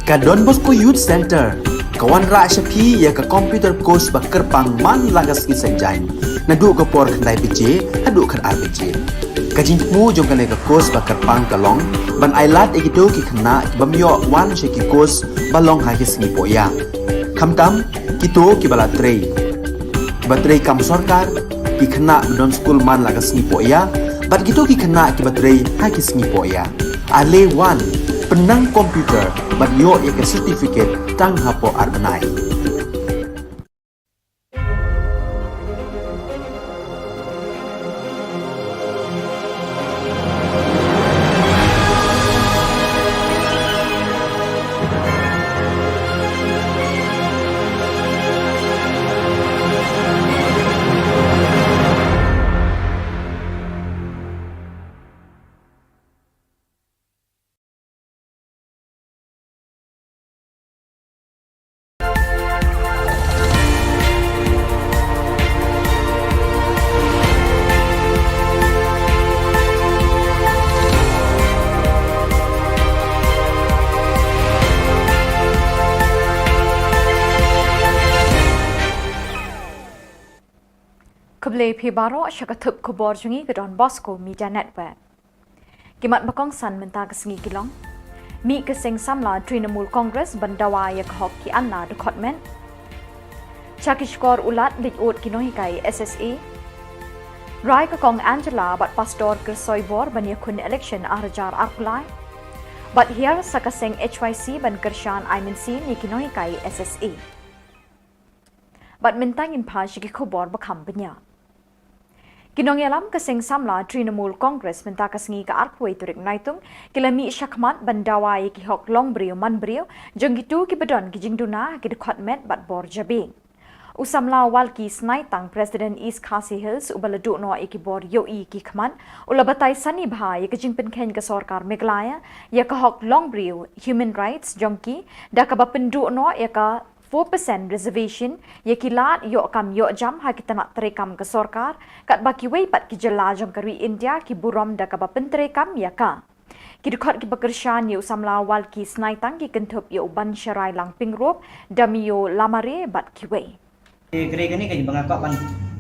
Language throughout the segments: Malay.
Ka Don Bosco Youth Center, kawan ra syapi ya ka computer course ba kerpang man lagas isanjain. Nadu ka por kandai PJ, hadu kan RPG. Kajing mu jong kan ka course ba kerpang kalong, ban ailat ikido ki kena bamyo wan syaki course balong ha ki singi poya. Kamtam kito ki bala trei. Ki batrei kam sorkar ki kena don school man lagas singi poya, bat kito ki kena ki batrei ha ki singi poya. Ale wan penang komputer bat yo ya ke certificate tang hapo arbenai. Khubor Phibaro syakatup Khubor jungi ke Don Bosco Media Network. Kimat bakong san menta kesengi kilong. Mi keseng samla Trinamul Congress bandawa ya khok ki anna department. Chakishkor ulat likut kinohikai SSA. Rai ka kong Angela bat pastor ke soibor ban yakun election arjar arkulai. Bat here sakaseng HYC ban kershan IMNC ni kinohikai SSA. Bat mentangin pa syaki Khubor bakam benya. Kinong yalam kasing samla Trinamul Congress menta kasengi ka arpway turik naitung kilami syakmat bandawai ki hok long brio man brio jong gitu ki bedon ki jingduna ki department bat bor jabing. Usamla wal ki snaitang President East Khasi Hills ubaladu no iki bor yoi ki khman ulabatai sani bhai ki jingpen khen ka sarkar Meghalaya ya ka hok long brio human rights jongki da ka bapendu no ya ka 4% reservation yekilat yo kam yo jam ha kita nak terekam ke sarkar kat baki wei pat ki jela jong kari India ki burom da ka bapen terekam ya ka ki dekat ki bekershan yo samla wal ki snaitang ki kentup yo ban syarai lang pingrop damio lamare bat ki wei kere gani ka bangakok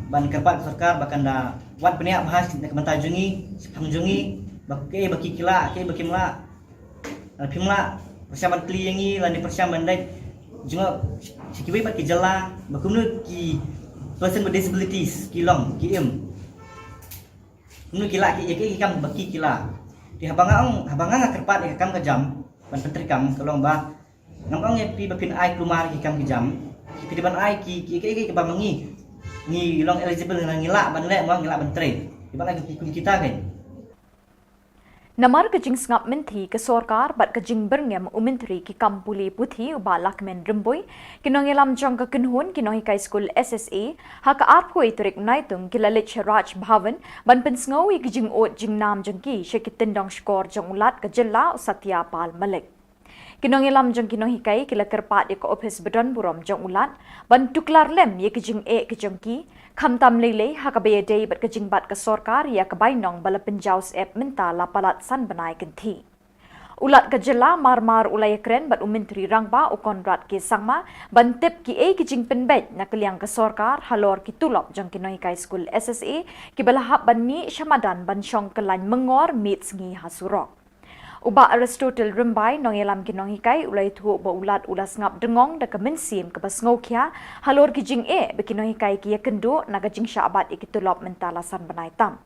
ban kerpat sarkar bakan da wat peniak bahas nak mentajungi pangjungi baki kila ke baki mla pimla persiapan kliengi lan persiapan dai juga sikibai pat ki jala bakumnu ki person with disabilities kilong ki nu kila ki yake kam baki kila di habanga kerpat ki kam ka jam ban pentri kam kalong ba ngam ye pi bapin ai klumar ki kam ki jam ki ban ai ki ba mangi ni long eligible ngila ban le mo ngila ban tre di ban ai ki kita kan Namar kajing sngap menti ke sarkar bat kajing berngem umentri ki kampuli puthi uba lakmen remboy kinongelam jong ka kenhun kinohikai school SSA haka arpoi turik naitung kilalit Raj Bhavan ban pensngawi kajing ot jing nam jengki syekitendong skor jong ulat ka Jylla Satya Pal Malik kinongelam jong kinohikai kila kerpat ya ka office bedon burom jong ulat ban tuklar lem ye kajing kajengki Khamtam lele hakabaya day bat kajing bat ka sarkar ya kabainong bala penjaus ep menta lapalat san banai kenti. Ulat ka Jylla marmar ulay kren bat umintri rangba o konrat ki sangma ban tip ki kajing penbet na kaliang ka sarkar halor ki tulop jang kinohikai school SSA ki balahap ban mi syamadan ban syong kelan mengor meets ngi hasurok. Uba Aristotle Rimbai nongelam kinohikai ulai thu ba ulat ulas ngap dengong da kemensim ke basngokya halor kijing bekinohikai ki yakendo naga jing syabat ikitulop mentala san banai tam.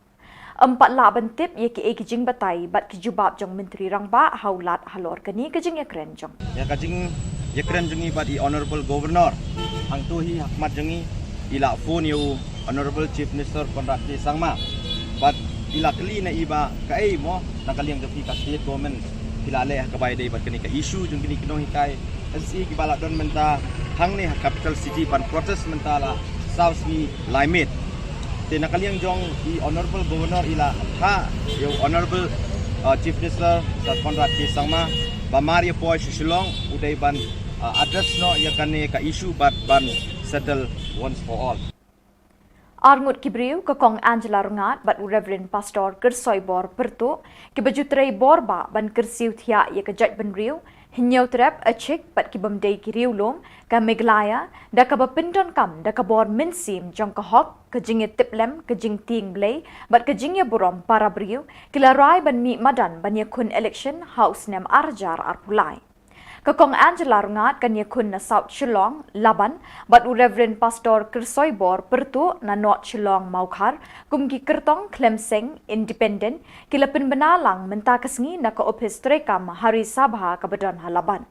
Empat la bentip ye ki kijing batai bat kijubab jong menteri rangba haulat halor kani kijing yakren jong. Ya kijing yakren jongi bat honorable governor hang tu hi hakmat jongi ila phone you honorable chief minister Konrad K Sangma bat ila kali na iba kai mo nakaliang gapi ka state government pilale hakabay day bat kani ka issue jung kini kinohikai SC ki bala don menta hang ni capital city pan protest mentala south mi limit te nakaliang jong i honorable governor ila ha yo honorable chief minister sa Konrad K Sangma ba Maria Poy Shillong uday ban address no ya kani ka issue bat ban settle once for all. Arngut kibriu ke kong Angela Rungat bat Reverend Pastor Kersoi Bor Pertu ke bajutrai borba ban kersiu thia ye ke jaj benriu hinyau trap achik bat ki bamdei ki riulom ka meglaya da ka bapindon kam da ka bor minsim jong ka hok ke jinge tiplem ke jing ting blay bat ke jinge burom para briu kila rai ban mi madan ban ye kun election house nem arjar arpulai Kakong Angela Rungat kan ye kun na South Shillong, Laban, bat Reverend Pastor Kersoi Bor Pertu na North Shillong Maukar, kum ki kertong Clemseng Independent, kila penbenalang menta kesngi na ka office trekam Hari Sabha kabadan halaban.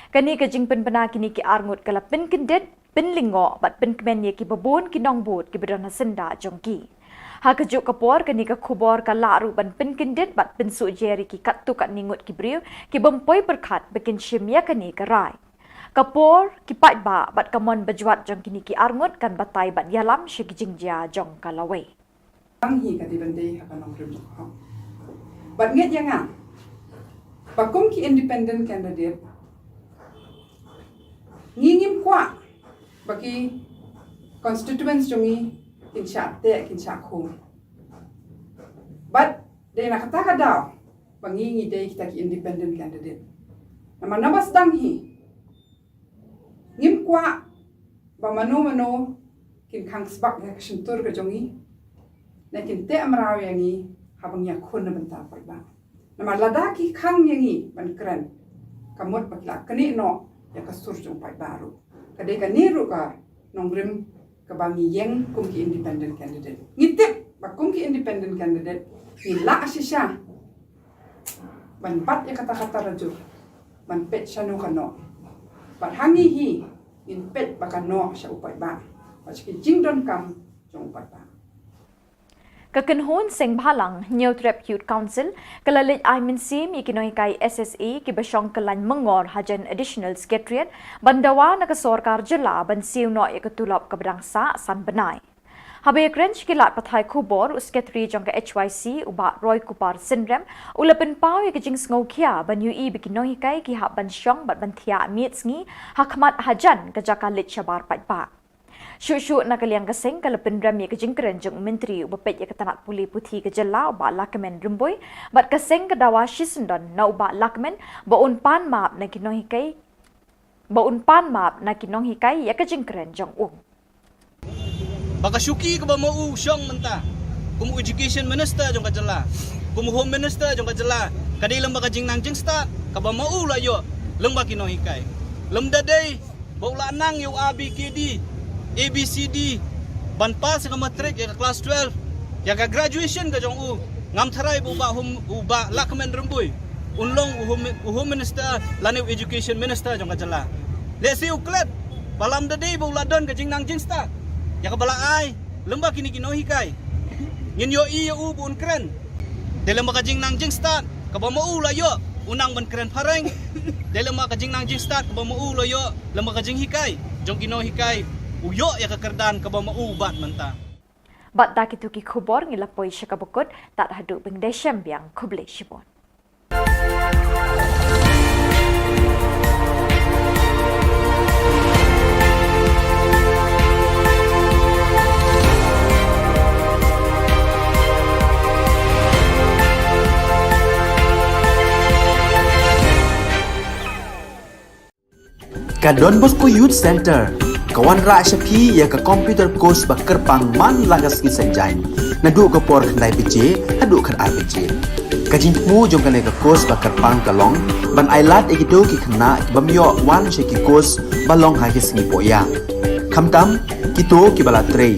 Kani ka jing penbena kini ki arngut kala penkendet, penlingo bat penkemen ye ki babon ki nongbot ki badan hasenda jongki. Hakajuk kapor kani ka khubor ka laru ban penkendet bat pensu jeri ki kattu kat ningut ki briu ki bempoi perkat bikin shimya kani ka rai. Kapor ki pat ba bat kamon bajwat jong kini ki arngut kan batai bat yalam shiki jingjia jong kalawai. Ang hi ka di bande ha kanong rim ha. Bat nget yang ang. Pakum ki independent candidate. Ngingim kwa bagi constituents jongi kinsya te kinsya khum. But de na kata daw pangingi de kita ki independent candidate. Nama nabas dang hi. Ngim kwa ba mano kin khang sbak ya kshuntur ka jongi. Na kin te amraw yangi habang ya khun na banta ba. Nama ladaki khang yangi ban kran. Kamot bakla kani no ya kasur jong pai baru. Kadai ka niru ka nongrim kabangi yang kum ki independent candidate. Ngitip bakum ki independent candidate nila asisya. Ban pat ya kata-kata raju. Ban pet syanu kano. Ban hangi hi in pet bakano sya upai ba. Pachki jingdon kam jong upai ba. Kakenhon seng bhalang New Trap Youth Council kalalit ay minsim ikinoi kay SSA ki basyong kalan mengor hajan additional secretariat bandawa na kasorkar jela ban siu no ikatulop kabdangsa san benai. Habe krench kilat pathay Khubor secretary jong ka HYC uba Roy Kupar syndrome ulapin pau ikijing sngokia ban UI bikinoi kay ki hab ban syong bat ban thia mitngi hakmat hajan kajakalit syabar patpa. Syuk-syuk na kaliang kasing kalapin rami ke jingkeren jeng menteri ubapet ya ketanak puli putih ke jela uba lakmen remboy bat kasing ke dawa shisendon na uba lakmen baun pan map na kinong hikai ya ke jingkeren jeng Baka syuki ke ba mau syong menta. Kumu education minister jong ka jela. Kumu home minister jong ka jela. Kadai lem baka jing nang jing start ka ba mau la yo lem ba kinong hikai. Lem dadai bau la nang yo ABKD ABCD ban pas ka matric ya class 12 ya ka graduation ka jong ngam tharai bu ba lakmen remboy unlong home minister lane education minister jong ka jela let's see uklet balam de day bu ladon ka jing nang jing sta ya ka bala ai lemba kini kino hikai ngin yo i u bun kren de lemba ka jing nang jing sta ka ba mo la yo unang ban kren pareng de lemba ka jing nang jing sta ka ba mo la yo lemba ka jing hikai jong kino hikai uyo ya kekerdan ka ba maubat menta. Bat dakitu ki Khubor ngilapoi syakabukut tak haduk bengdesem biang kuble shibon. Ka Don Bosco Youth Center kawan ra syapi ya ka computer course bakar pang man lagas ki sanjan nadu ka por khandai pije hadu khan RPG ka jingmu jong ka ka course bakar pang kalong ban ailat egido ki khna bamyo wan sheki course balong ha ki singi poya khamtam kito ki bala trei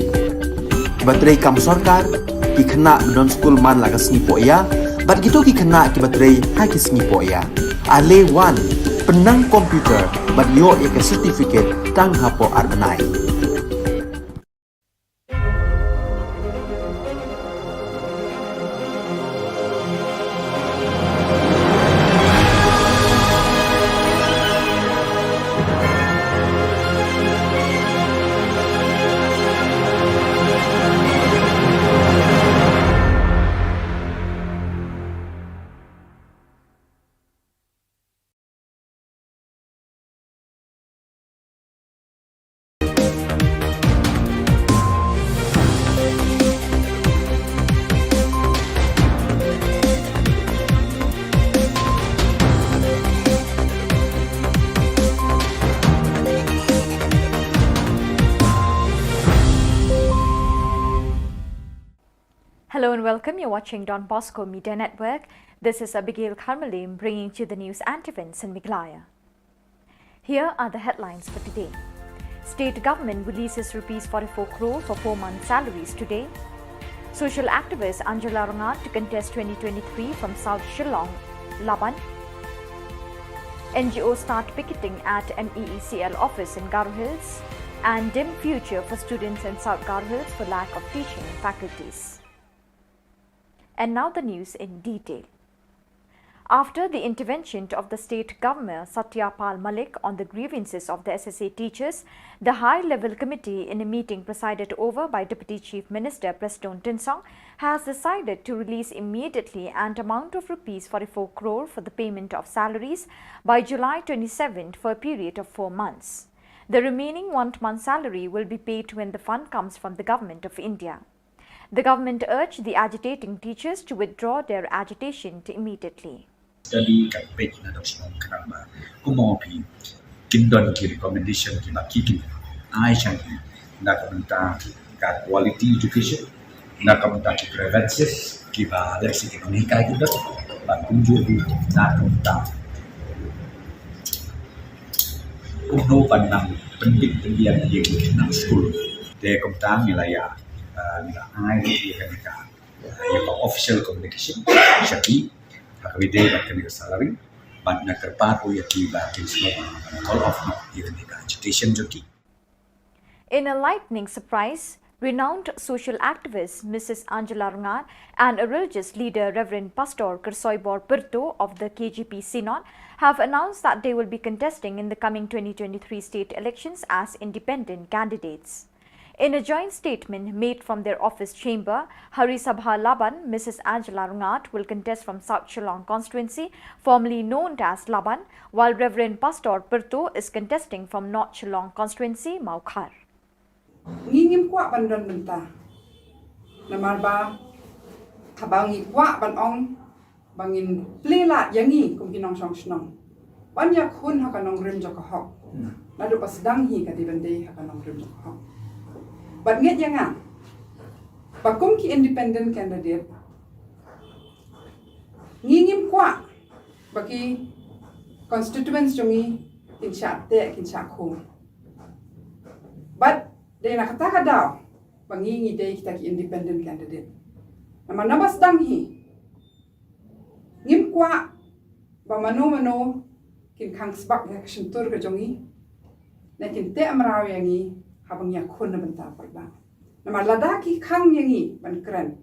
batrei kam sarkar ki khna don school man lagas singi poya bat gitu ki khna ki batrei ha ki singi poya ale wan penang komputer bat yo ke certificate tang hapo arbenai. welcome. You're watching Don Bosco Media Network. This is Abigail Karmalim bringing you the news and events in Meghalaya. Here are the headlines for today. State government releases Rs 44 crore for 4-month salaries today. Social activist Angela Rangat to contest 2023 from South Shillong, Laban. NGOs start picketing at MEECL office in Garo Hills. And dim future for students in South Garo Hills for lack of teaching faculties. And now the news in detail. After the intervention of the state governor Satyapal Malik on the grievances of the SSA teachers, the high-level committee in a meeting presided over by Deputy Chief Minister Preston Tinsong has decided to release immediately an amount of Rs 44 crore for the payment of salaries by July 27 for a period of 4 months. The remaining 1-month salary will be paid when the fund comes from the Government of India. The government urged the agitating teachers to withdraw their agitation immediately. Study campaign na Shillong kanama kumopi kindon ki recommendation ki makiki ai changi na kamta ka quality education na kamta ki preferences ki ba leksi ekonomi ka kita ba kunjung na kamta uno pandang pendidik pendidikan yang nang school de kamta nilaya nila ai di kan ya official communication jadi hakawide bakani salary but na karpato yaki ba all of even the agitation joki. In a lightning surprise, renowned social activist Mrs. Angela Rangat and a religious leader Reverend Pastor Kersoybor Perto of the KGP Synod have announced that they will be contesting in the coming 2023 state elections as independent candidates. In a joint statement made from their office chamber, Hari Sabha Laban, Mrs. Angela Rangat will contest from South Shillong constituency, formerly known as Laban, while Reverend Pastor Perto is contesting from North Shillong constituency, Maukhar. Ngingim kwa bandon benta. Namar ba kabangi kwa banong bangin plela yangi kum kinong song snong. Banyak hun hakanong rim joko hok. Nadu pas dang hi kati bende hakanong rim joko hok. But nget yang bakum ki independent candidate ngingim kwa bagi constituents jongi kinsha te kinsha khum. But de na kata kadaw bangingi de kita ki independent candidate. Nama nabas dang hi ngim kwa ba mano kin khang sbak ya kshuntur ka jongi na kin te amraw yangi habang ya khun na banta parba nama ladaki khang yangi ban kran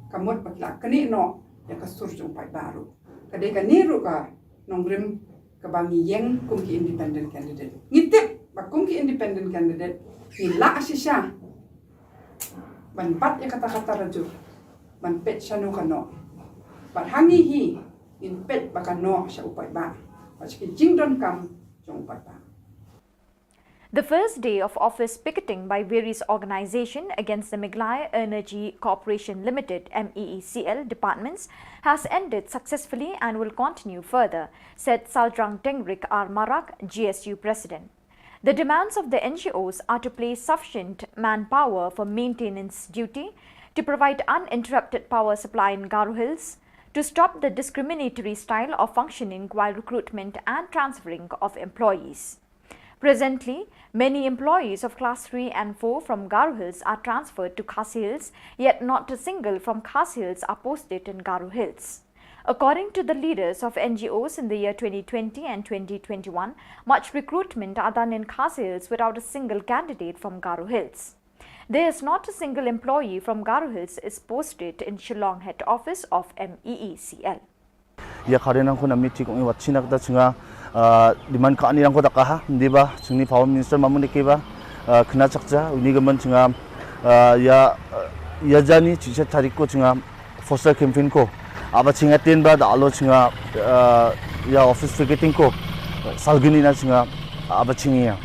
kamot patla kani no ya kasur jong pai baru kade ka niru ka nongrim ka bangi yang kum ki independent candidate ngitip ba kum ki independent candidate ni la asisha ban pat ya kata-kata raju ban pet shanu kano ban hangi hi in pet bakano sha upai ba paski jingdon kam jong upai ba. The first day of office picketing by various organizations against the Meghalaya Energy Corporation Limited MEECL departments has ended successfully and will continue further, said Saldrang Tengrik R. Marak, GSU President. The demands of the NGOs are to place sufficient manpower for maintenance duty, to provide uninterrupted power supply in Garo Hills, to stop the discriminatory style of functioning while recruitment and transferring of employees. Presently, many employees of Class 3 and 4 from Garo Hills are transferred to Khasi Hills, yet not a single from Khasi Hills are posted in Garo Hills. According to the leaders of NGOs in the year 2020 and 2021, much recruitment are done in Khasi Hills without a single candidate from Garo Hills. There is not a single employee from Garo Hills is posted in Shillong head office of MEECL. Ya karenang ko na meeting kung iwatsinak da singa diman ka anirang ko takaha di ba singni power minister mamun ba kena sakja uni gaman singa ya jani chise tarik ko singa foster campaign ko aba singa ten ba da alo singa ya office picketing ko salgini na singa aba singa.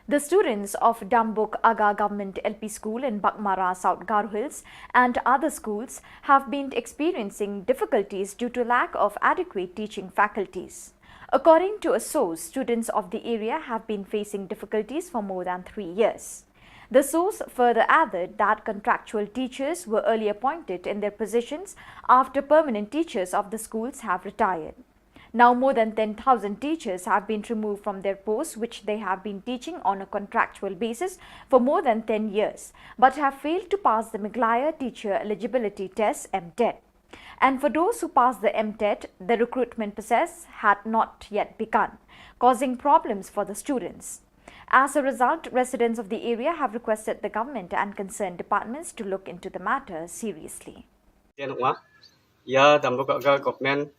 The students of Dambuk Aga Government LP School in Bakmara, South Garo Hills and other schools have been experiencing difficulties due to lack of adequate teaching faculties. According to a source, students of the area have been facing difficulties for more than 3 years. The source further added that contractual teachers were early appointed in their positions after permanent teachers of the schools have retired. Now more than 10,000 teachers have been removed from their posts which they have been teaching on a contractual basis for more than 10 years but have failed to pass the Meghalaya Teacher Eligibility Test (MTET). And for those who passed the MTET, the recruitment process had not yet begun, causing problems for the students. As a result, residents of the area have requested the government and concerned departments to look into the matter seriously. Ya dambuka government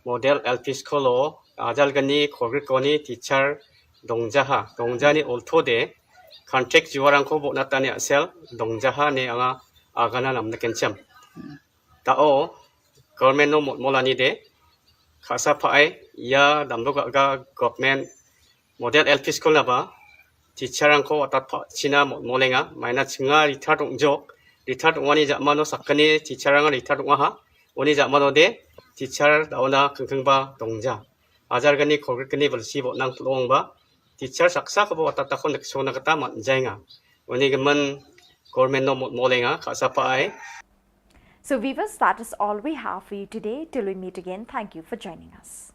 model LP skolo ajal gani kogri teacher dongjaha ni olthode contract juarang ko bonatani asel dongjaha ni anga agana namna kencham tao government no molani de khasa phai ya dambuka government model LP school ba teacher ang ko atat china molenga maina chinga rithar wani jamano sakani teacher ang rithar ha oni jamano de teacher dauna kengkengba dongja ajar gani kogri belsi bo nang tulong ba teacher saksa ko bo atat takon sona kata manjainga oni gemen government no molenga khasa pai. So viewers, that is all we have for you today. Till we meet again, thank you for joining us.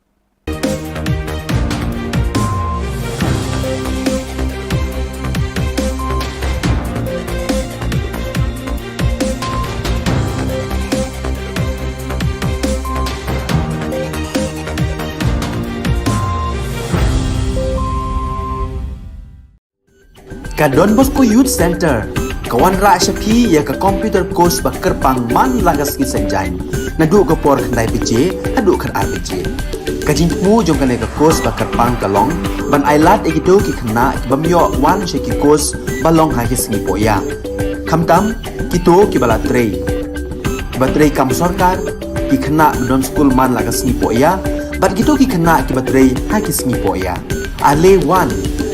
Ka Don Bosco Youth Center, kawan ra Shapi ya ka computer course bakar pangman lagas ki sanjai. Nadu ka por khandai PJ, hadu khar RPG. Ka jingmu jong ka course bakar pang kalong, ban ailat egito ki khna bamyo wan sheki course balong ha ki singi poya. Khamtam kito ki bala trei. Batrei kam sarkar ki khna don school man lagas singi poya, bat kito ki khna ki batrei ha ki singi poya. Ale wan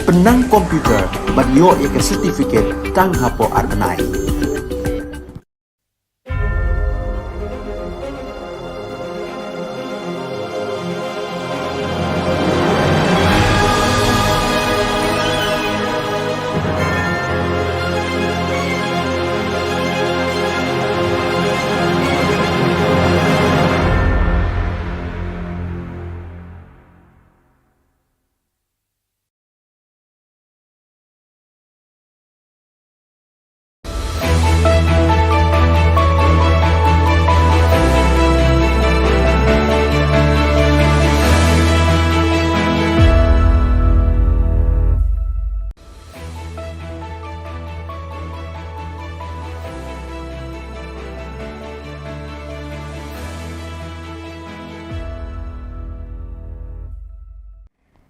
penang komputer bat yo ya certificate tang hapo arnai.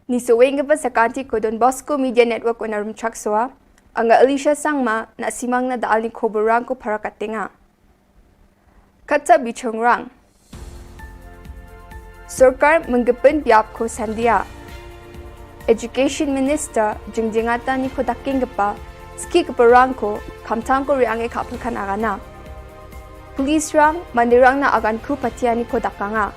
Ni sewing ba sakanti ko Don Bosco Media Network onarum chakswa anga Alicia Sangma na simang na daal ni Khubor Na Ka parakatinga. Katsa bichongrang. Sarkar menggepen biap ko sandia. Education Minister jingjingata ni ko dakinggapa ski keperang ko kamtang ko riange kapulkan agana. Police rang mandirang na agan ku patiani ko dakanga.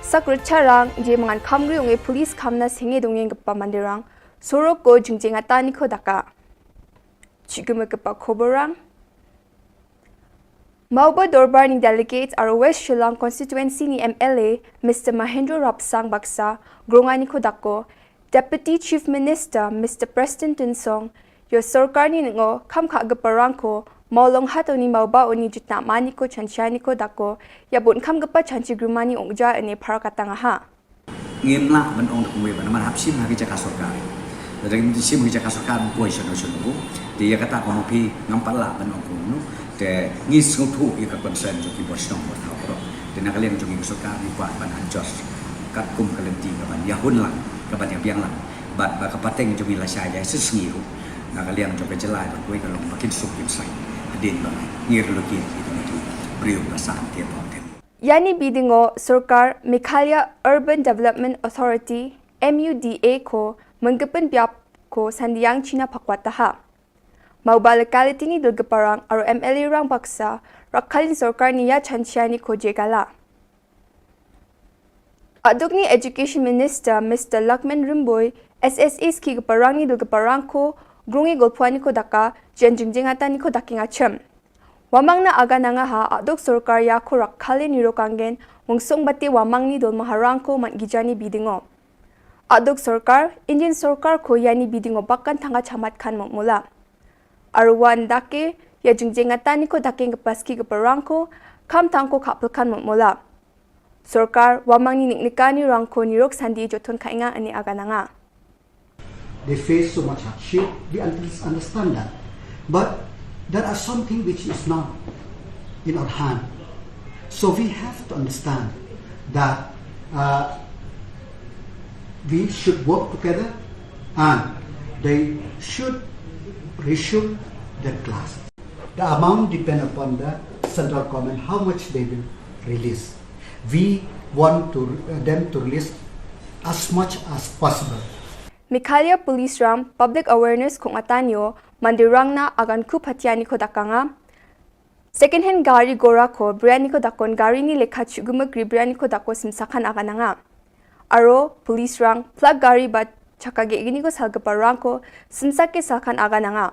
Sakrucharang je mangan kamri unge police kamna singe dongeng gapa mandirang sorok ko jingjingata ni ko daka. Chigume gapa Khoborang. Mauba Dorbar ni delegates are West Shillong constituency ni MLA Mr. Mahendra Rapsang Baksa gronga ni ko dako Deputy Chief Minister Mr. Preston Tinsong yo sarkar ni ngo kam kha gaparang ko maulong hato ni mauba oni jutna mani ko chanchani ko dako yabun kam gapa chanchi grumani ongja ane parakatanga ha ngim la ban ong dukwe ban man hapsim ha ki jaka sarkar dari mi sim ki jaka sarkar ko isono sono dia kata kono pi ngampal la ban ong kono te ngis ngutu ya ka concern jo ki bosong bo thaw ro de na kalian jo ki sarkar ni kwa ban adjust kat kum kalenti ka ban ya hun lang ka ban yang lang bat ba ka pateng jo mi la sha ya sisngi ru na kalian jo ka jelai ba ko ka long makin suk kim sai din ba ngir lo ki itu beriu perasaan dia boten. Yani bidingo Sarkar Meghalaya Urban Development Authority MUDA ko menggepen biap ko sandiang China pakwataha. Mauba locality ni dulgaparang aro MLA rang baksa rakalin Sarkar niya chanchiani ko jegala. Aduk ni Education Minister Mr. Lakman Rimboy SSA ski gaparang ni dulgaparang ko grungi golpuani ko daka jen jingjingatan ko daking achem. Wamang na aga nanga ha adok sorkar ya ko rakhale nirokangen wungsong bati wamang ni dol maharang ko man gijani bidingo. Adok sorkar Indian sorkar ko yani bidingo bakkan tanga chamat kan mula. Arwan dake ya jingjingatan ko daking kepaski keperang ko kam tangko kapelkan mula. Sorkar wamang ni niknikani rangko nirok sandi joton kainga ani aga nanga. They face so much hardship, we understand that. But there are something which is not in our hand. So we have to understand that we should work together and they should resume their class. The amount depends upon the central government, how much they will release. We want them to release as much as possible. Mikhalia Police Ram Public Awareness kung atanyo mandirang na agan ku patiani ko dakanga second hand gari gora ko brand ko dakon gari ni lekha chugumagri brand ko dako simsakan agananga aro police rang plug gari bat chakage igini ko salgaparang ko simsake salkan agananga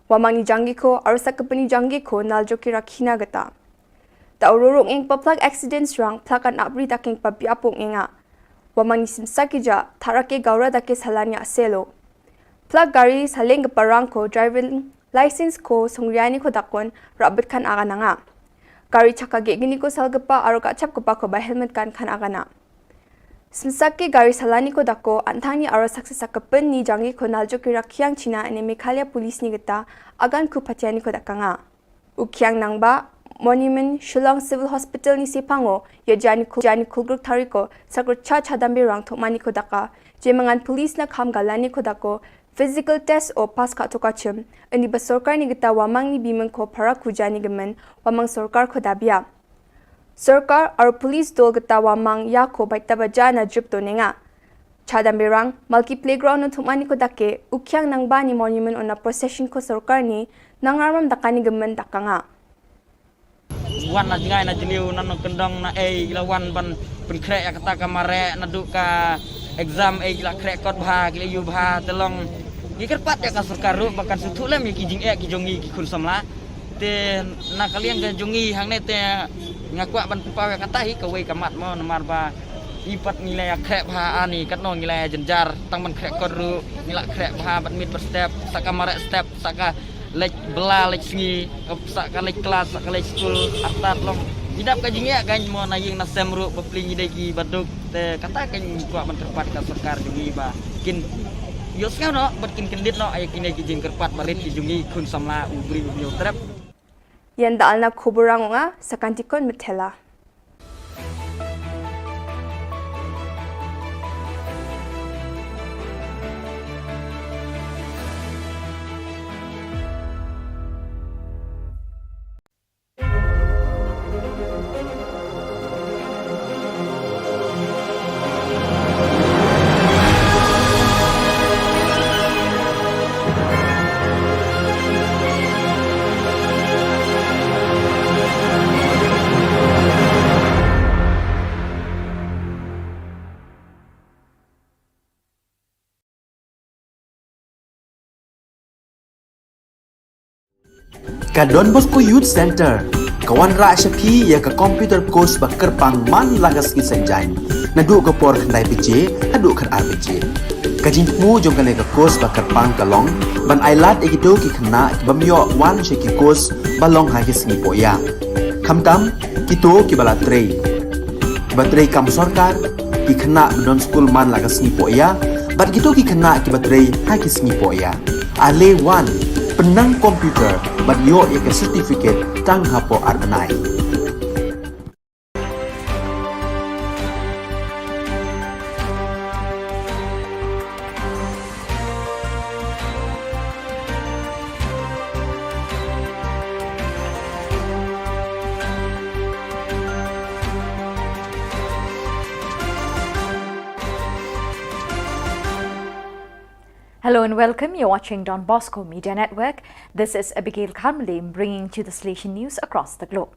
wamani jangi ko aro sakapani jangi ko naljoki rakhina gata ta ururong eng plug accidents rang plug an abri daking pabiapong enga wamani simsaki ja tharake gaura dake salanya selo plug gari saleng parang ko driving license ko songriani ko dakon rabat kan agananga gari chakage igini ko salgapa aro kachap ko pa ko ba helmet kan agana simsaki gari salani ko dako antani aro saksakapen ni jangi ko naljo kira kyang china ene Meghalaya police ni gata agan ku patiani ko dakanga ukyang nangba Monument Shillong Civil Hospital ni sipango ya jani kulgruk tariko sakro cha chadambi rang thokmani ko daka jemangan police na kham galani ko dako physical test o pass ka tokachim ani ba sarkar ni gita wamang ni biman ko para kujani gemen wamang sarkar ko dabia sarkar ar police dol gita wamang ya ko baita baja na jup to nenga chadambi rang multi playground no thokmani ko dake ukyang nangba ni monument on a procession ko sarkar ni nangaram dakani gemen dakanga wan na jingai na jiliu na kendong na lawan ban penkrek ya kata kamare na duka exam la krek kot bha gile yu bha telong gikerpat ya ka sarkaru bakan sutu lem ki jing ki jongi ki kun samla te na kalian ga jongi hang ne te ngakwa ban pawe kata hi ka wei kamat mo namar ba ipat nilai krek bha ani kat no nilai jenjar tang ban krek kot ru nilai krek bha ban mit per step saka mare step saka lek bela lek singi sak lek kelas sak lek school atat long hidap ka jingia kan mo na ying na semru bepling idegi baduk te kata kan kuat menterpat ka sarkar jungi ba kin yosnya no berkin kendit no ay kinai ki jing kerpat balit ki jungi kun samla ubri ubnyo trap yan daalna khuburang nga sakantikon methela Ka Don Bosco Youth Center kawan ra shapi ya ka computer course bakar pang man lagas ki sanjan nadu ka por khandai pije adu khan RPG ka jingmu jong ka le ka course bakar pang kalong ban ailat egito ki khna bamyo wan she ki course balong ha ki sni poya khamtam kito ki bala trei batrei kam sarkar ki khna don school man lagas ni poya bat kito ki khna ki batrei ha ki sni poya ale wan penang komputer bat yo ya ke certificate tang hapo arnai Hello and welcome. You're watching Don Bosco Media Network. This is Abigail Karmalim bringing to the Station News across the globe.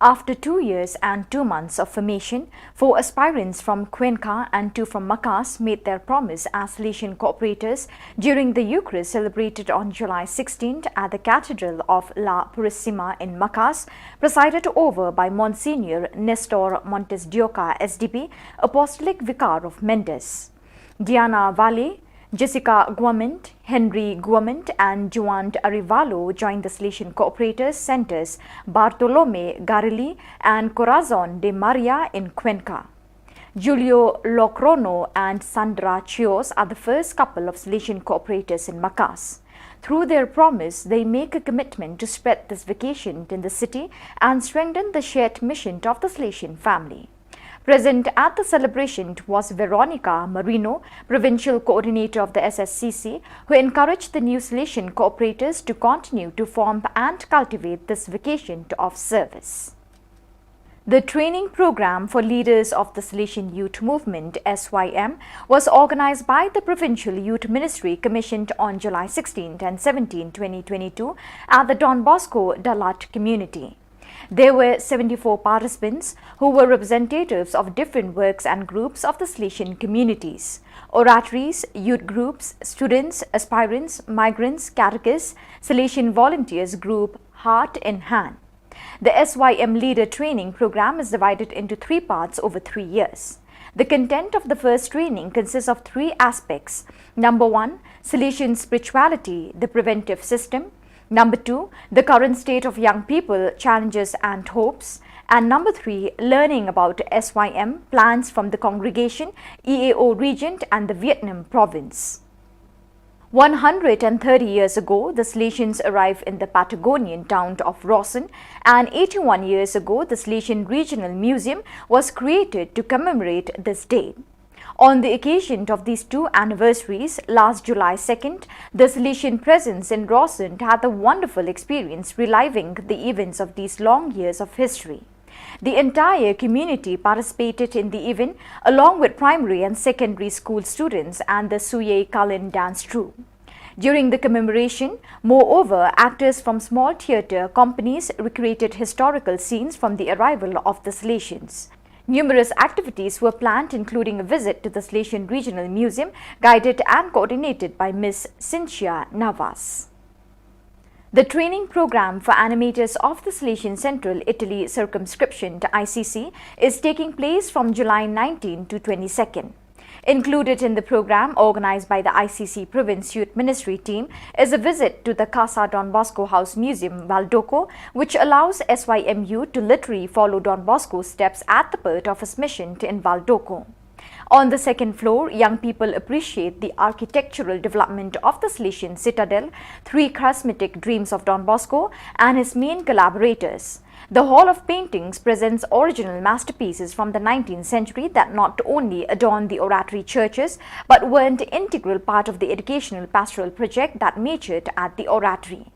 After 2 years and 2 months of formation, 4 aspirants from Cuenca and 2 from Macas made their promise as Salesian cooperators during the Eucharist celebrated on July 16th at the Cathedral of La Purísima in Macas, presided over by Monsignor Nestor Montes de Oca, SDP, Apostolic Vicar of Mendes. Diana Valle, Jessica Guamant, Henry Guamant and Juan Arivalo joined the Salesian Cooperators Centers Bartolome Garili and Corazon de Maria in Cuenca. Julio Locrono and Sandra Chios are the first couple of Salesian Cooperators in Macas. Through their promise, they make a commitment to spread this vocation in the city and strengthen the shared mission of the Salesian family. Present at the celebration was Veronica Marino, Provincial Coordinator of the SSCC, who encouraged the new Salesian cooperators to continue to form and cultivate this vocation of service. The training program for leaders of the Salesian Youth Movement (SYM) was organized by the Provincial Youth Ministry, commissioned on July 16 and 17, 2022 at the Don Bosco Dalat community. There were 74 participants who were representatives of different works and groups of the Salesian communities: oratories, youth groups, students, aspirants, migrants, catechists, Salesian volunteers group Heart in Hand. The SYM Leader Training Program is divided into 3 parts over 3 years. The content of the first training consists of 3 aspects. Number 1, Salesian spirituality, the preventive system. Number 2, the current state of young people, challenges and hopes. And number 3, learning about SYM, plans from the congregation, EAO region and the Vietnam province. 130 years ago, the Salesians arrived in the Patagonian town of Rawson, and 81 years ago, the Salesian Regional Museum was created to commemorate this day. On the occasion of these 2 anniversaries, last July 2nd, the Salesian presence in Rawson had a wonderful experience reliving the events of these long years of history. The entire community participated in the event along with primary and secondary school students and the Suye Kalin dance troupe. During the commemoration, moreover, actors from small theatre companies recreated historical scenes from the arrival of the Salesians. Numerous activities were planned, including a visit to the Salesian Regional Museum, guided and coordinated by Ms. Cynthia Navas. The training program for animators of the Salesian Central Italy circumscription to ICC is taking place from July 19 to 22nd. Included in the program, organized by the ICC Province Youth Ministry team, is a visit to the Casa Don Bosco House Museum, Valdoco, which allows SYM youth to literally follow Don Bosco's steps at the birth of his mission in Valdoco. On the second floor, young people appreciate the architectural development of the Salesian Citadel, 3 charismatic dreams of Don Bosco and his main collaborators. The Hall of Paintings presents original masterpieces from the 19th century that not only adorn the oratory churches but were an integral part of the educational pastoral project that matured at the oratory.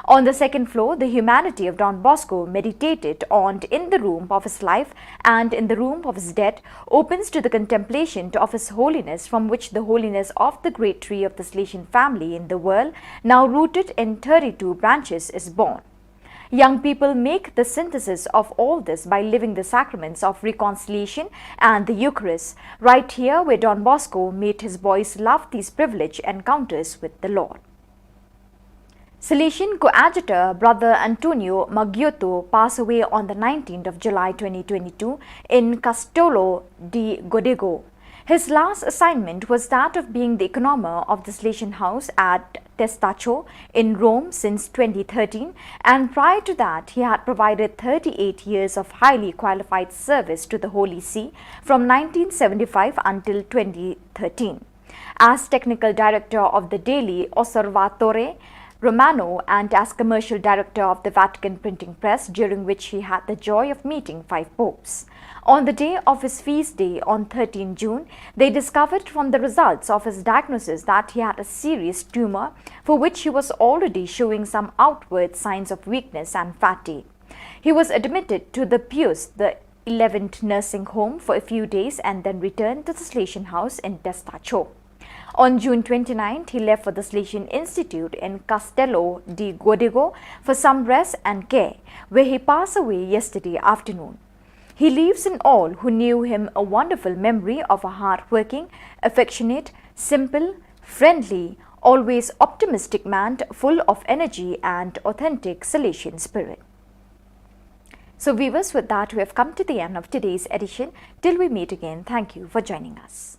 On the second floor, the humanity of Don Bosco, meditated on in the room of his life and in the room of his death, opens to the contemplation of his holiness, from which the holiness of the great tree of the Salesian family in the world, now rooted in 32 branches, is born. Young people make the synthesis of all this by living the sacraments of reconciliation and the Eucharist, right here where Don Bosco made his boys love these privileged encounters with the Lord. Salesian coadjutor Brother Antonio Maggiotto passed away on the 19th of July 2022 in Castello di Godego. His last assignment was that of being the economer of the Salesian house at Testaccio in Rome since 2013, and prior to that he had provided 38 years of highly qualified service to the Holy See from 1975 until 2013. As technical director of the daily Osservatore Romano and as commercial director of the Vatican Printing Press, during which he had the joy of meeting 5 popes. On the day of his feast day on 13 June, they discovered from the results of his diagnosis that he had a serious tumor for which he was already showing some outward signs of weakness and fatigue. He was admitted to the Pius XI nursing home for a few days and then returned to the Salesian house in Testaccio. On June 29th, he left for the Salesian Institute in Castello di Guadigo for some rest and care, where he passed away yesterday afternoon. He leaves in all who knew him a wonderful memory of a hard-working, affectionate, simple, friendly, always optimistic man full of energy and authentic Salesian spirit. So viewers, with that we have come to the end of today's edition. Till we meet again, thank you for joining us.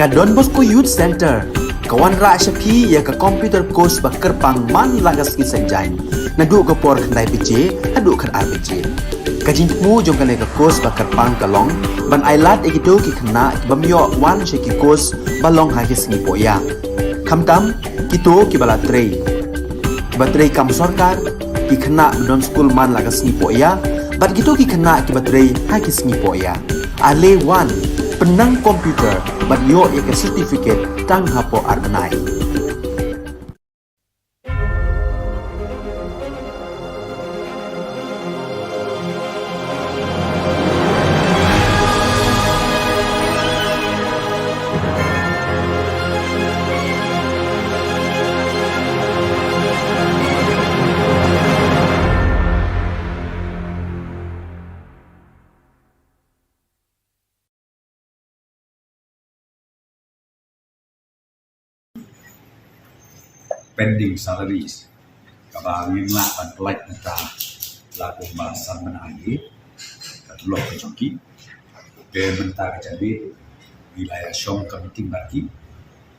Ka Don Bosco Youth Center, kawan ra Shapi ya ka computer course bakar pang man lagas ki sanjang. Nadu ka por khandai PJ, hadu khan RPG. Ka jingmu jong ka ka course bakar pang kalong, ban ailat ekito ki khna bamyo wan she ki course balong ha ki singi poya. Khamtam kito ki bala trei. Batrei kam sarkar ki khna don school man lagas singi poya, bat kito ki khna ki batrei ha ki singi poya. Ale wan penang komputer bat yo ke certificate tang hapo arnai. Pending salaries kabang yung lapan pelaj neta laku bahasa menagi katulok kejoki ke menta kejabi wilayah Shillong committee bagi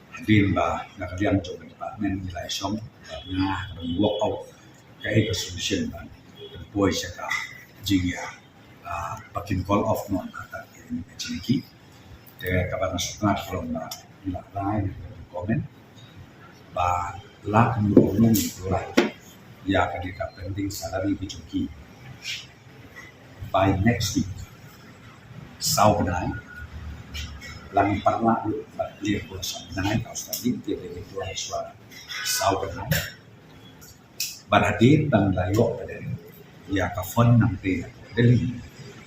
hadir bah nakalian jom department wilayah Shillong nah work out kai ke solution ban boy syaka jingya pakin call off non kata ini kecilki ke kabang surat from lain komen bah lak menurunkan itulah ya ketika pending salary bijoki by next week sau benai lang parla dia puasa benai kau tadi dia itu suara sau benai baradin bang layo pada ya kafon nanti dari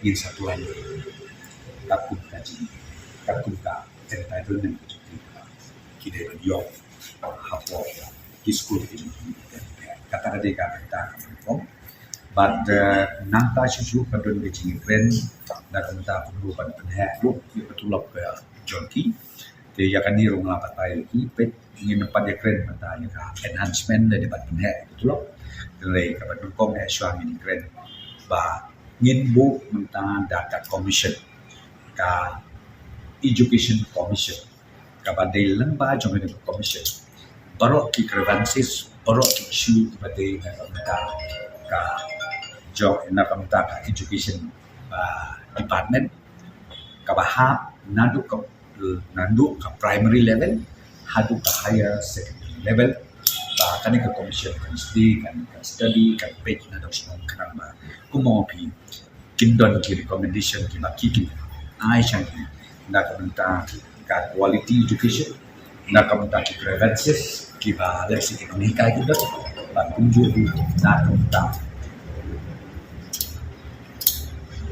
in satu lagi takut kaji takut ka cerita itu dengan bijoki kita yo hapo school kata adika kita kom but nangta susu kadon bejing kren da kanta perlu pan penhe lu betulok ke jonki te ya kan ni rong la patai ki pet ingin pan ya kren mata ya enhancement dari pan penhe betulok dari ka ban kom e swang ni kren ba ngin bu menta data commission ka education commission ka ba dei lemba jong ni commission barok ki grievances barok ki issue badai na ka job na kamta ka education department ka bahap nandu ka primary level hadu ka higher secondary level ba kani ka commission kan study kan page na dos mong kan ba kumo pi kindon ki recommendation ki makiki ai chan na kamta ka quality education na kamta ki grievances kiba dari segi ekonomi kita kunjung na kamta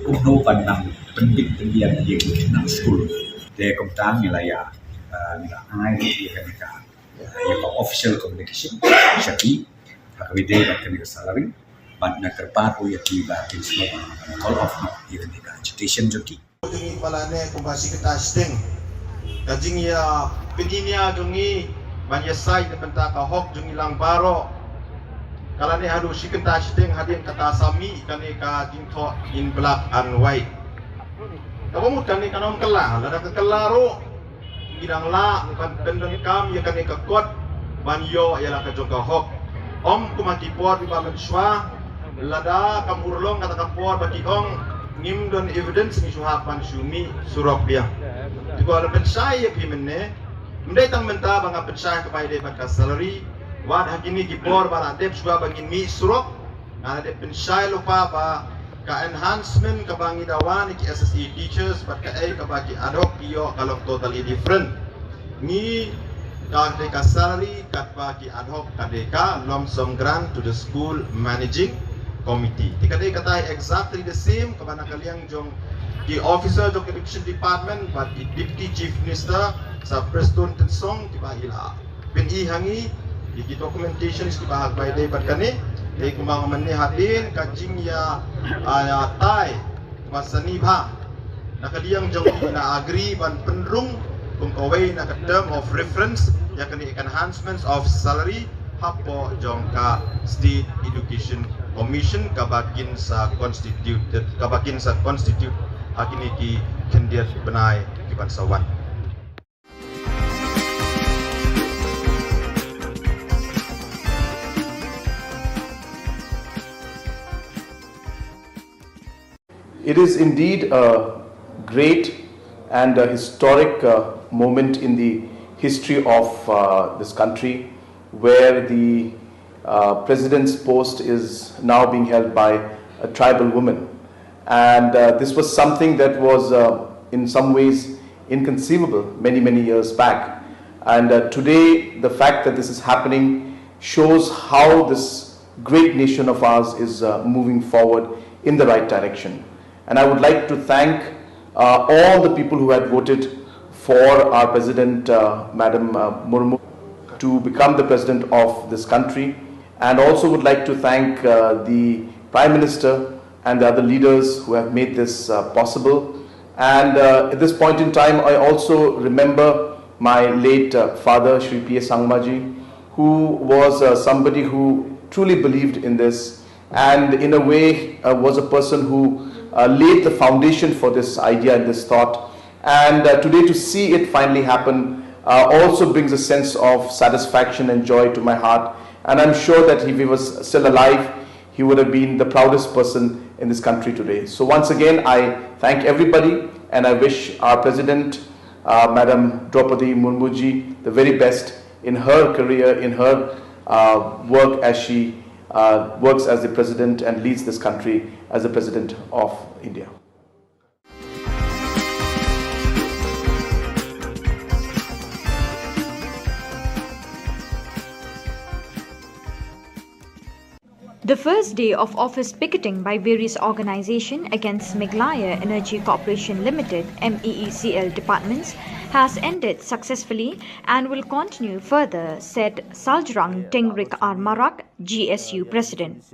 umno pandang pendik pendian yang nang school de kamta nilaya ai dia kan ya official communication syaki hakwide kan salary ban na kerpato ya kiba kinslo all of even the agitation joki Jungi palane kumbasi kita sting kajing ya pininya jungi banyak sai na benta ka hok jungi lang baro kalane hadu sikenta sting hadin kata sami kane ka jingtho in black and white kamu kane kanom kelah lada ke kelaro bidang la kan pendeng kam ya kane ka kot ban yo ya la ka joka hok om kumaki por di bamen swa lada kam urlong kata ka por bagi ong ngim don evidence ni suhapan sumi surok dia juga ada pensai ya pimene mendai tang menta banga pensai kepada dia baka salary wad hakini ki por bala tep suga bangin mi surok ada de pensai lupa ba ka enhancement ka bangi dawan ki SSE teachers but ka bagi ad hoc iyo kalau totally different ni ka salary kat bagi ad hoc kadeka lump sum grant to the school managing committee tikadai kata exactly the same kabana kaliang jong the officer of education department but the deputy chief minister sa preston tensong tiba ila pin ihangi di documentation is tiba by day but kani day kumang manni hadin kajing ya tai masani bha nakaliang jong na agree ban penrung kung kaway na term of reference ya kani enhancements of salary hapo jong ka state education commission kabakin sa constituted akini ki kendiat benai di bansawan. It is indeed a great and a historic moment in the history of this country where the president's post is now being held by a tribal woman. And this was something that was in some ways inconceivable many years back. And today the fact that this is happening shows how this great nation of ours is moving forward in the right direction. And I would like to thank all the people who had voted for our President, Madam Murmu, to become the President of this country. And also would like to thank the Prime Minister and the other leaders who have made this possible. And at this point in time, I also remember my late father, Shri P.S. Sangmaji, who was somebody who truly believed in this and in a way was a person who laid the foundation for this idea and this thought. And today to see it finally happen also brings a sense of satisfaction and joy to my heart. And I'm sure that if he was still alive, he would have been the proudest person in this country today. So once again, I thank everybody and I wish our President, Madam Draupadi Murmuji, the very best in her career, in her work as she works as the President and leads this country as the President of India. The first day of office picketing by various organizations against Meghalaya Energy Corporation Limited MEECL departments has ended successfully and will continue further, said Saljrang Tengrik Armarak, GSU President.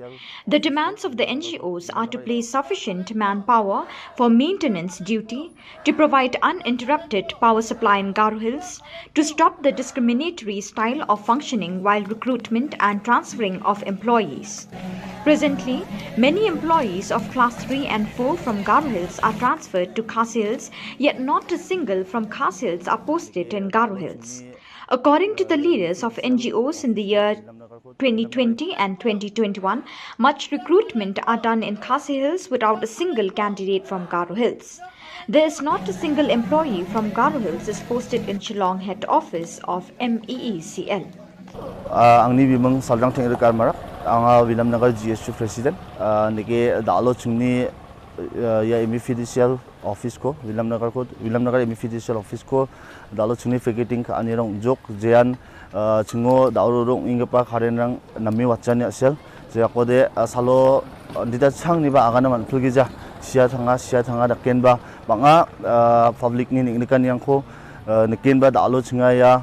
The demands of the NGOs are to place sufficient manpower for maintenance duty, to provide uninterrupted power supply in Garo Hills, to stop the discriminatory style of functioning while recruitment and transferring of employees. Presently, many employees of Class 3 and 4 from Garo Hills are transferred to Khasi Hills, yet not a single from Khasi Hills are posted in Garo Hills. According to the leaders of NGOs in the year 2020 and 2021, much recruitment are done in Khasi Hills without a single candidate from Garo Hills. There is not a single employee from Garo Hills is posted in Shillong head office of MEECL. Angni bimang Saljrang Tengrik Armarak, ang Vilamnagar GSU President, niki dalo chungni ya MFDCL office ko Vilamnagar MFDCL office ko dalo chungni ficketing ka anirong jok jean chungo daurong ingapa kharenrang nami wachani asel je akode salo dida changni ba agana man phulgija sia thanga daken ba banga public ni nikan yang ko niken ba dalo chunga ya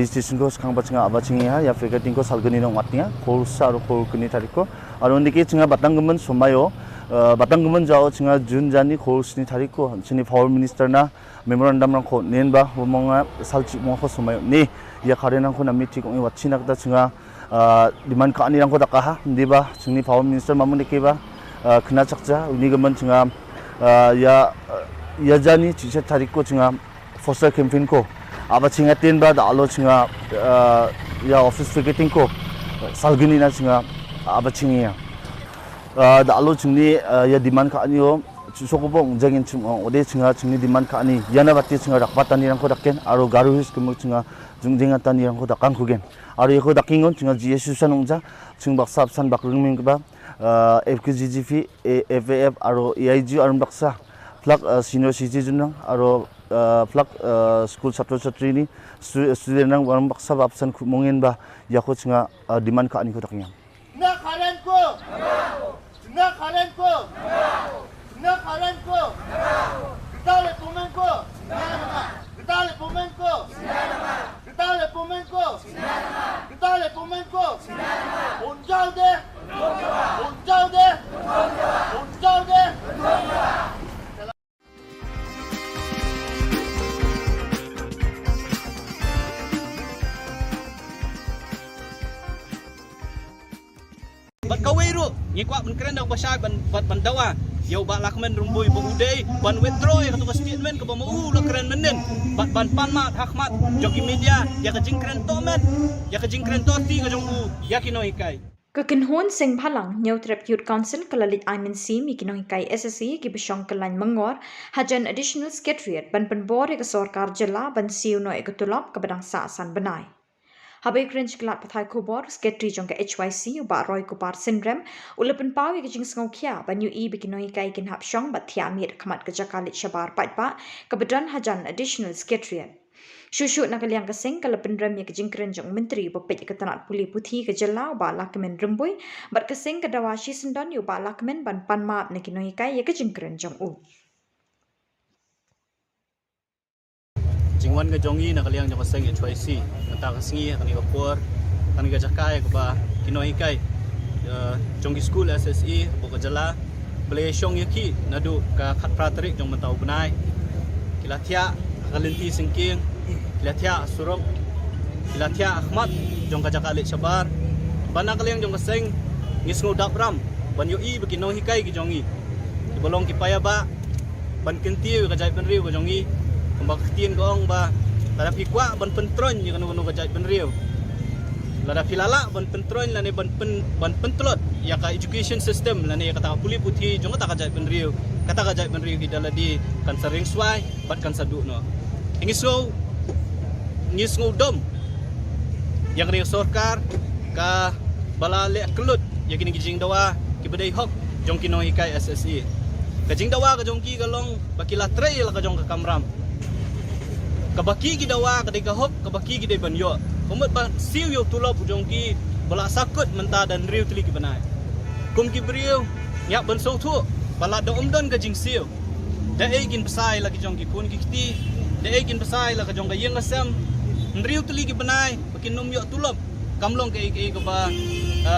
station ko khang bachinga abachingi ha ya ficketing ko salgani nong matnia khorsa ro khorkuni tariko aro niki chunga batangguman somayo batangguman jao chunga jun jani khorsni tariko chini power minister na memorandum rang ko nenba homonga salchi mo ko somayo ni ya kharenang ko nami tik ong wachina ta chunga demand ka ani rang ko daka ha ndiba chungni power minister mamuni ke ba khna chakja uni gaman chunga ya jani chiche tariko chunga foster campaign ko abachinga tenba dalo chunga ya office ficketing ko salgini na chunga abachingi dalo chungni ya demand ka anio chusokobong jangin chung ode chunga chungni demand ka ani yana batti chunga rakpatani rang ko dakken aro Garo Hills kumuk chunga jungjenga tani rang ko dakang kugen aro yeko dakingon chunga GSU sanongja chung baksap san bakrungming ba FKGGP, FAF, aro EIG arum baksa plak senior citizen nang aro plak school chatro-chatri ni student nang arum baksa absen mungin ba yakut singa demand ka ani ko taknya. Na karen ko. Na karen ko. Na karen ko. Dale pomenko. Dale pomenko. Dale pomenko. Dale pomenko. Unjau de. Unjau de. Unjau de. Bat kawiru ngikwa ban keren dak basai ban dawa yau ba lakmen rumbui ba udai ban withdraw ya katu statement ka ba mau la keren menen ban panmat hakmat joki media ya ka jingkren to men ya ka jingkren to ti ka jong u ya kino hikai Kekenhon sing phalang New Trap Youth Council kalalit Aimen Sim ikino hikai SSE ki besong kelan mengor hajan additional secretariat ban penbor ke sorkar jela ban siu no ekatulap ke badang saasan benai. Habai krench kelat pathai Khubor secretary jong ke HYC uba Roy Kupar syndrome ulapan pawi ke jing sngau khia ban yu i bikino hikai kin hap shong bat thiamir khamat ke jakalit shabar patpa ke badan hajan additional secretariat. Shushu nakaliang kasing kalapan rem ya ke jingkren jong menteri bopet ke tanat puli puthi ke jela uba lakmen rembui bat kasing ke dawashi sendon uba lakmen ban panmap na kino hikai ya ke jingkren jong u. jingwan ga jongi na kaliang jong kaseng HYC mata kasingi kani ka por kani ka jakai ka ba kino hikai jongi school SSE bo ka jala bele shong yaki nadu ka khat pratrik jong mentau benai kilathia kalinti singking kilathia surok kilathia ahmad jong ka jakalit sabar bana kaliang jong kaseng ngisngu dapram ban yo i bekino hikai ki jongi bolong ki paya ba ban kenti ka jai penriu ka jongi kembak tien gong ba lada pikwa ban pentron je kanu ka jai penriu lada filala ban pentron lane ban pentlot ya ka education system lane kata puli puthi jong kata ka jai penriu kata ka jai penriu ki daladi kan sering swai bat kan sadu no ngisngu dom yang ri sorkar ka balale kelut ya kini kijing dawa ki bedai hok jong kino hikai SSE kajing dawa ka jong ki galong bakila trail ka jong ka kamram kabaki ki dawa ka dei ka hok kabaki ki dei banyo komet ba siu yo tulop jong ki bala sakut menta dan riu tuli ki banai kum ki briu yak ban so thu bala do omdon ka jing siu da egin besai lagi jong ki kun ki kiti da egin besai la ka jong ka yeng asam riu tuli ki banai bakin num yo tulop kamlong ke ka ba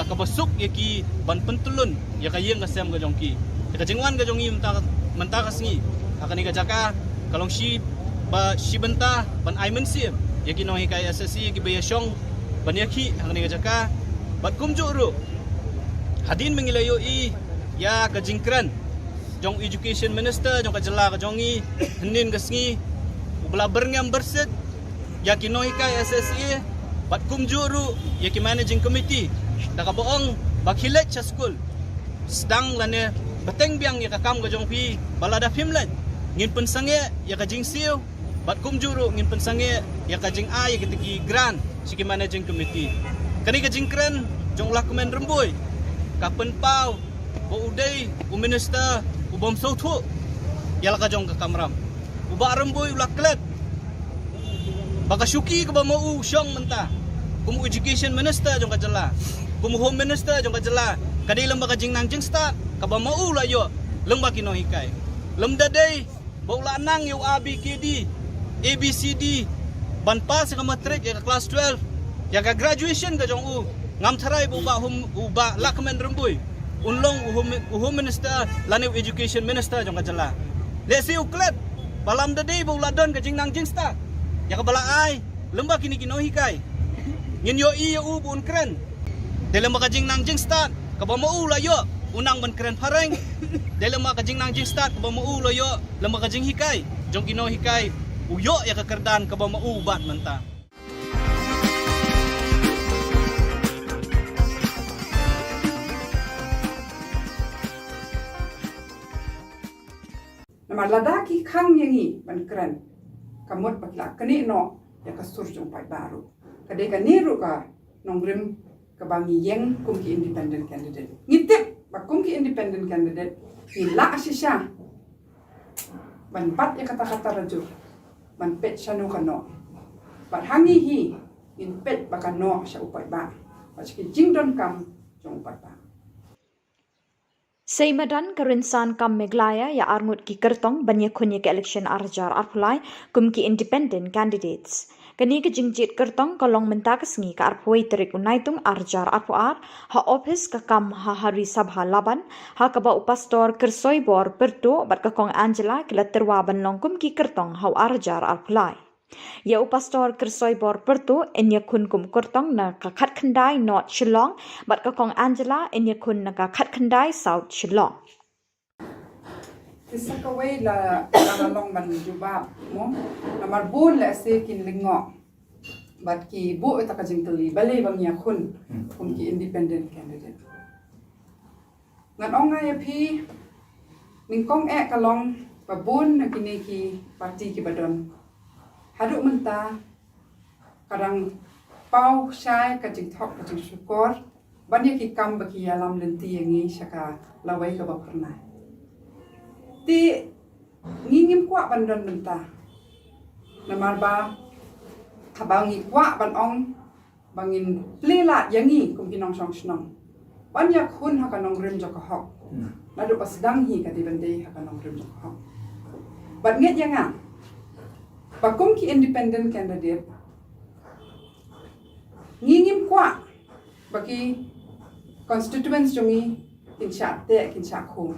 ka basuk ye ki ban pentulun ya ka yeng asam ka jong ki ka jingwan ka jong i menta ka singi akani ka jaka kalong shi ba shibenta ban aimen sim ya ki no hikai SSE ki baya shong ban yaki akani ka jaka bat kumju ru hadin mengilayo i ya ka jingkran jong education minister jong ka jela ka jongi henin ka singi ubla berngam berset ya ki no hikai SSE bat kumju ru ya ki managing committee da ka boong bakhilet cha school sedang lane beteng biang ya ka kam ka jong pi balada fimlan ngin pensange ya ka jing siu bat kum juru ngin pensange ya ka jing a ya kitiki grand siki managing committee kani ka jing kren jong lakmen rembui ka penpau bo udai u minister u bom so thu ya la ka jong ka kamram u ba rembui u laklet baka syuki ka ba mau syong menta kum education minister jong ka jela kum home minister jong ka jela kadai lamba ka jing nang jing start ka ba mau la yo lamba kino hikai lemda dei bo la nang yo abkd ABCD ban pas ka matric ya ka class 12 ya ka graduation ka jong u ngam tharai bu ba lakmen rembui unlong home minister lani education minister jong ka jela le si uklet balam da dei bu la don ka jing nang jing sta ya ka bala ai lemba kini kino hikai ngin yo i u bun kren de lemba ka jing nang jing sta ka ba mau la yo unang ban kren pareng de lemba ka jing nang jing sta ka ba mau la yo lemba ka jing hikai jong kino hikai uyo ya kekerdan ka ba maubat menta nama ladaki khang yangi ban kran kamot bakla kani no ya ka surjung pai baru kadai ka niru ka nongrim ka bangi yeng kum ki independent candidate ngitip ki independent candidate ila asisya ban pat ya kata-kata raju ban pet shanu kano ban hangi hi in pet bakano sya upai ba paski jingdon kam jong upai ba Seimadan kerinsan kam Meglaya ya arngut ki kertong banyak kunye ke election arjar arpulai kum ki independent candidates. Kani ke jingjit kertong kolong mentak sengi ke arpui terik unaitung arjar arpuar ha office ke kam ha hari sabha laban ha kaba upastor kersoi bor berdo bat ke kong Angela kila terwa ban long kum ki kertong ha arjar arpulai. Ya upastor kersoi bor pertu enya kun kum kertong na kakat kendai North Shillong bat ke kong Angela enya kun na kakat kendai South Shillong. Isakaway la long man juba mo na marbun la se kin lingo bat ki bu ita ka jingtali bale bang ya kun ki independent candidate ngan onga ya phi mingkong kalong babun na kini ki parti ki badon haduk menta kadang pau syai ka jing thok ka jing syukur banyak ki kam baki alam lenti yangi syaka lawai ka baperna ti ngingim kwa bandon menta namar ba habangi kwa ban ong bangin plelat yangi kum kinong song snong banyak hun ha kanong rem jok hok nadu pas dang hi ka di bande ha kanong rem jok hok bat nget yanga pakum ki independent candidate ngingim kwa bagi constituents jongi insya te insya khum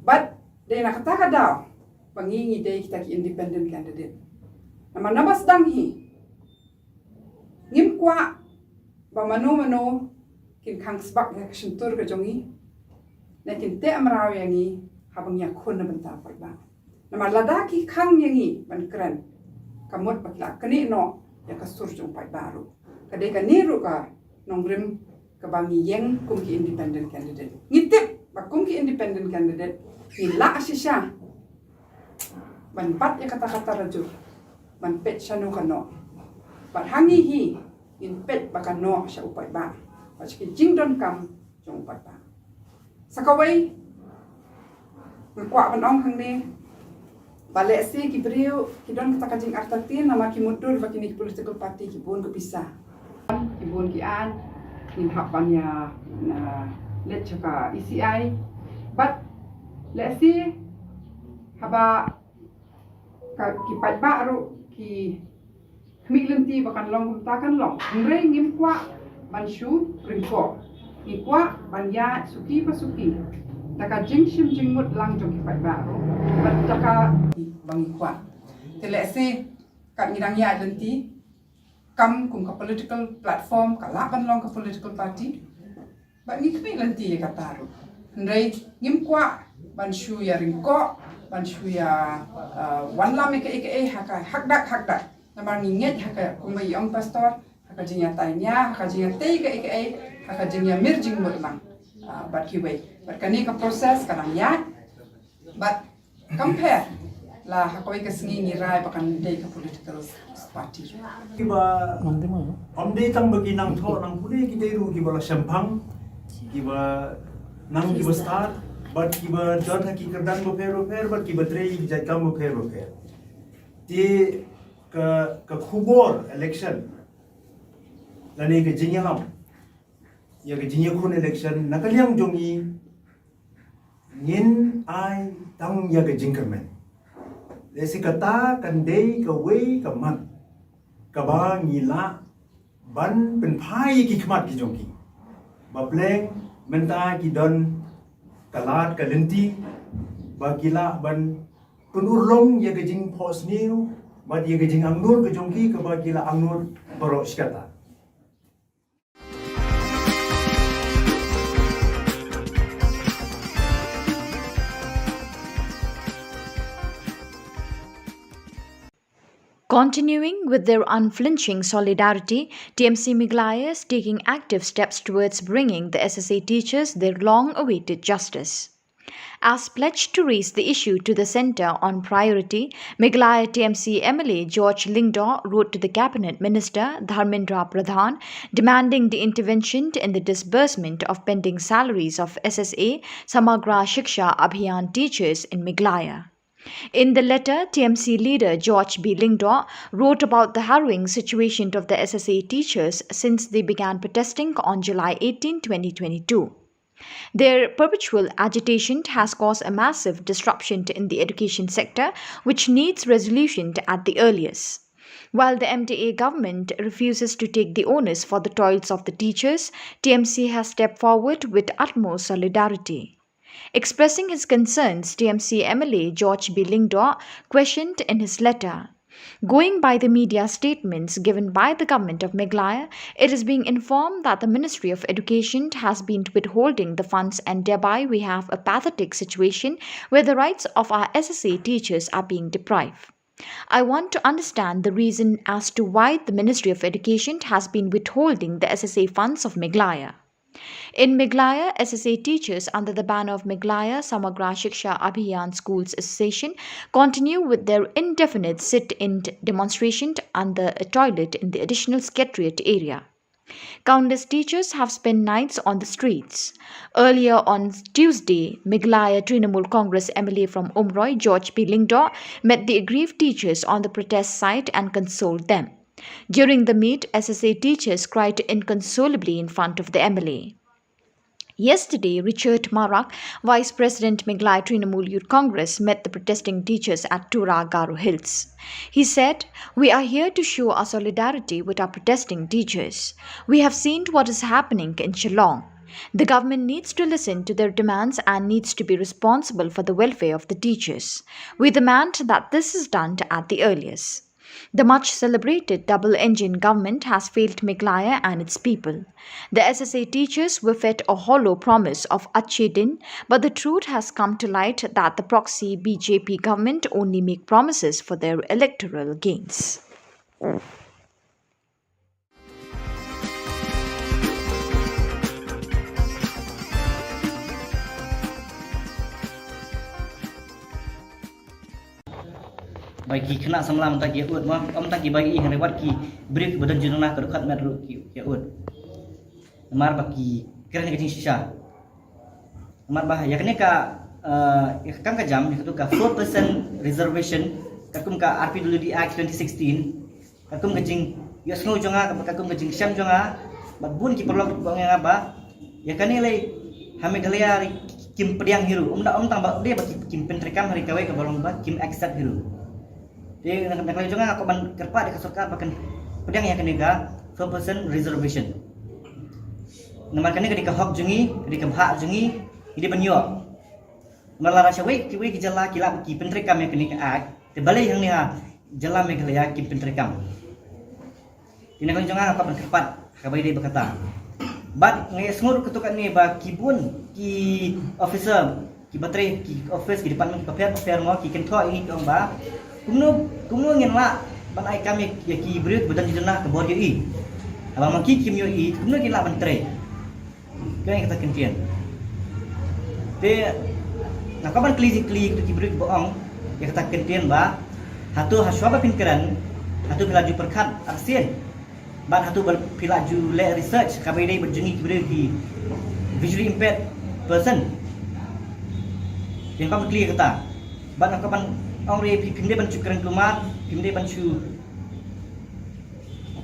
but de na kata kadaw pangingi de kita ki independent candidate nama nabas dang hi ngim kwa ba mano kin khang sbak ya kshuntur ka jongi na kin te amraw yangi habang ya khun na banta ba nama ladaki khang yangi ban kran kamot bakla kani no ya kasur jong pai baru kadai ka niru ka nongrim ka bangi yeng kum ki independent candidate ngitip ba kum ki independent candidate ila asisya ban pat ya kata-kata raju ban pet shanu kano ban hangi hi in pet bakano sya upai ba paski jingdon kam jong upai ba sakawai ngkwa ban ong hang ne bale si ki brio ki don kata kajing artatin nama ki mudur bakini political party ki bun ko pisah ki bun ki an in hapan ya na let chaka ECI but let's see haba ki pat baru ki khmilenti bakan long takan long ngre ngim kwa ban shu ringko ni kwa ban ya suki pasuki taka jingshim jingmut lang jong ki pat baru bat taka bang kwa let's see kat ngidang ya lenti kam kum ka political platform ka laban long ka political party bat ni khmilenti ya kataru ngre ngim kwa ban shu ya ringko ban shu ya wan lam eke haka hakdak namar nginget haka kumbai ong pastor haka jinya tanya haka jinya te eke haka jinya mirjing mutlang bat kiwei bat kani ka proses kadang ya bat compare la haka ke sengi ngirai bakan dei ka political party kiba omde tang bagi nang tho nang pune ki dei ki bala sampang kiba nang kiba start but kiba jodha ki kerdan bo fer but kiba trei ki jai kam bo fer ti ka khubor election lani ke jinyam ya ke jinya khun election nakaliang jongi ngin ai tang ya ke jingkermen lesi kata kan dei ka wei ka mat ka ba ngila ban pen phai ki khmat ki jongi ba bleng menta ki don kalat kalenti bagila ban penurlong ya gejing pos new bad ya gejing angnur ke jongki ke bagila angnur borok skata Continuing with their unflinching solidarity, TMC Meglaya is taking active steps towards bringing the SSA teachers their long-awaited justice. As pledged to raise the issue to the centre on priority, Meghalaya TMC MLA George Lingdaw wrote to the Cabinet Minister Dharmendra Pradhan demanding the intervention in the disbursement of pending salaries of SSA Samagra Shiksha Abhiyan teachers in Meghalaya. In the letter, TMC leader George B. Lingdaw wrote about the harrowing situation of the SSA teachers since they began protesting on July 18, 2022. Their perpetual agitation has caused a massive disruption in the education sector, which needs resolution at the earliest. While the MDA government refuses to take the onus for the toils of the teachers, TMC has stepped forward with utmost solidarity. Expressing his concerns, TMC MLA George B. Lingdaw questioned in his letter, "Going by the media statements given by the government of Meghalaya, it is being informed that the Ministry of Education has been withholding the funds, and thereby we have a pathetic situation where the rights of our SSA teachers are being deprived. I want to understand the reason as to why the Ministry of Education has been withholding the SSA funds of Meghalaya." In Meghalaya, SSA teachers under the banner of Meghalaya Samagra Shiksha Abhiyan Schools Association continue with their indefinite sit-in demonstration under a toilet in the additional secretariat area. Countless teachers have spent nights on the streets. Earlier on Tuesday, Meghalaya Trinamool Congress MLA from Umroi, George P. Lingdaw, met the aggrieved teachers on the protest site and consoled them. During the meet, SSA teachers cried inconsolably in front of the MLA. Yesterday, Richard Marak, Vice President Meghalaya Trinamool Youth Congress, met the protesting teachers at Tura Garo Hills. He said, "We are here to show our solidarity with our protesting teachers. We have seen what is happening in Shillong. The government needs to listen to their demands and needs to be responsible for the welfare of the teachers. We demand that this is done at the earliest. The much celebrated double-engine government has failed Meghalaya and its people. The SSA teachers were fed a hollow promise of Achhe Din, but the truth has come to light that the proxy BJP government only make promises for their electoral gains." Bagi kena samalam tak kia ut mah om tak bagi yang lewat ki break badan jenana ke dekat metro kia ut namar bagi kira ni kecing sisa namar bah ya kene ka ya kan ka jam itu ka 4% reservation kakum ka RPWD Act 2016 kakum kecing ya snow jonga kakum kecing syam jonga bun ki perlu bang yang apa ya kene lai Meghalaya kim pediang hiru om tang dia bagi kim pentrekam hari kawai ke balong ba kim accept hiru. Di negara juga aku ban kerpa di kesorkar bahkan pedang yang kena 4% reservation. Nama kena ketika hak jungi, ketika hak jungi, ini banyo. Malah rasa wei ki jala kila ki pentrekam yang kena act. Terbalik yang ni jala Meghalaya ki pentrekam. Di negara juga aku ban kerpa kabai dia berkata. But ngai semua ketukan ni ba kibun ki officer ki bateri ki office ki department ki affair mo ki kentho ini ki ba kumno ngin la ban ai kami ya ki break badan jenah ke bor yi abang maki kim yo yi kumno ngin la ban tre kai kata kentian te nak ban klik ki break boong ya kata kentian ba hatu haswa pinkiran hatu belaju perkat aksien ban hatu belaju le research kabai dai berjengi ki break ki visually impaired person yang kau klik kata ban nak ban ong re pimde ban cukran kelumar pimde ban chu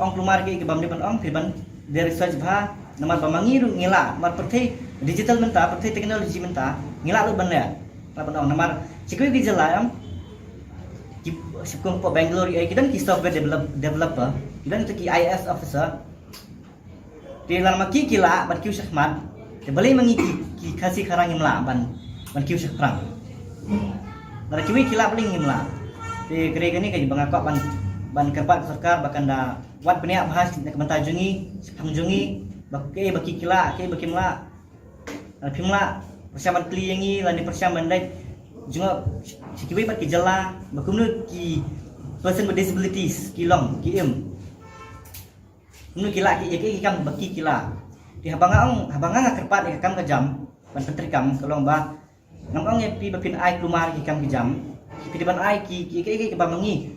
ong kelumar ke bamde ban ong ban dari research bha namar bamangi ru ngila mar perthai digital menta perthai teknologi menta ngila lu ban ya ban ong namar cikui ki jala am ki sipkong po Bangalore ai kidan ki software developer kidan tu ki IS officer di dalam ki kila ban ki syahmat te balai mangi ki kasih karang imla ban ki syahprang Nara kiwi kila paling ngimla. Di kere gani kaji bangakok ban kerpat sarkar bahkan da wat peniak bahas nak mentaj jungi, jungi baki kila, baki mla. Pimla persiapan kli yangi lani persiapan dai juga kiwi bat ki jala bakumnu ki person with disabilities kilong kim. Kumnu kila ki kam baki kila. Di habanga kerpat kam ka jam ban pentrikam kalong ba Ngam ang pi bapin ai kelumar ki kam ki jam. Ki ban ai ki ba mangi.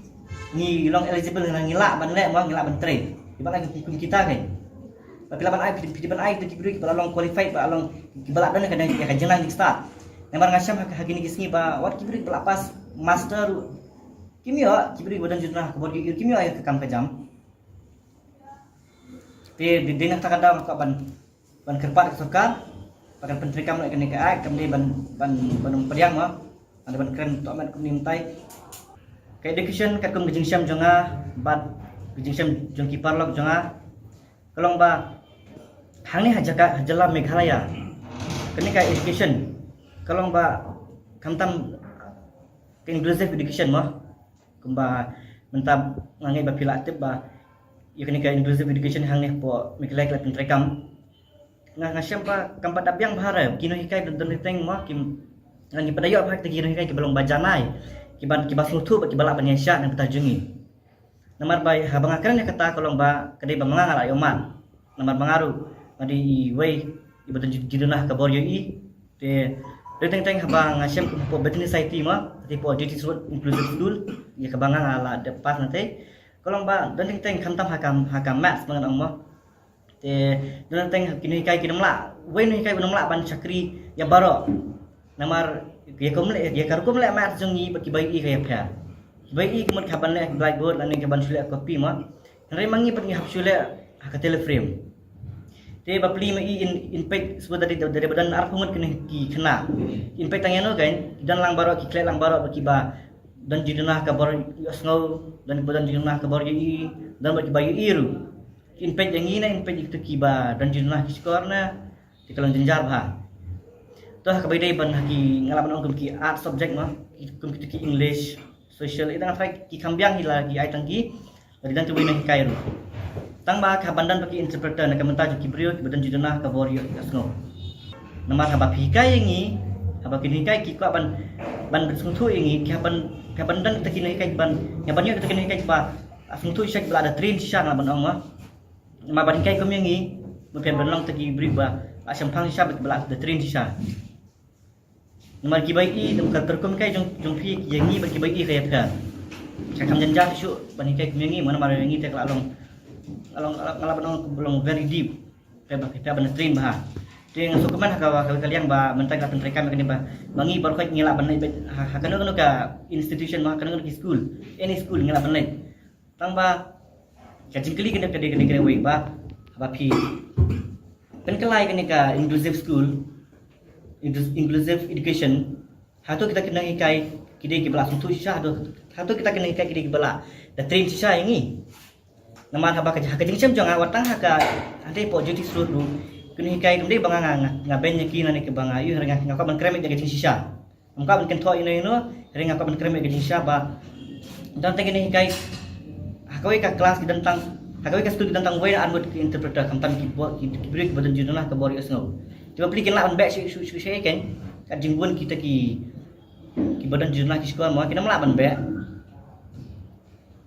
Ni long eligible nang ngila ban le mo ngila ban tre. Ki ban ai ki kum kita kan. Bila ban ai pi ban ai ki beri ki long qualified ba long ki balak dan kan ya kan jenang di start. Namar ngasham hagini kisni ba wat ki beri balak pas master kimia ki beri badan jurnah kebor ki kimia ai ke kam ke jam. Pe di dena takada ka ban kerpat sarkar pakan penteri kam nak kena ke ai kam ni ban periang ma ada ban keren to amat kum ni mtai. Ke education ka kum gejing syam jonga bat gejing syam jong ki parlok jonga kalong ba hangni hajala Meghalaya kini ka education kalong ba kamtam ke inclusive education mah kumba mentab ngangai ba pila aktif ba ya kini ka inclusive education hangni po Meghalaya kla pentrekam ngasyam ba kampat abyang bahara kino hikai dan teng mah kim ngangi padayo ba kita kino hikai ke belong bajanai kiban slutu ba kibala banyasya nang petajungi namar ba habang akran kata kalong ba kadai ba mangangal ayoman namar mangaru adi way ibadan jidunah ka boryo i te teng habang asyam po betini society ma ti po duty road inclusive dul ya kabang ala de pas nate kolong ba dan teng kamtam hakam max mangan mo te dan teng kini kai kinamla way ni kai kinamla ban chakri ya baro namar ya komle ya karkom le max jongi baki bai i kaya pha bai i kemot kaban le blackboard lan kaban sule copy ma re mangi pat ni hapsule hakatele frame te bapli ma impact sebab dari badan arpungut kena ki kena impact tangeno kan dan lang baro ki klek lang baro baki ba dan jidunah ka bor yosngau dan badan jidunah ka bor yi dan baki bayu iru impact yang ina impact itu ki ba dan jidunah ki skorna di kalang jenjar ba toh ka baidai ban ki ngalaman ong ki art subject ma kum ki English social itu ngafai ki kambyang hila ki ai tangki dan tu bina hikairu tang ba ka bandan bagi interpreter na kamenta ki brio ki badan jidunah ka borio asno namar haba hikai yangi haba kini hikai ki kwa ban bersungtu yangi ki ka bandan ta kini hikai ban ngabanyo ta kini hikai ba asungtu syek bla ada train sha na ban ongma nama ban hikai kum yangi mungkin banlong ta ki brio ba asyam phang sha bla ada train sha namar ki bai i dum ka terkum kai jong phi yangi ba ki bai i kaya ka ka kam janja shu ban hikai kum yangi mana mar yangi ta kalong ngalaban belum very deep kita benar train bah ting sukuman kalian ba mentang ka pentrekam kani ba mangi baru kai ngila banai hakano ka institution ma kana ki school any school ngila banai tang ba kajingkeli kene wei ba ba phi penkelai kani ka inclusive school inclusive education hatu kita kena ikai kide ki bala suntu sha hatu kita kena ikai kide ki bala the train sha yangi naman haba ka jing sem jong awatang haka ande po duty road ru kuni kai kumde banga ngaben nyaki na ke banga yu renga ngaka ban kreme de jing sisa amka ban ken tho ino renga ka ban kreme de jing sisa ba dan tengene kai hakawi ka kelas tentang hakawi ka studi tentang way anward interpreter kamtan ki break badan judullah ka bori asno coba plikin la ban back su kan ka jingbun kita ki badan judullah ki sekolah mo kina mala ban back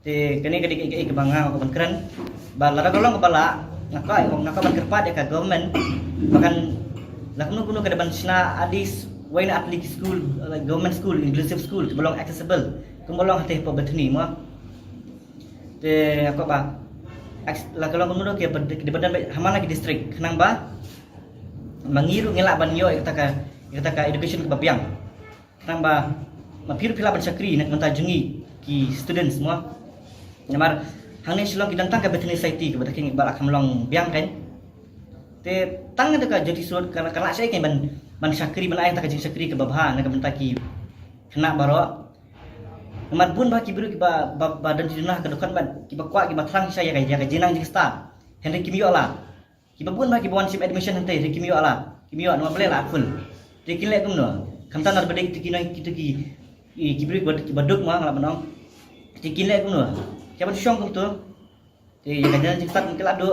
te kene ke banga ko ban keren ba lara golong bala ngaka ban kerpat ya ka government bahkan lakno kuno kada ban sina adis waina atlik school like government school inclusive school belong accessible kumbolong hate po betni mo te ako ba la golong kuno ke di badan hamana ki district kenang ba mangiru ngela ban yo kata ka education ke bapiang kenang ba mapiru pila ban sakri nak mentajungi ki students mo namar hangni Shillong kidantang ka betni society ke bataking balak hamlong biang kan te tang ada ka jadi surat kana saya kan ban sakri ban ayat ka jing sakri ke babha na ka bentaki kena baro namar bun ba ki biru ki ba badan jidunah ka dokan ban ki ba kwa ki ba thang saya ka jinang jing start henry kimio ala ki ba bun ba ki bawan sim admission hante henry kimio ala kimio nama bele la full te kinle kumno kamtan ar bedek tikinai ki biru ki baduk ma ngala banong te kinle kumno Kapan syong tu? Jadi jangan cepat mungkin lado.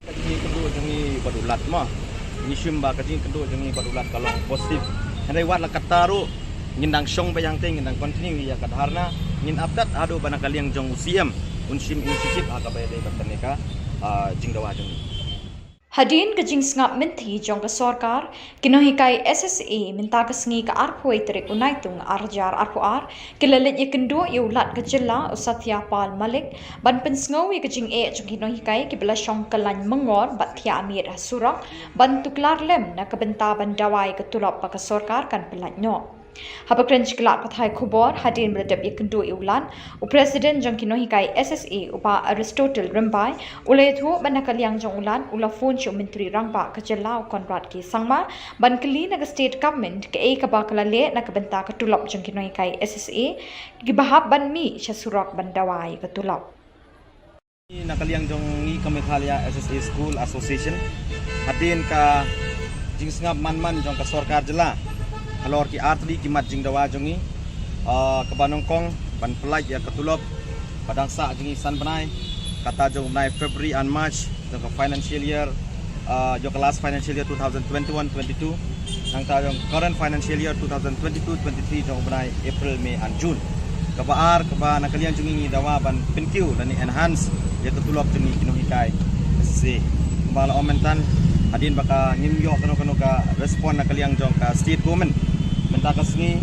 Kaji kedua jengi badulat mah. Ni syumba kaji kedua jengi badulat kalau positif. Hendak buat lah kata ru ngindang syong bayang te ngindang continue ya kadharna ngin update ado bana kaliang jong UCM unsim initiative akabai dei bataneka jingdawa jong Hadin ka jing ngap minthi jong ka sorkar kinohikai SSA minta ka sngi ka arpoi terik unaitung arjar arpuar kilalit ye kendo ye ulat ka jilla usatya pal malik ban pensngau ye ka jing jong kinohikai ki bela syong kalan mengor bat thia amir surak ban tuklar lem na ka benta ban dawai ka tulop pa ka sorkar kan pelat nyo Habakran Chiklat Pathai Khubor Hadin Bradab Yakundu Iulan, U President Jong Kinohikai SSA Upa Aristotle Rimbai, Ulethu Banakaliang Jong Ulan, Ulafon Shu Menteri Rangba Kajala Konrad Ki Sangma, Bankali Naga State Government ke Kabakala Le Nakabenta Katulop Jong Kinohikai SSA, Gibahab Ban Mi Shasurak Bandawai Katulop. Nakaliang Jong Kamekhalia SSA School Association, Hadin ka Jingsngap Man Jong ka Sorkar Jela. Halor ki artli ki mat jingdawa jongi kabanongkong ban pelaj ya ketulop padang sa jongi san benai kata jong benai February and March jong financial year jong last financial year 2021-22 nang ta jong current financial year 2022-23 jong benai April May and June kabaar kaba nakalian jongi dawa ban penkiu dan enhance ya ketulop jongi kinohikai se bala omentan Hadin baka nimyo kano ka respond nakaliang jong ka state government menta kasngi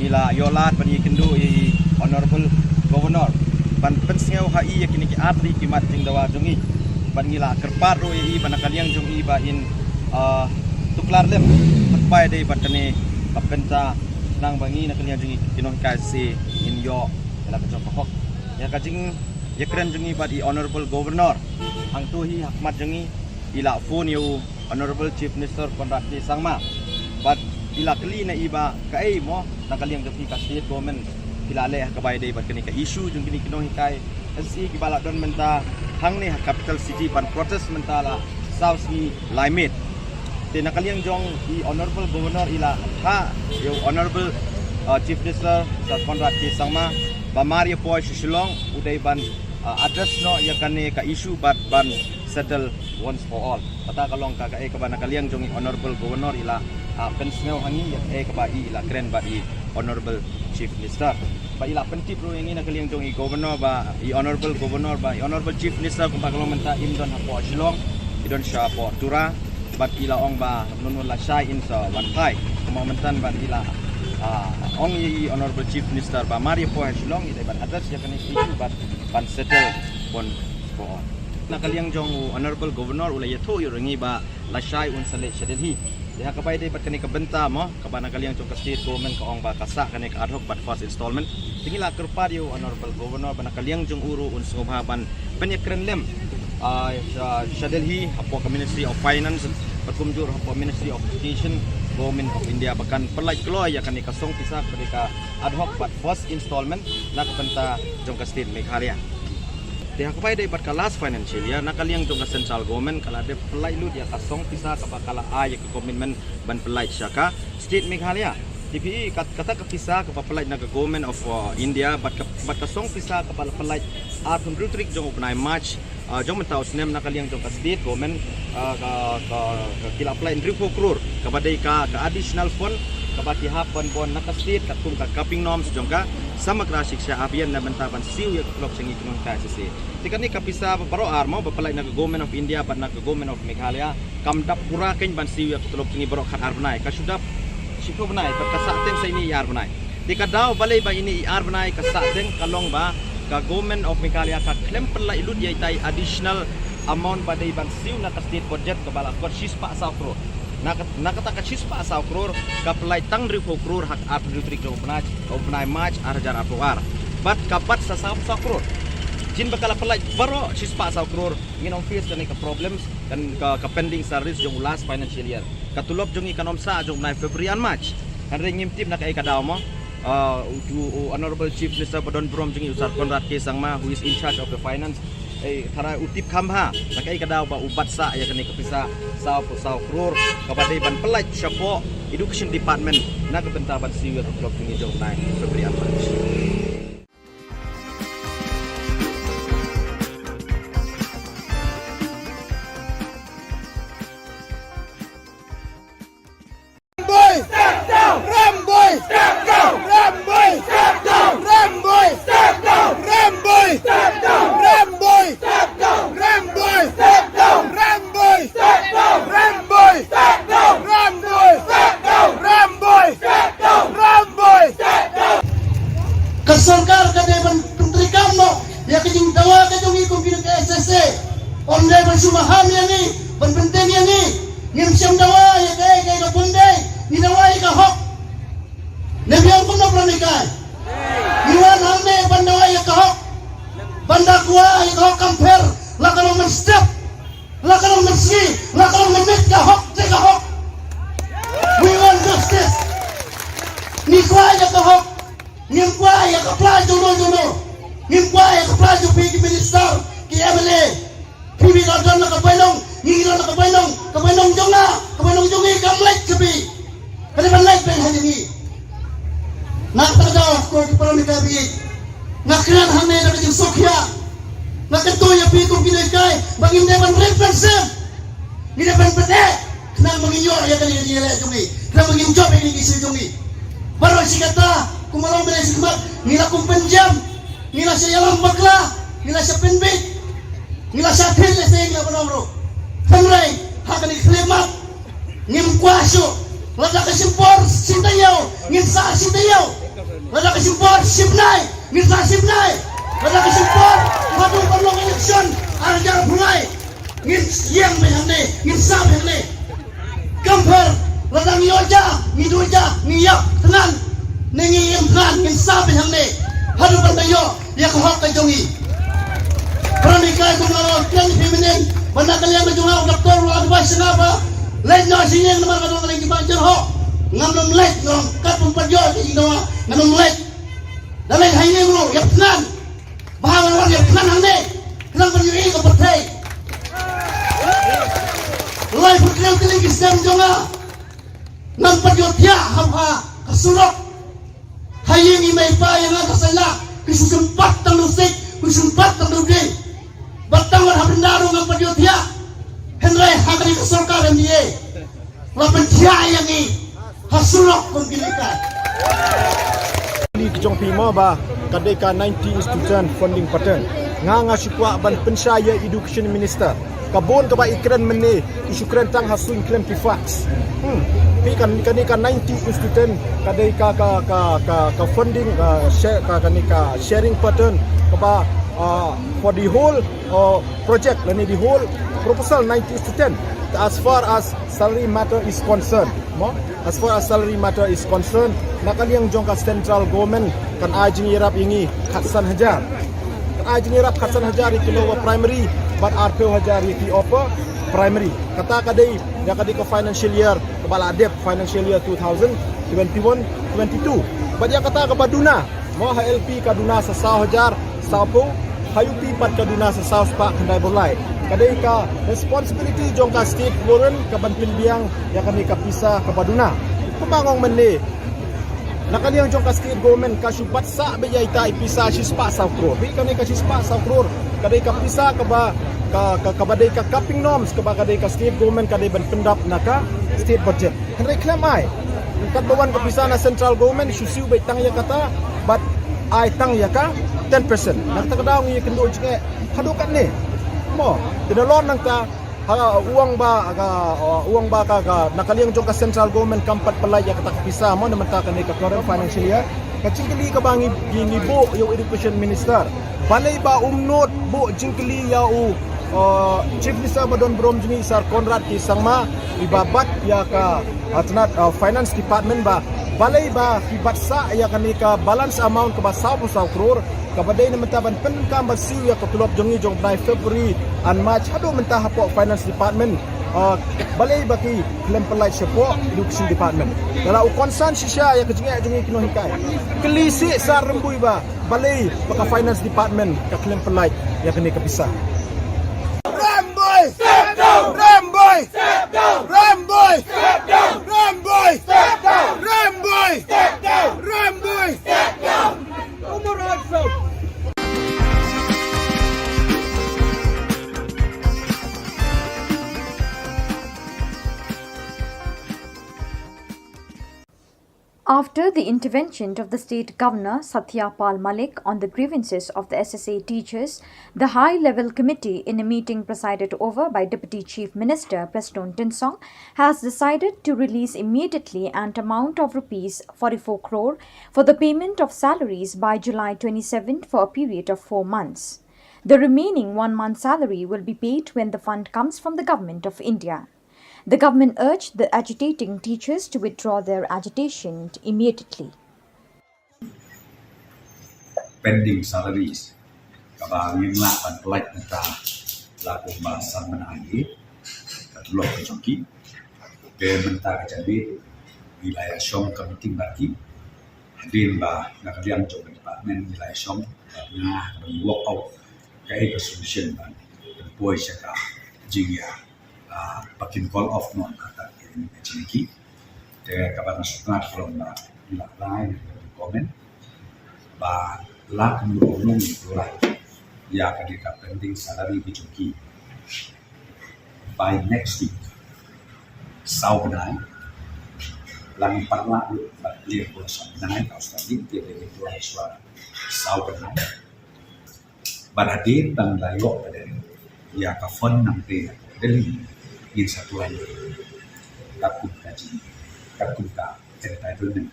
nila yolat bani kendo i honorable governor ban pensngau hai yakini ki atri ki mat jingdawa jongi ban nila kerpat ro i ban nakaliang jong i ba in tuklar lem patpai dei batane kapenta nang bangi nakaliang jongi kino kasi in yo la ka jong hok ya kajing yakren jongi ba i honorable governor hang tu hi hakmat jongi ila phone you honorable chief minister Konrad Ki Sangma but ila kali na iba kai mo nakaliang defi ka state government kilale kabay day bat kani ka issue jung kini kinohikai SC kibala don menta hang ni capital city pan protest mentala south ni climate te nakaliang jong i honorable governor ila ha yo honorable chief minister Konrad Ki Sangma ba Maria Poi Shillong uday ban address no ya kani ka issue but ban settle once for all. Kata kalong ka kabana kaliang jong honorable governor ila pensngau hangi ya kabai ila kren ba i honorable chief minister. Ba ila penti pro yang ina kaliang jong governor ba i honorable governor ba i honorable chief minister kung kalong menta imdon hapo Shillong idon sya po tura bat ila ong ba nunun la shy in sa wantai kumentan ban ila ong i honorable chief minister ba Maria po Shillong ida ban address ya kan issue bat ban settle pon for all. Nakaliang jong honorable governor ulay yato yurangi ba lasay un sale shadelhi dia kabay day bat kani kabenta mo kabana kaliang jong ka state government ka ong ba kasa kani ka ad hoc bat first installment tingila kerpad yo honorable governor ba nakaliang jong uru un sumhaban penyekren lem shadelhi hapo ka ministry of finance patumjur hapo ministry of education government of India bahkan pelaj keloy ya kani kasong pisak ketika ad hoc bat first installment na kabenta jong ka state Meghalaya. Dia kapai day bat ka last financial year nakaliang jong ka central government kala de pelai lut ya kasong pisa ka bakala ay ka commitment ban pelai syaka state Meghalaya TPE kata ka pisa ka pelai na government of India bat kasong pisa ka pelai atun rutrik jong upnai March jong mentau snem nakaliang jong ka state government ka kila apply 3 crore ka badai ka additional fund kabaki hapon bon nakastate katung ka capping norms jong ka sama krasik siya abian na bentaban siw ya klop singi kunong KCC tikan ni kapisa baro armo bapalay na government of India ban na government of Meghalaya kamdap pura ken ban siw ya klop singi baro khat arbnai ka sudap siko banai ka kasaten sa ini yar banai tikadaw balay ba ini yar banai kasaten kalong ba ka government of Meghalaya ka claim pelai ilut ya itai additional amount badai ban siw na ka state budget ka bala kod sispa sa crore nakata ka sispa sa crore ka pelai tang 3 crore hak ap rutrik jong penai March arjar apuar bat kapat sa crore jin bakala pelai baro sispa sa crore nginom face dan ka problems dan ka pending service jong last financial year katulop jong ikanom sa jong February and March kan ring ngimtip na kay kadaw mo honorable chief minister Badon Brom jong usar Konrad Ki Sangma who is in charge of the finance tara utip kamha nakai kadaw ba ubat sa ya kani kapisa sa crore kabadai ban pelaj syapo education department na kabenta ban siwet klop ni jong nai February and March. Step down! Step down! Kesorkar kadang menteri kamu ya kejing dawa kejung ikut kini ke SSA onde bersumaham ya ni penting ya ni ngim siam dawa ya kaya bunde ni dawa ya hok nebiang pun nak pernikai iwan hamne bandawa ya hok banda kuah ya hok kamper lah kalau menstep lah kalau menski lah kalau menit ka hok teka hok we want justice ni kuah ya hok ngim kuah ya kapla jono ngim kuah ya kapla jo pi minister ki MLA pibi radon na kapainong ngiro na kapainong jongi kamlek sepi kada banlek pen hanyi nak tadaw ko di parami kabi nakran hamne na kajing sokya nakanto ya pi kung kinay bangin deban represent ni deban pete nang manginyo ya kani ni ele jongi nang mangin job ini kisi jongi baru si kata kumalong bela si kumat nila kung penjam nila siya yalang bakla nila siya penbit nila siya atin na siya nga panomro Henry hakani klimat ngim kwaso lada kasimpor sintayaw ngim sa sintayaw lada kasimpor sibnay ngim sa sibnay lada kasimpor madu panlong eleksyon arjar bulay ngim siyang mayang ngim sa mayang kamper lada ngiyoja ngiduja ngiyak tenan nengi imkan ngim sa mayang hadu pandayo ya kahok kajongi Pranikah kumaro klang feminin banda kalian majunga doktor wa advice ngapa lain na sinyeng naman kadong kaling gibanjer ho ngamnom lek ngom kapung padyo di dawa ngamnom lek dalay hayne ngro yapnan bahawan wan yapnan hande klang panyo ko patay lay putlang kaling gisem jonga ngam padyo tiya hamha kasurok hayeng imay pa yang kasala kisusumpat tang lusik kisusumpat tang dugay Batangan habindaro ng padyotya Henry hakari kesorkar MDA lapan yang ni hasulok kung gilikan Li kejong pima ba kadai ka 90 student funding pattern nga syukwa ban pensaya education minister kabon ka ba ikran mene isu tang hasun claim fax pi kan 90 student kadai ka funding share ka sharing pattern ka ba for the whole project, the whole proposal 90 to 10. As far as salary matter is concerned, nakaliang jongka central government kan ajing irap ingi khatsan hajar. Kan ajing irap khatsan hajar itu lower primary, but RPO hajar itu upper primary. Kata kadai ya kadai ke financial year kebala adep financial year 2021-22. But ya kata ke baduna, mo HLP kaduna sa hajar sapo hayupi pat kaduna sa South Park handai bolai kadai ka responsibility jong ka state government ka banpil biang ya kami ka pisa ka baduna pemangong mende nakaliang jong ka state government ka subat sa bejai ta ipisa sispa sa kror bi kami ka sispa sa kror kadai ka pisa ka ba ka badai ka capping norms ka ba kadai ka state government kadai ban pendap naka state budget handai klamai kat bawan ka pisa na central government susiu bai tang ya kata but ai tang ya ka 10%. Nak tak daw ngi kendo jike hadukan ni. Mo, tinalon nang ta uang ba ka nakaliang jong ka central government kampat palay ya kata kapisa mo naman ta kanay ka current financial year. Kacingkili ka bangi bo yung education minister. Balay ba umnot bo jingkili ya chief minister madon brom jini sar Conrad ki sangma ibabat ya ka atnat finance department ba balay ba hibat sa ya kanika balance amount ka ba 10 crore kabadai na mentaban penkam basiu ya ketulop jongi jong by February and March hado mentah hapo finance department balai baki klaim pelai sepo education department kalau concern sisya ya kejinga jongi kino hikai kelisi sar rembui ba balai baka finance department ka klaim pelai ya kini kapisa Ramboy step down Ramboy step down Ramboy step down Ramboy step down Ramboy step down Ramboy step down After the intervention of the State Governor Satyapal Malik on the grievances of the SSA teachers, the high-level committee in a meeting presided over by Deputy Chief Minister Preston Tinsong has decided to release immediately an amount of Rs 44 crore for the payment of salaries by July 27 for a period of 4 months. The remaining 1 month's salary will be paid when the fund comes from the Government of India. The government urged the agitating teachers to withdraw their agitation immediately. Pending salaries, kabang la panpelak neta laku bahasan menangi, katulok kejoki, bementa kejabi, wilayah Shillong committee bagi, hadir bah nakalian jom department wilayah Shillong, nah work out kaya solution ban, boy syaka jingya. Pakin call off non kata ini ciki, de kabar nasukat from lain komen, bah lak menurunung itu lah, ya ketika pending salary bijuki by next week, sau benai, lang parla lihat bosan benai kau sekali dia itu lah suara sau benai, baradir bang layok pada ya kafon nanti dari in satu lagi takut kaji takut ka entitlement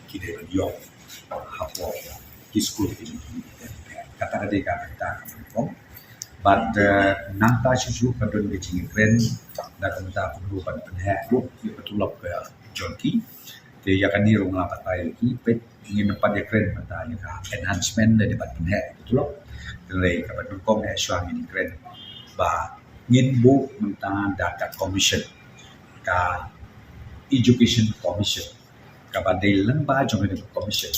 kita beliau hapo school itu kata dia kata kamu but nangta susu kadon becing keren dan kita perlu penhek lu betul ke jonki dia akan ni rumah patai lagi pet ingin dapat dia keren matanya enhancement dari penhek betul dari kapan dukung suami ini keren bah ngin bu mentang data commission ka education commission ka badai lembaga jong itu commission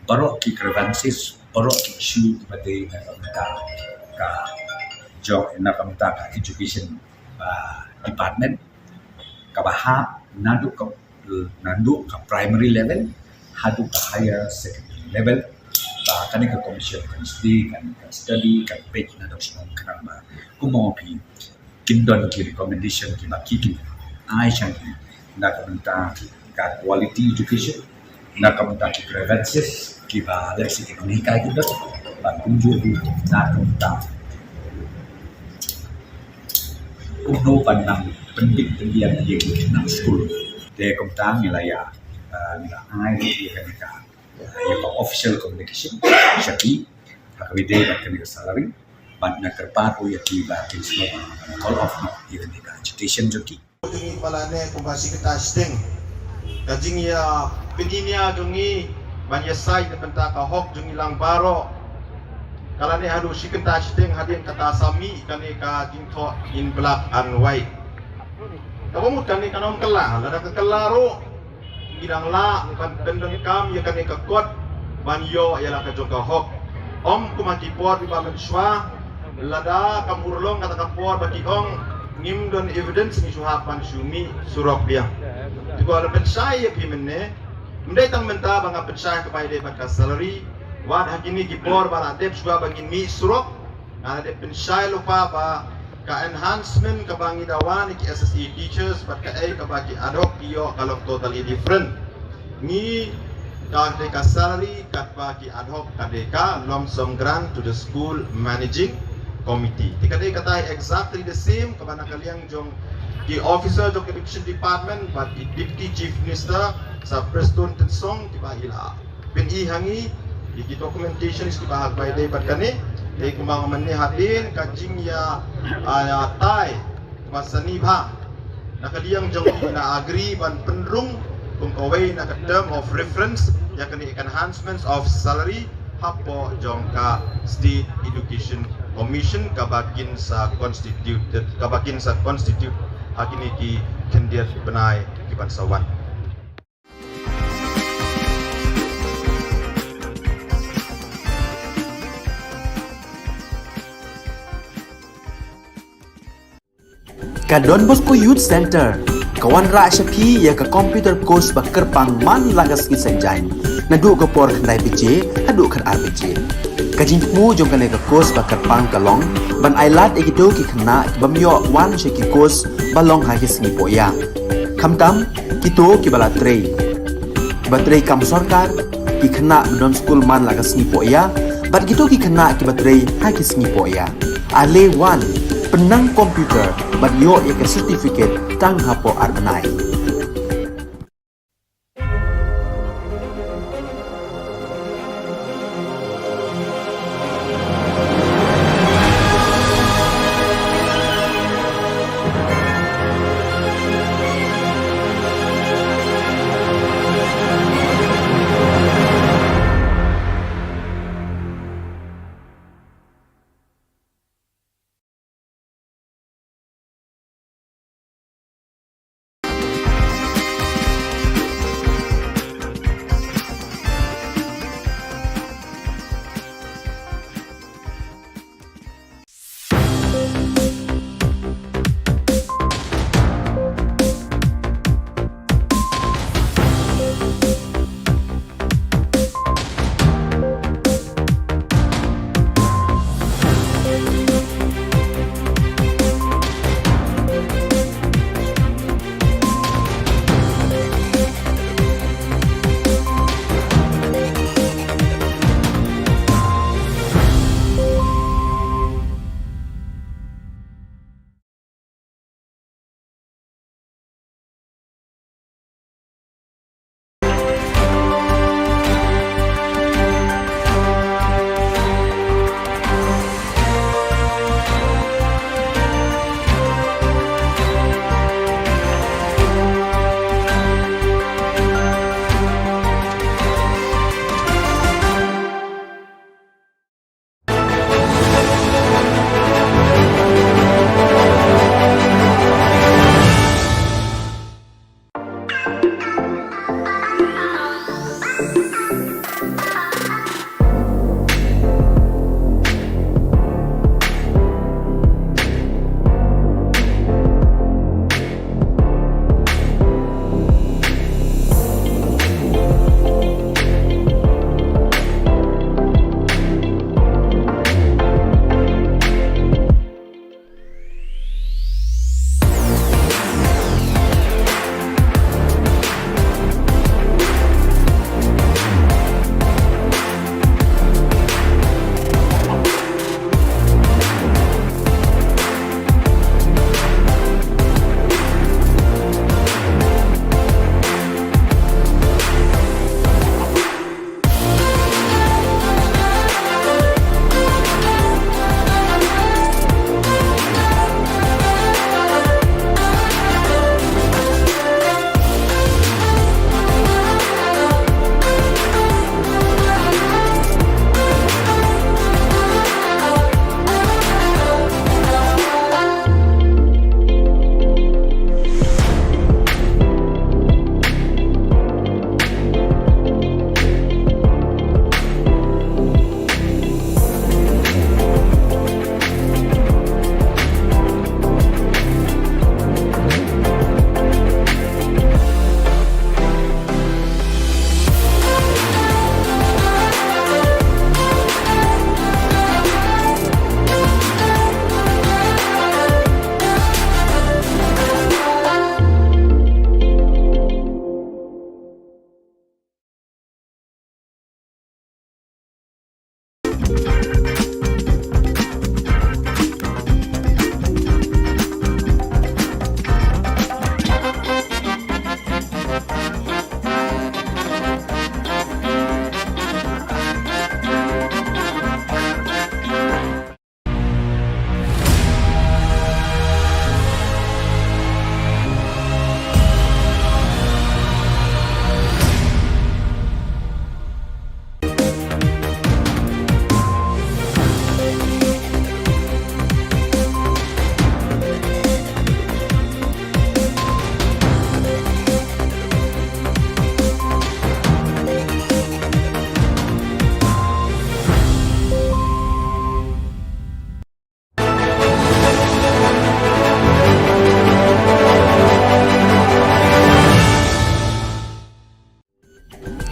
baru ki grievances baru ki issue badai ka jong na kamta ka education department ka bahap nandu ka primary level hadu ka higher secondary level ba kani ka commission kan study kan page na dok semua kenapa kumopi kindon ki recommendation ki baki ki ai changi na kamta ka quality education na kamta ki grievances ki ba leksi ekonomi kai ki dok ba kunju na kamta uno panang pendik pendian ye na school de kamta nilaya nila ai ki ka official communication syaki hakawide bakal salary but na kerpato ya tiba kisno call off no even the agitation joki jungi palane kumbasi kita sting kajing ya pininya jungi banya sai de benta ka hok jungi lang baro kala ne hadu sikenta sting hadin kata sami kani ka jingtho in black and white kamu kani kanom kala lada ka kalaro gidang la kan pendeng kam ya kani ka kot banyo ya la ka joka hok om kumati por di bamen shwa lada kamurlong kata kapor bagi ong ngim don evidence ni suhapan sumi surok dia juga ala pensai ya pimene mendai tang menta banga pensai kepada dia baka salary wad hakini kipor bala dep suga bagi mi surok ala dep pensai lupa ba ka enhancement ka bangi dawan ki SSE teachers baka ka bagi ad hoc iyo kalau totally different ni ka salary ka bagi ad hoc ka lump sum grant to the school managing committee. Tika dia kata exactly the same kepada kalian jong di officer jong education department but di deputy chief minister sa Preston Tinsong tiba ila PNI hangi di documentation is tiba by day but kani di kumang mani hadin kajing ya tai masani ba nakaliang jong na agree ban penrung kung kaway na term of reference ya kani enhancements of salary hapo jong ka state education commission kabakin sa constitute hakini ki kendiat benai ki bansawan Ka Don Bosco Youth Center kawan ra syapi ya ka computer course bakar pang man lagas ki sanjain nadu ka por khandai pije hadu kan RPG kajing mu jong kan ka course bakar pang kalong ban ailat egido ki khna bamyo wan she ki course balong ha ki sni poya khamtam kito ki bala trei baterai kam sarkar ki khana non school man lagas ni poya bat gitu ki khana ki baterai ha ki sni poya ale wan penang komputer bat yo ek certificate tang hapo arnai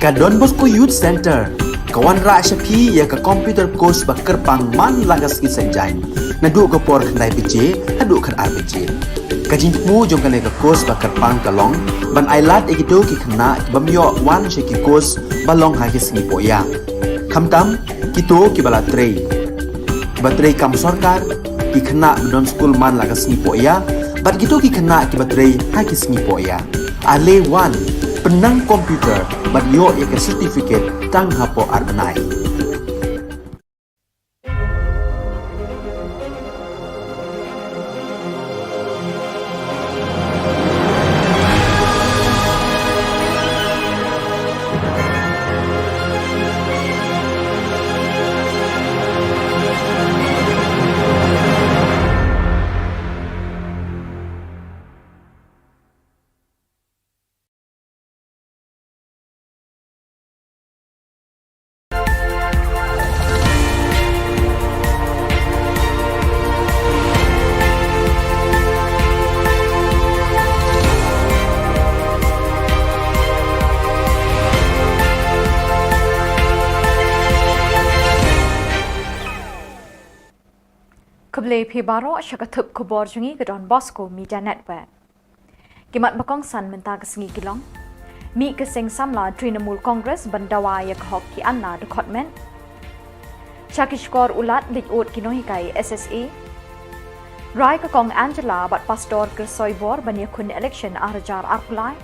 ka Don Bosco Youth Center kawan ra shapi ya ka computer course ba kerpang man lagas ki sanjain na du ko por khnai bije hadu khan ar bije Kajing mu jong kane ka kos ba kerpang kalong ban ailat ekido ki khna bamyo wan she ki kos balong ha ki sngi poya. Khamtam kito ki bala trei. Batrei kam sarkar ki khna don school man laga sngi poya, bat kito ki khna ki batrei ha ki sngi poya. Ale wan penang komputer bat yo ya ke certificate tang hapo arbenai. Keblai Pibaro syakatup Khubor jungi ke Don Bosco Media Network. Kimat bakong san mentah ke sengi kilong. Mi ke seng samla Trinamul Congress bandawa ya ke hok ki anna department. Chakishkor ulat lik ut kinohikai SSA. Rai ke kong Angela bat pastor ke soibor ban yakun election arjar arpulai.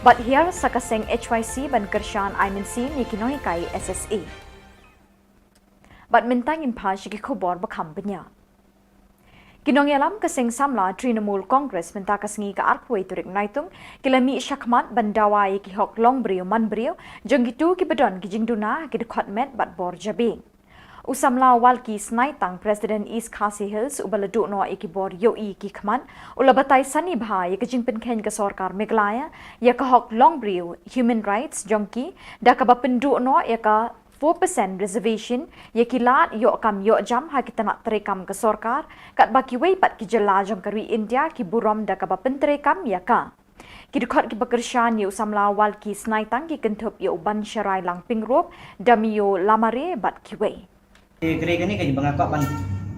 Bat here sakaseng HYC ban kershan IMNC ni kinohikai SSA. Bat mentangin pa syaki Khubor bakam benya. Kinong yalam keseng samla Trinamul Congress menta kesengi ke arpway turik naitung kilami syakmat bandawai ki hok long brio man brio jeng gitu ki bedon ki jingduna ki department bat bor jabing. Usamla walki snaitang President East Khasi Hills ubaladu no iki bor yoi ki khman ulabatai sani bha ya ki jingpen ken ke sarkar Meghalaya ya ka hok long brio human rights jongki da ka bapendu no ya ka 4% reservation ye kilat yo kam yo jam ha kita nak terekam ke sarkar kat baki wei pat ki jela jong kari India ki burom da ka ba penterekam ya ka ki dekat ki bekershan yo samla wal ki snaitang ki kentup yo ban syarai lang pingrop damio lamare bat ki wei Gerega ni kaji bangakok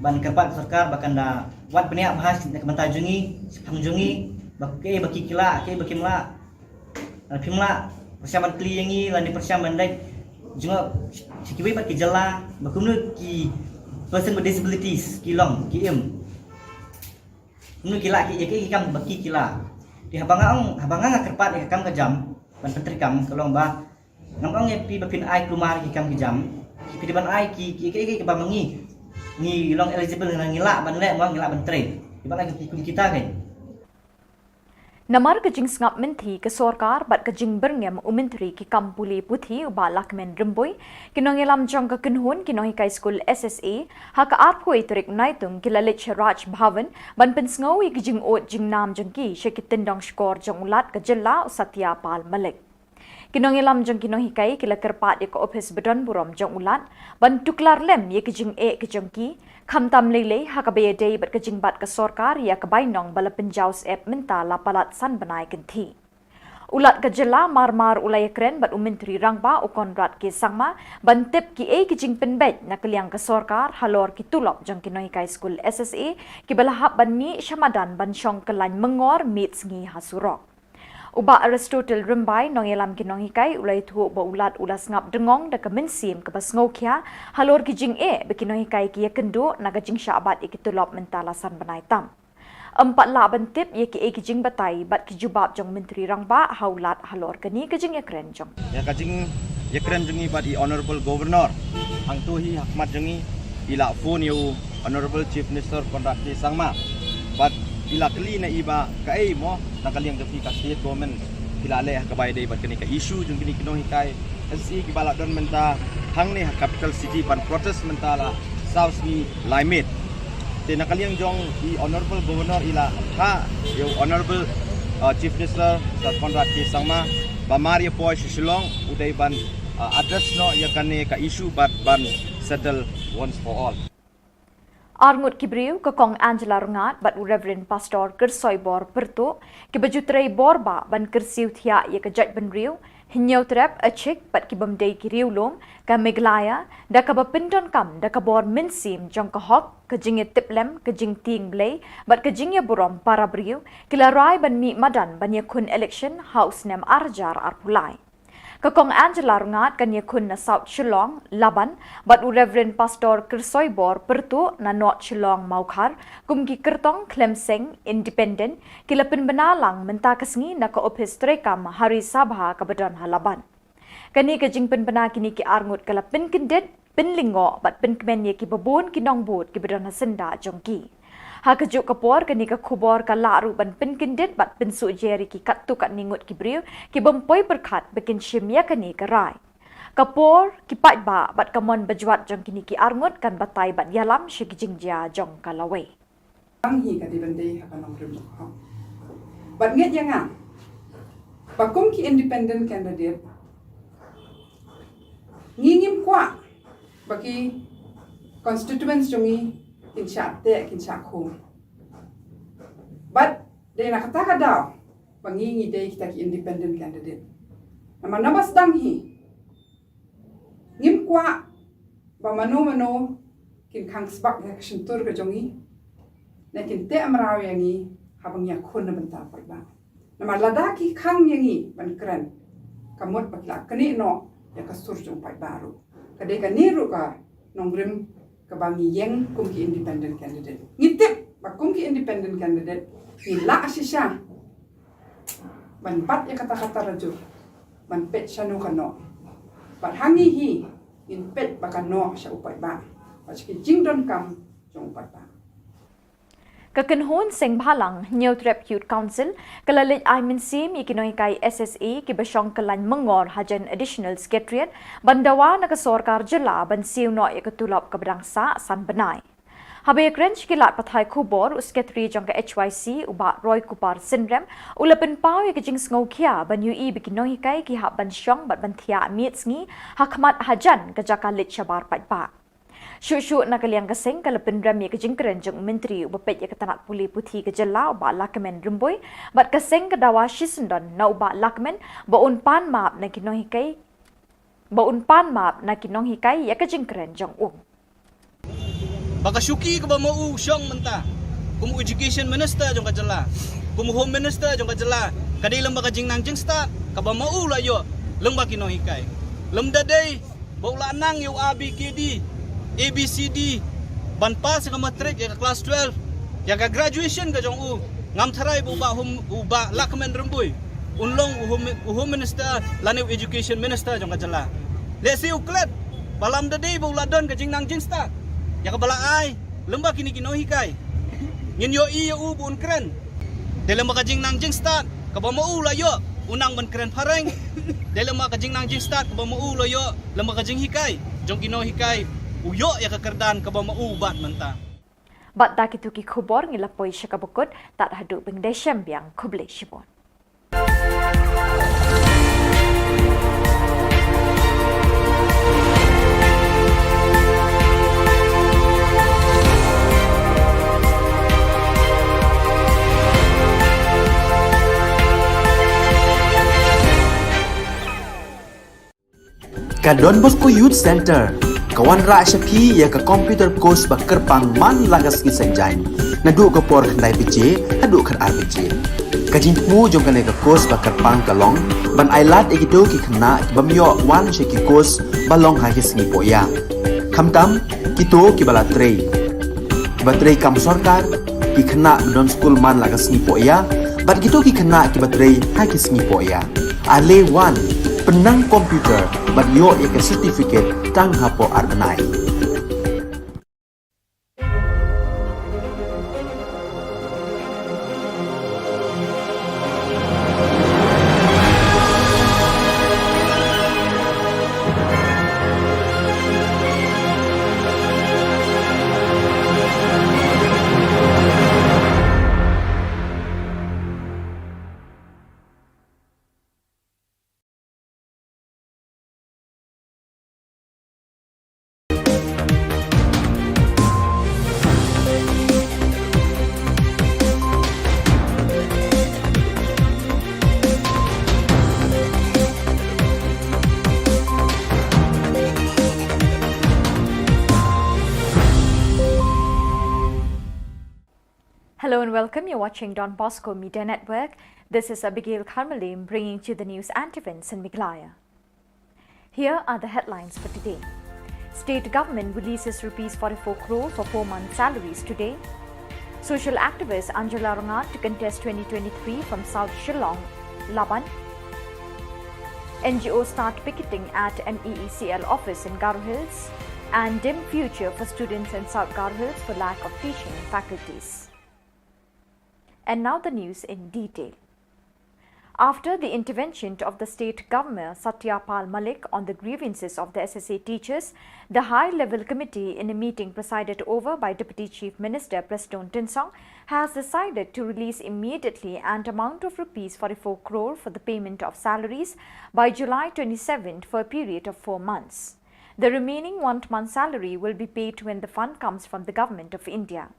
ban kerpat sarkar bakan da wat peniak bahas nak mentah jungi jungi baki kila baki mela pimla persiapan kli yangi lan persiapan dai juga sikiwe pat ki jala bakumnu ki person with disabilities kilong ki nu kila ki kam baki kila di habanga kerpat ki kam ke jam ban pentri kam kolong ba ngam pi bapin ai klumar ki kam ki jam ki ban ai ki ba mangi ni long eligible ngila ban le mo ngila ban tre di ban ai ki kita ke Namar kejing sengap menti ke sarkar bat kejing berngem umentri ki kampuli puthi uba lakmen remboi kinong elam jong ke kenhun kinong hikai school SSA ha ka arpoi turik naitung kilalich Raj Bhavan ban pensngau kejing ot jing nam jengki syekit tendang skor jong ulat ke Jylla Satya Pal Malik kinong elam jong kinong hikai kila kerpat ya ke office bedon burom jong ulat ban tuklar lem ye kejing kejong ki Khamtam lele hakabe day bat kejing bat ke sarkar ya ke bainong bala penjaus ep menta lapalat san banai kenti. Ulat ke Jylla marmar ulai kren bat umentri rangba ukonrat ke sangma bantip ki kejing penbet nak liang ke sarkar halor ki tulop jong kinoi kai school SSA ki bala hab ban mi syamadan ban syong kelan mengor mit sengi hasurok. Uba Aristotle Rimbai nongelam kinong hikai ulai thu ba ulat ulas ngap dengong da kemensim ke basngokia halor kijing bekinong hikai ki kendo naga jing syabat ikitulop mentalasan banai tam. Empat la bentip ye ki kijing batai bat kijubab jong menteri rangba haulat halor keni kijing yakren jong. Ya kajing yakren jongi bat i honorable governor hang tu hi hakmat jongi ila phone yu honorable chief minister Konrad K Sangma bat ila kali na iba kai mo nakaliang defi ka state government kilale ka bay day bat kani ka issue jung kini kinong hikai SC ki balak don menta hang ni capital city ban protest menta la south ni limit te nakaliang jong i honorable governor ila ha yo honorable chief minister Konrad K Sangma ba Maria Poy Shillong uday ban address no ya kani ka issue bat ban settle once for all. Arngut kibriu ke kong Angela Rungat bat Reverend Pastor Kersoi Bor Pertu ke bajutrai borba ban kersiu thia ye ke jaj ban riu hinyau trap achik bat ki bamdei ki riu lom ka meglaya da ka bapindon kam da ka bor minsim jong ka hok ke jinge tiplem ke jing ting blei bat ke jinge burom para briu kila rai ban mi madan ban ye kun election house nem arjar arpulai Kakong Angela Rungat kan yakun na South Shillong, Laban, bat Reverend Pastor Kersoi Bor Pertu na North Shillong Maukar, kumki kertong Clemseng Independent, kila penbenalang mentakasngi na ka-office trekam Hari Sabha Kabadan Halaban. Kani kajing penbena kini ki arngut kala penkendet, penlingo bat penkmen ye ki babon ki nongbut ki badan hasenda jongki. Hakajuk kapor kani ka khubor ka laru ban penkendet bat pensu jeri ki kattu kat ningut ki briu ki bempoi berkat bikin shimya kani ka rai. Kapor ki pat ba bat kamon bajuat jong kini ki arngut kan batai bat yalam shi ki jingjia jong kalawe. Ang hi ka di bende ha kanong rim ha. Bat nget yang ang. Bakum ki independent candidate. Ngingim kwa bagi constituents jongi kinsya te kinsya khum. But de nak kata daw pangingi de kita ki independent candidate. Nama nabas dang hi. Ngim kwa ba mano kin kang sbak ya ksentur ke jongi. Na kin te amraw yangi habang ya khun na banta parba. Nama ladaki kang yangi ban kren. Kamot bakla kani no ya kasur jong pai baru. Kadai kaniru ka nongrim kabangi yang kumki independent candidate. Ngitip ba kumki independent candidate nila asisya. Man pat ya kata-kata raju. Man pet syanu kano. Bat hangi hi in pet bakano sya upai ba. Pachki jingdon kam jong upai ba. Kakenhon sing bhalang New Trap Youth Council kalalit Aimin Sim ikinoy kay SSA kibasyong kalan mengor hajan additional secretariat bandawa na kasorkar jela ban siw no ikatulop kabadangsa san benai. Habay krench kilat patay Khubor secretary jong ka HYC uba Roy Kupar Syndrome ulapin pao ikajing sngokia ban UI bikinoy kay kihap ban syong bat bantia mietsngi hakmat hajan kajakalit syabar patpa. Syuk-syuk na kaliang kasing kalapin rami kajingkeren jong menteri ubapet ya katanat puli puthi kajala uba lakmen rumboy bat kasing kadawa shisendon na uba lakmen baun pan map na kinong hikay ya kajingkeren jong Baka syuki ka ba mau syong menta. Kumu education minister jong kajala. Kumu home minister jong kajala. Kadai lembak kajing nang jeng start ka ba mau la yo lembak kinong hikay. Lemda day baula nang yo ABKD ABCD ban pas ka matric ya kelas 12 ya ka graduation ka jong ngam tharai uba lakmen rumboy unlong home minister lanew education minister jong ka jala le si uklet balam da day bula don ka jingnang jinsta ya ka bala ai lembak kini kinohi kai ngin yo i yo bun kren de lembak ka jingnang jinsta ka ba mau la yo unang ban kren pareng de lembak ka jingnang jinsta ka ba mau la yo lembak ka jing hikai jong kinohi kai uyo ya kekerdan ka ba maubat menta. Bat da kitu ki khubor ngilapoi syakabukut tak hadu bengdesem biang kuble shibon. Ka Don Bosco Youth Center kawan ra syapi ya ka computer course ba kerpang man lagas ki sanjain nadu ka por khandai pije hadu khan RPG kajin mu jong kan ka course ba kerpang kalong ban ailat egido ki khna bamyo wan sheki course balong ha ki sngi poya khamtam kito ki bala trei batrei kam sarkar ki khna don school man lagas sngi poya bat kito ki khna ki batrei ha ki sngi poya ale wan penang komputer bat yo ya ke certificate tang hapo arnai. Hello and welcome. You're watching Don Bosco Media Network. This is Abigail Karmalim bringing to the news and events in Meghalaya. Here are the headlines for today. State government releases Rs 44 crore for 4-month salaries today. Social activist Angela Rangat to contest 2023 from South Shillong, Laban. NGOs start picketing at MEECL office in Garo Hills. And dim future for students in South Garo Hills for lack of teaching faculties. And now the news in detail. After the intervention of the state governor Satyapal Malik on the grievances of the SSA teachers, the high-level committee in a meeting presided over by Deputy Chief Minister Preston Tinsong has decided to release immediately an amount of Rs 44 crore for the payment of salaries by July 27 for a period of 4 months. The remaining 1 month salary will be paid when the fund comes from the Government of India.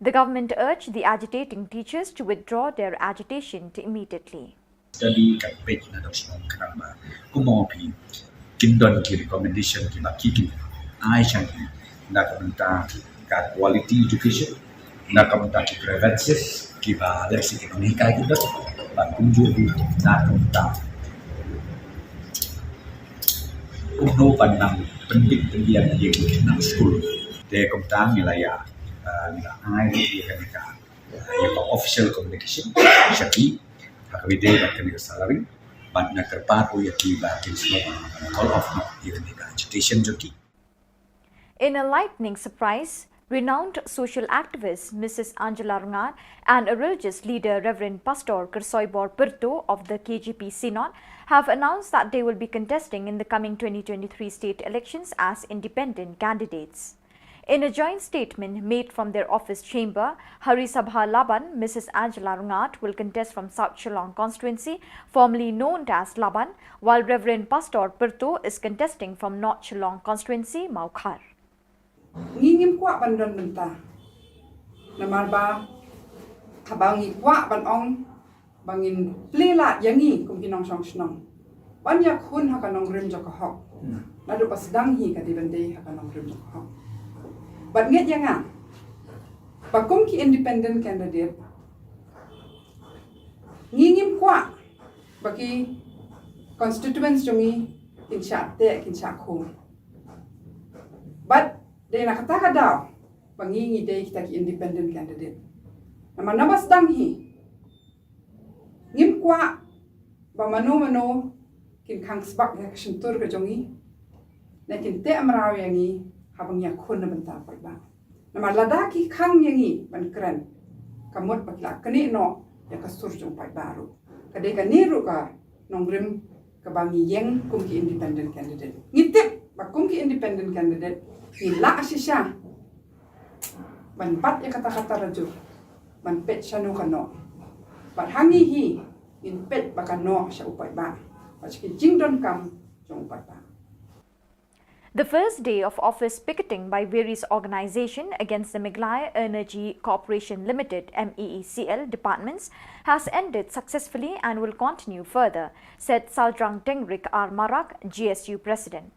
The government urged the agitating teachers to withdraw their agitation immediately. Study campaign na Shillong kenapa kumopi kindon ki recommendation ki baki ai changi na kamenta ka quality education na kamenta ki preferences ki ba leksi ekonomika kita ba kunjur na kamenta umno pandang pendidikan yang nang school de kamenta nilaya ai dia kan yang official communication syaki hakawide bakal salary but na kerpato ya tiba all of even the agitation joki. In a lightning surprise, renowned social activist Mrs. Angela Rangat and a religious leader Reverend Pastor Kersoybor Perto of the KGP Synod have announced that they will be contesting in the coming 2023 state elections as independent candidates. In a joint statement made from their office chamber, Hari Sabha Laban, Mrs. Angela Rangat will contest from South Shillong constituency, formerly known as Laban, while Reverend Pastor Perto is contesting from North Shillong constituency, Maukhar. Ngingim kwa bandon benta. Namarba habangi kwa banong bangin plela yangi kum kinong song snong. Banyak hun hakanong rim jokohok. Nadu pas danghi kati bende hakanong rim jokohok. But nget yang bakum ki independent candidate ngingim kwa baki constituents jongi kinsha te kinsha ko. But de nakata daw pangingi de kita ki independent candidate. Nama nabas danghi ngim kwa ba mano kin kangsbak ya kshuntur ka jongi na kin te amraw yangi habang yakun na benta ba nama ladaki khang yangi ban kran kamot bakla kani no ya kasur jong pai baru kade ka niru ka nongrim ka bangi yeng kum ki independent candidate ngitip ba kum ki independent candidate ni la asisha ban pat ya kata-kata raju ban pet shanu kano bat hangi hi in pet bakano sha upai ba pachki jingdon kam jong upai ba. The first day of office picketing by various organizations against the Meghalaya Energy Corporation Limited MEECL departments has ended successfully and will continue further, said Saldrang Tengrik R. Marak, GSU President.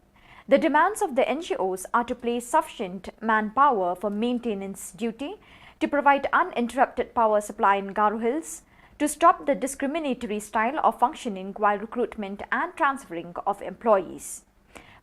The demands of the NGOs are to place sufficient manpower for maintenance duty, to provide uninterrupted power supply in Garo Hills, to stop the discriminatory style of functioning while recruitment and transferring of employees.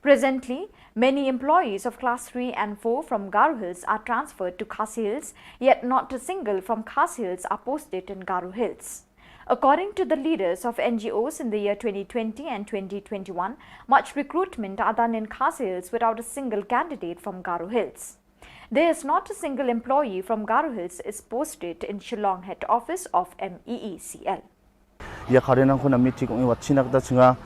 Presently, many employees of Class 3 and 4 from Garo Hills are transferred to Khasi Hills, yet not a single from Khasi Hills are posted in Garo Hills. According to the leaders of NGOs in the year 2020 and 2021, much recruitment are done in Khasi Hills without a single candidate from Garo Hills. There is not a single employee from Garo Hills is posted in Shillong head office of MEECL. Ya karena aku nak meeting kami wacina kita cuma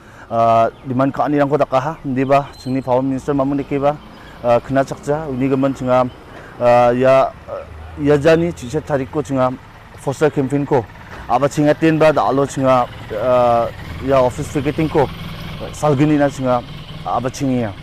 di mana kau ni aku tak kah, di ba, cuma Power Minister mamu ni keba kena cakja, ini kemen cuma ya jani cincin tarikku cuma foster campaign ko, apa cuma ten ba dah alo cuma ya office ticketing ko, salgini na cuma apa cuma.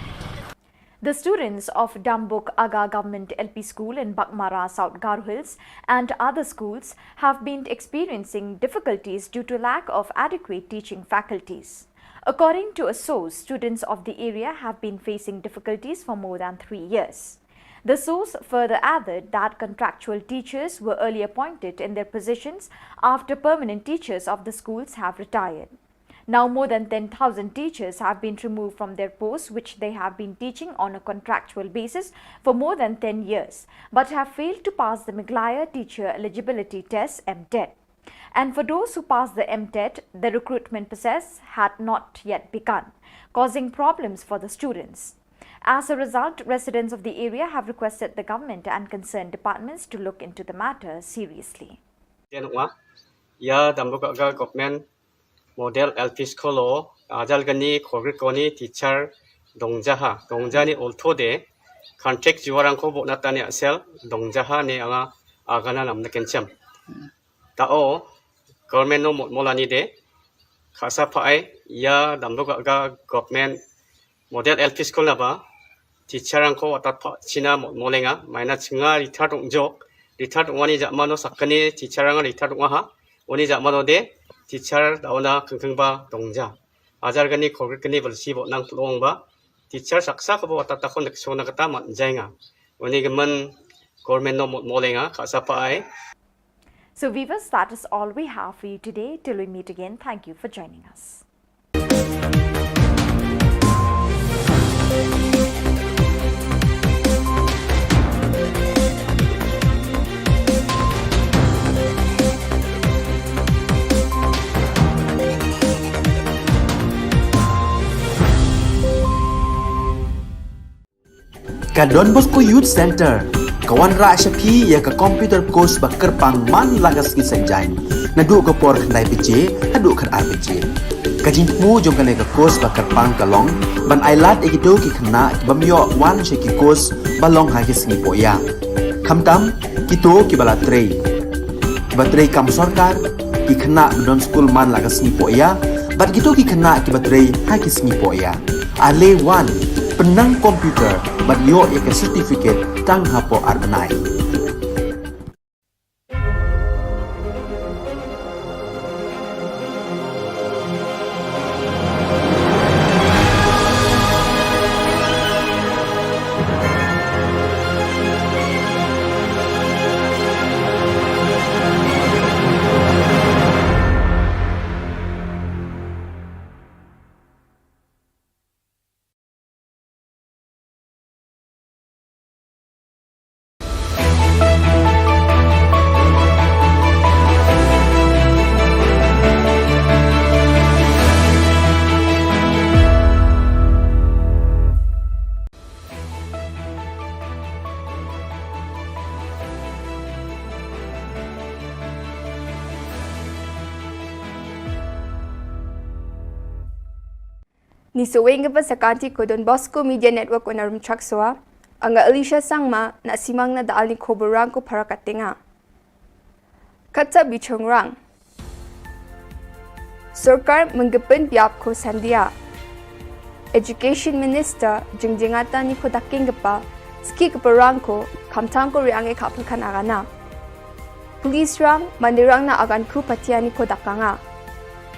The students of Dambuk Aga Government LP School in Bakmara, South Garo Hills and other schools have been experiencing difficulties due to lack of adequate teaching faculties. According to a source, students of the area have been facing difficulties for more than 3 years. The source further added that contractual teachers were early appointed in their positions after permanent teachers of the schools have retired. Now more than 10,000 teachers have been removed from their posts, which they have been teaching on a contractual basis for more than 10 years, but have failed to pass the Meghalaya Teacher Eligibility Test (MTET). And for those who passed the MTET, the recruitment process had not yet begun, causing problems for the students. As a result, residents of the area have requested the government and concerned departments to look into the matter seriously. Ya dambuka government model LP School ajal gani khogrit koni teacher dongja ni olthode contract juwarangko bonatani asel dongjaha ni anga agana namna kencham tao government no molani de khasa phai ya dambuka government model LP School naba teacher angko atat china molenga maina chinga retard wani jamano sakani teacher anga retard ha oni jamano de teacher dauna kengkengba dongja ajar gani khogrit gani balsi bo nang plongba teacher saksa ko atat takon leksona kata manjainga oni gemen government no molenga khasa pai. So viewers, that is all we have for you today. Till we meet again, thank you for joining us. Ka Don Bosco Youth Center, kawan ra shapi ya ka computer course ba kerpang man lagas ki sanjain. Nadu ko por khandai piche, hadu khan ar piche. Ka jingmu jong kale ka course ba kerpang kalong, ban ailat ekito ki khna ki bamyo wan she ki course balong ha ki singi poya. Khamtam kito ki bala trei. Ki ba trei kam sarkar ki khna don school man lagas singi poya, bat kito ki khna ki ba trei ha ki singi poya. Ale wan penang komputer bat yo ek certificate tang hapo arbenai. Ni sewing pa sakanti ko Don Bosco Media Network onarum trakswa, anga Alicia Sangma na simang na daal ni Khubor Na Ka para katinga. Katsa bichongrang. Sarkar menggepen biap ko sandia. Education Minister jingjingata ni ko daking gapa, ski kaparang ko kamtang ko riange kapulkan agana. Police rang mandirang na agan ku patiani ko dakanga.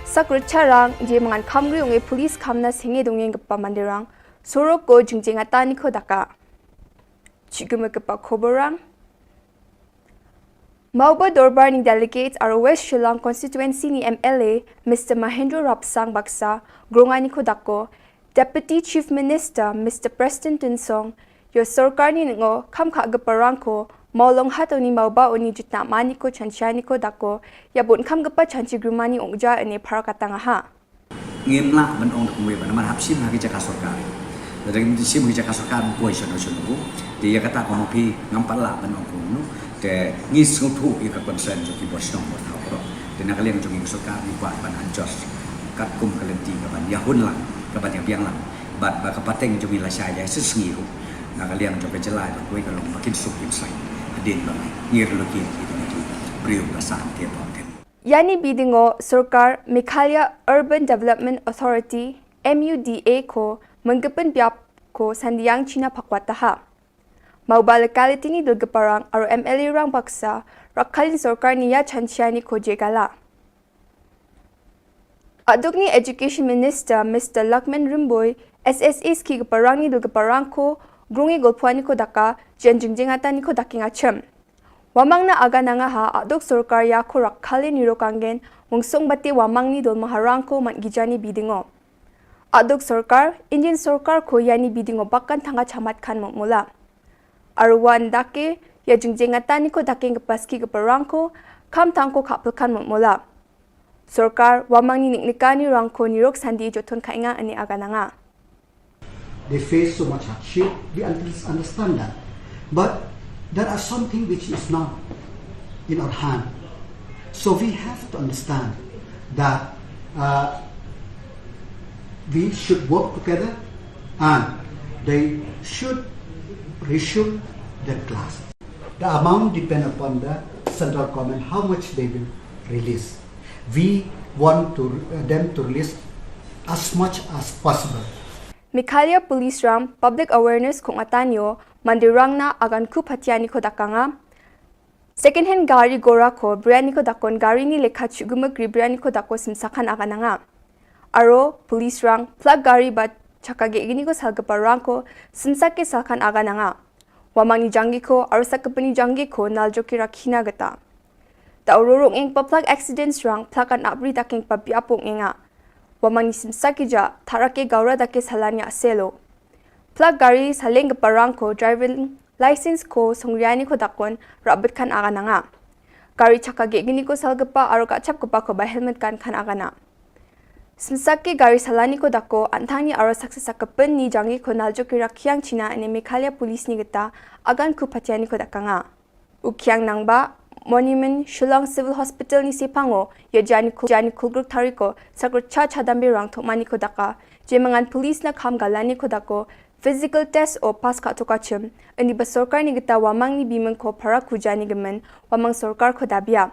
Sakrucharang je mangan kamgri unge police kamna singe dongeng gapa mandirang sorok ko jingjingata ni ko daka. Chigume gapa khoborang. Mauba Dorbar ni delegates are West Shillong constituency ni MLA Mr. Mahendra Rapsang Baksa gronga ni ko dako. Deputy Chief Minister Mr. Preston Tinsong yo sarkar ni ngo kamkha gaparang ko maulong hato ni mauba oni jutna mani ko chanchani ko dako ya bun kam gapa chanchi grumani ongja ane parakatanga ha ngim la ban ong kwe ban man hapsim ha ki jaka sarkar dari sim ki jaka sarkar ko iso no sunu di ya kata kono pi ngampal la ban ong kunu te ngis ngutu i ka concern jo ki bosong bo tau ro de na kalian jo ki sarkar ni kwa ban adjust kat kum kalenti ka ban ya hun la ka ban yang la bat ba ka pateng jo mi la sha ya sisngi ru na kalian jo ka jelai ba ko ka long makin sup kin sai din ba ngir lo ki itu priu pasang dia boten. Yani bidingo sarkar Meghalaya Urban Development Authority MUDA ko menggepen biap ko sandiang China pakwata ha. Mauba locality ni dulgaparang aro MLA rang baksa rakhalin sarkar niya chanchiani ko jegala. Aduk ni Education Minister Mr. Lakman Rimboy SSA ski gaparang ni dulgaparang ko grungi golpuani ko daka jen jingjingatan ni ko daking achem. Wamang na aga nanga ha adok sorkar ya ko rakhale nirokangen mungsong bati wamang ni dol maharang ko man gijani bidingo. Adok sorkar Indian sorkar ko yani bidingo bakkan tanga chamat kan mula. Arwan dake ya jingjingatan ni ko daking kepaski keperang ko kam tangko kapelkan mula. Sorkar wamang ni niknikani rangko nirok sandi joton kainga ani aga nanga. They face so much hardship, we understand that. But there are something which is not in our hand. So we have to understand that we should work together and they should resume their class. The amount depends upon the central government, how much they will release. We want them to release as much as possible. Mikhalia Police Ram Public Awareness kung atanyo mandirang na agan ku patiani ko dakanga second hand gari gora ko brani ko dakon gari ni lekha chugumagri brani ko dako simsakan agananga aro police rang plug gari bat chakage igini ko salgaparang ko simsake salkan agananga wamani jangi ko aro sakapani jangi ko naljoki rakhina gata ta ururong ing plug accidents rang plug an abri daking pabiapong inga wamang simsakija tharake gaura dake salanya selo plug gari saleng parang ko driving license ko songriani ko dakon rabat kan agananga gari chakage gini ko salgapa aro kachap ko pa ko ba helmet kan agana simsake gari salani ko dako antangni aro saksakapen ni jangi ko naljo kira kyang china ane Meghalaya police ni gita agan ku patiani ko dakanga ukyang nangba Monument Shillong Civil Hospital ni Sipango ya jani kulgruk tariko sakurcha chadambe rang thokmani ko daka jemangan police na kham galani ko dako physical test o pass ka tokachim ani ba sarkar ni gita wamang ni biman ko para kujani gemen wamang sarkar ko dabia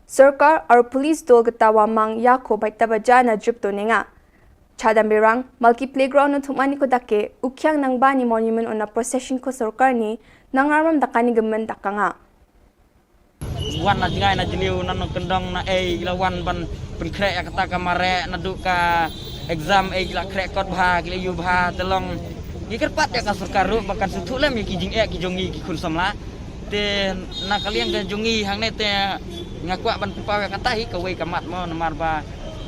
sarkar ar police dol gita wamang ya ko baita baja na jup to nenga chadambe rang multi playground no thokmani ko dake ukyang nangba ni monument on a procession ko sarkar ni nangaram dakani gemen dakanga wan na jingai na jiliu na kendong na gila wan ban penkrek ya kata kamare na duka exam gila krek kot bha gila yu bha telong gikerpat ya ka sarkar ru bakan sutulem ki jing ki jongi ki kun samla te na kalian ga jongi hang ne te ngakwa ban pawe kata hi ka wei kamat mo namar ba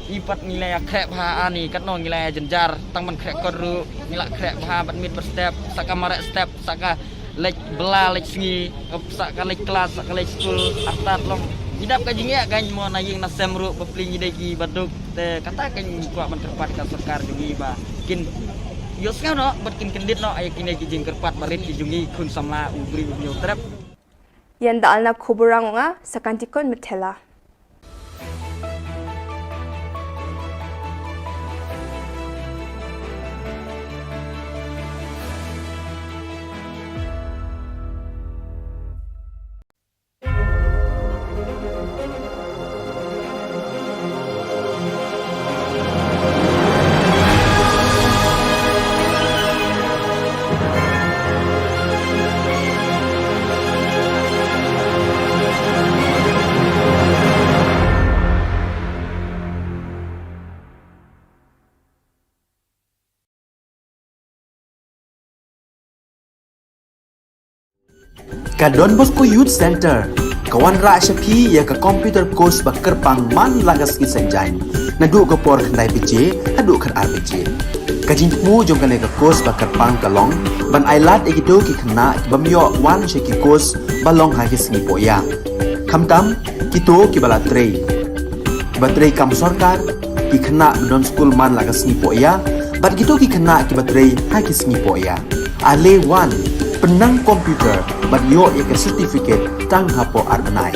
ipat nilai krek bha ani kat no nilai jenjar tang ban krek kot ru nilai krek bha ban mit per step saka mare step saka lek bela lek singi sak lek kelas sak lek school atat long hidap ka jingya kan mo na ying na semru bepling idegi baduk te kata kan kuat man kerpat ka sarkar jungi ba kin yosnya no berkin kendit no ay kine ki jing kerpat balit ki jungi kun samla ubri ubni trap yan dal na khuburang nga sakantikon methela Ka Don Bosco Youth Center kawan ra shapi ya ka computer course bakar pang man lagas ki sanjan nadu ka por khandai pije hadu khan RPG ka jingmu jong ka ka course bakar pang kalong ban ailat egito ki khna bamyo wan sheki course balong ha ki singi poya khamtam kito ki bala trei batrei kam sarkar ki khna don school man lagas singi poya bat gito ki khna ki batrei ha ki singi poya ale wan penang komputer bat yo ya ke certificate tang hapo arnai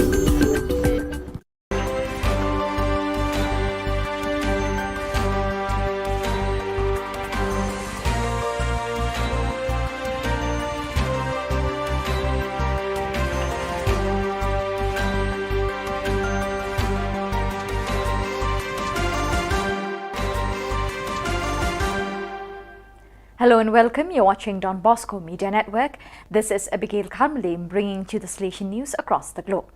Hello and welcome. You're watching Don Bosco Media Network. This is Abigail Carmelim bringing to the Station News across the globe.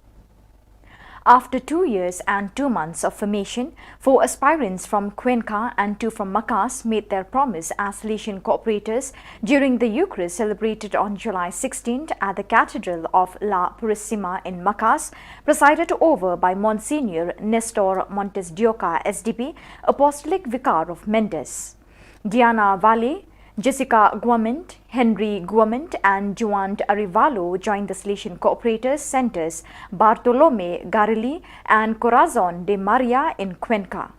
After 2 years and 2 months of formation, 4 aspirants from Cuenca and 2 from Macas made their promise as Salesian cooperators during the Eucharist celebrated on July 16th at the Cathedral of La Purísima in Macas, presided over by Monsignor Nestor Montes de Oca, SDP, Apostolic Vicar of Mendes. Diana Valle, Jessica Guamant, Henry Guamant and Juan Arivalo joined the Salesian Cooperators Centers Bartolome Garili and Corazon de Maria in Cuenca.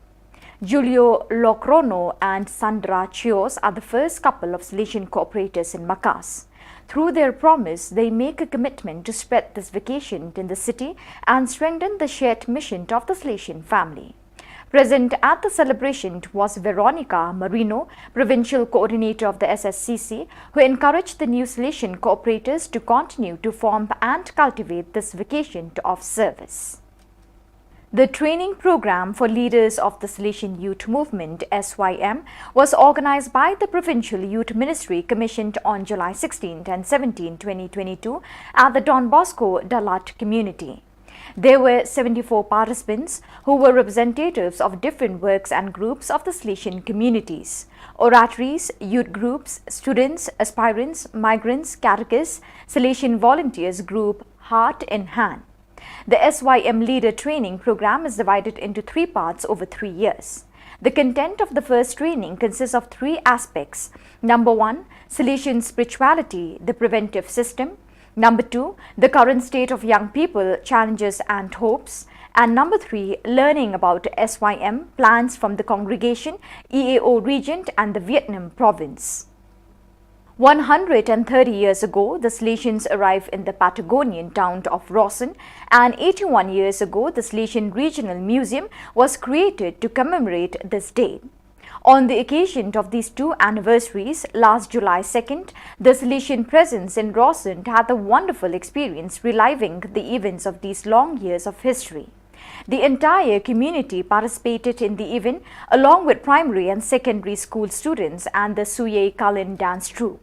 Julio Locrono and Sandra Chios are the first couple of Salesian Cooperators in Macas. Through their promise, they make a commitment to spread this vocation in the city and strengthen the shared mission of the Salesian family. Present at the celebration was Veronica Marino, Provincial Coordinator of the SSCC, who encouraged the new Salesian cooperators to continue to form and cultivate this vocation of service. The training program for leaders of the Salesian Youth Movement (SYM) was organized by the Provincial Youth Ministry, commissioned on July 16 and 17, 2022 at the Don Bosco Dalat community. There were 74 participants who were representatives of different works and groups of the Salesian communities: oratories, youth groups, students, aspirants, migrants, catechists, Salesian volunteers group Heart in Hand. The SYM Leader Training Program is divided into 3 parts over 3 years. The content of the first training consists of 3 aspects. Number 1, Salesian spirituality, the preventive system. Number 2, the current state of young people, challenges and hopes. And number 3, learning about SYM, plans from the congregation, EAO region and the Vietnam province. 130 years ago, the Salesians arrived in the Patagonian town of Rawson, and 81 years ago, the Salesian Regional Museum was created to commemorate this day. On the occasion of these 2 anniversaries, last July 2nd, the Salesian presence in Rawson had a wonderful experience reliving the events of these long years of history. The entire community participated in the event along with primary and secondary school students and the Suye Kalin dance troupe.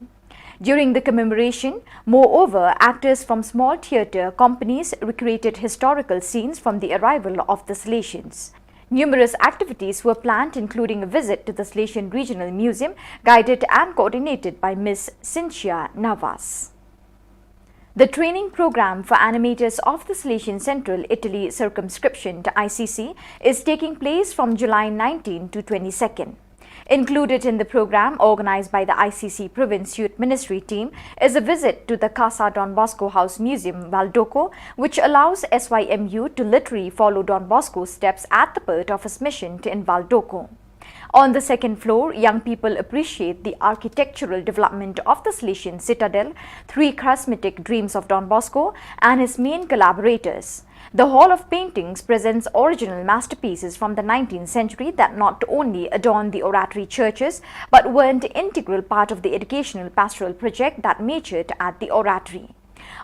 During the commemoration, moreover, actors from small theatre companies recreated historical scenes from the arrival of the Salesians. Numerous activities were planned, including a visit to the Salesian Regional Museum, guided and coordinated by Ms. Cynthia Navas. The training program for animators of the Salesian Central Italy Circumscription (ICC) is taking place from July 19 to 22nd. Included in the program, organized by the ICC Province Youth Ministry team, is a visit to the Casa Don Bosco House Museum, Valdoco, which allows SYM youth to literally follow Don Bosco's steps at the birth of his mission in Valdoco. On the second floor, young people appreciate the architectural development of the Salesian Citadel, 3 charismatic dreams of Don Bosco and his main collaborators. The Hall of Paintings presents original masterpieces from the 19th century that not only adorn the oratory churches but were an integral part of the educational pastoral project that matured at the oratory.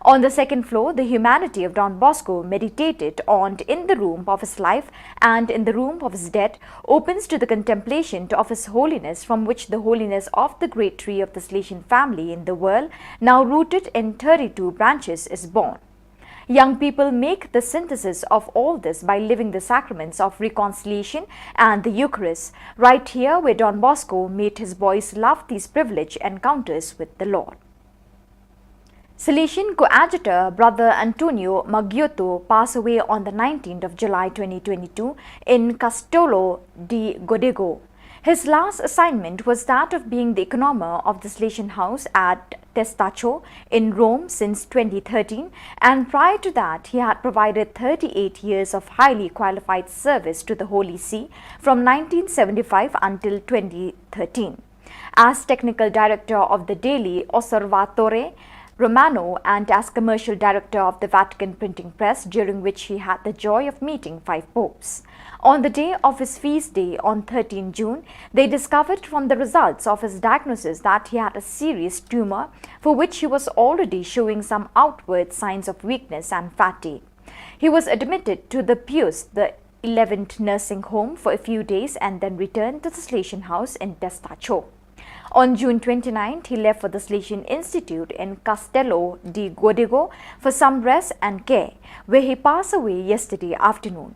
On the second floor, the humanity of Don Bosco, meditated on in the room of his life and in the room of his death, opens to the contemplation of his holiness, from which the holiness of the great tree of the Salesian family in the world, now rooted in 32 branches, is born. Young people make the synthesis of all this by living the sacraments of reconciliation and the Eucharist, right here where Don Bosco made his boys love these privileged encounters with the Lord. Salesian coadjutor Brother Antonio Maggiotto passed away on the 19th of July 2022 in Castello di Godego. His last assignment was that of being the economer of the Salesian house at Testaccio in Rome since 2013, and prior to that he had provided 38 years of highly qualified service to the Holy See from 1975 until 2013. As technical director of the daily Osservatore Romano and as commercial director of the Vatican Printing Press, during which he had the joy of meeting 5 popes. On the day of his feast day on 13 June, they discovered from the results of his diagnosis that he had a serious tumor for which he was already showing some outward signs of weakness and fatigue. He was admitted to the Pius the 11th nursing home for a few days and then returned to the Salesian house in Testaccio. On June 29th, he left for the Salesian Institute in Castello di Godego for some rest and care, where he passed away yesterday afternoon.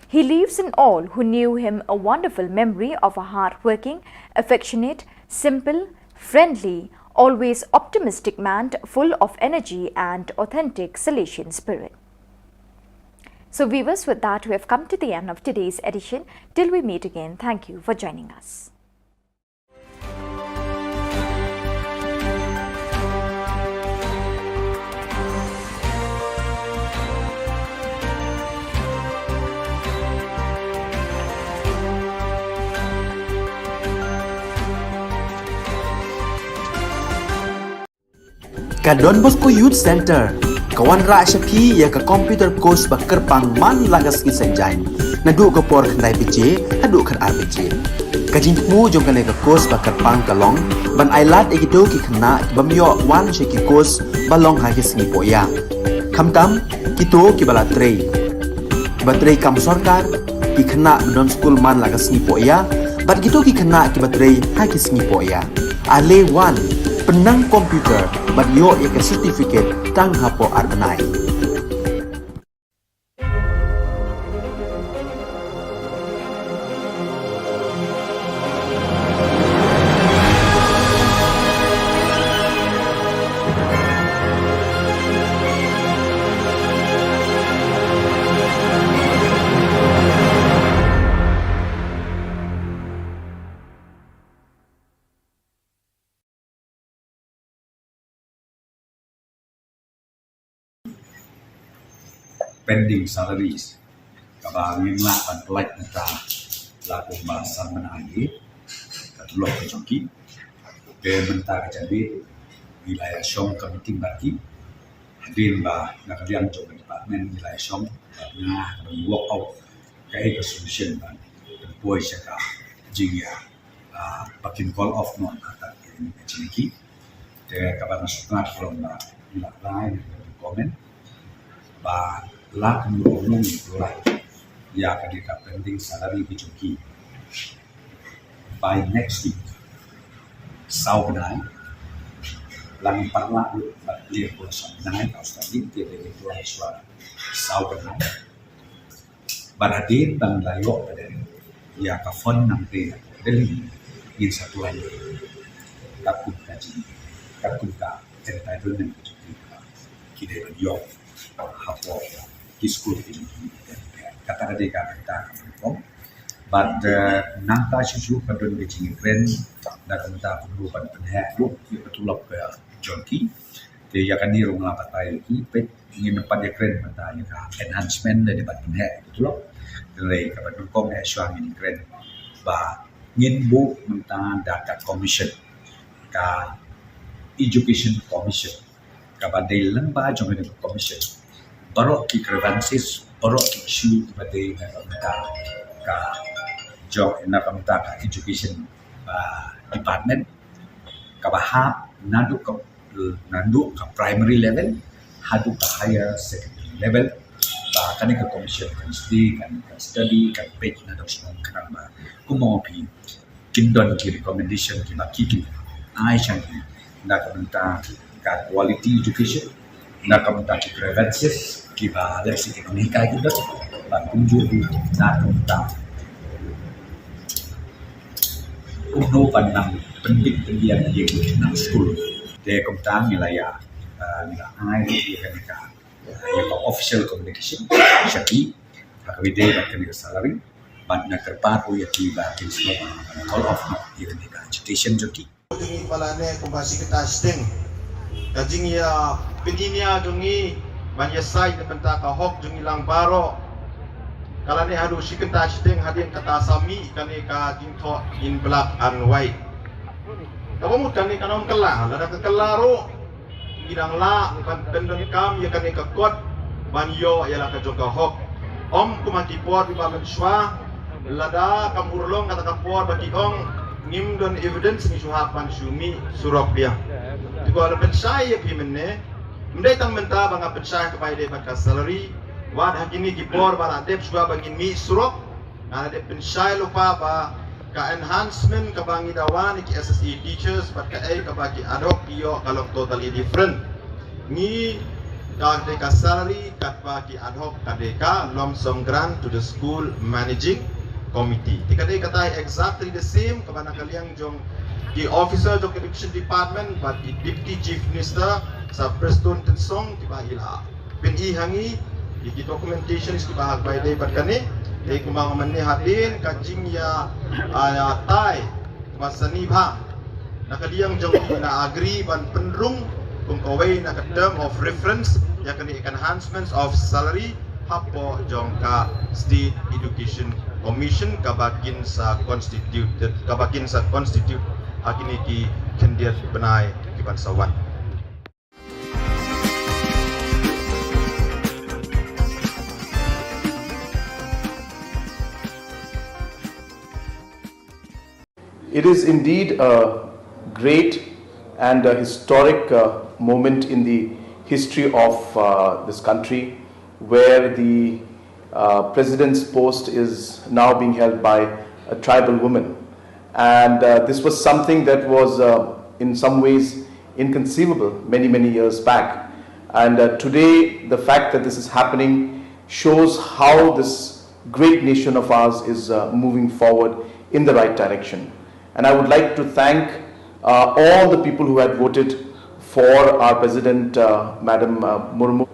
He leaves in all who knew him a wonderful memory of a hard-working, affectionate, simple, friendly, always optimistic man full of energy and authentic Salesian spirit. So viewers, with that we have come to the end of today's edition. Till we meet again, thank you for joining us. Ka Don Bosco Youth Center, kawan ra Shapi ya ka computer course ba kerpang man lagas ki senjain. Nadu ka por khandai PJ, hadu kan RPG. Ka jingmu jong ka le ka course ba kerpang kalong, ban ailat egido ki khna bamyo wan she ki course balong ha ki sngi poya. Khamtam kito ki bala trei. Ba trei kam sarkar ki khna don school man lagas sngi poya, bat gitu ki khna ki batrei ha ki sngi poya. Ale wan penang komputer bat yo ya ke certificate tang hapo arbenai. Pending salaries kabangin la pan like nta la ko bahasan menagi katulok ke joki ke menta jadi wilayah Shillong committee bagi hadir ba nakalian jog department wilayah Shillong na work out kai ke solution ban boy saka jingya pakin call off non kata ini ciki de kabang sutna from la line comment ba lak nurung itulah ya kadika pending salary bijoki by next week sau benai lang parla clear ko sa benai Australia dia itu suara sau benai baradin bang layo pada ya ka fon nang te deli in satu lagi takut kaji takut ka entitlement bijoki kide yo hapo school kata ada kata kampung but nangta susu kadon becing keren dan kata perlu pada penhek lu betul ke jonki dia akan ni rumah patai ki pet ingin nampak dia keren mata ni enhancement dari pada penhek betul dari kapan kong syang ini keren ba ngin bu menta data commission ka education commission ka badai lemba jong ni commission barok ki grievances barok ki issue badai menta ka job na menta ka education department ka bahap nanduk ka primary level hadu ka higher secondary level ba kani ka commission kan study kan page na dos mong kan ba kumo pi kindon ki recommendation ki ba ki ai chan na ka menta ka quality education na ka menta ki grievances ki ba dari segi menikah kita ba kunjung na ka menta uno pandang pendik pendian yang nang school de komtang wilayah ai dia kan ya official communication syaki hakwide dan kena salary ban na kerpa ko ya ki ba kin all of dia kan education joki Jungi palane kumbasi kita sting kajing ya peninia jungi banyak sai de benta ka hok jungi lang baro kala ni hadu sikenta sting hadin kata sami kani ka jingtho in black and white kamu kani kanom kelah lada ke kelaro bidang la kan pendon kam ya kani ka kot banyo ya la ka joka hok om kumati por di bamen swa lada kamurlong kata ka por bagi ong nim don evidence ni suhapan sumi surok dia juga ada pensai ya pimene mendai tang menta banga pensai kepada dia baka salary wad hakini ki por bara dep suga bagi mi surok ana de pensai lupa ba ka enhancement ka bangi dawan ki SSE teachers but ka bagi ad hoc iyo kalau totally different ni ka salary kat bagi ad hoc ka lump sum grant to the school managing committee tikadai kata exactly the same kabana kaliang jong the officer of education department but the deputy chief minister sa Preston Tensong tiba ila pin ihangi di documentation is tiba hak by day but kani kumang mani hadin kajing ya tai masani bha nakaliang jong na agree ban penrung kung kaway na term of reference ya kani enhancements of salary hapo jong ka state education commission kabagin sa constitute akini ki kendiat benai ki bansawan. It is indeed a great and a historic moment in the history of this country where the president's post is now being held by a tribal woman. And this was something that was in some ways inconceivable many years back. And today the fact that this is happening shows how this great nation of ours is moving forward in the right direction. And I would like to thank all the people who had voted for our President, Madam Murmu,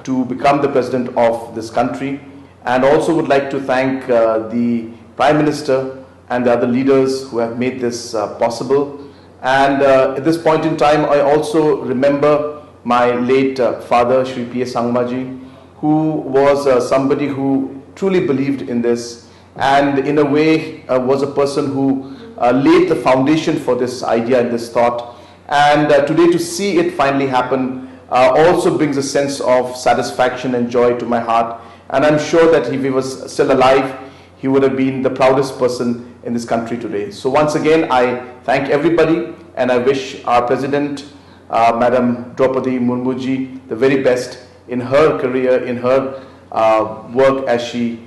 to become the President of this country. And also would like to thank the Prime Minister and the other leaders who have made this possible. And at this point in time, I also remember my late father, Shri P.S. Sangmaji, who was somebody who truly believed in this and in a way was a person who laid the foundation for this idea and this thought. And today to see it finally happen also brings a sense of satisfaction and joy to my heart. And I'm sure that if he was still alive, he would have been the proudest person in this country today. So once again, I thank everybody and I wish our President, Madam Draupadi Murmuji, the very best in her career, in her work as she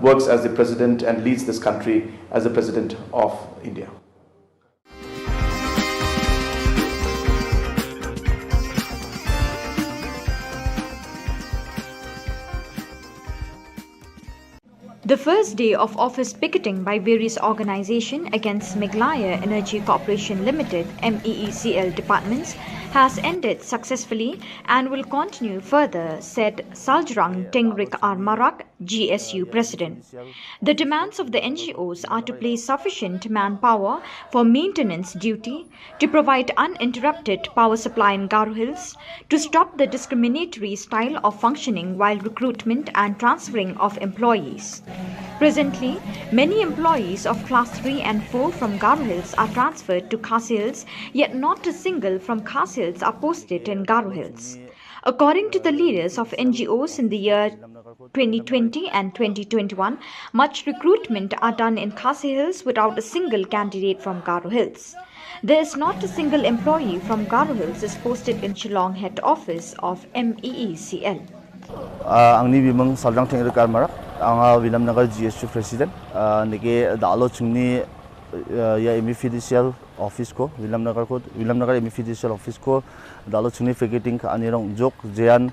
works as the President and leads this country as the President of India. The first day of office picketing by various organizations against Meghalaya Energy Corporation Limited MEECL departments has ended successfully and will continue further, said Saljrang Tengrik Armarak, GSU President. The demands of the NGOs are to place sufficient manpower for maintenance duty, to provide uninterrupted power supply in Garo Hills, to stop the discriminatory style of functioning while recruitment and transferring of employees. Presently, many employees of Class 3 and 4 from Garo Hills are transferred to Khasi Hills, yet not a single from Khasi Hills are posted in Garo Hills. According to the leaders of NGOs in the year 2020 and 2021, much recruitment are done in Khasi Hills without a single candidate from Garo Hills. There is not a single employee from Garo Hills is posted in Shillong head office of MEECL. Angni bimang Saljrang Tengrik Armarak, ang Vilamnagar GSU President, niki dalo chungni ya MFDCL office ko Vilamnagar MFDCL office ko dalo chungni ficketing ka anirong jok jean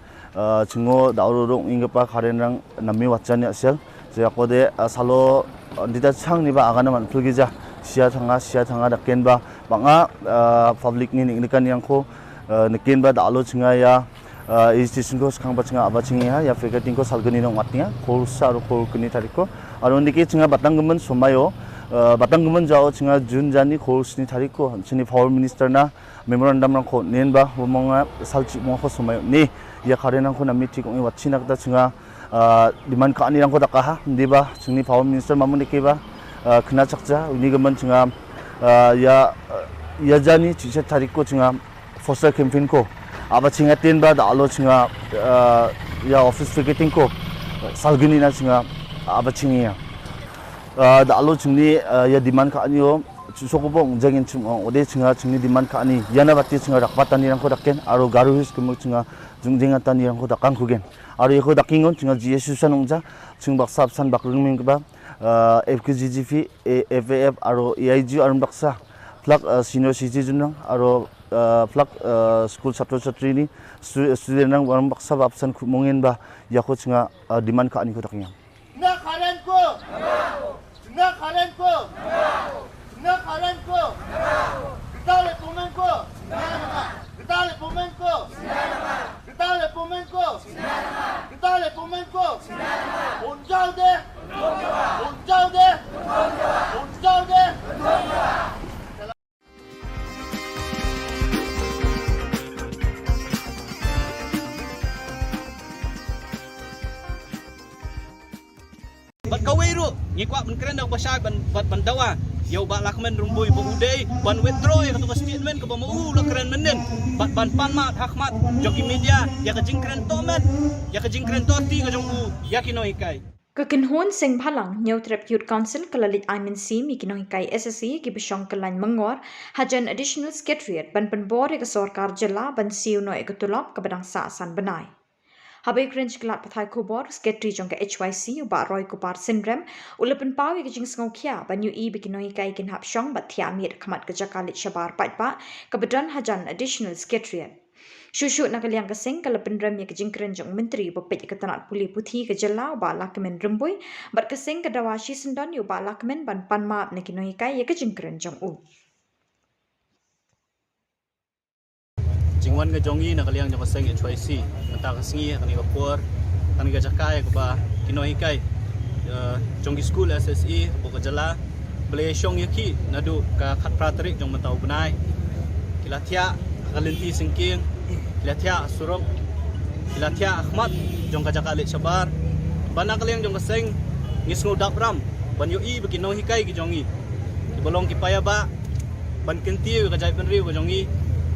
chingo daurong ingapa kharenrang nami wachani asel je akode salo dita changni ba agana man phulgija sia thanga daken ba banga public ni nikan yang ko niken ba dalo chinga ya station ko skang ba chinga abachingi ha ya ficketing ko salgani nong matnya khorsa ro khorkuni tariko aron diki chinga batanggemen somayo batanggemen jao chinga junjani khorusni tariko chini power minister na memorandum rang ko nenba homonga salchi mo ko somayo ni ya kharenang ko nami tik ong watchina ta chinga demand ka ani rang ko taka ha ndiba chini power minister mamuni ke ba khna chakja unigaman chinga ya jani chicha tariko chinga foster campaign ko aba chinga tenba da alo chinga ya office ficketing ko salgini na chinga aba chingia da alo chingni ya demand ka anyo chusokobong jangin chung ode chinga chingni demand ka ani yana batti chinga rakpatani rang ko dakken aro garu his kum chinga jungjenga tani rang ko dakang kugen aro yeko dakingon chinga GSU sanongja chung baksap san bakrungming ba FKGGP, FAF, aro EIG arum baksa plak senior citizen nang aro plak school satro-satri ni student nang arum baksa absen mungin ba yakut singa demand ka ani ko taknya. Na kalian ko. Na kalian ko. Na kalian ko. Kita le pemain ko. Kita le pemain ko. Kita le pemain ko. Kita le pemain ko. Unjau deh. Unjau deh. Unjau deh. Bat kawiru ngikwa ban keren dak pasai ban dawa yau ba lakmen rumbui ba udai ban withdraw ya katu statement ke ba mau la keren menen ban panmat hakmat joki media ya ka jingkren tomen ya ka jingkren toti ka jong ya kinoi kai Kekenhon sing phalang New Trap Youth Council kalalit Iman Si mi kinoi kai SSE ki bisong kalan mangor hajan additional secretariat ban penbor ke sorkar jela ban siu no ekatulap ke badang saasan benai. Habai Grange Glat Pathai Khubor, Secretary Jongka HYC, Uba Roy Kupar Syndrome, Ulapan Pawi Gajing Sngokia, Banyu E Bikinoi Kai Kin Hap Shong, Bat Thiamir Kamat Gajakalit Shabar Paitpa, Kabadan Hajan Additional Secretariat. Shushu Nakaliang Kasing, Kalapan Ram Yakajing Krenjong Menteri, Bopet Katanat Puli Puthi Gajala, Uba Lakamen Rumbui, Bat Kasing Kadawashi Sendon, Uba Lakamen Ban Panma Nakinoi Kai Yakajing Krenjong U. Jingwan ga jongi na kaliang jong kaseng HYC mata kasengi kani ka por kani ka jakai ka ba kinoi kai jongi school SSE bo ka jala ble shong yaki nadu ka khat pratrik jong matau benai kilathia kalinti singking kilathia surok kilathia ahmad jong ka jakalit sabar bana kaliang jong kaseng ngisngu dapram ban yo I bekinoi kai ki jongi bolong ki paya ba ban kentiu ka jai penriu ka jongi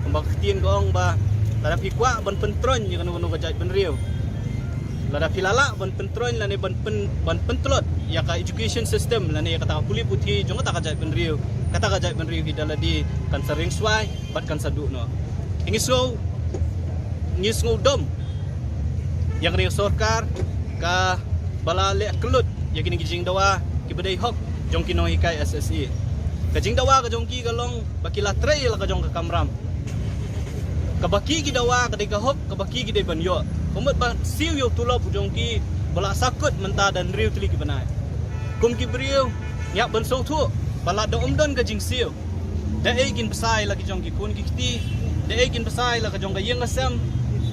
Mbak Tien gong ba lada pikwa ban pentron je kan wono gajai penriu lada pilala ban pentron lane ban pentlot ya ka education system lane kata puli puthi jong kata gajai penriu ki daladi kan sering swai bat kan sadu no ngisou dom yang ri sorkar ka bala le kelut ya kini kijing dawa ki bedai hok jong kinoi kai SSE kajing dawa ka jong ki galong bakila trail ka jong ka kamram kabaki ki dawa kadai ka hop kabaki ki dai banyo komet ba siu yo tulop jong ki bala sakut menta dan riu tuli ki banai kum ki briu yak ban so thu bala do omdon ka jing siu da egin besai lagi jong ki kun ki kiti da egin besai la ka jong ka yeng asam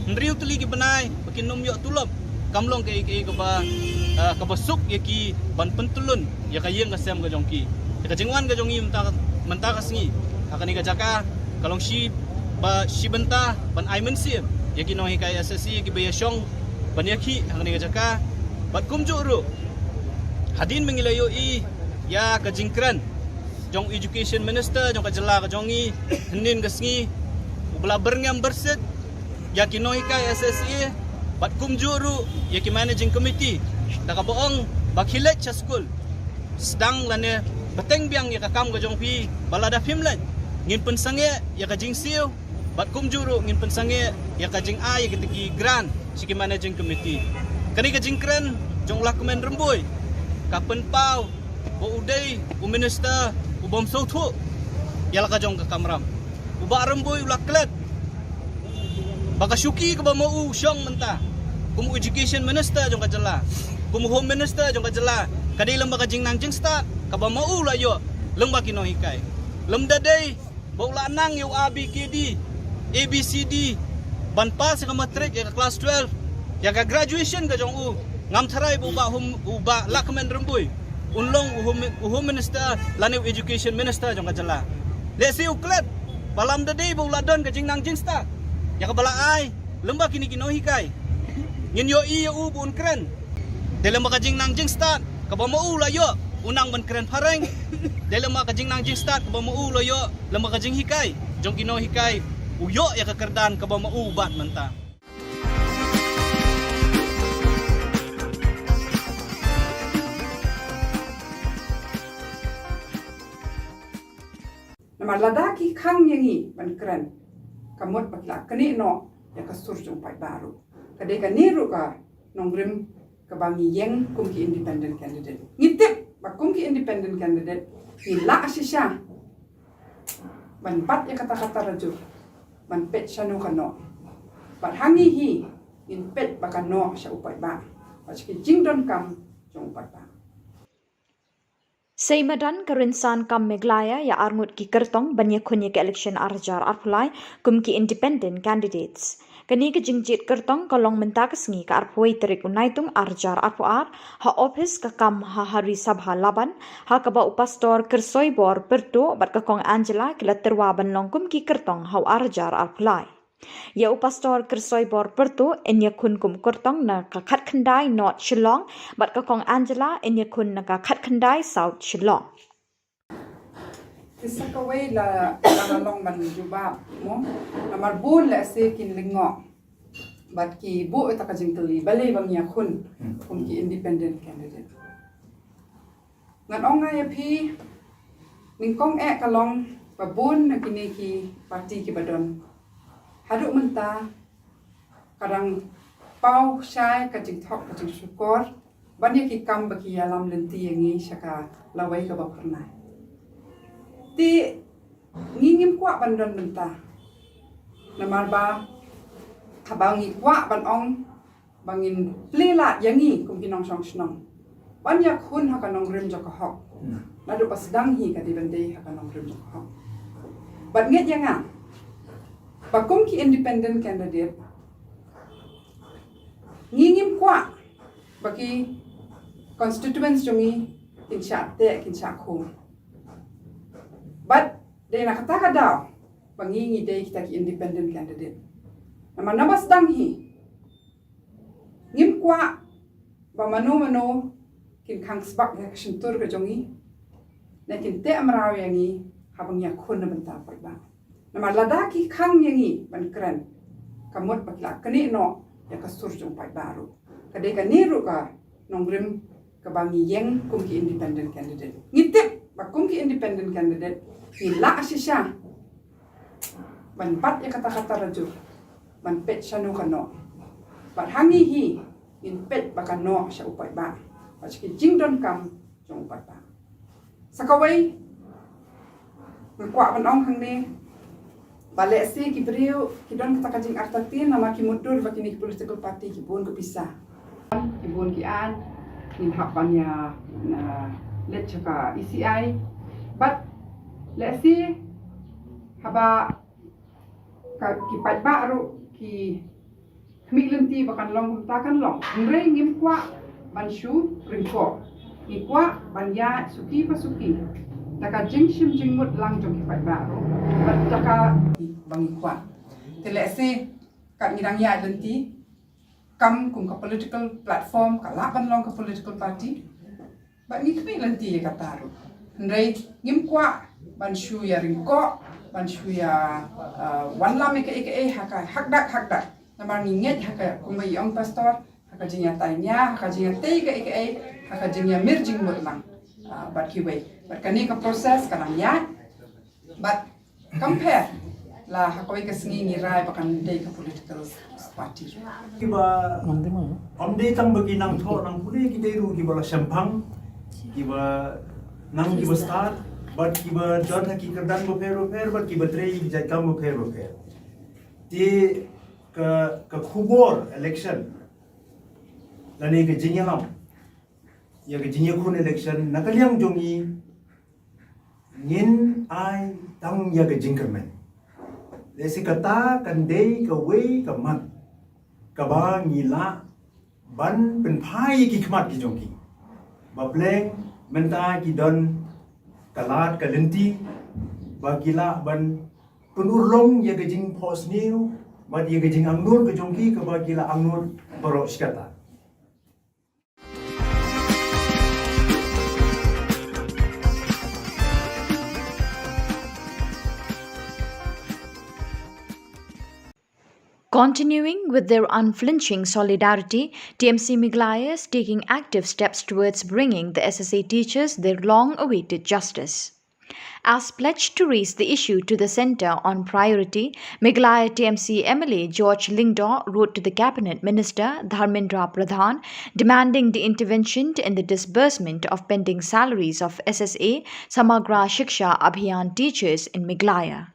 riu tuli ki banai bakin nom yo tulop kamlong ke ka ba ka basuk ye ki ban pentulun ya ka yeng asam ka jong ki ka jingwan ka jong i menta ka singi akani ka jaka kalong shi ba shibenta ban aimen sim yaki no hikai SSE ki bayashong ban yaki hangni jaka bat kumjuru hadin mengilayo I ya ka jingkran jong education minister jong ka jela ka jongi henin gasngi ubla berngam berset yaki no hikai SSE bat kumjuru yaki managing committee da ka boong bakhilet cha school sedang lane beteng biang ya ka kam ka jong pi balada phimlan ngin pensange ya ka jingsiu bat kumjuru ngin pensange ya kajing ai ketiki gran siki managing committee kani kajing kren jong lakmen rembui kapen pau bo udai u minister u bom sothu yala ka jong ka kamram u ba rembui u laklet baka syuki ka ba mau syong menta kum education minister jong ka jela kum home minister jong ka jela kadai lamba kajing nang jing start ka ba mau la yo lamba kino hikai lemda dei bo la nang yo abkd ABCD ban pas ka matric ya class 12 ya ka graduation ka jong u ngam tharai bu ba lakmen rembui unlong home minister lane education minister jong ka jala le si uklet balam de dei bu ladon ka jing nang jing sta ya ka bala ai lemba kini kino hikai ngin yo I u bu un kren de lemba ka jing nang jing sta ka ba mau la yo unang ban kren pareng de lemba ka jing nang jing sta ka ba mau la yo lemba ka jing hikai jong kino hikai uyo ya kekerdan ka ba maubat menta nama ladaki khang yangi ban kren kamot patla kani no ya ka surjung pai baru kadai ka niru ka nongrim ka bangi yeng kum ki independent candidate ngitip bakum ki independent candidate ila asisya ban pat ya kata-kata raju ban pet shanu kano ban hangi hi in pet bakano sya upai ba paski jingdon kam jong upai ba Seimadan kerinsan kam Meglaya ya arngut ki kertong banyak kunye ke election arjar arpulai kum ki independent candidates. Kani ke jingjit kertong kolong mentak sengi ke arpui terik unaitung arjar arpuar ha office ke kam ha hari sabha laban ha kaba upastor kersoi bor perto bat ke kong Angela kila terwa ban long kum ki kertong ha arjar arpulai. Ya upastor kersoi bor perto en ya kun kum kertong na ka khat khandai north Shillong bat ke kong Angela en ya kun na ka khat khandai south Shillong. Isakaway la long man juba mo namar bun la se kin lingo bat ki bu ita ka jingtali balay bang ya kun ki independent candidate ngan onga ya pi ningkong kalong babun na kini ki parti ki badon haduk menta kadang pau syai ka jing thok ka jing syukur banyak ki kam baki alam lenti yangi syaka lawai ka bapernai ti ngingim kwa bandon benta namar ba habangi kwa ban ong bangin plela yangi kum kinong song snong banyak hun ha kanong rim jok hok nadu pas dang hi ka di bende ha kanong rim jok hok bat nget yanga bakum ki independent candidate ngingim kwa baki constituents jongi kinsha te kinsha khu but de na kata daw pangingi de kita ki independent candidate nama nabas dang hi ngim kwa ba mano kin khang sbak ya shintur ka jongi na kin te amraw yangi habang ya khun na banta pa ba nama ladaki khang yangi ban kran kamot bakla kani no ya kasur jong pa baru kade ka niru ka nongrim ka bangi yeng kum ki independent candidate ngitip ba kum ki independent candidate ila asisya ban pat ya kata-kata raju ban pet shanu kano ban hangi hi in pet bakano sya upai ba paski jingdon kam jong upai ba sakawai ngkwa ban ong hang ne bale si ki brio ki don kata kajing artatin nama ki mudur bakini political party ki bun ko pisah ki bun ki an in hapan ya na let chaka ECI but let's see haba ki pat baru ki khmilenti bakan long takan long ngrei ngim kwa ban shu ringko ki kwa ban ya suki pasuki taka jingshim jingmut lang jong ki pat baru bat taka bang kwa te let's see kat ngirang ya lenti kam kum ka political platform ka laban long ka political party bat ni khmilenti ya kataru ngrei ngim kwa ban shu ya ringko ban shu ya wanlam eke haka hakdak namar nginget haka kumbai ong pastor haka jinya tanya haka jinya te eke haka jinya mirjing mutlang bat kiwei bat kani ka proses kanang ya bat compare la haka wei kasngi ngirai bakan dei ka political party kiba omde tang bagi nang tho nang pule ki deiru ki bala sampang kiba nang kiba start but kiba jodha ki kerdan bo phero but kiba trei ki jai kam bo phero ti ka khubor election lani ke jinyalam ya ke jinyakun election nakaliang jongi ngin ai tang ya ke jingkermen lesi kata kan dei ka wei ka mat ka ba ngila ban pen phai ki khmat ki jongi ba bleng menta ki don kalat kalenti bagila ban penurlong ya gejing pos niu ba dia gejing angnur ke jongki ke bagila angnur borok skata Continuing with their unflinching solidarity, TMC Meglaya is taking active steps towards bringing the SSA teachers their long-awaited justice. As pledged to raise the issue to the centre on priority, Meghalaya TMC MLA George Lingdaw wrote to the Cabinet Minister Dharmendra Pradhan demanding the intervention in the disbursement of pending salaries of SSA Samagra Shiksha Abhiyan teachers in Meghalaya.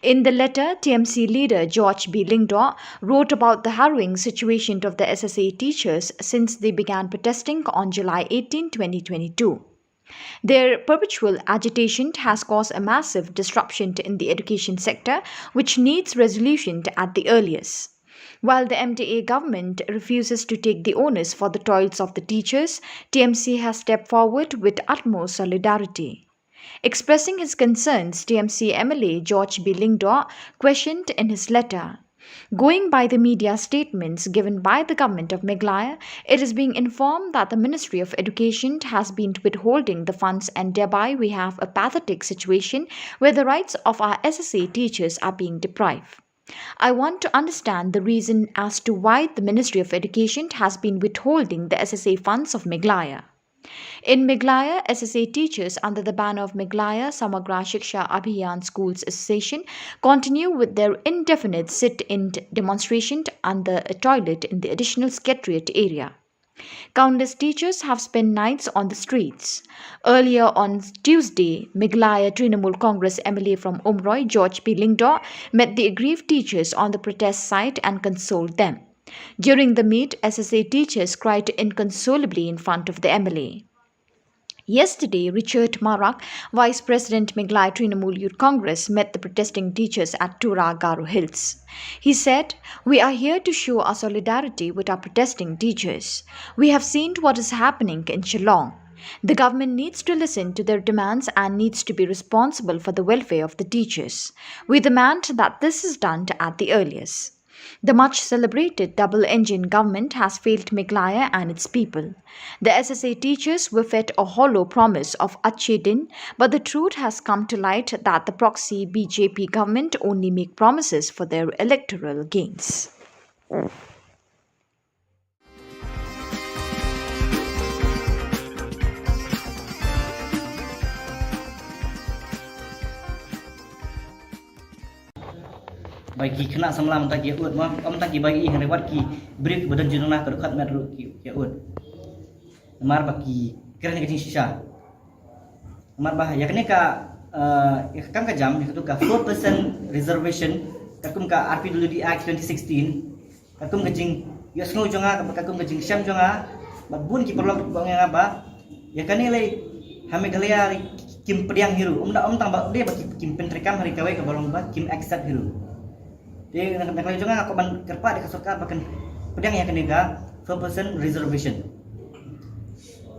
In the letter, TMC leader George B. Lingdaw wrote about the harrowing situation of the SSA teachers since they began protesting on July 18, 2022. Their perpetual agitation has caused a massive disruption in the education sector, which needs resolution at the earliest. While the MDA government refuses to take the onus for the toils of the teachers, TMC has stepped forward with utmost solidarity. Expressing his concerns, TMC MLA George B. Lingdaw questioned in his letter, "Going by the media statements given by the government of Meghalaya, it is being informed that the Ministry of Education has been withholding the funds, and thereby we have a pathetic situation where the rights of our SSA teachers are being deprived. I want to understand the reason as to why the Ministry of Education has been withholding the SSA funds of Meghalaya." In Meghalaya, SSA teachers under the banner of Meghalaya Samagra Shiksha Abhiyan Schools Association continue with their indefinite sit-in demonstration under a toilet in the additional secretariat area. Countless teachers have spent nights on the streets. Earlier on Tuesday, Meghalaya Trinamool Congress MLA from Umroi, George P. Lingdaw, met the aggrieved teachers on the protest site and consoled them. During the meet, SSA teachers cried inconsolably in front of the MLA. Yesterday, Richard Marak, Vice President Meghalaya Trinamool Youth Congress, met the protesting teachers at Tura Garo Hills. He said, "We are here to show our solidarity with our protesting teachers. We have seen what is happening in Shillong. The government needs to listen to their demands and needs to be responsible for the welfare of the teachers. We demand that this is done at the earliest. The much celebrated double-engine government has failed Meghalaya and its people. The SSA teachers were fed a hollow promise of Achhe Din, but the truth has come to light that the proxy BJP government only make promises for their electoral gains." Bagi kena samla mentah kia ut mah mentah ki bagi yang lewat ki break badan jenuna ke dekat metro kia ut mar bagi kira ni kecing sisa mar bah ya kene ka ya kam ka jam itu ka 4% reservation kakum ka RPWD Act 2016 kakum kecing ya snow jonga kakum kecing syam jonga babun ki perlu bang yang apa ya kene lai Meghalaya kim pediang hiru tang ba dia bagi kim pentrekam hari kawai ka balong ba kim accept hiru. Dia nak juga aku ban kerpa di kasokar bahkan pedang yang kena 4% reservation.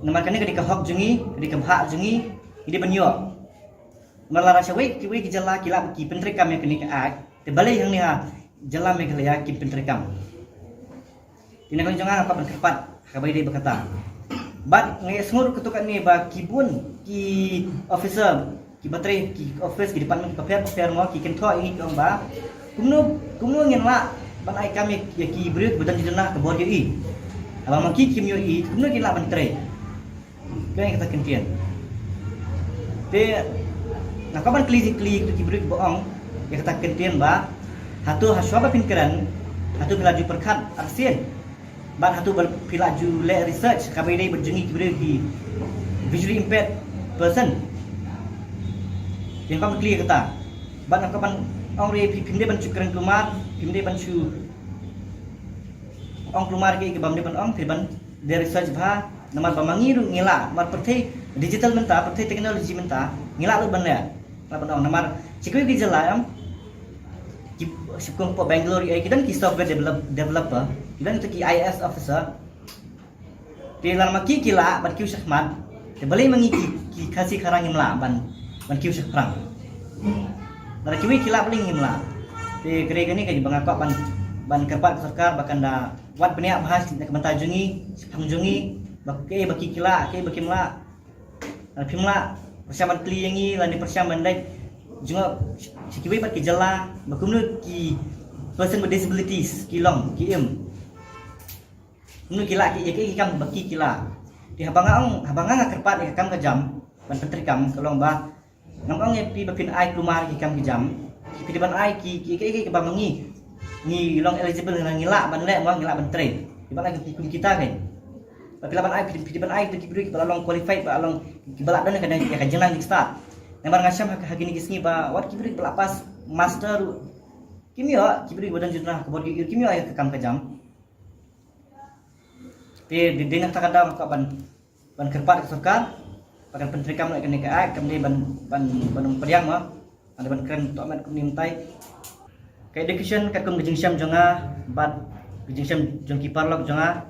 Nama kena kena hak jungi, kena hak jungi, ini banyo. Malah rasa wei ki jala kila ki pentrekam yang kena act. Te balai yang ni ha jala Meghalaya ki pentrekam. Ini kena juga aku ban kerpa kabai dia berkata. Bat ngai semua ketukan ni ba kibun ki officer ki bateri ki office ki department ka mo ki kentho ini ki ba kumno ngin la ban ai kami ya ki breuk badan jenah ke bor i abang maki kim yo i kumno ki la ban tre kai kata kentian te nak ban klik ki breuk boong ya kata kentian ba hatu haswa pinkeran hatu belaju perkat arsien ban hatu belaju le research kabai dai berjengi ki breuk ki visually impaired person yang ban klik kata ban nak ban ong re pimde ban cukran keluar pimde ban chu ong keluar ke bam de ban ong ban de research bha namar bamangi ru ngila mar perthai digital menta perthai teknologi menta ngila lu ban ya ban ong namar cikui ki jala am ki sipkong po Bangalore ai kidan ki software developer kidan tu ki IS officer de lar maki kila ban kiu shahmat de balai mangi ki khasi kharang imla ban kiu shahrang Nara kiwi kila paling himla. Te kere gani kaji bangakok ban kerpat sarkar bahkan da wat beniak bahas nak mentah jungi, jungi baki kila ke baki mla. Pimla persiapan kli yangi lani persiapan dai juga kiwi bat ki jala bakumnu ki person with disabilities kilong ki im. Nu kila ki kam baki kila. Di habanga kerpat kam ka jam ban pentrikam kalong ba Ngam ang pi bapin ai kelumar ki kam ki jam. Pi depan ai ki ba mangi. Ni long eligible nang ngila ban le mo ngila ban train. Di ban ai ki kita kan. Tapi laban ai pi depan ai ki beri ki ba long qualified ba long ki balak dan kan ya kan jenang ki start. Namar ngasham hagini kisni ba wat ki beri ba pas master kimia ki beri badan jurnah kebor ki kimia ai kam ka jam. Di dengar takadam ka ban kerpat sarkar pakan penteri kam nak kena ai kam ni ban periang ma ada ban keren to amat kum nimtai ka education ka kum gejing syam jonga bat gejing syam jong kipar lok jonga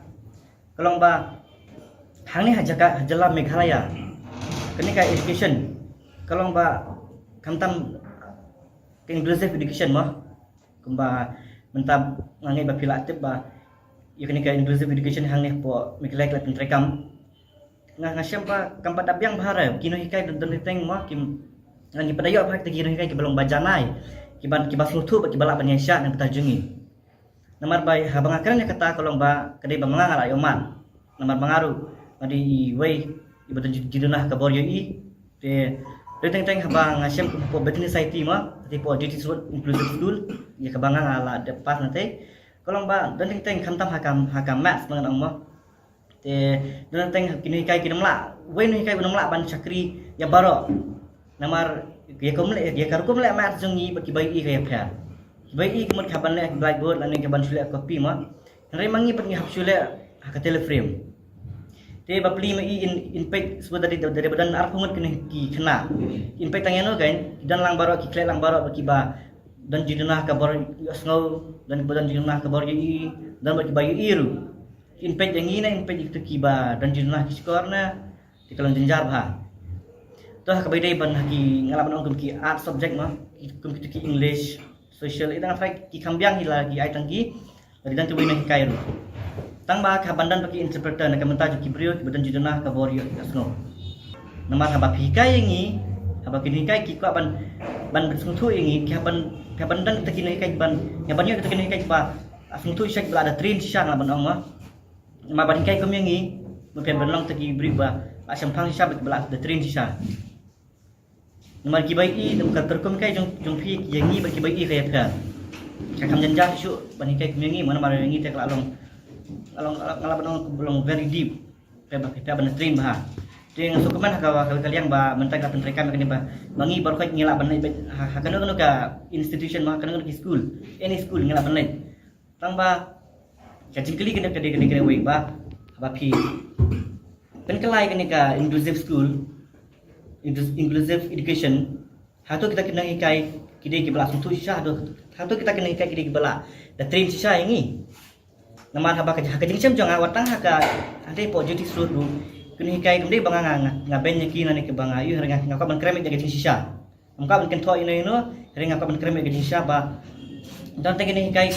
kalong ba hang ni hajala Meghalaya kini ka education kalong ba kamtam inclusive education ma kumba mentab ngangai ba pilatif ba you kini ka inclusive education hang ni po Meghalaya ka penteri kam ngasyam pa kampat abyang bahara kino hikai don teng mo kim ngi padayo pa kita kino hikai ki belum bajanai ki baslutu ki balak banyasya nang petajungi namar bai habang akran kata kolong ba kedai ba mangangal ayoman namar mangaru ngadi wei ibadan jidunah ka boryo i te teng habang ngasyam po betini society mo ti po duty road inclusive school ya ka bangang ala depas nate kolong ba don teng kamtam hakam maths mangan mo te dan teng kini kai kinamla wen kai kinamla ban chakri ya baro namar ya komle ya karukum le mat jongi baki bai i kai phya bai i kemot khaban le blackboard lan kaban sule copy ma re mangi pat ngi hapsule hakatele frame te bapli ma i in page sebut dari badan ar pungut kini ki khna in page tangeno gain dan lang baro ki kle lang baro baki ba dan jidunah ka bor sngo dan badan jidunah ka bor i dan baki bai iru inpet yang ini inpet itu kiba dan jurnah kiskorna di kalang jenjar bah toh kabai ban haki ngalaban ongkum ki art subject mah kum ki English social itu ngafai ki kambiang lagi ai tangki dari dan tuwi nak kairu tang ba ka bandan baki interpreter nak mentaju ki brio ki badan jurnah ka borio kasno namar haba hikai yangi haba kini kai ki kwa ban bersungtu yangi ki ban dan kita kini kai ban ngabanyo kita kini kai ba asungtu syek bela ada train syang laban ong mah ma ban kai kum yangi mungkin berlong tegi briba asam phang sisa belak the train sisa nomor ki bai i dem ka terkum kai jong phi yangi ba ki bai i kai ka kam janja su ban kai kum yangi mana mar yangi tek along ngalaban belum very deep pe ban train bah ting sukuman ka kaliang ba mentang ka penteri kami kini ba mangi baru kai ngila ban hakano ka institution ma kana ki school any school ngila ban tang ba kacing kali kena wei ba pi penkelai kena inclusive school inclusive education hatu kita kena ikai kide ki bala suntu sha hatu kita kena ikai kide ki bala da train sha yangi naman haba ka kacing cem jonga watang haka ade po duty road ru kena ikai kemde banga ngaben yaki nani ke banga yu renga ngaka ban krem jaga kacing sha amka ban ken tho ino renga ka ban krem jaga kacing sha ba dan kena ikai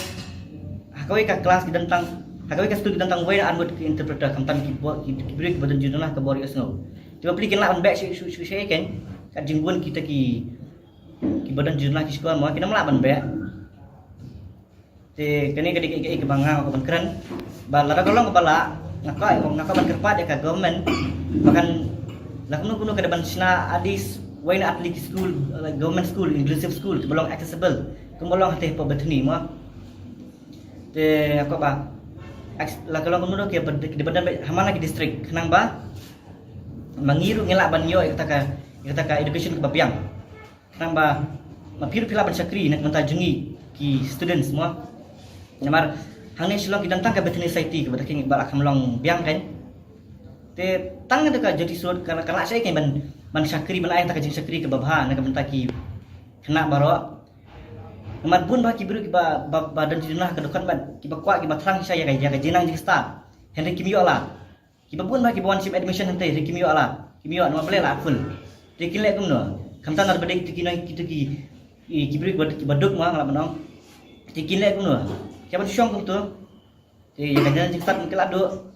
hakawai ka kelas tentang hakawai ka studi tentang way an ke interpreter kamtam ki break badan jurnah ka bori asno tiba plikin la on back su kan ka jingbuan kita ki badan jurnah ki sekolah mo kita melaban back te kene ke banga ko ban keren ba la golong bala ngaka ban kerpat ya ka government bahkan la kuno ka ban sina adis way na atlik school government school inclusive school belong accessible kumbolong hate po betni mo te apa ba la kalau kemudian ke di badan hamana ki district kenang ba mangiru ngelak ban yo kata ka education ke bapiang kenang ba mapir pila ban sakri nak mentajungi ki students semua namar hang ni Shillong ki dantang ka betni society ke badak king balak hamlong biang kan te tang ada ka jadi surat kana saya kan ban sakri ban ai ta ka jing sakri ke babha nak mentaki kena baro Mat bun ba kibru ki ba badan jurnah ka dokan ban ki ba kwa ki ba thrang saya ga jaga jinang jing start henry kimio ala ki ba bun ba ki bawan sim admission hante henry kimio ala kimio no bele la full te ki le kum no kamtan ar bedek ki nai ki kibru ki baduk ma ngala banong te ki le kum no ki ba syong kum tu te jaga jinang jing start ki la do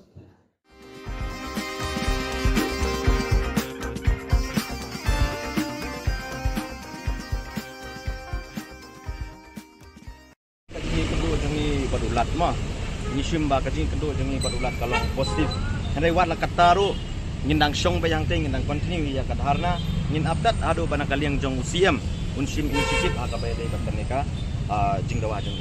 badulat mah ni shimba kajing kedua jangi badulat kalau positif henry wat la kataru ngindang syong bayang ting ngindang continue ya kadharna ngin update ado bana kaliang jong usiam unsim initiative akabay dai bakaneka jingdawa jong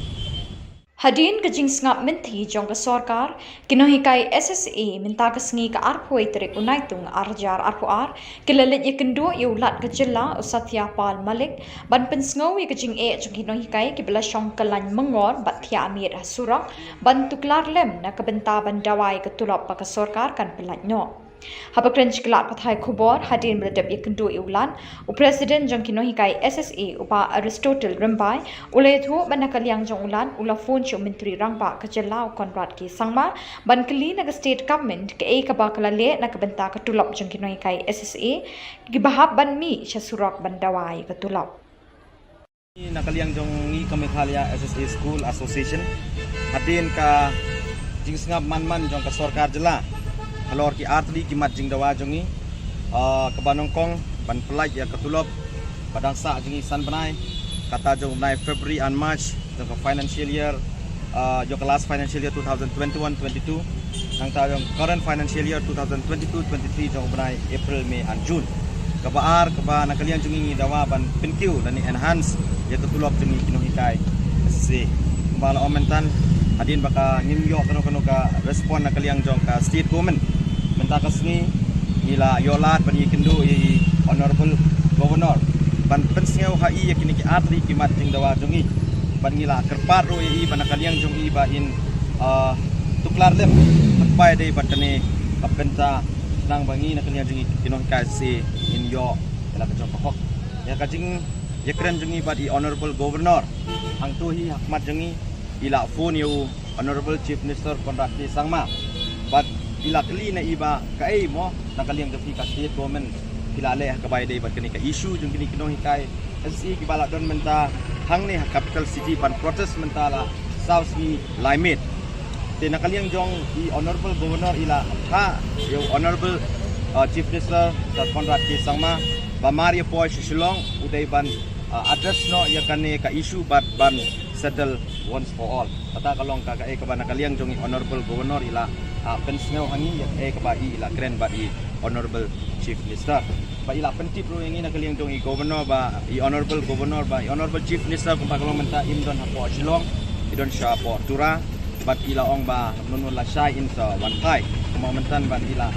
Hadin ka jing ngap minthi jong ka sorkar kinohikai SSA minta ka sngi ka arpoi terik unaitung arjar arpuar kilalit ye kendo ye ulat ka jilla usatya pal malik ban pensngau ye ka jing jong kinohikai ki bela syong kalan mengor batya amir surak ban tuklar lem na ka benta ban dawai ka tulap pa ka sorkar kan pelat nyo Habakran Chiklat Pathai Khubor Hadin Bradab Yakundu Iulan, U President Jong Kinohikai SSA Upa Aristotle Rimbai, Ulethu Banakaliang Jong Ulan, Ulafon Chu Menteri Rangpa Kajelau Konrad Ki Sangma, Ban Kali Naga State Government ke Kabakalale Nakabenta Katulap Jong Kinohikai SSA, Gibahab Ban Mi Shasurak Bandawai Katulap. Nakaliang Jong Kamekhalia SSA School Association, Hadin ka Jingsngap Man Jong ka Sorkar Jilla. Kalor ki artli ki mat jingdawa jongi kabanongkong ban pelaj ya katulop padang sa jongi san banai kata jong nai February and March jong financial year jong last financial year 2021-22 nang tayong current financial year 2022-23 jong banai April May and June kabaar kaba nakalian jongi dawa ban pinkiu dan enhance ya katulop jongi kinohikai SSA bala omentan Hadin baka ngimyo kano ka respond nakaliang jong ka state government mentakas ni ila yolat bani kendu i honorable governor ban pensngau hai yakini ki atri ki mat jing dawa jongi ban ngila kerpat ro i ban nakaliang jong i ba in tuklar lem patpai dei batane kapenta nang bangi nakaliang jongi kinong kasi in yo ila ka jong hok ya ka jing yakren jongi ba i honorable governor hang tu hi hakmat jongi ila phone you honorable chief minister Konrad Ki Sangma but ila kali na iba kai mo nakaliang gafi ka state government kilale kabay day bat kani ka issue jung kini kinohikai SC kibala don menta hang ni capital city pan protest mentala south ni climate te nakaliang jong i honorable governor ila ha yo honorable chief minister Konrad Ki Sangma ba Maria Poi Shillong uday ban address no ya kani ka issue but ban settle once for all. Kata kalong ka kabana kaliang jong honorable governor ila pensngau hangi ya kabai ila kren ba i honorable chief minister. Ba ila penti pro yang ina kaliang jong governor ba i honorable governor ba i honorable chief minister kung kalong menta imdon hapo Shillong idon sya po tura bat ila ong ba nunun la syai in sa wantai kumentan ban ila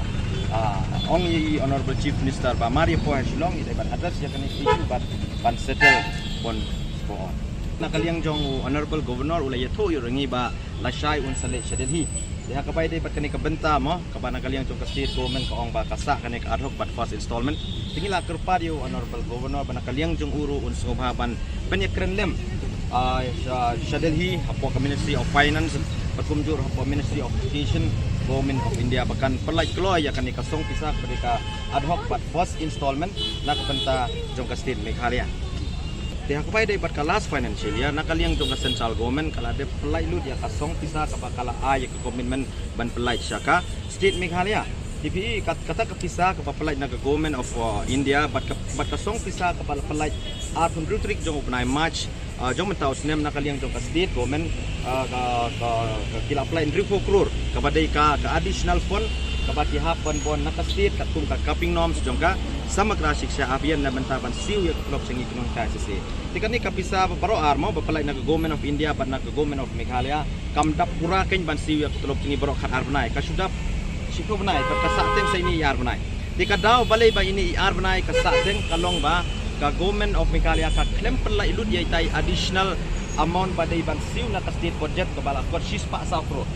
ong i honorable chief minister ba Maria po Shillong ida ban address ya kan issue bat ban settle on for all. Nakaliang jong honorable governor ulay yato yurangi ba lasay un sale shadelhi dia kabay day bat kani kabenta mo kabana kaliang jong ka state government ka ong ba kasa kani ka ad hoc bat first installment tingila kerpad yo honorable governor bana kaliang jong uru un sumhaban penyekren lem shadelhi hapo ka ministry of finance patumjur hapo ministry of education government of India bahkan perlaj keloy ya kani kasong pisak pada ad hoc bat first installment na kabenta jong ka state Meghalaya. Dia kapai day bat last financial year nakaliang jong central government kala de pelai lut ya kasong pisa ka bakala ay ka commitment ban pelai syaka state Meghalaya DPE kata kapisa ka pelai na government of India bat kasong pisa ka pelai atun rutrik jong upnai March jong mentau snem nakaliang jong ka state government kila pelai 3 crore kepada ka additional fund kabati hapon bon nakastate katung ka capping norms jong ka samagra shiksha abhiyan na bantaban siu ya klop sengi kinong KSC tikani kapisa baro armo bapalai na government of India ban na government of Meghalaya kamdap pura ken ban siu ya klop sengi baro khat arbnai ka sudap siko banai ka kasateng sa ini yar banai tikadaw balay ba ini yar banai kasateng kalong ba ka government of Meghalaya ka claim pelai lut ya tai additional amount badai ban siu na ka state budget ka bala kod sispa sa crore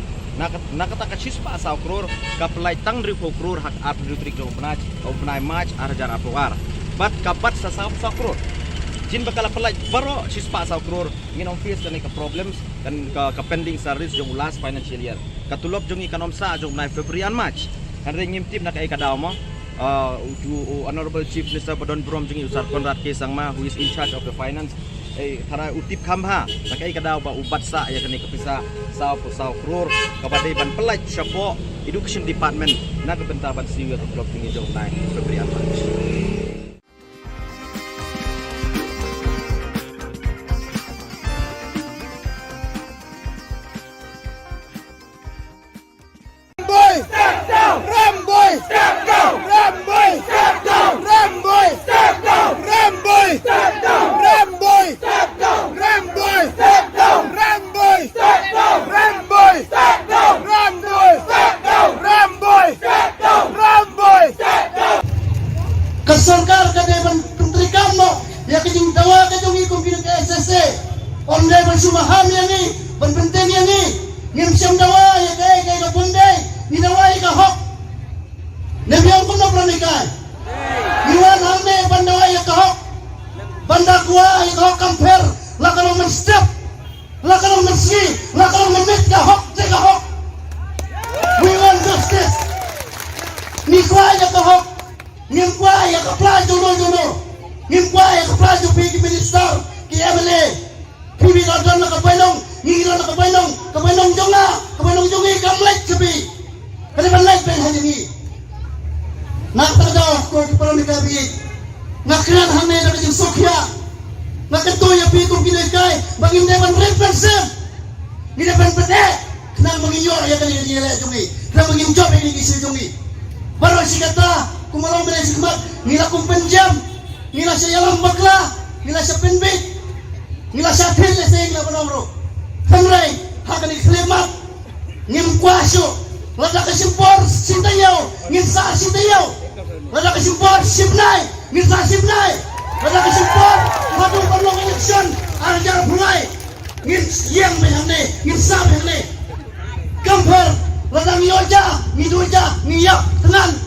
nakata ka sispa sa crore ka pelai tang 3 crore hak ap rutrik jong benai March arjar apuar bat kapat sa crore jin bakala pelai baro sispa sa crore nginom face dan ka problems dan ka pending service jong last financial year katulop jong ikanom sa jong benai February and March kan ring ngimtip na kai kadaw mo honorable chief minister Badon Brom jong usar Konrad Ki Sangma who is in charge of the finance tara utip kambha nakai kadaw ba ubat sa ya kani kapisa sa crore kabadai ban pelaj syapo education department na kabenta ban siwi ka klop tingi jong nai February and March Ramboy step down down! Ramboy! Step down! Ramboy! Step down! Ramboy! Step down! Ramboy! Step down! Ramboy! Step down! Ramboy! Step down! Ramboy! Step down! Ramboy! Step down! Ramboy! Step down! Ramboy! Step down! Kasorkar kadeban Menteri Kamno ya kajing dawa kajong ikong pinag-SSA onde bersumaham yang ni penting yang ni ngim siam dawa ya kay kabunday ni dawa ka hok nebiang kuno pranikai iwan hamne bandawa ya ka hok banda kuwa ya ka hok kamper la kalau men-step la kalau men-ski la kalau men-mit ka hok te ka hok we want justice ni kuwa ya ka hok ngim kuwa ya ka plajo no ngim kuwa ya ka plajo pigi minister ki MLA pibi kadang nak kapainong ngira nak kapainong jongi kamlek cepi kali balai pen hanya ni nak terjauh ko di perang dikabi nak kran hame nak jeng sokya nak ketu ya pi ko kinekai bangin depan represent ni depan pete nang menginyor ya kali ni le jongi nang menginjob ini kisi jongi baru si kata kumalong bela sikmat nila kum penjam nila saya lambakla nila saya penbit nila sa atin na sa ingla panamro. Hamray, hakan iklimat, ngim kwasyo, lada kasimpor, sintayaw, ngim sa sintayaw, lada kasimpor, sibnay, ngim sa sibnay, lada kasimpor, hadong panlong eleksyon, arajar bulay, ngim siyang mayhane, ngim sa mayhane. Kamper, lada ngiyoja, ngiduja, ngiyap, tenan,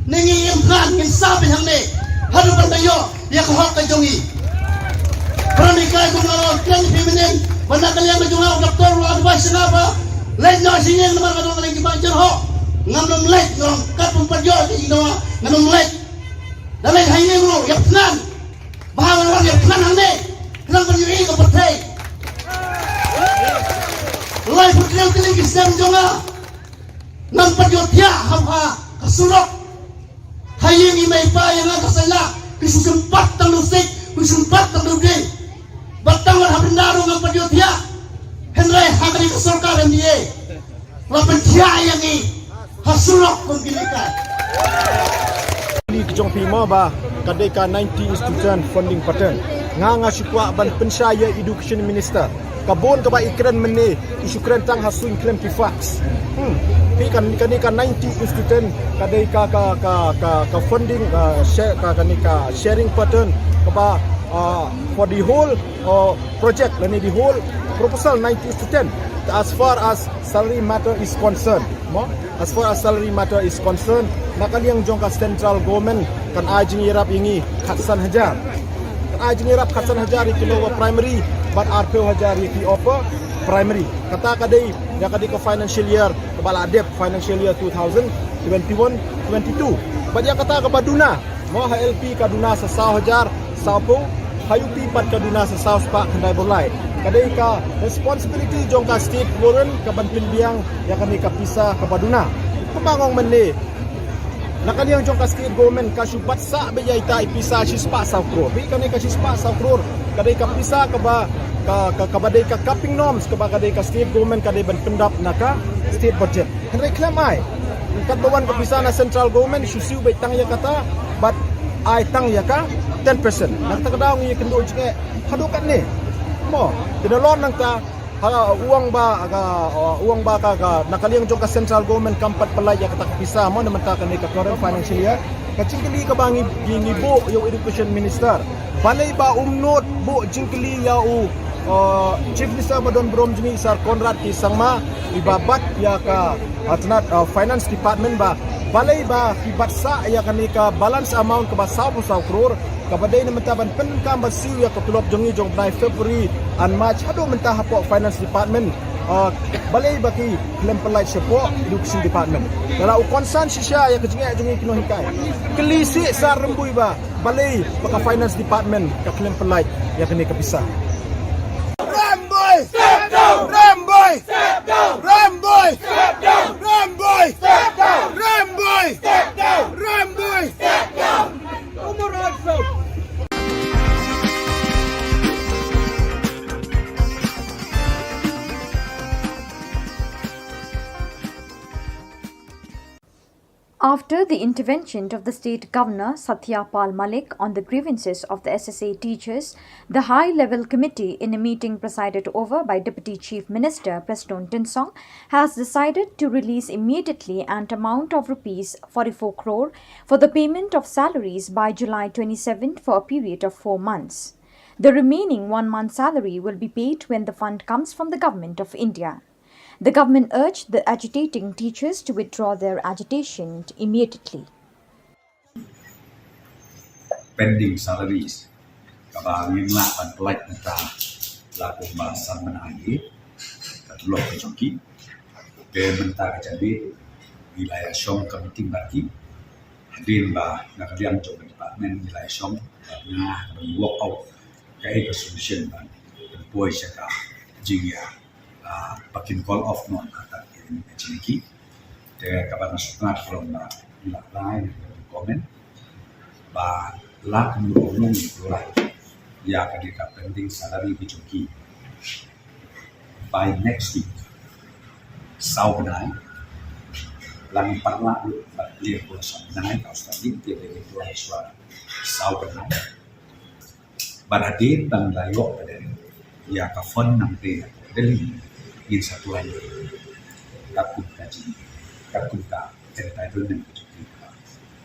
nangiyim kan, ngim sa mayhane, hadong pantayo, yakahok kajongi. Peranikai kumalo klan feminin banda kalian majungaw doktor advice na ba late no sinyang naman kadong kaling kibanjer ho ngamnom late ngom kat pumpadyo di ginawa ngamnom late dalay hayne mo yapnan bahawan orang yapnan hangde nang kanyu ko patay lay putrew kaling kisam jonga nang padyo tiya hamha kasurok hayeng imay pa yang kasala kisusumpat tang lusik kisumpat tang lugay Batang war habin daru ng padyotya. Henry hakani ka sorkar MDA. Lapan tiya yang i hasulok kung gilikan. Li kejong pima ba kadai ka 90 student funding pattern. Nga syukwa ban pensaya education minister. Kabon ka ba ikran mene isukran tang hasu inclaim fax. Kan 90 student kadai ka funding share ka sharing pattern ka ba for the whole project, the whole proposal 90 student. As far as salary matter is concerned, nakaliang jong ka central government kan ajing irap ingi khatsan hajar. Kan ajing irap khatsan hajar iki lower primary, but RPO hajar iki upper primary. Kata kadai ya kadai ka financial year kebala adep financial year 2021-22. But ya kata ka baduna, mo HLP kaduna sa 100 hajar sapo hayupi pat kaduna sa South Park Kandai Borlai. Kadai ka responsibility jong ka state warren ka banpin biang ya kami ka pisa ka baduna. Pemangong mende. Nakaliang jong ka state government ka syubat sa bejay ta ipisa sispa sa kror. Bi kami ka sispa sa kror. Kadai ka pisa ka ba ka badai ka capping norms ka ba kadai ka state government kadai ban pendap naka state budget. Henry klamai. Kat bawan ka pisa na central government syusiu bai tang ya kata but ai tang ya ka 10%. Naktakadaw ngi kendo jike hadukan ni. Mo, tinalon nang ta uang ba ka nakaliang jong ka central government kampat palay ya katak pisa mo naman ta kan ka current financial year. Kacingkili ka bangi gingibo yung education minister. Balay ba umnot bo jingkili ya Chief Minister Madon Brom Jimi Sar Conrad Kisangma ibabat ya ka atnat finance department ba balay ba kibatsa ya kanika balance amount ka ba 10 crore kabaday na mentaban penkam basiu ya katulop jongi jong by February and March hado mentah po finance department balay ba ki claim pelai sepo education department dala u concern sisya ya kejinga jongi kinohikai kelisi sar rembui ba balay baka finance department ka claim pelai ya kanika bisa Step down! Ramboy! Step down! Ramboy! Step down! Ramboy! Step down! Ramboy! Step down! Ramboy! Step down! Umur Adso! After the intervention of the State Governor Satyapal Malik on the grievances of the SSA teachers, the high-level committee in a meeting presided over by Deputy Chief Minister Preston Tinsong has decided to release immediately an amount of rupees 44 crore for the payment of salaries by July 27 for a period of 4 months. The remaining 1 month's salary will be paid when the fund comes from the Government of India. The government urged the agitating teachers to withdraw their agitation immediately. Pending salaries kabang yung lapan pelak neta laku bahasan menaiki katulok kejoki ke menta kejabi wilayah Shillong committee bagi hadir bah nakalian jog department wilayah Shillong na work out kai solution ban boy saka jingya pakin call off non kata ini ciki te kabar nasukat from la line comment ba la ngomong itulah ya kadika pending salary bijoki by next week sau benai lang parla ba clear ko sa benai ka sa dinte de itu suara sau benai barade tang layo pada ya ka fon nang te deli in satu lagi takut kaji takut tak entitlement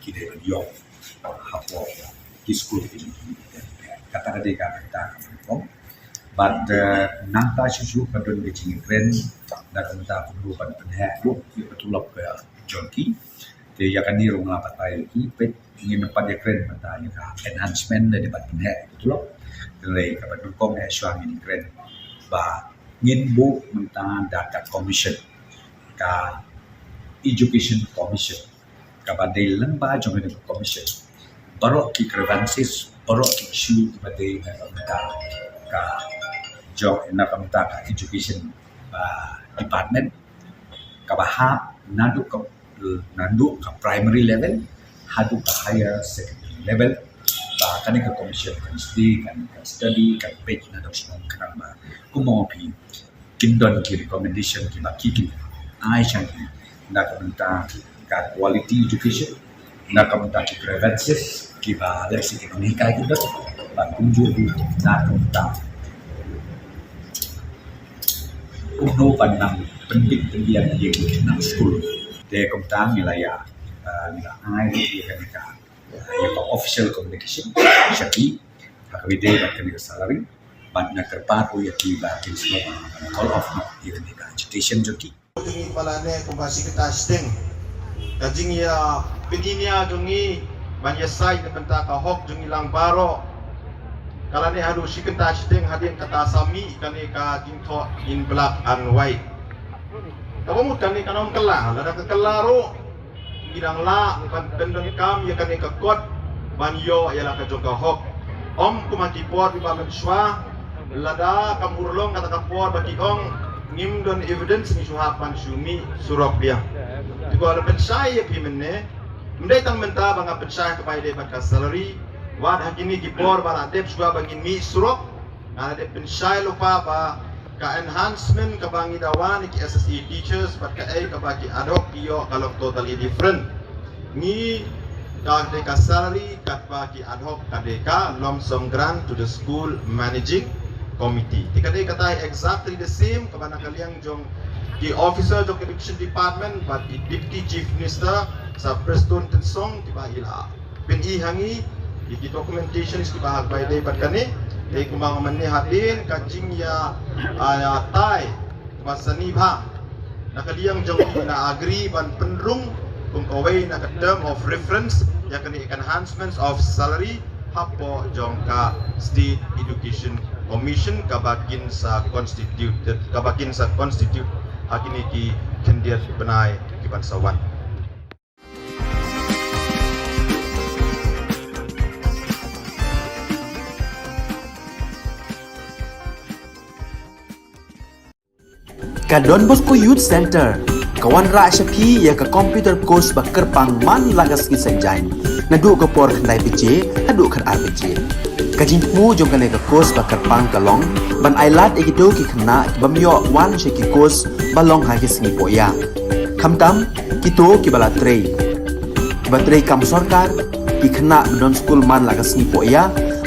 kita beliau hapo school kata ada kata kampung but nanta susu kadon becing trend dan kita perlu pada penhek betul ke jonki dia akan ni rumah patai lagi pet ingin pada trend patai enhancement dari penhek betul dari kapan dukung suami ni trend ba ngin bu mentang data commission ka education commission ka badai lamba jong education commission barok ki grievances barok ki issue badai ka jong na kamta ka education department ka baha nandu ka primary level hadu ka higher secondary level ba kan ka commission kan study kan page na dok semua kan ba kumopi kindon ki recommendation ki baki ki ai changi na kamta ka quality education na kamta ki grievances ki ba leksi ekonomika ki dot ba kunju na kamta uno panang pendik pendian yang nang school de kamta milaya nila ai ki ka ya official communication syaki hakbide ba kan salary ban na kerpato ya tiba kin semua call off no even the agitation joki jungi palane kumbasi kita sting kajing ya pidinia jungi banya sai na benta ka hok jungi lang baro kalane hadu sikenta sting hadin kata sami kani ka jingtho in black and white kamu kani kanom kelah lada ke kelaro bidang la ban pendeng kam ya kani ka kot ban yo ya la ka joka hok om kumati por ba menswa lada kamurlong kata kapor bagi ong ngim don evidence ni suhapan sumi surok dia itu ada pensai ya pimene mendai tang menta banga pensai kepada dia pakai salary wad hakini kipor bala dep suka bagi mi surok ada dep pensai lupa ba ka enhancement ka bangi dawan ki SSE teachers pakai ka bagi adok iyo kalau totally different ni ka salary kat bagi ad hoc kadeka lump sum grant to the school managing committee. Tika day katay exactly the same kabana kaliang jong the officer jong education department but the deputy chief minister sa Preston Tinsong tiba ila pinihangi di documentation is tiba by day pat kani day kumang manni hadin kajing ya tay masani ba nakaliang jong na agree ban penrung kung kaway na term of reference ya kani enhancements of salary hapo jong ka state education commission kabakin sa constitute hakini ki kendiat benai ki bansawan Ka Don Bosco Youth Center kawan ra syapi ya ka computer course bakar pangman lagas ki sanjai nadu ka por khandai pije hadu khan RPG kajin mu jong kane ka course bakar pang kalong ban ailat egido ki khna bamyo wan she ki course balong ha ki singi poya khamtam kito ki bala trei kibatrei kam sorkar ki khana don school man lagas ni poya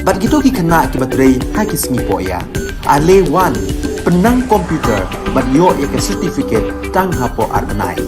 bat gitu ki khana kibatrei ha ki sngi poya ale wan penang komputer bat yo ya ke certificate tang hapo arnai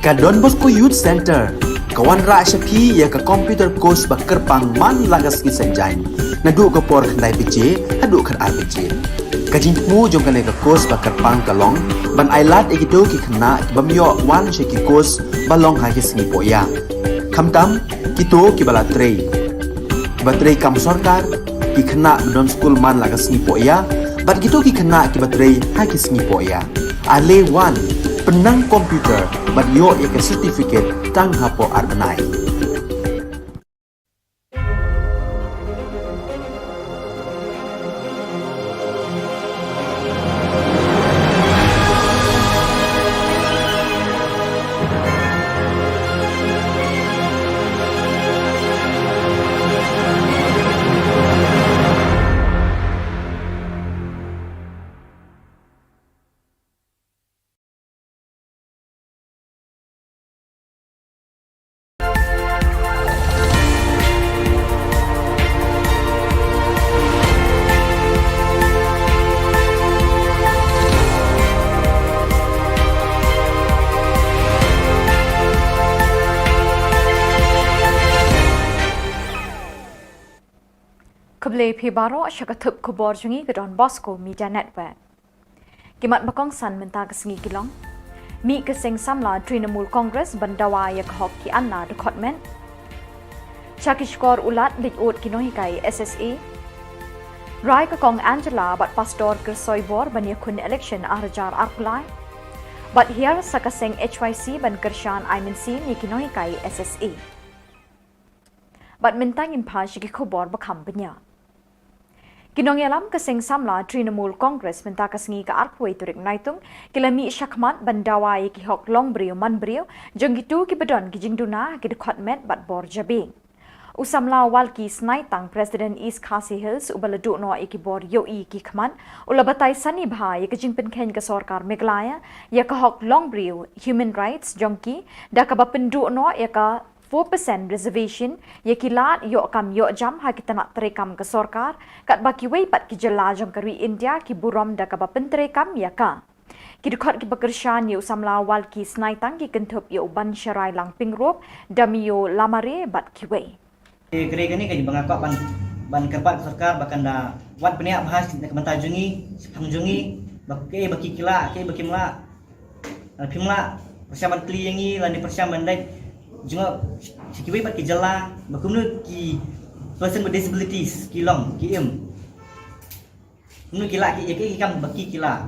Ka Don Bosco Youth Center kawan ra shapi ya ka computer course bakar pang man lagas ki sanjan nadu ka por khandai piche hadu khan ar piche Kajing mu jong kane ka kos ba kerpang kalong ban ailat egido ki khna bamyo wan she ki kos balong ha ki sngi poya. Khamtam kito ki bala trei. Batrei kam sarkar ki khna don school man laga sngi poya. Bat gitu ki khna ki batrei ha ki sngi poya. Ale wan penang komputer bat yo ya ke certificate tang hapo arbenai. Kable Pibaro Shakatup Khubor Jungi Gadon Bosco Media Network. Kimat Bakong San Menta Kesengi Gilong. Mi Keseng Samla Trinamul Congress Bandawa Yak Hoki Anna Dekotmen. Chakishkor Ulat Lik Ot Kinohikai SSA. Rai Kakong Angela Bat Pastor Kersoibor Banyakun Election Arjar Arkulai. But here Sakaseng HYC Ban Kershan Imansi Nikinohikai SSA. But Mentangin Pashiki Khubor Bakam Banya. Kinongyalam Kaseng Samla Trinamul Congress Mentakasngi ka Arpway Turik Naitung Kilami Shakmat Bandawai Ki Hok Long Brio Man Brio Jonggitu Ki Bedon Ki Jingduna Ki Dekot Met Bat Bor Jabing. Usamla Walki Snaitang President East Khasi Hills Ubaladu No Iki Bor Yoi Ki Kman Ulabatay Sani Bha Ki Jingpen Ken Ka Sorkar Meglaya Ya Ka Hok Long Brio Human Rights Jongki Da Ka Bapendu No Ya Ka 4% reservation yekilat yo kam yo jam ha kita nak terekam ke sorkar kat baki wei pat ki jela jong kari India ki burom da ka bapen terekam ya ka ki dekot ki bekershan yo samla wal ki snaitang ki kentup yo ban syarai lang pingrop damio lamare bat ki wei kere gani ka banga ko ban kerpat sorkar bakan da wan penia bahas nak mentajungi pangjungi baki kila ke baki mla pimla persiapan kliengi lan persiapan dai juga sikiwi pat ki jala bakumnu ki person with disabilities kilong ki nu kila ki kam baki kila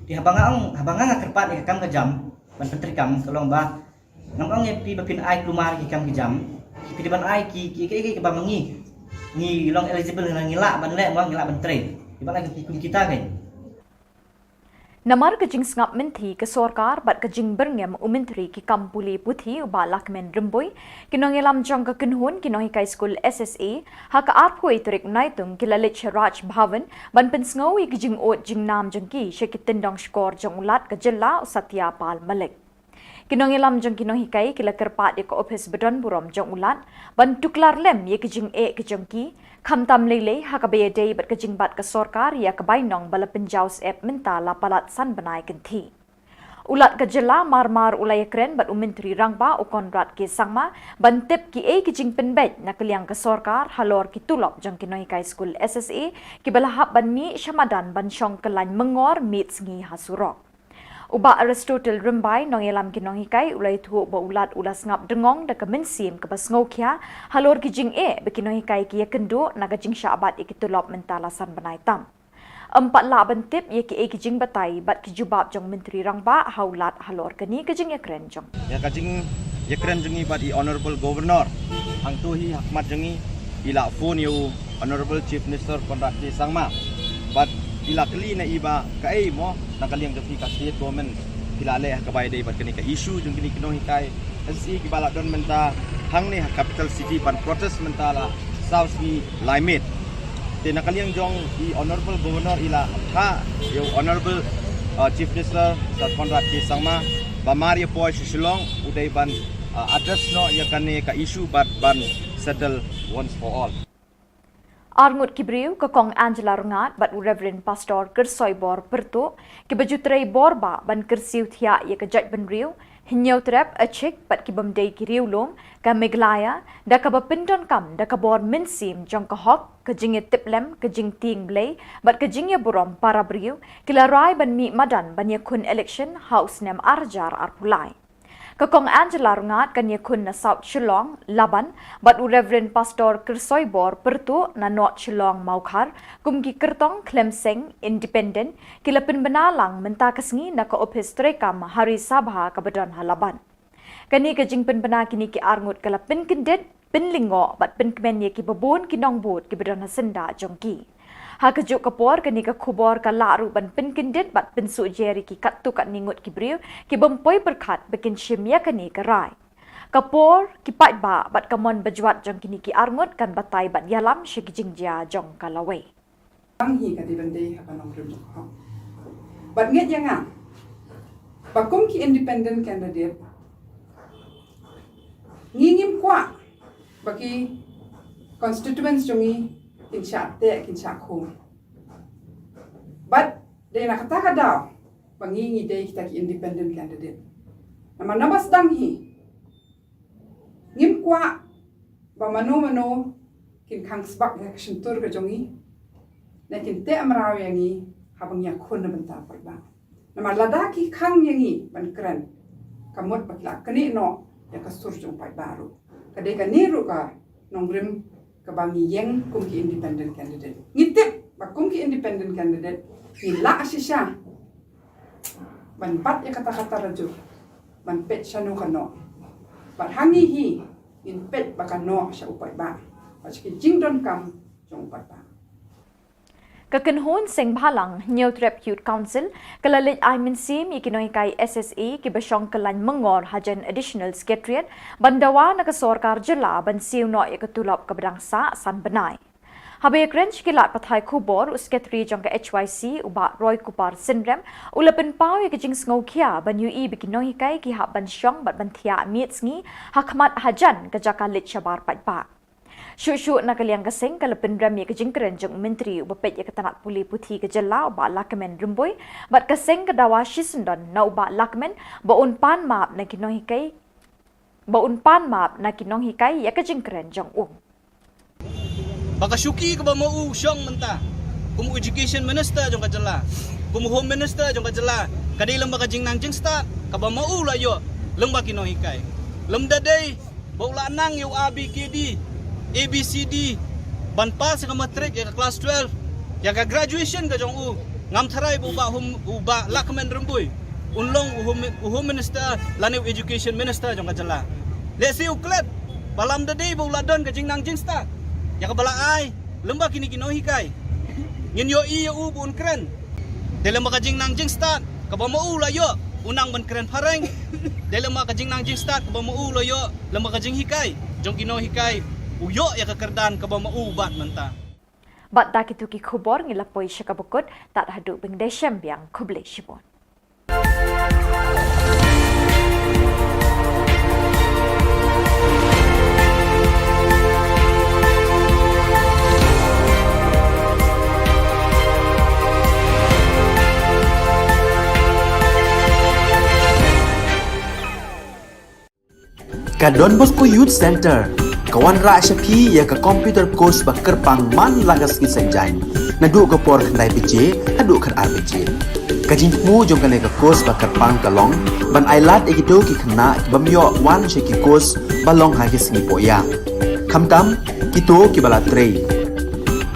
di habanga kerpat ki kam ka jam ban pentri kam kalong ba ngam ye pi bapin ai klumar ki kam ki jam ki di ban ai ki ba mangi ni long eligible ngila ban le mo ngila ban tre di ban ki kita kan Namar kajing sngap menti ke sorkar bat kajing berngem umentri ki kampuli puthi uba lakmen remboi kinongelam jong ka kinhun kinohi kai school SSA haka arpoi turik naitung kilalit Raj Bhavan ban pensngawi kajing ot jing nam jengki shekitendong skor jong ulat ka Jylla Satya Pal Malik kinongelam jong kinohi kai kila kerpat ya ka office bedon burom jong ulat ban tuklar lem ye kajing kajengki Khamtam lele hakabe day bat kajing bat ka sorkar ya kabainong bala penjaus ep menta lapalat san banai kenti. Ulat ka Jylla marmar ulay kren bat umentri rangba o konrat ki sangma bantip ki kajing penbet na kaliang ka sorkar halor ki tulop jang kinohi kai school SSA ki balahap ban mi syamadan ban syong kelan mengor mit sngi hasurok. Uba Aristotle Rimbai nongelam kinong hikai ulai tuo ba ulat ulas ngap dengong da kemensim ke basngokya halor kijing bekinong hikai ki yakendo naga jing syabat ikitulop mentalasan banaitam. Empat la bentip ye ki kijing batai bat kijubab jong menteri rangba haulat halor keni kijing yakren jong. Ya kajing yakren jongi bat i honorable governor hang tuhi hakmat jongi ila phone you honorable chief minister Konrad K Sangma bat ila kali na iba kai mo nakaliang dapi ka state government kilale ka bay day bat kani ka issue jung kini kinong hikai SC ki bala don menta hang ni capital city pan protest mentala south ni limit te nakaliang jong i honorable governor ila ha yo honorable chief minister Sir Konrad K Sangma ba Maria Poy Shillong uday ban address no ya kani ka issue bat ban settle once for all. Arngut kibriu ke kong Angela Rungat bat Reverend Pastor Kersoi Bor Pertu ke bajutrai borba ban kersiu thia ye ke jaj ban riu hinyau trap achik bat ki bamdei ki riu long ka meglaya da ka bapindon kam da ka bor minsim jong ka hok ke jinge tiplem ke jing ting blay bat ke jinge burom para briu kila rai ban mi madan ban ye kun election house nem arjar arpulai Kakong Angela Rungat kan yakun na South Shillong, Laban, bat Reverend Pastor Kersoi Bor Pertu na North Shillong Maukar, kumki kertong Clemseng Independent, kila penbenalang menta kesngi na ka opis trekam hari sabha kabadan halaban. Kani kajing penbena kini ki arngut kala penkendet, penlingo bat penkemen ye ki babon ki nongbut ki badan hasenda jongki. Ha kejuk kapor kani ka khubor ka laru ban penkendet bat pensu jeri ki kattu kat ningut ki briu ki bempoi berkat bikin shimya kani ka rai. Kapor ki pat ba bat kamon bajuat jong kini ki arngut kan batai bat yalam shiki jingjia jong kalawai. Ang hi ka di bande ha panong rim ha. Bat nget yang ang. Bakum ki independent candidate. Ngingim kwa bagi constituents jongi kinsa te kinsa khum. But de na kata daw pangingi de kita ki independent candidate. Nama nabas dang hi. Ngim kwa ba mano kin kang sbak ya kshuntur ka jongi. Na kin te amraw yangi habang ya khun na banta pa ba. Nama ladaki kang yangi ban kran. Kamot bakla kani no ya kasur jong pa baru. Kadai ka niru ka nongrim kabangi yang kumki independent candidate. Ngitip ba kumki independent candidate nila asisya. Ban pat ya kata-kata raju. Ban pet siya no kano. Bat hangi hi in pet baka no siya upay ba. Paski jingdon kam jong upay ba. Kakenhon sing bhalang New Trap Youth Council kalalit ay minsim ikinoi kay SSA ki basyong kalan mengor hajan additional secretariat bandawa na kasorkar jela ban siu no ikatulap kabdangsa san benai. Habay krench kilat pathay Khubor secretary jong ka HYC uba Roy Kupar Syndrome ulapin pau ikajing sngokia ban UI bikinoi kay ki hab ban syong bat ban thia mietsngi hakmat hajan kajakalit syabar patpa. Syuk-syuk na kaliang kasing kalapin rami kejingkeren jeng menteri ubapet ya ketanak puli putih ke Jela uba lakmen rumboy bat kasing kedawa shisendon na uba lakmen baun pan map na kinong hikai ya kejingkeren jeng Baka syuki ka ba mau syong menta? Kumu education minister jong ka Jela. Kumu home minister jong ka Jela. Kadilang baka jing nang jing start ka ba mau layo leng ba kinong hikai. Lem dadai bau lanang yu ABKD ABCD ban pas ka matric ya class 12 ya ka graduation ka jong ngam tharai uba lakmen rumboy unlong home minister lani education minister jong ka Jela. Let's see uklet balam dadai bau ladon ka jing nang jing start ya ka balaai lembak kini kinoi hikai ngin yo i u bun kren dalam ka jing nang jing start ka ba mau layo unang ban kren pareng dalam ka jing nang jing start ka ba mau layo lembak ka jing hikai jong kinoi hikai uyo ya kekerdan ka ba maubat menta. Bat dakitu ki Khubor ngilapoi syakabukut tak haduk bengdai syambiang kuble shibon. Ka Don Bosco Youth Center kawan ra syapi ya ka computer course bakar pang man lagas ki sanjang nadu ka por khandai pije adu kan RPG kajing mu jong kan ka course bakar pang kalong ban ailat egido ki khna bamyo wan sheki course balong ha ki singi poya khamtam kito ki bala trei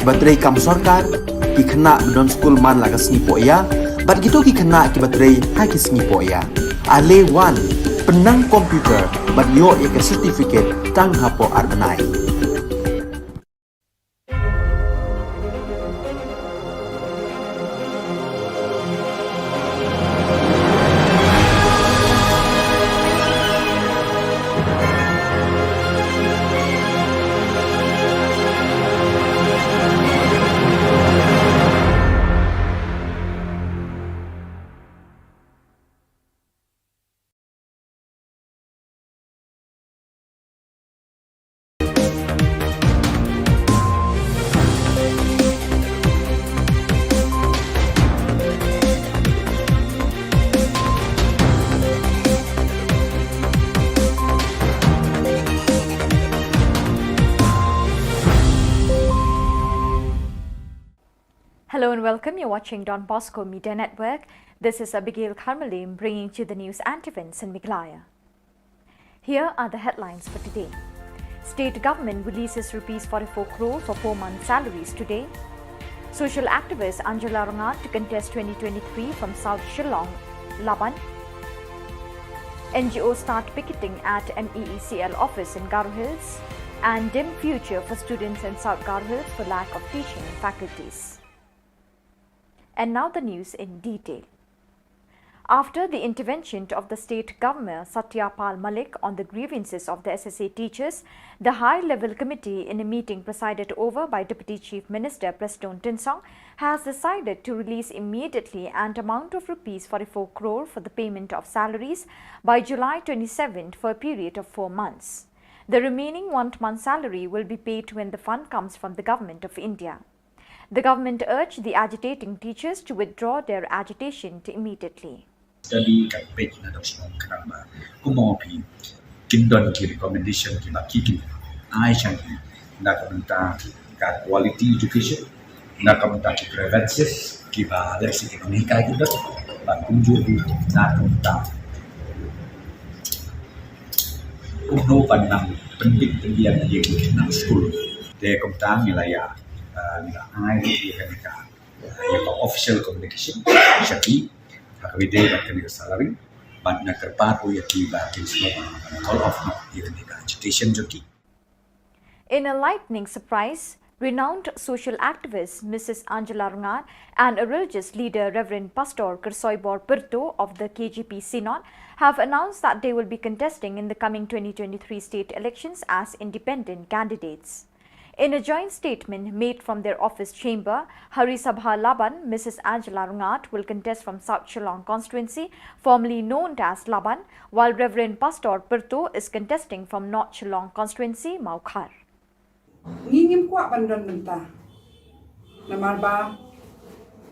batrei kam sarkar ki khna don school man lagas singi poya bat gitu ki khna ki batrei ha ki singi poya ale wan penang komputer bat yo ya ka certificate tang hapo arbenai. Hello and welcome. You're watching Don Bosco Media Network. This is Abigail Karmalim bringing you the news and events in Meghalaya. Here are the headlines for today. State government releases Rs 44 crore for 4-month salaries today. Social activist Angela Rangat to contest 2023 from South Shillong, Laban. NGO start picketing at MEECL office in Garo Hills. And dim future for students in South Garo Hills for lack of teaching faculties. And now the news in detail. After the intervention of the state governor Satyapal Malik on the grievances of the SSA teachers, the high-level committee in a meeting presided over by Deputy Chief Minister Preston Tinsong has decided to release immediately an amount of Rs 44 crore for the payment of salaries by July 27 for a period of 4 months. The remaining 1 month salary will be paid when the fund comes from the Government of India. The government urged the agitating teachers to withdraw their agitation immediately. Study campaign na daw siya karamba kumopi kindon ki recommendation ki bakiki ai changi na kamta ka quality education na kamta ki preventive ki ba leksi ekonomika kita ba kunju na kamta uno panang pendidik pendidikan yang nang school de kamta nilaya nila ai ki ka ya official communication syaki hakawide bakani salary but na kerpat o yaki bakin semua call off no even the agitation joki. In a lightning surprise, renowned social activist Mrs. Angela Rangat and a religious leader Reverend Pastor Kersoybor Perto of the KGP Synod have announced that they will be contesting in the coming 2023 state elections as independent candidates. In a joint statement made from their office chamber, Hari Sabha Laban, Mrs. Angela Rangat will contest from South Shillong constituency, formerly known as Laban, while Reverend Pastor Perto is contesting from North Shillong constituency, Maukhar. Ngingim kwa bandon benta. Namar ba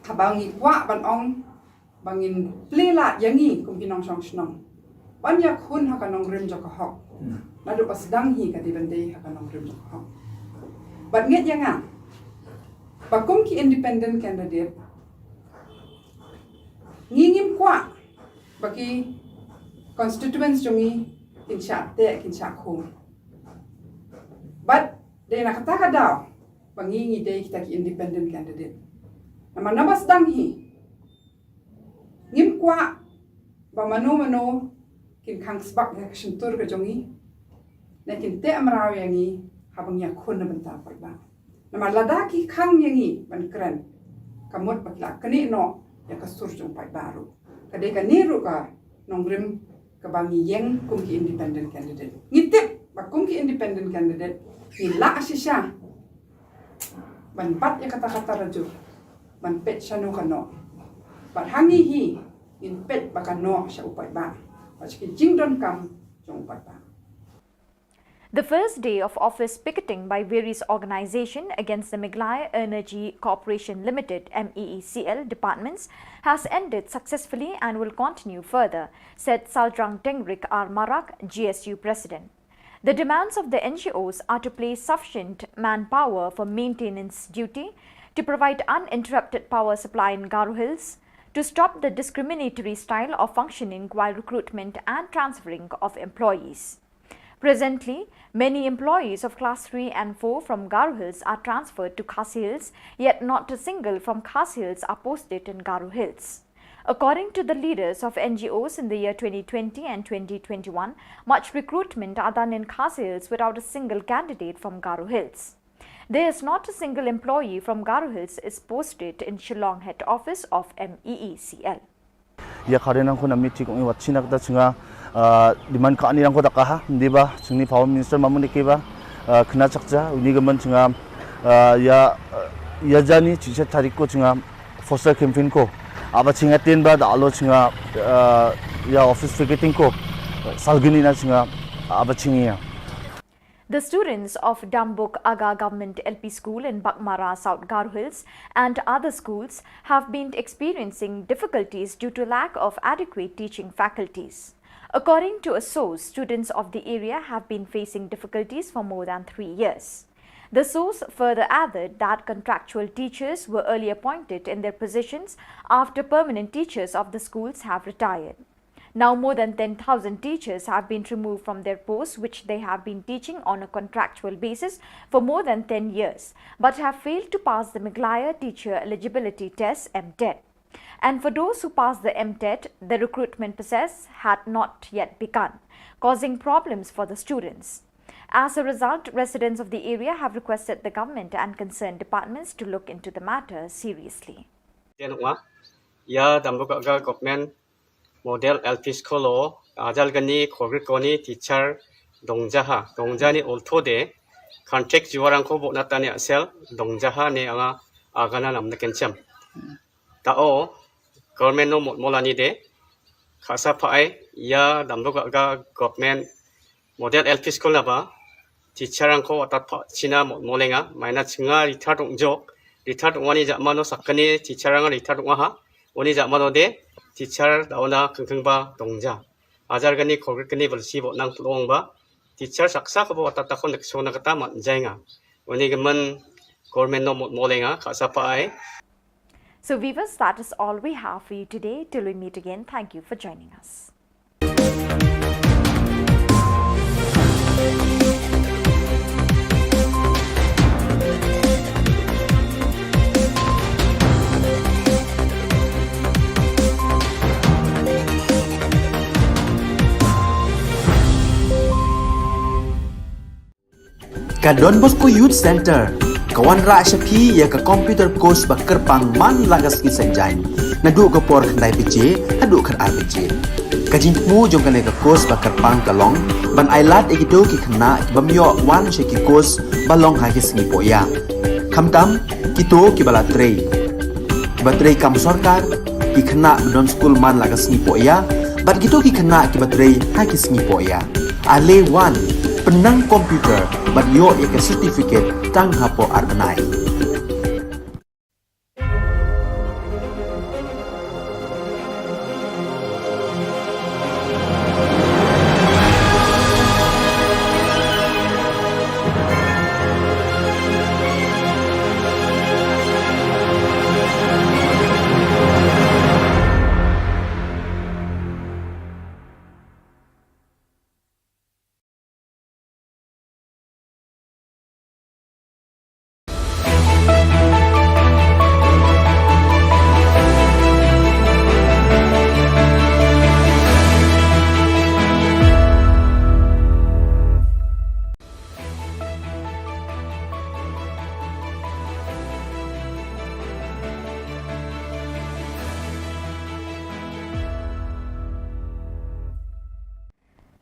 kabangi kwa banong bangin plela yangi kum kinong song snong. Banyak hun hakanong rim jaka hok. Nadu pasdang hi kati bende hakanong rim jaka hok. But nget yang bakum ki independent candidate ngingim kwa baki constituents jongi kinsha te kinsha ko. But de nakataka daw bangingi de kita ki independent candidate. Nama nabas dang hi ngim kwa ba mano kin kang sbak ya shintur ka jongi na kin te amraw yangi habang ya kun na benta ba. Nama ladaki kang yangi ban kren kamot bakla kani no ya kasur jong pai baru. Kadai ka niru ka nongrim ka bangi yeng kum ki independent candidate. Ngitip ba kum ki independent candidate nila asisya ban pat ya kata-kata raju ban pet syanu kano. Bat hangi hi in pet bakano siya upai ba. Pachki jingdon kam jong upai ba. The first day of office picketing by various organizations against the Meghalaya Energy Corporation Limited MEECL departments has ended successfully and will continue further, said Saldrang Tengrik R. Marak, GSU President. The demands of the NGOs are to place sufficient manpower for maintenance duty, to provide uninterrupted power supply in Garo Hills, to stop the discriminatory style of functioning while recruitment and transferring of employees. Presently, many employees of Class 3 and 4 from Garo Hills are transferred to Khasi Hills, yet not a single from Khasi Hills are posted in Garo Hills. According to the leaders of NGOs in the year 2020 and 2021, much recruitment are done in Khasi Hills without a single candidate from Garo Hills. There is not a single employee from Garo Hills is posted in Shillong head office of MEECL. Ya karena ko na meeting kung iwat sinak da singa diman ka ani ko takaha di ba singni power minister mamun ke ba kena chakja uni gaman singa ya jani chise tarik ko singa foster campaign ko aba singa ten ba da alo singa ya office picketing ko salgini na singa aba singa. The students of Dambuk Aga Government LP School in Bakmara, South Garo Hills and other schools have been experiencing difficulties due to lack of adequate teaching faculties. According to a source, students of the area have been facing difficulties for more than 3 years. The source further added that contractual teachers were early appointed in their positions after permanent teachers of the schools have retired. Now more than 10,000 teachers have been removed from their posts which they have been teaching on a contractual basis for more than 10 years but have failed to pass the Meghalaya Teacher Eligibility Test (MTET). And for those who passed the MTET, the recruitment process had not yet begun, causing problems for the students. As a result, residents of the area have requested the government and concerned departments to look into the matter seriously. Ya dambuka government model LP skolo ajal gani khogri koni teacher dongja ni olthode contract juarang ko bona tani asel dongjaha ne anga agana namna kencham tao government no molani de khasa phai ya dambuka government model LP school ba teacher ang ko atat china molenga maina chinga rita wani jamano sakani teacher ang rita ha oni jamano de teacher dauna kengkengba dongja ajar gani khogri kani balsi bo nang plongba teacher saksa ko bo atat takon sona kata manjainga oni gemen government no molenga khasa pai. So viewers, that is all we have for you today. Till we meet again, thank you for joining us. Ka Don Bosco Youth Center, kawan ra syapi ya ka computer course bakar pangman lagas kisanjan. Nadu ka por kandai PJ, hadu kan RPG. Kajin mu jong kane ka course bakar pang kalong, ban ailat egito ki khna bamyo wan sheki course balong ha ki singi poya. Khamtam kito ki bala trei. Batrei kam sarkar ki khna don school man lagas singi poya, bat kito ki khna ki batrei ha ki singi poya. Ale wan penang komputer bat yo ya certificate tang hapo arbanai.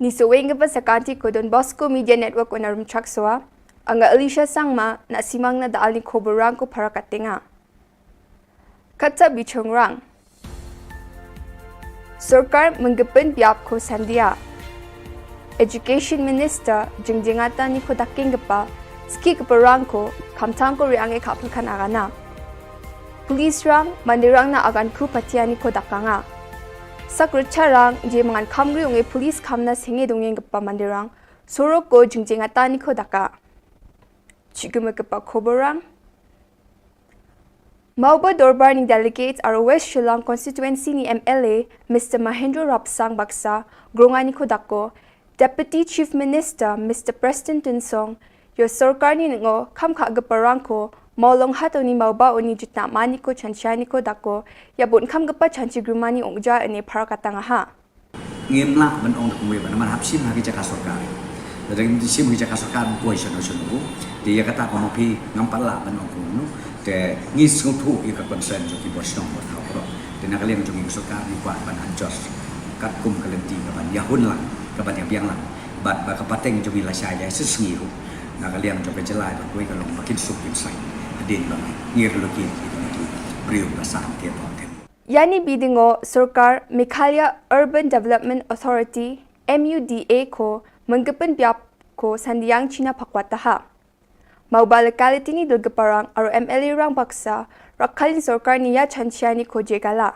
Ni seweng pa sa kanti ko Don Bosco Media Network o narum chakswa, ang Alicia Sangma na simang na daal ni Khubor Na Ka para katinga. Katsa bichong rang. Sarkar menggepen biap ko sandia. Education Minister jengjengata ni ko daking gapa, ski keperang ko kamtang ko riange kapulkan agana. Police rang mandirang na agan ku patia ni ko dakanga. Sakrucharang je mangan kamri unge police kamna senge dongeng gapa mandirang sorok ko jengjengata ni ko daka. Chigume gapa khoborang. Mauba Dorbar ni delegates are West Shillong constituency ni MLA Mr. Mahendra Rapsang Baksa grongani ko dako. Deputy Chief Minister Mr. Preston Tunsong yo sarkar ni ngo kamkha gaparang ko Maulong hato ni mauba oni jutna mani ko chanchani ko dako ya bun kam gapa chanchi grumani ongja ene parakatanga ha ngemla ban ong kumwe ban man hapsim hagi jaka sarkar dadang sim hagi jaka sarkar ko isono sono dia kata ko mopi ngampala ban ong kuno te ngis ngutu ya ka konsen jo ki bosno mo thawro de na kalian jo ngi sarkar ni kwa ban anjos kat kum kalenti ka ban yahun lang ka ban yang lang bat ba ka pateng jo bila saya sesngi ru na kalian jo bejelai ba ko ka long makin sup insai din bang ngirloki itu beriu basah ke boten yani bidingo sarkar Meghalaya Urban Development Authority MUDA ko menggepen biap ko sandiang China pakwata ha mauba locality ni dulgaparang aro MLA rang baksa rakhalin sarkar niya chanchiani ko jegala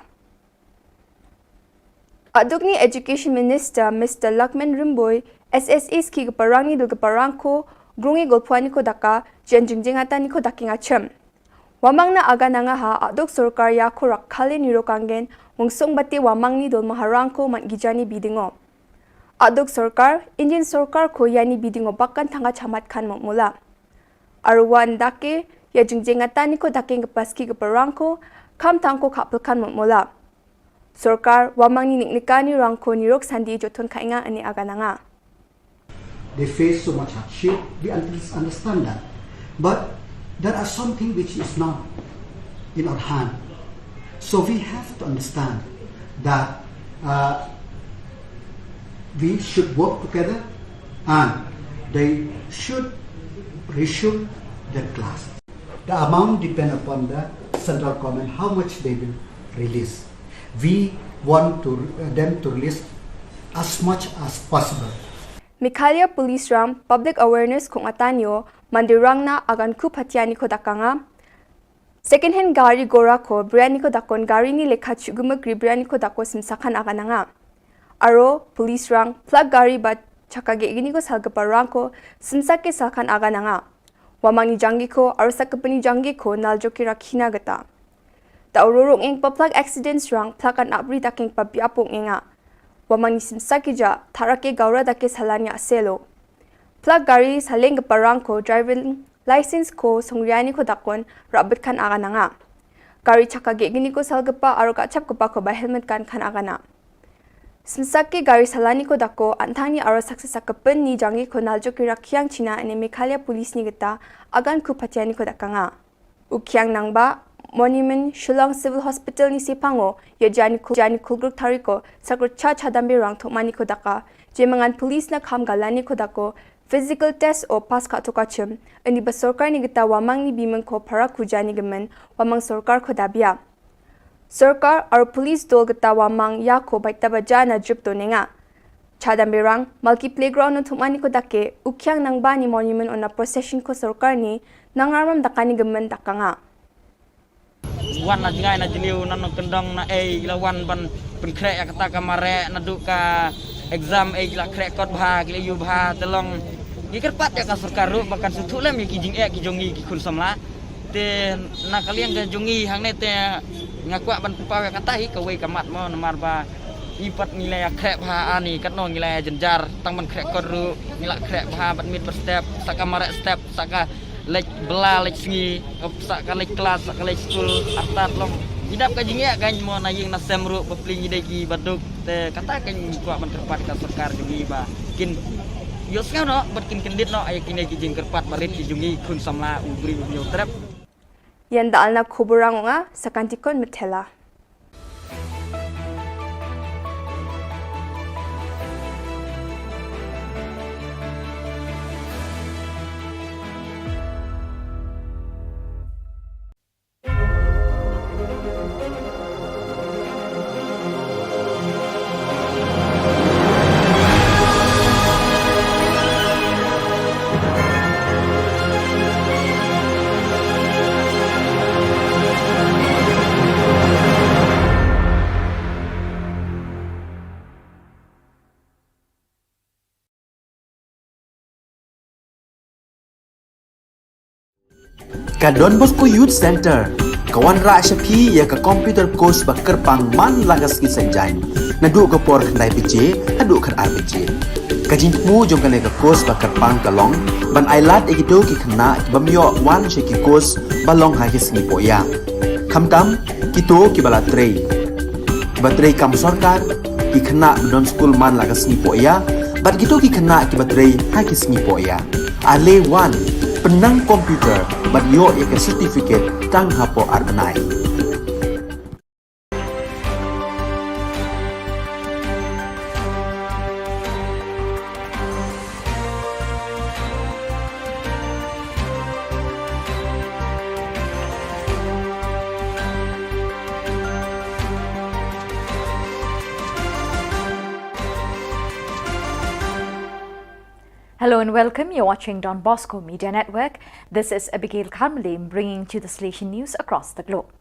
adugni Education Minister Mr. Lakman Rimboy SSA ski gaparang ni dulgaparang ko grungi golpwani ko daka jen jingjingata ni ko daking achem. Wamang na aga na nga ha adok sorkar ya ko rakhale ni rokangen mungsong bati wamang ni dol maharang ko man gijani bidingo. Adok sorkar Indian sorkar ko yani bidingo bakkan thanga chamat khan mula. Arwan dake ya jingjingata ni ko daking paski ke perangko kam tangko kapel khan mula. Sorkar wamang ni niknikani rangko ni rok sandi joton kainga ani aga na nga. They face so much hardship, we understand that. But there are something which is not in our hand. So we have to understand that we should work together and they should resume their class. The amount depends upon the central government, how much they will release. We want them to release as much as possible. Mikhalia Police Ram Public Awareness kung atanyo mandirang na agan ku patiani ko dakanga second hand gari gora ko brani ko dakon gari ni lekha chugumagri brani ko dako simsakan agananga aro police rang plug gari ba chakage igini ko salga parang ko simsake salkan agananga wamang ni jangi ko aro sakapani jangi ko naljoki rakhina gata ta ururong eng pa plug accidents rang plug an abri daking pabiapong enga wamang ni simsaki ja tharake gaura dake salanya selo plug gari saleng parang ko driving license ko songriani ko dakon rabat khan aga nanga gari chakage gini ko salgapa aro ka chap ko pa ko ba helmet kan khan aga na simsaki gari salani ko dako anthani aro success akapen ni jangi ko naljo ki rakhyang china ane Meghalaya police ni gita agan ku patiani ko dakanga ukhyang nangba Monument Shillong Civil Hospital ni sipango ya jani kulgruk tariko sakro cha chadambe rang thokmani ko daka jemangan police na kham galani ko dako physical test o pass ka to kachim ani ba sarkar ni gita wamang ni bimang ko para kujani gemen wamang sarkar ko dabia sarkar ar police dol gita wamang ya ko baita baja na drip to nenga chadambe rang multi playground no thokmani ko dake ukhyang nangba ni monument on a procession ko sarkar ni nangaram dakani gemen dakanga wan na jingai na jiliu nan kendong na lawan ban penkrek kata kamare na duka exam la krek kot bha gile yu bha telong gikerpat ya ka sarkaru bakan sutulem ki jing ki jongi ki kun samla te na kalian ke jongi hang ne te ngakwa ban pawe kata hi ka we kamat mo namar ba ipat nilai krek bha ani katno nilai jenjar tang ban krek kot ru nilai krek bha bat mit per step sakamare step saka lek bela lek singi saka lek kelas saka lek school atat long idap ka jingia kan mo na ying na semru bepling ideki baduk te kata kan kuat ban kerpat ka sarkar jungi ba kin yo skau no bat kin kendit no ay kinai ki jing kerpat barit ki jungi kun samla ubri nyo trap yan dal na khuburang nga sakantikon methela Ka Don Bosco Youth Center kawan ra shapi ya ka computer course ba kerpang man lagas ki sanjan nadu ka por khandai pije adu khan RPG ka jingmu jong ka le ka course ba kerpang kalong ban ailat egido ki khna bamyo wan she ki course balong ha ki sngi poya khamtam kito ki bala trei batrei kam sarkar ki khna don school man lagas sngi poya bat gitu ki khna ki batrei ha ki sngi poya ale wan penang komputer bat yo ya ke certificate tang hapo arbenai Hello and welcome. You're watching Don Bosco Media Network. This is Abigail Carmelim bringing to the Station News across the globe.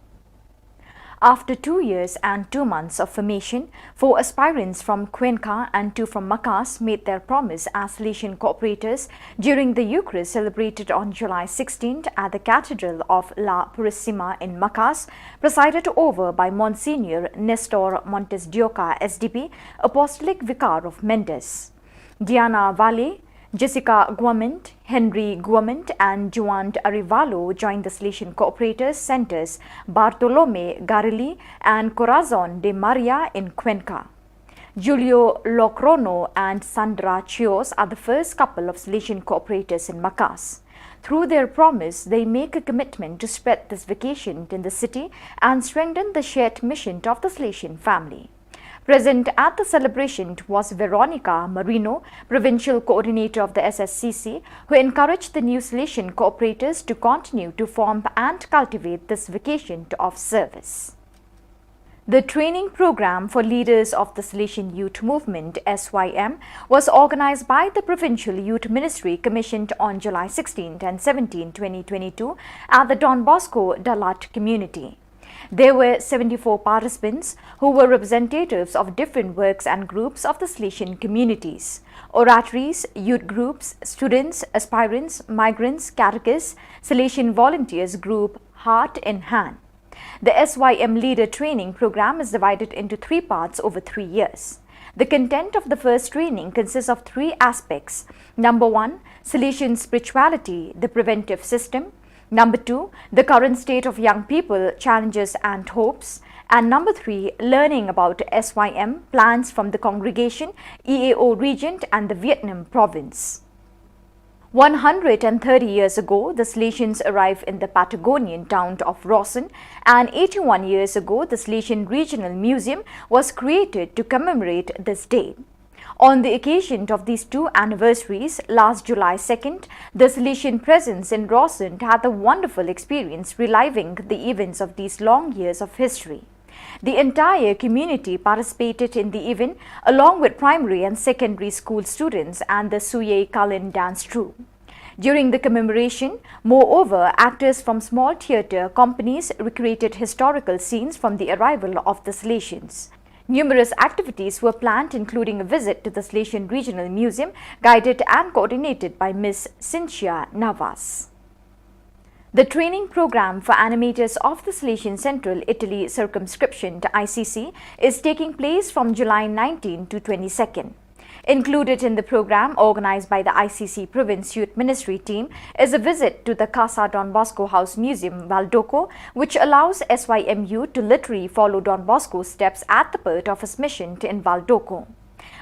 After 2 years and 2 months of formation, 4 aspirants from Cuenca and 2 from Macas made their promise as Salesian cooperators during the Eucharist celebrated on July 16th at the Cathedral of La Purísima in Macas, presided over by Monsignor Nestor Montes de Oca, SDP, Apostolic Vicar of Mendes. Diana Valle, Jessica Guamant, Henry Guamant and Juan Arivalo joined the Salesian Cooperators Centers Bartolome Garilli and Corazon de Maria in Cuenca. Julio Locrono and Sandra Chios are the first couple of Salesian Cooperators in Macas. Through their promise, they make a commitment to spread this vocation in the city and strengthen the shared mission of the Salesian family. Present at the celebration was Veronica Marino, Provincial Coordinator of the SSCC, who encouraged the new Salesian cooperators to continue to form and cultivate this vocation of service. The training program for leaders of the Salesian Youth Movement (SYM) was organized by the Provincial Youth Ministry, commissioned on July 16 and 17, 2022 at the Don Bosco Dalat community. There were 74 participants who were representatives of different works and groups of the Salesian communities: oratories, youth groups, students, aspirants, migrants, catechists, Salesian volunteers group Heart in Hand. The SYM Leader Training Program is divided into 3 parts over 3 years. The content of the first training consists of 3 aspects. Number 1, Salesian spirituality, the preventive system. Number 2, the current state of young people, challenges and hopes. And number 3, learning about SYM, plans from the congregation, EAO Regent and the Vietnam province. 130 years ago, the Salesians arrived in the Patagonian town of Rawson, and 81 years ago, the Salesian Regional Museum was created to commemorate this day. On the occasion of these 2 anniversaries, last July 2nd, the Salesian presence in Rawson had a wonderful experience reliving the events of these long years of history. The entire community participated in the event along with primary and secondary school students and the Suye Kalin dance troupe. During the commemoration, moreover, actors from small theatre companies recreated historical scenes from the arrival of the Salesians. Numerous activities were planned, including a visit to the Salesian Regional Museum, guided and coordinated by Ms. Cynthia Navas. The training program for animators of the Salesian Central Italy Circumscription to ICC is taking place from July 19 to 22nd. Included in the program, organized by the ICC Province Youth Ministry team, is a visit to the Casa Don Bosco House Museum, Valdoco, which allows SYM youth to literally follow Don Bosco's steps at the birth of his mission in Valdoco.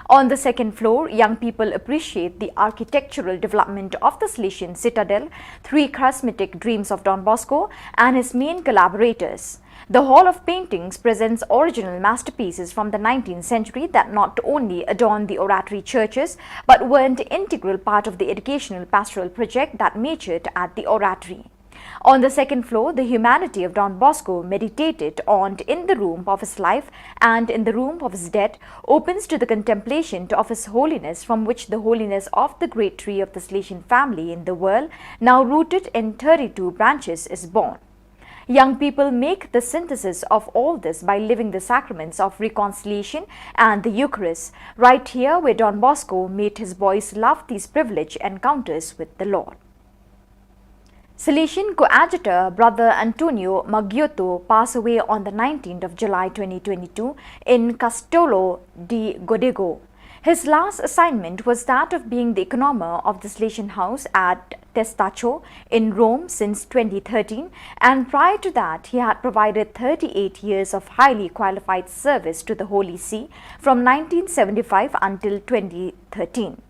On the second floor, young people appreciate the architectural development of the Salesian Citadel, 3 charismatic dreams of Don Bosco and his main collaborators. The Hall of Paintings presents original masterpieces from the 19th century that not only adorn the oratory churches but were an integral part of the educational pastoral project that matured at the oratory. On the second floor, the humanity of Don Bosco, meditated on in the room of his life and in the room of his death, opens to the contemplation of his holiness, from which the holiness of the great tree of the Salesian family in the world, now rooted in 32 branches, is born. Young people make the synthesis of all this by living the sacraments of reconciliation and the Eucharist, right here where Don Bosco made his boys love these privileged encounters with the Lord. Salesian coadjutor Brother Antonio Maggiotto passed away on the 19th of July 2022 in Castello di Godego. His last assignment was that of being the economer of the Salesian house at Testaccio in Rome since 2013, and prior to that he had provided 38 years of highly qualified service to the Holy See from 1975 until 2013.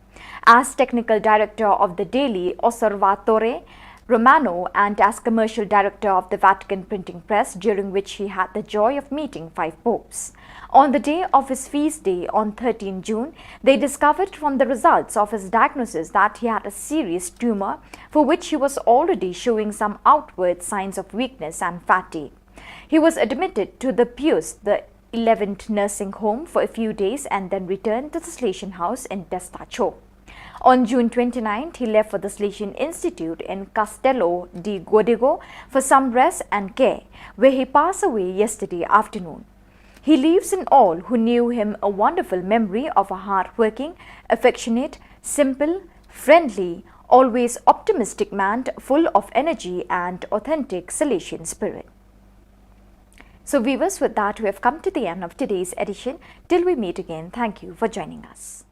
As technical director of the daily Osservatore Romano and as commercial director of the Vatican printing press, during which he had the joy of meeting 5 popes. On the day of his feast day on 13 June, they discovered from the results of his diagnosis that he had a serious tumor for which he was already showing some outward signs of weakness and fatigue. He was admitted to the Pius the 11th nursing home for a few days and then returned to the Salesian house in Testaccio. On June 29th, he left for the Salesian Institute in Castello di Godego for some rest and care, where he passed away yesterday afternoon. He leaves in all who knew him a wonderful memory of a hard-working, affectionate, simple, friendly, always optimistic man full of energy and authentic Salesian spirit. So viewers, with that we have come to the end of today's edition. Till we meet again, thank you for joining us.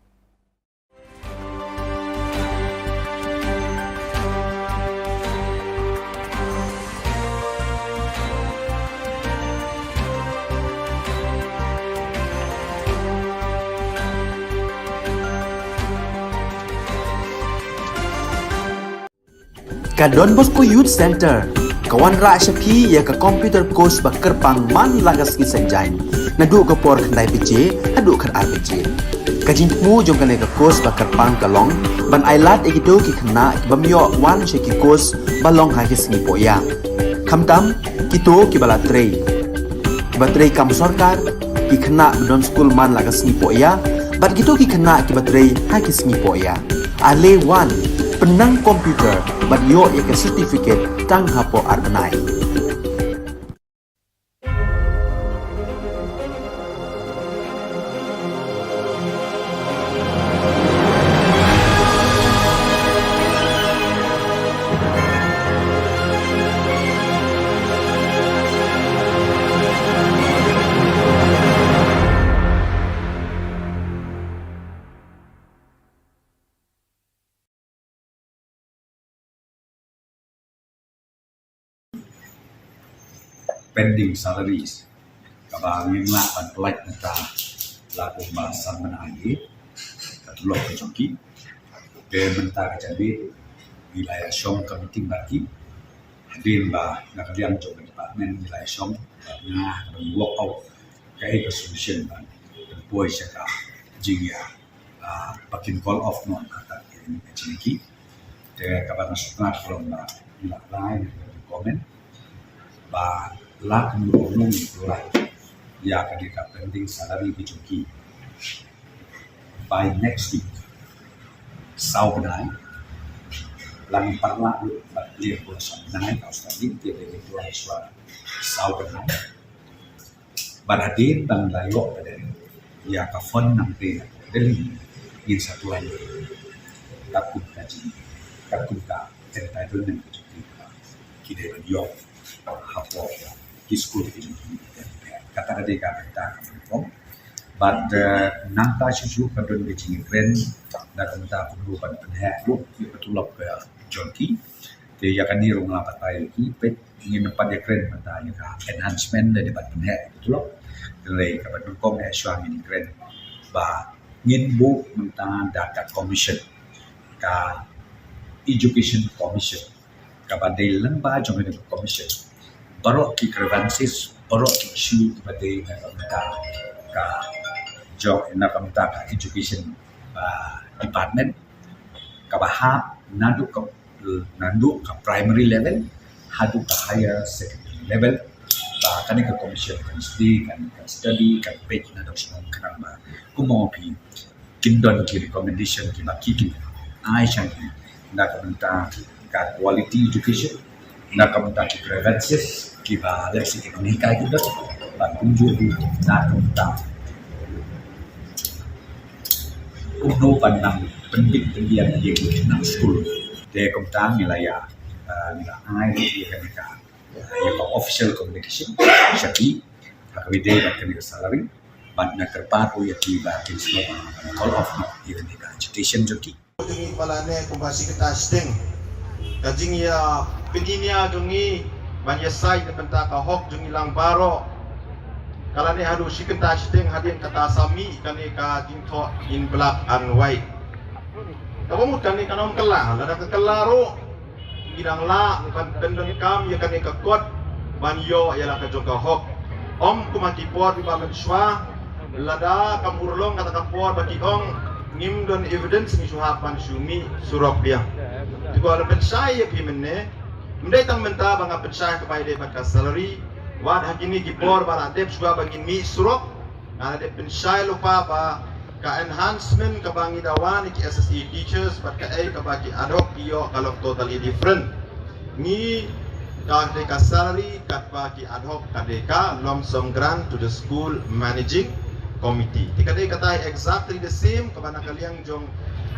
Ka Don Bosco Youth Center, kawan ra Shapi ya ka computer course ba kerpang man lagas ki sanjain. Nadu ka por kandai PJ, hadu kan RPG. Ka jingmu jong kan ka course ba kerpang kalong, ban ailat egido ki kena ki bamyo wan she ki course balong ha ki sngi poya. Kamtam kito ki bala trei. Ki ba trei kam sarkar ki kena don school man lagas sngi poya, bat kito ki kena ki ba trei ha ki sngi poya. Ale wan penang komputer bat yo ya ke certificate tang hapo arbenai. Pending salaries kabangin la pan pelak nata laku bahasan menangi katulok kejoki ke menta kejabi wilayah Shillong committee bagi hadir ba nakalian jong department wilayah Shillong na work out kai resolution ban boy saka jingya pakin call off non kata ini kecilki ke kabar surat from ila lain komen ba lak menurunkan itulah ya ketika pending salary bijuki by next week saubenai lang parla batlir ko saubenai kau tadi dia itu suara saubenai baradir dan layo pada ya kafon nanti dari in satu lagi takut kaji takut ka entitlement kita yo hapo school kata dia kata kom but nangta susu kadon becing friend dan kata perlu pada penhek lu betulok ke jonki dia akan dirung lapat pai ki pet ingin dapat dia keren mata ya enhancement dari debat penhek betulok dari kapan kom syang ini keren ba ngin bu menta data commission ka education commission kapan dia lemba jong commission barok ki grievances barok ki issue kepada mereka ka job na kamta ka education department ka bahap nandu ka primary level hadu ka higher secondary level ba kan ka commission kan study kan page na dok semua kan ba kumo pi kindon ki recommendation ki ba ki ai chan na kamta ka quality education na kamta ki grievances kiba leksi ekonomika kita kunjung na kamta umno panang pendik pendian yang ng school de kamta nilaya nila ai ekonomika ya official communication syaki hakawide na kanila salary but na kerpato ya kiba kinslo all of ekonomika education joki Jungi palane kumbasi kita sting kajing ya pedinia jungi banyak sai na benta ka hok jungi lang baro kalane hadu sikenta sting hadin kata sami kani ka jingtho in black and white kamu kani kanom kelang lada ke kelaro gidang la kan tendeng kam ya kani ka kot banyo ya la ka joka hok om kumaki por di bamen swa lada kamurlong kata ka por baki ong ngim don evidence ni suhapan sumi surok dia tigo ala pensai ya pimene mendai tang menta banga pensai kepada dia pada salary wad hakini gipor bara dep suga bagi mi surok ana de pensai lupa ba ka enhancement ka bangi dawan ki SSE teachers but ka ay ka bagi ad hoc iyo kalok totally different ni ka salary kat bagi ad hoc kadeka lump sum grant to the school managing committee tikadai kata exactly the same kabana kaliang jong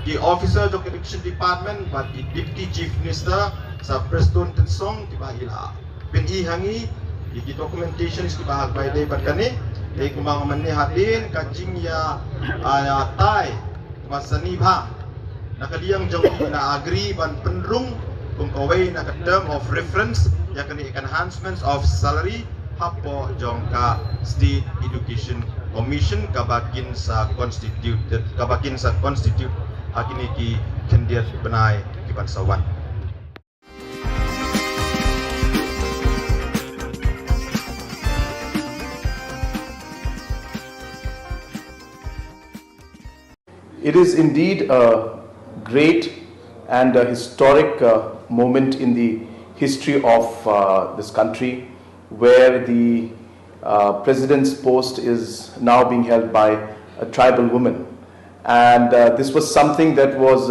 the officer of education department but the deputy chief minister sa Preston Tensong tiba ila peni hangi di documentation is tiba by day but kani ay kumang manni hadin kajing ya tai masani bha nakaliang jong na agree ban penrung kung kaway na term of reference ya kani enhancements of salary hapo jong ka state education commission kabakin sa constitute hakini ki kendiat benai ki bansawan. It is indeed a great and a historic moment in the history of this country where the president's post is now being held by a tribal woman. And this was something that was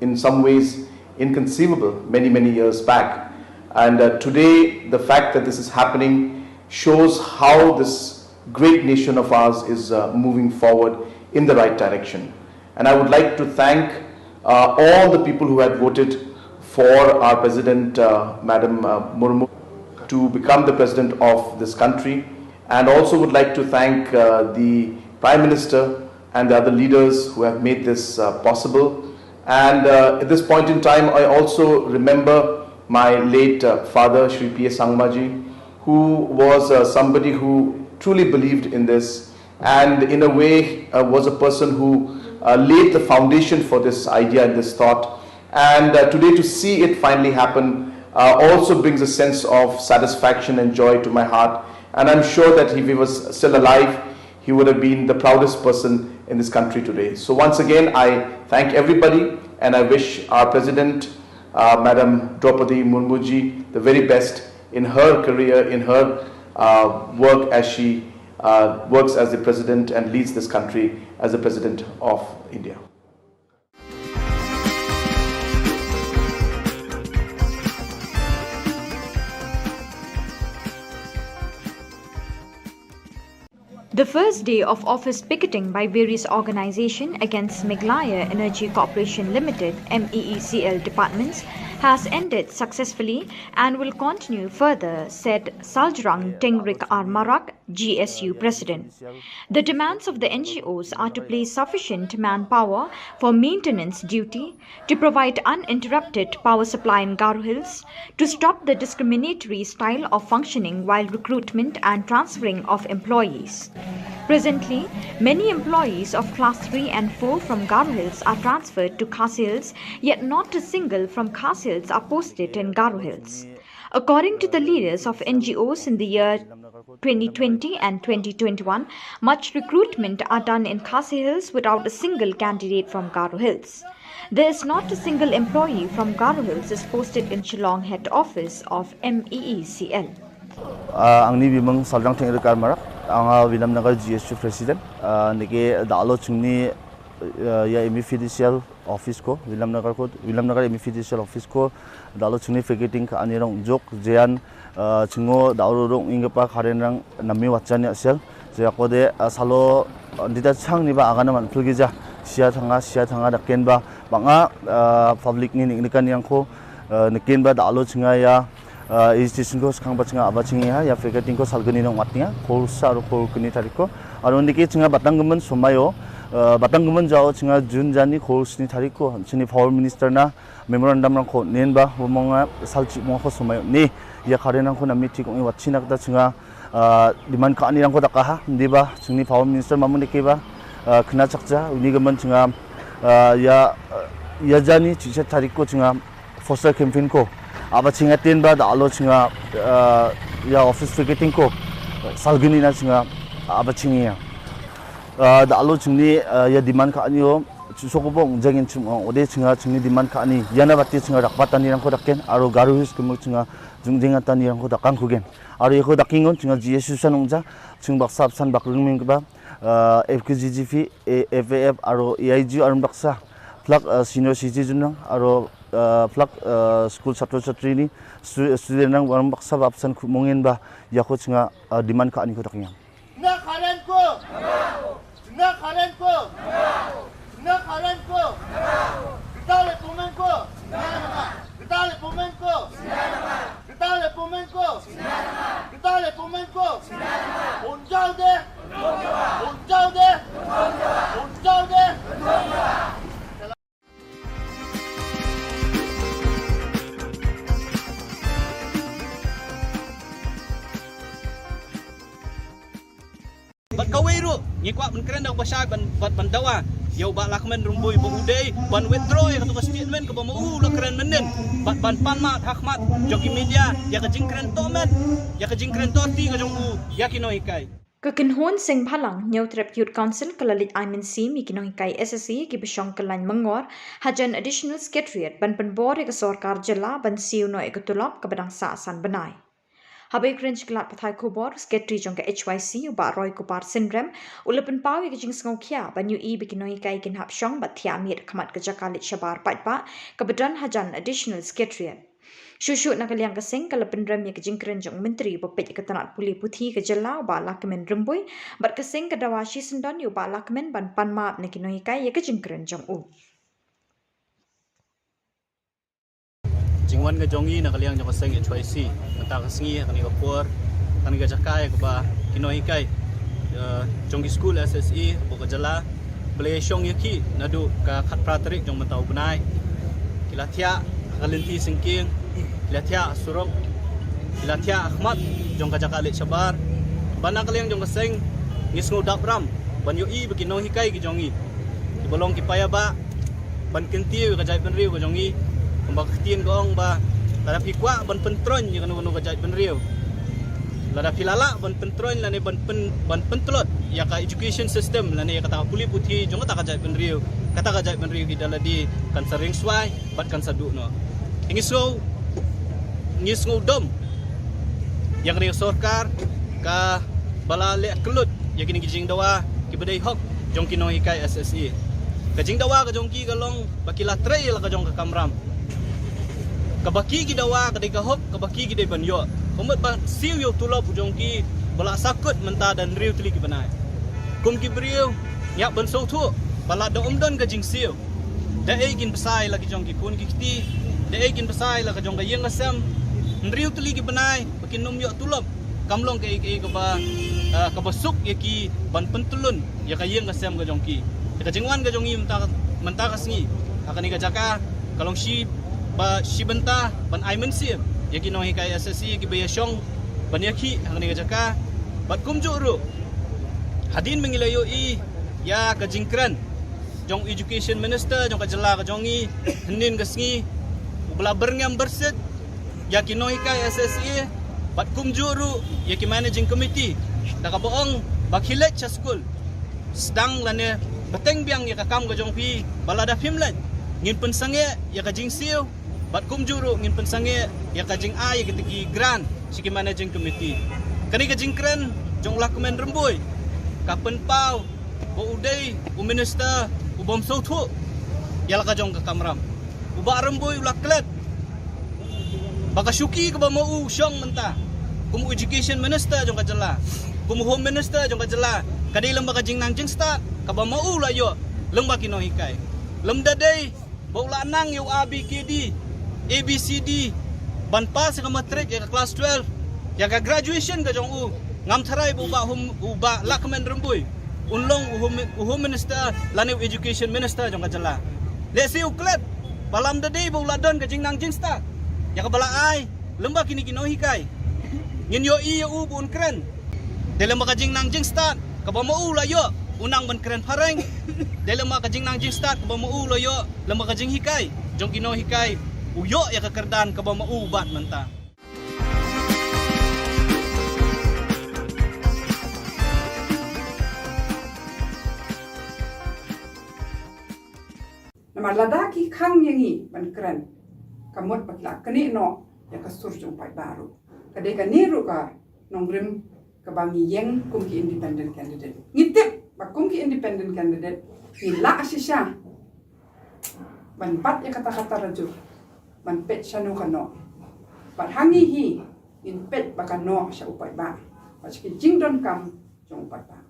in some ways inconceivable many years back. And today the fact that this is happening shows how this great nation of ours is moving forward in the right direction. And I would like to thank all the people who had voted for our President, Madam Murmu, to become the President of this country. And also would like to thank the Prime Minister and the other leaders who have made this possible. And at this point in time, I also remember my late father, Shri P. S. Sangmaji, who was somebody who truly believed in this and in a way was a person who laid the foundation for this idea and this thought. And today to see it finally happen also brings a sense of satisfaction and joy to my heart. And I'm sure that if he was still alive, he would have been the proudest person in this country today. So once again, I thank everybody and I wish our President, Madam Draupadi Murmuji, the very best in her career, in her work as she works as the President and leads this country as the President of India. The first day of office picketing by various organizations against Meghalaya Energy Corporation Limited MEECL departments has ended successfully and will continue further, said Saljrang Tengrik Armarak, GSU President. The demands of the NGOs are to place sufficient manpower for maintenance duty, to provide uninterrupted power supply in Garo Hills, to stop the discriminatory style of functioning while recruitment and transferring of employees. Presently, many employees of Class 3 and 4 from Garo Hills are transferred to Khasi Hills, yet not a single from Khasi Hills are posted in Garo Hills. According to the leaders of NGOs in the year 2020 and 2021, much recruitment are done in Khasi Hills without a single candidate from Garo Hills. There is not a single employee from Garo Hills is posted in Shillong head office of MEECL. Angni bimang Saljrang Tengrik Armarak, ang Vilamnagar GSU President, niki dalo chungni ya MFDCL office ko Vilamnagar MFDCL office ko dalo chungni ficketing ka anirong jok jean chingo daurong ingapa kharenrang nami wachani asel je akode salo dita changni ba agana man phulgija sia thanga daken ba banga public ni nikkan yang ko niken ba dalo chinga ya station ko khang bachinga abachingi ha ya ficketing ko salgani nong matnia khorsa ro khor kuni tariko aro niki chinga batangguman somayo batangguman jao chinga jun jani khorsni tariko chini power minister na memorandum rang ko nenba bomonga salchi mo ko somayo ni ya kharenang ko nami thik ong wachina da chinga demand ka ani rang ko da ha ndiba chini power minister mamun dikeba khna chakja uni gaman chinga ya jani chiche tariko chinga foster campaign ko aba chinga ten ba dalo chinga ya office ficketing ko salgini na chinga aba chingi ya dalo chingni ya demand ka anyo sokobong jangin chung ode chinga chingni demand ka ani yana batti chinga rakpatani rang ko dakken aro Garo Hills kumu chinga jungjenga tani rang ko dakang kugen aro yeko dakingon chinga GSU sanongja ching baksap san bakrungming ba FKGGP, FAF, aro EIG arum baksa flak senior citizen nang aro flak school satro-satri ni student nang arum baksa absen mungin ba yakut singa demand ka ani ko taknya. Nak kalian ko. Nak kalian ko. Nak kalian ko. Kita le pemain ko. Kita le pemain ko. Kita le pemain ko. Kita le pemain ko. Unjau deh. Unjau deh. Unjau deh. Bat kawiru ngikwa ban keren dak basai ban dawa yau ba lakmen rumbui ba udai ban withdraw ya katu statement ka ba mau la keren menen ban panmat hakmat joki media ya ka jingkren to men ya ka jingkren to ti ka jong u ya kino hikai Kekenhon sing phalang New Trap Youth Council kalalit Aimen Sim ikino hikai SSE ki besong kelan mengor hajan additional secretariat ban penbor ke sorkar jela ban siu no ekatulop ke badang saasan benai. Habai Grange Glat Pathai Khubor, Secretary Jongka HYC, Uba Roy Kupar Syndrome, Ulapan Pawi Gajing Sngokia, Banyu E Bikinoi Kai Kin Hap Shong, Bat Thiamir Kamat Gajakalit Shabar Patpa, Kabadan Hajan Additional Secretariat. Shushu Nakaliang Kasing, Kalapan Rem Yakajing Krenjong Menteri, Bopet Katanat Puli Puthi Gajala, Uba Lakamen Rumbui, Bat Kasing Kadawashi Sendon, Uba Lakamen Ban Panma Nakinoi Kai Yakajing Krenjong U. jingwan ga jongi na kaliang jong kaseng HYC mata kasengi kani ka por kani ka jakai ka ba kinoi kai jongi school SSE bo ka jala ble shong yaki nadu ka khat pratrik jong matau benai kilathia kalinti singking kilathia surok kilathia ahmad jong ka jakalit sabar bana kaliang jong kaseng ngisngo dapram ban yo I bekinoi kai ki jongi bolong ki paya ba ban kenti ka jai penriu ka jongi Mbak Tien gong ba lada pikwa ban pentron je kanu ka jai penriu lada pilala ban pentron lane ban pentlot ya ka education system lane kata puli puthi jong kata ka jai penriu kata ka jai penriu gidala di kan sering swai bat kan sadu no ingiso dom yang ri sorkar ka balale kelut ya kini kijing dawa ki bedai hok jong kinoi kai SSE kajing dawa ka jong ki galong bakila trail ka jong ka kamram kabaki gidawa kadai kahop kabaki gidai banyo komet ba siu yo tulop ujong ki bala sakut menta dan riu tuli ki banai kum ki briu yak ban so thu bala do omdon ka jing siu da egin besai lagi jong ki kun ki kiti da egin besai la ka jong ka yeng asam riu tuli ki banai bakin num yo tulop kamlong ke ka ba ka basuk ye ki ban pentulun ya ka yeng asam ka jong ki ka jingwan ka jong i menta ka singi akani ka jaka kalong shi ba shibenta ban Aimen Sim yaki no hikai SSE ki bayashong ban yaki hangni jaka bat kumjuru hadin mengilayo I ya ka jingkran jong education minister jong ka jela ka jongi henin gasngi ubla berngam berset yaki no hikai SSE bat kumjuru yaki managing committee da ka boong bakhilet cha school sedang lane beteng biang ya ka kam ka jong pi balada phimlet ngin pensange ya ka jingsiu bat kumjuru ngin pensange ya kajing ai ketiki gran siki managing committee kani kajing kren jong lakmen remboi kapen pau bo udai u minister u bom sothu yala ka jong ka kamram u ba remboi ulaklet baka syuki ka ba mau syong menta kum education minister jong ka jela kum home minister jong ka jela kadai lamba kajing nangjing start ka ba mau la yo lamba kino hikai lemda dei bo la nang yo abkd ABCD ban pas ka matric ya ka class 12 ya ka graduation ka jong u ngam tharai bu ba lakmen rembui unlong home minister lane education minister jong ka jala le si uklet balam da dei bu ladon ka jing nang jing sta ya ka bala ai lemba kini kino hikai ngin yo I u bun kren de lemba ka jing nang jing sta ka ba mo u la yo unang ban kren pareng de lemba ka jing nang jing sta ka ba mo u la yo lemba ka jing hikai jong kino hikai uyo ya kekerdan ka ba maubat menta nama ladaki khang yangi ban kran kamot bakla kani no ya ka surjung pai baru kadai ka niru ka nongrim ka bangi yeng kum ki independent candidate ngitip Pakum ki independent candidate nila asisya ban pat ya kata-kata raju ban pet syanu kano ban hangi hi in pet bakano sya upai ba paski jingdon kam jong upai ba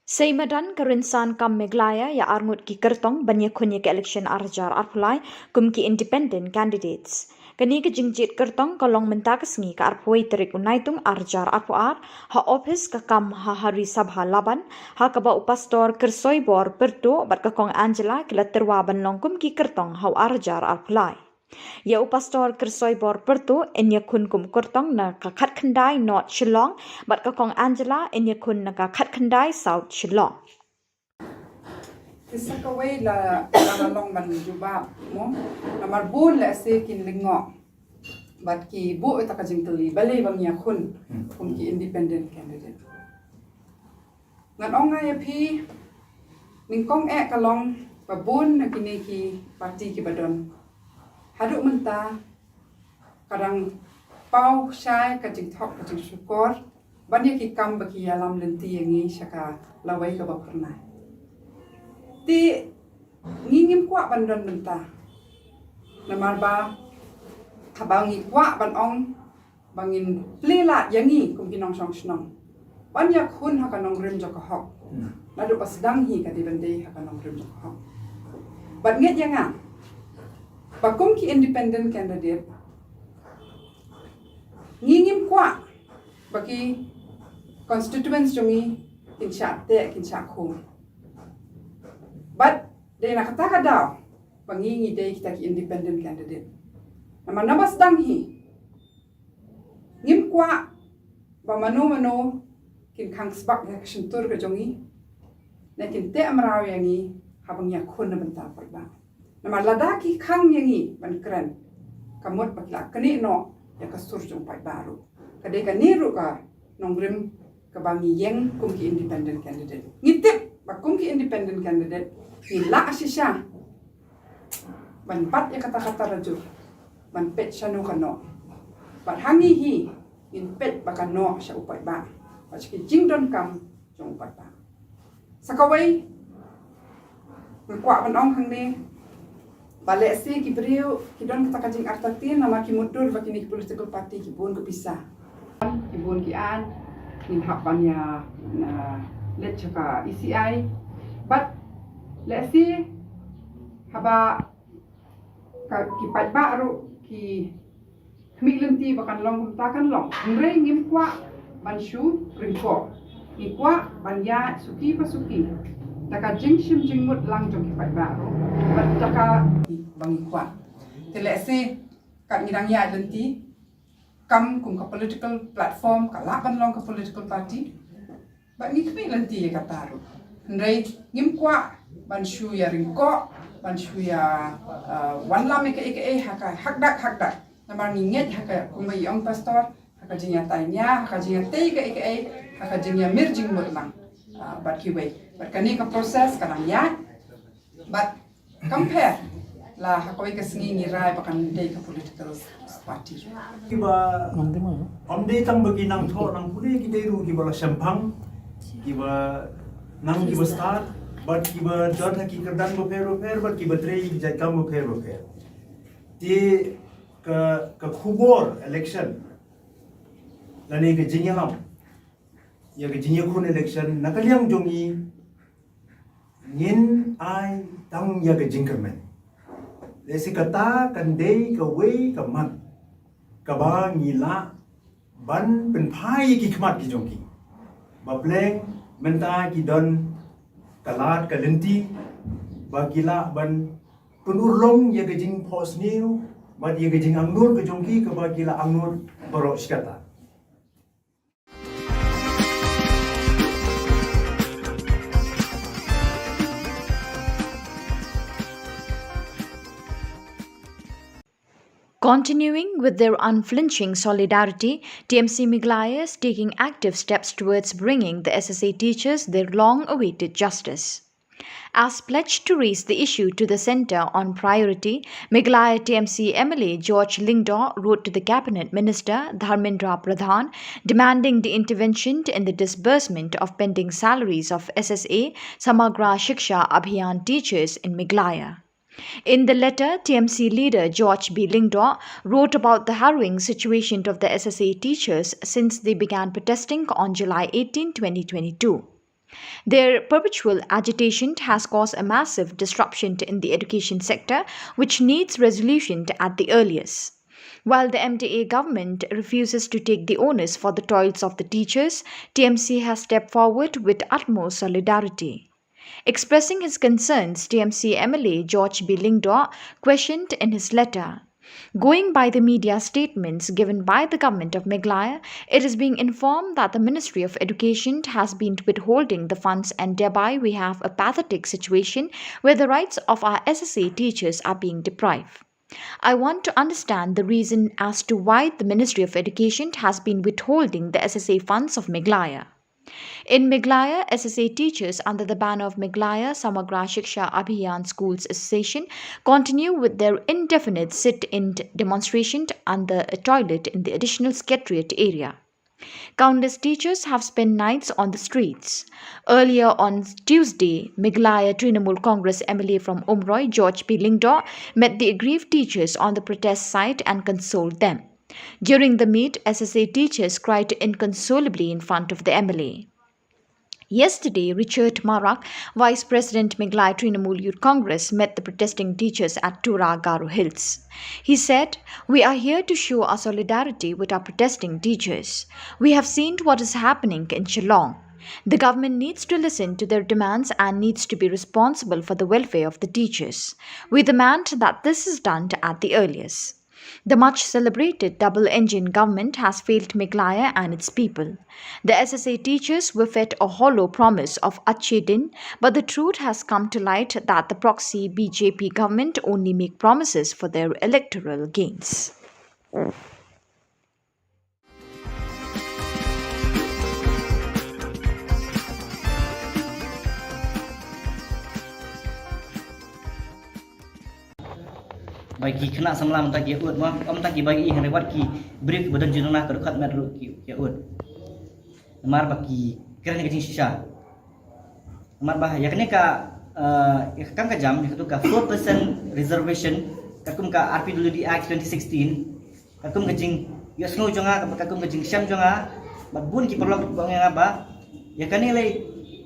Seimadan kerinsan kam Meglaya ya arngut ki kertong banyak kunye ke election arjar arpulai kum ki independent candidates. Kani ke jingjit kertong kolong mentakas ngi ka arpui terik unaitung arjar arpuar ha office ka kam ha hari sabha laban ha ka ba upastor kersoi bor perto bat ka kong Angela kila terwa ban long kum ki kertong hau arjar arpulai. Ya upastor kersoi bor perto enya kun kum kertong na ka khat khandai North Shillong bat ka kong Angela enya kun na ka khat khandai South Shillong. Isa kaway la long man juba mo na marbun la se kin lingo bat ki bu ita ka jingtali bali bang ya kun ki independent candidate ngan onga ya phi ningkong e kalong babun na kini ki parti ki badon haduk menta kadang pau syai ka jing thok ka jing syukur banya ki kam baki alam lenti yangi syaka lawai ka baperna ti ngingim kwa bandon menta namar ba habangi kwa ban ong bangin plelat yangi kum kinong song snong banya khun ha kanong rim jok hok nadu pasdang hi ka di bande ha kanong rim jok hok bat nget yanga pakum ki independent candidate ngingim kwa baki constituents jongi insya te insya khum but de na kata daw pangingi de kita ki independent candidate nama nabas dang hi ngim kwa ba mano kin khang sbak ya kshuntur ka jongi na kin te amraw yangi habang ya khun na banta parba nama ladaki khang yangi ban kran kamot pakla kani no ya kasur jong pai baru kade ka niru ka nongrim ka bangi yeng kum ki independent candidate ngitip ba kum ki independent candidate nila asisya ban pat ya kata-kata raju ban pet syanu kano ban hangi hi in pet bakano sya upai ba paski jingdon kam jong upai ba sakawai ngkwa ban ong hang ne bale si ki brio ki don kata kajing artatin nama ki mudur bakini political party ki bun ko pisah ki bun ki an in hapan ya na let chaka ECI but let's see haba ka ki pat baru ki khmilenti bakan long takan long ngre ngim kwa ban shu ringko ni kwa ban ya suki pasuki taka jingshim jingmut lang jong ki pat baru bat taka bang kwa te let's see ka ngirang ya lenti kam kum ka political platform ka laban long ka political party ba ni khmilenti ya kataru ngre ngim kwa ban shu ya ringko ban shu ya wan lam eke haka hakdak namar nginget haka kumbai ong pastor haka jinya tanya haka jinya te eke haka jinya mirjing mutlang bat kiwe bat kani ka proses kadang ya bat compare la haka ke sengi ngirai bakan dei ka political party kiba omde tang bagi nang tho nang pune ki deru ki bala sampang kiba nang kiba start but kiba jodha ki kerdan bo fer but kiba trei ki jai kam bo fer ti ka khubor election lani ke jinyalam ya ke jinyakun election nakaliang jongi ngin ai tang ya ke jingkermen lesi kata kan dei ka wei ka mat ka ba ngila ban pen phai ki khmat ki jongi ba bleng menta ki don kalat kalenti bagila ban penurlong ya gejing pos niu ba ya gejing angnur ke jongki ke bagila angnur borok sikata Continuing with their unflinching solidarity, TMC Meglaya is taking active steps towards bringing the SSA teachers their long-awaited justice. As pledged to raise the issue to the centre on priority, Meghalaya TMC MLA George Lingdaw wrote to the Cabinet Minister Dharmendra Pradhan demanding the intervention in the disbursement of pending salaries of SSA Samagra Shiksha Abhiyan teachers in Meghalaya. In the letter, TMC leader George B. Lingdaw wrote about the harrowing situation of the SSA teachers since they began protesting on July 18, 2022. Their perpetual agitation has caused a massive disruption in the education sector, which needs resolution at the earliest. While the MDA government refuses to take the onus for the toils of the teachers, TMC has stepped forward with utmost solidarity. Expressing his concerns, TMC MLA George B. Lingdaw questioned in his letter, "Going by the media statements given by the government of Meghalaya, it is being informed that the Ministry of Education has been withholding the funds, and thereby we have a pathetic situation where the rights of our SSA teachers are being deprived. I want to understand the reason as to why the Ministry of Education has been withholding the SSA funds of Meghalaya." In Meghalaya, SSA teachers under the banner of Meghalaya Samagra Shiksha Abhiyan Schools Association continue with their indefinite sit-in demonstration under a toilet in the additional secretariat area. Countless teachers have spent nights on the streets. Earlier on Tuesday, Meghalaya Trinamool Congress MLA from Umroi, George P. Lingdaw, met the aggrieved teachers on the protest site and consoled them. During the meet, SSA teachers cried inconsolably in front of the MLA. Yesterday, Richard Marak, Vice President Meghalaya Trinamool Youth Congress, met the protesting teachers at Tura Garo Hills. He said, "We are here to show our solidarity with our protesting teachers. We have seen what is happening in Shillong. The government needs to listen to their demands and needs to be responsible for the welfare of the teachers. We demand that this is done at the earliest. The much celebrated double-engine government has failed Meghalaya and its people. The SSA teachers were fed a hollow promise of Achhe Din, but the truth has come to light that the proxy BJP government only make promises for their electoral gains." Bagi kena samla mentah kia ut mah mentah ki bagi yang lewat ki brief badan jenah ke dekat metro kia ut mar bagi kira ni kecing sisa mar bah ya kene ka ya kam ka jam itu ka 4% reservation kakum ka RPWD Act 2016 kakum kecing ya snow jonga kakum kecing syam jonga bun ki perlu bang yang apa ya kene le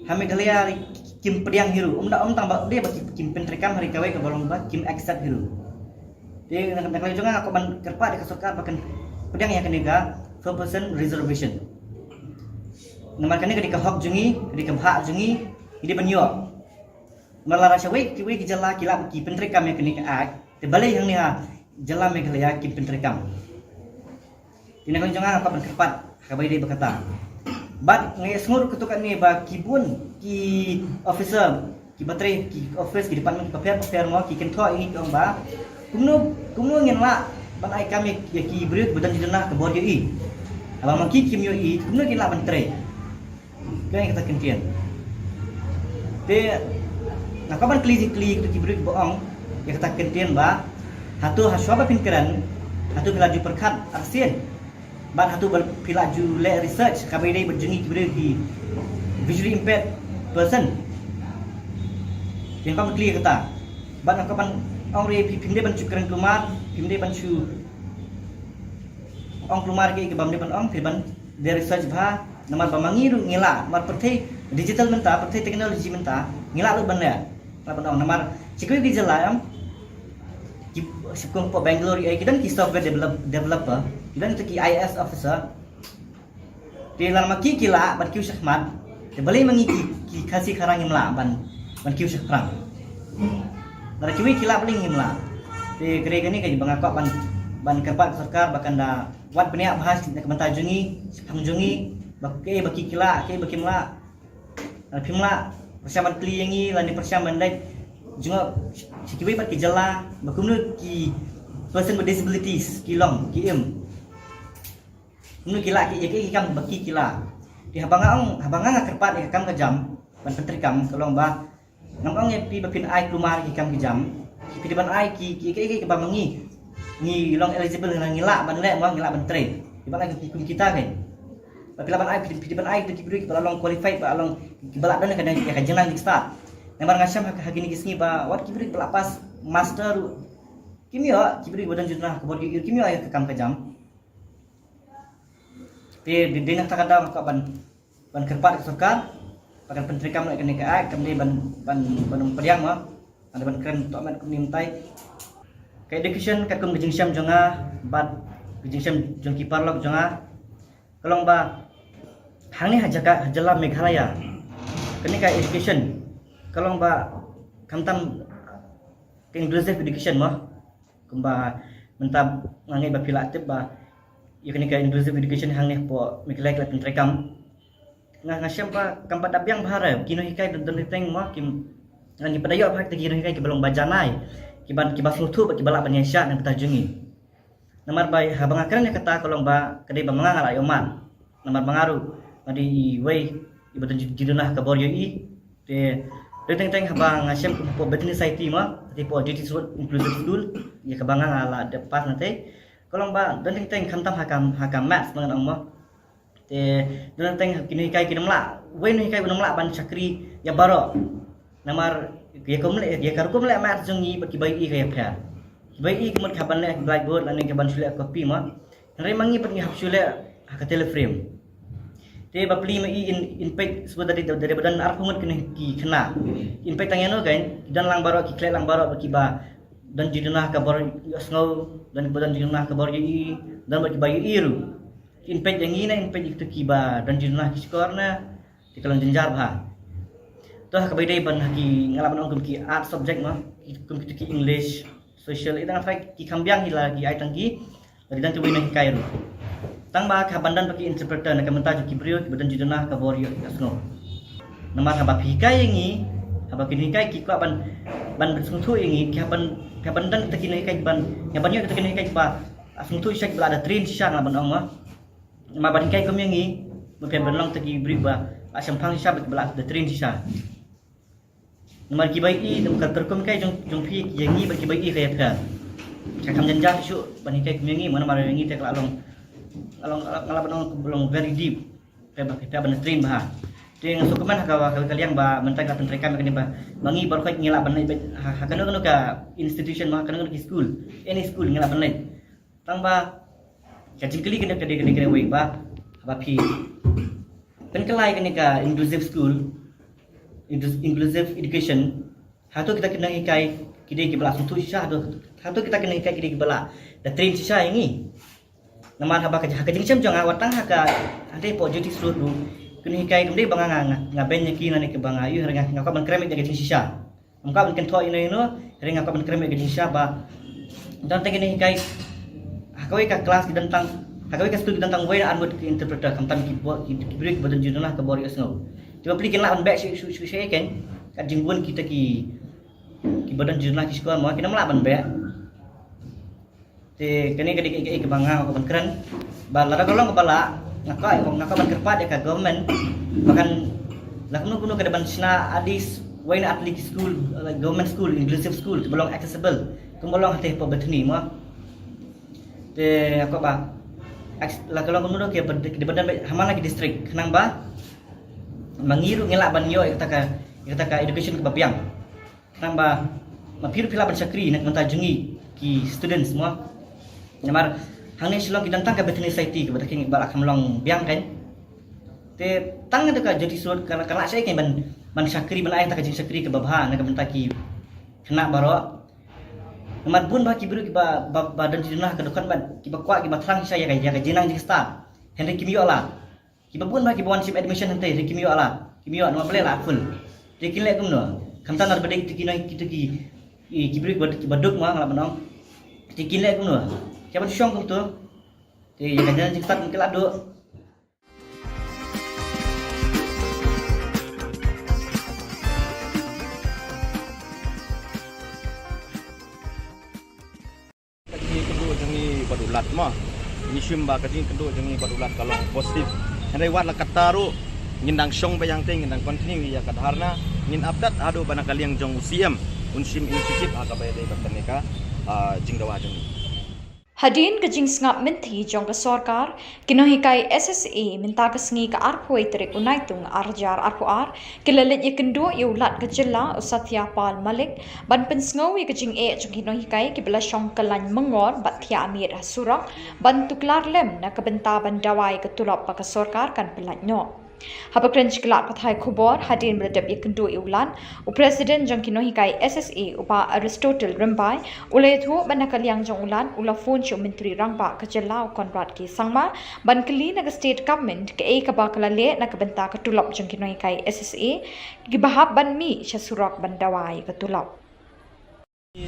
Meghalaya kim pediang hiru tang dia bagi kim pentrekam hari kawai ke balong ba kim accept hiru. Dia nak juga aku ban kerpa di kasokar bahkan pedang yang kena 4% reservation. Nama kena kena hak jungi, kena hak jungi, ini banyo. Malara syawai kiwe ki jalla kila ki pentrekam yang kena act. Tebalai yang ni jalla Meghalaya ki pentrekam. Ini kan juga aku ban kerpa kabai dia berkata. Bat ngai semua ketukan ni ba kibun ki officer ki bateri ki office ki department paper mau ki kentho ini ki ba kumno ngin la ban ai kami ya ki breuk badan jenah ke bodi i abang maki kim yo i kumno ngin la ban tre kai kata kentian te nak kaban klik ki breuk boong ya kata kentian ba hatu haswa pinkiran hatu belaju perkat arsien ban hatu belaju le research kabai dai berjengi ki breuk ki visually impaired person yang kamu klik kata ban kaban ong re pimde ban cukran keluar pimde ban chu ong keluar ke bamde ban ong ban dari research bha namar bamangi ru ngila mar perthai digital menta perthai teknologi menta ngila lu ban ya ban ong namar cikui di jalan ki sekom po Bangalore ai kidan ki software developer kidan tu ki IS officer di dalam ki kila ban ki syahmat de balai mangi ki kasih karang imla ban ki syahprang Nara kiwi kila paling ngimla. Di gerega ni kaji bangakok ban kerpat sarkar bahkan da wat benia bahas nak mentah jungi, jungi baki kila, baki mla. Pimla persiapan kli yangi lani persiapan dai juga kiwi pat ki jalla bakumnu ki person with disabilities kilong kim. Kumnu kila ki kam baki kila. Di habanga kerpat kam ka jam ban pentrikam kalong ba Nampak ni pi bapin ai keluar ki kam ki jam. Pi depan ai ki ke ba mangi. Ni long eligible dengan ngilak ban lek mo ngilak ban train. Depan ai ki kita kan. Tapi laban ai pi depan ai ki beri ba long qualified ba long ki balak dan kan ya kan jenang di start. Namar ngasham hak hagini kisni ba wat ki beri pelapas master kimia ki beri badan jurnah ke bodi kimia ai ke kam ke jam. Pi di dina takada ka ban kerpat sarkar pakan penteri kam nak kena ke ai kam ni ban pediang ma ada ban keren tok mat kum nimtai ke education ka kum gejing syam jonga bat gejing syam jong ki parlok jonga kalong ba hang ni hajala Meghalaya kini ka education kalong ba kamtam ke inclusive education ma kumba mentab ngangai ba pila aktif ba ya kini ka inclusive education hang ni po Meghalaya ka penteri kam ngasyam pa kampat dabyang bahara kino hikai dan teng ma kim ngi padayo pa kita kino hikai ke belong bajanai kiban kibaslu tu ki balak banyasya nang ketajungi namar bai habang akran kata kolong ba kedai ba mangangal ayoman namar mangaru madi wei ibatan jidunah ka boryo i te teng habang ngasyam po betini society ma ti po duty inclusive school ya ka bangang ala depas nate kolong ba dan teng kamtam hakam maths mangan ma te dan teng kini kai kinamla wen kai kinamla ban chakri ya baro namar ya komle ya karkom le mat jungi baki bai i kai phya bai i kemot khaban le blackboard lan ke ban sule copy ma re mangi pat ngi hapsule hakatele frame te bapli ma i in page sebut dari badan ar pungut kini ki khna in page tangeno gain dan lang baro ki kle lang baro baki ba dan jidunah ka bor sngo dan badan jidunah ka bor i dan baki bai iru in page yang ini in page itu kiba dan jurnah skor na di kalang jenjar bah toh kabai ban haki ngalaban ongkum ki art subject mah kum ki English social itu nafai ki kambiang hila ki ai tangki dari dan tuwi na kai ru tang ba ka bandan baki interpreter na kamenta ki brio ki badan jurnah ka borio asno namar haba pi kai yangi haba kini kai ki kwa ban bersungtu yangi ki ban dan tekini kai ban ngabanyo tekini kai ba asungtu syak bela ada train syak ngalaban ong mah ma ban kai kum yangi mungkin berlong tegi briba asam phang sha belak the train sha nomor ki bai i dum kal terkum kai jong phi yangi ba ki bai i kai pha ka kam janja su ban kai kum yangi mana mara yangi tek along ngalap belum very deep pe ba kita ban train bah te ngasuk man ka kaliang ba mentang ka penteri kam kani ba bangi bar kai ngilap ban hakano ka institution ma kana ki school any school ngilap ban tang ba kacing kali kena wei ba apa pi penkelai kena inclusive school inclusive education hatu kita kena ikai kide ki bala suntu sha hatu kita kena ikai kide ki bala da train sha yangi namar haba ka kacing cem jong awatang haka ande po duty suit ru kena ikai kemde banga ngaben yaki nani ke banga yu harga ngaka ban krem ke kacing sha ngaka ban ken thoi ino harga ngaka ban krem ke kacing sha ba dan kena ikai hakawai ka kelas tentang hakawai ka studi tentang way anwar ki interpreter kamtan ki break badan jurnah ka bori asno tiba pli kenla on back shi kan ka jingbuan kita ki badan jurnah ki sekolah ma kena mla ban back te kene ka dik ke banga ka ban keren ba lara golong ka bala ngaka ban kerpat ya ka government bahkan lakno kuno ka ban sna adis way na atli school government school inclusive school belong accessible kumbolong hate pa betni ma te apa ba la kalau kemudian ke di badan hamana ki district kenang ba mangiru ngelak ban yo kata ka education ke bapiang kenang ba mapiru pila ban sakri nak mentajungi ki students semua nyamar hang ni Shillong ki dantang ka betni society ke bataking balak hamlong biang kan te tang ada ka jadi surat kana saya kan ban sakri ban ai ta ka jing sakri ke babha nak mentaki kena baro Namat bun ba kibiru kiba badan jurnah ke dekat ban kiba kuat kiba terang saya ka jenang jing start Henry kimio ala kiba bun ba kiba one ship admission hante Henry kimio ala kimio nama bele la full dikin le kumno kamtan ar bedek tikinai kita ki kibiru kiba duk ma ngala banong dikin le kumno kiba syong kum tu te ya jenang jing start mungkin ado badulat mah ni shimba kading kendo jangi badulat kalau positif henry wat la kataru ngindang syong bayang teng ngindang continue ya kadharna ngin update ado bana kaliang jong UCM unsim inisiatif akabai dei bakaneka jingdawa jong Hadin ka jing ngap menti jong ka sorkar kinohikai SSA minta ka sngi ka arpoi terik unaitung arjar arpuar kilalit ye kendo ye ulat ka jilla usatya pal malik ban pensngau ye ka jing jong kinohikai ki bela syong kalan mengor bat thia amir surak ban tuklar lem na ka benta ban dawai ka tulop pa ka sorkar kan pelat nyo. Haba krench kelat pathai Khubor hadin beradab ye kendo ulan u presiden jong kinohikai SSA upa Aristotle Rimbai ulai thu ban nakaliang jong ulan ula phone chu menteri rangba ka jilla konrad ki sangma ban kali na state government ke ka ba kala le na ka benta ka tulop jong kinohikai SSA ki bahab ban mi sha surak ban dawai ka tulop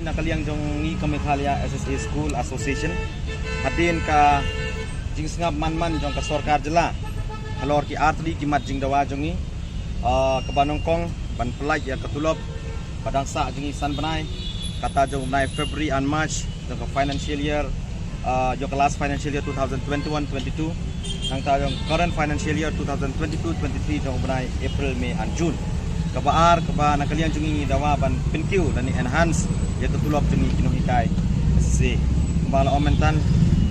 nakaliang jong ngi Meghalaya SSA School Association hadin ka jingsngap man jong ka sorkar jela halor ki artli ki mat jingdawa jongi kabanongkong ban pelai ya ketulop padang sa jongi san banai kata jong banai February and March jong financial year jong last financial year 2021-22 nang ta jong current financial year 2022-23 jong banai April May and June kabaar kaba nakalian jongi dawa ban pinkiu dan enhance ya ketulop jongi kinohikai SSA bala omentan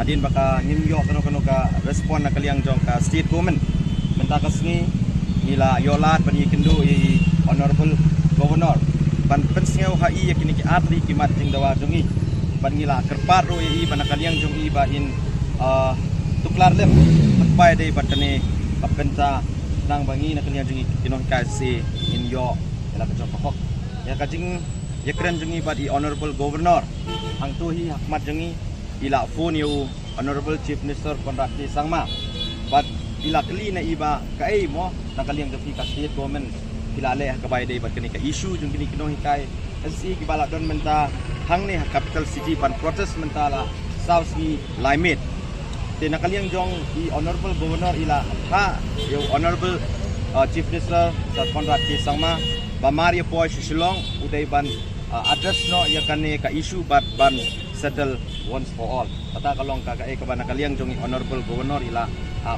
hadin baka nimyo kano ka respond nakaliang jong ka state government benta kasni nila yolat ban yikindu i honorable governor ban pensngau hai yakini ki atli ki mat jingdawa jongi ban nila kerpat ro i ban nakaliang jong i ba in tuklar lem patpai dei batane kapenta nang bangi nakaliang jongi kinohikai SSA in yo ela ka jong pokok ya kajing yakren jongi ba i honorable governor hang tu hi hakmat jongi ila phone you honorable chief minister Konrad K Sangma but ila kali na iba kai mo nakaliang defi ka state government kilale kabay day bat kani ka issue jung kini kinohikai SSA ki bala don menta hang ne capital city pan protest menta la south ni limit te nakaliang jong i honorable governor ila ha yo honorable chief minister Konrad K Sangma ba Maria Poy Shillong uday ban address no ya kani ka issue but ban settle once for all kata kalong ka ka ba nakaliang jong i honorable governor ila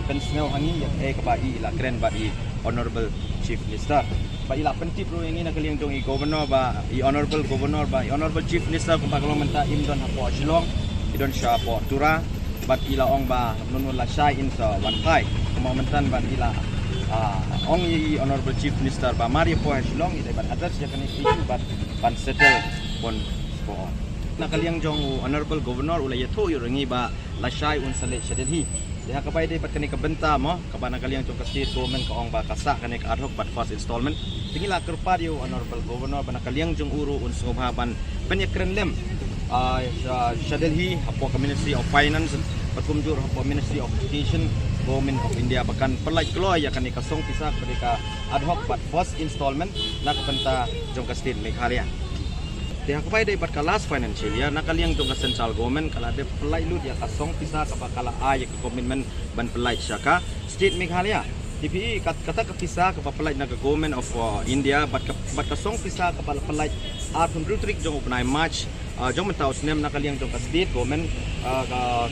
pensngau hangi ya ka ba ila kren ba i honorable chief minister ba ila penti pro yang ini nakaliang jong i governor ba i honorable governor ba i honorable chief minister kung kalong menta imdon hapo Shillong idon sya po tura bat ila ong ba nunun la shy in sa wankai kumentan ban ila ong i honorable chief minister ba Maria po Shillong ida ban address ya kan issue bat ban settle pon for all nakaliang jong honorable governor ulay yato yurangi ba la shy un sale shadelhi ya kabay day pat kani ka benta mo kaba nakaliang jong ka state government ka ong ba kasa kani ka ad hoc bat first installment tingila kerpad yo honorable governor ba nakaliang jong uru un sumhaban penyekren lem shadelhi hapo ka ministry of finance patumjur hapo ministry of education government of India bahkan perlai keloy ya kani ka song pisak ka ad hoc bat first installment na ka benta jong ka state Meghalaya dia kapai day bat ka last financial year nakaliang jong ka central government kala de pelai lut ya kasong pisa ka bakala ay ka commitment ban pelai syaka state Meghalaya TPE kata ka pisa ka pelai na government of India bat kasong pisa ka pelai atun rutrik jong upnai March jong mentau snem nakaliang jong ka state government ka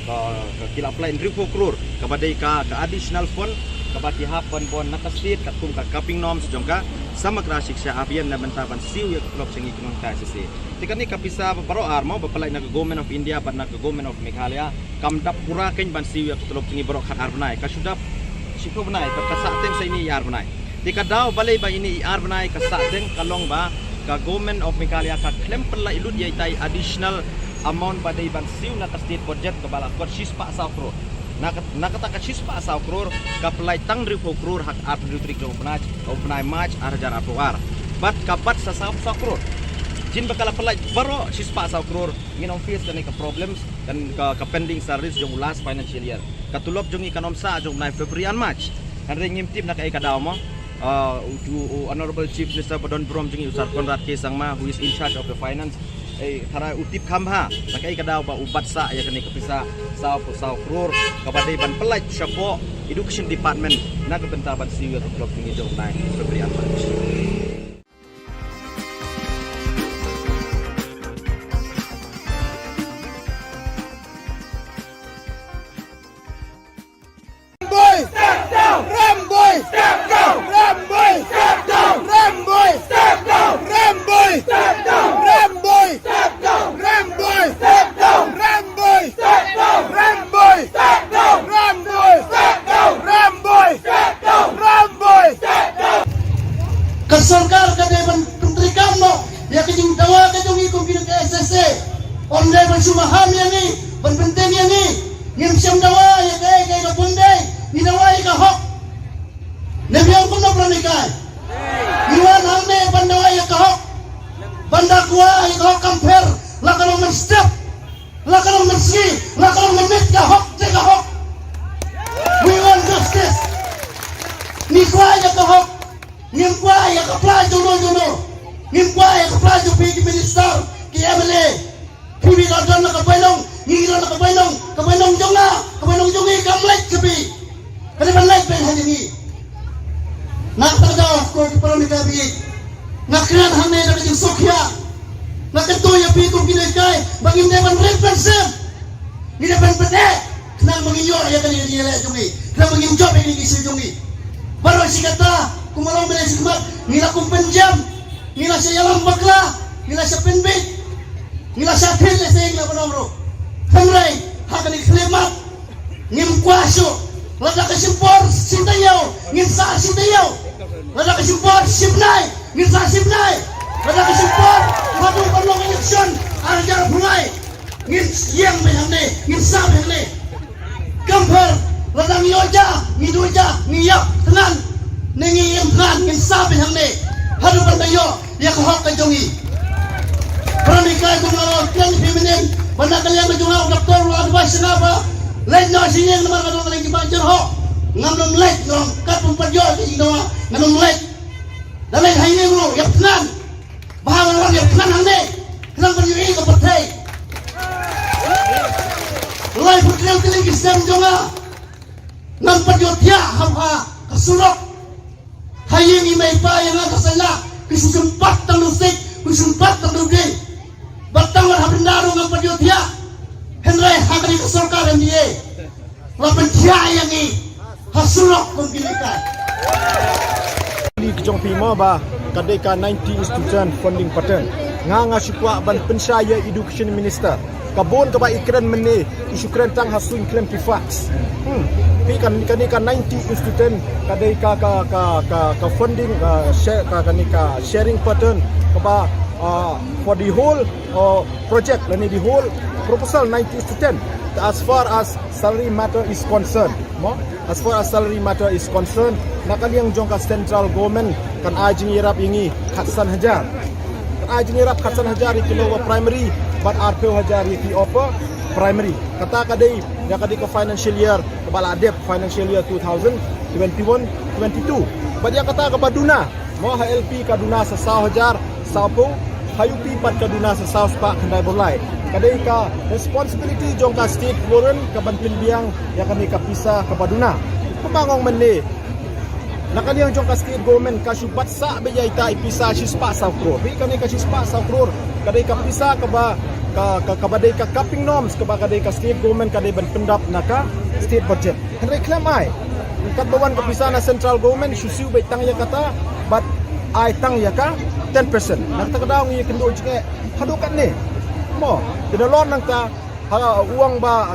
kila pelai 3 crore ka badai ka additional fund ka baki hapon bon na ka state ka tum ka capping norms jong ka समग्र शिक्षा अभियान न बनता बन सीव या क्लब संगी किनों का ऐसे तिकनी कपिसा बरो आर्मो बपलाई न गवर्नमेंट ऑफ इंडिया बन न गवर्नमेंट ऑफ मेघालय कम दप पूरा कहीं बन सीव या क्लब संगी बरो खार बनाए का शुद्ध शिको बनाए पर कसातें से ini यार बनाए तिका दाव बले बा ini यार बनाए कसातें कलोंग बा का गवर्नमेंट ऑफ मेघालय का क्लेम पलाई लुट ये ताई additional amount badai ban सीव न का state budget ka bala kor 6 pa sa crore nakata ka 6 pa sa crore ka pelai tang 3 crore hak ap rutrik jong penai March arjar apuar bat kapat sa crore jin bakala pelai baro 6 pa sa crore nginom face dan ka problems dan ka pending service jong last financial year katulop jong ikanom sa jong nai February and March kan ring ngimtip na ka daw mo honorable chief minister Badon Brom jong usar Konrad K Sangma who is in charge of the finance thara utip khamha nakai kadaw ba ubat sa ya kani kapisa sa crore kabadai ban pelaj syapo education department na kabenta ban siwi at blok ni jong nai February and March Step down! Ram boy! Step down! Ram boy! Step down! Ram boy! Step dawa ka jong ikum pinag SSA onde ban sumaham ya ni ban penting ya ni ngim siam dawa ya kay ka bunday ni dawa ka hok nebiang kun na pranikai iwan hamne ban dawa ya ka hok banda kuwa ya ka hok kamper la kalong men step la kalong men ski la kalong men mit ka hok te ka hok we want justice ni kuwa ya ka hok ngim kuwa ya ka pla jono ngim kuwa ya ka pla jo pi minister ki MLA pibi ka don na ka bainong ngi don na ka bainong jongi kam like kebi kali ban like ben hani ni nak tada ko di paron ka bi nak kran hame da jing sokya nak to ya pi ko kinai kai bangin devan represent ni devan pete nang manginyo ya kali ni le jongi nang mangin job ni gisi jongi baru si kata kumalong bele sikmat nila kum penjam nila sa yalang bakla nila sa penbit nila sa atin le sayang na panomro Hangray, hakani klimat, ngim kwaso, lada kasimpor sintayaw, ngim sa sintayaw, lada kasimpor sipnay, ngim sa sipnay, lada kasimpor, hadong panlong eleksyon, arajar bungay, ngim yang behangne, ngim sa behangne, kamper, lada ngiyoja, ngiduja, ngiyap, tenan, ngiyim tenan, ngim sa behangne, hadong pantayo, yakahok kajongi, pranikay kumaro, klan feminin, banda kalian berjumlah doktor advice kenapa? Lain nak sini yang nama kadang kalian kibajar ho, ngamnom lain ngom kat pemperjual di Indonesia ngamnom lain. Dan lain hari ini bro, yang tenang, bahawa orang yang tenang hande, tenang berjuang ke partai. Lain perkalian kalian kisah jonga, ngam perjual dia hamha kesurok. Hari ini mereka yang akan sana kesempat tangusik, kesempat tangusik. Bertanggal habis daru ngam perjuang dia, Henry hakani kesorkar yang dia, lapan dia yang ini hasurok menggilekan. Di kejong pima ba kadeka 90 student funding pattern nga syukwa ban pensaya education minister kabon ka ba ikran mene isu krentang hasun klem pifax pi kan 90 student kadeka ka funding share ka sharing pattern ka ba for the whole project lani the whole proposal 90 student as far as salary matter is concerned as far as salary matter is concerned nakaliang jongka central government kan ajing irap ingi khatsan hajar kan ajing irap khatsan hajar itu lower primary but RPO hajar itu upper primary kata kadai ya kadai ke financial year kepala adep financial year 2021-22 but ya kata ke baduna mo HLP kaduna sa hajar sapo hayupi pat kaduna sa south park kendai bolai kadai ka responsibility jongka state foreign ke bantin biang ya kami ka pisa ke baduna pemangong mende nakaliang jongka state government ka syubat sa bejai ta ipisa sispa saukro bi kami ka sispa saukro kadai ka pisa ke ba ka badai ka capping norms ke ba kadai ka state government kadai ban pendap naka state budget henry claim ai kat bawan ka pisa na central government susu bai tang ya kata but ai tang ya ka 10% nak ta kadaw ngi kendo jike hadukan ni mo tinalon nang ta uang ba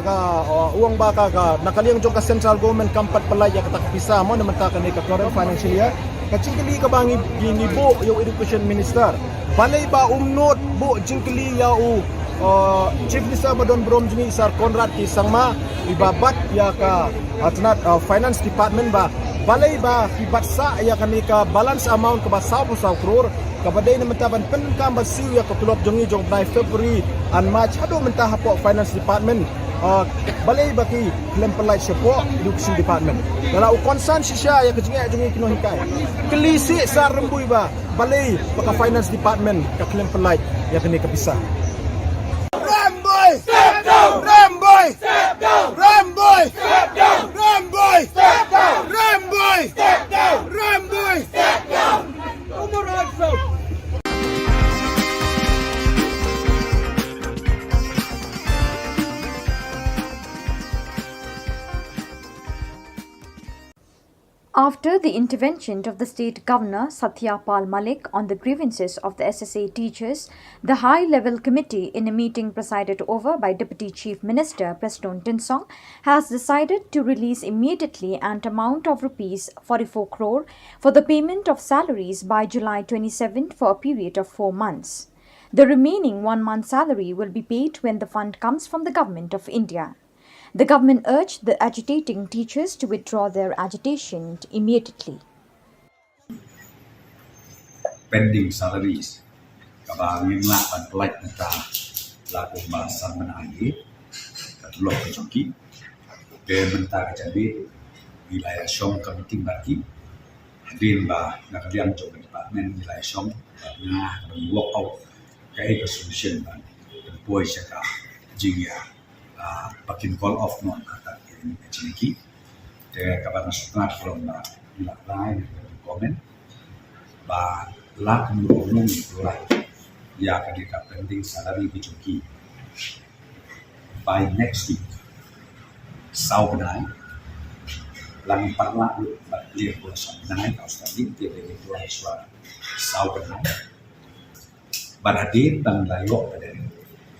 ka nakaliang jong ka central government kampat palay ya kata pisa mo naman ta kanay ka current financial year kachingkili ka bangi ginibo yung education minister balay ba umnot bo jingkili ya chief minister madon brom jini sar Conrad ki sangma ibabat ya ka atnat finance department ba balay ba kibatsa ya kani ka balance amount ka ba 10 crore kabaday na mentaban penkam basiu ya katulop jongi jong by February and March hado mentah po finance department balay baki klem pelai sepo education department dala concern sisya ya kejinga jongi kinohikai kelisi sa rembui ba balay baka finance department ka klem pelai ya kini kapisa Ramboy step down Ramboy step down Ramboy step down Ramboy step down Ramboy step down Ramboy step down umur also. After the intervention of the state governor Satyapal Malik on the grievances of the SSA teachers, the high-level committee in a meeting presided over by Deputy Chief Minister Preston Tinsong has decided to release immediately an amount of rupees 44 crore for the payment of salaries by July 27 for a period of 4 months. The remaining 1 month's salary will be paid when the fund comes from the Government of India. The government urged the agitating teachers to withdraw their agitation immediately. Pending salaries kabang yung lapan pelak neta laku bahasan menangi katulok kejoki bementa kejabi wilayah Shillong committee baki hadir bah nakalian jog department wilayah Shillong nah work out kai solution ban boy saka jingya pakin call off non kata ini kecilki te kabang sukat from ila lain comment ba lak menurun itulah ya ketika pending salary dicuki by next week sau benai lang parla dia pun benai kau studi dia itu suara sau benai barade bang layo pada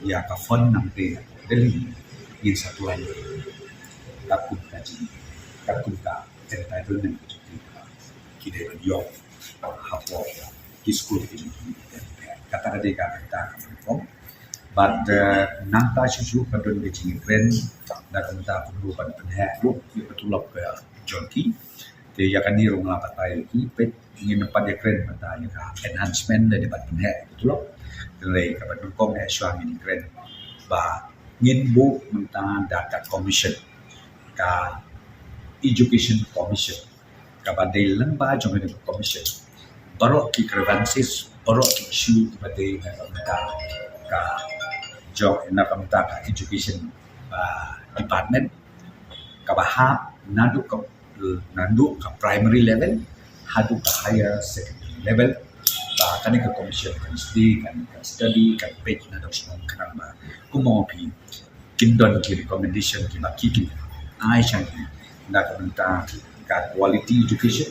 ya ka fon nanti dari in satu lagi takut kaji takut ka entitlement kita yo hapo school kata ada kata kom but nanta susu kadon becing friend dan kata perlu pada penhek lu betul ke jonki te ya kan ni rong lapat tai ki pet ingin dapat ya keren mata ya enhancement dari pada penhek betul le ka pada kom ya suami ni keren ba ngin bu menta data commission ka education commission ka pada lembaga jong commission barok ki grievances barok ki issue pada ka job na kamta ka education department ka bahap nadu ka primary level hadu ka higher secondary level ba kan ka commission kan study kan page na dok semua kan ba kumo pi kindon ki recommendation ki baki ai chan na kamta ka quality education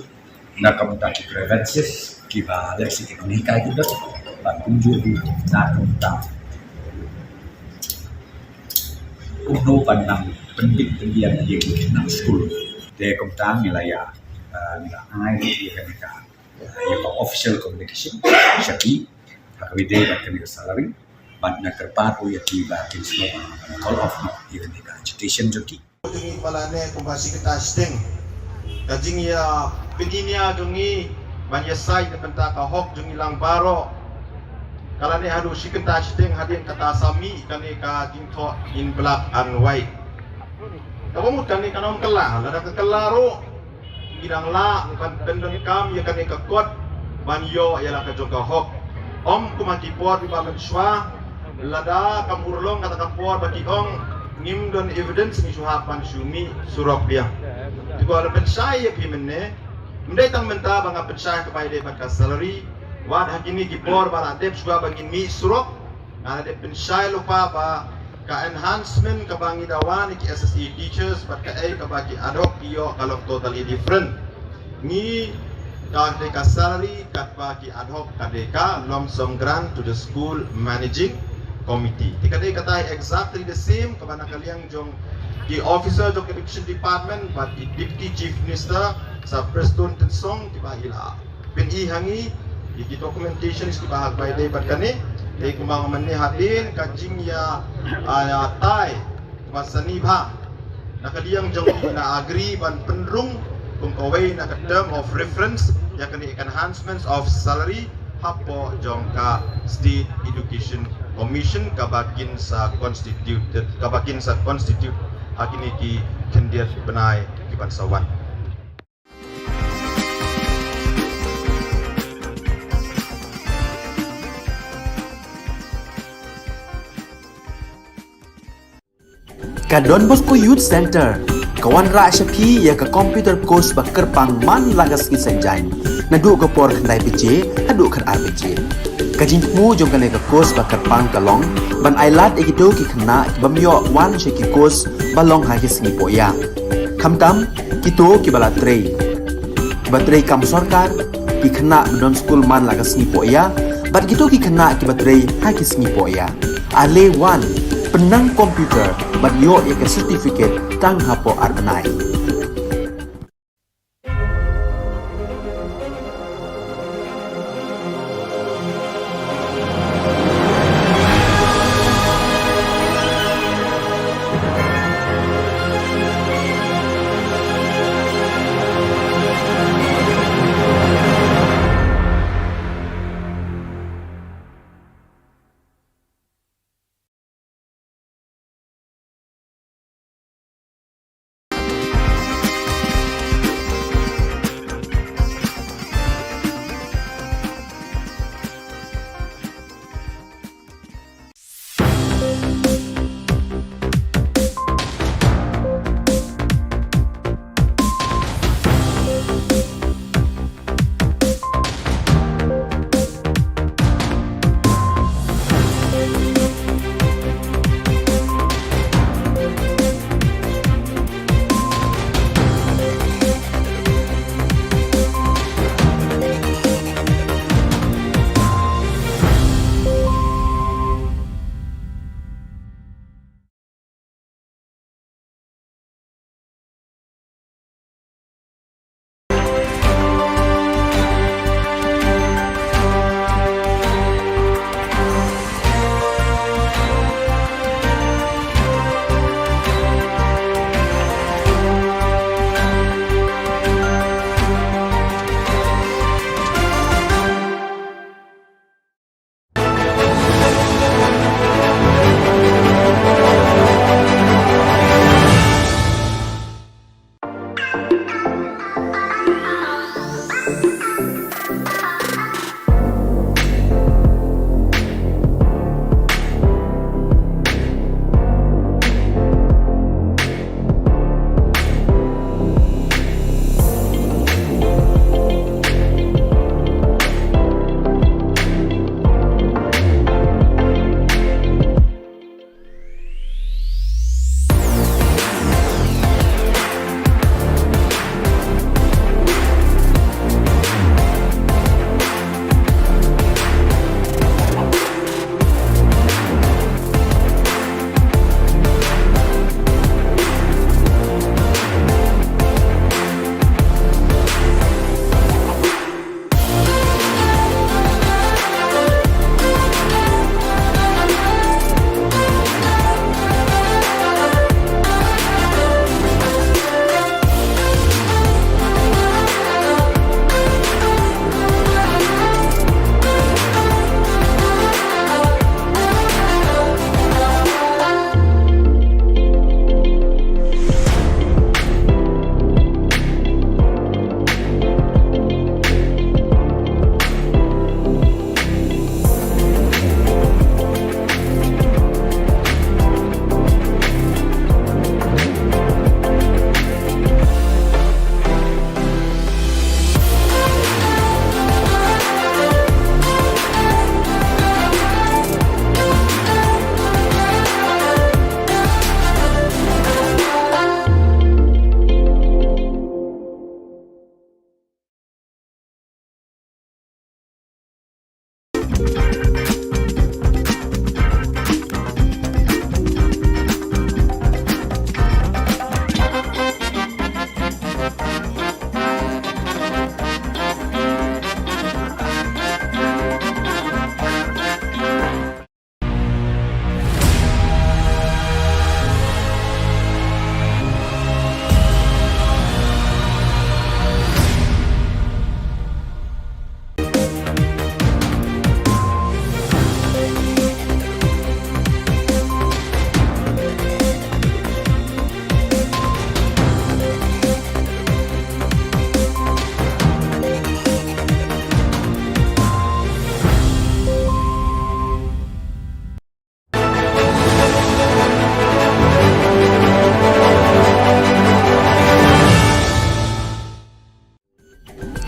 na kamta ki grievances kiba dari segi ekonomi kita bantu na kamta uno pandang pendidik pendidikan yang nang school de kamta nilaya ai dia kan ya official communication syaki hakwide kan salary but na kerpato ya tiba kinslo all of no even the agitation joki jungi palane kumbasi kita sting kajing ya pedinia jungi banyak sai na benta ka hok jungi lang baro kala ni hadu sikenta sting hadin kata sami kani ka jingtho in black and white kamu kani kanom kala lada ka kalaro gidang la kan pendon kam ya kani ka kot banyo ya la ka joka hok om kumati por bi bamen swa lada kamurlong kata ka por baki ong ngim don evidence ni suhapan sumi surok dia tigo ala pensai ya pimene mendai tang menta banga pensai kepada debat ka salary wad hakini gipor bara dep suga bagi mi surok ana de pensai lupa ba ka enhancement ka bangi dawan ki SSE teachers but ka ai ka bagi adok iyo kalau totally different ni ka de ka salary kat bagi ad hoc ka de ka lump sum grant to the school managing committee tika de kata exactly the same ka bana kaliang jong ki officer jong education department but the deputy chief minister sa Preston Tensong tiba ila pin hangi di documentation is bahag by day but kani ay kumang manni hadin kajing ya tai masani ba nakaliang jong na agree ban penrung kung kaway na term of reference ya kani enhancements of salary hapo jong ka state education commission kabakin sa constitute hakini ki kendiat benai ki bansawan Ka Don Bosco Youth Center kawan ra syapi ya ka computer course ba kerpang man lagas ki sanjain nadu ka por khandai pije adu khan RPG ka jingmu jong ka course ba kerpang kalong ban ailat ekito ki khna bamyo wan she ki course balong ha ki singi poya khamtam kito ki bala trei batrei kam sarkar ki khna don school man lagas ni poya bat kito ki khna ki batrei ha ki singi poya ale wan penang komputer ban yo ya certificate tang hapo arbenai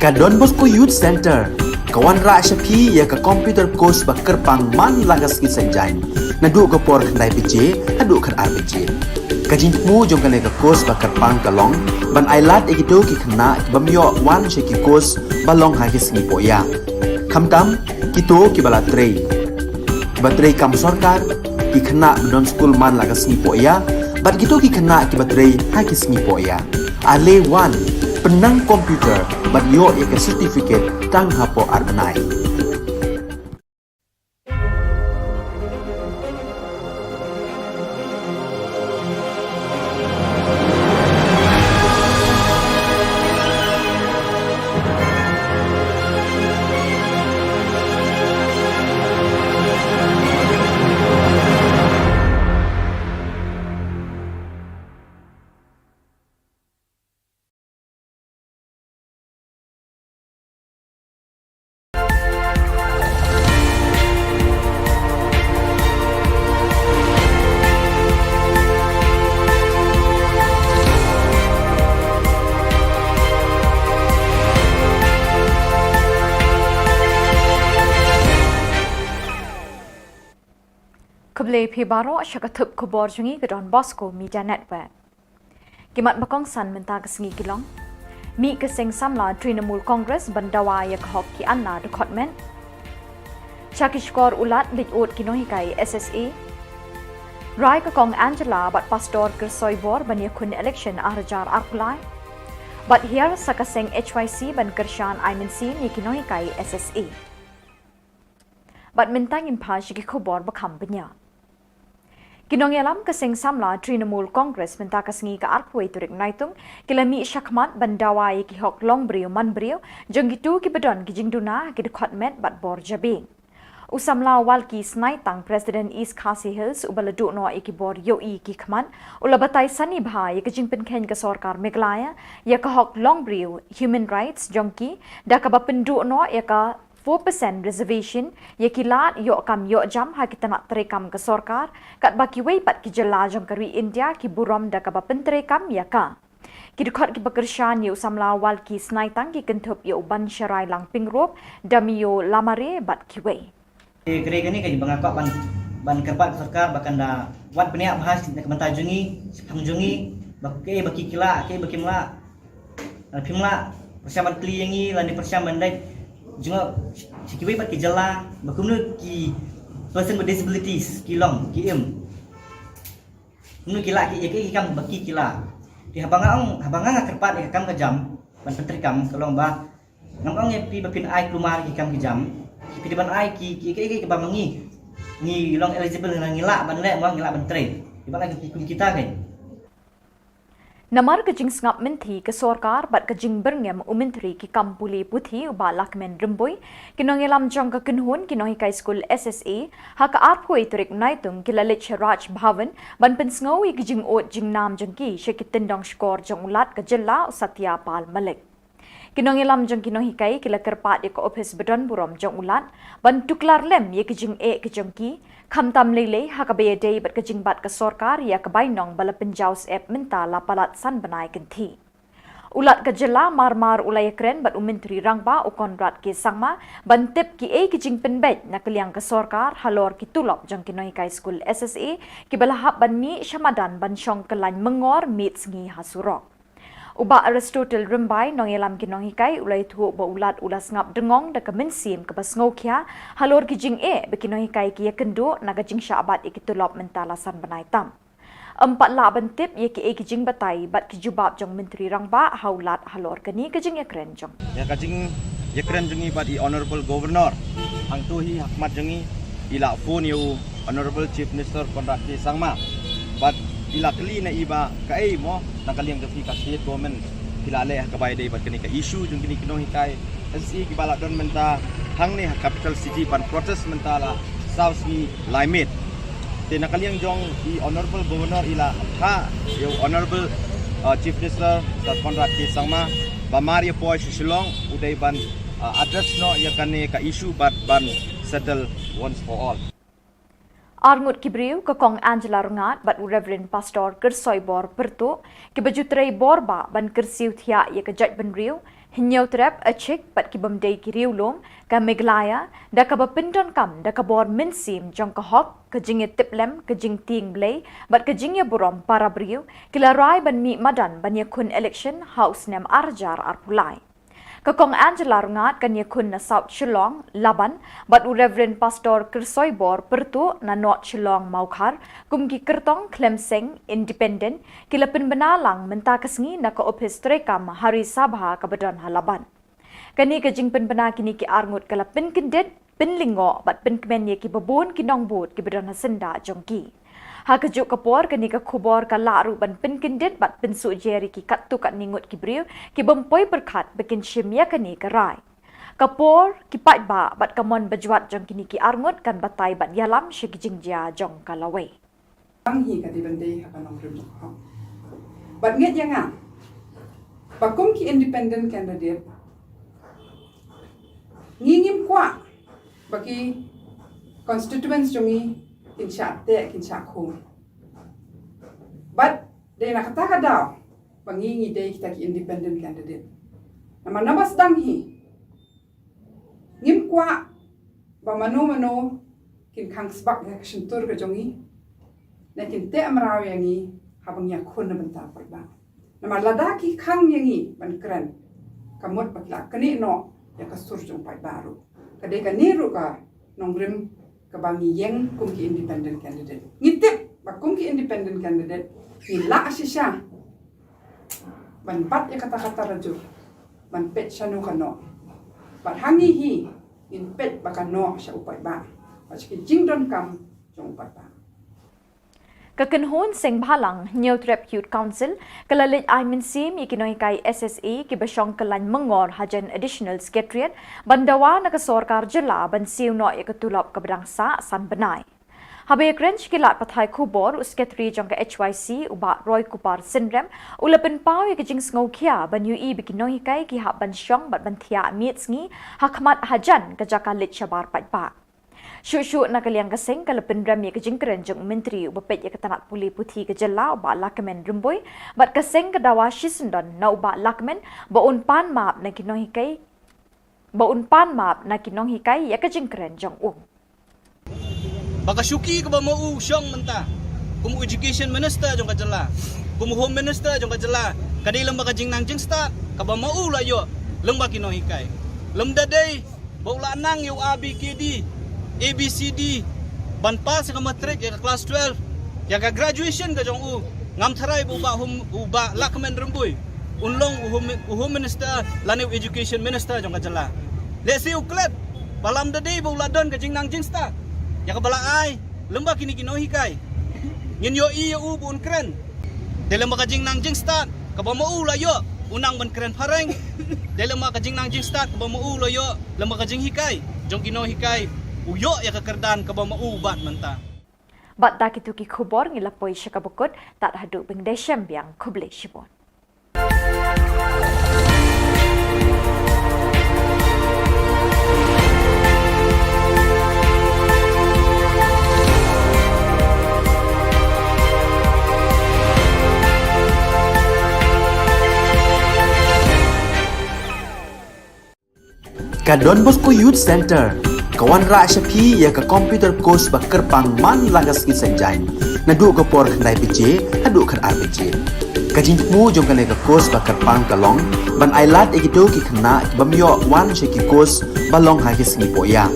Ka Don Bosco Youth Center, kawan ra syapi ya ka computer course ba kerpang man lagas ki sanjan. Nadu ka por khandai pije, hadu khan ar pije. Ka jingmu jong ka course ba kerpang kalong, ban ailat ekito ki khna ki bamyo wan she ki course balong ha ki sngi poya. Khamtam kito ki bala trei. Batrei kam sarkar ki khna don school man lagas sngi poya, bat kito ki khna ki batrei ha ki sngi poya. Ale wan penang komputer bat yo ya ke certificate tang hapo arbenai. Keble Pibaro syakatup Khubor Jungi ke Don Bosco Media Network. Kimat bakong san menta kesengi kilong. Mi keseng samla Trinamul Congress bandawa ya khok ki anna department. Chakishkor ulat likut kinohikai SSA. Rai ke kong Angela bat pastor kersoibor ban yakun election arjar arkulai. But here sakaseng HYC ban kershan IMNC ni kinohikai SSA. Bat mentangin pa syaki khubor bakam benya. Kinong yalam keseng samla Trinamul Congress menta kesengi ke arpui turik naitung kilami syakmat bandawai ki hok long brio man brio jong gitu ki bedon ki jingduna ki department bat bor jabing. Usamla walki snaitang President East Khasi Hills ubaladu no iki bor yoi ki khman ulabatai sani bha ya kejing penken ke sorkar Meghalaya ya ka hok long brio human rights jongki da ka bapendu no ya ka 4% reservation ye kilat yo kam yo jam ha kita nak terekam ke sorkar kat baki wei pat ki jela jong kari India ki burom da ka bapen terekam ya ka ki dukhat ki bekershan yo samla wal ki snaitang ki kentup yo ban syarai lang pingrop damio lamare bat ki wei kere gani ka banga ko ban kerpat sorkar bakan da wat penia bahas nak mentajungi pangjungi baki kila baki mla pimla persiapan kliengi lan persiapan dai juga sikiwi pat ki jala bakumnu ki person with disabilities kilong ki nu kila ki kam baki kila di habanga kerpat ki kam ka jam ban pentri kam kolong ba ngam ye pi bapin ai klumar ki kam ki jam pi di ban ai ki ba mangi ni long eligible nang ngila ban le mo ngila ban tre di ban ki kita kai Namar kejing sengap menti ke sorkar bat kejing berngem umentri ki kampuli puthi uba lakmen remboi kinong elam jong ke kenhun kinong hikai skul SSA haka arpui turik naitung kilalit Raj Bhavan ban pensngawi kejing ot jing nam jengki syekit tendang skor jong ulat ke Jylla Satya Pal Malik. Kinong elam jong kinong hikai kila kerpat ya ke ofis bedon burom jong ulat ban tuklar lem ya kejing kejong ki Khamtam lele hakabaya day bat kejing bat ke sorkar ya kebainong bala penjaus menta lapalat san benai kenti. Ulat ke Jylla marmar ulaya keren bat umentri rangba ukonrat ke sangma ban tip ki kejing penbet nak liang ke sorkar halor ki tulop jong kinohikai skul SSA ki balahap ban mi syamadan ban syong kelany mengor mit sengi hasurok. Uba Aristotle Rimbai nong elam kinong hikai ulai tu ba ulat ulas ngap dengong da kemensim ke basngokia halor kijing bekinong hikai ki kendo naga jing syabat ikitulop mentalasan benai tam. Empat la bentip ye ki kijing batai bat kijubab jong menteri rangba haulat halor keni kijing yakren jong. Ya kajing yakren jongi bat honorable governor ang tuhi hakmat jongi ila phone you honorable chief minister Konrad K Sangma bat ila kali na iba kai mo nakaliang ka ka state government kilale ka bay day bat kani ka issue jung kini kinong hikai SE ki bala don menta hang ni capital city ban protest menta la south ni limit te nakaliang jong honorable governor ila ha yo honorable chief minister Konrad K Sangma ba Maria Poy Shillong uday ban address no ya kani ka issue bat ban settle once for all. Arngut kibriu ke kong Angela rungat bat Reverend Pastor Kersoibor pertu ke baju tray borba ban kersiu thia ye ke jat benriu Hinyau terap acik bat ki bamdei ki riulong ka Meglaya da ka bapindon kam da ka bor minsim jong ka hok ka jing tiplem ka jing ting blay bat ka jing burom para briu kila rai ban mi madan ban kun election house nem arjar arpulai. Kakong Angela rungat kan kun na South Shillong, Laban, bat u Reverend Pastor Kersoy Bor pertu na North Shillong Maukar, kum ki kertong Clemseng Independent, kila penbenalang menta kesngi na ka opis trekam hari sabha kabadan halaban. Kani ka jing penbena kini ki arngut kala penkendet, penlingo bat penkemenye ki babon ki nongbut ki badan hasenda jongki. Ha kejuk kapor kani ka khubor ka laru ban penkendet bat pensu jeri ki kattu kat ningut ki briu ki bempoi berkat bikin shimya kani ka rai. Kapor ki pat ba bat kamon berjuat jong kini ki arngut kan batai bat yalam syiki jingjia jong kalawai. Ang hi ka di bende apa nong rim ha. Bat nget yang ang. Bakum ki independent candidate. Ngingim kwa bagi constituents jongi kinsya te kinsya khum. But de nak kata daw pangingi de kita ki independent candidate. Nama nama sedang hi. Ngim kwa ba mano kin kang sebab ya kesentur ke jongi. Na kin te amraw yangi habang ya khun na bentar pa ba. Nama ladaki kang yangi ban kran. Kamot patla kani no ya kasur jong pa baru. Kadai ka niru ka nongrim kabangi yang kumki independent candidate. Ngitip ba kumki independent candidate nila asisya. Ban pat ya kata-kata raju. Ban pet syanu kano. Bat hangi hi in pet bakano sya upai ba. Pachki jingdon kam jong upai ba. Kakenhon seng bhalang New Trap Youth Council kalalit ay minsim ikinoi kay SSA kibasyong kalan mengor hajan additional secretariat bandawa na kasorkar jela ban siuno ikatulop kabdangsa san benai. Habay krench kilat patay Khubor secretary jong ka HYC uba Roy Kupar Syndrome ulapin pau ikajing sngokia ban UI bikinoi kay kihap ban syong bat bantia mietsngi hakmat hajan kajakalit syabar patpa. Syuk-syuk na kaliang kasing kalapin rami ke jingkeren jeng menteri ubapet ya ketanak puli putih ke jela ubak lakmen remboy bat kasing kedawa shisendon na ubak lakmen baun pan maap na kinong hikai ya ke jingkeren jeng Baka syuki ka ba mau syong menta. Kumu education minister jong ka jela. Kumu home minister jong ka jela. Kadilang baka jing nang jing start ka ba mau la yo leng ba kinong hikai. Lem dadai bau la nang yo ABKD ABCD ban pas ka matric ya class 12 ya ka graduation ka jong ngam tharai bu ba lakmen remboy unlong home minister lani education minister jong ka jela let's see uklet balam de day bu ladon ka jing nang jing sta ya ka bala ai lemba kini hikai ngin yo i u bun kren dalam ka jing nang jing sta ka ba mau la yo unang ban kren pareng dalam ka jing nang jing sta ka ba mau la yo lemba ka jing hikai jong hikai uyo ya kekerdan ka ba maubat menta. Bat dak itu ki Khubor ngilapoi syakabukut tak haduk bengdesem biang kuble shibon. Ka Don Bosco Youth Center kawan ra syapi ya ka computer course ba kerpang man lagas ki sanjan nadu ka por khandai pije hadu khan RPG kajing mu jong ka ka course ba kerpang kalong ban ailat egido ki khna ki bamyo wan she ki course balong ha ki sni poya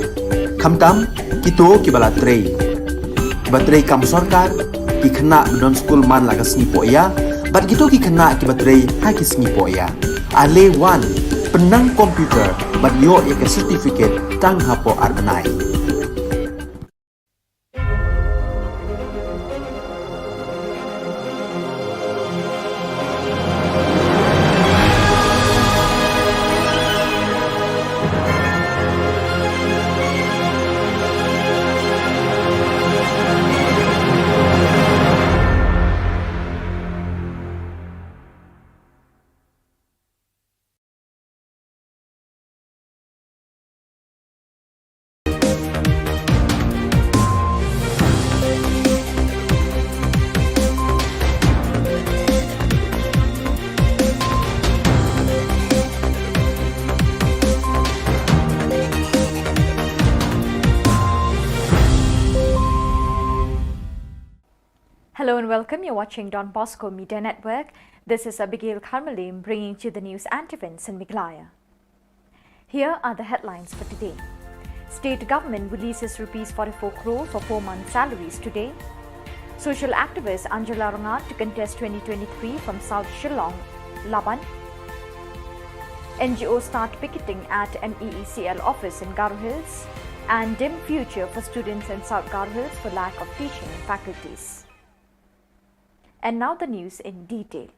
khamtam kito ki bala trei batrei kam sarkar ki khna don school man lagas ni poya bat gitu ki khna ki batrei ha ki sni poya ale wan penang komputer bat yo ya ka certificate tang hapo arbenai. Hello and welcome. You're watching Don Bosco Media Network. This is Abigail Karmalim bringing you the news and events in Meghalaya. Here are the headlines for today. State government releases Rs 44 crore for 4-month salaries today. Social activist Angela Rangat to contest 2023 from South Shillong, Laban. NGOs start picketing at MEECL office in Garo Hills. And dim future for students in South Garo Hills for lack of teaching faculties. And now the news in detail.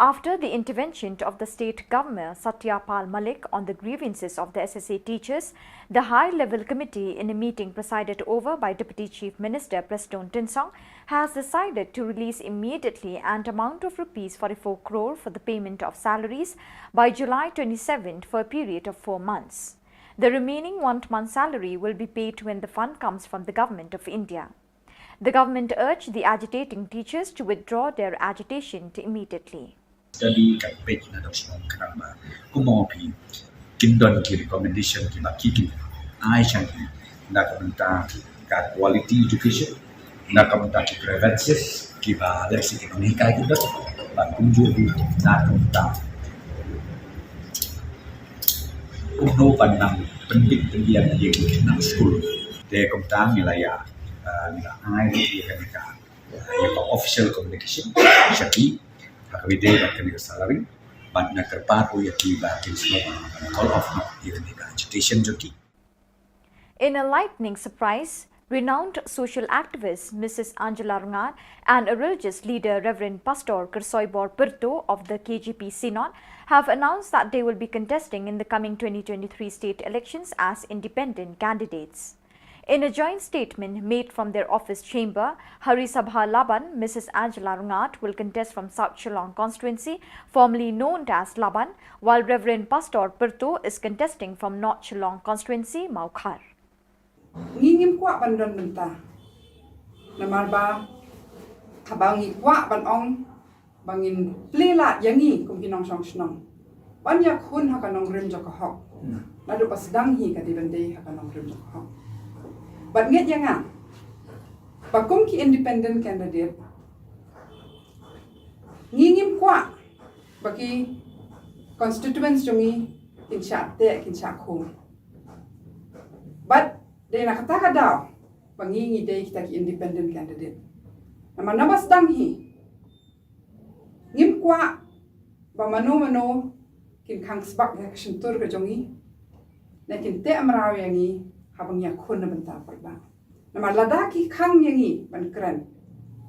After the intervention of the state governor Satyapal Malik on the grievances of the SSA teachers, the high-level committee in a meeting presided over by Deputy Chief Minister Preston Tinsong has decided to release immediately an amount of Rs 44 crore for the payment of salaries by July 27 for a period of 4 months. The remaining 1 month salary will be paid when the fund comes from the Government of India. The government urged the agitating teachers to withdraw their agitation immediately. Study campaign na daw siya karama kumopi kindon ki recommendation ki makikin ai chang na kamanta ka quality education na kamanta ki preventive ki ba leksi ekonomika kita ba kunju na kamanta umno panang penting pendian yang ng school de kamanta nilaya nila ai dia kan ya official communication syaki Hakawide dan salary, but na kerpato ya tiba call of even the agitation joki. In a lightning surprise, renowned social activist Mrs. Angela Rangat and a religious leader Reverend Pastor Kersoybor Pirto of the KGP Synod have announced that they will be contesting in the coming 2023 state elections as independent candidates. In a joint statement made from their office chamber, Hari Sabha Laban, Mrs. Angela Rangat will contest from South Shillong constituency, formerly known as Laban, while Reverend Pastor Pirto is contesting from North Shillong constituency, Maukhar. Ngingim kwa bandon benta. Namarba kabangi kwa banong bangin plela yangi kum kinong song snong. Banyak hun hakanong rim jokahok. Lalu pas danghi kati bende hakanong rim jokahok. But nget yang bakum ki independent candidate ngingim kwa baki constituents jungi kinsha te kinsha ko. But de nakataka daw pangingi de kita ki independent candidate. Nama nabas danghi ngim kwa ba mano kin kangsbak ya ksentur ka jungi na kin te amraw yangi habang ya kun na benta ba na maladaki kang yangi ban kran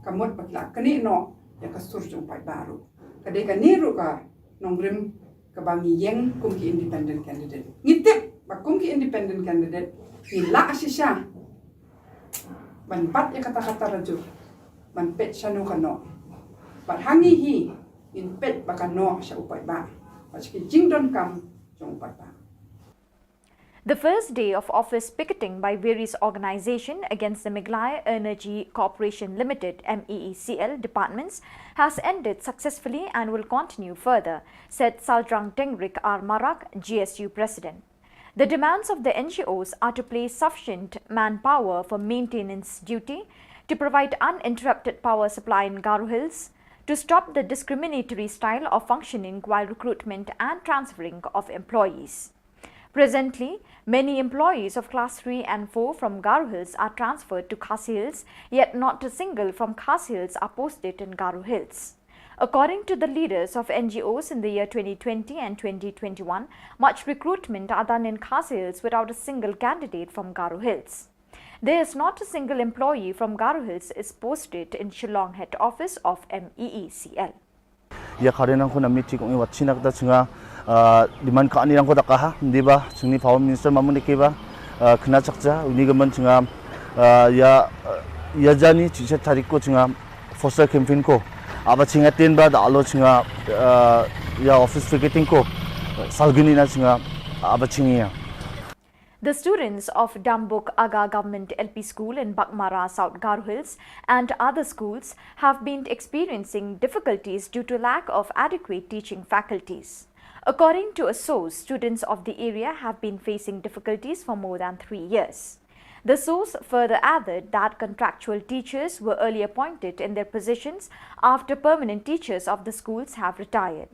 kamot patla kani no ya kasur jong pai baru kade ka niru ka nongrim ka bangi yeng kum ki independent candidate ngitip ba kum ki independent candidate ni la asisya ban pat ya kata-kata raju ban pet sanu kano pat hangi hi in pet bakano sa upai ba paski jingdon kam jong upai ba. The first day of office picketing by various organizations against the Meghalaya Energy Corporation Limited MEECL departments has ended successfully and will continue further, said Saldrang Tengrik R. Marak, GSU President. The demands of the NGOs are to place sufficient manpower for maintenance duty, to provide uninterrupted power supply in Garo Hills, to stop the discriminatory style of functioning while recruitment and transferring of employees. Presently, many employees of Class 3 and 4 from Garo Hills are transferred to Khasi Hills, yet not a single from Khasi Hills are posted in Garo Hills. According to the leaders of NGOs in the year 2020 and 2021, much recruitment are done in Khasi Hills without a single candidate from Garo Hills. There is not a single employee from Garo Hills is posted in Shillong head office of MEECL. Ya karena aku nami cikung iwat Cina kita cunga di mana kani yang kota kah, di ba, cungi Power Minister mamun di kiba, kena cakja, ini gemen cunga ya jani cincin tarikku cunga foster campaign ko, apa cingatin ba, alo cunga ya office picketing ko, salgini na cunga apa cingiya. The students of Dambuk Aga Government LP School in Bakmara, South Garo Hills and other schools have been experiencing difficulties due to lack of adequate teaching faculties. According to a source, students of the area have been facing difficulties for more than 3 years. The source further added that contractual teachers were early appointed in their positions after permanent teachers of the schools have retired.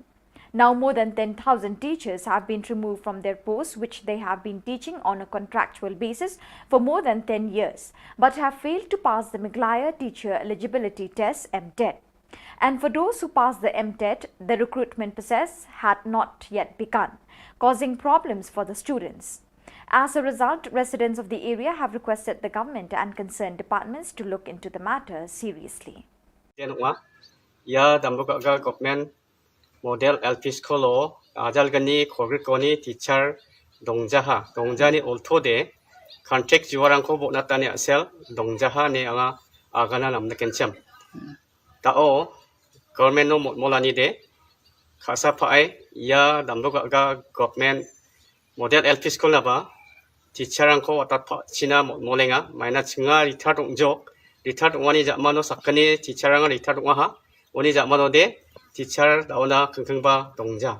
Now more than 10,000 teachers have been removed from their posts, which they have been teaching on a contractual basis for more than 10 years, but have failed to pass the Meghalaya Teacher Eligibility Test (MTET). And for those who passed the MTET, the recruitment process had not yet begun, causing problems for the students. As a result, residents of the area have requested the government and concerned departments to look into the matter seriously. Ya dambuka government model LP School ajal gani khogri koni teacher dongja ni olthode contract juarang ko bona tani asel dongja ne anga agana namna kencham tao government no molani de khasa phai ya dambuka government model LP School ba teacher ang ko atat china molenga maina chinga retired wani jamano sakani teacher ang retired ha oni jamano de teacher dauna kengkengba dongja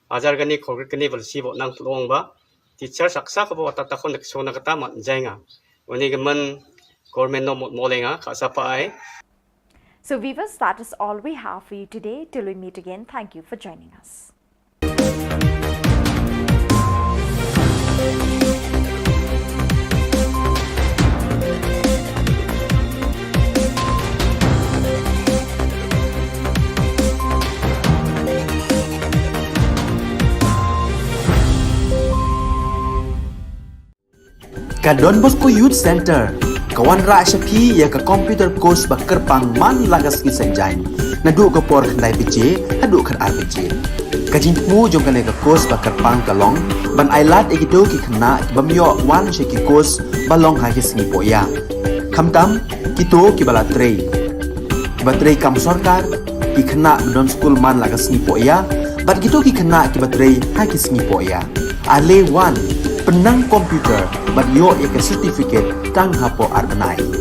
ajar gani khogri kani balsi bo nang tulongba teacher saksa ko bo tata kon sona kata man jainga oni gaman government no molenga khasa pai. So viewers, that is all we have for you today. Till we meet again, thank you for joining us. Ka Don Bosco Youth Center, kawan ra syapi ya ka computer course ba kerpang man lagas ki sanjain. Nadu ka por khandai PJ, hadu kan RPG. Ka jingmu jong ka ka course ba kerpang ka long, ban ailat egito ki khna bamyo wan she ki course ba long ha ki singi poya. Khamtam kito ki bala trei. Ba trei kam sarkar ki khna don school man lagas singi poya, bat kito ki khna ki ba trei ha ki singi poya. Ale wan penang komputer bat yo ya ke certificate tang hapo arbenai.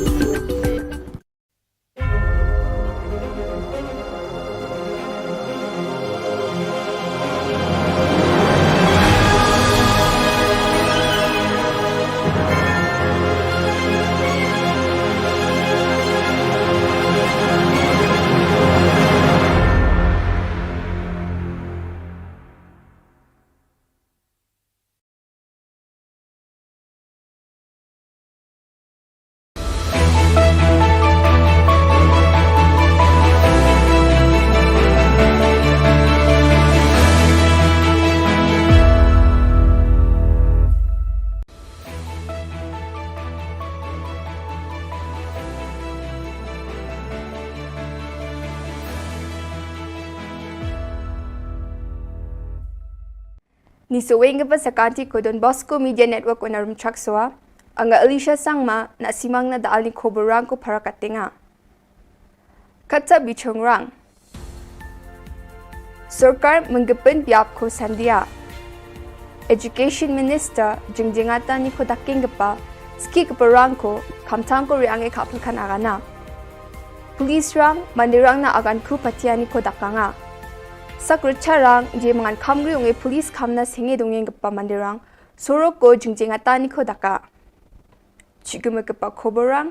Ni sewing ba sakanti ko Don Bosco Media Network onarum chakswa anga Alicia Sangma na simang na daal ni Khubor Na Ka para katinga. Katsa bichongrang. Sarkar menggepen biap ko sandia. Education Minister jingjingata ni ko daking gapa ski kaparang ko kamtang ko riange kapulkan agana. Police rang mandirang na agan ku patiani ko dakanga. Sakrucharang je mangan kamri unge police kamna singe dongeng gapa mandirang sorok ko jingjingata ni ko daka. Chigume gapa khoborang.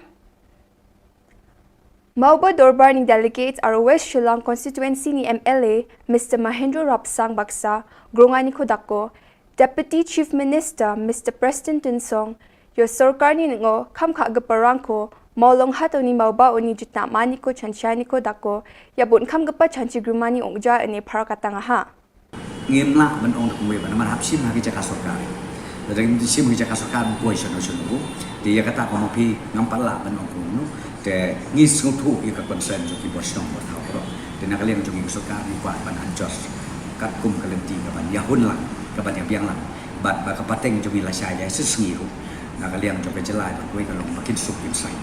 Mauba Dorbar ni delegates are West Shillong constituency ni MLA Mr. Mahendra Rapsang Baksa gronga ni ko dako Deputy Chief Minister Mr. Preston Tinsong yo sarkar ni ngo kamkha gaparang ko Maulong hato ni mauba oni jutna mani ko chanchani ko dako ya bun kam gapa chanchi grumani ongja ene parakatanga ha ngimla ban ong kumwe ban man hapsim ha ki jaka sarkar dari sim ki jaka sarkar ko isono sono di ya kata kono pi ngampala ban ong kuno te ngis ngutu ki ka konsen jo ki bosong bo tau ro de na kalian jo ki sarkar ni kwa ban anjos kat kum kalenti ka ban yahun lang ka ban yang lang bat ba ka pateng jo bi la sya ya sisngi ru na kalian jo ka jelai ba ko ka long makin sup kin sai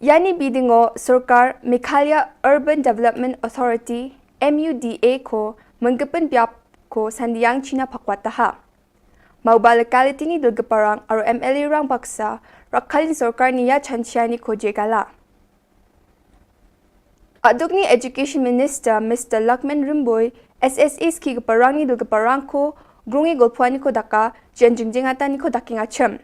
Yani bidingo Sarkar Meghalaya Urban Development Authority MUDA ko menggepen biap ko sandiang China pakwataha. Mauba locality ni dulgaparang aro MLA rang baksa rakhalin Sarkar niya chanchiani ko jegala. Aduk ni Education Minister Mr. Lakman Rimboy SSA ski gaparang ni dulgaparang ko brungi golpuani ko daka jen jingjingata ni ko daking acham.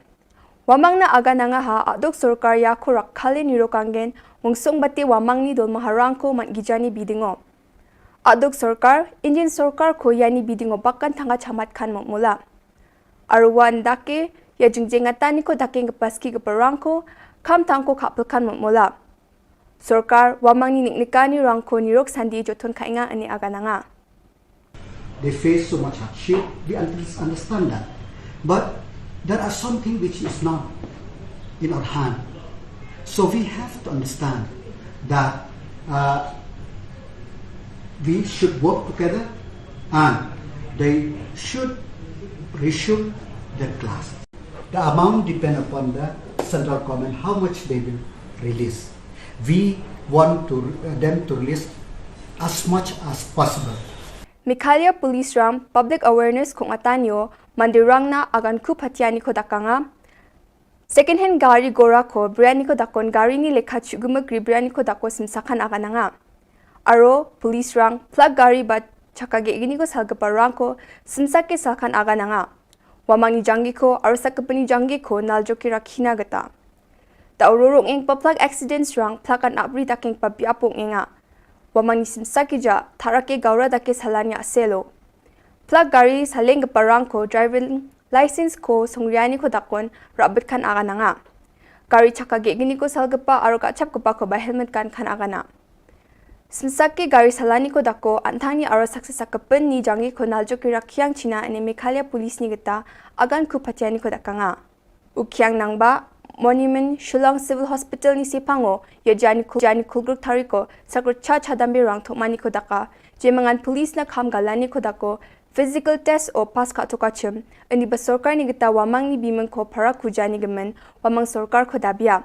Wamang na aga nanga ha adok sarkar ya ko rakhale nirokangen wungsong bati wamang ni dol maharang ko man gijani bidingo. Adok sarkar Indian sarkar ko yani bidingo bakkan thanga chamat khan mula. Arwan dake ya jingjingata ni ko daking paski geparang ko kam tangko kapel khan mula. Sarkar wamang ni niknikani rangko nirok sandi joton kainga ani aga nanga. They face so much hardship, we understand that. But there are something which is not in our hand. So we have to understand that we should work together and they should resume their class. The amount depends upon the central government, how much they will release. We want them to release as much as possible. Mikhalia Police Ram Public Awareness kung atanyo mandirang na agan ku patiani ko dakanga second hand gari gora ko brand ko dakon gari ni lekha chugumagri brand ko dako simsakan agananga aro police rang plug gari bat chakage igini ko salgaparang ko simsake salkan agananga wamani jangi ko aro sakapani jangi ko naljoki rakhina gata ta ururong eng plug accidents rang plug an abri taking pabiapong enga wamani simsaki ja tharake gaura dake salanya selo plug gari saleng parang ko driving license ko songriani ko dakon rabat kan aga nanga gari chakage gini ko salgapa aro kachap ko pa ko ba helmet kan aga na simsaki gari salani ko dako anthani aro success akapen ni jangi ko naljo ki rakhyang china ane Meghalaya police ni gata agan ku patiani ko dakanga ukyang nangba Monument Shillong Civil Hospital ni sipango ya jani kulgruk tariko sakro cha chadambi rang thokmani ko daka jemangan police na kham galani ko dako physical test o pass ka tokachim ani ba sarkar ni gita wamang ni biman ko para kujani gemen wamang sarkar ko dabia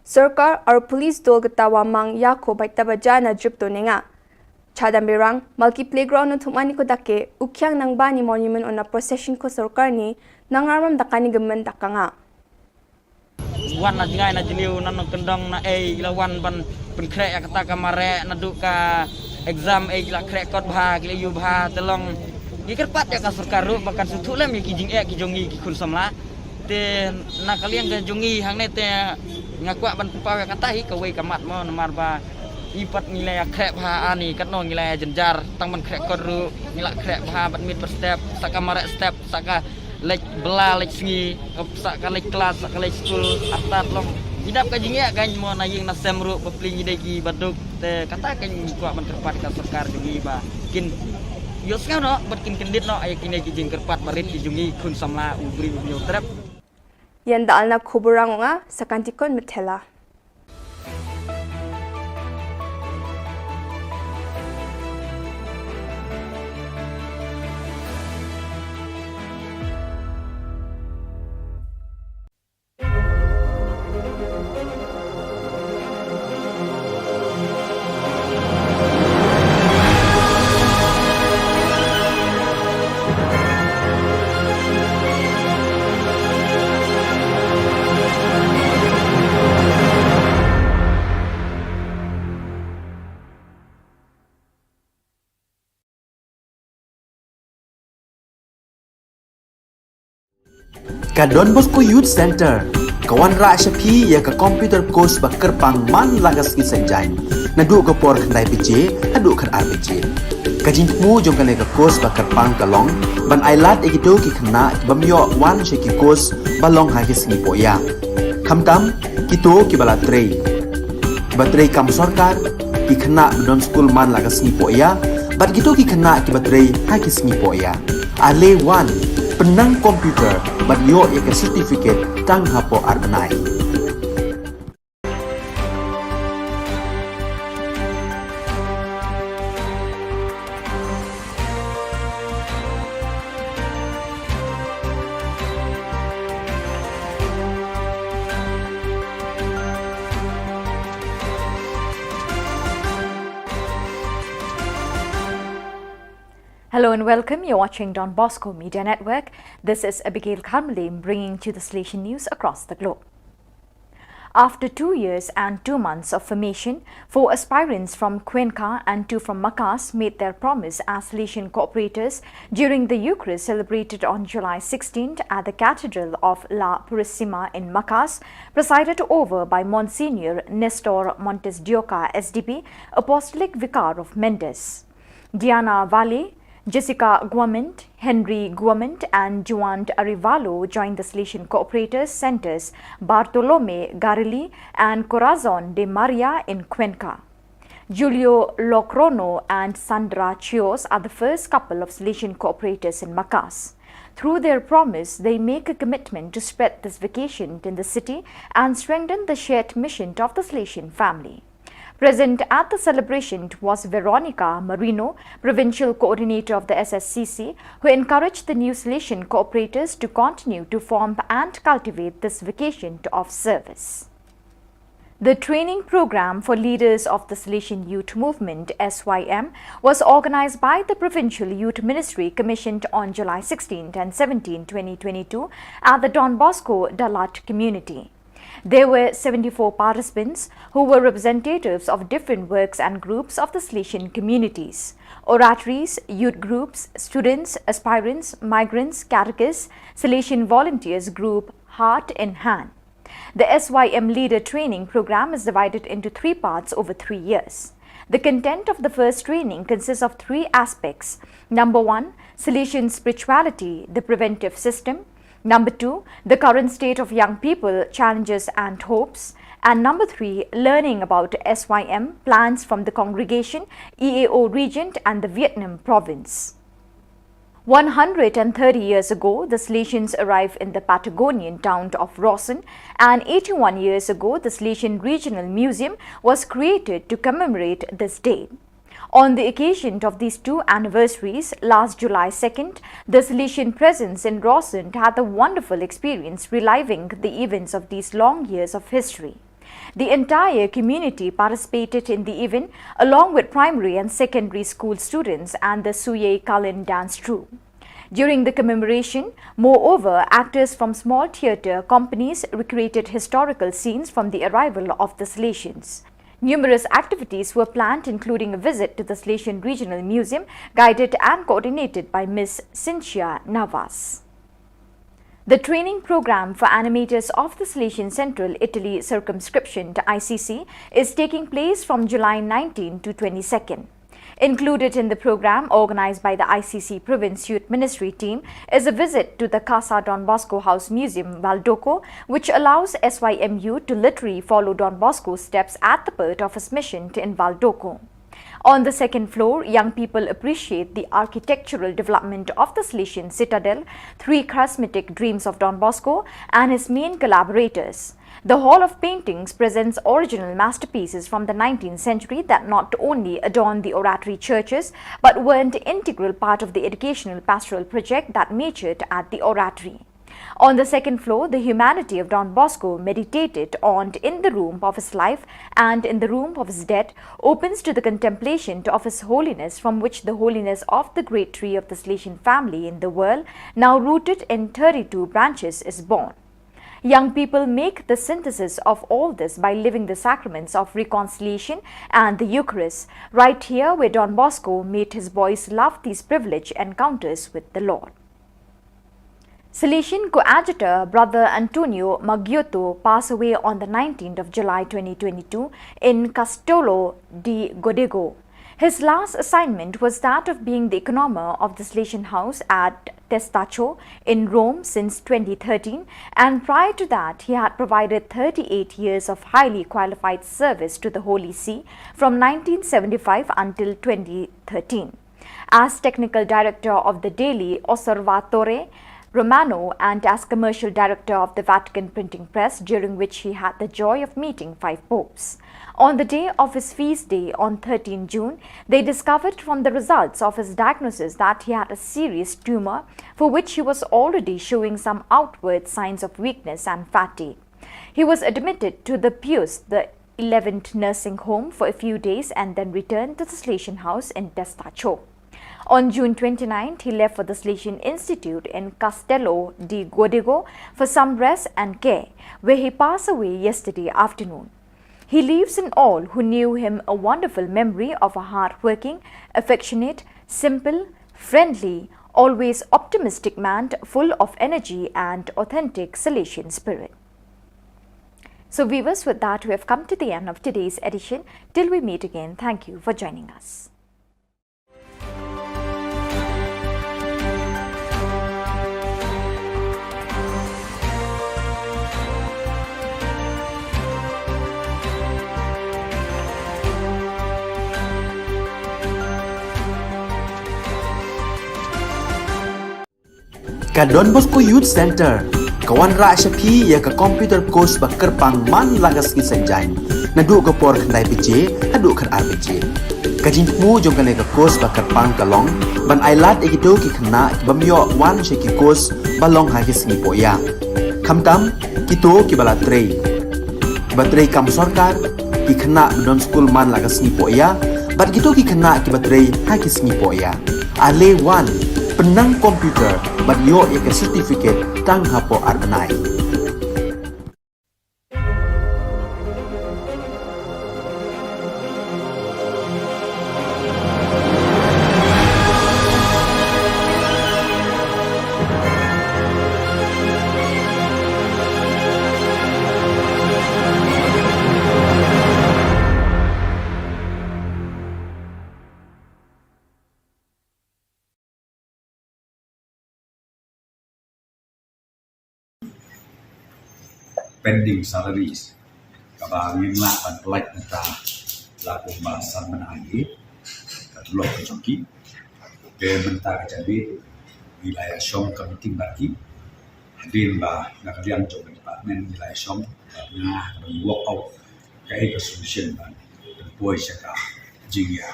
sarkar ar police dol gita wamang ya ko baita baja na drip to nenga chadambi rang multi playground no thokmani ko dake ukyang nangba ni monument on a procession ko sarkar ni nangaram dakani gemen dakanga wan na jingai na jiliu na kendong na lawan ban penkrek ya kata kamare na duka exam la krek kot bha kile yu bha telong gikerpat ya ka sarkaru bakan sutulem ki jing ki jongi ki kun samla te na kalian ga jongi hang ne te ngakwa ban pawe kata hi ka wei kamat mo namar ba ipat nilai krek bha ani kat no nilai jenjar tang ban krek kot ru nilai krek bha ban mit per step sakamare step saka lek bela lek singi saka lek kelas saka lek school atat long hidap ka jingia kan mo na ying na semru bepling idegi baduk te kata kan kuat ban kerpat ka sarkar jungi ba kin yos ngau no bat kin kendit no ay kin ki jing kerpat barit ki jungi kun samla ubri ubnyo trap yan dalna khuburang nga sakantikon methela Ka Don Bosco Youth Center kawan ra shapi ya ka computer course bakar pang man lagas ki sanjain nadu ka por khandai pije adu khan RPG ka jingmu jong ka course bakar pang kalong ban ailat ekito ki khna bamyo wan she ki course balong ha ki singi poya khamtam kito ki bala trei batrei kam sarkar ki khna don school man lagas ni poya bat kito ki khna ki batrei ha ki singi poya ale wan penang komputer banyo ya ke certificate tang hapo arnai Hello and welcome. You're watching Don Bosco Media Network. This is Abigail Karmalim bringing to the Station News across the globe. After 2 years and 2 months of formation, 4 aspirants from Cuenca and 2 from Macas made their promise as Salesian cooperators during the Eucharist celebrated on July 16th at the Cathedral of La Purísima in Macas, presided over by Monsignor Nestor Montes de Oca, SDP, Apostolic Vicar of Mendes. Diana Valle, Jessica Guamant, Henry Guamant and Juan Arivalo joined the Salesian Cooperators Centers Bartolome Garilli and Corazon de Maria in Cuenca. Julio Locrono and Sandra Chios are the first couple of Salesian Cooperators in Macas. Through their promise, they make a commitment to spread this vocation in the city and strengthen the shared mission of the Salesian family. Present at the celebration was Veronica Marino, Provincial Coordinator of the SSCC, who encouraged the new Salesian cooperators to continue to form and cultivate this vocation of service. The training program for leaders of the Salesian Youth Movement (SYM) was organized by the Provincial Youth Ministry, commissioned on July 16 and 17, 2022 at the Don Bosco Dalat community. There were 74 participants who were representatives of different works and groups of the Salesian communities: oratories, youth groups, students, aspirants, migrants, catechists, Salesian volunteers group Heart in Hand. The SYM Leader Training Program is divided into 3 parts over 3 years. The content of the first training consists of 3 aspects. Number 1, Salesian spirituality, the preventive system. Number 2, the current state of young people, challenges and hopes. And number 3, learning about SYM, plans from the congregation, EAO region and the Vietnam province. 130 years ago, the Salesians arrived in the Patagonian town of Rawson, and 81 years ago, the Salesian Regional Museum was created to commemorate this day. On the occasion of these 2 anniversaries, last July 2nd, the Salesian presence in Rawson had the wonderful experience reliving the events of these long years of history. The entire community participated in the event along with primary and secondary school students and the Suye Kalin dance troupe. During the commemoration, moreover, actors from small theatre companies recreated historical scenes from the arrival of the Salesians. Numerous activities were planned, including a visit to the Salesian Regional Museum, guided and coordinated by Ms. Cynthia Navas. The training program for animators of the Salesian Central Italy Circumscription to ICC is taking place from July 19 to 22nd. Included in the program, organized by the ICC Province Youth Ministry team, is a visit to the Casa Don Bosco House Museum, Valdoco, which allows SYM youth to literally follow Don Bosco's steps at the birth of his mission in Valdoco. On the second floor, young people appreciate the architectural development of the Salesian Citadel, 3 charismatic dreams of Don Bosco and his main collaborators. The Hall of Paintings presents original masterpieces from the 19th century that not only adorn the oratory churches but were an integral part of the educational pastoral project that matured at the oratory. On the second floor, the humanity of Don Bosco, meditated on in the room of his life and in the room of his death, opens to the contemplation of his holiness, from which the holiness of the great tree of the Salesian family in the world, now rooted in 32 branches, is born. Young people make the synthesis of all this by living the sacraments of reconciliation and the Eucharist, right here where Don Bosco made his boys love these privileged encounters with the Lord. Salesian coadjutor Brother Antonio Maggiotto passed away on the 19th of July 2022 in Castello di Godego. His last assignment was that of being the economer of the Salesian house at Testaccio in Rome since 2013, and prior to that he had provided 38 years of highly qualified service to the Holy See from 1975 until 2013. As technical director of the daily Osservatore Romano and as commercial director of the Vatican Printing Press, during which he had the joy of meeting 5 popes. On the day of his feast day on 13 June, they discovered from the results of his diagnosis that he had a serious tumor for which he was already showing some outward signs of weakness and fatigue. He was admitted to the Pius the 11th nursing home for a few days and then returned to the Salesian house in Testaccio. On June 29th, he left for the Salesian Institute in Castello di Godego for some rest and care, where he passed away yesterday afternoon. He leaves in all who knew him a wonderful memory of a hard-working, affectionate, simple, friendly, always optimistic man full of energy and authentic Salesian spirit. So viewers, with that we have come to the end of today's edition. Till we meet again, thank you for joining us. Ka Don Bosco Youth Center, kawan ra Shapi ya ka computer course bakar pang man lagas ki sanjang. Nadu ka por khandai PJ, hadu khan RPG. Ka jingmu jong ka course bakar pang kalong, ban ailat ekito ki khna bamyo wan she ki course balong ha ki singi poya. Khamtam kito ki bala trei. Batrei kam sarkar ki khna don school man lagas singi poya, bat kito ki khna ki batrei ha ki singi poya. Ale wan penang komputer bat yo ke certificate tang hapo arnai. Pending salaries kabang yung lapan like nata laku bahasan menagi katulok kejoki ke mentah jadi wilayah Shillong committee bagi hadir bah nakalian jog department wilayah Shillong nah work out kai ke solution ban boy saka jingya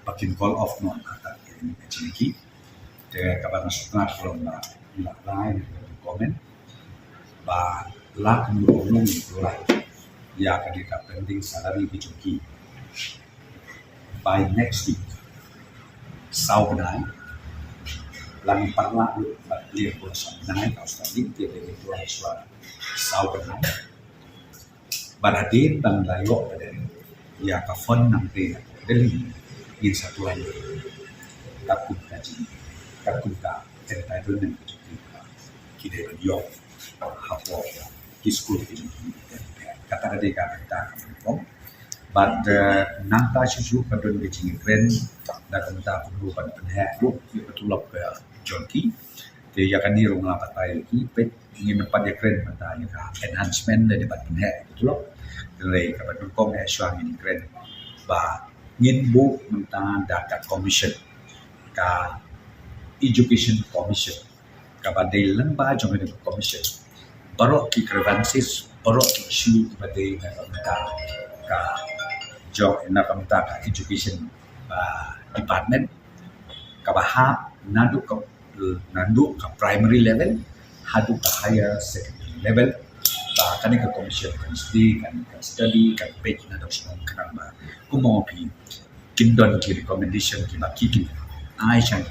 pakin call off non kata ini ciki ke kabang sutrat from lain komen ba lak menurunkan itulah ya ketika pending salary bijoki by next week sau benai lang parla batlir pula benai kau studi dia itu suara sau benai badadin bang layo pada ya kafon nanti deli in satu lagi takut kaji takut ka entitlement bijoki kide yo hapo school kata adika kata kampung but nangta susu kadon becing kren da kanta perlu pada penhek lu betul ke jonki te ya kan ni rong la patai ki pet ingin pada kren mata ya enhancement dari pada penhek betul dari kapan kong swang ini kren ba ngin bu menta dakat commission ka education commission ka badai lemba jong ni commission barok ki grievances barok ki issue badai na ka job na kamta ka education department ka bahap nandu ka primary level hadu ka higher secondary level ba kani ka commission kan study kan page na document kan ba kumo pi kindon ki recommendation ki ba ki ai chan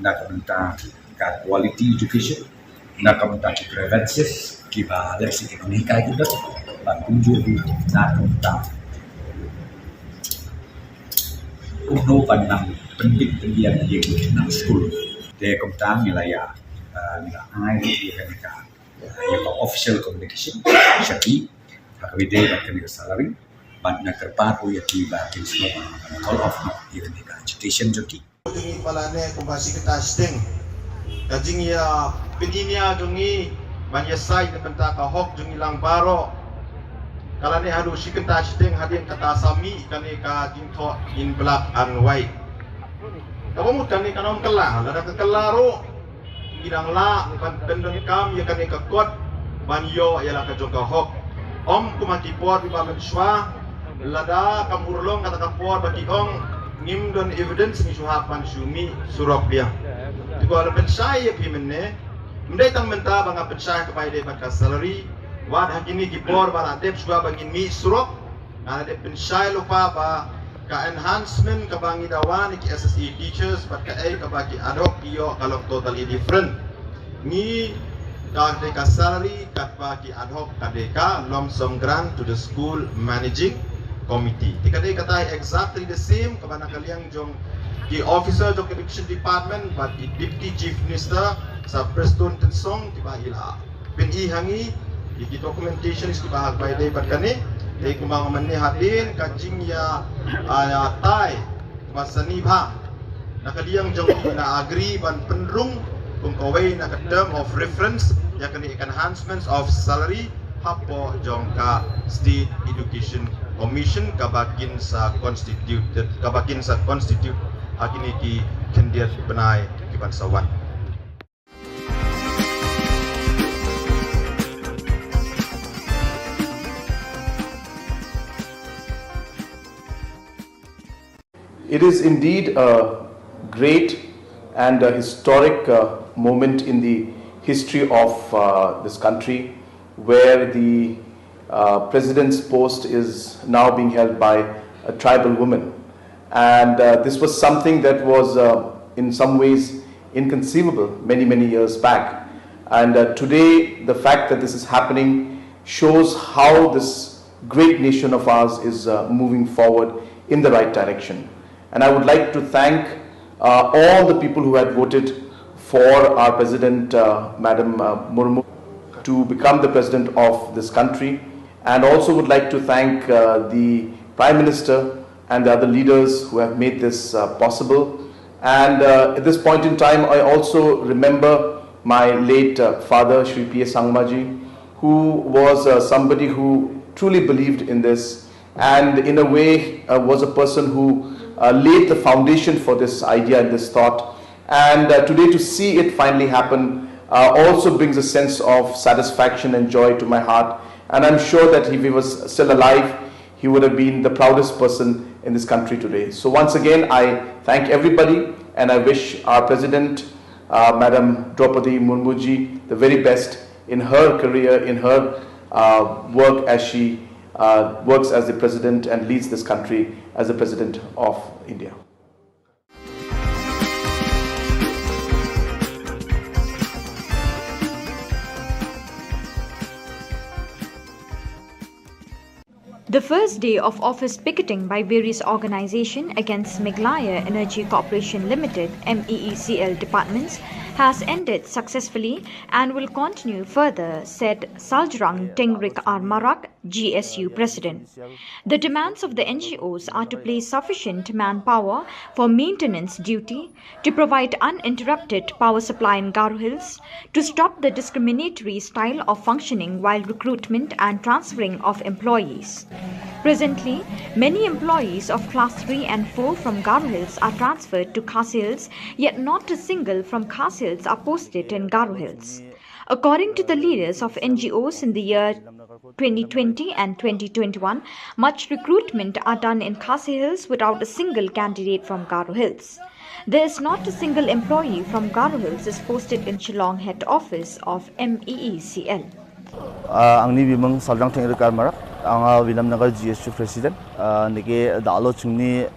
na kamta ka quality education na kamta ki grievances ki ba dari segi ekonomi kita ba kunjur na kamta uno pandang pendik pendian yang nang school de kamta wilayah ai dia kan ya official communication syaki hakwide ba kan salary ban na kerparu ya ki ba kin semua all of not even the education joki Dungi palane kumbasi kita steng. Kajing ya peninia dungi banyak sai na benta ka hok dungi lang baro. Kalane hadu si kita steng hadin kata sami kane ka jingtho in black and white. Kamu kane kanom kelah lada ke kelaro bidang la ban pendeng kam ya kane ka kot banyo ya la ka joka hok. Om kumati pot di bamen swa lada kamurlong kata ka pot bagi ong nim don evidence ni suhapan sumi surok dia. Tigo ala pensai ya pimene, mendai tang menta banga pensai kepada dia baka salary, wad hakini kipor bala tep suga bangin mi surok, ana de pensai lupa ba ka enhancement ka bangi dawan ki SSE teachers but ka bagi ad hoc iyo kalau totally different ni ka salary kat bagi ad hoc ka lump sum grant to the school managing committee tikadai kata exactly the same kabana kaliang jong ki officer jong education department but the deputy chief minister sa Preston Tensong tiba ila pin ihangi di documentation is dibahag by day but kani day kumang manni hadin kajing ya tai masani bha nakaliang jong na agree ban penrung kung kaway na term of reference ya kani enhancements of salary hapo jong ka state education commission kabakin sa constitute akini ki kendiat benai ki bansawan. It is indeed a great and a historic moment in the history of this country, where the president's post is now being held by a tribal woman. And this was something that was in some ways inconceivable many years back. And today, the fact that this is happening shows how this great nation of ours is moving forward in the right direction. And I would like to thank all the people who had voted for our President, Madam Murmu, to become the President of this country. And also would like to thank the Prime Minister and the other leaders who have made this possible. And at this point in time, I also remember my late father, Shri P.A. Sangmaji, who was somebody who truly believed in this, and in a way was a person who laid the foundation for this idea and this thought. And today to see it finally happen also brings a sense of satisfaction and joy to my heart. And I'm sure that if he was still alive, he would have been the proudest person in this country today. So once again, I thank everybody, and I wish our President, Madam Draupadi Murmuji, the very best in her career, in her work as she works as the President and leads this country as the President of India. The first day of office picketing by various organizations against Meghalaya Energy Corporation Limited MEECL departments has ended successfully and will continue further, said Saljrang Tengrik Armarak, GSU President. The demands of the NGOs are to place sufficient manpower for maintenance duty, to provide uninterrupted power supply in Garo Hills, to stop the discriminatory style of functioning while recruitment and transferring of employees. Presently, many employees of Class 3 and 4 from Garo Hills are transferred to Khasi Hills, yet not a single from Khasi Hills are posted in Garo Hills. According to the leaders of NGOs in the year 2020 and 2021, much recruitment are done in Khasi Hills without a single candidate from Garo Hills. There is not a single employee from Garo Hills is posted in Shillong head office of MEECL. Angni bimang Saljrang Tengrik Armarak, ang Vilamnagar GSU President, niki dalo chungni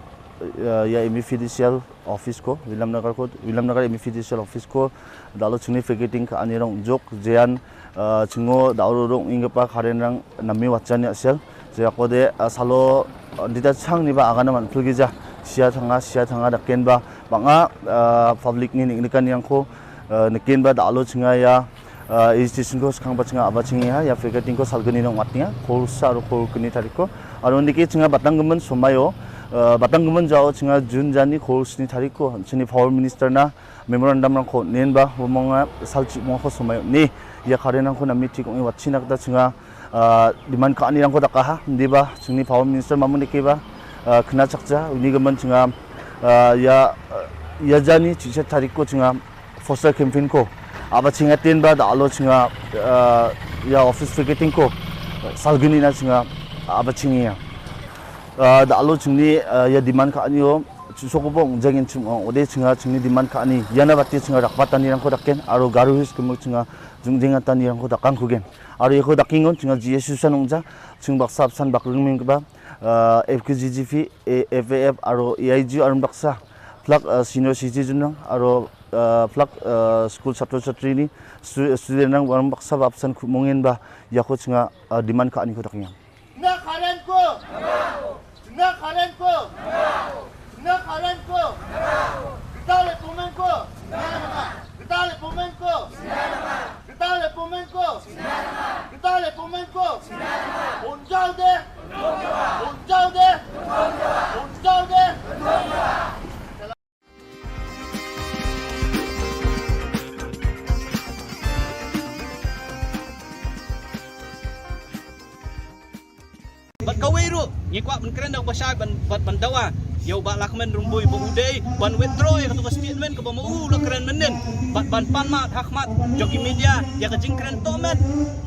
ya MFDCL office ko Vilamnagar MFDCL office ko dalo chungni picketing ka anirong jok jean chungo daurong ingapa kharenrang nami wachani asel jeakode salo dita changni ba agana man phulgija sia thanga daken ba banga public ni niknikan yangko niken ba dalo chunga ya station ko khang bachinga abachingi ha ya picketing ko salgani nong matnya khorsa ro khor kini tariko aro niki chunga batanggaman somayo batanggaman jao chunga jun jani khorsni tariko chini power minister na memorandum rang ko nenba homonga salchi mo ko somayo ni ya kharenang ko nami tik ong wachina kta chunga demand ka ani rang ko daka ha ndiba chungni power minister mamun dikeba khna chakja unigaman chunga ya jani chiche tariko chunga foster campaign ko abachinga tenba dalo chunga ya office picketing ko salgini na chunga abachingi dalo chungni ya demand ka anio chusokobong jangin chung ode chunga chungni demand ka ani yana batti chunga rakpatani rang ko dakken aro Garo Hills kum chunga 중쟁아 단이랑 거 닭강 구겐 아로 이거 닭킹은 중아 지에수산 농자 중 박사산 박릉민 그바 FKGGP FAF 아로 EIG 아름 박사 플락 시니어 시티즌 아로 플락 스쿨 ছাত্র ছাত্রী니 스튜던트 아름 박사 밥산 몽엔 바 야코 중아 디만 카 아니 거 닭킹 나 가렌코 나 가렌코 나 가렌코 Dale Pomenco, dale Pomenco, dale Pomenco, dale Pomenco, un jaude, un jaude, un jaude. Bat kawiru, ngikwa ban keren dak pasai ban dawa. Yo ba lakmen rumbui ba udai ban withdraw ya ketua statement ke ba mau la keren menen ban panmat hakmat joki media ya ka jingkren tomen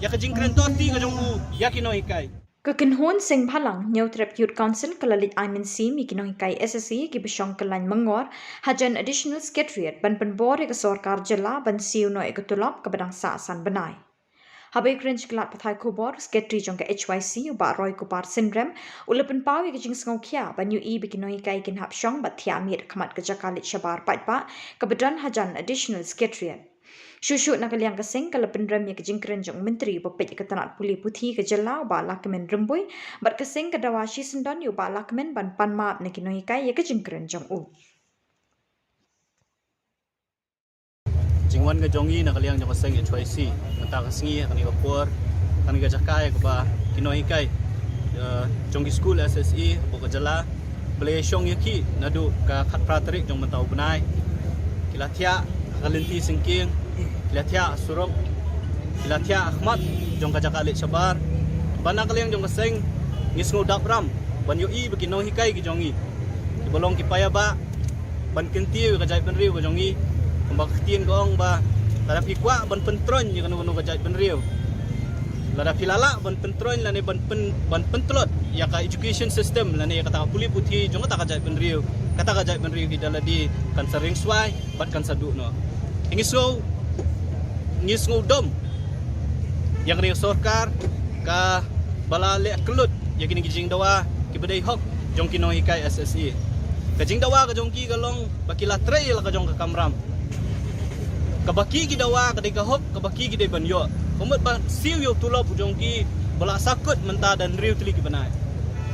ya ka jingkren toti ka jongu ya kino hikai Kekenhon sing phalang nyau trap youth council kalalit aimin si mi kinong hikai SSE ki besong kalan mangor hajan additional secretariat ban penbor ya ka sarkar jilla ban siu no ekatulap ka badang sa san banai Habai Cringe Klat Pathai Khubor, Secretary Jongka HYC, Uba Roy Kupar Syndrome, Ulapan Pau Yaging Sngokia, Banyu E Bikinohi Kai Kin Hap Shong, Bat Thiamir Kamat Kajakalit Shabar Patpa, Kabadan Hajan Additional Secretariat. Shushu Nakaliang Kasing, Kalapan Rem Yaging Krenjong Menteri, Bopet Katanat Puli Puthi Kajala, Uba Lakamen Rumbui, Bat Kasing Kadawashi Sendon, Uba Lakamen Ban Panmap Nakinohi Kai Yaging Krenjong U. Jingwan ga jongi na kaliang jong kaseng HYC mata kasengi kani kapur kani ga jakai ba kinoi kai jongi school SSE bo ga jala ble shong yaki nadu ka khat pratrik jong mentau benai kilathia kalinti singking kilathia surok kilathia ahmad jong ga jakalit sabar bana kaliang jong kaseng ngisngu dapram ban yo I bekinoi kai gi jongi bolong ki paya ba ban kentiu ga jai penriu ga jongi Kembang ketien gong ba lada pikwa ban pentron je kan wono gajat ban riu lada pilala ban pentron lane ban pentlot ya ka education system lane ya kata puli puthi jong kata gajat ban riu kata gajat ban riu hidala di kan sering swai bat kan sadu no ingiso dom yang riu sarkar ka bala le kelut ya kini gijing dawa ki bedai hok jong kino hikai SSE kajing dawa ka jong ki galong bakila trail ka jong ka kamram kabaki ki dawa kadai ka hok kabaki ki dai ban yo komet ban siu yo tulop jong ki bala sakut menta dan riu tli ki banai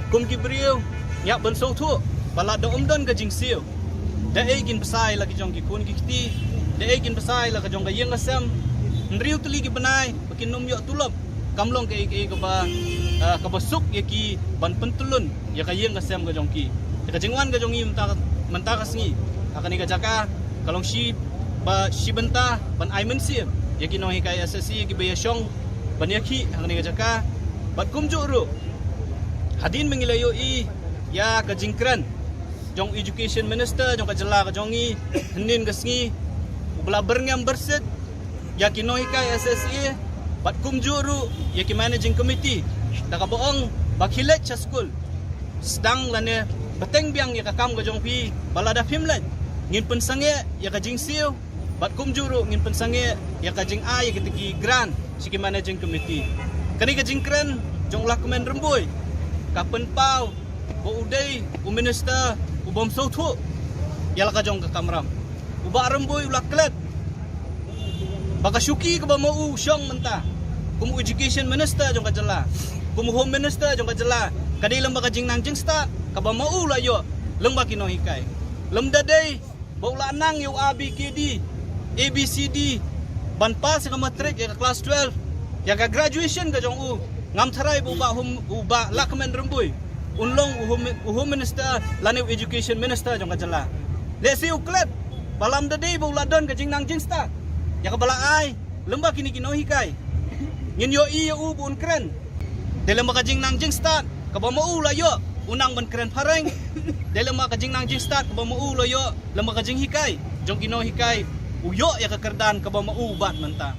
kum ki briu nya ban so thu bala do umdon ka jing siu da egin pasai lagi jong ki kun ki kiti da egin pasai la ka jong ka yeng asam riu tli ki banai bakin nom yo tulop kamlong ke ka ba ka basuk ye ki ban pentulun ya ka yeng asam ka jong ki ka jingwan ka jong i menta ka sngi akan ka jaka kalong shi ba shibenta ban aimen sim yaki no hikai SSE ki bayashong ban yaki hangni jaka bat kumju ru hadin mengilayo I ya ka jingkran jong education minister jong ka jela ka jongi henin ka sngi ubla berngam berset yaki no hikai SSE bat kumju ru yaki managing committee da ka boong bakhilet cha school sedang lane bateng biang ya ka kam ka jong pi balada phimlet ngin pensange ya ka jingsiu bat kumjuru ngin pensange ya kajing ai ketiki grand siki managing committee kani kajing kren jong lakmen rembui kapen pau bo udai u minister u bom sothu yala ka jong ka kamram u ba rembui u laklet baka syuki ka ba mau syong menta kum education minister jong ka jela kum home minister jong ka jela kadai lem baka jing nang jing sta ka ba mau la yo lem baki no hikai lem dadai bo la nang yu abkd ABCD ban pas ka matric ya class 12 ya ka graduation ka jong u ngam tharai bu ba lakmen rembui unlong home minister lane education minister jong ka jala le si uklet balam de day bu ladon ka jing nang jing sta ya ka bala ai lemba kini kino hikai ngin yo I u bun kren de lemba ka jing nang jing sta ka ba mau la yo unang ban kren pareng de lemba ka jing nang jing sta ka ba mau la yo lemba ka jing hikai jong kino hikai uyo ya kekerdan ka ba maubat menta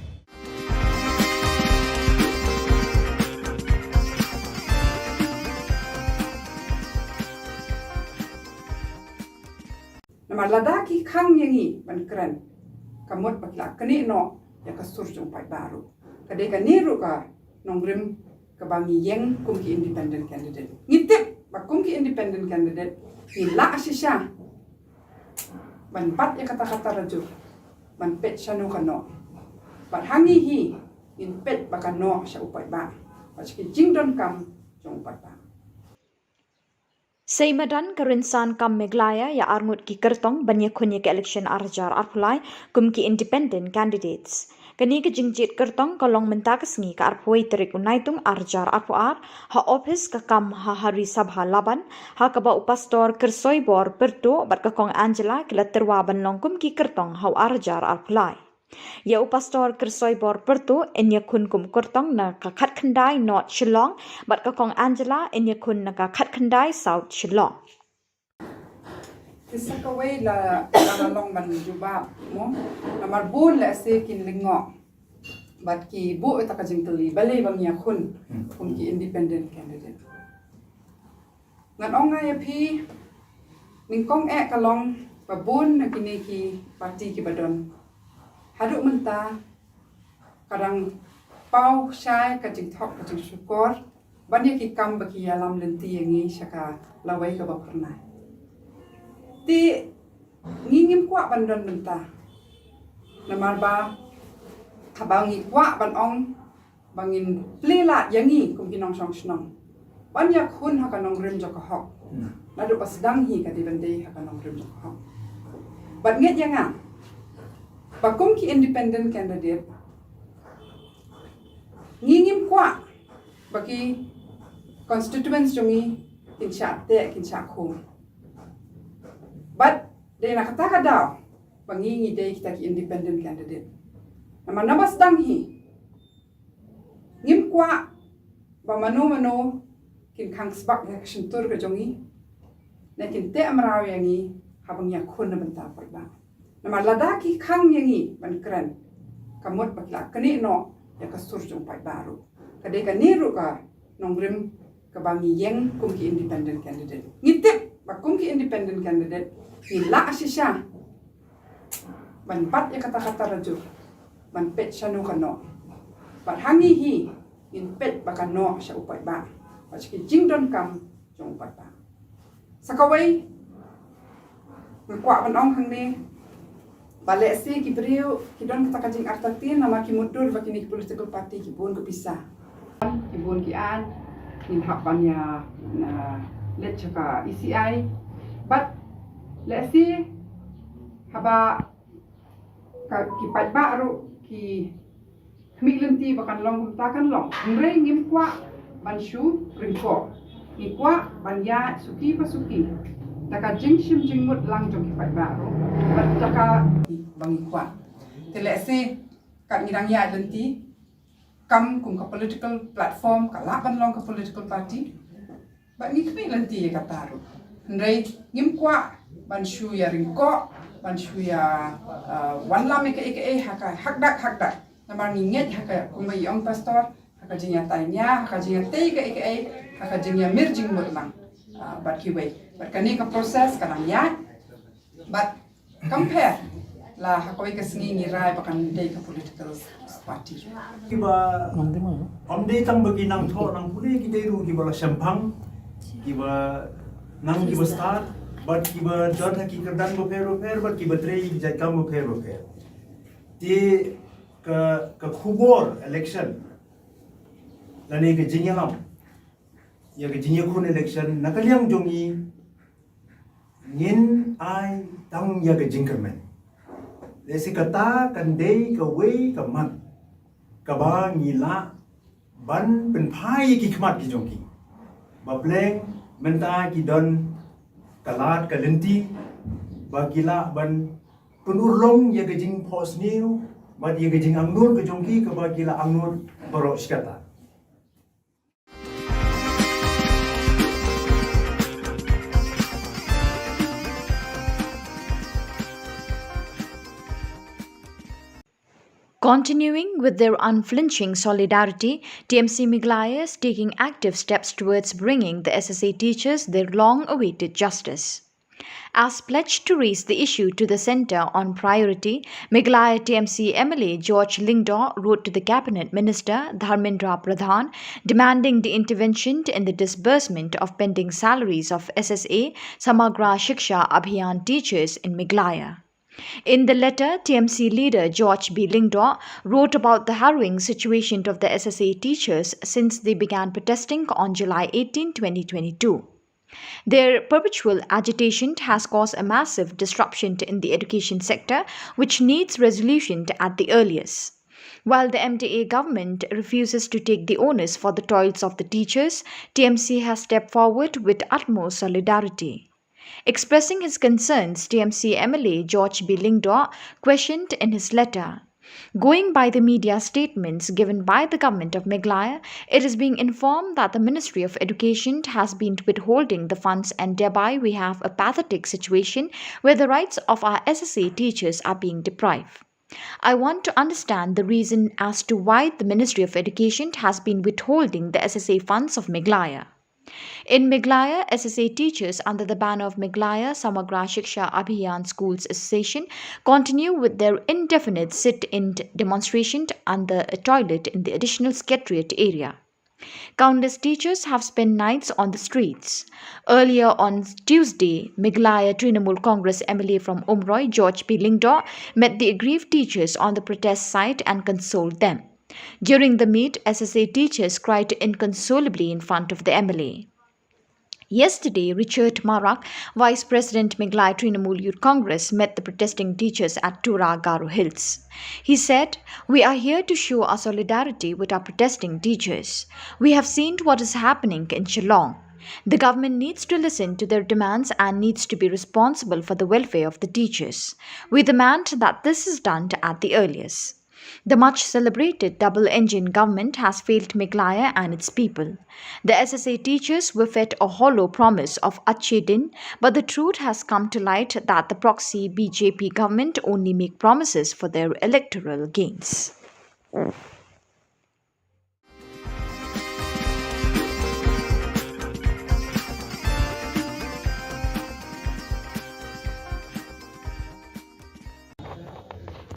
nama ladaki khang yangi ban kran kamot bakla kani no ya ka sur jong pai baru kadai ka niru ka nongrim ka bangi yeng kum ki independent candidate ngitip ba kum ki independent candidate ni la asisha ban pat ya kata-kata raju ban pet shanu kano ban hangi hi in pet bakano sha upai ba paski jingdon kam jong upai ba Seimadan kerinsan kam Meglaya ya arngut ki kertong banyak kunye ke election arjar arpulai kum ki independent candidates. Kani ke jingjit kertong kolong mentakas ngi ka arpui terik unaitung arjar arpuar ha office ka kam ha hari sabha laban ha ka ba upastor kersoi bor pertu bat ka kong Angela kila terwa ban long kum ki kertong ha arjar arpulai. Ya upastor kersoi bor pertu enya kun kum kertong na ka khat khandai North Shillong bat ka kong Angela enya kun na ka khat khandai South Shillong. Isa kawai la long ban juba mo namar bun la se kin lingo bat ki bu ta ka jingteli bale bang ya kun ki independent candidate ngan onga ya phi ning kong e kalong ba bun na kini ki parti ki badon haduk menta kadang pau syai ka jing thok ka jing syukur banyak ki kam baki alam lenti yangi syaka lawai ka ba pernah ti ngingim kwa bandon menta namar ba kabangi kwa ban ong bangin plela yangi kum kinong song snong banyak hun ha kanong rim jok hok nadu pas dang hi ka di bande ha kanong rim jok hok bat nget yanga bakum ki independent candidate ngingim kwa baki constituents jongi kincha te kincha khum but de na kata kada bangingi de kita ki independent candidate nama nama sedang hi ngim kwa ba mano kin khang sbak ya shintur ke jongi na kin te amraw yangi habang ya khun na banta parba nama ladaki khang yangi ban kran kamot bakla kani no ya kasur jong pai baru kadai ka niru ka nongrim ka bangi yeng kum ki independent candidate ngitip ba kum ki independent candidate ni la asisha ban pat ya kata-kata raju ban pet shanu kano ban hangi hi in pet bakano sha upai ba paski jingdon kam jong upai ba sakawai ngkwa ban ong hang ni bale si ki brio ki don kata kajing artatin nama ki mudur bakini political party ki bun ko pisah ki bun ki an in hakbannya na let chaka ECI but let's see haba ka ki pat baru ki milenti bakan long takan long ngre ngim kwa banshu ringko ni kwa banya suki pasuki taka jingshim jingmut lang jong ki pat baru bat taka bang kwa tele se kat ngirang ya lenti kam kum ka political platform ka laban long ka political party bat ni kmi lenti ya kataru ngre ngim kwa banshu ya ringko banshu ya wanlam eke haka hakdak namar ninget haka kumba yong pastor haka jinya tanya haka jinya te eke haka jinya mirjing mutlang bat kiwe bat kani ka proses kanang ya but compare la hakoi ka singi ni rai bakan dei ka political party kiba omde tang bagi nang tho nang pule ki dei ru ki bala shampang kiba nang kiba start but kiba jod ki kerdan bo fer but kiba trei ki jai kam bo fer ti ka khubor election lani ke jinyalam ya ke jinyakun election nakaliang jongi ngin ai tang ya ke jingkermen desi kata kan dei ka wei ka mat ka ba ngila ban pen phai ki khmat ki jongi ba bleng menta ki don kalat ka lenti ba gila ban penurlong ya ke jing pos new ba ya ke jing angnur ke jongi ka ba gila angnur borok skata Continuing with their unflinching solidarity, TMC Meglaya is taking active steps towards bringing the SSA teachers their long-awaited justice. As pledged to raise the issue to the centre on priority, Meghalaya TMC MLA George Lingdaw wrote to the Cabinet Minister Dharmendra Pradhan demanding the intervention in the disbursement of pending salaries of SSA Samagra Shiksha Abhiyan teachers in Meghalaya. In the letter, TMC leader George B. Lingdaw wrote about the harrowing situation of the SSA teachers since they began protesting on July 18, 2022. Their perpetual agitation has caused a massive disruption in the education sector, which needs resolution at the earliest. While the MDA government refuses to take the onus for the toils of the teachers, TMC has stepped forward with utmost solidarity. Expressing his concerns, TMC MLA George B. Lingdaw questioned in his letter, "Going by the media statements given by the government of Meghalaya, it is being informed that the Ministry of Education has been withholding the funds and thereby we have a pathetic situation where the rights of our SSA teachers are being deprived. I want to understand the reason as to why the Ministry of Education has been withholding the SSA funds of Meghalaya. In Meghalaya, SSA teachers under the banner of Meghalaya Samagra Shiksha Abhiyan Schools Association continue with their indefinite sit-in demonstration under a toilet in the additional secretariat area. Countless teachers have spent nights on the streets. Earlier on Tuesday, Meghalaya Trinamool Congress MLA from Umroi, George P. Lingdaw, met the aggrieved teachers on the protest site and consoled them. During the meet, SSA teachers cried inconsolably in front of the MLA. Yesterday, Richard Marak, Vice President Meghalaya Trinamool Youth Congress, met the protesting teachers at Tura Garo Hills. He said, "We are here to show our solidarity with our protesting teachers. We have seen what is happening in Shillong. The government needs to listen to their demands and needs to be responsible for the welfare of the teachers. We demand that this is done at the earliest. The much celebrated double-engine government has failed Meghalaya and its people. The SSA teachers were fed a hollow promise of Achhe Din, but the truth has come to light that the proxy BJP government only make promises for their electoral gains."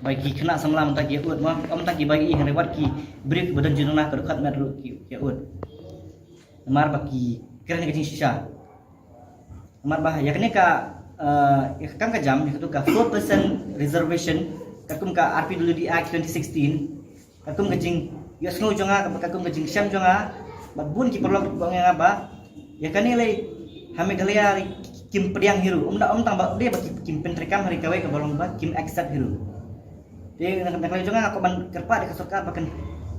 Bagi kena samla mentah kia ut mah mentah ki bagi yang lewat ki brief badan jenuna ke dekat metro kia ut mar bagi keren ke sisa mar bah ya kene ka ya kan ka jam itu ka 4% reservation kakum ka RPWD Act 2016 kakum ka jing ya snow jonga kakum ka jing syam jonga bun ki perlu bang yang apa ya kene le hame galaya kim pediang hiru tang ba dia bagi kim pentrekam hari kawai ka bolong ba kim accept hiru. Dia nak juga aku ban kerpa di kesorka bahkan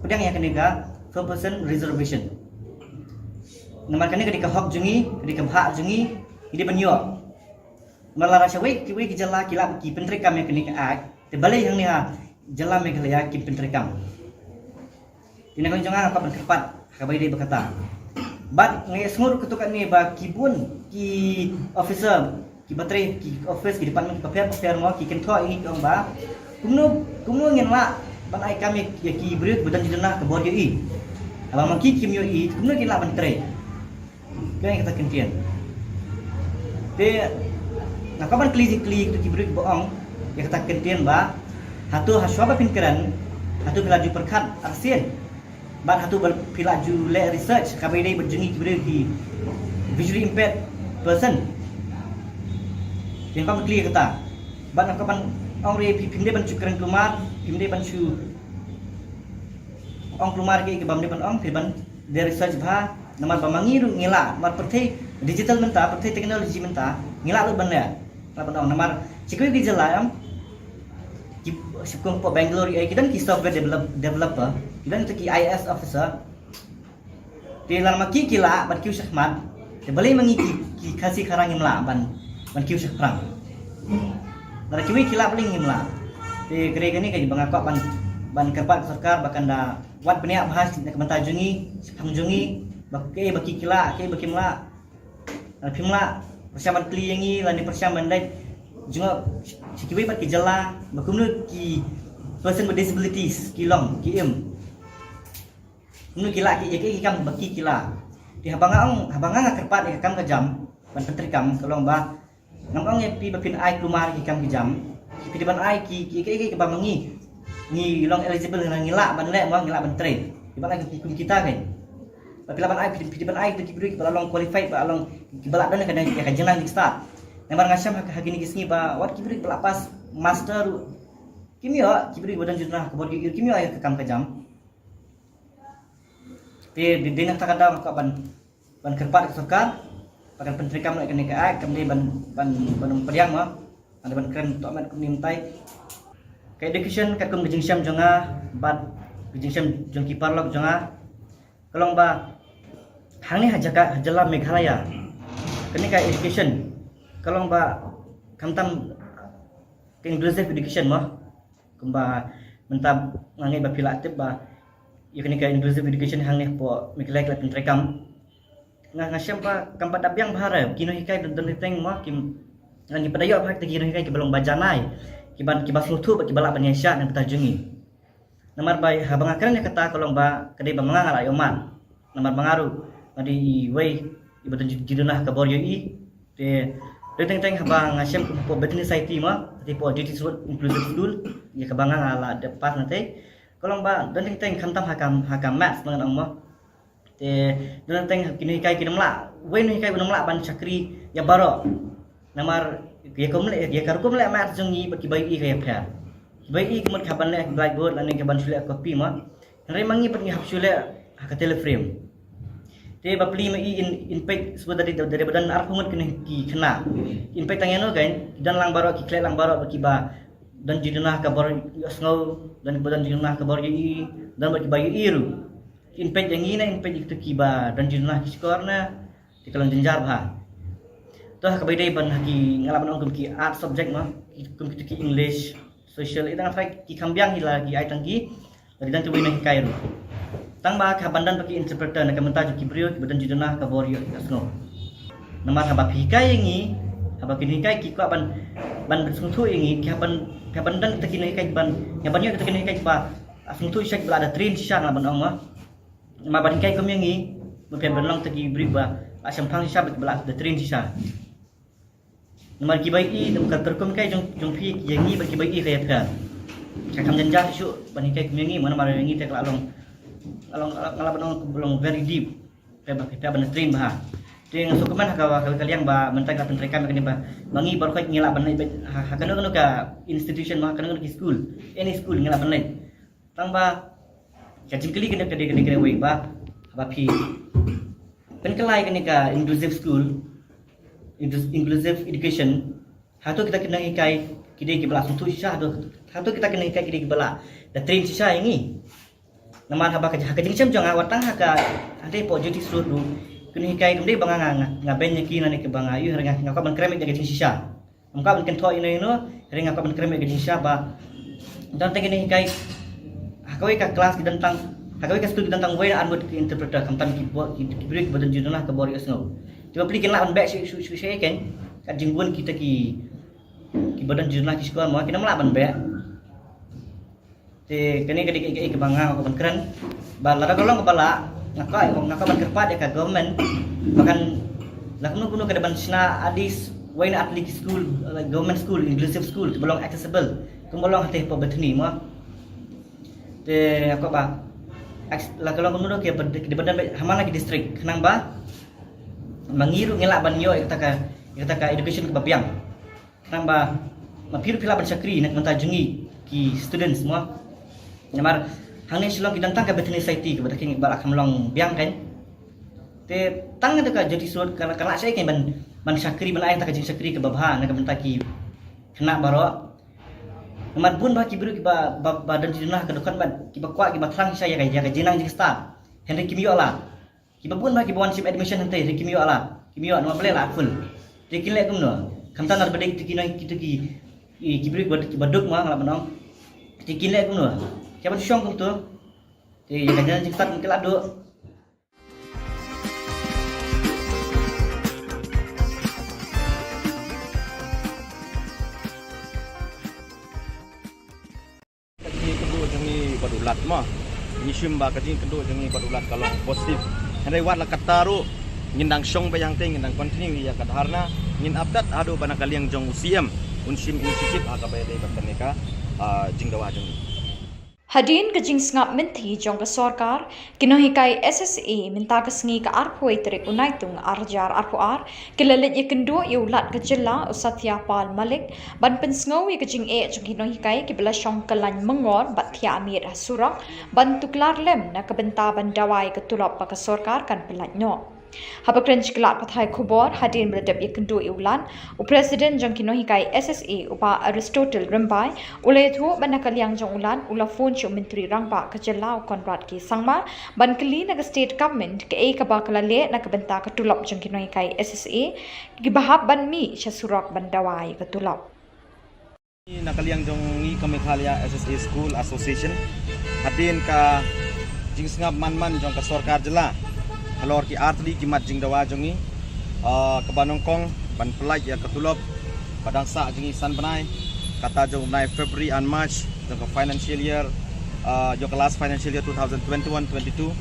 pedang yang kena 4% reservation. Nama kena ketika hak jungi, ketika hak jungi, ini banyo. Malah rasa wei ki jala kila ki pentrekam yang kena act. Terbalik yang ni ha jala Meghalaya ki pentrekam. Ini kena juga aku ban kerpa kabai dia berkata. But ngai semua ketukan ni ba kibun ki officer ki bateri ki office ki department ki paper mau ki kentho ini ki ba kumno ngin la ban ai kami ya ki brief badan jenah ke bodi i abang maki kim yo i kumno ngin la ban tre kaya kata kentian de nak kapan klik ki brief boong ya kata kentian ba hatu haswa pinkiran hatu belaju perkat arsien ban hatu belaju le research kabai dai berjengi ki brief ki visually impaired person yang kapan klik kata ban kapan ong re pimde ban cukran keluar pimde ban cu ong keluar ke bam de ban ong ban dari research bha namar bamangi ru ngila mar perthai digital menta perthai teknologi menta ngila lu ban ya la ban ong namar cikui di jala am ki sukung po Bangalore ai kidan ki software developer kidan ki IS officer di dalam ki kila ban ki syahmat de balai mangi ki kasi karang imla ban ki syahprang Nara kiwi kila paling imla. Di gereja ni kaji bangakak ban kerpat sarkar bahkan da wat peniak bahas nak mentah jungi, pangjungi, baki kila, baki mla. Pimla persiapan kli yangi lani persiapan dai juga kiwi bat ki jala, bakumnu ki person with disabilities kilong ki Nu kila ki kam baki kila. Di habangang kerpat kam ka jam ban pentrikam kalong ba Nampak ni pi bapin ai keluar ki kam ki jam. Pi depan ai ki ke ba mangi. Ni long eligible nang ngilak ban lek mo ngilak ban train. Di ban ai ki kita kan. Tapi laban ai pi depan ai tu ki beri ba long qualified ba long ki balak dan kan ka jenang di start. Nambar ngasham hak hagini kisni ba wat ki beri belapas master kimia ki beri badan jurnah ke borgi kimia ai ke kam ke jam. Pi di nak takada ka ban kerpat ke sarkar. Pakan pentrikam nak kena ke ai kemudian ban periang mah ada ban krem tok mat kum nimtai ke education kat kum gejingsyam jonga bat gejingsyam jong ki parlok jonga kalong ba hang ni hajala Meghalaya kena ke education kalong ba kamtam ke inclusive education mah kum ba mentab ngangai ba pila aktif ba ya kena ke inclusive education hang ni po Meghalaya kat pentrikam ngasiam pa kampat dabyang bahara kino hikai dan teng mo kim ngi padayo pa kino hikai ki belum bajanai ki bas lutu ki balak banyasya nang tajungi namar bai habang akran kata kolong ba kedai ba mangangal ayoman namar bangaru ngadi wei ibadan jidunah ka boryo i te teng habang ngasiam po betni society mo te po duty road inclusive school ya ka bangang ala depas nanti kolong ba dan teng kamtam hakam maths mangan mo te dan teng kini kai kinamla wen kai kinamla ban chakri ya baro namar ya komle ya karkom le mat jungi baki bai i kai phya bai i kemot khaban le blackboard lan ke ban sule copy ma re mangi pat ngi hapsule ka teleframe te bapli ma i in page sebut dari badan ar pungut kini ki khna in page tangeno kan dan lang baro ki kle lang baro baki ba dan jidunah ka baro sngo dan badan jidunah ka baro i dan baki bai iru inpet yang ini inpet itu kiba dan jurnah skor na di kalang jenjar bah toh kabaidai ban haki ngalaban ong ki art subject mah kum ki English social itu ngai ki kambyang hila ki ai tangki dari dan tubuh na kairu tang ba ka bandan baki interpreter na kamenta ki brio ki badan jurnah ka borio kasno nama haba hikai yangi haba kini kai ki kwa ban sungtu yangi ki haban dan tekini kai ban ngabanyo tekini kai ba sungtu syek bela ada train sisa ngalaban ong mah ma ban kai kum yangi mungkin berlong tegi briba asam phang sisa belak the train sisa nomor ki bai i dum ka terkum kai jong phi yangi ban ki bai i kai pha ka kam janja su ban kai kum yangi mana mara yangi tek along ngalaban belum very deep pe ba kita ban train bah te ngasuk man ka kaliang ba mentang ka pentrikam kani ba bangi baru kai ngilak ban hakano ka institution ma kana ki school any school ngilak ban tang ba kajing kali kena wei ba pi pen kelai kena inclusive school inclusive education hatu kita kena ikai kide ki bala suntu sisa hatu kita kena ikai kide ki bala da train sisa ini naman haba kajing sem jong awatang haka ande po duty road du kena ikai kemde banga ngaben nyaki nani ke banga yu renga ngaka ban krem ke kajing sisa ngaka ban kento ino renga ngaka ban krem ke kajing sisa ba dan kena ikai hakawai ka kelas tentang hakawai ka studi tentang way an buat interpreter kamtan ki break badan jurnah ke bori asno coba plikin la ban back su kan ka jingbuan kita ki badan jurnah ki sekolah mau kita melak ban back te kene ke banga ko ban keren ba la golong ke bala ngaka ban kerpat ya ka government bahkan lakno kuno ke ban sna adis way na atlik school government school inclusive school belong accessible kumbolong hate po betni mo te aku ba la kalau menurut ke di badan hamana ki district kenang ba mangiru ngelak ban yo kita ka education ke bapiang kenang ba mapiru pila ban sakri nak mentajungi ki students semua namar hangni Shillong ki dantang ka betni society ke badaking balak hamlong biang kan te tang ada ka jadi surat kana saya kan ban sakri ban ai ta ka jing sakri ke babha nak mentaki kena baro Naman bun ba kibru kiba badan jurnah ke dekat ban kiba kuat kiba tlang saya ka jenang jing start Henry kimio ala kiba bun ba kiba one ship admission hante Henry kimio ala kimio nama bele la full tekin le kumno kamtan ar bedek tikinai kita ki kibru kiba duk ma ngala banong tekin le kumno kiba syong kum tu te ka jenang jing start mungkin ado badulat mah nyisum ba kajing kendo jangi badulat kalau positif henry wat la kataru ngindang syong bayang teng ngindang continue ya kadharna ngin update ado bana kaliang jong UCM unsim inisiatif akabai dei bakaneka jingdawa jong Hadin ka jing ngap menti jong ka sorkar kinohikai SSA minta ka sngi ka arpoi terik unaitung arjar arpuar kilalit ye kendo ye ulat ka jilla usatya pal malik ban pensngawi ka jing jong kinohikai kibla shong kalan mengor bathya amir surak ban tuklar lem na ka benta ban dawai ka tulap pa ka sorkar kan pelat no Habakren Chiklat Pathai Khubor Hadin Bradab Yakundu Iulan, U President Jang Kinohikai SSA Upa Aristotle Rimbai, Ulethu Banakaliang Jang Ulan, Ula Phone Chu Mintri Rangba Kajala Konrad Ki Sangma, Ban Kali Naga State Government Ke Kabakala Le Nakabenta Katulop Jang Kinohikai SSA, Gibahab Ban Mi Shasurak Bandawai Katulop. Nakaliang jong ni Kamekhalia SSA School Association Hadin ka jingsngap man jong ka sorkar jela Halor ki artli ki mat jing dawa jongi kabanongkong ban pelaj ya ketulop padang sa jingi san banai kata jong banai February and March jong ka financial year jong ka last financial year 2021-22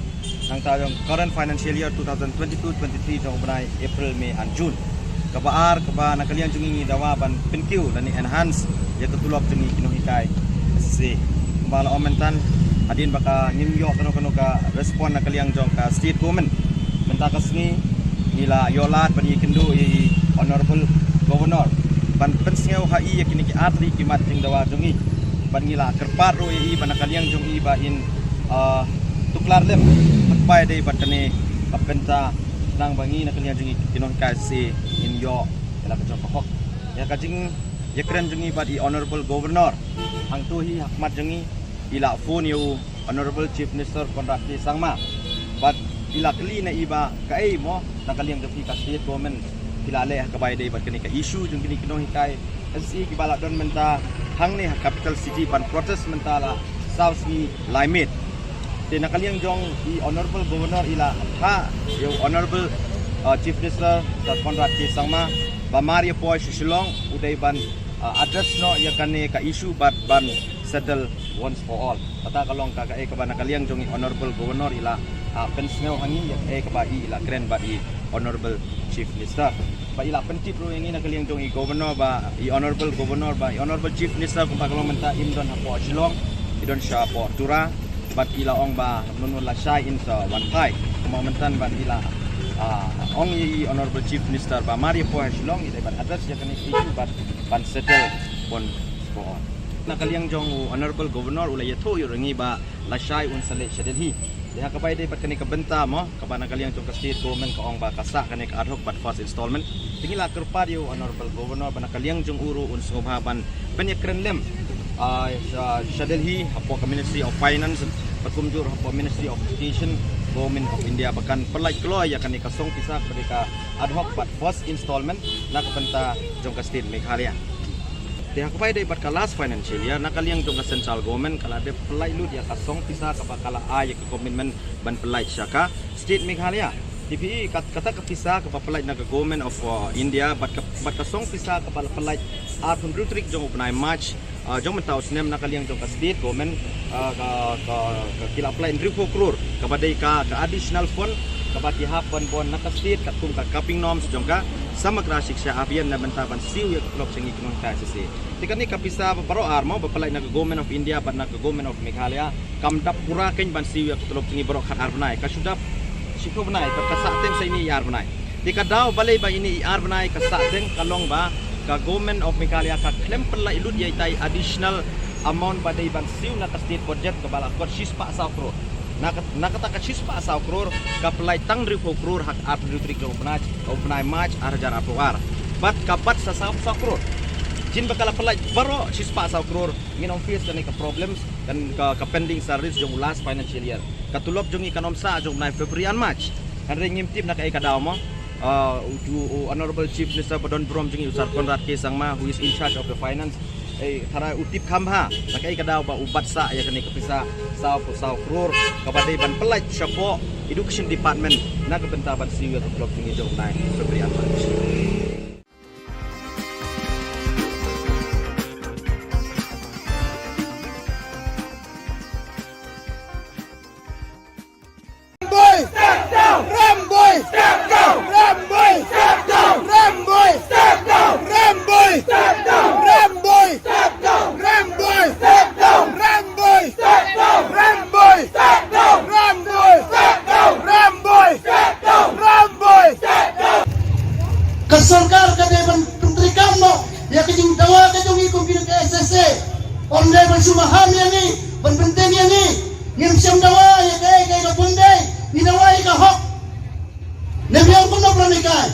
nang ta jong current financial year 2022-23 jong banai April May and June kabaar kaba nakalian jongi dawa ban pinkiu dan enhance ya ketulop jongi kinohikai SSA kembala omentan adin baka nimyo kano ka respond nakaliang jong ka state government mentakas ni nila yolat bani kendo i honorable governor ban pensngeu hai ya kini ki atri ki mat jing dawa jongi ban nila kerpar ro i ban nakaliang jong i ba in tuklar lem patpai dei batane kapenta nang bangi nakaliang jongi kinon kasi in yo ela ka jong hok ya ka jing ya kren jongi ba i honorable governor hang tu hi hakmat jongi ila phone you honorable chief minister Konrad K Sangma but ila kali na iba kai mo nakaliang dapi ka state government kilale kabay day bat kani ka issue jung kini kinohikai SC ki bala don menta hang ni capital city ban protest mentala south ni limit te nakaliang jong i honorable governor ila ha yo honorable chief minister Konrad K Sangma ba Maria Poi Shillong uday ban address no ya kani ka issue but ban settle once for all kata kalong ka ba nakaliang jong i honorable governor ila pensngeu hangi ya ba ila kren ba i honorable chief minister ba ila pentip ro ini nakaliang jong i governor ba i honorable governor ba i honorable chief minister kung pakalong menta imdon hapo Shillong idon sha po tura bat ila ong ba nunun la shai in sa one pai kumentan ba ila ong i honorable chief minister ba Maria po Shillong ida ba address ya kani issue ba ban settle on for all nakaliang jong honorable governor ulay yato yurangi ba la shai un sale shadelhi Diha kapay day pat kani kabenta mo kabana kaliang jong ka state government ka ong ba kasa kani ka ad hoc but first installment tingila kerpadio honorable governor bana kaliang jong uru un sunghaban banyak krenlem sa Delhi hapo ka Ministry of Finance patumjur hapo Ministry of Education Government of India bahkan perlai keloy ya kani kasong pisa ka ad hoc but first installment na kabenta jong ka state Meghalaya Dia kapay day pat ka last financial year nakaliang jong ka central government kala de pelai lu dia kasong pisa ka bakala ay ka commitment ban pelai siya ka state Meghalaya TPE kata ka pisa ka pelai na ka government of India bat kasong pisa ka pelai arpun rutrik jong upnai March jong mentau snem nakaliang jong ka state government ka kila pelai 3 crore ka badai ka additional fund kabati hapon bon nakastit katung ka capping norms jong ka samagra shiksha abhiyan na bantaban siu ya klop singi kunong kasisi tikani kapisa baro armo bapalai na government of India ban na government of Meghalaya kamdap pura ken ban siu ya klop singi baro khat arbnai ka sudap shiko banai ka kasaten sa ini yar banai tikadaw balay ba ini yar banai kasaten kalong ba ka government of Meghalaya ka klem pelai lut ya tai additional amount badai ban siu na ka state budget ka bala kor shispa sa crore nakata ka chispa sa crore ka pelai tang 3 crore hak at 3 upnai March arjar apuar bat kapat sa crore jin bakala pelai baro chispa sa crore nginong face kan ka problems kan ka pending service jong last financial year katulop jong ikanom sa jong na February and March kan ring ngimtip na kay kadaw mo honorable chief minister Badon Brom jong usar Konrad K Sangma who is in charge of the finance thara utip khamha nakai kadaw ba ubat sa ya kani kapisa sa crore kabadai ban pelai syapo education department na kabentaban siwet blok tinggi jong nai February and March Ramboy step down Ramboy step down Ramboy step down Ramboy step onde bersumaham ya ni penting ya ni ngim siam dawa ya kai ka bundai ni dawa ka hok nebiang pun nak beranikai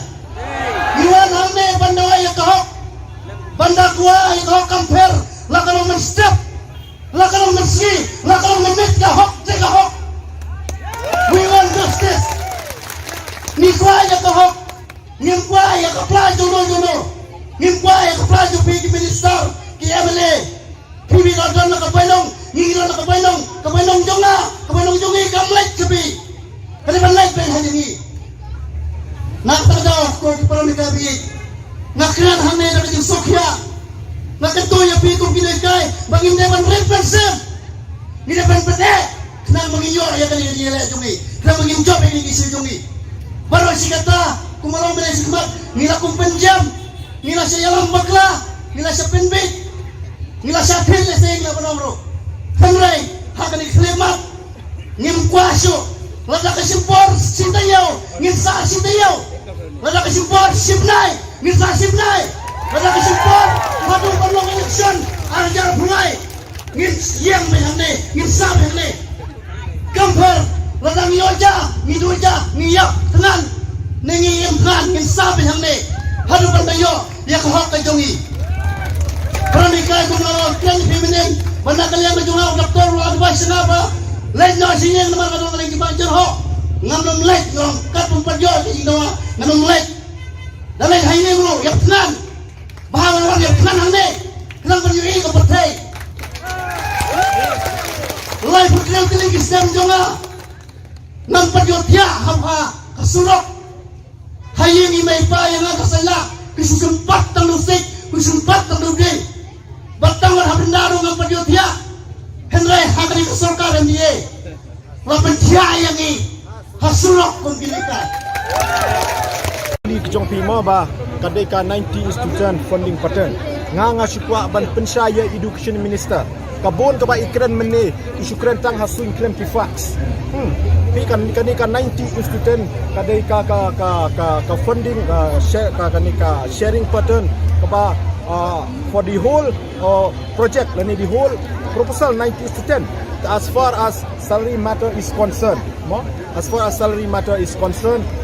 iwan hamne bandawa ya ka hok banda kuwa ya ka hok kamper la kalau menstep la kalau mensi la kalau menit ka hok ka hok we want justice ni kuwa ya ka hok ngim kuwa ya ka pla jono ngim kuwa ya ka pla jo pi minister ki MLA Pili radon na kapainong, ngiro na kapainong jongi kamlek kapi. Kaliban like pen hanyi. Nakatadaw ko di para mikabi. Nakran hangme na kajing sokya. Nakatuya pi kong kinagkay, bangin depan represent. Ni depan pete. Kena menginyor ya kali ni ele jongi. Kena menginjop ini kisi jongi. Baru si kata kumarong bela sikmat, nila kong penjam, nila siya yalang bakla, nila siya penbit. Nila sa atin na sa ingla panomro. Henry, hakan iklimat. Ngim kwasyo. Lada kasimpor sintayaw. Ngim sa sintayaw. Lada kasimpor sipnay. Ngim sa sipnay. Lada kasimpor madung panlong eleksyon. Arjar bungai. Ngim siyang mayhangne. Ngim sa mayhangne. Kamper. Lada ngiyoja. Ngiduja. Ngiyak. Tenan. Ningiyim kan. Ngim sa mayhangne. Hadupan tayo. Yakahok kajongi. Pranikay kung nalawagkan feminin banda kaliang majungaw doktor wa advice na ba late na sinyeng naman kadong kaling kibanjer ho ngamnom late ngong katong padyo kising dawa ngamnom late dalay hayne mo yapnan bahawan wang yapnan hangne kinang padyo i kapatay lay putliw kiling kisem jonga nang padyo tiya hamha kasurok haying imay pa yang kasala kisusumpat tang lusik kisusumpat tang lugay Batanggal habindaro ng padyotya. Henry, hakari ka sarkar MDA. Lapan tiya yang hasulok kung gilikan. Kejong pima ba kadai ka 90 student funding pattern. Nga syukwa ban pensaya education minister. Kabon ka ba ikran mene isyukran tang hasuin claim fax. Pi kan 90 student kadai ka funding share ka sharing pattern ka ba for the whole project, the whole proposal 90 to 10. As far as salary matter is concerned,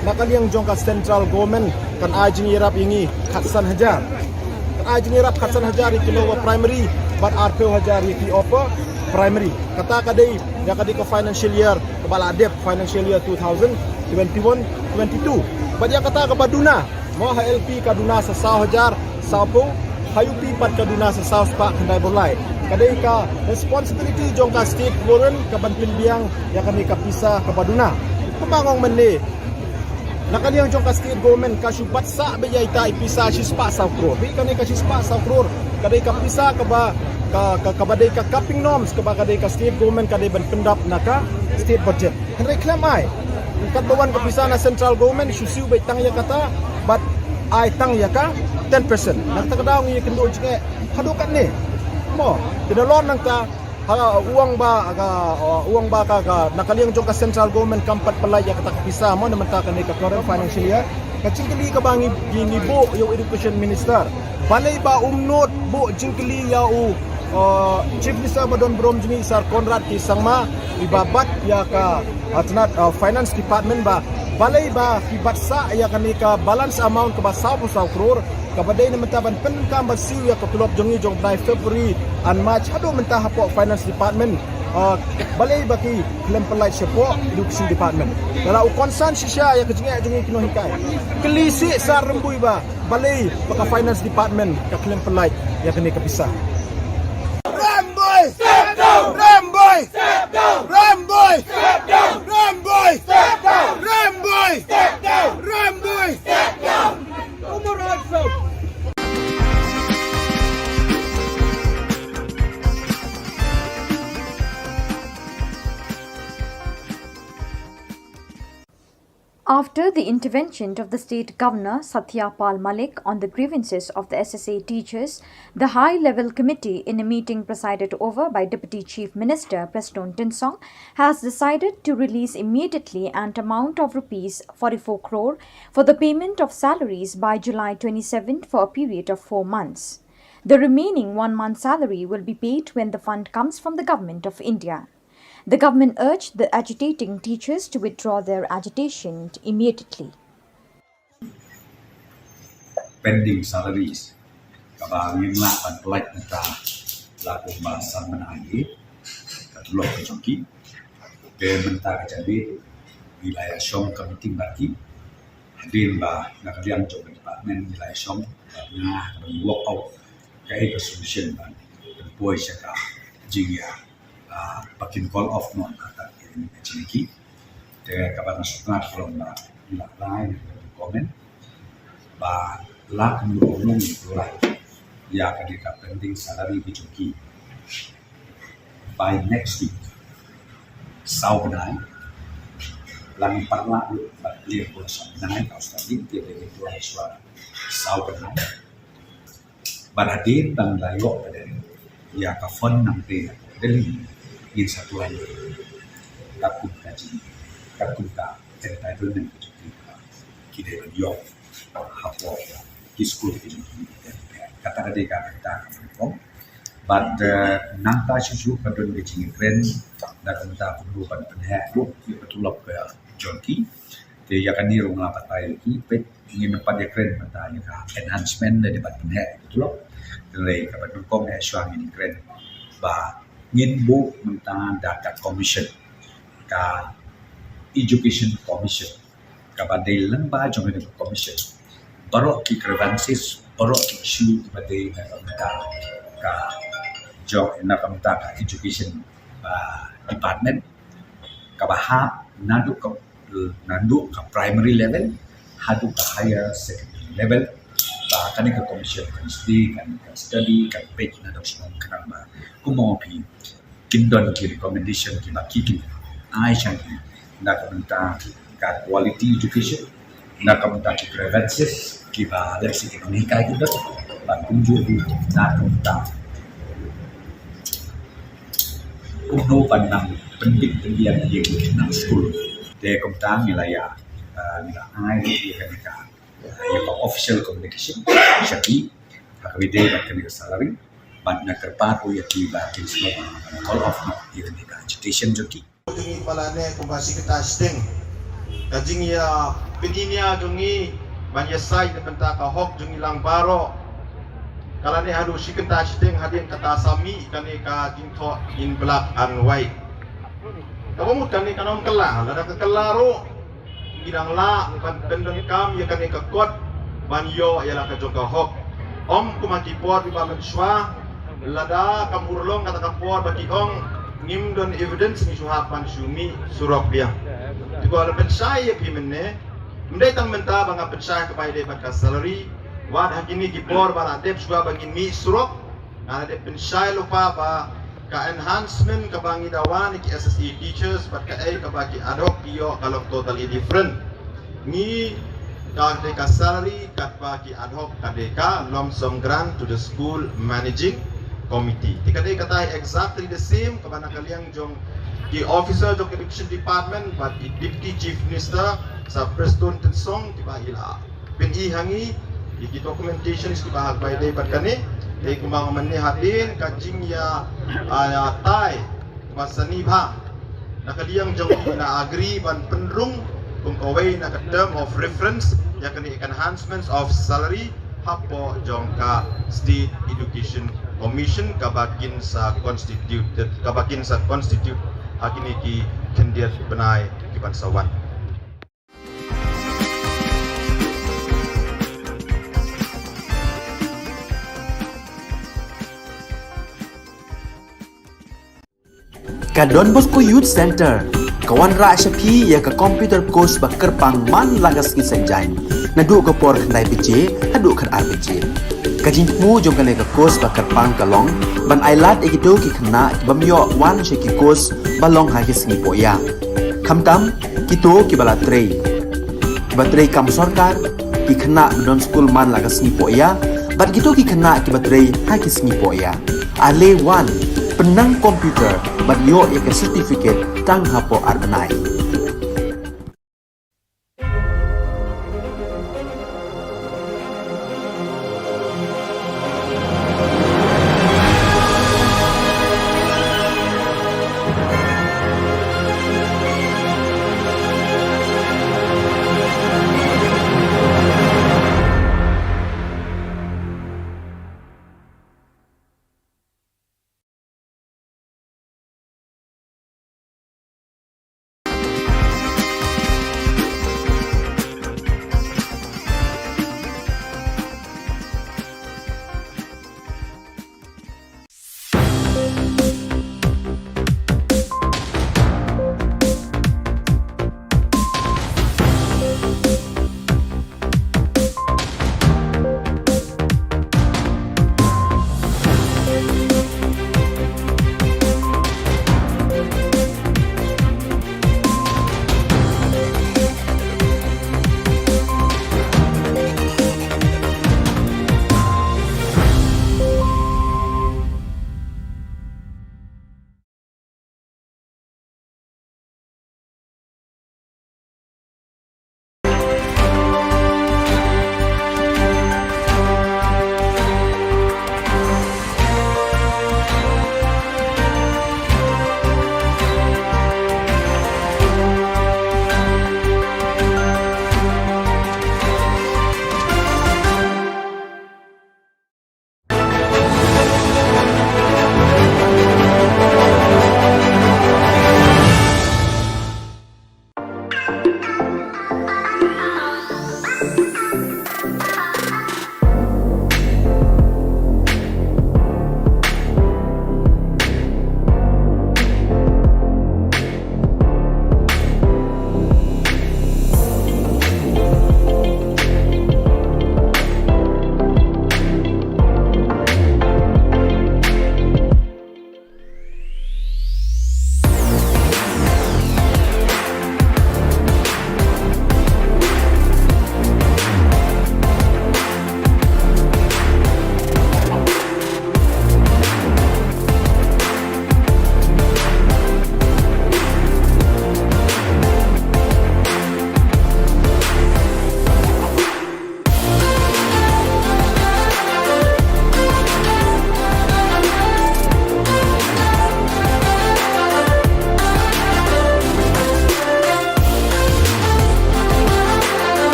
nakaliang jongka central government kan ajing irap ingi khatsan hajar. Kan ajing irap khatsan hajar iki lowa primary, but RPO hajar iki upper primary. Kata kadai ya kadai ke financial year kebala adep financial year 2021-22. But ya kata ke baduna, mo HLP kaduna sa 100 hajar sapo hayupi pat kaduna sa South Park handai bolai kadai ka responsibility jong ka state government ka banpin biang ya kami ka pisa ka baduna pemangong mende nakaliang jong ka state government ka syubat sa bejai ta ipisa sispa sa kror bi kami ka sispa sa kror kadai ka pisa ka ba ka badai ka capping norms ka ba kadai ka state government kadai ban pendap naka state budget henry klamai kat bawan ka pisa na central government susiu bai tang ya kata but ai tang ya ka 10%. Naktakadaw ng ikindo jike hadukan ni. Mo, tinalon nang ta uang ba ka nakaliang jong ka central government kampat palay ya kata kapisa mo naman ta kanay ka current financial year. Kachingkili ka ba ginibo yung education minister. Balay ba umnot bo jingkili ya Chief Minister Madon Brom jini Sar Conrad ki sangma ibabat ya ka atnat finance department ba balay ba hibat sa ya kanika balance amount ka ba 10 crore kabadai na mentaban penkam basiu ya katulop jongi jong by February and March hado mentah po finance department balay baki klem pelai sepo education department dala u concern sisya ya kejinga jongi kino hikai kelisi sa rembui ba balay baka finance department ka klem pelai ya kini kapisa Ramboy step down Ramboy step down Ramboy step down Ramboy step down Ramboy step down Ramboy step down After the intervention of the state governor Satya Pal Malik on the grievances of the SSA teachers, the high-level committee in a meeting presided over by Deputy Chief Minister Preston Tinsong has decided to release immediately an amount of rupees 44 crore for the payment of salaries by July 27 for a period of 4 months. The remaining 1 month's salary will be paid when the fund comes from the Government of India. The government urged the agitating teachers to withdraw their agitation immediately. Pending salaries kabangin la pan pelak neta laku bahasan menagi katulok kejoki ke mentara jadi wilayah Shillong committee bagi hadir bah nak liang jok department wilayah Shillong nah work out ke solution ban boy saka jingya pakin call off non kata ini jiki ke kabar sunat from la line comment ba lak ngomong itulah ya ketika pending salary dicuki by next week saubenai lang parla beli kurang benai kau sekali dia itu suara saubenai baradin bang layo pada ya kafon nanti dari in satu lagi takut kaji takut cerita itu nanti kita beliau hapo school kata dia kata but nangta susu kadon becing keren dan kita perlu penhek lu betulok ke jonki dia akan ni rumah patai lagi pet ingin dapat dia keren matanya enhancement dari dapat penhek betulok dari kapan dukung suang ini keren ba ngin bu mentang data commission ka education commission kapan dia lembaga jomel commission barok ki grievances barok ki issue pada negara ka job na education department ka bahap nadu ka primary level hadu ka higher secondary level ba kan ka commission kan study kan page na dok semua kan ba kumo pi kindon ki recommendation ki ba ki ai chan na ka quality education na kamta ki grievances ki ba leksi ekonomika kita ban kunjung na kamta uno panang pendik pendian yang nang school de kamta nilaya nila ai dia kan ya official communication syaki hakwide ban kan salary ban na kerpa ya ki ba kin semua call off dia kan agitation joki Jungi palane kumbasi kita sting kajing ya pedinia jungi banyak sai de penta ka hok jungi lang baro kala ne hadu sikenta sting hadin kata sami kani ka jingtho in black and white kamu kani kanom kala lada ka kelaro gidang la kan pendeng kam ya kani ka kot ban yo ya la ka joka hok om kumati por di ba shwa lada kamurlong kata ka por bagi ong ngim don evidence ni suhapan sumi surok dia juga le pensai ya pimene mendai tang menta banga pensai kepada dia pada salary wad hakini gipor bala dep suga bagi mi surok ana de pensai lupa ba ka enhancement ka bangi dawan ki SSE teachers but ka ai ka bagi ad hoc yo kalau totally different ni ka salary ka bagi ad hoc ka deka lump sum grant to the school managing committee. Tika dia kata exactly the same kepada kalian jong di officer jong education department but di deputy chief minister sa Preston Tensong tiba ila PNI hangi di documentation is tiba by day but kani di kumang mani hadin kajing ya tai masani ba na kalian jong na agree ban penrung kung kaway na term of reference ya kani enhancements of salary hapo jong ka state education commission kabakin sa constitute hakini ki kendiat benai ki bansawan Ka Don Bosco Youth Center kawan ra syapi ya ka computer course bakar pang man lagas ki sanjain nadu ka por khandai pije hadu khan RPG kajing mu jong kale ka course bakar pang kalong ban ailat egido ki khna bamyo wan she ki course balong ha ki singi poya khamtam kito ki bala trei batrei kam sarkar ki khna don school man lagas singi poya bat kito ki khna ki batrei ha ki singi poya ale wan penang komputer bat yo ya ka certificate tang hapo arbenai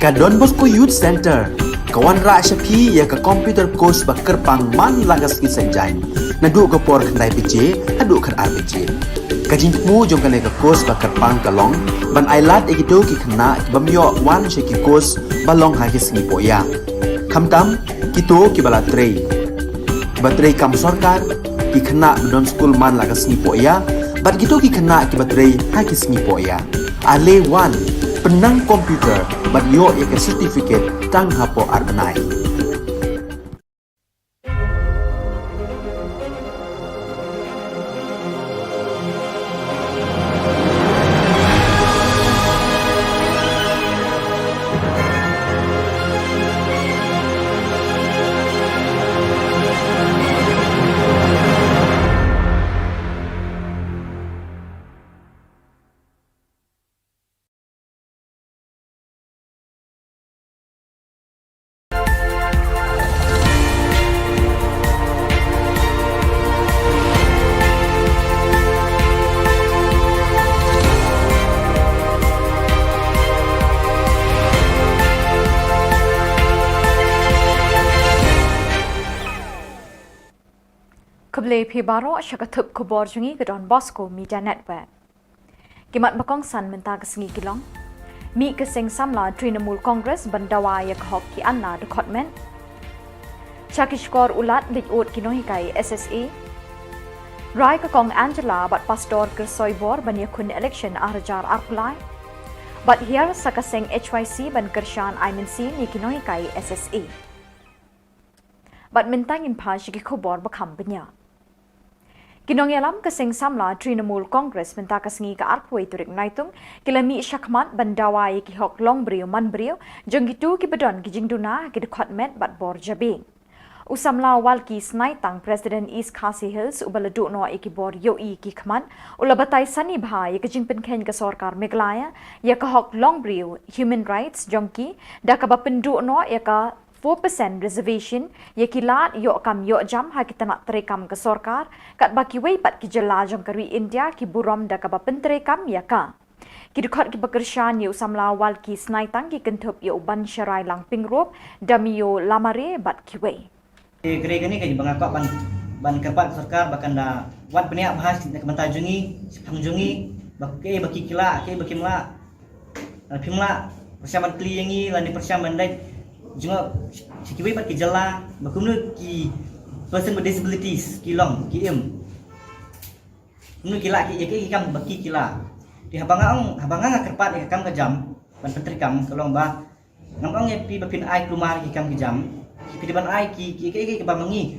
Ka Don Bosco Youth Center kawan ra syapi ya ka computer course ba kerpang man lagas ki sanjain na du ka por khandai pije adu khan RPG ka jingmu jong ka le ka course ba kerpang kalong ban ailat ekito ki khna bamyo wan she ki course balong ha ki sngi poya khamtam kito ki bala trei batrei kam sarkar ki khna don school man lagas sngi poya bat kito ki khna ki batrei ha ki sngi poya ale wan penang komputer bat yo ek certificate tang hapo arbenai Keble Pibaro syakatup Khubor jungi ke Don Bosco Media Network. Kimat bakong san menta kesengi kilong. Mi keseng samla Trinamul Congress bandawa ya khok ki anna department. Chakishkor ulat lik ut kinohikai SSA. Rai ka kong Angela bat pastor kersoibor ban yakun election arjar arkulai. But here sakaseng HYC ban kershan IMNC ni kinohikai SSA. But mentangin pa syaki khubor bakam benya. Kinong yalam keseng samla Trinamul Congress menta kesengi ke arpway turik naitung kilami syakmat bandawa ki hok long brio man brio jong gitu ki bedon ki jingduna ki department bat bor jabing. Usamla walki snaitang President East Khasi Hills ubaladu no ki bor yoi ki khman ulabatai sani bha ki jingpen ken ke sarkar Meghalaya ya ka hok long brio human rights jongki da ka bapendu no ya ka 4% reservation ye kilat yo kam yo jam ha kita nak terekam ke sarkar kat baki wei pat ki jela jong kari India ki buram da ka ba penterekam ya ka ki dekat ki bekershan yo samla wal ki snaitang ki kentup yo ban syarai lang pingrop dami yo lamare bat ki wei Kere gani kaji bangakok ban kerpat sarkar bakan da wat peniak bahas nak mentajungi pangjungi baki kila ke baki mla pimla persiapan kliengi lan persiapan dai juga sikiwe pat ki jala bakumnu ki person with disabilities kilong ki nu kila ki kam baki kila di habanga kerpat ki kam ke jam ban pentrikam kolong ba ngam ye pi bapin ai klumar ki kam ki jam ki ban ai ki ba mangi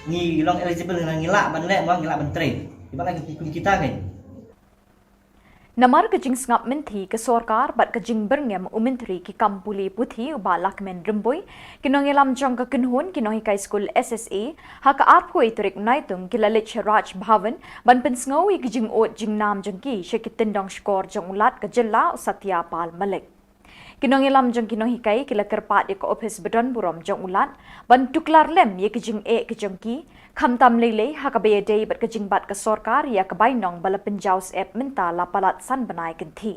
ni long eligible ngila ban le mo ngila ban tre di ban ki kita ke Namar kejing sengap menti ke sarkar bat kejing berngem umentri ki kampuli puthi uba lakmen remboi kinong elam jong ka kenhun kinong hikai school SSA ha ka arpoi turik naitung kilalit Raj Bhavan ban pensngawi kejing ot jing nam jengki syekit tendang skor jong ulat ka Jylla Satya Pal Malik kinong elam jong kinong hikai kila kerpat ya ka office bedon burom jong ulat ban tuklar lem ye kejing kejong ki khamtam lele hakabaya day bat kejing bat ke sarkar ya ke bainong bala penjaus app minta lapalat san banai kenti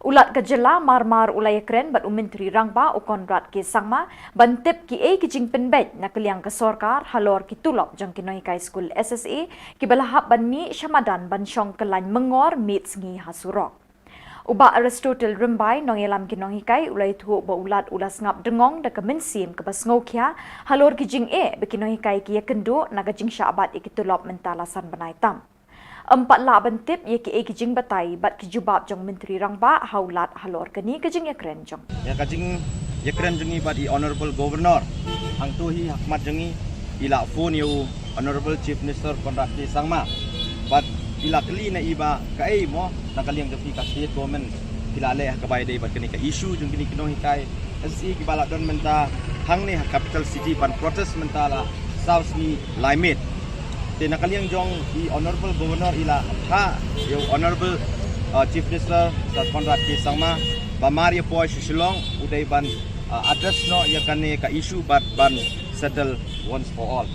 ulat ke Jylla marmar ulai kren bat umentri rangba ukonrat ke sangma ban tip ki kejing penbet nak liang ke sarkar halor ki tulop jong kinoi kai school SSA ki bala hab ban mi syamadan ban syong kelan mengor mit sengi hasurok Uba Aristotle Rimbai nongelam kinong hikai ulai thu ba ulat ulas ngap dengong da kemensim ke basngokia halor kijing bekinong hikai ki kendo naga jing syabat ikitulop mentalasan banai tam. Empat la bentip ye ki kijing batai bat kijubab jong menteri rangba haulat halor keni kijing yakren jong. Ya kajing yakren jongi bat honorable governor hang tu hi hakmat jongi ila phone you honorable chief minister Konrad K Sangma bat ila kali na iba kai mo nakaliang gapi ka state government kilale ka bay day bat kini ka issue jung kini kinong hikai SE ki balak don menta hang ni capital city pan protest menta la south ni limit te nakaliang jong i honorable governor ila ha yo honorable chief minister Konrad K Sangma ba Maria Poy Shillong uday ban address no ya kani ka issue bat ban settle once for all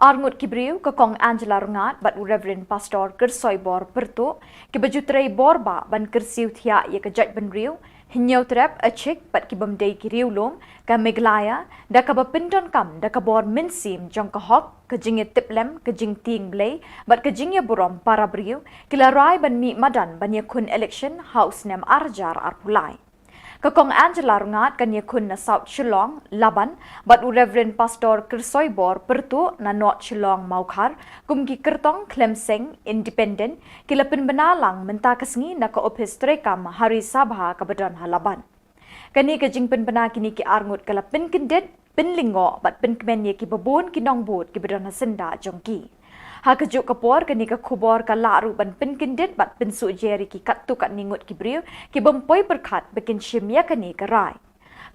Arngut kibriu ke kong Angela rungat bat Reverend Pastor Kersoibor Pertu ke baju tray borba ban kersiu thia ye ke jaj benriu Hinyau trap acik pat ki bamdei ki riulom ka Meglaya da ka bapindon kam da ka bor minsim jong ka hok ka jinge tiplem ka jing ting blay bat ka jinge burom para briu kila rai ban mi madan ban ya kun election house nem arjar arpulai. Kakong Angela rungat kan yakun na South Shillong, Laban, bat u Reverend Pastor Kersoybor pertu na North Shillong Maukhar, kumki kertong Clemseng Independent, kila penbenalang menta kesngi na ka office trekam hari sabha kabadan halaban. Kani kajing penbena kini ki arngut kala penkendet, penlingo bat penkemen ye ki babon ki nongbut ki badan hasenda jongki. Ha kejuk kapor kani ka khubor ka laru ban penkendet bat pensu jeri ki kattu kat ningut ki briu ki bempoi berkat bikin shimya kani ka rai.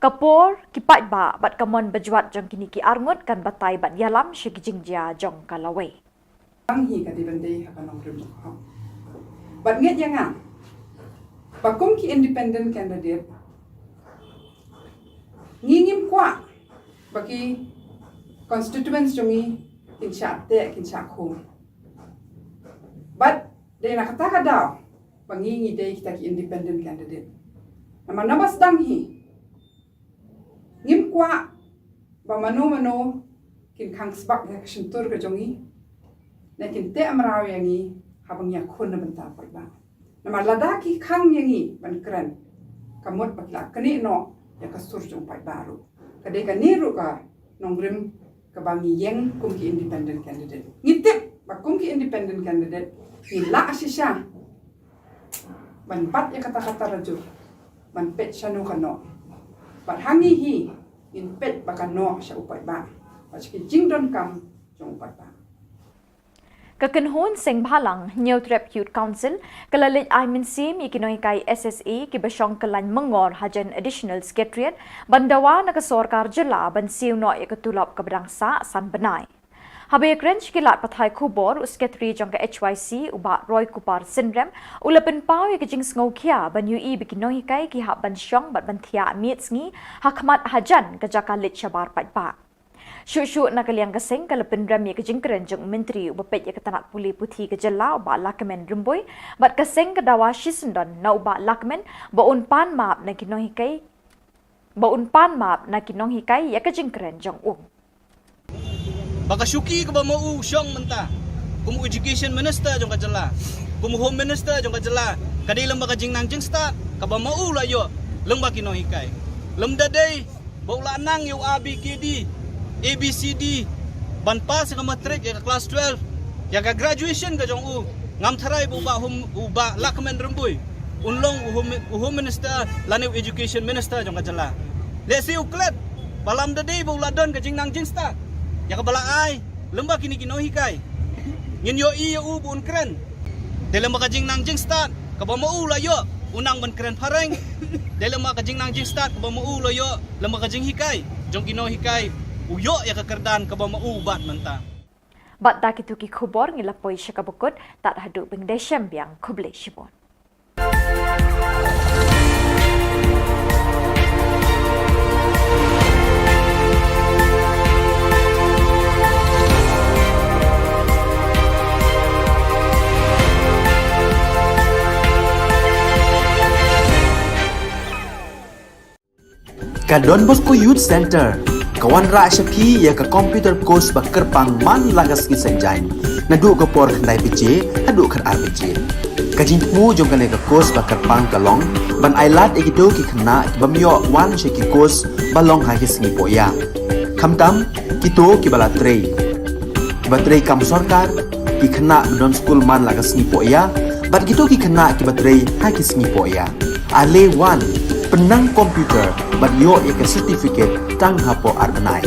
Kapor ki pat ba bat kamon berjuat jong kini ki arngut kan batai bat yalam syiki jingjia jong kalawai. Ang hi ka di bende ha kanong rim ha. Bat nget yang Bakum ki independent candidate ngingim kwa bagi constituents jongi kinsya te kinsya khum. But de nak kata daw pangingi de kita ki independent candidate. Nama nabas dang hi ngim kwa ba mano kin khang sbak ya ksentur ke jongi na kin te amraw yangi habang ya khun na benta ba. Nama ladaki khang yangi ban kran kamot bakla kani no ya kasur jong pai baru. Kadai kaniru ka nongrim kabangi yang kumki independent candidate. Ngitip ba kumki independent candidate nila asisya. Ban pat ya kata-kata raju. Ban pet syanu kano. Ban hangi hi in pet bakano sya upai ba. Pachki jingdon kam jong upai ba. Kakenhon sing bhalang New Trap Youth Council kalalit Aimin Sim ikinoy kay SSA kibasyong kalan mengor hajan additional secretariat bandawa na kasorkar jela ban siw no ikatulap kabdangsa san benai. Habay krench kilat patay Khubor secretary jong ka HYC uba Roy Kupar Syndrome ulapin pau ikajing sngokia ban UI bikinoy kay kihap ban syong bat bantia mietsngi hakmat hajan kajakalit syabar patpa. Syuk-syuk na kaliang kasing kalapin rami kajingkeren jong menteri ubapet ya ketanak puli puthi kajela uba lakmen rumboy bat kasing kadawa shisendon na uba lakmen baun pan map na kinong hikay ya kajingkeren jong Baka syuki ka ba mau syong menta kumu education minister jong kajela kumu home minister jong kajela kadilang baka jing nang jing start ka ba mau layo leng ba kinong hikay lem dadai baula nang yu ABKD ABCD ban pas ka matric ya class 12 ya ka graduation ka jong ngam tharai uba lakmen rumboy unlong home minister lani education minister jong kajela let's see uklet balam the day bula don ka jing nang jing sta ya ka bala ai lemba kini kino hikay ngin yo i u bun kren dalam ka jing nang jing sta ka ba mo layo unang ban kren pareng dalam ka jing nang jing sta ka ba mo layo lemba ka jing hikay jong kino hikay uyo ya kekerdan ka ba maubat menta. Bat da kitu ki Khubor ngilapoi siya kabukod tak haduk bengdesem biang kuble sibon. Ka Don Bosco Youth Center kawan ra syapi ya ka computer course ba kerpang man lagas ki sanjain nadu ka por khandai pije adu khan RPG kajin mu jong kale ka course ba kerpang kalong ban ailat egido ki khna bamyo wan sheki course balong ha ki sngi poya khamtam kito ki bala trei kam sarkar ki khna don school man lagas sngi poya bat kito ki khna ki batrei ha ki sngi poya ale wan penang komputer bat yo ya ka certificate tang hapo arbenai.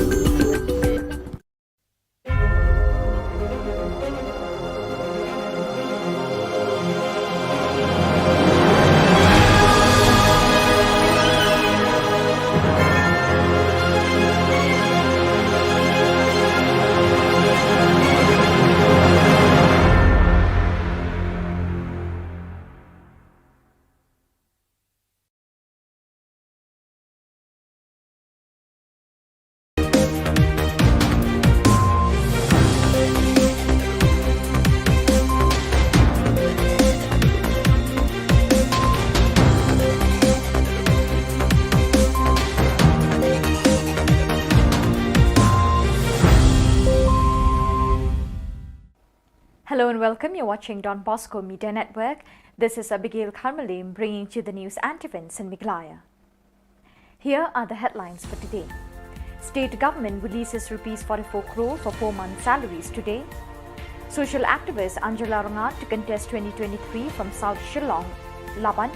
Hello and welcome. You're watching Don Bosco Media Network. This is Abigail Karmalim bringing you the news and events in Meghalaya. Here are the headlines for today. State government releases Rs 44 crore for 4-month salaries today. Social activist Angela Rangat to contest 2023 from South Shillong, Laban.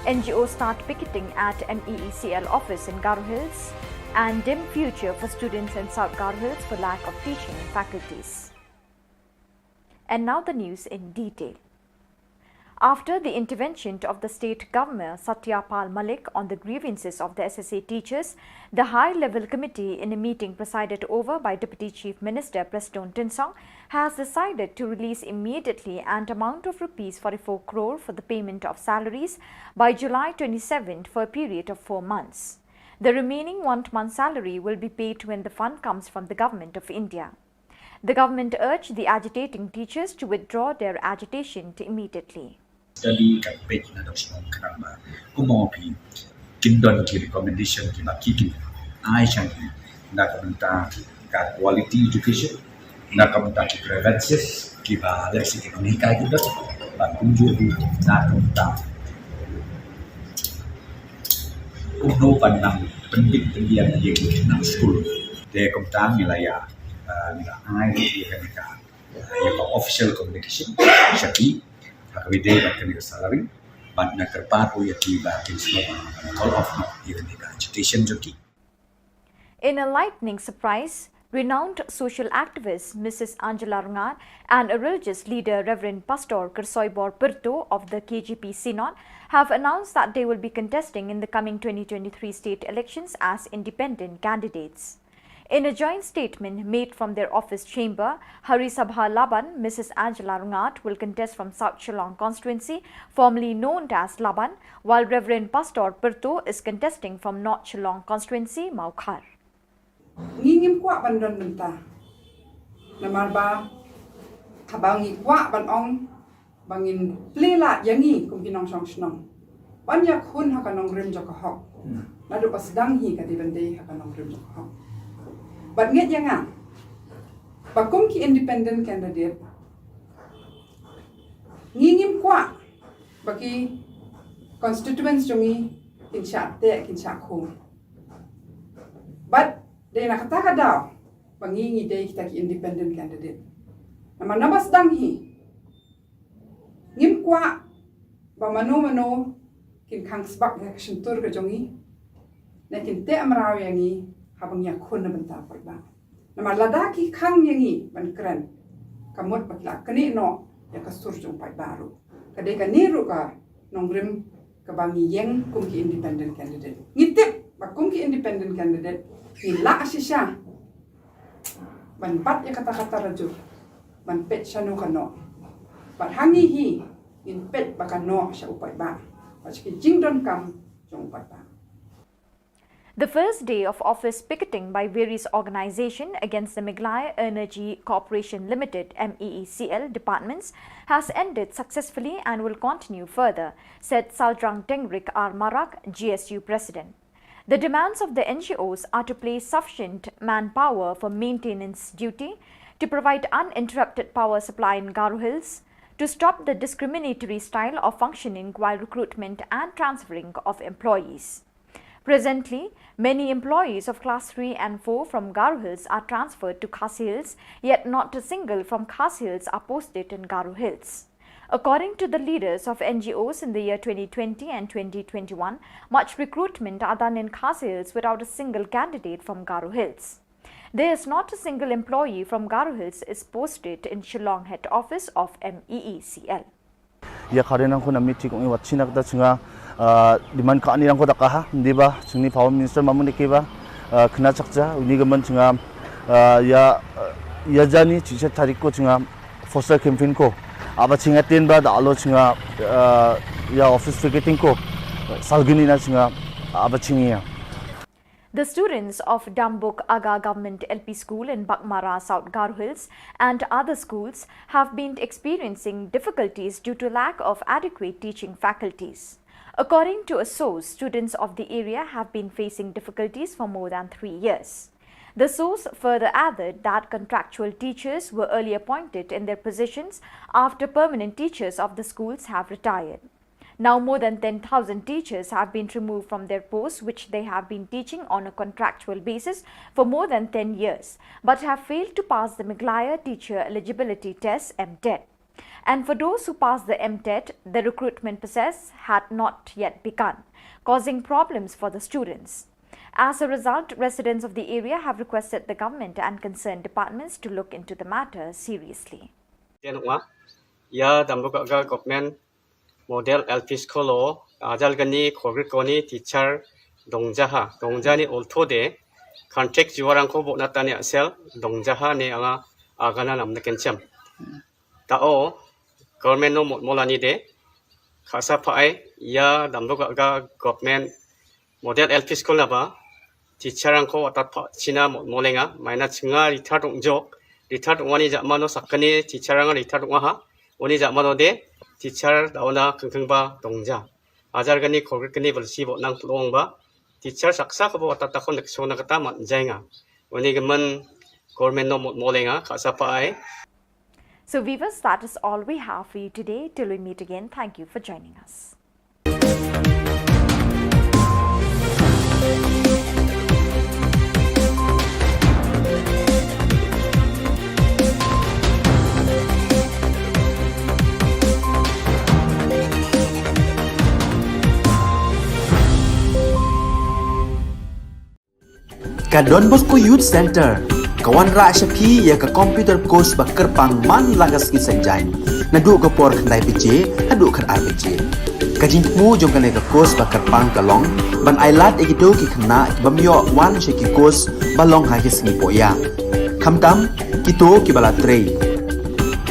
NGOs start picketing at MEECL office in Garo Hills. And dim future for students in South Garo Hills for lack of teaching faculties. And now the news in detail. After the intervention of the state governor Satyapal Malik on the grievances of the SSA teachers, the high-level committee in a meeting presided over by Deputy Chief Minister Preston Tinsong has decided to release immediately an amount of Rs 44 crore for the payment of salaries by July 27th for a period of 4 months. The remaining 1-month salary will be paid when the fund comes from the Government of India. The government urged the agitating teachers to withdraw their agitation immediately. Study campaign na Shillong kenapa kumopi kindon ki recommendation ki baki ai chan na kamenta ka quality education na kamenta ki prevention ki ba leksi ki mekai kita ba kunju na kamenta umno pandang pendidikan yang nang school de kamenta nilaya ai ki ka yang official communication syaki Hakawide bakal salary, but na kerpat o yati bakal call off no even the agitation joki. In a lightning surprise, renowned social activist Mrs. Angela Rangat and a religious leader Reverend Pastor Kersoybor Perto of the KGP Synod have announced that they will be contesting in the coming 2023 state elections as independent candidates. In a joint statement made from their office chamber, Hari Sabha Laban, Mrs. Angela Rangat will contest from South Shillong constituency, formerly known as Laban, while Reverend Pastor Perto is contesting from North Shillong constituency, Maukhar. Ngingim kwa bandon benta. Namarba habangi kwa banong bangin plela yangi kum kinong song snong. Banyak hun hakanong rim jokahok. Nadu pasdang hi kadi bende hakanong rim jokahok. But nget yang bakum ki independent candidate ngingim kwa baki constituents jongi kinsa te kinsa ko. But de na kata daw bangingi de kita ki independent candidate. Nama nabas dang hi ngim kwa ba mano kin khang sbak ya ksentur ke jongi na kin te amraw yangi habang yakun na benta ba. Nama ladaki kang yangi ban kren kamot bakla kani no ya kasur jong pai baru. Kadai ka niru ka nongrim ka bangi yang kum ki independent candidate. Ngitip bakum ki independent candidate ni la asisya. Ban pat ya kata-kata rajur. Ban pet sanu kano. Bat hangi hi in pet bakano sa upai ba. Paski jingdon kam jong upai ba. The first day of office picketing by various organizations against the Meghalaya Energy Corporation Limited MEECL departments has ended successfully and will continue further, said Saldrang Tengrik R. Marak, GSU President. The demands of the NGOs are to place sufficient manpower for maintenance duty, to provide uninterrupted power supply in Garo Hills, to stop the discriminatory style of functioning while recruitment and transferring of employees. Presently, many employees of Class 3 and 4 from Garo Hills are transferred to Khasi Hills, yet not a single from Khasi Hills are posted in Garo Hills. According to the leaders of NGOs in the year 2020 and 2021, much recruitment are done in Khasi Hills without a single candidate from Garo Hills. There is not a single employee from Garo Hills is posted in Shillong head office of MEECL. Ya karena aku nak meeting kong iwat sinak dah cunga di mana kau ni aku tak kah, di bah cungi Power Minister mamun deki bah kena cakja, ini gaman cunga ya jani cincin tarik ko cunga foster campaign ko, apa cingatin bah dah alo cunga ya office ticketing ko, salgini na cunga apa cingiya. The students of Dambuk Aga Government LP School in Bakmara, South Garo Hills and other schools have been experiencing difficulties due to lack of adequate teaching faculties. According to a source, students of the area have been facing difficulties for more than 3 years. The source further added that contractual teachers were early appointed in their positions after permanent teachers of the schools have retired. Now more than 10,000 teachers have been removed from their posts, which they have been teaching on a contractual basis for more than 10 years, but have failed to pass the Meghalaya Teacher Eligibility Test (MTET). And for those who passed the MTET, the recruitment process had not yet begun, causing problems for the students. As a result, residents of the area have requested the government and concerned departments to look into the matter seriously. Government model LP School ajal gani khogri koni teacher dongja ni olthode contract juwarangko bokna tani asel dongjaha ne anga agana namna kencham tao government no molani de khasa phai ya damboga government model LP School naba teacher angko atat china molenga maina chinga rithar wani jamano sakani teacher anga rithar ha oni jamano de teacher dauna kengkengba dongja ajar gani khogri gani balsi bo nang plongba teacher saksa ko bo tata kon leksona kata manjainga oni gemen government no molenga khasa pai. So viewers, that is all we have for you today. Till we meet again, thank you for joining us. Ka Don Bosco Youth Center, kawan ra syapi ya ka computer course bakar pangman lagas ki sanjai. Nadu ka por khandai pije, hadu khan RPG. Ka jingmu jong ka course bakar pang kalong, ban ailat egito ki khna bamyo wan sheki course balong ha ki singi poya. Khamtam kito ki bala trei.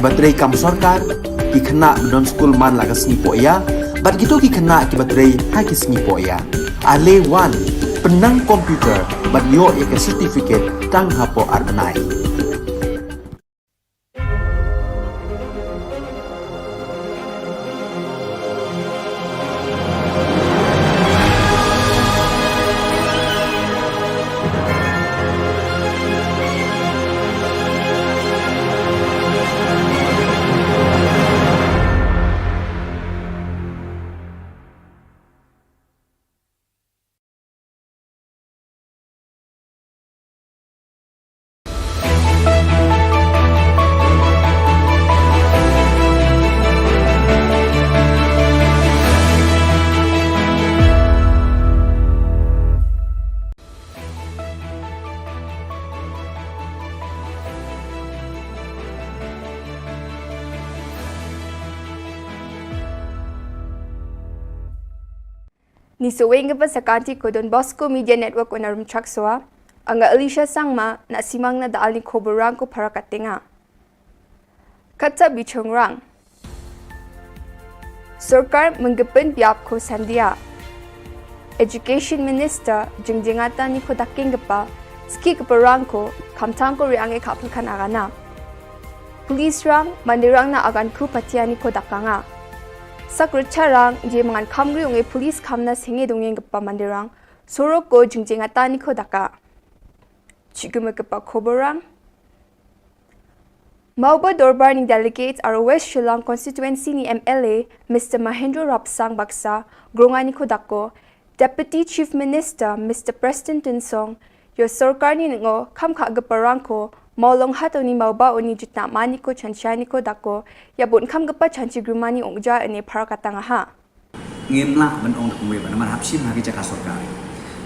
Batrei kam sarkar ki khna don school man lagas singi poya, bat kito ki khna ki batrei ha ki singi poya. Ale wan penang komputer bat yo ya certificate tang hapo arnai. Ni seweng ke sakanti ko Don Bosco Media Network on arum trakswa anga Alicia Sangma na simang na daal ni Khubor Na Ka Jylla katinga. Katsa bichongrang. Sarkar menggepen biap ko sandia. Education Minister jengjengata ni ko daking gepa ski keperang ko kamtang ko riange kapulkan agana. Police rang mandirang na agan ku patiani ko dakanga. Sakrucharang je mangan kamri unge police kamna senge dongeng gepa mandirang sorok ko jengjengata ni ko daka. Chigume gepa Khoborang. Mauba Dorbar ni delegates are West Shillong constituency ni MLA Mr. Mahendra Rapsang Baksa grongani ko dako Deputy Chief Minister Mr. Preston Tinsong yo sarkar ni ngo kam kha geparang ko Maulong hatoni mauba oni jutna mani ko chanchani ko dako ya bun kam gepa chanchi grumani ongja ene parakatanga ha ngimla man ong kumwe ban man hapsim ha ki jaka sarkar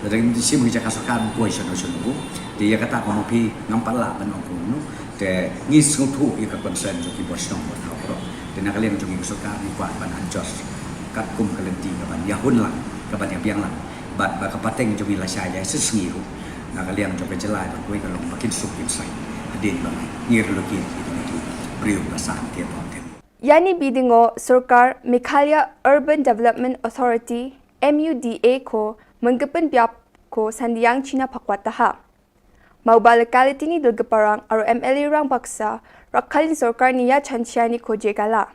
dari sim ki jaka sarkar ko isono sono dia kata ko pi ngampala ban ong kuno te ngis ngutu i ka concern jo ki bosno mo pro te na kalian jo ki sarkar ni kwa ban anjos kat kum kalenti ka ban yahun lang ka ban yang lang bat ba ka pateng jo la saya sesengi ru na kalian jo ke jelai ko ka long makin sup insai din bang ngir loki itu priu basang ke ponten yani bidingo sarkar Meghalaya Urban Development Authority MUDA ko menggepen biap ko sandiang China pakwata ha mauba locality ni dulgeparang aro MLA rang baksa rakhalin sarkar niya chanchiani ko jegala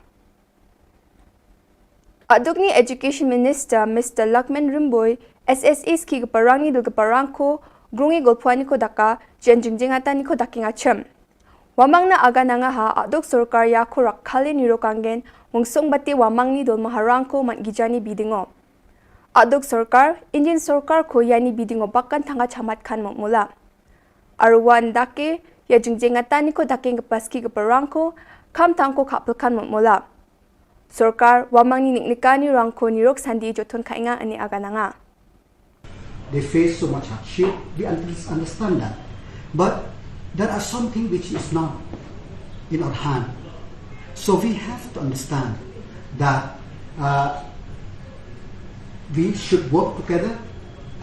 aduk ni Education Minister Mr. Lakman Rimboy SSA ski geparang ni dulgeparang ko grungi golpuani ko daka jenjingjingata ni ko daking achem. Wamang na aga na nga ha adok sorkar ya ko rakhali nirokangen mungsong bati wamang ni dol maharang ko man gijani bidingo. Adok sorkar Indian sorkar ko yani bidingo bakkan tanga chamat khan mula. Arwan dake ya jingjingata ni ko daking kepaski keperang ko kam tang ko kapel khan mula. Sorkar wamang ni niknikani rangko nirok sandi joton kainga ani aga na nga. They face so much hardship, we understand that. But there are something which is not in our hand. So we have to understand that we should work together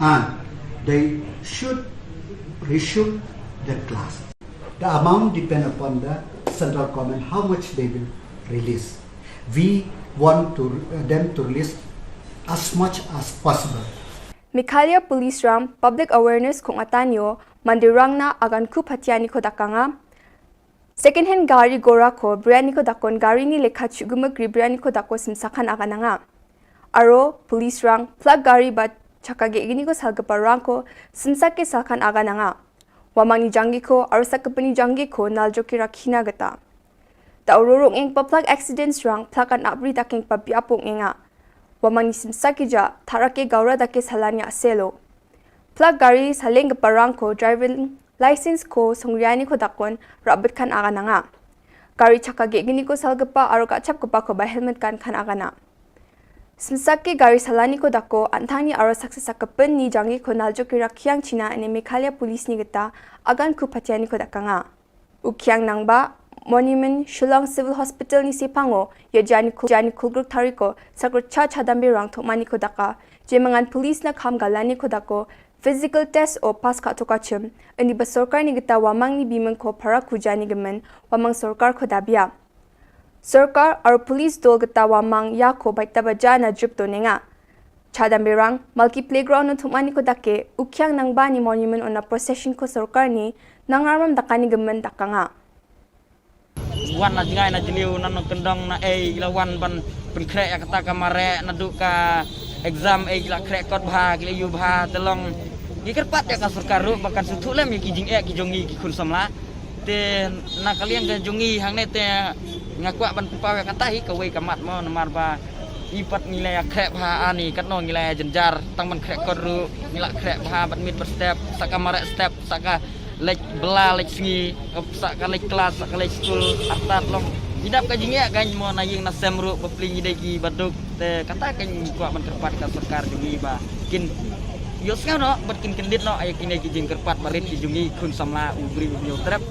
and they should resume their class. The amount depends upon the central government, how much they will release. We want them to release as much as possible. Mikhalia Police Ram Public Awareness kung atanyo mandirang na agan ku patiani ko dakanga second hand gari gora ko brani ko dakon gari ni lekha chugumagri brani ko dako simsakan agananga aro police rang plug gari ba chakage igini ko salgaparang ko simsake salkan agananga wamang ni jangi ko aro sakapani jangi ko naljoki rakhina gata ta ururong eng plug accidents rang plug an abri daking pabiapong enga wamang ni simsaki ja tharake gaura dake salanya selo plug gari saleng parang ko driving license ko songriani ko dakon rabat khan agana nga gari chakage gini ko salgapa aro kachap ko pa ko ba helmet kan khan agana simsaki gari salani ko dako anthani aro success akapen ni jangi ko naljo ki rakhyang china ane Meghalaya police ni gata agan ku patiani ko dakanga ukhyang nangba Monument Shillong Civil Hospital ni Sipango ya jani kulgruk tariko sakro cha chadambe rang thokmani ko daka jemangan police na kham galani ko dako physical test o pass ka to kachim ani ba sarkar ni gita wamang ni bimang ko para kujani gemen wamang sarkar ko dabia sarkar ar police dol gita wamang ya ko baita ba jana drip to nenga chadambe rang multi playground no thokmani ko dake ukhyang nangba ni monument on a procession ko sarkar ni nangaram dakani gemen dakanga wan na jingai na jiliu nan kendong na lawan ban penkrek kata kamare na duka exam la krek kot bha gile yu bha telong gikerpat ya ka sarkar ru bakan sutu lem ki jing ki jongi ki kun samla te na kalian ke jongi hang ne te ngakwa ban pawe kata hi ka wei kamat mo namar ba ipat nilai krek bha ani kat no nilai jenjar tang ban krek kot ru nilai krek bha bat mit per step saka mare step saka lek bela lek singi saka lek kelas saka lek school atat long idap ka jingia gan mo na ying na semru bepling idegi baduk te kata kan kuat ban kerpat ka sarkar jungi ba kin yo ska no berkin kendit no ayak ini jing kerpat barit ki jungi kun samla ubri nyo trap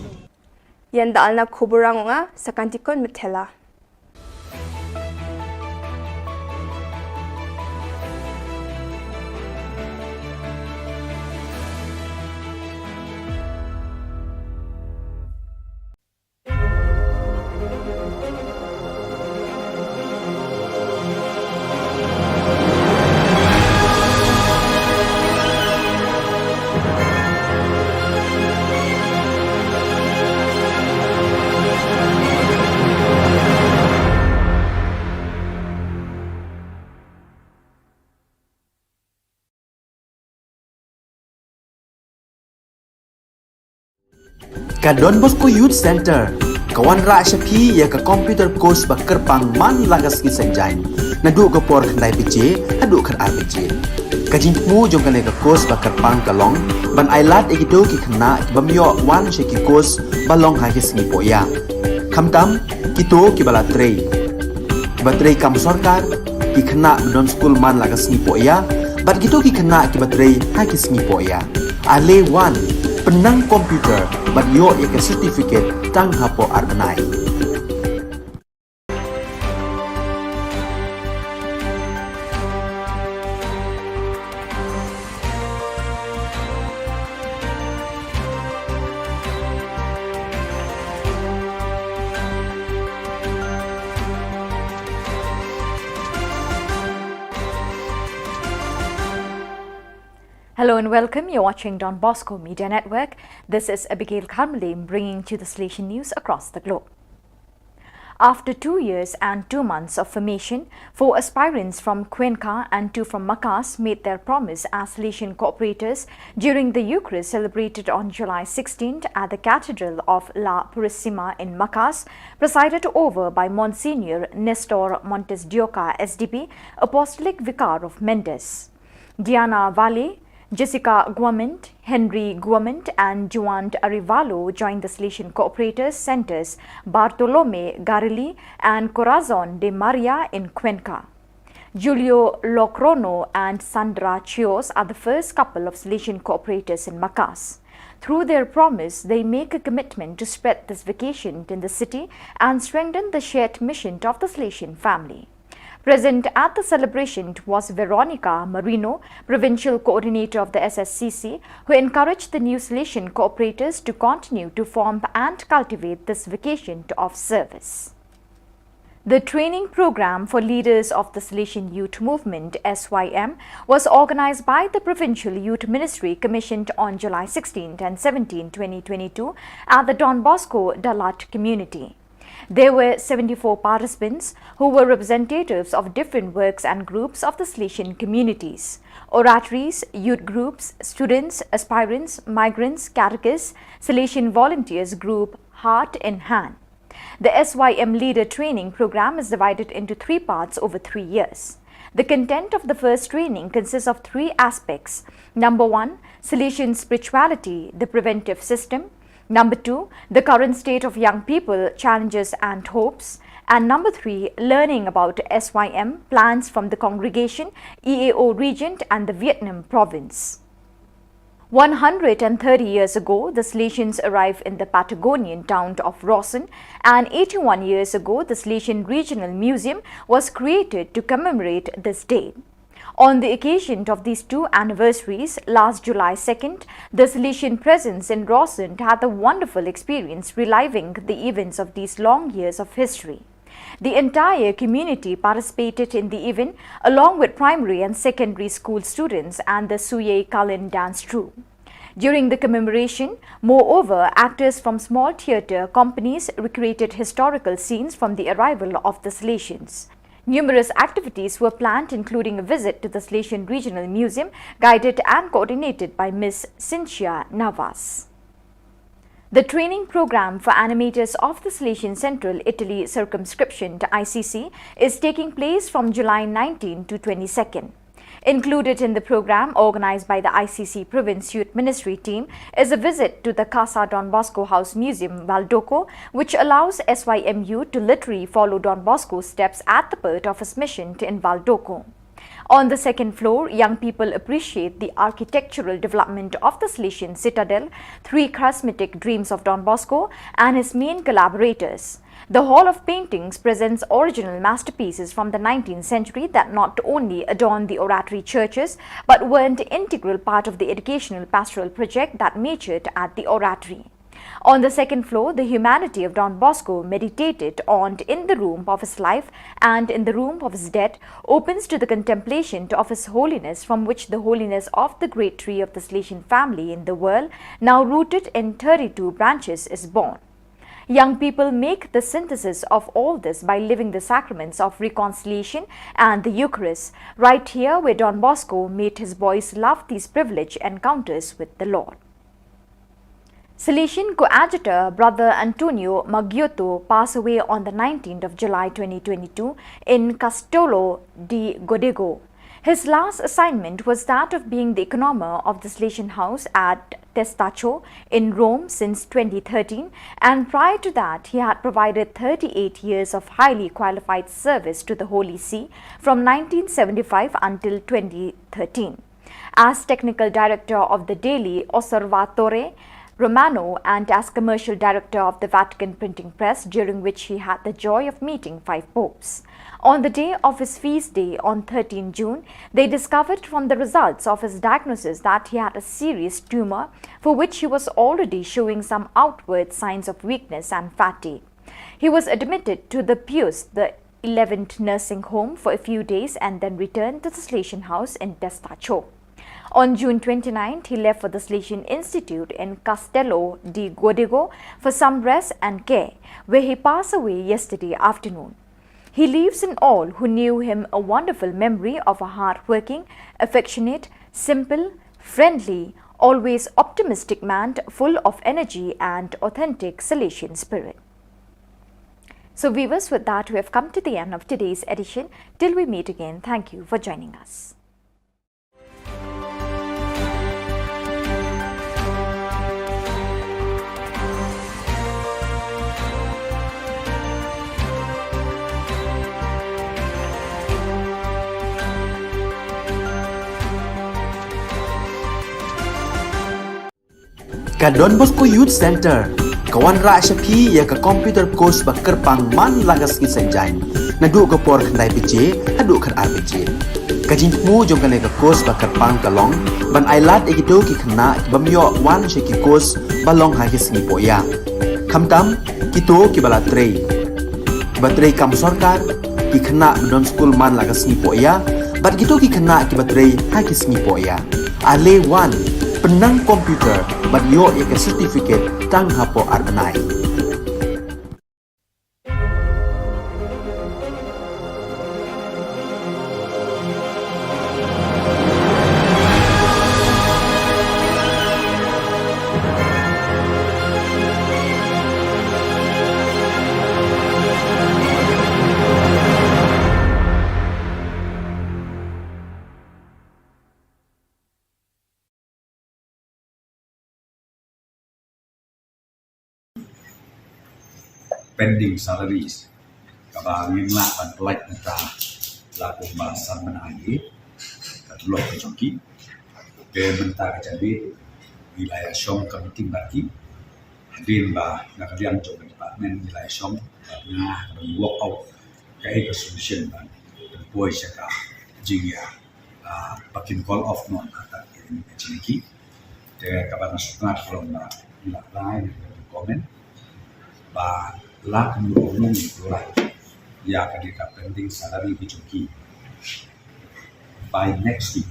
yan daalna khuborang nga sakantikon methela Ka Don Bosco Youth Center kawan ra shapi ya ka computer course ba kerpang man lagas ki sanjain nadu ka por khandai pije adu khar RPG ka jingmu jong ka le ka course ba kerpang kalong ban ailat egido ki khna bamyo wan she ki course balong ha ki sni poya khamtam kito ki bala trei ba trei kam sarkar ki khna don school man lagas ni poya bat kito ki khna ki ba trei ha ki sni poya ale wan penang komputer bat yo ya ke certificate tang hapo arbanai Hello and welcome. You're watching Don Bosco Media Network. This is Abigail Carmelim bringing to the Station News across the globe. After 2 years and 2 months of formation, 4 aspirants from Cuenca and 2 from Macas made their promise as Salesian cooperators during the Eucharist celebrated on July 16th at the Cathedral of La Purísima in Macas, presided over by Monsignor Nestor Montes de Oca, SDP, Apostolic Vicar of Mendes. Diana Valle, Jessica Guamant, Henry Guamant and Juan Arivalo joined the Salesian Cooperators Centers Bartolome Garilli and Corazon de Maria in Cuenca. Julio Locrono and Sandra Chios are the first couple of Salesian Cooperators in Macas. Through their promise, they make a commitment to spread this vocation in the city and strengthen the shared mission of the Salesian family. Present at the celebration was Veronica Marino, Provincial Coordinator of the SSCC, who encouraged the new Salesian cooperators to continue to form and cultivate this vocation of service. The training program for leaders of the Salesian Youth Movement (SYM) was organized by the Provincial Youth Ministry, commissioned on July 16 and 17, 2022 at the Don Bosco Dalat community. There were 74 participants who were representatives of different works and groups of the Salesian communities: oratories, youth groups, students, aspirants, migrants, catechists, Salesian volunteers group Heart in Hand. The SYM Leader Training Program is divided into 3 parts over 3 years. The content of the first training consists of 3 aspects. Number 1, Salesian spirituality, the preventive system. Number 2, the current state of young people, challenges and hopes. And number 3, learning about SYM, plans from the congregation, EAO Regent and the Vietnam province. 130 years ago, the Salesians arrived in the Patagonian town of Rawson, and 81 years ago, the Salesian Regional Museum was created to commemorate this day. On the occasion of these 2 anniversaries, last July 2nd, the Salesian presence in Rawson had a wonderful experience reliving the events of these long years of history. The entire community participated in the event along with primary and secondary school students and the Suye Kalin dance troupe. During the commemoration, moreover, actors from small theatre companies recreated historical scenes from the arrival of the Salesians. Numerous activities were planned, including a visit to the Salesian Regional Museum, guided and coordinated by Ms. Cynthia Navas. The training program for animators of the Salesian Central Italy circumscription to ICC is taking place from July 19 to 22nd. Included in the program, organized by the ICC Province Youth Ministry team, is a visit to the Casa Don Bosco House Museum, Valdoco, which allows SYM youth to literally follow Don Bosco's steps at the birth of his mission in Valdoco. On the second floor, young people appreciate the architectural development of the Salesian Citadel, 3 charismatic dreams of Don Bosco and his main collaborators. The Hall of Paintings presents original masterpieces from the 19th century that not only adorn the oratory churches but were an integral part of the educational pastoral project that matured at the oratory. On the second floor, the humanity of Don Bosco, meditated on in the room of his life and in the room of his death, opens to the contemplation of his holiness, from which the holiness of the great tree of the Salesian family in the world, now rooted in 32 branches, is born. Young people make the synthesis of all this by living the sacraments of reconciliation and the Eucharist, right here where Don Bosco made his boys love these privileged encounters with the Lord. Salesian coadjutor Brother Antonio Maggiotto passed away on the 19th of July 2022 in Castello di Godego. His last assignment was that of being the economer of the Salesian house at Testaccio in Rome since 2013, and prior to that he had provided 38 years of highly qualified service to the Holy See from 1975 until 2013. As technical director of the daily Osservatore Romano and as commercial director of the Vatican Printing Press, during which he had the joy of meeting 5 popes. On the day of his feast day on 13 June, they discovered from the results of his diagnosis that he had a serious tumor for which he was already showing some outward signs of weakness and fatigue. He was admitted to the Pius the 11th nursing home for a few days and then returned to the Salesian house in Testaccio. On June 29th, he left for the Salesian Institute in Castello di Godego for some rest and care, where he passed away yesterday afternoon. He leaves in all who knew him a wonderful memory of a hard-working, affectionate, simple, friendly, always optimistic man full of energy and authentic Salesian spirit. So viewers, with that we have come to the end of today's edition. Till we meet again, thank you for joining us. Ka Don Bosco Youth Center, kawan ra Shapi ya ka computer course ba kerpang man lagas ki senjain. Nadu ka por khandai PJ, hadu khan RPG. Ka jingmu jong ka course ba kerpang kalong, ban ailat egito ki khna bamyo wan she ki course balong ha ki sni poya. Khamtam kito ki bala trei. Batrei kam sarkar ki khna don school man lagas ni poya, bat kito ki khna ki batrei ha ki sni poya. Ale wan penang komputer bat yo ya certificate tang hapo arnai. Pending salaries kabang ngimla pan pelait neta laku bahasa menagi katulok kejoki ke menta jadi wilayah Shillong committee bagi hadir bah nakalian jog department wilayah Shillong nah work out kai ke solution ban boy saka jingya pakin call off non kata ini kecilki de kabang sutna from ila lain komen ba lak menurun itulah ya kadika pending salary bijoki by next week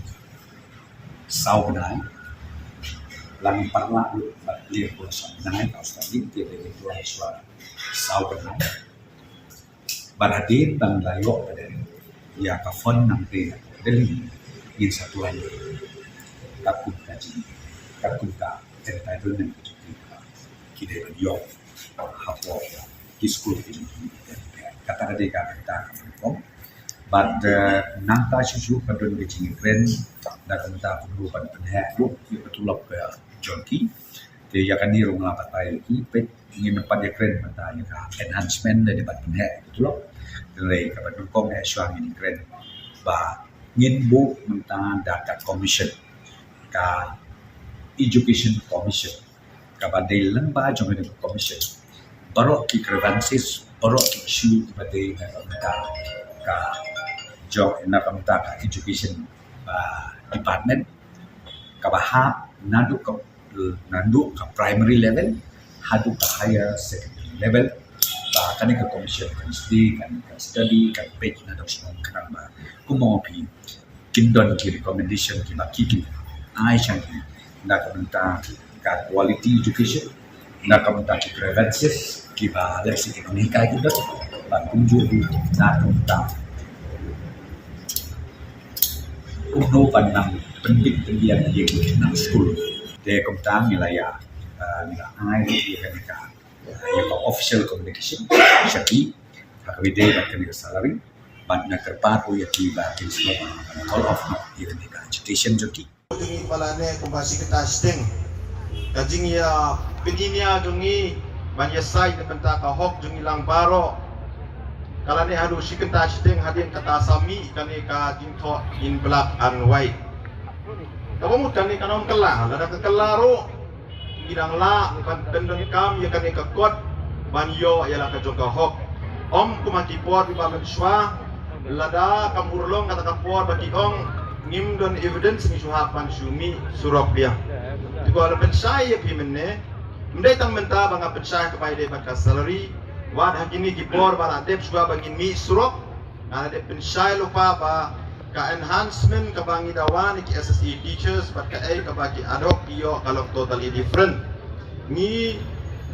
saubenai lang parla batlir pula saubenai Australia dia itu suara saubenai baradir bang layo pada ya ka fon nang te deli in satu lagi takut kaji takut ka entitlement bijoki kide yo hapo school kata adika kita kom but nangta susu kadon bijing kren da kanta perlu pan penhe lu betulok ke jonki te ya kan ni rong la patai ki pet ngin pan ya kren mata ya enhancement dari pan penhe betulok dari ka pan kom e swang ni kren ba ngin bu menta data commission ka education commission ka ba de lemba jong ni commission barok ki grievances barok ki issue bade ka job na kamta ka education department ka bahap nandu ka primary level hadu ka higher secondary level ba kani ka commission kan study kan page na document kan ba kumopi kindon ki recommendation ki baki ai chan na kamta ka quality education na kamta ki grievances ki ba dari ekonomi ka kita ba kunjur na kamta uno pandang pendik pendian ye nang school de kamta milaya nila ai ki ka ya ka official communication shaki hakawide ba kan salary ban na kerpa ko ya ki ba kin all of not even ka education joki Jungi palane kumbasi kita steng. Kajing ya peninia jungi banyak sai na penta ka hok jungi lang baro. Kalane hadu si kita steng hadin kata sami kane ka jingtho in black and white. Kamu kane kanom kelah lada ke kelaro bidang la kan pendeng kam ya kane ka kot banyo ya la ka joka hok. Om kumati por di balan swa lada kamurlong kata kapor bagi ong nim don evidence ni suhapan sumi surok dia. Jika ada pensai ya pimene, mendai tang menta banga pensai kepada dia baka salary, wad hakini kipor bala tep suka bagi mi surok, ada dia pensai lupa ba ka enhancement ka bangi dawan ki SSE teachers but ka bagi ad hoc iyo kalau totally different ni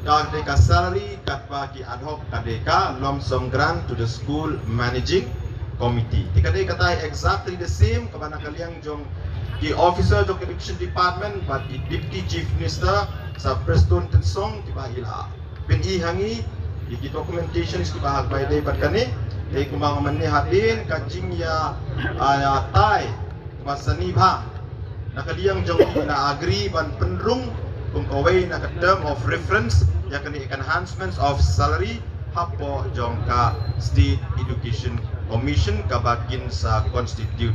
ka salary kat bagi ad hoc ka lump sum grant to the school managing committee tikadai kata exactly the same kabana kaliang jong ki officer jong education department but the deputy chief minister sa Preston Tensong tiba ila pin ihangi di documentation is tiba by day but kani Jadi kumang mani hadin kajing ya tai masani bha nakaliang jong na agree ban penrung kung kaway na term of reference ya kani enhancements of salary hapo jong ka State Education Commission kabakin sa constitute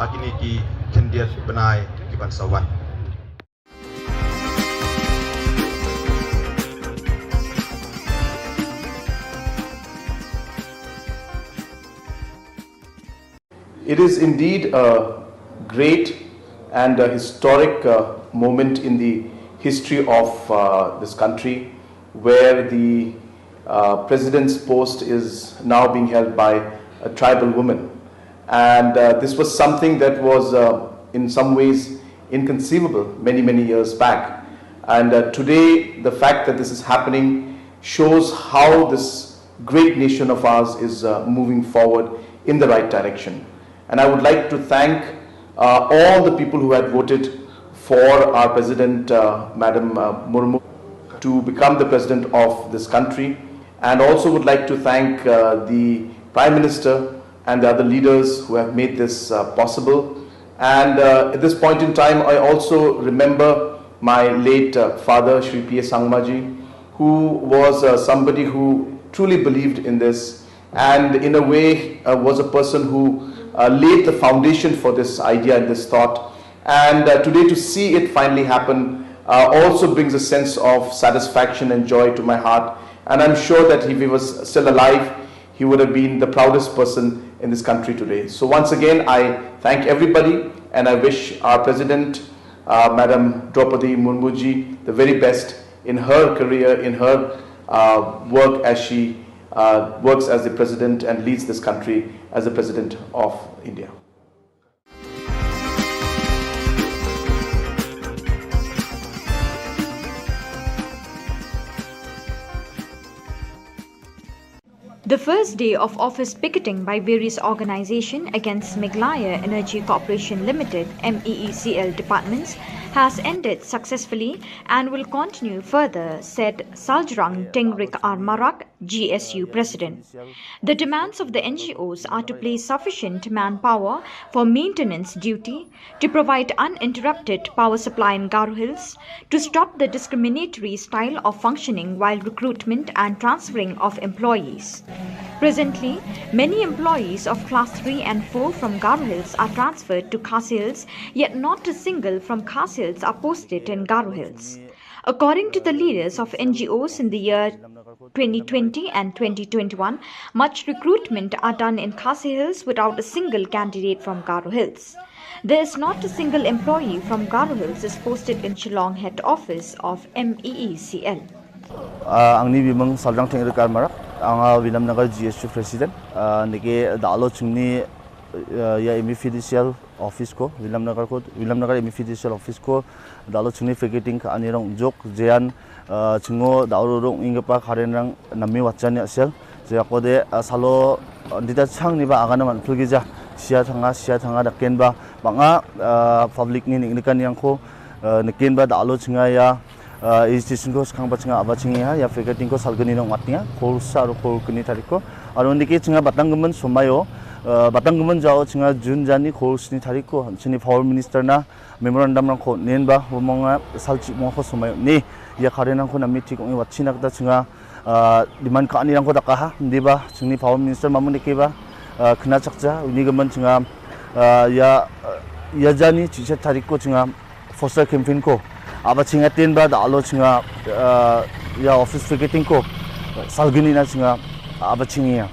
akini ki kendiat benai ki bansawan. It is indeed a great and a historic moment in the history of this country where the president's post is now being held by a tribal woman. And this was something that was in some ways inconceivable many years back. And today the fact that this is happening shows how this great nation of ours is moving forward in the right direction. And I would like to thank all the people who had voted for our President, Madam Murmu, to become the President of this country. And also would like to thank the Prime Minister and the other leaders who have made this possible. And at this point in time, I also remember my late father, Shri P.S. Sangmaji, who was somebody who truly believed in this and in a way was a person who laid the foundation for this idea and this thought. And today to see it finally happen also brings a sense of satisfaction and joy to my heart. And I'm sure that if he was still alive, he would have been the proudest person in this country today. So once again, I thank everybody and I wish our President, Madam Draupadi Murmuji, the very best in her career, in her work as she works as the President and leads this country as the President of India. The first day of office picketing by various organizations against Meghalaya Energy Corporation Limited MEECL departments has ended successfully and will continue further, said Saljrang Tengrik Armarak, GSU President. The demands of the NGOs are to place sufficient manpower for maintenance duty, to provide uninterrupted power supply in Garo Hills, to stop the discriminatory style of functioning while recruitment and transferring of employees. Presently, many employees of Class 3 and 4 from Garo Hills are transferred to Khasi Hills, yet not a single from Khasi Hills are posted in Garo Hills. According to the leaders of NGOs in the year 2020 and 2021, much recruitment are done in Khasi Hills without a single candidate from Garo Hills. There is not a single employee from Garo Hills is posted in Shillong head office of MEECL. Angni bimang Saljrang Tengrik Armarak, ang Vilamnagar GSU President, niki dalo chungni ya MFDCL office ko Vilamnagar MFDCL office ko dalo chungni ficketing ka anirong jok jean chungo daurong ingapa kharenrang nami wachani asel jeakode salo dita changni ba agana man phulgija sia thanga dakenba banga public ni nikan yangko nikenba dalo chunga ya station ko khang bachinga abachingi ha ya ficketing ko salgani nong matnia khorsa ro khorkni tariko aro ndike chunga batanggaman somayo batanggaman jao chunga junjani khorsni tariko chini power minister na memorandum rang ko nenba homonga salchi mo ko somayo ni ya kharenang ko nami thik ong wachina kta chunga demand ka ani rang ko daka ha ndiba chungni power minister mamun dikeba khna chakja unigaman chunga ya jani chiche tariko chunga foster campaign ko abachinga tenba dalo chunga ya office ficketing ko salgini na chunga abachingi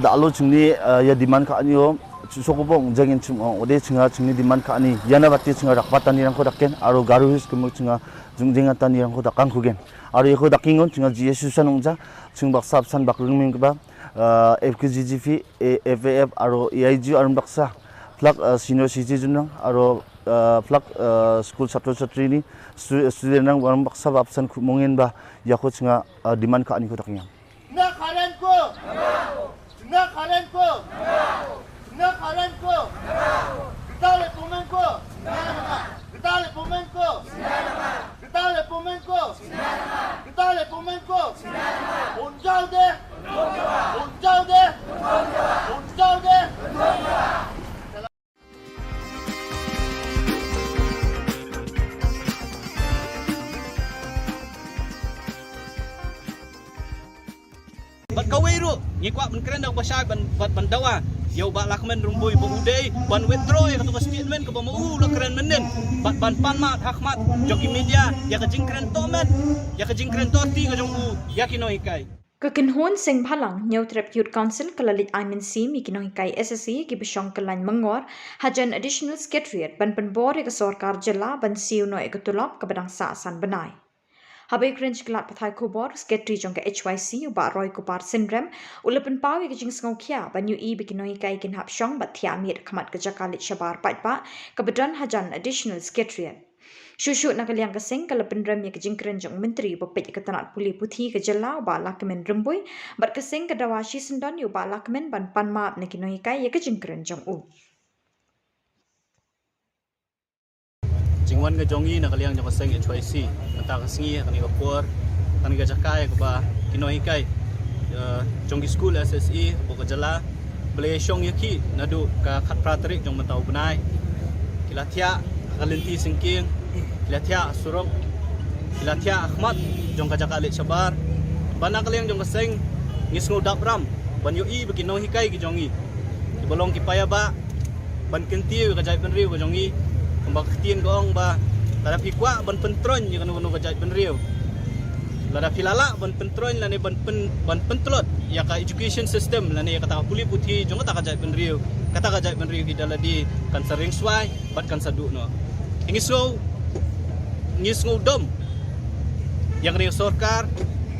dalo chungni ya demand ka anyo sokobong jangin chung ode chinga chingni diman ka ani yana batti chinga rakpatani rangko dakken aro garuhis kemo chinga jungjengatani rangko dakang kugen aro yeko dakingon chinga GSU sanongja chung baksa absan bakrungming ba FKGGP FAF aro EIG arum baksa flak senior citizen aro flak school satro-satri ni student nang arum baksa absan mungin ba yako chinga diman ka ani ko dakinga na karenko na karenko na karenko Vitale Pomenko Vitale Pomenko Vitale Pomenko Vitale Pomenko Unjaude Unjaude Unjaude Bat kawiru ngikwa ban keren dak basai ban dawa yau ba lakmen rumbui ba udai ban withdraw ya katu statement ke ba mau la keren menen ban panmat hakmat joki media ya ka jingkren tomen ya ka jingkren torti ka jong u ya kino hikai Kekenhon sing phalang nyau trap youth council kalalit aimin sim ikino hikai SSE ki bisong kalan mangor hajan additional secretariat ban penbor ke sarkar jilla ban siu no ekatulap ke badang saasan benai Habai cringe kelat pathai Khubor secretary jong ke HYC uba Roy Kupar syndrome ulapan pawi ke jing sngau kya ban yu i bikino hikai kin hap shong bat thia mir khamat ke jakalit shabar patpa ke badan hajan additional secretariat Shushu nakaliang kasing kalapan ram ya ke jingkren jong menteri bapet ke tanat puli puthi ke jela uba lakmen rembui bat kasing ke dawashi sendon yu uba lakmen ban panmap ne kino hikai ya ke jingkren jong u Jingwan ke jongi nakaliang jong kasing HYC mata kasingi kani ka por kani ka jakai ka ba kino hikai jongi school SSE bo ka jela bele shong yaki nadu ka khat pratrik jong mentau benai kilatia kalinti singking kilatia surok kilatia ahmad jong ka jakalit shabar bana kaliang jong kasing ngisngo dapram ban yu i bikino hikai ki jongi ibolong kipaya ba ban kentiu ka jai penriu ka jongi Mbak tien gong ba lada pikwa ban pentron je kanu ka jai penriu lada filala ban pentron lane ban pentlot ya ka education system lane ya kata puli puthi jong kata ka jai penriu ki daladi kan sering swai bat kan sadu no ngisno dom yang ri sarkar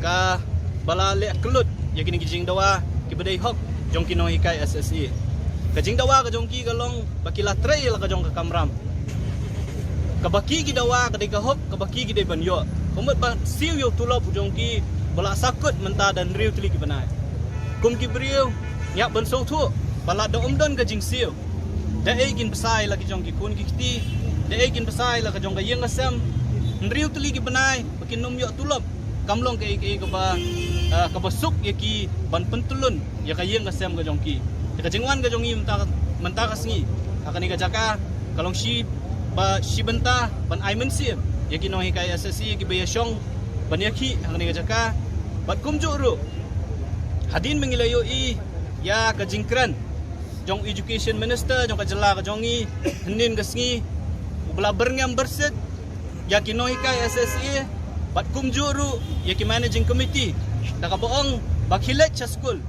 ka balale kelut ya kini kijing dawa ki bedai hok jong kino hikai SSE kajing dawa ka jong ki galong bakila trail ka jong ka kamram kabaki gidawa kadai kahop kabaki gidai banyo komet ba siu yo tulop ujong ki bala sakut menta dan riu tuli ki banai kum ki briu yak ban so thu bala da omdon ka jing siu da egin besai lagi jong ki kun ki kiti da egin besai la ka jong ka yeng asam riu tuli ki banai bakin num yo tulop kamlong ke ka ba ka basuk ya ki ban pentulun ya ka yeng asam ka jong ki ka jingwan ka jong i menta ka singi akani ka jaka kalong shi ba shibenta ban aimen sim yaki no hikai SSE ki bayashong ban yaki hangni jaka bat kumjuru hadin mengilayo i ya ka jingkran jong education minister jong ka jela ka jongi hendin gasngi ubla berngam berset yaki no hikai SSE bat kumjuru yaki managing committee da ka boong bakhilet cha school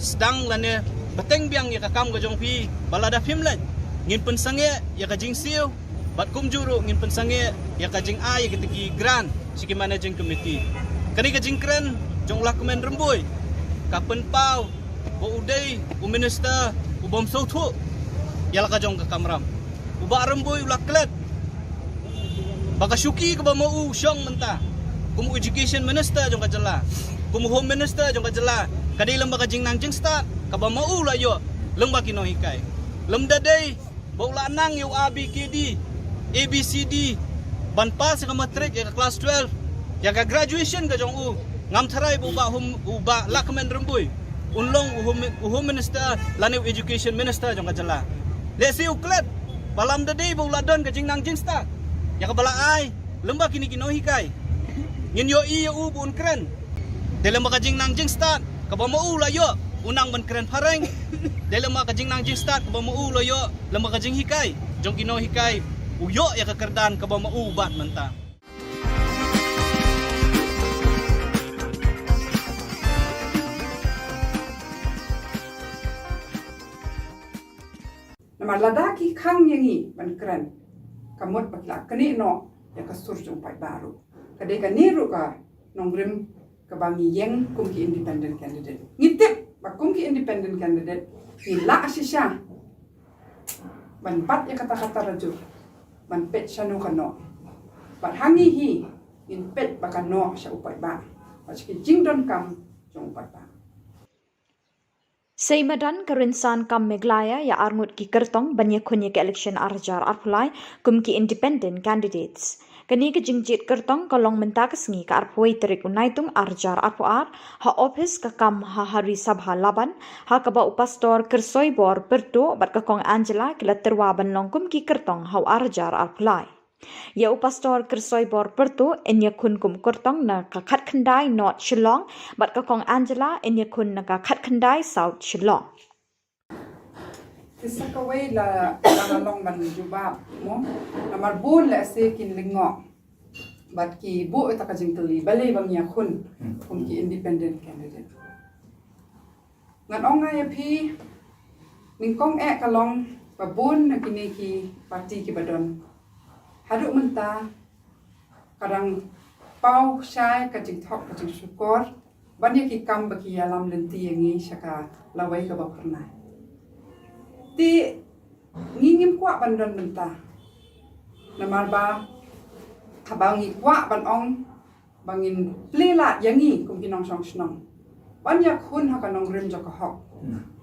sedang lane beteng biang ya ka kam ka jong pi balada fimlan ngin pensange ya ka jingsiu bat kumjuru ngin pensange ya kajing ai ketiki gran siki managing committee kani kajing kren jong lakmen remboi kapen pau bo udai u minister u bom sothu ya ka jong ka kamram u ba remboi ulak klet baka syuki ka ba mau syong menta kum education minister jong ka jela kum home minister jong ka jela kadai lem baka jing nang jing start ka ba mau la yo lem baki no hikai lem dadai bo la nang yu abkd ABCD ban pas ka matrik ya ka class 12 ya ka graduation ka jong u ngam tharai bu ba lakmen rembui unlong u home minister lani education minister jong ka jela le si uklet balam de day bu ladon ka jing nang jing sta ya ka bala ai lemba kini kino hikai ngin yo i u bu un kren dalam ka jing nang jing sta ka ba mo u la yo unang ban kren pareng dalam ka jing nang jing sta ka ba mo u la yo lemba ka jing hikai jong kino hikai uyo ya kekerdan ka ba maubat menta Nama ladaki kang yangi ban keren. Kamot bakla kani no ya kasur jong pai baru. Kadai kaniru ka nongrim kabangi yang kumki independent candidate. Ngitip ba kumki independent candidate nila asisya. Ban pat ya kata-kata rajur. Ban pet syanu kano. Ban hangi hi in pet bakano sya upai ba. Pachki jingdon kam jong upai ba. Seimadan kerinsan kam Meglaya ya arngut ki kertong banyak kunye ke election arjar arpulai kum ki independent candidates. Kani ke jingjit kertong kolong mentak sengi ke arpui terik unaitung arjar arpuar ha office ke kam ha hari sabha laban ha kaba upastor kersoi bor bertu bat ke kong Angela kila terwa ban longkum ki kertong ha arjar arpulai. Ya upastor kersoi bor bertu enya kun kum kertong na kakat kendai North Shillong bat ke kong Angela enya kun na kakat kendai South Shillong. Isa kawai la long ban jubab mo namar bun la se kin lingo bat ki bu ta ka jingteli bale bang ya kun ki independent candidate ngan onga ya phi ning kong e kalong babun na kini ki parti ki badon haduk menta kadang pau syai ka jing thok ka jing syukur banyak ki kam baki alam lenti yangi syaka lawai ka ba pernah ti ngingim kwa bandon menta namar ba kabangi kwa ban ong bangin plela yangi kum kinong song snong banyak hun ha kanong rim jok hok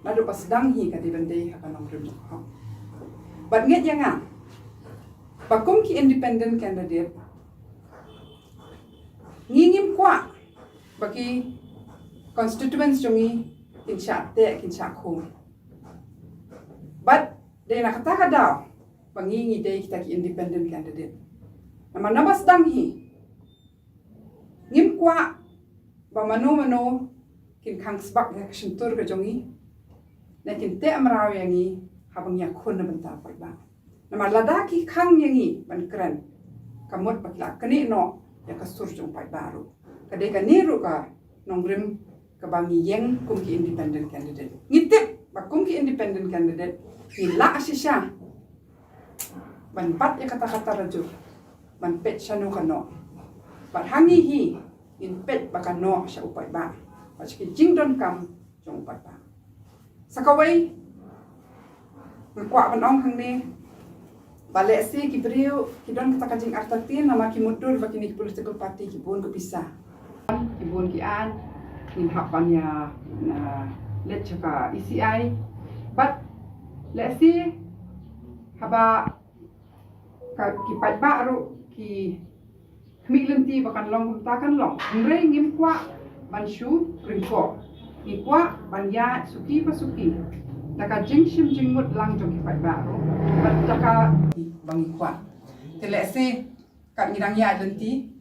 ladu pas dang hi ka di bende ha kanong rim jok hok bat nget yanga bakum ki independent candidate ngingim kwa baki constituents jongi insya te insya khu but de nakataka daw pangingi de kita ki independent candidate nama nabas dang hi ngim kwa ba mano kin khang sbak ya shintur ka jongi lekin te amraw yangi habang ya khun na banta ba nama ladaki khang yangi ban kren kamot bakla kani no ya kasur jong pai baru kadai kaniru ka nongrim kabangi yang kum ki independent candidate ngitip ba kum ki independent candidate nila asisya ban pat ya kata-kata rajur ban pet syanu kano bat hangi hi in pet bakano sya upai ba pachki jingdon kam jong upai ba sakawai ngkwa ban ong hang ni bale si ki brio ki don kata kajing artatin nama ki mudur bakini political party ki bun ko pisah ki bun ki an in hakanya na let chaka ECI but let's see haba ki pat baru ki khmilenti bakan long takan long ngrei ngim kwa ban shu ringko ni kwa ban ya suki pasuki taka jingshim jingmut lang jong ki pat baru bat taka bang kwa te let's see kat ngirang ya lenti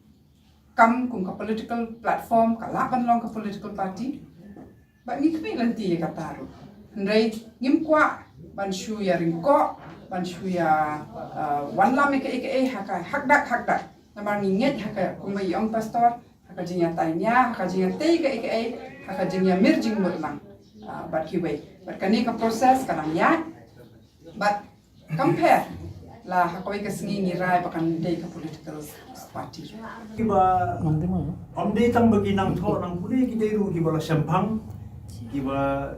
kam kum ka political platform ka laban long ka political party bat ni khmilenti ya kataru ngrei ngim kwa ban shu ya ringko ban shu ya wanlam eke haka hakdak namar ninget haka kumba yong pastor haka jinya tanya haka jinya te eke haka jinya mirjing mutlang bat kiwe bat kani ka proses kanang ya bat compare la haka we kasngi ni rai bakan de ka political party kiba amde tang bagi nang tho nang pule ki deru ki bala sampang kiba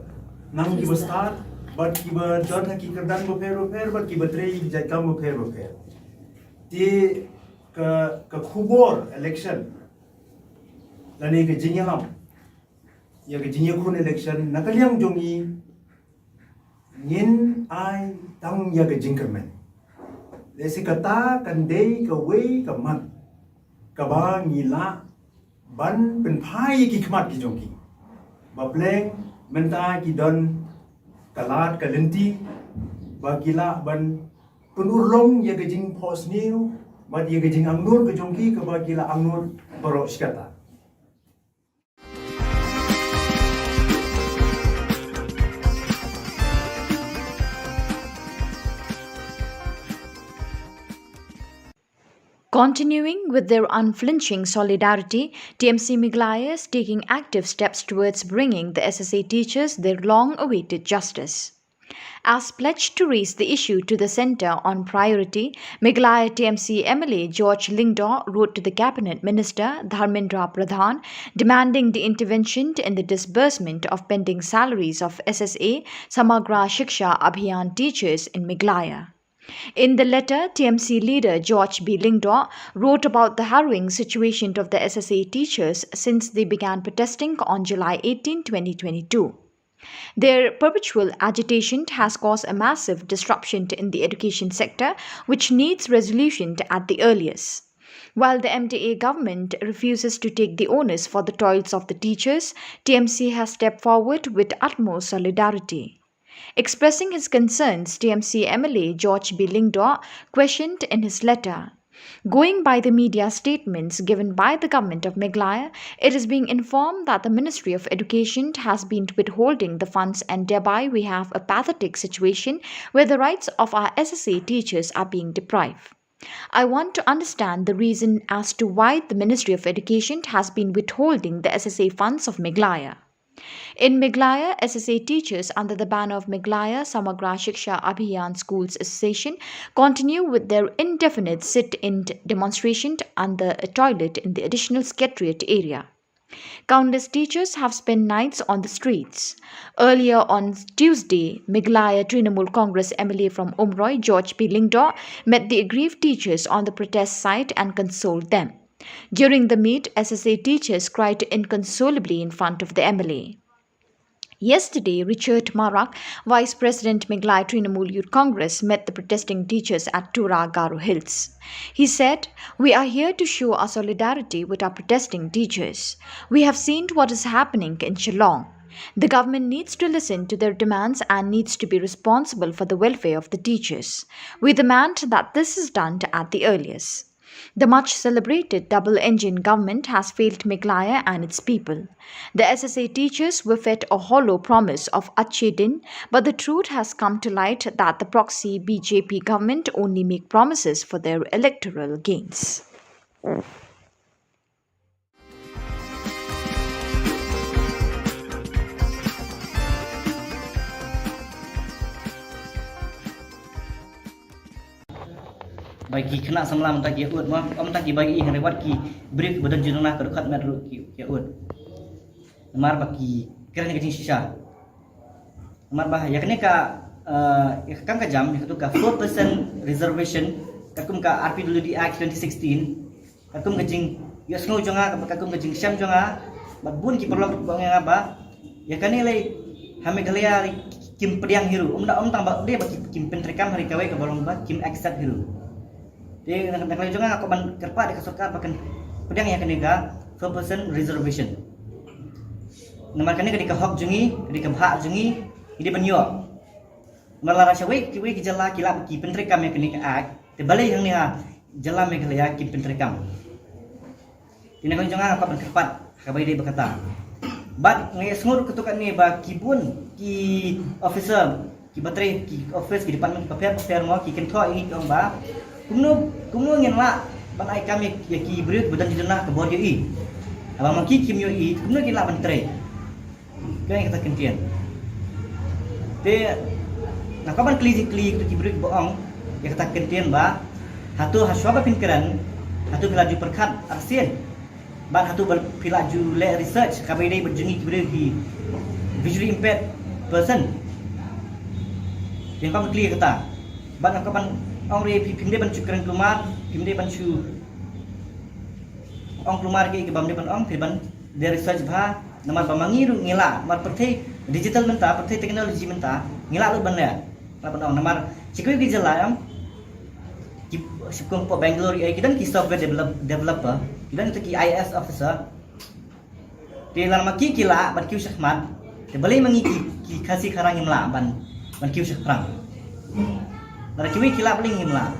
nang kiba start but kiba jod ki kerdan bo fer but kiba tre ki jai kam bo fer ti ka khubor election lani ke jinya lam ya ke jinya khun election nakaliang jongi ngin ai tang ya ke jingkermen lesi kata kan dei ka wei ka mat ka ba ngila ban pen phai ki khmat ki jongi ba pleng menta ki don kalat kalenti bagila ban penurlong ya gejing pos new ba ya gejing angnur ke jongki ke bagila angnur borok skata Continuing with their unflinching solidarity, TMC Meglaya is taking active steps towards bringing the SSA teachers their long-awaited justice. As pledged to raise the issue to the centre on priority, Meghalaya TMC MLA George Lingdaw wrote to the Cabinet Minister Dharmendra Pradhan demanding the intervention in the disbursement of pending salaries of SSA Samagra Shiksha Abhiyan teachers in Meghalaya. In the letter, TMC leader George B. Lingdaw wrote about the harrowing situation of the SSA teachers since they began protesting on July 18, 2022. Their perpetual agitation has caused a massive disruption in the education sector, which needs resolution at the earliest. While the MDA government refuses to take the onus for the toils of the teachers, TMC has stepped forward with utmost solidarity. Expressing his concerns, TMC MLA George B. Lingdaw questioned in his letter, "Going by the media statements given by the government of Meghalaya, it is being informed that the Ministry of Education has been withholding the funds, and thereby we have a pathetic situation where the rights of our SSA teachers are being deprived. I want to understand the reason as to why the Ministry of Education has been withholding the SSA funds of Meghalaya." In Meghalaya, SSA teachers under the banner of Meghalaya Samagra Shiksha Abhiyan Schools Association continue with their indefinite sit-in demonstration under a toilet in the additional secretariat area. Countless teachers have spent nights on the streets. Earlier on Tuesday, Meghalaya Trinamool Congress MLA from Umroi, George P. Lingdaw, met the aggrieved teachers on the protest site and consoled them. During the meet, SSA teachers cried inconsolably in front of the MLA. Yesterday, Richard Marak, Vice President Meghalaya Trinamool Youth Congress, met the protesting teachers at Tura Garo Hills. He said, "We are here to show our solidarity with our protesting teachers. We have seen what is happening in Shillong. The government needs to listen to their demands and needs to be responsible for the welfare of the teachers. We demand that this is done at the earliest. The much celebrated double-engine government has failed Meghalaya and its people. The SSA teachers were fed a hollow promise of Achhe Din, but the truth has come to light that the proxy BJP government only make promises for their electoral gains." Bagi kena samla mentah kia ut mah mentah ki bagi hari wat ki brief badan jununa ka dekat metro kia ut mar bagi keren ka sisa mar bah ya kene ka ya kam ka jam ya tu ka 4% reservation kakum ka RPWD Act 2016 kakum ka jing ya snow jonga kakum ka jing syam jonga bat bun ki perlu bang yang apa ya kane lai hame galaya kim pediang hiru tang ba dia bagi kim pentrekam hari kawai ka bolong ba kim accept hiru. Jadi nak juga aku ban kerpa dekat sarkar pakan pedang yang kena 4% reservation. Nama kena ketika hak jungi, ketika hak jungi, ini banyo. Malara syawai kiwi ki jalla kilap ki pentrekam yang kena act, te balai yang ni ha jalla Meghalaya ki pentrekam. Ini kan juga aku ban kerpa kabai dia berkata. Bat ngai semua ketukan ni ba kibun ki officer ki bateri ki office ki department paper mo ki kentho ini ki ba kumno ngin la ban ai kami ya ki brief badan jenah ke body i abang maki kim yo i kumno ki la ban tre kan kata kentian te nak ban kli ki brief boong ya kata kentian ba hatu haswa pinkeran hatu belaju perkat arsien ban hatu belaju le research kabai dai berjengi ki brief ki visually impaired person yang kau kli kata ban nak ban ong re pimde ban cukran keluar pimde ban chu ong keluar ke bamde ban ong ban dari research bha nama pamangi ru ngila mar perthai digital menta perthai teknologi menta ngila lu ban ya ban ong nama cikui ki jala am ki sukung po Bangalore ai kidan ki software developer kidan tu ki IS officer di dalam ki kila ban ki syahmat te balai mangi ki kasi karang imla ban ki syahprang Nara kiwi kilap ling himla.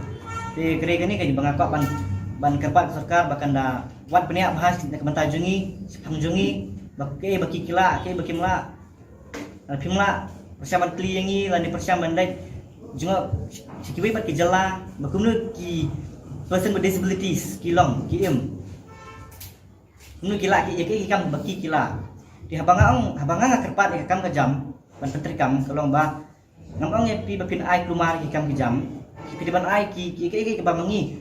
Te kere gani kaji bangakak ban kerpat sarkar bakan da wat peniak bahas nak banta jungi, jungi baki kila ke baki mla. Pimla persiapan kli yangi lani persiapan dai junga kiwi bat ki jalla bakumnu ki person with disabilities kilong kim. Nu kila ki kam baki kila. Di habanga kerpat kam ka jam ban pentrikam kolong ba Ngam ang pi bapin ai kelumar ki kam ki jam. Pi depan ai ki ba mangi.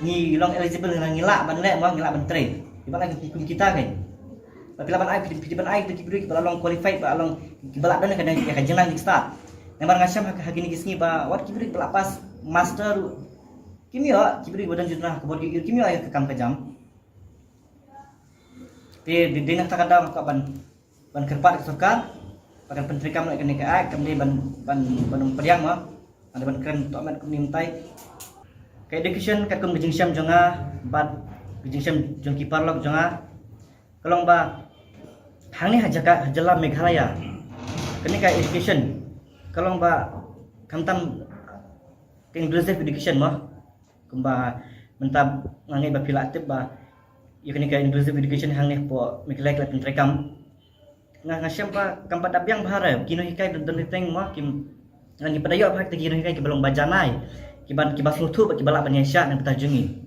Ni long eligible nang ngilak ban lek mo ngilak ban train. Di ban ai ki kita kan. Tapi laban ai pi depan ai ki beri ki ba long qualified ba long ki balak dan kan ka jenang ki start. Namar ngasham hak ini kisni ba wat ki beri balak pas master kimia ki beri badan jutna ka bor kimia ai ka kam ka jam. Pi di nak takada ka ban kerpat ke sarkar pakai pentrikam nak kena ai kami ban periang mah ada ban keren tok mat kami mintai ke education ka kum gejingsyam jonga bat gejingsyam jong ki parlok jonga kalong ba hang ni hajala Meghalaya kini ka education kalong ba kamtam ke inclusive education mah kumba mentab ngangai ba pilatip ba ya kini ka inclusive education hang ni po Meghalaya ka pentrikam ngasham pa kampat abyang bahara kino hikai dan teng mo kim ngi padayo pa kino hikai ki belum bajanai ki bas lutu ki balak banyasya nang tajungi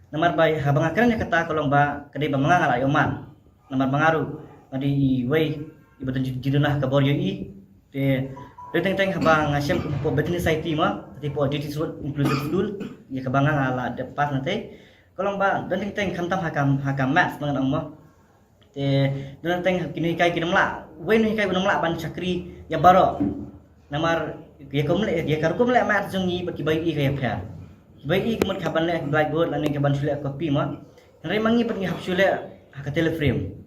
namar bai habang akran kata kolong ba kedai ba mangala yoman namar bangaru ngadi wei ibadan jidunah ka boryo i te teng habang ngasham po betni society mo te po duty inclusive school ya ka bangang ala depas nanti kolong ba dan teng kamtam hakam maths mangan mo te dan teng kini kai kinamla wen kai kinamla ban chakri ya baro namar ya komle ya karkum le mat jungi baki bai i kai phya bai i kumot khaban le blackboard lan ke ban sule copy ma re mangi pat ngi hapsule ka teleframe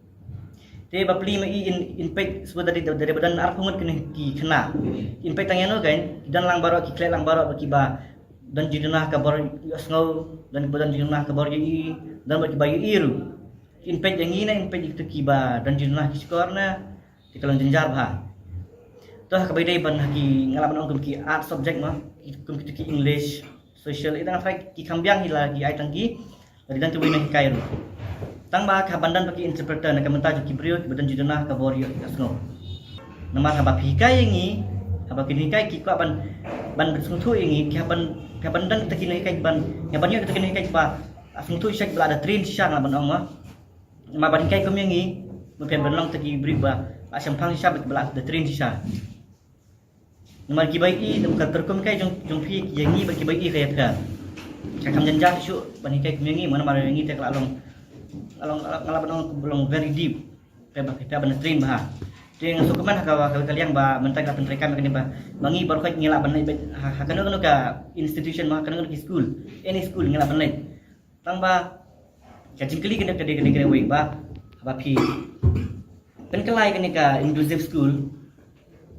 te bapli ma i in page sebut dari badan ar pungut kini ki khna in page tangeno gain dan lang baro ki kle lang baro baki ba dan jiduna ka bor yosngau dan badan jiduna ka bor i dan baki bai iru inpet yang ini inpet itu kiba dan jurnah skor na di kalon jenjar bah toh kabaidai ban haki ngalaban ong ki art subject mah kum ki English social itu ngafai ki kambyang hila ki ai tangki dari dan tuwi na hikai ru tang ba ka bandan baki interpreter na kamenta ki brio ki badan jurnah ka borio asno nama haba hikai yangi haba ki hikai ki ko ban sungtu yangi ki haban dan tekini hikai ban ngabanyo tekini hikai ba sungtu syek bla ada train syang laban ong mah ma ban kai kum yangi mungkin berlong tegi briba asam phang sha bet bla the train sha nomor ki bai i dum ka terkum kai jong phi yangi ba ki bai i kai ka kam janja shu ban kai kum yangi mana mara yangi tek along ngalaban belum very deep pe ba kita ban train bah te ngasuk man ka kaliang ba mentang ka pentrikam kini ba bangi baru kai ngila ban ha kanu ka institution ma kanu ki school any school ngila ban lai tang ba kajing kali kena wei ba pi penkelai kena inclusive school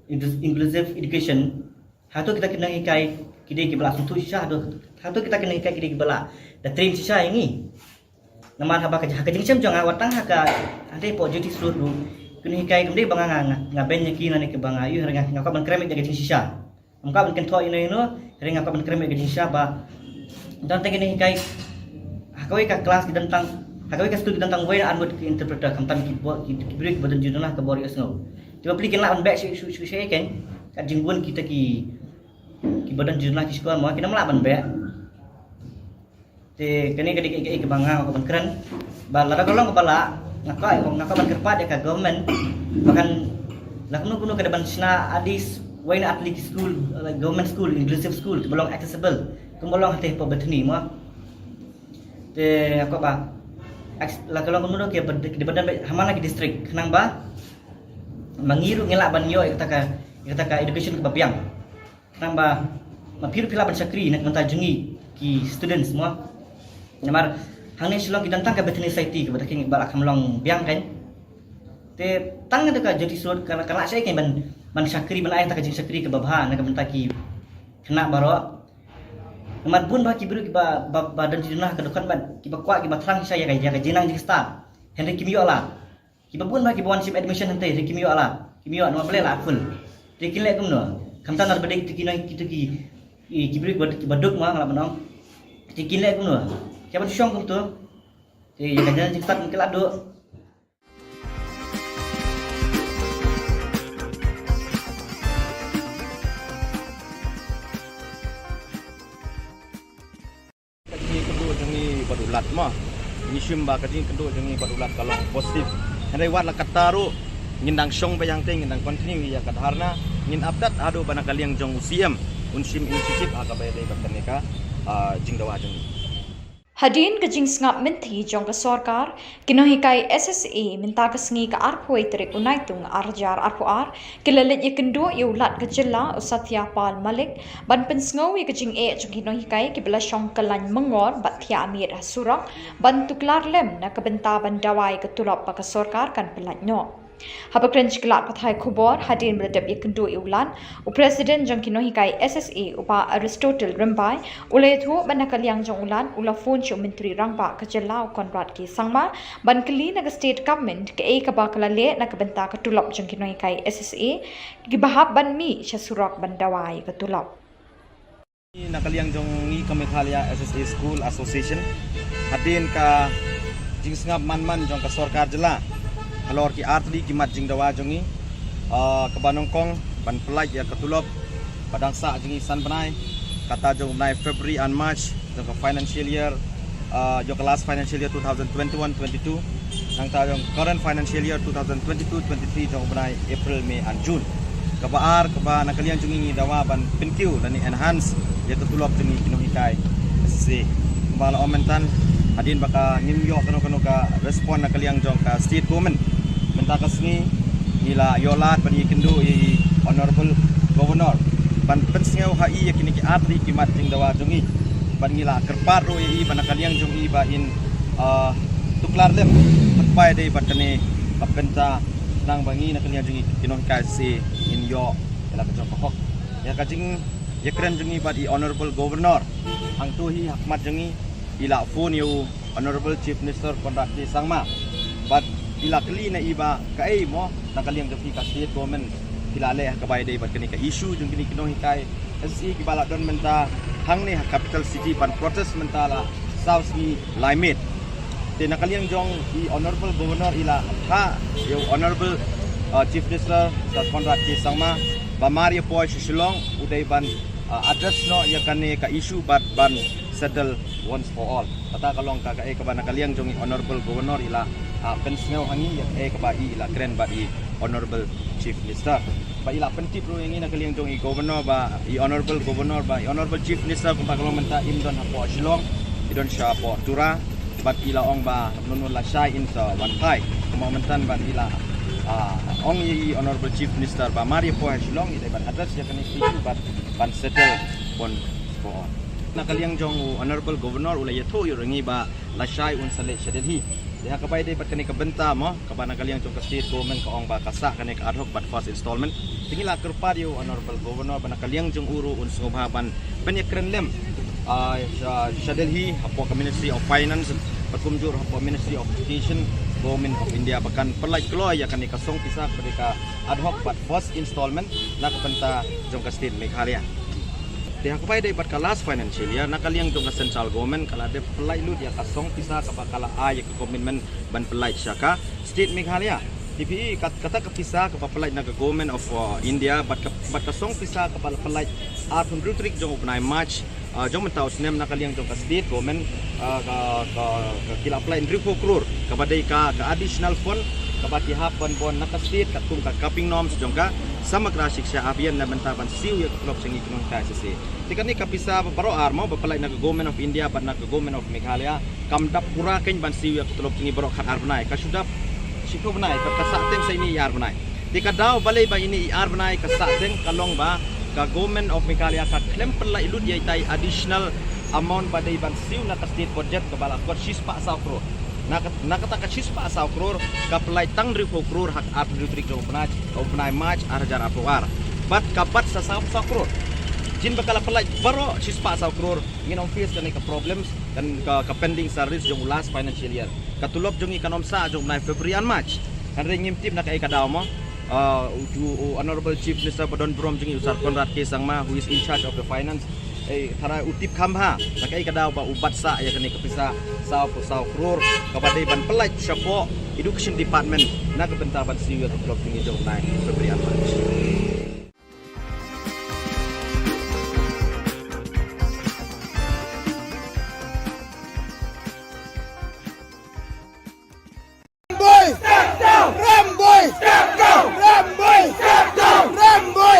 inclusive education hatu kita kena ikai kide ki bala suntu sha hatu kita kena ikai kide ki bala da train sha ini naman haba kajing sem jong awatang haka ande po duty suit ru kena ikai kemde banga ngaben nyaki nani ke banga yu renga ngaka ban krem kajing sha ngaka ban kento ino renga ngaka ban krem kajing sha ba dan kena ikai hakawai ka kelas di tentang hakawai ka studi tentang way anmut ki interpreter kamtan ki break badan jurnah ka bori asno tiba plikin la on back shu kan ka jingbun kita ki badan jurnah ki sekolah mo kina mala ban back te kene ke banga ka ban keren ba la golong ka bala ngaka ban kerpat ya ka government bahkan la kuno ka ban sna adis way na atli school like government school inclusive school belong accessible kumbolong hate po betni mo te aku ba la kalau kemudian ke di badan hamana ki district kenang ba mangiru ngelak ban yo kata ka education ke bapiang kenang ba mapiru pila ban sakri nak mentajungi ki students semua namar hangni Shillong ki dantang ka betni society ke badaking balak hamlong biang kan te tang ada ka jadi surat kana saya kan ban sakri ban ai ta ka jing sakri ke babha nak mentaki kena baro Namat pun bah kibru kiba badan jurnah ke dekat ban kiba kuat kiba terang saya kayak jenang jing start Henry kimio ala kiba pun bah kiba one ship admission nanti Henry kimio ala kimio nama boleh lah full tekin lek kumno kamtan ar bedek tekin kita ki kibru kiba duk mah ngala benong tekin lek kumno kiba syong kum tu jadi jenang jing start mungkin ado badulat mah ni syumba kading kedua jangi badulat kalau positif hendak wat la kataru ngindang syong bayang teng ngindang continue ya kadharna ngin update ado bana kaliang jong UCM unsim inisiatif akabai dei bakneka jingdawa jong Hadin ka jing ngap menti jong ka sorkar kinohikai SSA minta ka sngi ka arpoi terik unaitung arjar arpuar kilalit ye kendo ye ulat ka jilla usatya pal malik ban pensngau ye ka jing jong kinohikai kibla syong kalan mengor bathya amir surak ban tuklar lem na ka benta ban dawai ka tulop pa ka sorkar kan pelat no Habakran Chiklat Pathai Khubor Hadin Meredep Ikendu Iulan Presiden Jong Kinohikai SSA Upa Aristotle Rimbai Ulethu Banakaliang Jong Ulan Ulafun Chu Menteri Rangba Kajelau Konrad Ki Sangma Ban Kali Naga State Government ke Kabakala Le Nakabenta Katulop Jong Kinohikai SSA Gibahab Ban Mi Syasurak Bandawai Katulop Nakaliang Jong Ngi Kamekhalia SSA School Association Hadin ka Jingsngap Man Jong ka Sorkar Jela Halor ki artli ki mat jing dawa jongi ke Banongkong ban pelaj ya ketulop padang sa jongi san benai kata jong benai February and March jong ke financial year jong ke last financial year 2021-22 nang ta jong current financial year 2022-23 jong benai April May and June ke baar ke ba nakalian jongi dawa ban pinkiu dan enhance ya ketulop jongi kinohikai SSA bala omentan hadin baka ngimyo kano ka respon nakaliang jong ka state government minta kasni ila yolat bani kendu i honorable governor ban pensngau hai yakini ki atri ki mat jing dawa jongi ban ngila kerpat ro i ban nakaliang jong i ba in tuklar lem patpai dei batane kapenta nang bangi nakaliang jongi kinohikai se in yo ila ka jong ya kajing yakran jongi ba i honorable governor ang tuhi hakmat jongi ila phone you honorable chief minister Konrad Ki Sangma but ila kali na iba kai mo nakaliang gafi ka state government kilale ka bay day bat kani ka issue jung kini kinohikai SSA ki bala don menta hang ni capital city ban protest mentala south ni limit te nakaliang jong i honorable governor ila ha yo honorable chief minister Konrad Ki Sangma ba Maria Poi Shillong uday ban address no ya kani ka issue but ban settle once for all kata kalong ka ka ba nakaliang jong i honorable governor ila pensngau hangi ya ka ba ila kren ba i honorable chief minister ba ila penti pro yang ina kaliang jong i governor ba i honorable governor ba i honorable chief minister kung kalong menta imdon hapo Shillong idon sha po tura bat ila ong ba nunun la shai in sa one pai kumentan ba ila ong i honorable chief minister ba Maria po Shillong ida ban address ya kan issue bat ban settle pon for all nakaliang jong honorable governor ulay yato yurangi ba la shai un sale shadelhi dia kapai dei bat kani ka benta mo ka ba nakaliang jong ka state government ka ong ba kasa kani ka ad hoc bat first installment tingila kerpa dio honorable governor ba nakaliang jong uru un sunghaban penyekren lem shadelhi hapo ka ministry of finance patumjur hapo ministry of education government of India bahkan perlai keloy ya kani ka song pisa ka ad hoc bat first installment na ka benta jong ka state Meghalaya dia kapai dei bat ka last financial year nakaliang jong ka central government kala de pelai lut ya ka song pisa ka bakala ay ka commitment ban pelai syaka state Meghalaya TPE kata ka pisa ka pelai na government of India bat ka song pisa ka pelai atun rutrik jong upnai March jong mentau snem nakaliang jong ka state government ka kila pelai 3 crore ka badai ka additional fund kabati hapon bon nakastit katung ka capping norms jongka samagra shiksha abhiyan na bantaban siu ya klop singi kunong KSC tikani kapisa baro armo bapalai na government of India ban na government of Meghalaya kamdap pura ken ban siu ya klop singi baro khat arbnai ka sudap siko banai ka kasateng sa ini yar banai tikadaw balay ba ini yar banai kasateng kalong ba ka government of Meghalaya ka claim pelai lut ya tai additional amount badai ban siu na ka state budget ka bala kot sispa sa crore nakata ka sispa sa crore ka pelai tang 3 crore hak art rutrik jong penai March arjar apuar bat kapat sa crore jin bakala pelai baro sispa sa crore nginom face kan ka problems dan ka pending service jong last financial year katulop jong ikanom sa jong penai February and March kan ring tip na ka ikadaw mo honorable chief minister Padon Brom jong usar Konrad Ki Sangma who is in charge of the finance thara utip khamha nakai kadaw ba ubat sa ya kani kapisa sa crore kabadai ban pelai syapo education department na kabentaban siu to blok tingi jong nai February March Ramboy step down Ramboy step down Ramboy step down Ramboy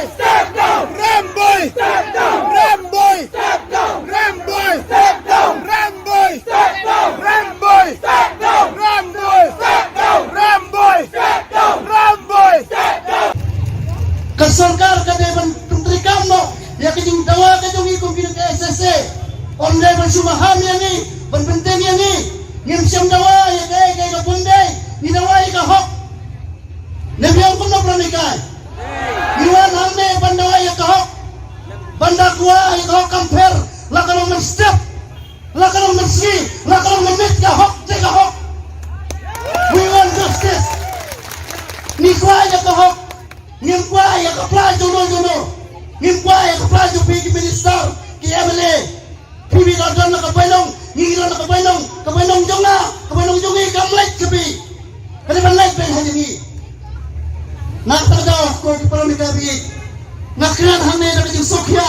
kran hang ne na jing sokya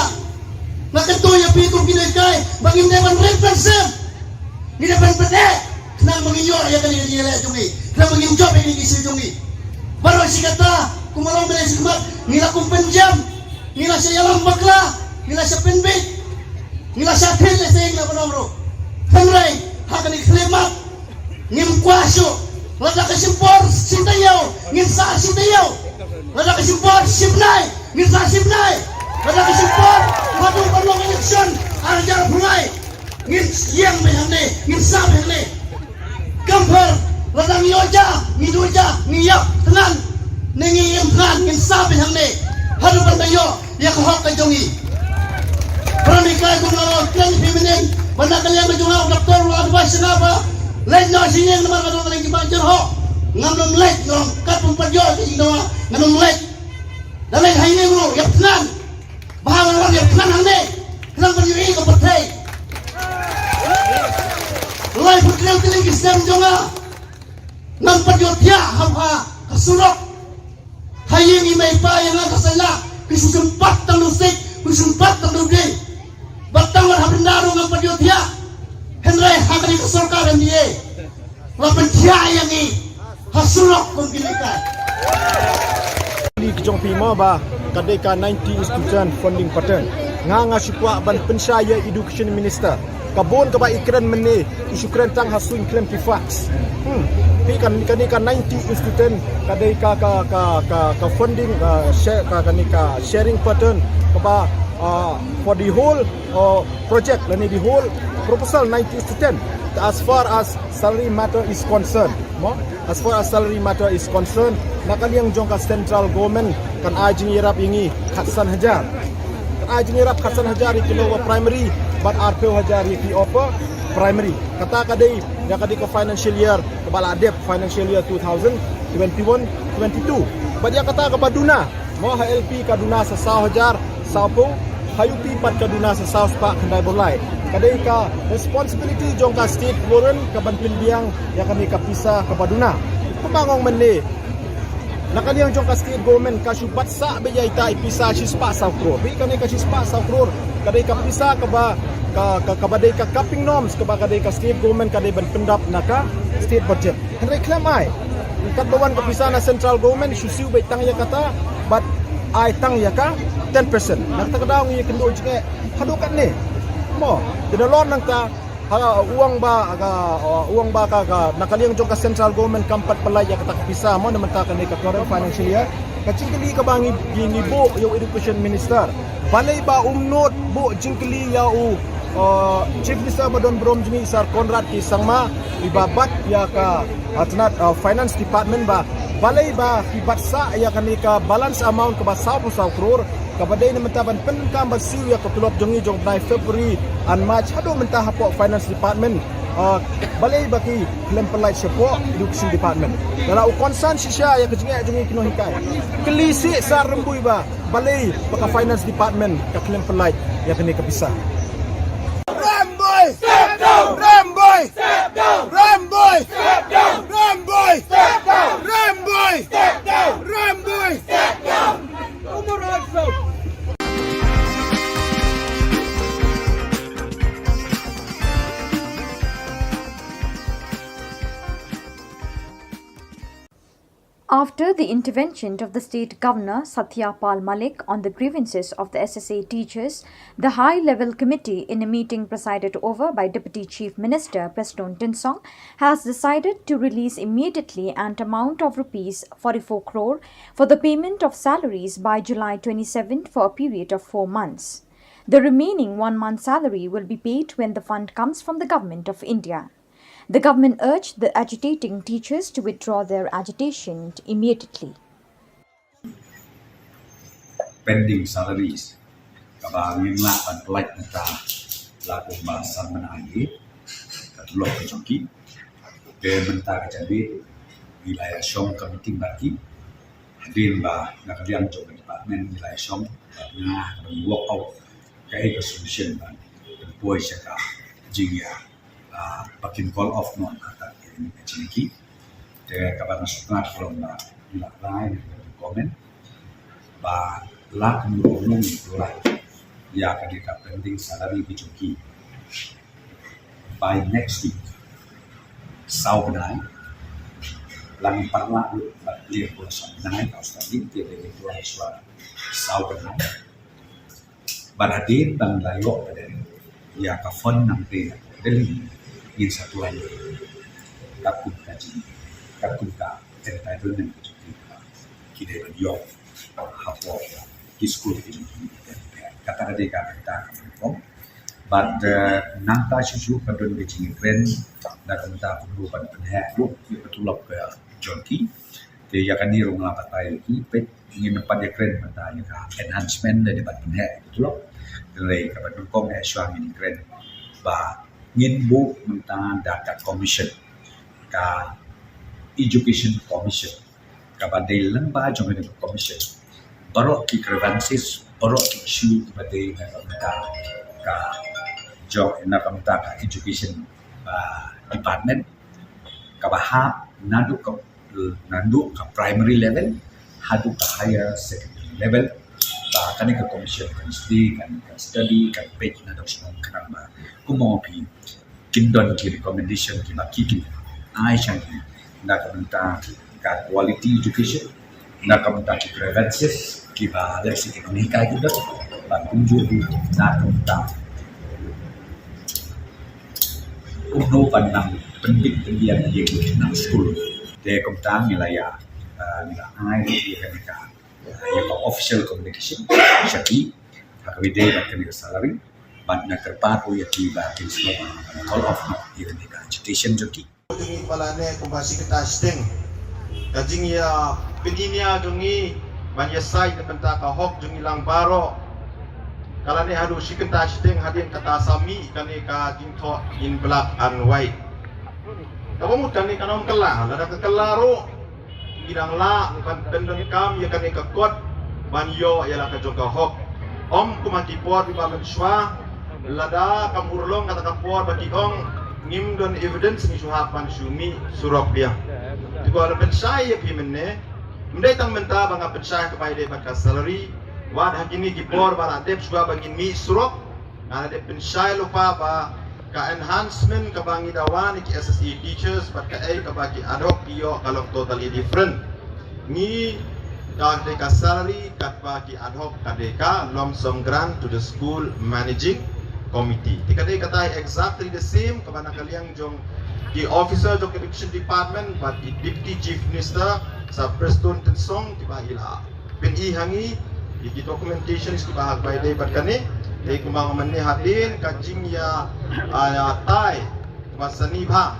na keto ya pi ko kinai kai bangin dewan represent ni dewan pede nang menginyo ya kali ni le jungi nang mengin job ini isi jungi baru si kata kumalong bela sikmat nila kum penjam nila saya lam bakla nila saya penbit nila saya tel le sing na bonomro henry hakani klemat ngim kwaso lada kasimpor sintayau ngim sa sintayau lada kasimpor sipnai ngim sa sipnai lada kasimpor madu perlu election arjar bungai ngim yang behane ngim sa behane gambar ladang yoja ngidoja ngiyap tenan nengi imkan ngim sa behane haru bantayo ya kohak kajongi Pranika gumalo kan feminin banda kalian berjumpa doktor advice apa lain no sini nomor kadang lagi banjir ho ngamnom lek ngom kat pemperjo di doa ngamnom lek dan lain hari ini bro ya tenan bahawa orang ya tenan hande tenan berdiri ke partai lai putri tinggi sistem jonga ngam perjo dia hamha kasurok haying imai pa yang kasala kisusumpat tang lusik kisusumpat tang dubli batang war habindaru ngam perjo dia Henry hakani kesorkar MDA lapan dia yang ni hasulok pembelikan di kejong pima ba kadai ka 90 student funding pattern nga syukwa ban pensaya education minister kabon ka ba ikran mene isu krentang hasuin claim fax pi kan 90 student kadai ka funding share ka sharing pattern ka ba for the whole project lani the whole proposal 90 student as far as salary matter is concerned nakaliang jong ka central government kan ajing irap ingi khatsan hajar ikilo primary but arpe hajar iki offer primary kata kadai ya kadai ka financial year kebala adep financial year 2021-22 but ya kata ka baduna mo HLP kaduna sa 1,000 sapo hayupi pat kaduna sa South Park Kandai Borlai kadai ka responsibility jong ka state foreign ka banpin biang ya kami ka pisa ka baduna pemangong mende nakaliang jong ka state government ka syubat sa bejai ta ipisa sispa sa crore bi kanai ka sispa sa crore kadai ka pisa ka ba ka badai ka capping norms ka ba kadai ka state government kadai ban pendap naka state budget henry klamai kat bawan ka pisa na central government susiu bai tang ya kata but ai tang ya ka 10% nak takadaw ngi kendo jike hadukan ni mo tidalon nang ta uang ba ka nakaliang jong ka central government kampat palay ya kata pisa mo naman ta kanay ka current financial year kachingkali ka bangi ginibo yung education minister balay ba umnot bo jingkali ya chief minister madon brom jini sar Conrad ki sangma ibabat ya ka atnat finance department ba balay ba ibatsa ya kanay ka balance amount ka ba 1,000 crore kabadai na mentaban penkam basiu ya ketulop jongi jong 9 February and March hado mentah hapo finance department balai baki claim pelai support education department dala concern sisya ya kejinga jongi kino hikai kelisi sar rembui ba balai baka finance department ka claim pelai ya kini kapisa Ramboy step down Ramboy step down Ramboy step down Ramboy step down Ramboy step down Ramboy step down After the intervention of the state governor Satyapal Malik on the grievances of the SSA teachers, the high-level committee in a meeting presided over by Deputy Chief Minister Preston Tinsong has decided to release immediately an amount of rupees 44 crore for the payment of salaries by July 27 for a period of 4 months. The remaining 1 month's salary will be paid when the fund comes from the Government of India. The government urged the agitating teachers to withdraw their agitation immediately. Pending salaries kabangin la pan pelaj neta laku bahasan menangi katulok kejoki ke mentah jadi wilayah Shillong committee bagi hadir ba nakaliang jong department wilayah Shillong na work out kai solution ban boy saka jingya pakin call off non kata ini kecilki ke kabar nasional from la line comment ba lakh umum itulah ya akan pending salary bijuki by next week sau benai lang parla dia pun benai kau studi dia itu suara sau benai baradin bang layo pada ya ka fon nanti deli in satu lagi takut kaji takut ka entitlement kita beliau hapo di school kata dia kata kom but nangta susu kadon becing kren da kanta perlu pada penhek lu betulap ke jonki dia akan ni rumah patai ki pet ingin dapat dia kren mata ya enhancement dari dapat penhek betulap dari kapan kom syang ini kren ba ngin bu menta data commission ka education commission kabadai lemba jong ini commission barok ki grievances barok ki issue kabadai ka job na kamta ka education department kabahap nadu ka primary level hadu ka higher secondary level ba kani ka commission kan study kan page na dok semua kan ba kumo pi kindon ki recommendation ki ba ki ai chang na kamta ka quality education na kamta ki preferences ki ba leksi ekonomika gitu ba kunjur na kamta umno panang penting pendiam dia nang school de kamta nilaya nila ai dia kan ya official communication syaki hakwide ba kan salary but na kerpato ya tiba in slow call of no even the agitation joki Jungi palane kumbasi kita sting kajing ya pedinia jungi banya sai na penta ka hok jungi lang baro kalane hadu sikenta sting hadin kata sami kani ka jingtho in black and white kamu kani kanom kala lada ka kalaro bidang la pendeng kam ya kani ka kot banyo ya la ka joka hok om kumati por di bamen swa lada kamurlong kata ka por bagi ong ngim don evidence ni suhapan sumi surok dia tigo ala pensai ya pimenne mendai tang menta banga pensai kepada dia pakai salary wad hakini gipor bala dep suga bagi mi surok ana de pensai lupa ba ka enhancement ka bangi dawan ki SSE teachers pakai ka bagi adok iyo kalau totally different ni ka salary kat bagi ad hoc kadeka lump sum grant to the school managing committee. Tikadai katai exactly the same kabana kaliang jong the officer jong education department but the deputy chief minister sa Preston Tensong tiba ila pen I hangi di documentation is bahag by day but kani dai kumang manne hadin kajing ya tai masani bha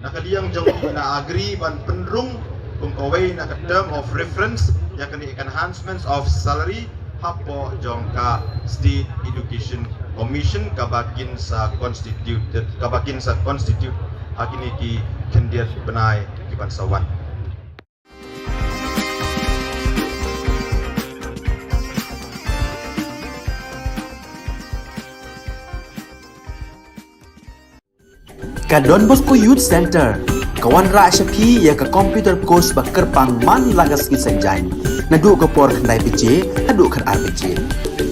nakaliang jong na agree ban penrung kung kaway na term of reference ya kani enhancements of salary hapo jong ka state education commission kabakin sa constitute hakini ki kendiat benai ki bansawan Ka Don Bosco Youth Center kawan ra shapi ya ka computer course ba kerpang man lagas ki sanjain nadu ka por khandai pije nadu khan RPG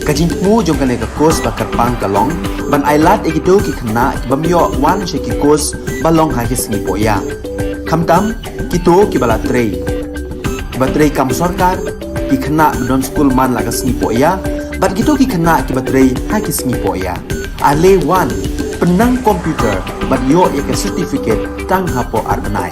kajin mu jong kane ka course ba kerpang kalong ban ailat egido ki khna bamyo wan sheki course balong ha ki sngi poya khamtam kito ki bala trei batrei kam sarkar ki khna don school man lagas sngi poya bat kito ki khna ki batrei ha ki sngi poya ale wan penang komputer bat yo ya ke certificate tang hapo arbenai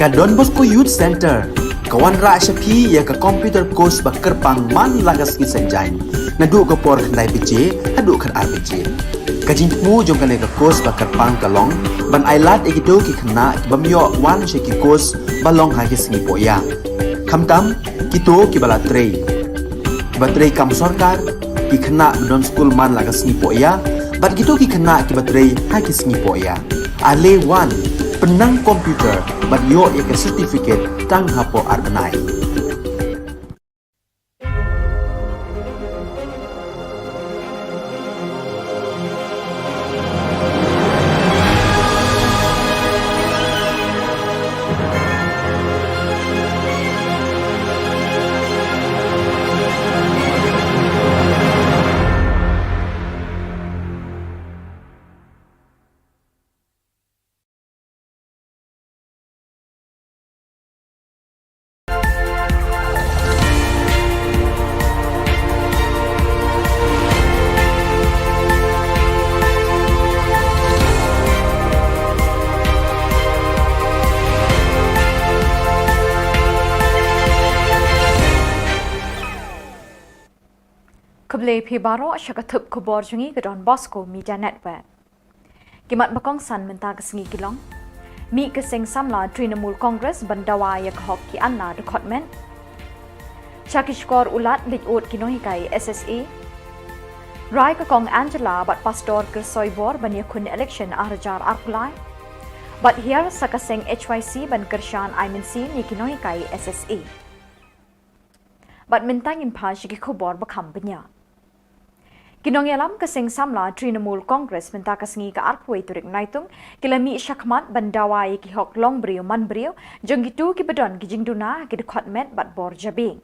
Ka Don Bosco Youth Center, kawan ra syapi ya ka computer course ba kerpang man lagas ki sanjain. Nadu ka por kandai PJ, hadu kan RPG. Kajing mu jong kan ka course ba kerpang kalong, ban ailat ikido ki kena ki bamyo wan ki course balong ha ki singi poya. Kamtam kito ki bala trei. Ki batrei kam sarkar ki kena don school man lagas singi poya, bat kito ki kena ki batrei ha ki singi poya. Ale wan penang komputer bat yo ya ke certificate tang hapo arbenai. Keble Pibaro syakatup Khubor Jungi ke Don Bosco Media Network. Kimat bakong san menta ke sengi kilong. Mi ke seng samla Trinamul Congress bandawa ya khok ki anna department. Chakishkor ulat lit kinohikai SSA. Rai ke kong Angela bat pastor ke soibor ban yakun election arjar arkulai. But here sakaseng HYC ban kershan IMNC ni kinohikai SSA. Bat mentangin pa syaki Khubor bakam benya. Kinong yalam kasing samla Trinamul Congress menta kasengi ka arpway turik naitung kilami syakmat bandawai ki hok long brio man brio jong gitu ki bedon ki jingduna ki department bat bor jabing.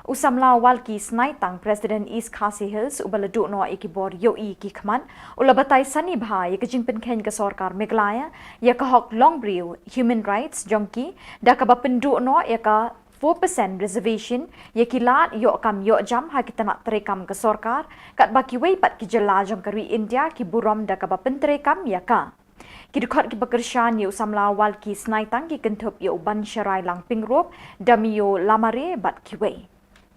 Usamla walki snaitang President East Khasi Hills ubaladu no iki bor yoi ki kman ulabatai sani bha ya kajing penken ka sarkar Meghalaya ya ka hok long brio human rights jongki da ka bapendu no ya ka 4% reservation ye kilat yo kam yo jam ha kita nak terekam ke sarkar kat baki wei pat ki jela jong kari India ki burom da ka bapen terekam ya ka ki dukhat ki bekershan yo samla wal ki snaitang ki kentup yo ban syarai lang pingrop damio lamare bat ki wei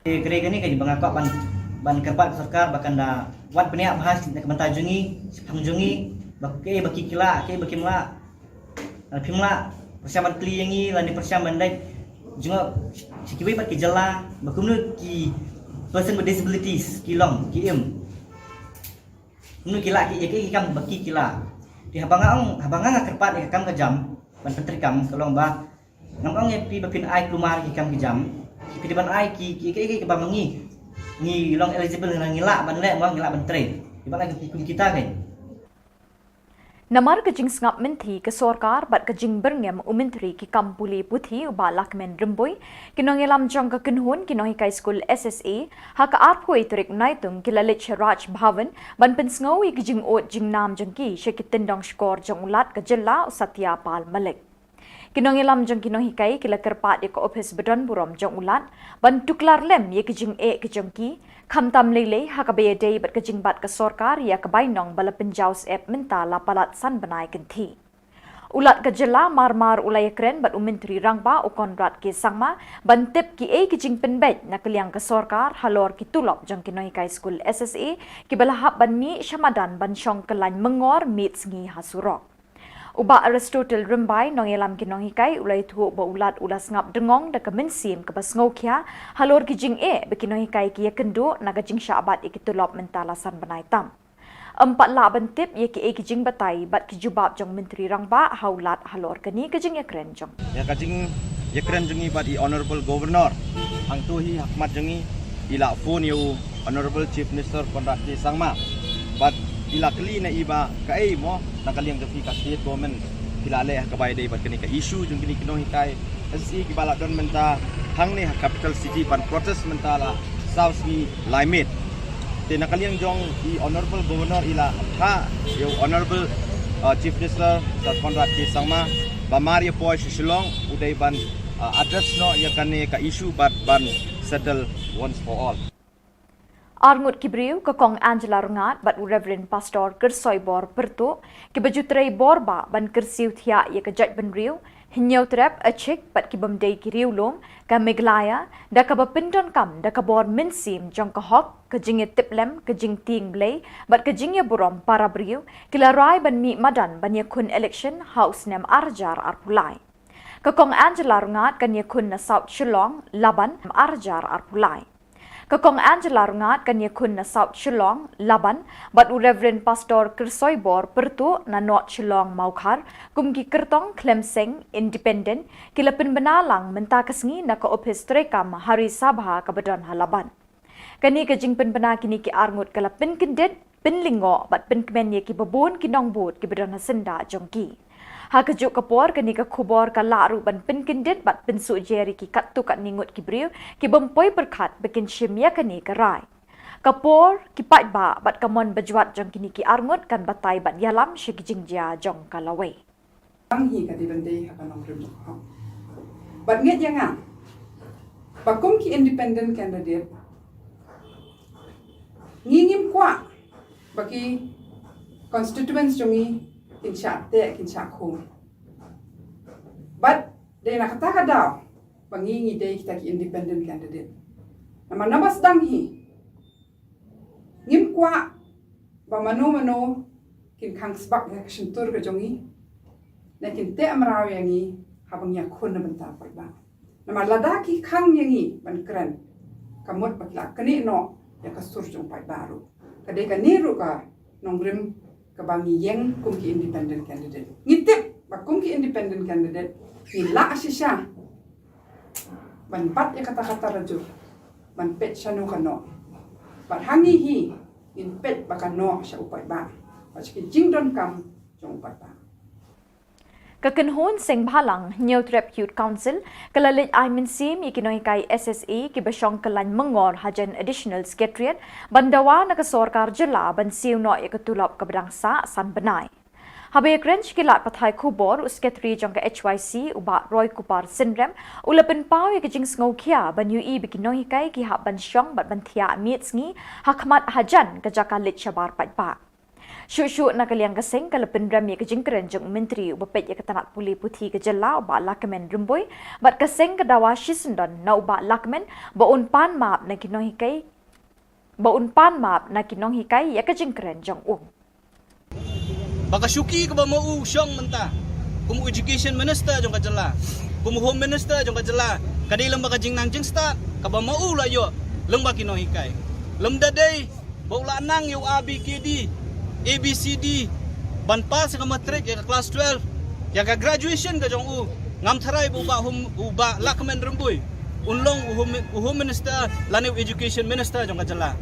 kere gani kaji bangakok ban kerpat sarkar bakan da wan peniak bahas nak mentajungi pangjungi baki kila baki mla pimla persiapan kliengi lan persiapan dai juga sikiwi pat ki jala bakumnu ki person with disabilities kilong ki nu kila ki kam baki kila di habanga kerpat ki kam ke jam ban pentrikam kolong ba ngam ye pi bapin ai klumar ki kam ki jam ki depan ai ki ba mangi ni long eligible ngila ban le mo ngila ban tre di bang kita kan Namar kajing sngap menti ke sarkar bat kajing berngem umintri ki kampuli puthi uba lakmen remboi kinong elam jong ka kinhun kinong kai school SSA ha ka arpoi turik naitung kilalit Raj Bhavan ban pensngawi kajing ot jing nam jongki shekitendong skor jong ulat ka Jylla Satya Pal Malik kinong elam jong kinong hikai kila kerpat ya ka office bedon burom jong ulat ban tuklar lem ye kajing ke jongki Khamtam lele hakabe day bat kajing bat ka sarkar ya ka bainong bala penjaus ep menta lapalat san banai kenti. Ulat ka Jylla marmar ulay kren bat umintri rangba o konrat ki sangma bantip ki kajing penbet na kaliang ka sarkar halor ki tulop jang kinoy kai school SSA ki balahap ban mi syamadan ban syong kelan mengor mit sengi hasurok. Uba Aristotle Rimbai nong elam kinong hikai ulai tu ba ulat ulas ngap dengong da kemensim ke bas ngokya halor kijing bekinong hikai ki kendo naga jing syabat ikitulop mentalasan banai tam. Empat la bentip ye ki kijing batai bat kijubab jong menteri rangba haulat halor keni kijing yakren jong. Ya kajing yakren jongi bat honorable governor ang tuhi hakmat jongi ila phone you honorable chief minister Konrad K Sangma bat ila kali na iba kai mo nakaliang gafi ka state government kilale ka bay day bat kani ka issue jung kini kinong hikai SE ki bala don menta hang ni capital city ban protest menta la south ni limit te nakaliang jong honorable governor ila ha yo honorable chief minister Konrad K Sangma ba Maria Poy Shillong uday ban address no ya kani ka issue bat ban settle once for all. Arngut kibriu ke kong Angela rungat bat Reverend Pastor Kersoy bor pertu ke baju tray borba ban kersiu thia ye ke jat benriu Hinyau terap acik pat ki bamdei ki riulong ka Meglaya da ka bapindon kam da ka bor minsim jong ka hok ka jing tiplem ka jing ting blay bat ka jing burom para briu kila rai ban mi madan ban kun election house nem arjar arpulai. Ka kong Angela rungat kan kun na South Shillong laban arjar arpulai. Kakong Angela rungat kan kun na South Shillong laban bat u Reverend Pastor Kersoybor pertu na North Shillong Maukar kumki kertong Clemseng Independent kila penbenalang mentakasngi na ka office trekam hari sabha kabadan halaban. Kani ka jing penbena kini ki arngut kala penkendet penlingo bat penkmen ye ki babon ki nongbut ki badan hasenda jongki. Hakajuk kapor kani ka khubor ka laru ban penkendet bat pensu jeri ki kattu kat ningut ki briu ki bempoi berkat bikin shimya kani ka rai. Kapor ki pat ba bat kamon bajuat jong kini ki arngut kan batai bat yalam shiki jingjia jong kalawai. Ang hi ka di bende ha kanong rim ha. Bat nget yang bakum ki independent candidate ngingim kwa bagi constituents jongi kinsya te kinsya ko. But de nakataka daw bangingi de kita ki independent candidate. Nama nabas danghi ngim kwa ba mano kin kang sbak election tur ka jongi na kin te amraw yangi habang ya kun na banta ba. Nama ladaki kang yangi ban kren kamot bakla kani no ya kasur jong pai baru. Kadai ka niru ka nongrim kabangi yang kumki independent candidate. Ngitip ba kumki independent candidate nila asisya. Ban pat ya kata-kata raju. Ban pet syanu kano. Ban hangi hi in pet bakano siya upay ba. Paski jingdon kam jong upay ba. Kakenhon sing bhalang New Trap Youth Council kalalit Aimin Sim ikinoy kay SSA kibasyong kalan mengor hajan additional secretariat bandawa na kasorkar jela ban siw no ikatulap kabadangsa san benai. Habay krench kilat patay Khubor secretary jong ka HYC uba Roy Kupar Syndrome ulapin pau ikajing sngokia ban UE bikinoy kay kihap ban syong bat bantia mietsngi hakmat hajan kajakalit syabar patpa. Syuk-syuk na kaliang kasing kalapin rami kajingkeren jong menteri ubapet ya katanat puli Khubor Na Ka Jylla uba lakmen rumboy bat kasing kadawa shisendon na uba lakmen baun pan map na kinong hikay ya kajingkeren jong Baka syuki ka ba mau syong menta kumu education minister jong ka Jylla kumu home minister jong ka Jylla kadai lamba ka jing nang jing start ka ba mau la yo lamba kinong hikay lemda day baula nang yo ABKD ABCD ban pas ka matric ya ka class 12 ya ka graduation ka jong ngam tharai uba lakmen rumboy unlong home minister lani education minister jong ka Jylla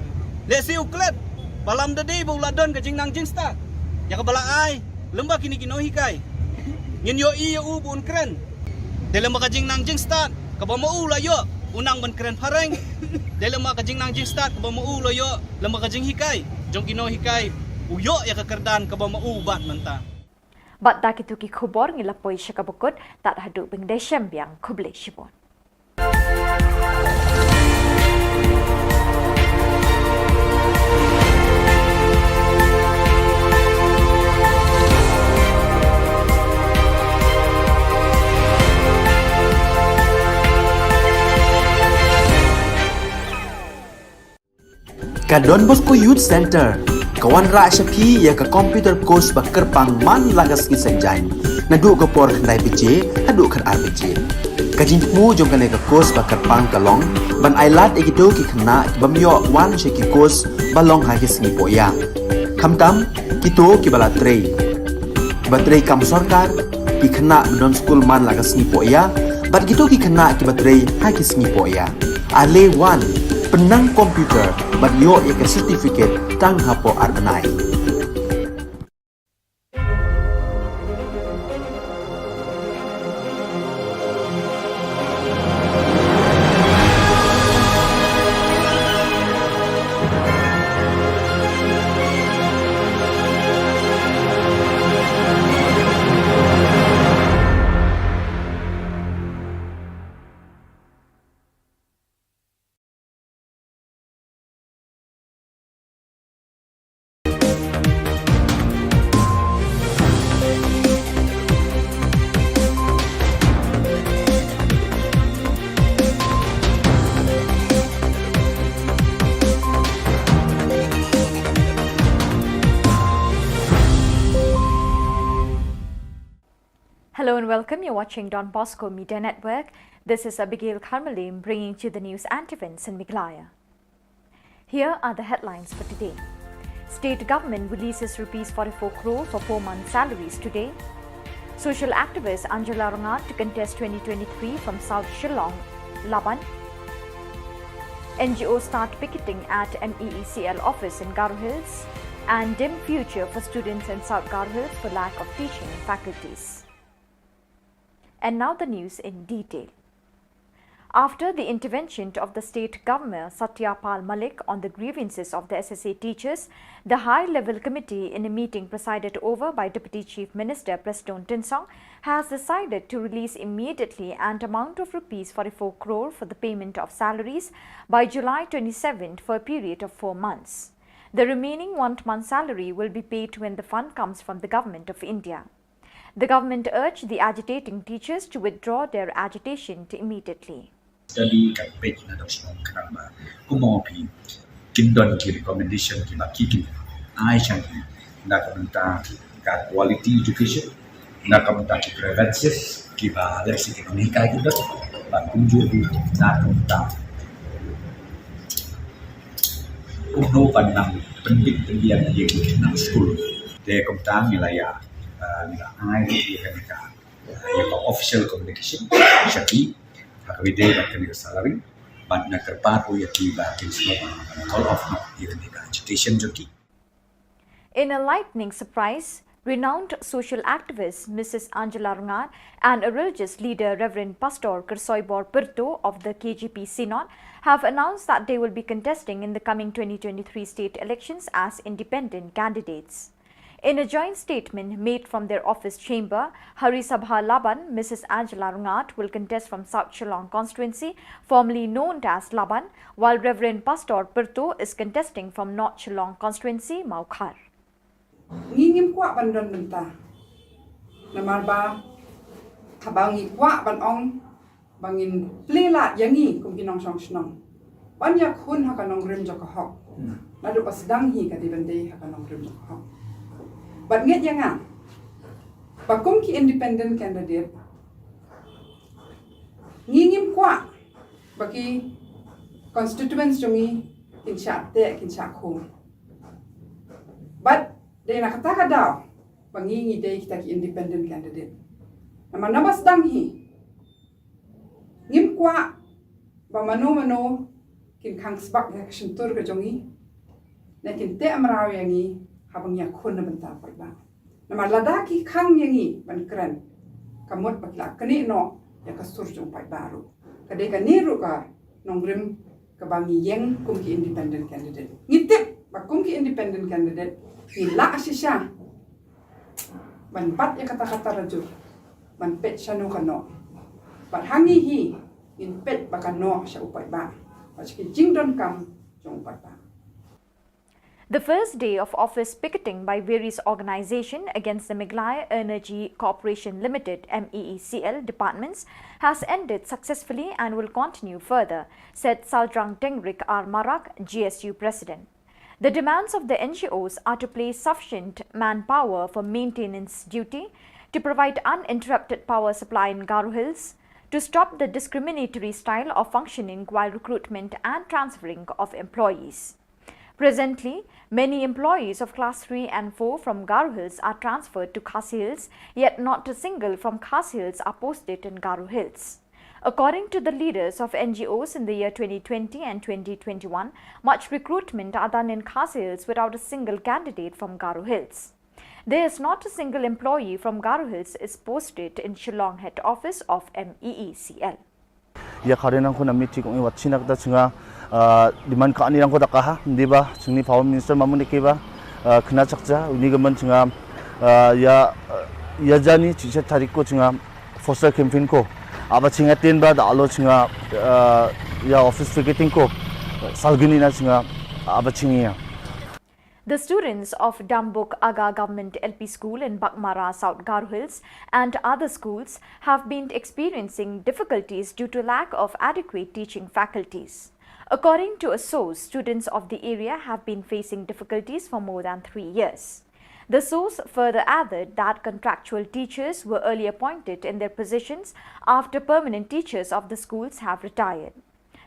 let's see uklet balam da day baula don ka jing nang jing start ya ka bala ai lembak kini kino hikay ngin yo i yo bun kren dalam ka jing nang jing start ka ba mau la yo unang ban kren pareng dalam ka jing nang jing start ka ba mau la yo lembak ka jing hikay jong kino hikay uyo ya kekerdan ka ba mau bat menta bat da kitu ki khubor ngilapoi syakabukut tak hadu bengdeshem biang kuble shibon. Ka Don Bosco Youth Center kawan ra syapi ya ka computer course ba kerpang man lagas ki senjain nadu ka por khandai pije hadu khan RPG kajin mu jong kale ka course ba kerpang kalong ban ailat ekito ki khna bamyo wan sheki course balong ha ki sni poya khamtam kito ki bala trei batrei kam sarkar ki khna don school man lagas ni poya bat kito ki khna ki batrei ha ki sni poya ale wan penang komputer bat yo ya ke certificate tang hapo arnai. Hello and welcome. You're watching Don Bosco Media Network. This is Abigail Karmalim bringing you the news and events in Meghalaya. Here are the headlines for today. State government releases Rs 44 crore for 4 months' salaries today. Social activist Angela Rangat to contest 2023 from South Shillong, Laban. NGOs start picketing at MEECL office in Garo Hills. And dim future for students in South Garo Hills for lack of teaching faculties. And now the news in detail. After the intervention of the state governor Satyapal Malik on the grievances of the SSA teachers, the high-level committee in a meeting presided over by Deputy Chief Minister Preston Tinsong has decided to release immediately an amount of Rs 44 crore for the payment of salaries by July 27th for a period of 4 months. The remaining 1 month salary will be paid when the fund comes from the Government of India. The government urged the agitating teachers to withdraw their agitation immediately. Study campaign na Shillong kanama kumopi kindon ki recommendation ki makiki ai changi na kamenta ka quality education na kamenta ki prevention ki ba leksi ekonomika kita ba kunjur na kamenta uno pandang pendidikan yang nang school de kamenta nilaya nila ai ki kanika yang official communication syaki Hakawide bakal salary, but nak kerpapo ya tiba kinslo call off no even the agitation joki. In a lightning surprise, renowned social activist Mrs. Angela Rangat and a religious leader Reverend Pastor Kersoybor Perto of the KGP Synod have announced that they will be contesting in the coming 2023 state elections as independent candidates. In a joint statement made from their office chamber, Hari Sabha Laban, Mrs. Angela Rangat will contest from South Shillong constituency, formerly known as Laban, while Reverend Pastor Perto is contesting from North Shillong constituency, Maukhar. Ngingim kwa bandon benta. Namarba habangi kwa banong bangin plelat yangi kum kinong song snong. Banyak hun hakanong rim jokahok. Nadu pasdang hi kadi bende hakanong rim jokahok. But nget yang bakum ki independent candidate ngingim kwa bagi constituents jongi kinsha te kinsha khum. But they nak kata daw bangingi day kita ki independent candidate. Nama nabas dang hi ngim kwa ba mano kin khang sbak ya kshuntur ka jongi na kin te amraw yangi habang ya khun na benta pai ba nama ladaki khang yangi ban kran kamot patla kani no ya kasur jong pai baru kade ka niru ka nongrim ka bangi yeng kum ki independent candidate ngitip ba kum ki independent candidate ni la asisya ban pat ya kata-kata rajur ban pet sanu kano ban hangi hi in pet bakano sya upai ba paski jingdon kam jong upai ba. The first day of office picketing by various organizations against the Meghalaya Energy Corporation Limited MEECL departments has ended successfully and will continue further, said Saldrang Tengrik R. Marak, GSU President. The demands of the NGOs are to place sufficient manpower for maintenance duty, to provide uninterrupted power supply in Garo Hills, to stop the discriminatory style of functioning while recruitment and transferring of employees. Presently, many employees of Class 3 and 4 from Garo Hills are transferred to Khasi Hills, yet not a single from Khasi Hills are posted in Garo Hills. According to the leaders of NGOs in the year 2020 and 2021, much recruitment are done in Khasi Hills without a single candidate from Garo Hills. There is not a single employee from Garo Hills is posted in Shillong head office of MEECL. Ya karena aku nak meeting kami wacina kita cuma di mana kau ni aku tak kah, di ba, cuma Power Minister mamun deki ba, kena cakja, ini gaman cuma ya jani cincin tarik ko cuma foster campaign ko, apa cuma ten ba, dah alo cuma ya office ticketing ko, salgini na cuma apa cuma. The students of Dambuk Aga Government LP School in Bakmara, South Garo Hills and other schools have been experiencing difficulties due to lack of adequate teaching faculties. According to a source, students of the area have been facing difficulties for more than 3 years. The source further added that contractual teachers were early appointed in their positions after permanent teachers of the schools have retired.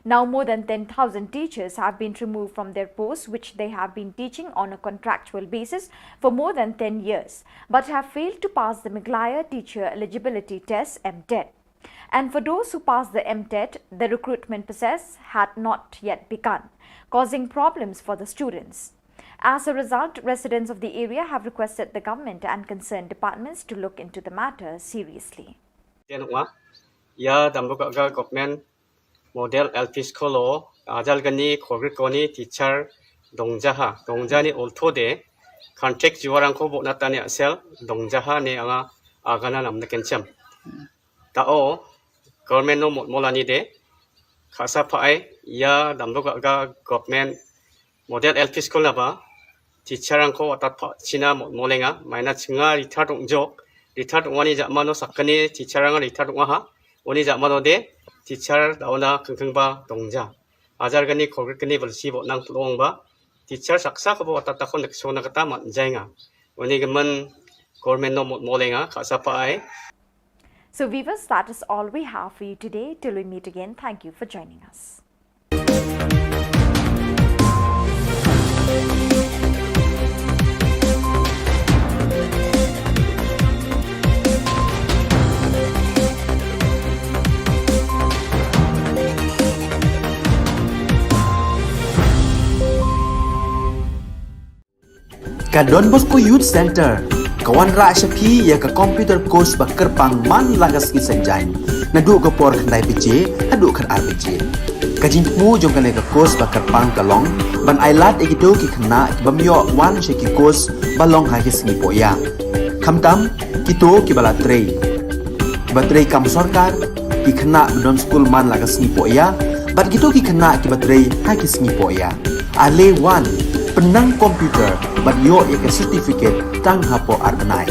Now more than 10,000 teachers have been removed from their posts which they have been teaching on a contractual basis for more than 10 years but have failed to pass the Meghalaya Teacher Eligibility Test (MTET). And for those who passed the MTET, the recruitment process had not yet begun, causing problems for the students. As a result, residents of the area have requested the government and concerned departments to look into the matter seriously. Ya dambuka government model LP skolo ajal gani khogrit koni teacher dongja ni olthode contract juwarangko bonatani asel dongjaha ne anga agana namna kencam tao government no molani de khasa phai ya dambuka government model LP school ba teacher angko atat china molenga maina chinga rithar wani jamano sakani teacher anga rithar ha oni jamano de teacher dauna kengkengba dongja ajar gani khogrit gani balsi bo nang plongba teacher saksa ko atat ta kon leksona kata man jainga oni gemen government no molenga khasa pai. So viewers, that is all we have for you today. Till we meet again, thank you for joining us. Ka Don Bosco Youth Center, kawan ra shapi ya ka computer course ba kerpang man lagas ki sanjain. Nadu ka por khandai pije, adu khan RPG. Ka jingmu jong kale ka course ba kerpang kalong, ban ailat egido ki khna ki bamyo wan she ki course balong ha ki singi poya. Khamtam kito ki bala trei. Ba trei kam sarkar ki khna don school man lagas singi poya, bat kito ki khna ki ba trei ha ki singi poya. Ale wan penang komputer bat yo ya ke certificate tang hapo arbenai.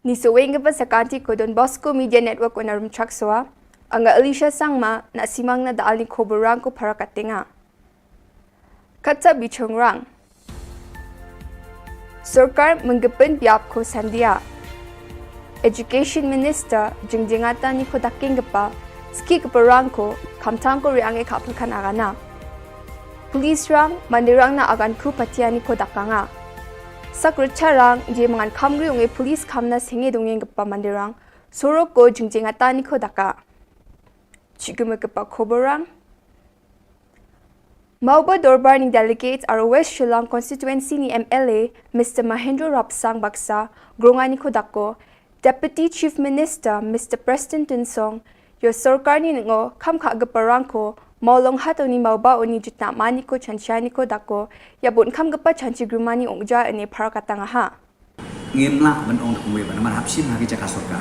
Ni sewing ba sakanti ko Don Bosco Media Network onarum chakswa anga Alicia Sangma na simang na daal ni Khubor Na Ka Parakatinga. Katsa bichongrang. Sarkar menggepen biap ko sandia. Education Minister jingjingata ni ko dakingpa ski kaparang ko kamtang ko riange kapulkan agana. Police rang mandirang na agan ku patiani ko dakanga. Sakrucharang je mangan kamri unge police kamna singe dongeng gapa mandirang sorok ko jingjingata ni ko daka. Chigume gapa Khoborang. Mauba Dorbar ni delegates are West Shillong constituency ni MLA Mr. Mahendra Rapsang Baksa gronga ni ko dako Deputy Chief Minister Mr. Preston Tinsong yo sarkar ni ngo kamkha gaparang ko Maulong hato ni mauba oni jutna mani ko chanchani ko dako ya bon kam gapa chanchi grumani ongja ane parakatanga ha ngim la ban ong kumwe ban man hapsim ha ki jaka sarkar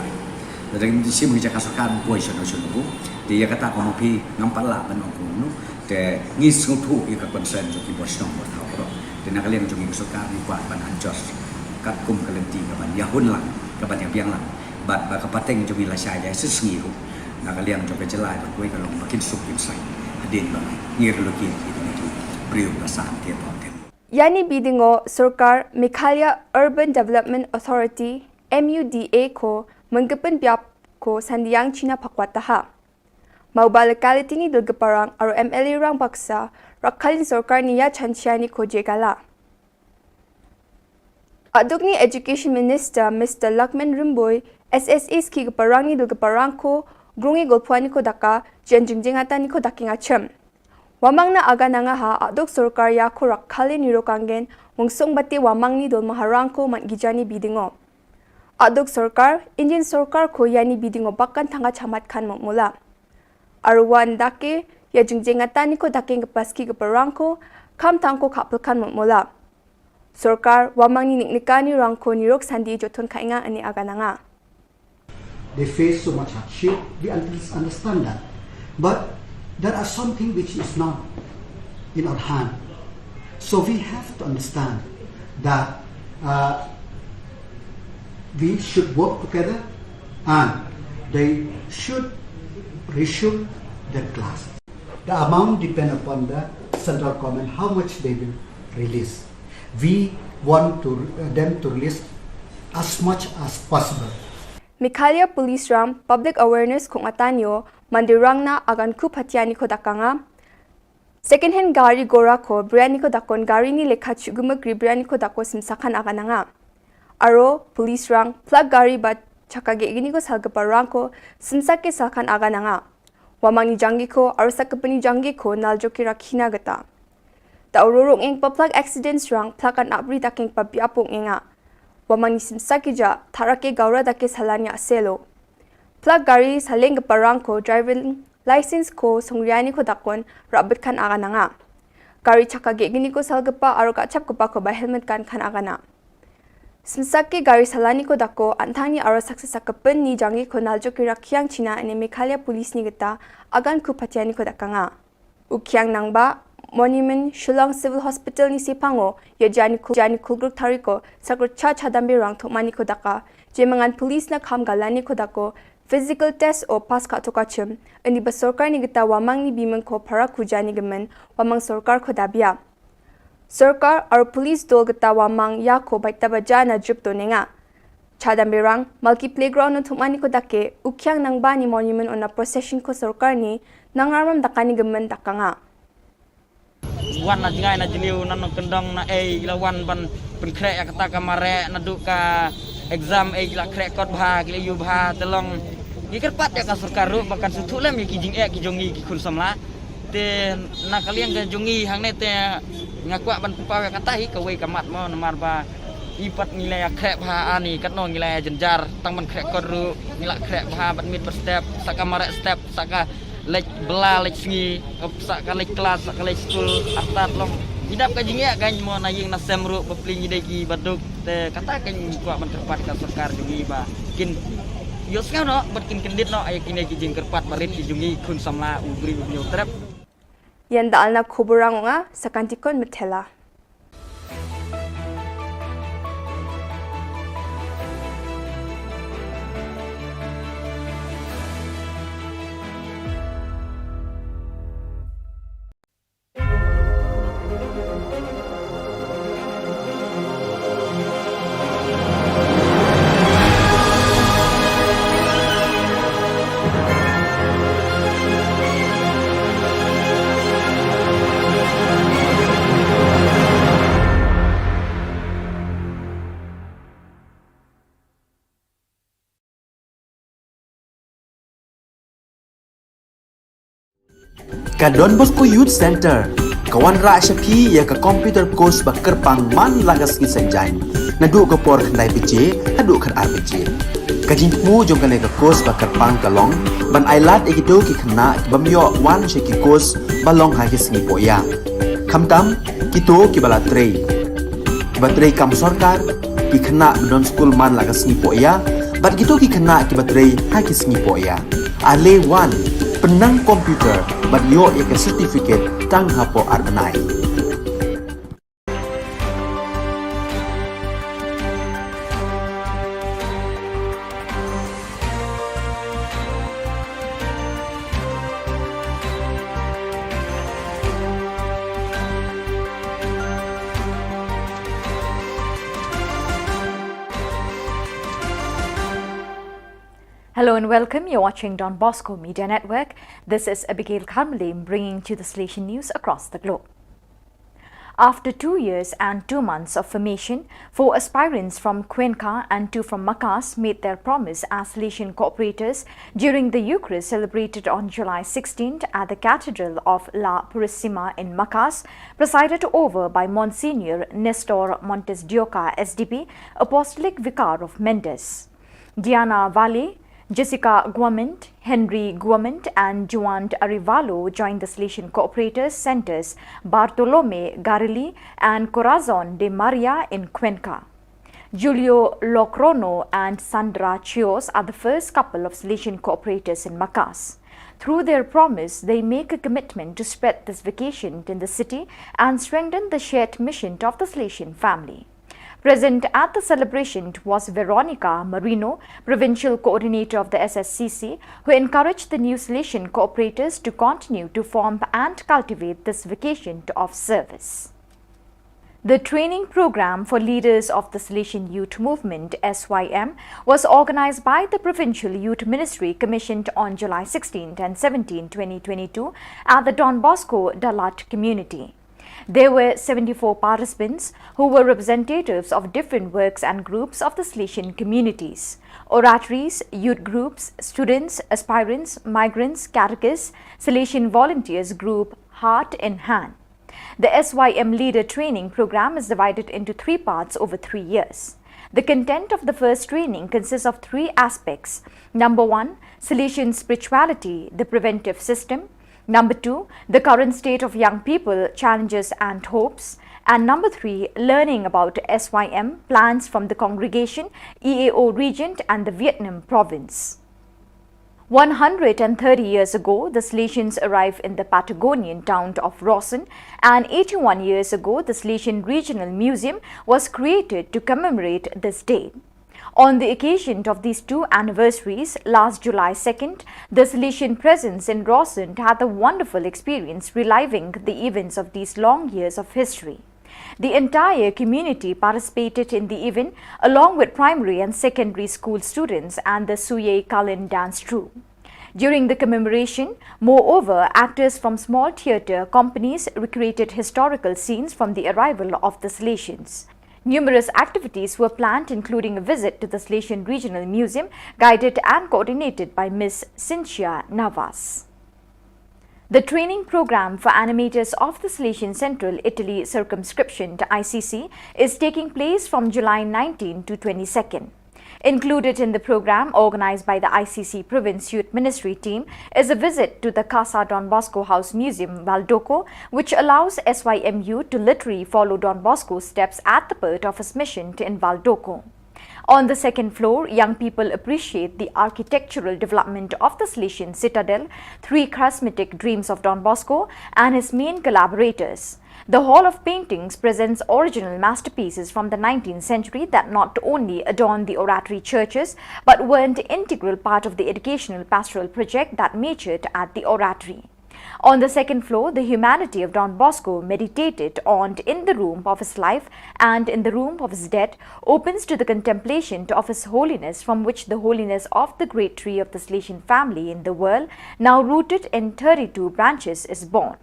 dari sim ki jaka sarkar boy sono sono bu di ya kata kono pi ngampal la ban ong kunu te ngis ngutu ki ka concern jo ki bosong bo thaw ro de na kalian jo ki sarkar ni kwa ban anjos kat kum kalenti ka ban ya hun la ka ban yang la bat ba ka pateng jo bi la sha ya sisngi ru na kalian jo ke jelai ba koi ka long makin sup kin sai Yani bidingo Sarkar Meghalaya Urban Development Authority MUDA ko menggepen biap ko sandiang China pakwataha. Mauba locality ni Dulgaparang aro MLA rang baksa rakalin Sarkar niya chanchiani ko jegala. Aduk ni Education Minister Mr. Lakman Rimboy SSA ski gaparang ni Dulgaparang ko grungi golpuani ko daka jen jingjingatan ko daking achem. Wamang na aga nanga ha adok sarkar ya ko rakhali nirokangen wungsong bati wamang ni dol maharang ko man gijani bidingo. Adok sarkar Indian sarkar ko yani bidingo bakkan tanga chamat khan mula. Arwan dake ya jingjingatan ko daking kepaski keperang ko kam tangko kapel khan mula. Sarkar wamang ni niknikani rangko nirok sandi joton kainga ani aga nanga. They face so much hardship, we understand that. But there are something which is not in our hand. So we have to understand that we should work together and they should resume their class. The amount depends upon the central government, how much they will release. We want them to release as much as possible. Mikhalia Police Ram Public Awareness kung atanyo mandirang na agan ku patiani ko dakanga second hand gari gora ko brand ko dakon gari ni lekha chugumagri brand ko dako simsakan agananga aro police rang plug gari bat chakage igini ko salgaparang ko simsake salkan agananga wamang ni jangi ko aro sakapani jangi ko naljoki rakhina gata ta ururong eng pa plug accidents rang plug an abri daking pa biapong enga wamang ni simsaki ja tharake gaura dake salanya selo plug gari saleng parang ko driving license ko songriani ko dakon rabat kan aga nga gari chakage gini ko salgapa aro kachap ko pa ko ba helmet kan aga na simsaki gari salani ko dako antani aro saksakapen ni jangi ko naljo kira kyang china ene Meghalaya police ni gita agan ku patiani ko dakanga ukyang nangba Monument Shillong Civil Hospital ni sipango ya jani kulgruk tariko sakro cha chadambi rang thokmani ko daka jemangan police na kham galani ko dako physical test o pass ka tokachim ani ba sarkar ni gita wamang ni biman ko para kujani gemen wamang sarkar ko dabia sarkar ar police dol gita wamang ya ko baita baja na jup to nenga chadambi rang multi playground no thokmani ko dake ukyang nangba ni monument ona procession ko sarkar ni nangaram dakani gemen dakanga wan na jingai na jiliu na kendong na lawan ban penkrek ya kata kamare na duka exam la krek kot bha kile yu bha telong gikerpat ya ka sarkar ru bakan sutulem ki jing ki jongi ki kun samla te na kalian ga jongi hang ne te ngakwa ban pawe kata hi ka wei kamat mo namar ba ipat nilai krek bha ani kat no nilai jenjar tang ban krek kot ru nilai krek bha ban mit per step saka mare step saka lek bela lek singi saka lek kelas saka lek school atat long hidap ka jingia kan mo na ying na semru bepling idegi baduk te kata kan kuat menterpat ka sarkar jungi ba kin yosnya no berkin kendit no ay kini ki jing kerpat barit ki jungi kun samla ubri ubnyo trap yan daalna khuburang nga sakantikon methela Ka Don Bosco Youth Center kawan ra shapi ya ka computer course bakar pang man lagas ki sanjan nadu ka por khandai bije hadu khan ar bije ka jingmu jong ka le ka course bakar pang kalong ban ailat ekito ki khna bamyo wan she ki course balong ha ki singi poya khamtam kito ki bala trei batrei kam sarkar ki khna don school man lagas singi poya bat kito ki khna ki batrei ha ki singi poya ale wan penang komputer bat yo ek certificate tang hapo arnai Hello and welcome. You're watching Don Bosco Media Network. This is Abigail Karmalim bringing to the Station News across the globe. After 2 years and 2 months of formation, 4 aspirants from Cuenca and 2 from Macas made their promise as Salesian cooperators during the Eucharist celebrated on July 16th at the Cathedral of La Purísima in Macas, presided over by Monsignor Nestor Montes de Oca, SDP, Apostolic Vicar of Mendes. Diana Valle, Jessica Guamant, Henry Guamant and Juan Arivalo joined the Salesian Cooperators Centers Bartolome Garili and Corazon de Maria in Cuenca. Julio Locrono and Sandra Chios are the first couple of Salesian Cooperators in Macas. Through their promise, they make a commitment to spread this vocation in the city and strengthen the shared mission of the Salesian family. Present at the celebration was Veronica Marino, Provincial Coordinator of the SSCC, who encouraged the new Salesian cooperators to continue to form and cultivate this vocation of service. The training program for leaders of the Salesian Youth Movement (SYM) was organized by the Provincial Youth Ministry, commissioned on July 16 and 17, 2022 at the Don Bosco Dalat community. There were 74 participants who were representatives of different works and groups of the Salesian communities: oratories, youth groups, students, aspirants, migrants, catechists, Salesian volunteers group Heart in Hand. The SYM Leader Training Program is divided into 3 parts over 3 years. The content of the first training consists of 3 aspects. Number 1, Salesian spirituality, the preventive system. Number 2, the current state of young people, challenges and hopes. And number 3, learning about SYM, plans from the congregation, EAO region and the Vietnam province. 130 years ago, the Salesians arrived in the Patagonian town of Rawson, and 81 years ago, the Salesian Regional Museum was created to commemorate this day. On the occasion of these 2 anniversaries, last July 2nd, the Salesian presence in Rawson had a wonderful experience reliving the events of these long years of history. The entire community participated in the event along with primary and secondary school students and the Suye Kalin dance troupe. During the commemoration, moreover, actors from small theatre companies recreated historical scenes from the arrival of the Salesians. Numerous activities were planned, including a visit to the Salesian Regional Museum, guided and coordinated by Ms. Cynthia Navas. The training program for animators of the Salesian Central Italy circumscription to ICC is taking place from July 19 to 22nd. Included in the program, organized by the ICC Province Youth Ministry team, is a visit to the Casa Don Bosco House Museum, Valdoco, which allows SYM youth to literally follow Don Bosco's steps at the birth of his mission in Valdoco. On the second floor, young people appreciate the architectural development of the Salesian Citadel, 3 charismatic dreams of Don Bosco and his main collaborators. The Hall of Paintings presents original masterpieces from the 19th century that not only adorn the oratory churches but were an integral part of the educational pastoral project that matured at the oratory. On the second floor, the humanity of Don Bosco, meditated on in the room of his life and in the room of his death, opens to the contemplation of his holiness, from which the holiness of the great tree of the Salesian family in the world, now rooted in 32 branches, is born.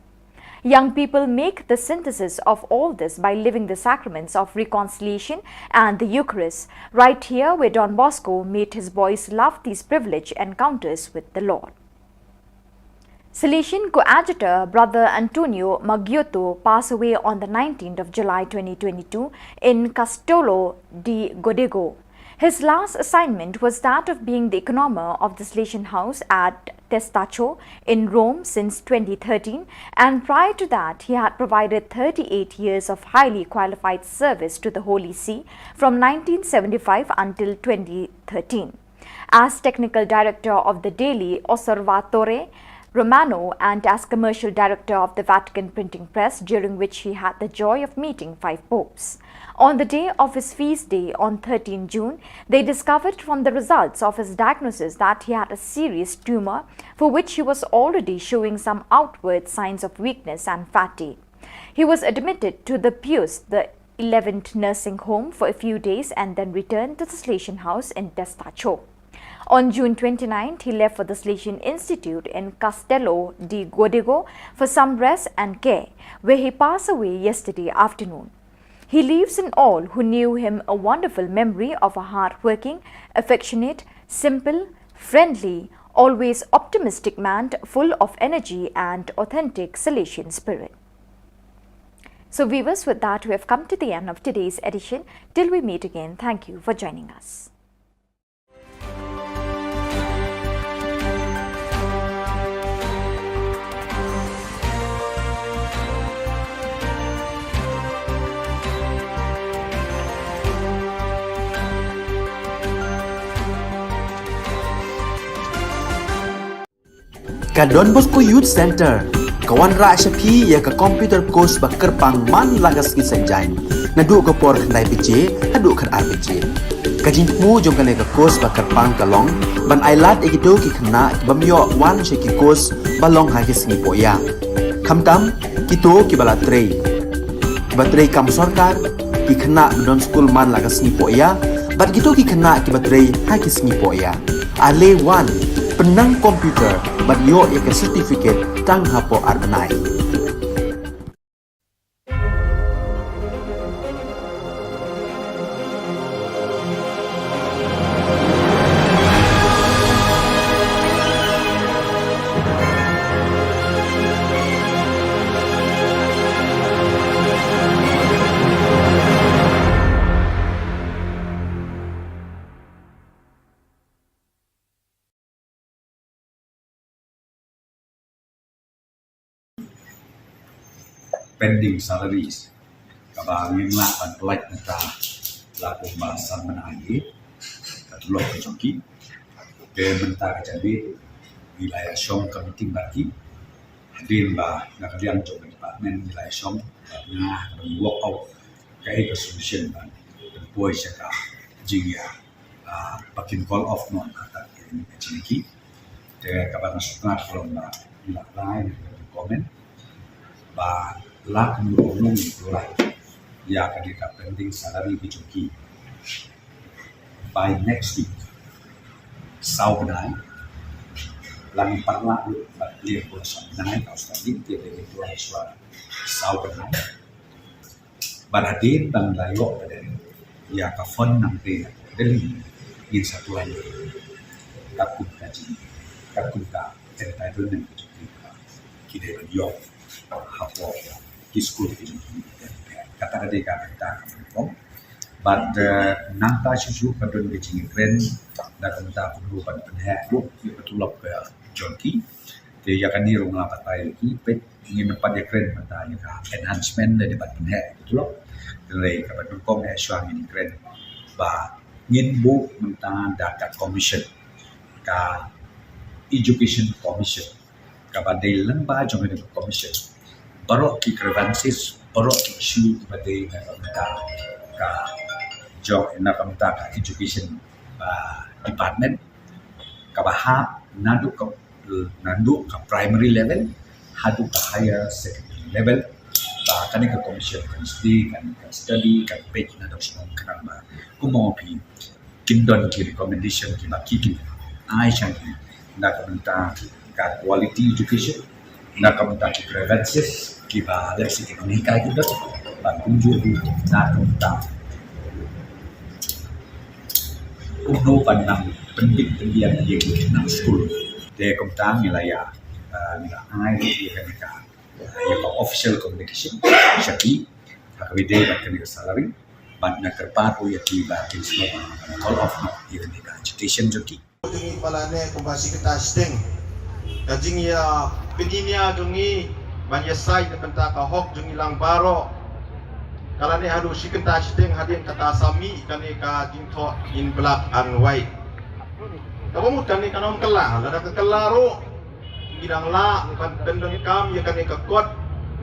Young people make the synthesis of all this by living the sacraments of reconciliation and the Eucharist, right here where Don Bosco made his boys love these privileged encounters with the Lord. Salesian coadjutor Brother Antonio Maggiotto passed away on the 19th of July 2022 in Castello di Godego. His last assignment was that of being the economer of the Salesian house at Testaccio in Rome since 2013, and prior to that he had provided 38 years of highly qualified service to the Holy See from 1975 until 2013. As technical director of the daily Osservatore Romano and as commercial director of the Vatican Printing Press, during which he had the joy of meeting 5 popes. On the day of his feast day on 13 June, they discovered from the results of his diagnosis that he had a serious tumor for which he was already showing some outward signs of weakness and fatigue. He was admitted to the Pius the 11th nursing home for a few days and then returned to the Salesian house in Testaccio. On June 29th, he left for the Salesian Institute in Castello di Godego for some rest and care, where he passed away yesterday afternoon. He leaves in all who knew him a wonderful memory of a hard-working, affectionate, simple, friendly, always optimistic man full of energy and authentic Salesian spirit. So viewers, with that we have come to the end of today's edition. Till we meet again, thank you for joining us. Ka Don Bosco Youth Center, kawan ra Shapi ya ka computer course bakar pang man lagas ki sanjang. Nadu ka por khandai PJ, hadu khan RPG. Ka jingmu jong ka ka course bakar pang kalong, ban ailat egito ki khna bamyo wan she ki course balong ha ki singi poya. Khamtam kito ki bala trei. Batrei kam sarkar ki khna don school man lagas singi poya, bat kito ki khna ki batrei ha ki singi poya. Ale wan penang komputer bat yo ya ke certificate tang hapo arbenai. Pending salaries kabangin la pan pelak neta laku bahasan menangi katulok kejoki ke mentah jadi wilayah Shillong committee bagi hadir bah nakalian jok department wilayah Shillong nah work out ke solution ban boy saka jingya pakin call off non kata ini kecilki ke kabar sukat from la lain komen bah lak menurunkan itulah ya ketika pending salary bijoki by next week saubenai lang parla batlir ko saubenai kau studi dia itu suara saubenai baradin dan layo ya ka fon nanti dari in satu lagi takut kaji takut ka entitlement bijoki kide yo hapo school kata dia kata kom but nanta susu kadon becing trend dan kata perlu pada penhek lu betul ke jonki dia akan dirung la patai ki pet ingin dapat dia keren mata ya enhancement dari pada penhek betul dari kapan kom syang ini keren ba ngin bu menta data commission ka education commission ka badai lamba jong commission barok ki grievances barok ki issue badai ka job na kamta ka education department ka baha nadu ka primary level hadu ka higher secondary level ba kan ka commission kan study kan page na dok song kan ba kumo pi kindon ki recommendation ki ba ki ai chan na kamta ka quality education na kamta ki grievances kiba dari segi ekonomika kita bangunjur na kamta umno pandang penting pendiam yang nang school de kamta nilaya ai dia kan ya official communication syaki hakwide bakal salary ban na kerparu ya tiba inslo all of no even the agitation joki Jungi palane kumbasi kita sting kajing ya pedinia jungi banyak sai na benta ka hok jungi lang baro kala ni hadu sikenta sting hadin kata sami kani ka jingtho in black and white kamu kani kanom kelang ada ke kelaro gidang la kan pendon kam ya kani ka kot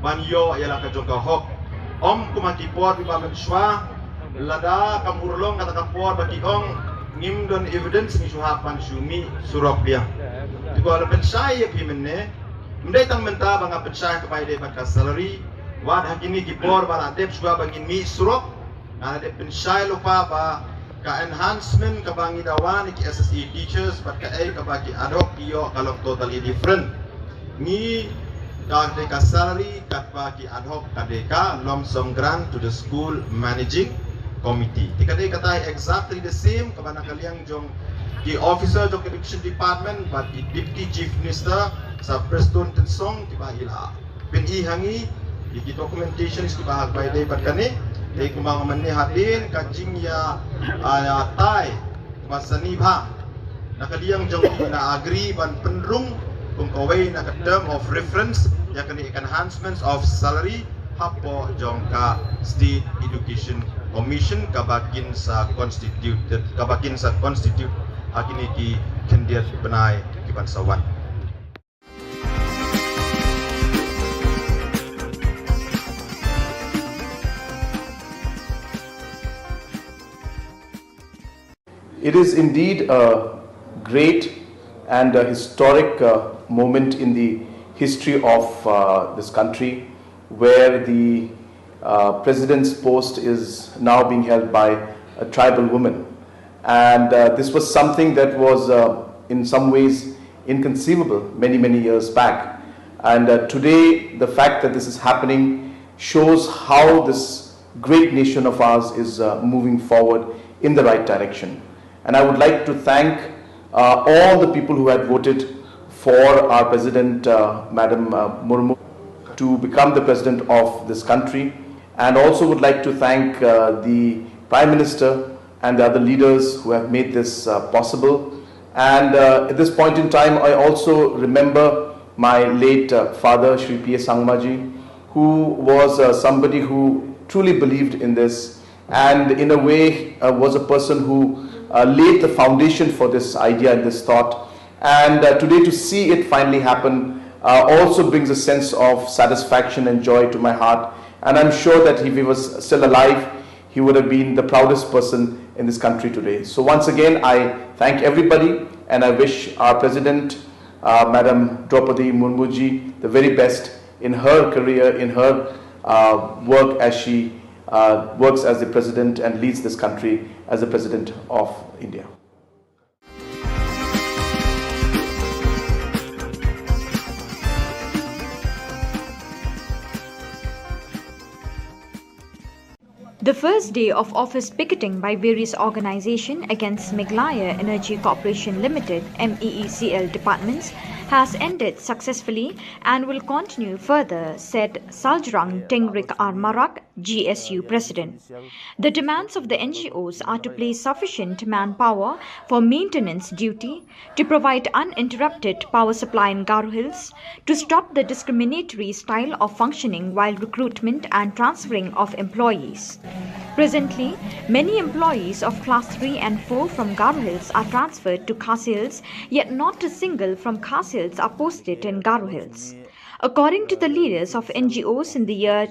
ban yo ya la ka jong ka hok om kumati por di bamen swa lada kamurlong kata ka por bagi ong ngim don evidence ni suhapan sumi surok dia tigo ala pensai ya pimene mendai tang menta banga pensai kepada dia baka salary wad hakini gipor bala dep suga bagi mi surok ana de pensai lupa ba ka enhancement ka bangi dawan ki SSE teachers but ka ay ka bagi adok iyo kalau totally different ni ka salary kat bagi ad hoc kadeka lump sum grant to the school managing committee tikadai katai exactly the same kabana kaliang jong ki officer jong education department but the deputy chief minister sa preston tensong tiba ila pen I hangi di documentation is tiba by day but kani dai kumang manne hadin kajing ya tai masani bha nakaliang jong na agree ban penrung kung kaway na term of reference yakni enhancements of salary hapo jongka State Education Commission kabakin sa constitute hakini ki kendiat benai ki bansawan. It is indeed a great and a historic moment in the history of this country where the president's post is now being held by a tribal woman. And this was something that was in some ways inconceivable many years back. And today the fact that this is happening shows how this great nation of ours is moving forward in the right direction. And I would like to thank all the people who had voted for our President, Madam Murmu, to become the President of this country, and also would like to thank the Prime Minister and the other leaders who have made this possible. And at this point in time, I also remember my late father, Shri P. S. Sangmaji, who was somebody who truly believed in this, and in a way was a person who laid the foundation for this idea and this thought. And today to see it finally happen also brings a sense of satisfaction and joy to my heart. And I'm sure that if he was still alive, he would have been the proudest person in this country today. So once again, I thank everybody, and I wish our President, Madam Draupadi Murmuji, the very best in her career, in her work as she works as the President and leads this country as the President of India. The first day of office picketing by various organizations against Meghalaya Energy Corporation Limited MEECL departments has ended successfully and will continue further, said Saljrang Tengrik Armarak, GSU President. The demands of the NGOs are to place sufficient manpower for maintenance duty, to provide uninterrupted power supply in Garo Hills, to stop the discriminatory style of functioning while recruitment and transferring of employees. Presently, many employees of Class 3 and 4 from Garo Hills are transferred to Khasi Hills, yet not a single from Khasi Hills are posted in Garo Hills. According to the leaders of NGOs in the year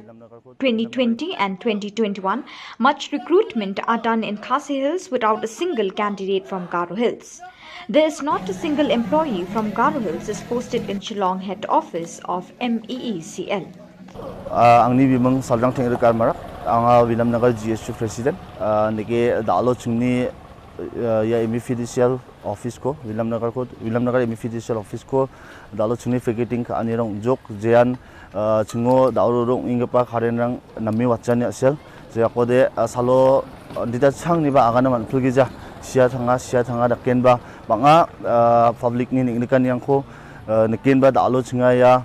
2020 and 2021, much recruitment are done in Khasi Hills without a single candidate from Garo Hills. There is not a single employee from Garo Hills is posted in Shillong head office of MEECL. Angni bimang Saljrang Tengrik Armarak, ang Vilamnagar GSU President, niki dalo chungni ya MFDCL office ko Vilamnagar MFDCL office ko dalo chungni ficketing ka anirong jok jean chingo dalo rong ingapa kharenrang nami wachani asel je akode salo dita changni ba agana man phulgija sia thanga daken ba banga public ni nikan yang ko niken ba dalo chinga ya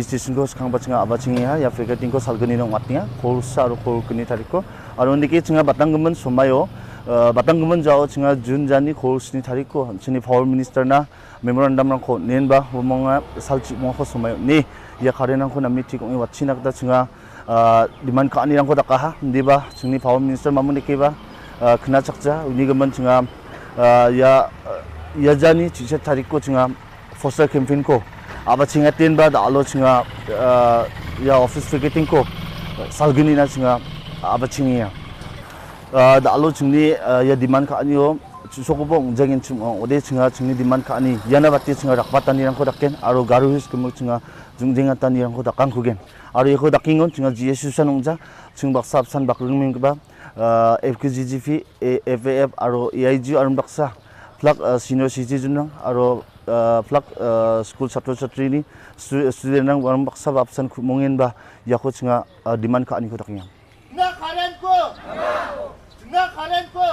station ko khang bachinga abachingi ha ya ficketing ko salgani nong matnia khorsa ro khor kini tariko aro niki chinga batanggemen somayo batanggemen jao chinga jun jani khorsni tariko chini power minister na memorandum rang ko nenba homonga salchi mo ko somayo ni ya kharenang ko nami tik ong wachina da chinga demand ka ani rang ko daka ha ndiba chini power minister mamun dikeba khna chakja uni gaman chinga ya jani chiche tariko chinga foster campaign ko aba chinga tenba da alo chinga ya office ficketing ko salgini na chinga aba chingiya da alo chingni ya demand ka anyo sokobong jangin chum ode chinga chingni demand ka ani yana batti chinga rakpatani rang ko dakken aro Garo Hills kemo chinga jungjenga tani rang ko dakang kugen aro yeko dakingon chinga GSU sanongja ching baksap san bakrungming ba FKGGP, FAF, aro EIG arum baksa flak senior citizen nang aro flak school satro-satri ni student nang arum baksa absen mungin ba yakut singa demand ka ani ko taknya. Nak kalian ko. Nak kalian ko.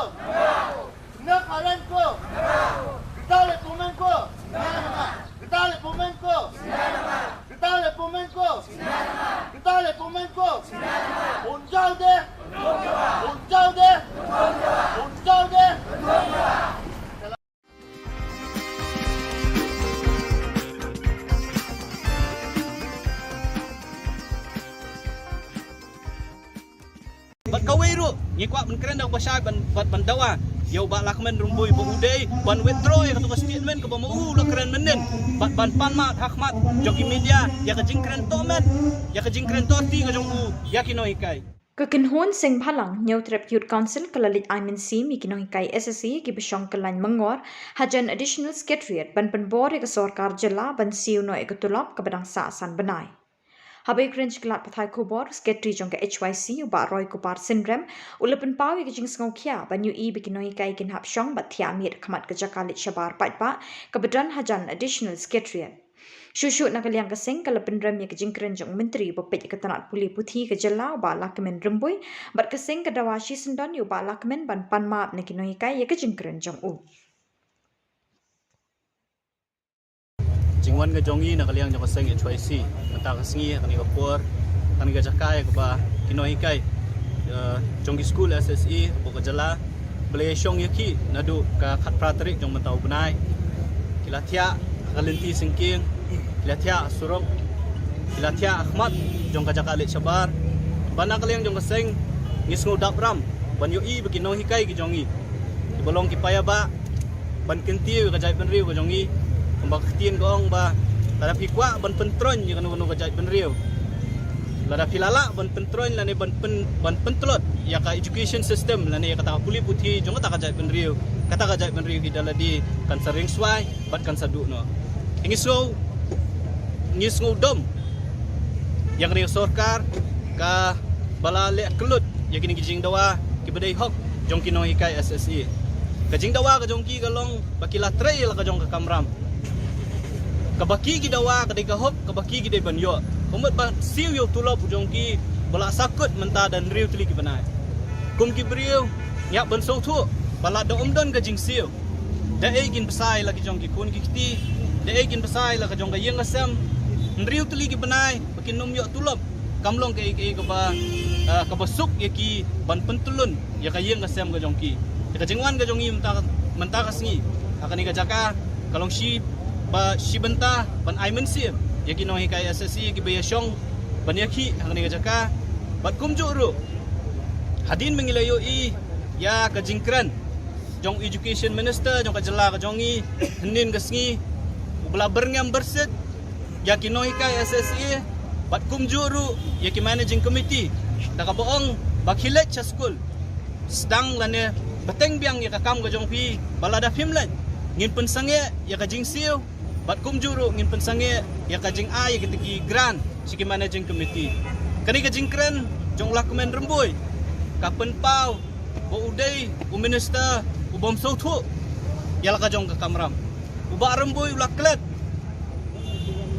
Nak kalian ko. Kita le pemain ko. Kita le pemain ko. Kita le pemain ko. Kita le pemain ko. Unjau deh. Unjau deh. Unjau deh. Bat kawiru ngikwa keren dak pasai ban dawa yau ba lakmen rumbui ba udai ban withdraw ya ketua statement ke ba mau la keren menen ban panmat hakmat joki media ya ke jingkren tomen ya ke jingkren torti ke jong u ya kino hikai Kekenhon sing phalang nyau trap youth council kalalit aimin sim ikino hikai SSE ki besong kalain mengor hajan additional secretariat ban penbor ke sarkar jilla ban siu no ekatulap ke badang saasan benai Habai cringe kelat pathai Khubor, secretary jong ke HYC, uba Roy Kupar Syndrome, ulapan pawi ke jing sengau kia, banyu i bikinoi kai kin hap syong bat thia mir kamat ke jakalit syabar patpa, kebedan hajan additional secretariat. Shushu nak kaliang keseng kalapan rem ya ke jing keren jong menteri bopet ke tanat puli putih ke jela uba lakmen rembui, bat keseng ke dawashi sendon uba lakmen ban panmaap na kinoi kai ya ke jing keren jong u. Jingwan ke jongi nak kaliang jong keseng HYC mentah kesengi kani kapur kani ke jakai ke ba kino hikai jongi school SSE bo ke jela beli syong yaki nadu ka khat pratrik jong mentau benai kila thia kalenti singking kila thia surok kila thia ahmad jong ka jakalit sabar bana kaliang jong keseng ngisngu dapram ban yo i bekino hikai ke jongi bolong ki paya ba ban kentiu ka jai penriu ke jongi Kembang ketien gong ba lada pikwa ban pentron je kanu kajai penriu lada pilala ban pentron lane ban pentlot ya ka education system lane ya kata puli putih jong kata kajai penriu ki daladi kan sering swai bat kan saduk no ingisno dom yang ni sarkar ka balale kelut ya kini kijing dawa ki bedai hok jong kino hikai SSE kajing dawa ka jong ki galong bakila trail ka jong ka kamram kabaki gidawa kadai kahop kabaki gidai banyo umat ba siu yo tulop ujong ki bala sakut menta dan riu tuli ki banai kum ki briu yak ban so thu bala do omdon ka jing siu da egin besai lagi jong ki kun ki kiti da egin besai la ka jong ka yeng asam riu tuli ki banai bakin num yo tulop kamlong ke ka ba ka basuk ya ki ban pentulun ya ka yeng asam ka jong ki ka jingwan ka jong i menta ka singi akan ka jaka kalong shi ba shibenta ban aimen sim ya kino hikai SSE ki baya syong ban yaki hangni ga jaka bat kumju ru hadin mengilayo i ya ka jingkran jong education minister jong ka jela ka jongi henin gasngi ubla berngam berset ya kino hikai SSE bat kumju ru ya ki managing committee da ka boong bakhilet cha school sedang lane bateng biang ya ka kam ka jong pi balada filmlan ngin pensange ya ka jingsiu bat kumjuru ngin pensange ya kajing ai ketiki gran siki managing committee kani kajing kren jong lakmen rembui kapen pau bo udai u minister u bom sautu ya la kajong ka kamram u ba rembui ulak klet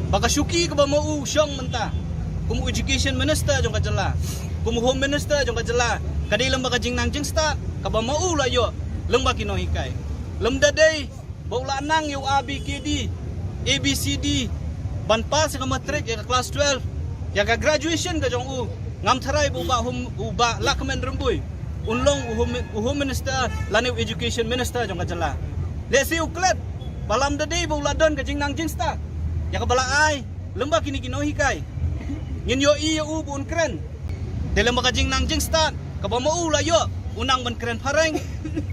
baka syuki ke ba mau syong menta kum education minister jong ka jela kum home minister jong ka jela kadai lembak kajing nangjing sta ka ba mau la yo lembak kino hikai lemda dei bo la nang yo abkd ABCD ban pas ka matric ya ka class 12 ya ka graduation ka jong u ngam tharai bu ba lakmen rembui unlong home minister lane education minister jong ka jela le si uklet balam de day bu ladon ka jing nang jingsta ya ka bala ai lembak kini kino hikai ngin yo i u bun kren de lembak ka jing nang jingsta ka ba mo u la yo unang ban kren pareng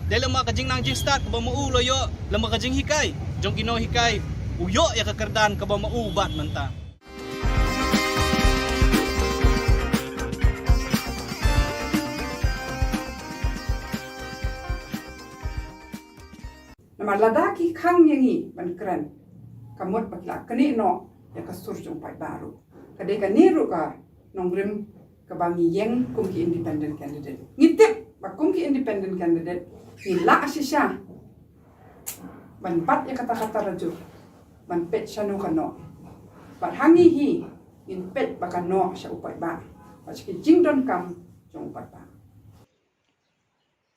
de lembak ka jing nang jingsta ka ba mo u la yo lembak ka jing hikai jong kino hikai uyo ya kekerdan ke bawah ubat mentah. Nama ladaki kang yangi ban keren kamut bakla kani no ya kasur jong pai baru kadai kani ru ka nongrim ke bangi yang kum ki independent candidate ngitip bakum ki independent candidate ni la asisya ban pat ya kata-kata raju ban pet shanu kano ban hangi hi in pet bakano sya upai ba paski jingdon kam jong upai ba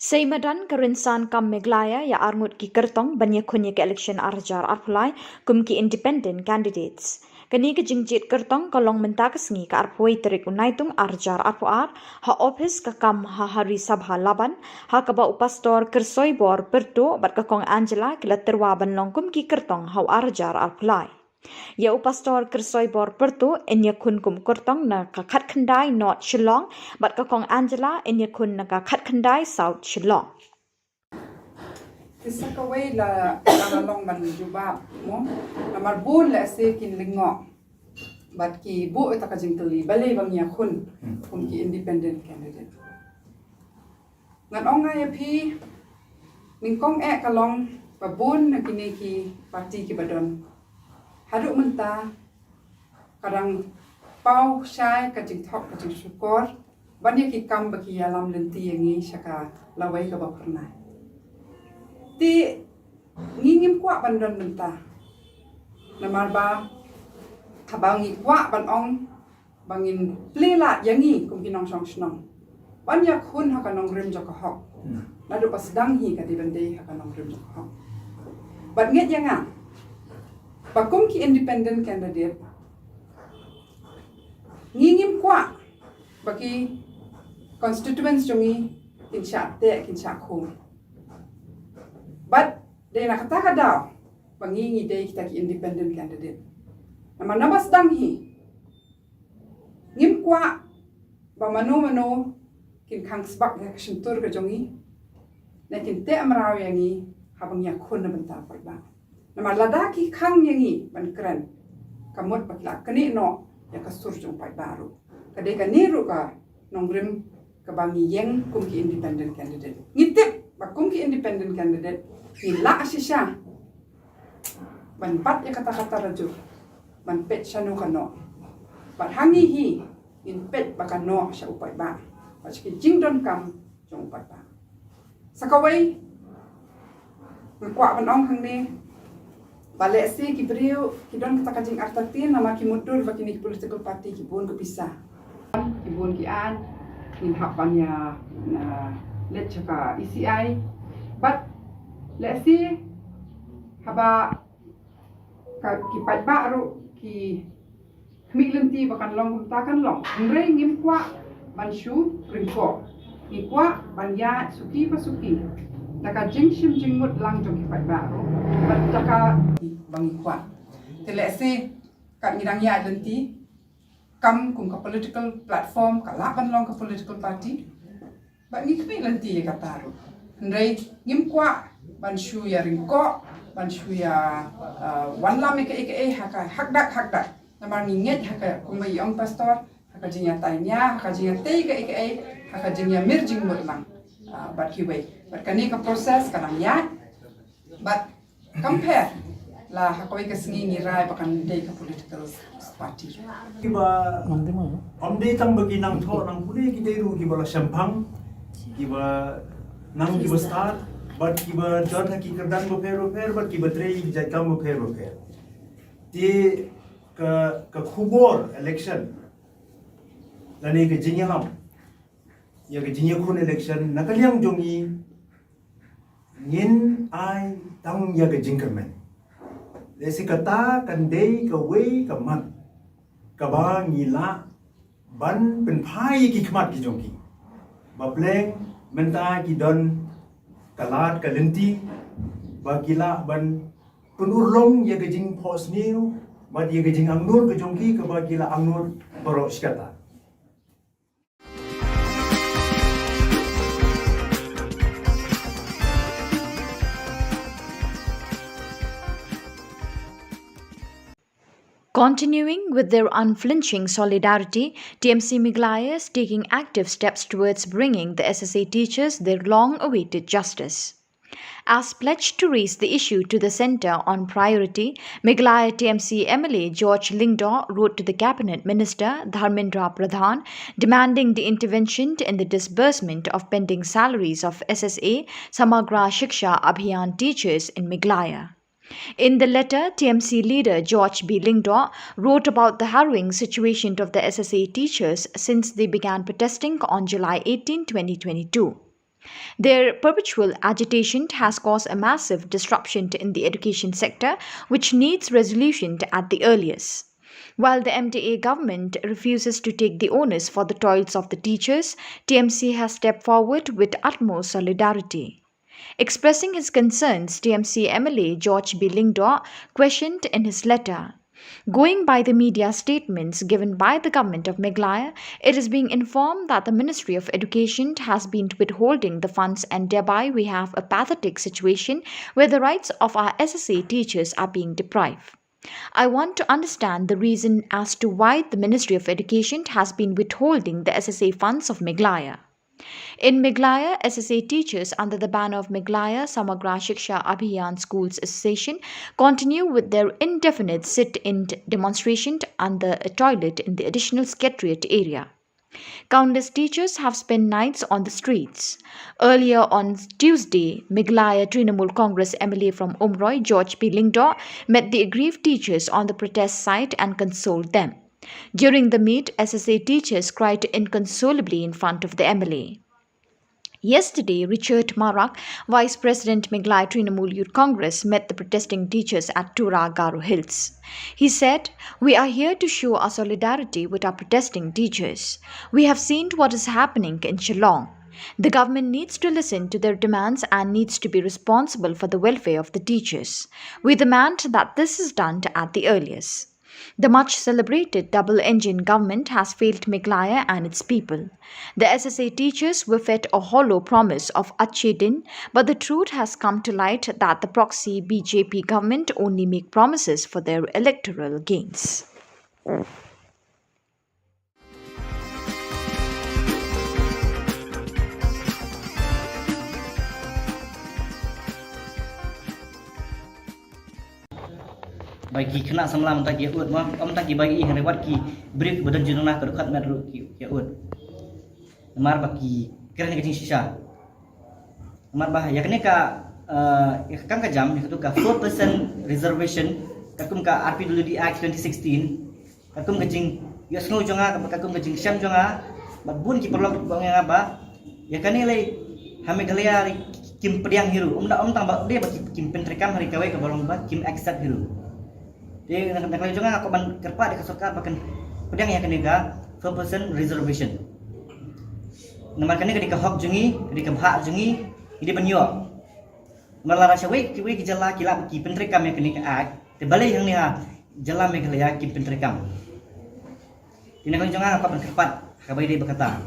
Seimadan kerinsan kam Meglaya ya armut ki kertong banyak kunye ke election arjar arpulai kum ki independent candidates. Kani ke jingjit kertong kolong mentak sengi ke arpui terik unaitung arjar arpuar ha office ke kam ha hari sabha laban ha kaba upastor kersoi bor pertu bat ke kong Angela kila terwa ban longkum ki kertong ha arjar arpulai. Ya upastor kersoi bor pertu enya kun kum kertong na kakat kendai North Shillong bat ke kong Angela enya kun na kakat kendai South Shillong. Kisah kawai la long ban jubab mo namar bun la se kin lingo bat ki bu ta ka jingteli balai bang ya kun ki independent candidate ngan onga ya pi ningkong kalong babun na kini ki parti ki badon haduk menta kadang pau syai ka jing thok ka jing syukur banyak ki kam baki alam lenti yangi syaka lawai ka ba pernah ti ngingim kwa bandon menta namar ba kabangi kwa ban ong bangin plela yangi kum kinong song snong banyak hun ha kanong rim jok hok ladu pas dang hi ka di bande ha kanong rim jok hok bat nget yanga bakum ki independent candidate ngingim kwa baki constituents jongi kinsha te kinsha khum but de na kata kada bangingi de kita ki independent candidate nama nabas dang hi ngim kwa ba mano kin khang sbak ya shintur ka jongi na kin te amraw yangi habang ya khun na banta pa ba nama ladaki khang yangi ban kran kamot patla kani no ya kasur jong pa baru kade ka niru ka nongrim ka bangi yeng kum ki independent candidate ngitip ba kum ki independent candidate ni la asisya ban pat ya kata-kata raju ban pet shanu kano bat hangi hi in pet bakano sya upai ba paski jingdon kam jong upai ba sakawai ngkwa ban ong hang ni bale si ki brio ki don kata kajing artatin nama ki mudur baki ni political party ki bun ko pisah ki bun ki an in hakanya na let chaka ECI but let's see haba ka ki pat baru ki khmilenti bakan long takan long ngre ngim kwa banshu ringko ni kwa banya suki pasuki taka jingshim jingmut lang jong ki pat baru bat taka bangi kwa te let's see kat ngidang ya lenti kam kum ka political platform ka laban long ka political party bat ni khmilenti ka taru ngre ngim kwa banshu ya ringko banshu ya wanlam ike haka hakdak namar ninget haka kumbai ong pastor haka jinya tanya haka jinya te ike haka jinya mirjing mutlang bat kiwei bat kani ka proses kanang ya but compare la haka ike sengi ni rai bakan de ka political party kiba omde tang bagi nang tho nang puli ki deru ki bala sampang kiba nang kiba start but kiba jod ki kerdan bo fer but kiba trei ki jakam bo fer ti ka khubor election lani ke jinyalam ya ke jinyakun election nakaliang jongi ngin ai tang ya ke jingkermen lesi kata kan dei ka wei ka mat ka ba ngila ban pen phai ki khmat ki jongi ba pleng menta ki don kalat kalenti bagila ban penurlong ya gejing pos niu ba dia gejing angnur ke jongki ke bagila angnur borok skata Continuing with their unflinching solidarity, TMC Meglaya is taking active steps towards bringing the SSA teachers their long-awaited justice. As pledged to raise the issue to the centre on priority, Meghalaya TMC MLA George Lingdaw wrote to the Cabinet Minister Dharmendra Pradhan demanding the intervention in the disbursement of pending salaries of SSA Samagra Shiksha Abhiyan teachers in Meghalaya. In the letter, TMC leader George B. Lingdaw wrote about the harrowing situation of the SSA teachers since they began protesting on July 18, 2022. Their perpetual agitation has caused a massive disruption in the education sector, which needs resolution at the earliest. While the MDA government refuses to take the onus for the toils of the teachers, TMC has stepped forward with utmost solidarity. Expressing his concerns, TMC MLA George B. Lingdaw questioned in his letter, "Going by the media statements given by the government of Meghalaya, it is being informed that the Ministry of Education has been withholding the funds, and thereby we have a pathetic situation where the rights of our SSA teachers are being deprived. I want to understand the reason as to why the Ministry of Education has been withholding the SSA funds of Meghalaya. In Meghalaya, SSA teachers under the banner of Meghalaya Samagra Shiksha Abhiyan Schools Association continue with their indefinite sit-in demonstration under a toilet in the additional secretariat area. Countless teachers have spent nights on the streets. Earlier on Tuesday, Meghalaya Trinamool Congress MLA from Umroi, George P. Lingdaw, met the aggrieved teachers on the protest site and consoled them. During the meet, SSA teachers cried inconsolably in front of the MLA. Yesterday, Richard Marak, Vice President Meghalaya Trinamool Youth Congress, met the protesting teachers at Tura Garo Hills. He said, "We are here to show our solidarity with our protesting teachers. We have seen what is happening in Shillong. The government needs to listen to their demands and needs to be responsible for the welfare of the teachers. We demand that this is done at the earliest. The much celebrated double-engine government has failed Meghalaya and its people. The SSA teachers were fed a hollow promise of Achhe Din, but the truth has come to light that the proxy BJP government only make promises for their electoral gains." Bagi kena samla mentah kia ut mah mentah ki bagi hari wat ki brief badan jenuna ke dekat metro kia ut mar bagi keren ke sisa mar bah ya kene ka kan ka jam itu ka 4% reservation kakum ka RPWD Act 2016 kakum ka jing ya snow jonga kakum ka jing syam jonga bun ki perlu bang yang apa ya kene le hame galia kim pediang hiru tang ba dia bagi kim pentrekam hari kawai ka bolong ba kim accept hiru. Jadi nak juga aku ban kerpa dekat sokar pakai pedang yang kena 4% reservation. Nama kena ketika hok jungi, ketika bahak jungi, ini banyak. Malah rasa wei ki jala kila ki pentrekam yang kena act. Terbalik yang ni jala Meghalaya ki pentrekam. Ini kan juga aku ban kerpa kabai dia berkata.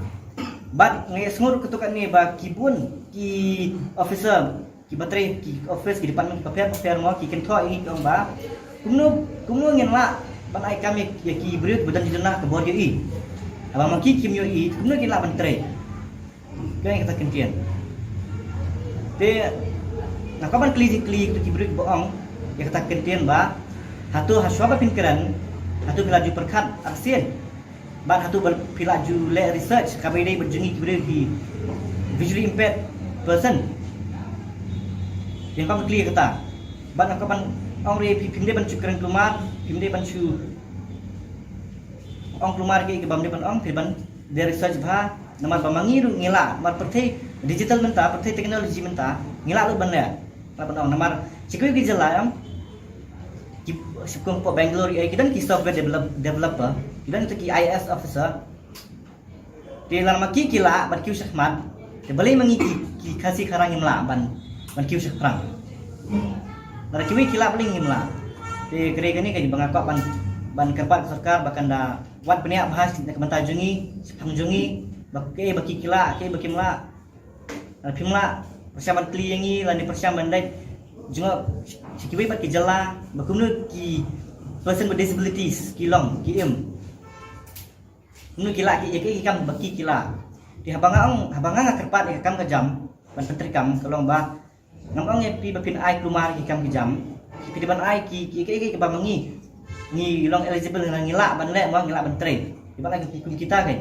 Bat ngai semua ketukan ni ba kibun ki officer ki bateri ki office ki department ki paper mau ki kentho ini kong ba. Kumno ngin la ban ai kami ya ki briut badan jenah ke bodi i abang maki kimyo i kumno gila ban tre kaya kata kentian te nak ban kli ki briut boong ya kata kentian ba hatu haswa pinkeran hatu belaju perkat arsien ban hatu belaju le research kami dai berjengi ki briut ki visually impaired person yang kami kli kata ban nak ban ong re pimde ban cukran keluar pimde ban cu ong keluar ke bam de ban ong ban dari research bha namar bamangi ru ngila mar perthai digital menta perthai teknologi menta ngila lu ban ya ban ong namar cikui ki jala am ki sukung po Bangalore ai kidan ki software developer kidan tu ki IS officer di dalam ki kila ban ki syahmat te balai mangi ki khasi kharang ngila ban ki syahprang Nara kiwi kila paling ngimla. Di kere ni kaji bangakak ban kerpat sarkar bahkan da wat penia bahas nak mentajungi, pangjungi, baki kila, baki mla. Pimla persiapan kli yangi lani persiapan dai juga kiwi baki jala, bakumnu ki person with disabilities kilong kim. Nu kila ki kam baki kila. Di habanga kerpat kam ke jam ban pentrikam kalong ba Ngam ang pi bapin ai kelumar ki kam ki jam. Pi depan ai ki ba mangi. Ni long eligible nang ngilak ban lek mo ngilak ban train. Di ban ai ki kita kan.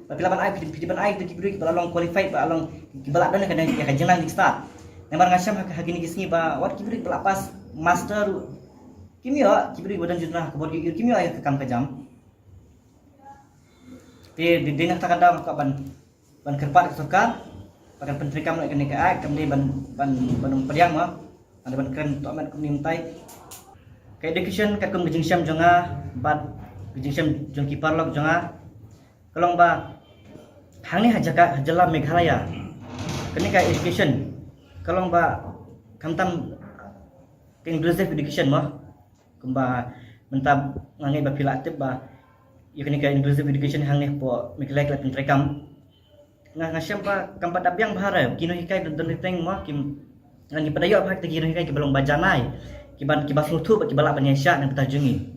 Tapi laban ai pi depan ai tu ki beri ba long qualified ba long ki balak dan kan ya jenang di start. Namar ngasham hak ni kisni ba wat ki beri pas master kimia ki beri badan jutna ke bodi kimia ai ke kam ke jam. Di nak takada ka ban kerpat ke sokar pakan pentrikam nak kena ke ai kemudian ban pediang mah ada ban keren to amat kumni mtai ke education ka kum jingsyam jonga ban jingsyam jong ki parlok jonga kalong ba hangni hajala Meghalaya kena ka education kalong ba kamtam ke inclusive education mah kumba mentab ngangai ba pilatip ba ya kena ka inclusive education hangni po Meghalaya ka pentrikam ngasyam pa kampat abyang bahara kino hikai dan teng mo kim ngi padayo pa kino hikai ki balong bajanai ki bas lutu ki balak banyasya nang tajungi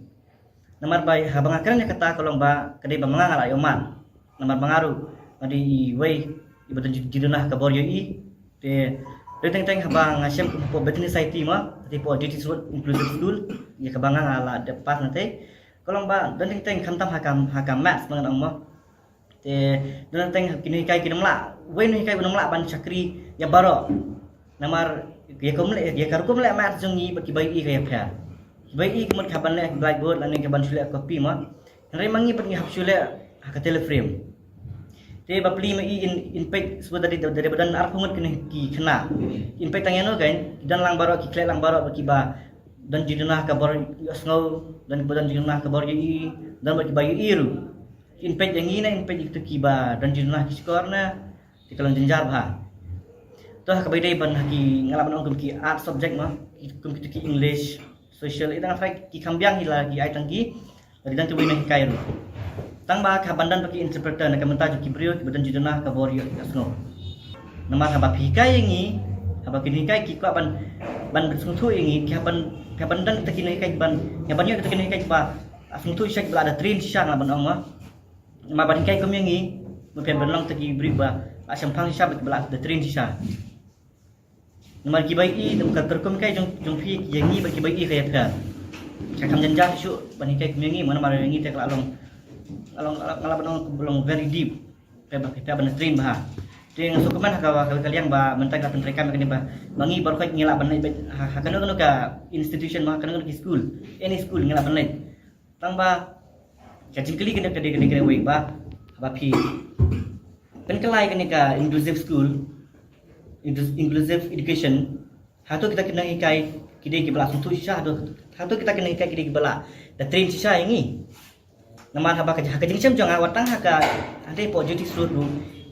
namar bai habang akran kata kolong ba kadai ba mangal ayoman namar bangaru madi wei ibadan jidunah ka boryo i te teng habang ngasyam po betni society mo ti po diti surut inclusive school ya ka bangang ala depas nanti kolong ba dan teng khantam hakam maths mangan mo dan teng kini kai kinamla wen ni kai kinamla ban chakri ya baro namar ya komle ya karkum le mat jungi baki bai i kai phya bai i kemut khaban le blackboard lan ke ban sule copy ma re mangi pergi hap sule ka teleframe te bapli ma i in page sudah dari badan ar pungut kini ki khna in page tangeno kan dan lang baro ki kle lang baro baki ba dan jidunah ka bor yosngau dan badan jidunah ka bor i dan baki bai iru inpej yang ini inpej itu kiba dan jurnah skor na di kalon jenjar bah toh kabaidai ban haki ngalaman ong ki art subject mah kum ki English social itu ngafai ki kambiang hila ki ai tangki dari dan tu wina hikai ru tang ba ka bandan baki interpreter na kamenta ki brio ki badan jurnah ka borio asno nama haba hikai yangi haba ki hikai ki ko ban bersungtu yangi ki ban dan kita kini hikai ban ya banyo kita kini hikai ba asungtu syek bela ada train syang laban ong mah ma ban kai kum yangi mo pen ban long tagi bri ba asam phang sha bat bala the train sha nomor ki bai i dum ka terkum kai jong phi yangi ba ki bai i kai ka cha kam janja shu ban kai kum yangi mana mara yangi te along ngala ban belum very deep pe ba kita ban train ba te ng sukuman ka kaliang ba mentang ka pentreka kini ba bangi baru kai ngila ban ha kanu ka institution ma kanu ki school any school ngila ban tang ba kali kena wei ba ba phi pen kelai kena inclusive school inclusive education hatu kita kena ikai kide ki bala suntu sha hatu kita kena ikai kide ki bala da train sha yangi namar haba ka jingchem jong awatang haka ade po juti surut lu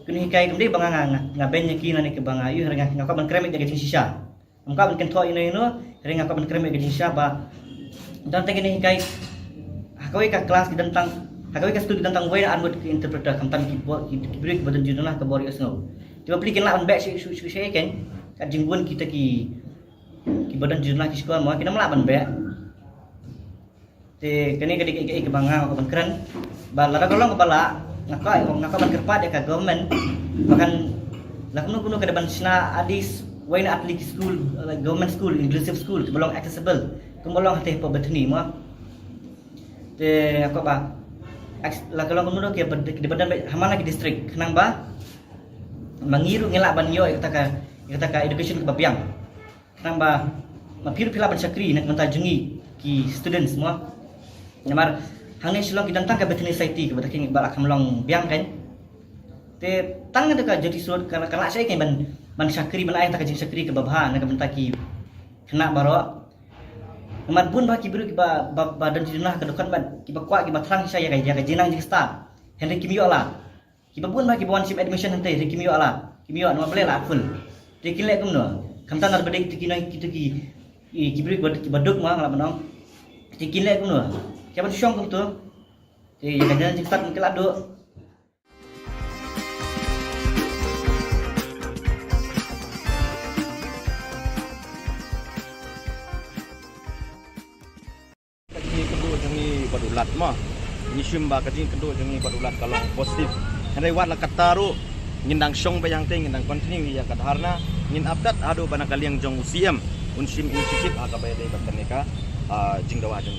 kena ikai kemde banga ngaben yaki nani ke banga yu renga ngaka ban krem de jing sha ngaka ban kento ino renga ka ban krem de jing sha ba dan tengene ikai hakawai ka kelas di tentang hakawai ka studi tentang way an buat interpreter kamtan ki break badan jurnah ke bori asno tiba beli kenla on back su kan ka jingbuan kita ki badan jurnah ki sekolah mau kita melaban back te kene ke banga ko ban keren balara golong ke bala ngaka ban kerpat ya ka government bahkan lakunu ke depan sina adis way na atlik school like government school inclusive school belum accessible kumolong hate po betni mo te apa ba la kalau kemudian ke di badan hamana ke distrik kenang ba mangiru ngelak ban yo kata ka education ke bapiang kenang ba mapiru pila ban sakri nak mentajungi ki students semua namar hangni Shillong ki dantang ka betni society ke bataking balak hamlong biang kan te tang ada ka jadi surut kana saya kan ban sakri ban ai tak jing sakri ke babha nak mentaki kena baro Namat bun ba kibru kiba badan jurnah ke dekat ban kiba kwa kiba terang saya ka jenang jing start Henry kimio ala kiba bun ba kiba one ship admission hante Henry kimio ala kimio no bele la full te kile kum no kamtan ar bedek tikinai kitu ki kibru kiba duk ma ngala banong te kile kum no kiba syong kum tu te ya jenang jing start mungkin ado badulat mah ni syum ba kajing keduk jangi badulat kalau positif henry wat la kataru ngindang syong bayang ting ngindang continue ya kadharna ngin update adu bana kaliang jong UCM unsim initiative akabay day bataneka jingdawa jong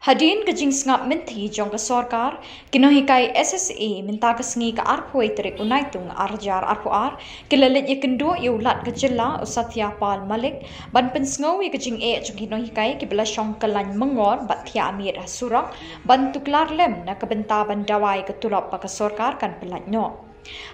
Hadin ka jing ngap menti jong ka sorkar kinohikai SSA minta ka sngi ka arpoi terik unaitung arjar arpuar kilalit ye kendo ye ulat ka jilla usatya pal malik ban pensngau ye ka jing jong kinohikai kibla syong kalan mengor bat thia amir surak ban tuklar lem na ka benta ban dawai ka tulap pa ka sorkar kan pelat no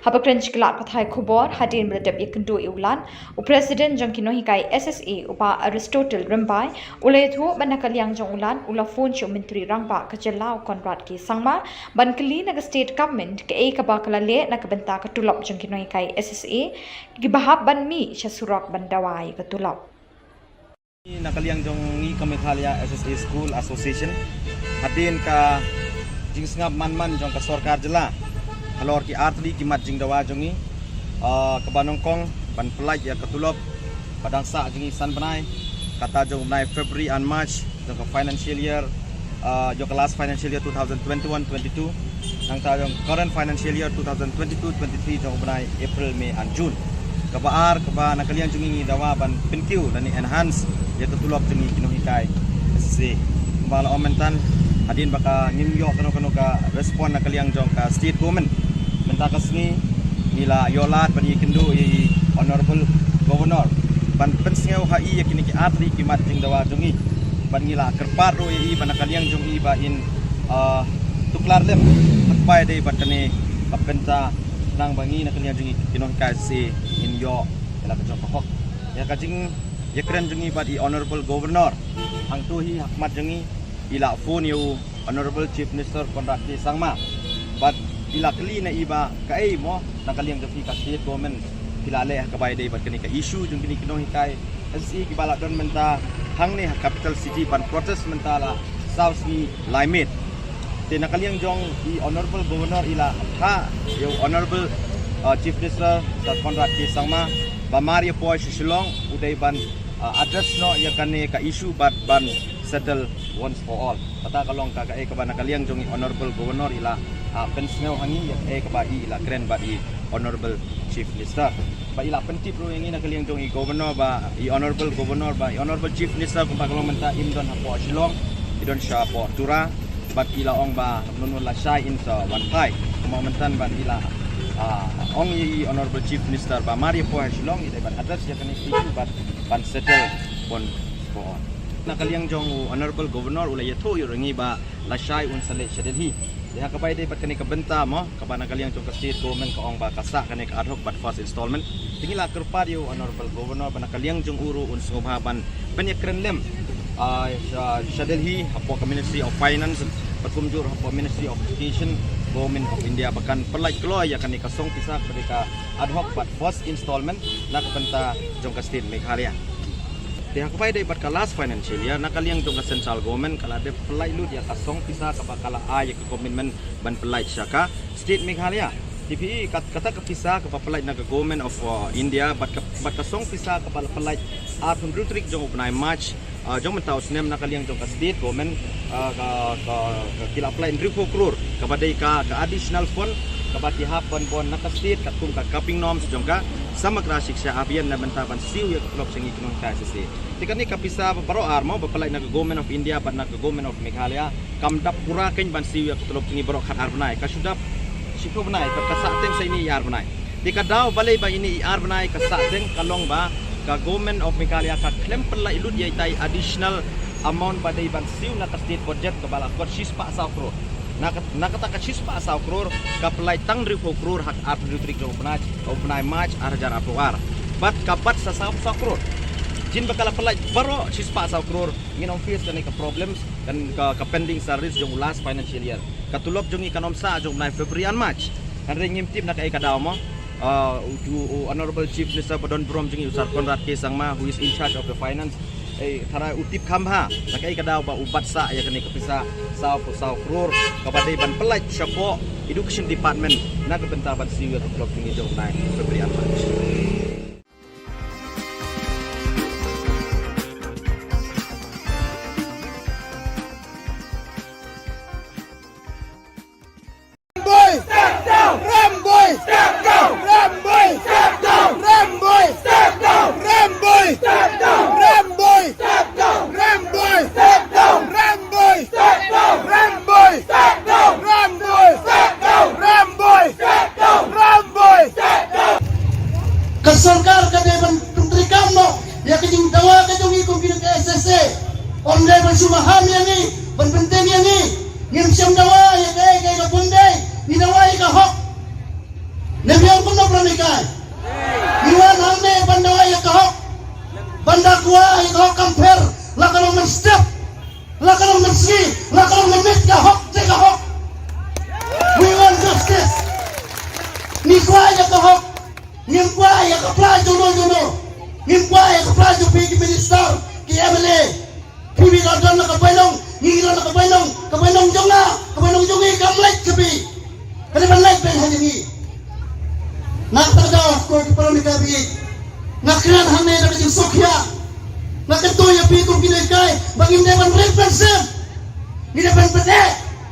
Haba krench kelak pathai Khubor hadin meredap ye kendo ulan u presiden jong kinohikai SSA upa Aristotle Rimbai ulai thu ban nakaliang jong ulan ula phone chu menteri rangba ka jilla konrad ki sangma ban kli na state government ke ka ba kala le na ka benta ka tulap jong kinohikai SSA ki bahab ban mi sha surak ban dawai ka tulap nakaliang jong ngi ka Meghalaya SSA School Association hadin ka jingsngap man jong ka sorkar jilla halor ki artli ki mat jingdawa jongi ke banongkong ban pelaj ya ketulop padang sa jongi san banai kata jong banai February and March jong ke financial year jong ke last financial year 2021-22 nang ta jong current financial year 2022-23 jong banai April May and June ke baar ke ba nakalian jongi dawa ban pinkiu dan enhance ya ketulop jongi kinohikai SSA kembala omentan hadin baka nimyo kano ka respon nakaliang jong ka state government menta kasni nila yolat bani kendo i honorable governor ban pensngeu ha i yakini ki atri ki mat jing dawa jongi ban ngila kerpar ro i ban nakaliang jong i ba in tuklar lem atpai dei batane kapenta nang bangi nakaliang jongi kinon kasi in yo ela ka jong hok ya ka jing yakren jongi ba i honorable governor hang tu hi hakmat jongi ila phone you honorable chief minister Konrad K Sangma but ila kli na iba kai mo nakaliang dafi ka state government kilale ka bay day bat kani ka issue jung kini kinohikai SSA ki bala don menta hang ni capital city ban protest mentala south ni limit te nakaliang jong i honorable governor ila ha yo honorable chief minister Konrad K Sangma ba Maria po Shillong uday ban address no ya kani ka issue but ban settle once for all kata kalong ka ka ba nakaliang jong honorable governor ila pensngeu hangi ya ka ba ila kren ba i honorable chief minister ba ila penti pro yang nakaliang jong governor ba i honorable governor ba i honorable chief minister kung kalong menta imdon hapo Shillong idon sha po tura but ila ong ba nunun la shy in sa one pai kumentan ba ila ong i honorable chief minister ba Maria po Shillong ida ban address ya kani issue but ban settle on for all nakaliang jong honorable governor ulay yato yurangi ba lasay unsale shadelhi diha kabay day bat kani kabenta mo kaba nakaliang jong ka state government ka ong ba kasa kani ka ad hoc but first installment tingila kerpad yo honorable governor ba nakaliang jong uru unsubhaban penyekren lem shadelhi hapo ka ministry of finance patumjur hapo ministry of education government of India bahkan perlai keloy ya kani kasong pisak ketika ad hoc but first installment na kabenta jong ka state Meghalaya dia kapai day bat ka last financial year nakaliang jong ka central government kala de pelai lu dia kasong pisa ka bakala ay ka commitment ban pelai syaka state Meghalaya TPE kata ka pisa ka pelai na government of India bat kasong pisa ka pelai atun rutrik jong upnai March jong mentau snem nakaliang jong ka state government ka kila apply 3 crore ka badai ka additional fund kabati hapon bon nakastit katung ka kaping norms jong ka samagra shiksha abhiyan na bantaban siu ya klop singi kunong KSC tikani kapisa baro armo bapalai na government of India ban na government of Meghalaya kamdap pura ken ban siu ya klop singi baro khat arbnai ka sudap siko banai ka kasateng sa ini yar banai tikadaw balay ba ini yar banai kasateng kalong ba ka government of Meghalaya ka claim pelai lut ya tai additional amount badai ban siu na ka state budget ka bala ko sispa sa crore nakata ka sispa sa crore ka pelai tang 3 crore hak atri jong upnai March arjar apuar bat kapat sa crore jin bakala pelai baro sispa sa crore nginom face kan ka problems kan ka pending service jong last financial year katulop jong ikanom sa jong February and March kan ringim tim na ka ikadaw mo honorable chief minister Badon Brom jong usar Konrad K Sangma who is in charge of the finance thara utip khamha nakai kadaw ba ubat sa ya kani kapisa sa crore kabadai ban pelai syapo education department na kabenta ban siu to blok tingi jong nai February and March Boy, step down, Ramboy! Step down! Ramboy! Step down! Ramboy! Step down! Ramboy! Step down! Ramboy! Step down! Ramboy! Step down! Ramboy! Step down! Ramboy! Step down! Ramboy! Step down! Ramboy! Step down! Ramboy! Step down! Kasorkar kadeban Menteri Kamno ya kajing dawa kajong ikum pinag SSA onde bersumaham yang ni berpenting yang ni ngim siam dawa ya kay kabunday ni dawa ka hok nebiang pun na pranikai iwan hamne bandawa ya ka hok banda kuwa ya ka hok kamper la kalong men step la kalong men ski la kalong men mit ka hok te ka hok we want justice ni kuwa ya ka hok ngim kuwa ya ka plajo no ngim kuwa ya ka plajo pigi minister ki MLA pibi ka don na ka bailong ngi na ka bailong jongi kamlek kebi kali balai ben hajini nak tagaw ko para ni kabi nakran hamne na kajing sokya nakento ya pi ko kinay bangin devan represent ni devan pete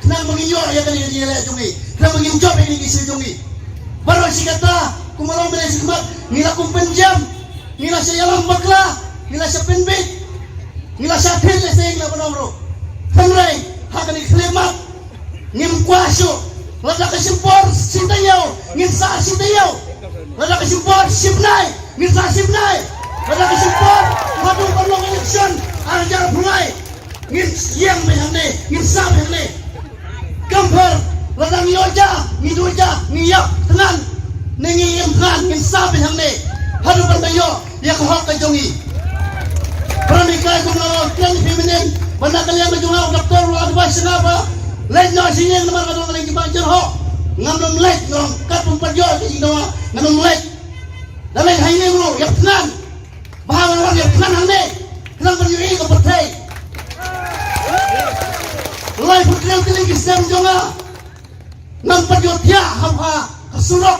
na manginyo ya kali ni le jongi na mangin job ni gisi jongi baru sikata kumalong bele sikmat nila kumpenjam nila sa yalang bakla nila sa penbit nila sa pille sa ingla panomro Henry hakan iklimat ngim kwasyo lada kasimpor sintayaw ngim sa sintayaw lada kasimpor sibnay ngim sa sibnay lada kasimpor hadung parlong eleksyon arjar bulay ngim yang mehane ngim sa mehane kamper lada ngiyoja ngiduja ngiyap tenan nengi ngim tenan ngim sa mehane hadung partayo ya kahok kajongi pranikay kumlaw kyan feminin banda kalian berjumlah doktor advice kenapa lain nak sini yang nomor kadang lagi banjir ho ngambil lek ngom kat pemperjol ke Indonesia ngambil lek dan lain hari ini bro yang tenang bahawa orang yang tenang hande tenang berjuri ke partai lain putri keling kisam jonga ngam perjol dia hamha kesurok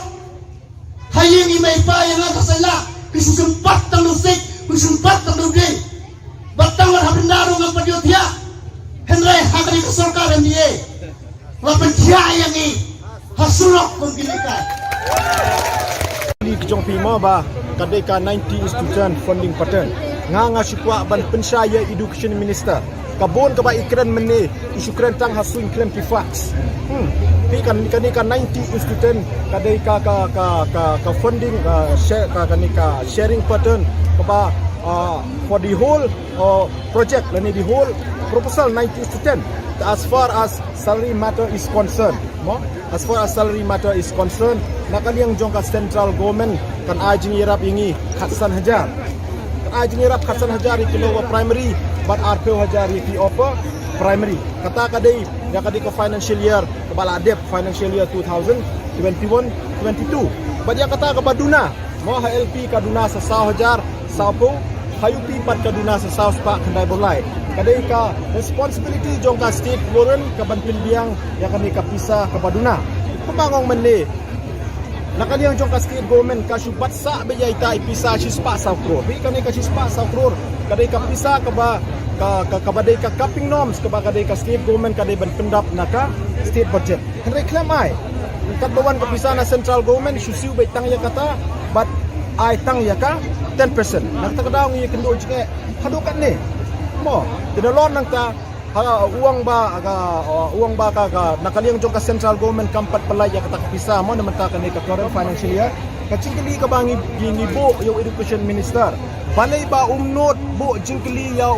hari ini maipa yang ada salah kesempat tangusik kesempat tangusik batang hapin daru ngam perjol dia Henry hakari kesorkar dia lapan dia yang ini hasulok pembinaan Li kejong pima ba kadai ka 90 student funding pattern nga syukwa ban pensyaya education minister kabon ka ba ikran mene isukran tang hasu ikran pifax pi kan 90 student kadai ka funding share ka sharing pattern ka ba for the whole project lani the whole proposal 90 student as far as salary matter is concerned as far as salary matter is concerned nakaliang jong ka central government kan ajing irap ingi khatsan hajar kan ajing irap khatsan hajar ikilo primary but arpo hajar iki offer primary kata kadai ya kadai ka financial year kebala adep financial year 2021-22 but ya kata ka baduna mo HLP kaduna sa 1,000 hajar sapo hayupi pat kaduna sa South Park kandai bolai kadai ka responsibility jong ka state foreign ka banpin biang ya kami ka pisa ka baduna pemangong mene nakaliang jong ka state government ka syubat sa bejai ta ipisa sispa sa kror bi kami ka sispa sa kror kadai ka pisa ka ba ka badai ka capping norms ka ba kadai ka state government kadai ban pendap naka state budget henry claim ai kat bawan ka pisa na central government susiu bai tang ya kata but ai tang ya ka 10% nak ta daw ngi kendo jike hadukan ni mo tinalon nang ta uang ba ka nakaliang jong ka central government kampat palay ya kata pisa mo na mata kan ka current financial year kacingkili ka bangi bo yung education minister balay ba umnot bo jingkili ya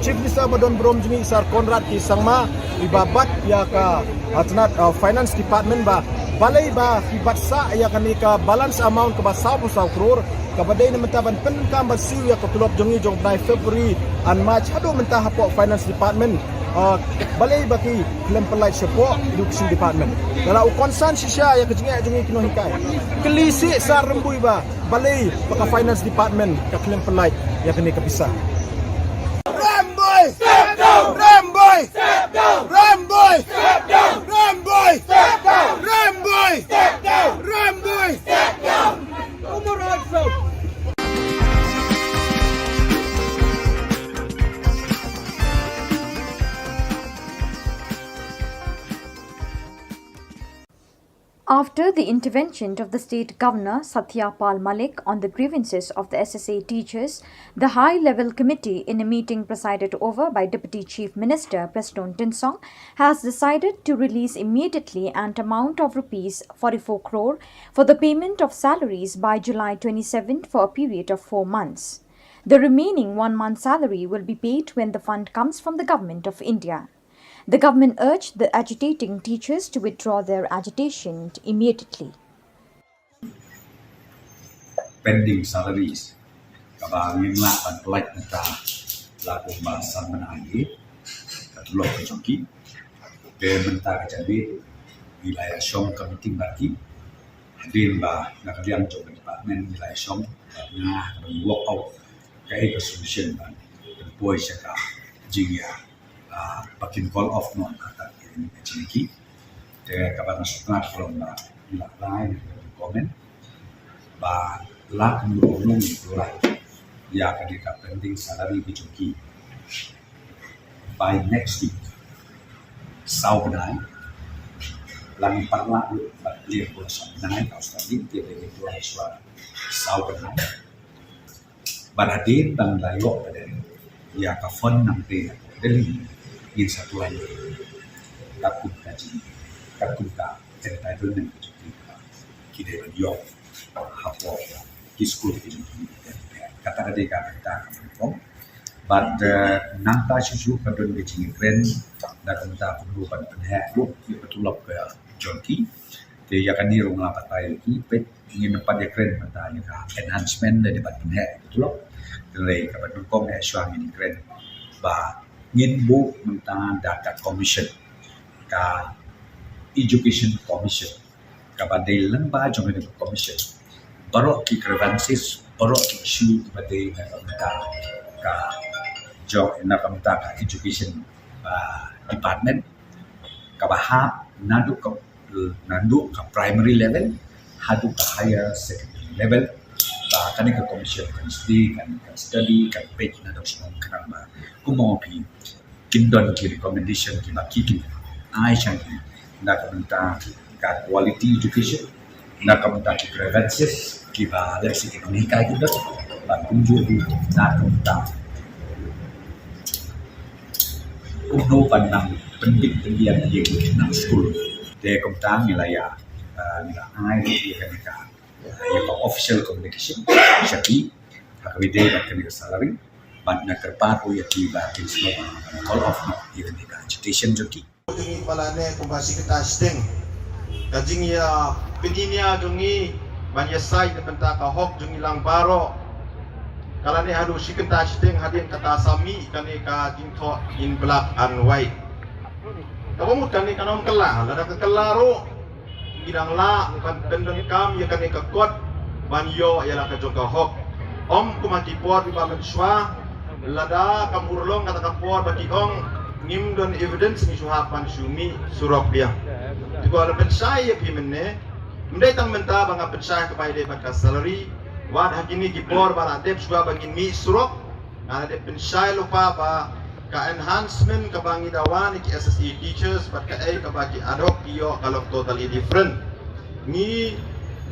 chief minister badon brom jimi sar Conrad ki sangma ibabat ya ka atnat finance department ba balay ba hibatsa ya kanika balance amount ka ba 1,000 crore kabaday na mentaban penkam basiu ya katulop jongi jong by February and March hado mentah hapo finance department balay baki klem pelai sepo education department dala u concern sisya ya kejinga jongi kino hikai kelisi sa rembui ba balay baka finance department ka klem pelai ya kini kapisa Ramboy step down Ramboy step down Ramboy step down Ramboy step down Ramboy step down Ramboy step down umur also After the intervention of the state governor Satyapal Malik on the grievances of the SSA teachers, the high-level committee in a meeting presided over by Deputy Chief Minister Preston Tinsong has decided to release immediately an amount of rupees 44 crore for the payment of salaries by July 27 for a period of 4 months. The remaining 1 month's salary will be paid when the fund comes from the Government of India. The government urged the agitating teachers to withdraw their agitation immediately. Pending salaries kabang lima pan pelak neta laku bahasa menangi katulok kejongki ke menta kecabi wilayah Shillong committee bagi hadir bah nakalian jong department wilayah Shillong nah work out kai solution ban boy saka jingya pakin call off non kata ini ciki de kabar nasutna from la line comment ba lak ngomong itu lah ya ketika pending salary bijuki by next week saubenai lang parla clear pula saubenai Australia dia itu suara saubenai badadin bang dayo pada ya ka fon nampe dari in satu lagi takut kaji takut ka entitlement kita yo hapo school kata dia kata kampung but nanta susu kadon becing trend dan kita perlu penhek lu betulok ke jonki dia akan ni rumah patai lagi pet ingin dapat dia keren mata enhancement dari dapat penhek betulok dari kapan kong suami ni keren ba ngin bu menta data commission ka education commission ka badai lemba jong commission baru ki grievances baru ki issue badai menta ka job na menta ka education department ka bahap nandu ka primary level hadu ka higher secondary level bahkan ke commission kan study kan page na dok semua kenapa kumopi kindon ki recommendation ki baki ki ai chan na kamenta ka quality education na kamenta ki grievances ki ba dari segi ekonomi ka kita ba kunjur na kamenta uno pandang pendidik pendidikan yang nang school de kamenta wilayah ai ki ka yang official communication syaki hakwide bakal salary ban na kerpato ya tiba kisno call off no even the agitation joki jungi palane kumbasi kita sting kajing ya pedinia jungi banya sai de benta ka hok jungi lang baro kalane hadu sikenta sting hadin kata sami kane ka jingtho in black and white kamu kane kanom kelah lada kelaro idang la kan pendeng kam ya kane ka kot ban yo ya la ka joka hok om kumati por di bamen swa lada kamurlong kata kapor bagi ong ngim don evidence ni suhapan sumi surok dia tigo ala pensai ya pimene mendai tang menta banga pensai kepada dia baka salary wad hakini kipor bala tep suka bagi mi surok ana de pensai lupa ba ka enhancement ka bangi dawan ki SSE teachers baka ai ka bagi ad hoc yo kalau totally different ni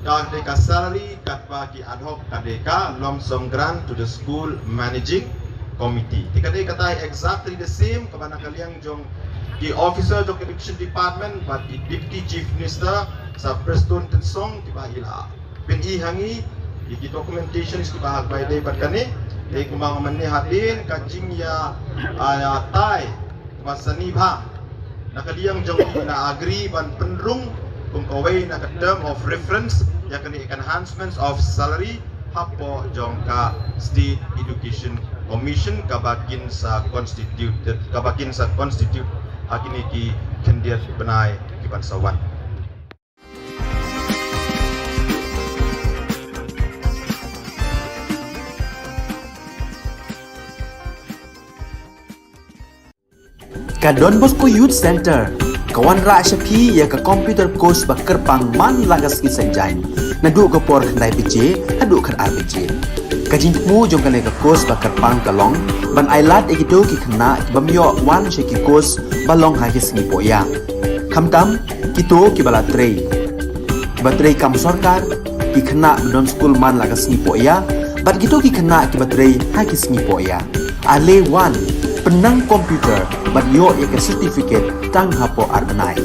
ka salary ka bagi ad hoc ka lump sum grant to the school managing committee. Tika dia kata exactly the same kepada kalian jong di officer jong education department but di deputy chief minister sa Preston Tinsong tiba ila PNI hangi di documentation is tiba hak by day but kani di kumang manni hadin kajing ya tai masani bha nakaliang jong na agree ban penrung kung kaway na term of reference ya kani enhancements of salary hapo jong ka state education commission kabakin sa constituted hakini ki kendiat benai ki bansawan Ka Don Bosco Youth Center kawan ra syapi ya ka computer course bakar pang man lagas ki sanjang nadu ko por khandai bije hadu khan arbije kajing mu jong kale ka course bakar pang kalong ban ailat egido ki khna bamyo wan she ki course balong ha ki singi poya khamtam kito ki bala trei kibatrei kam sorkar ki khana non school man lagas ni poya bat gitu ki khana kibatrei ha ki sni poya ale one penang komputer bat yo ya ke certificate tang hapo arnai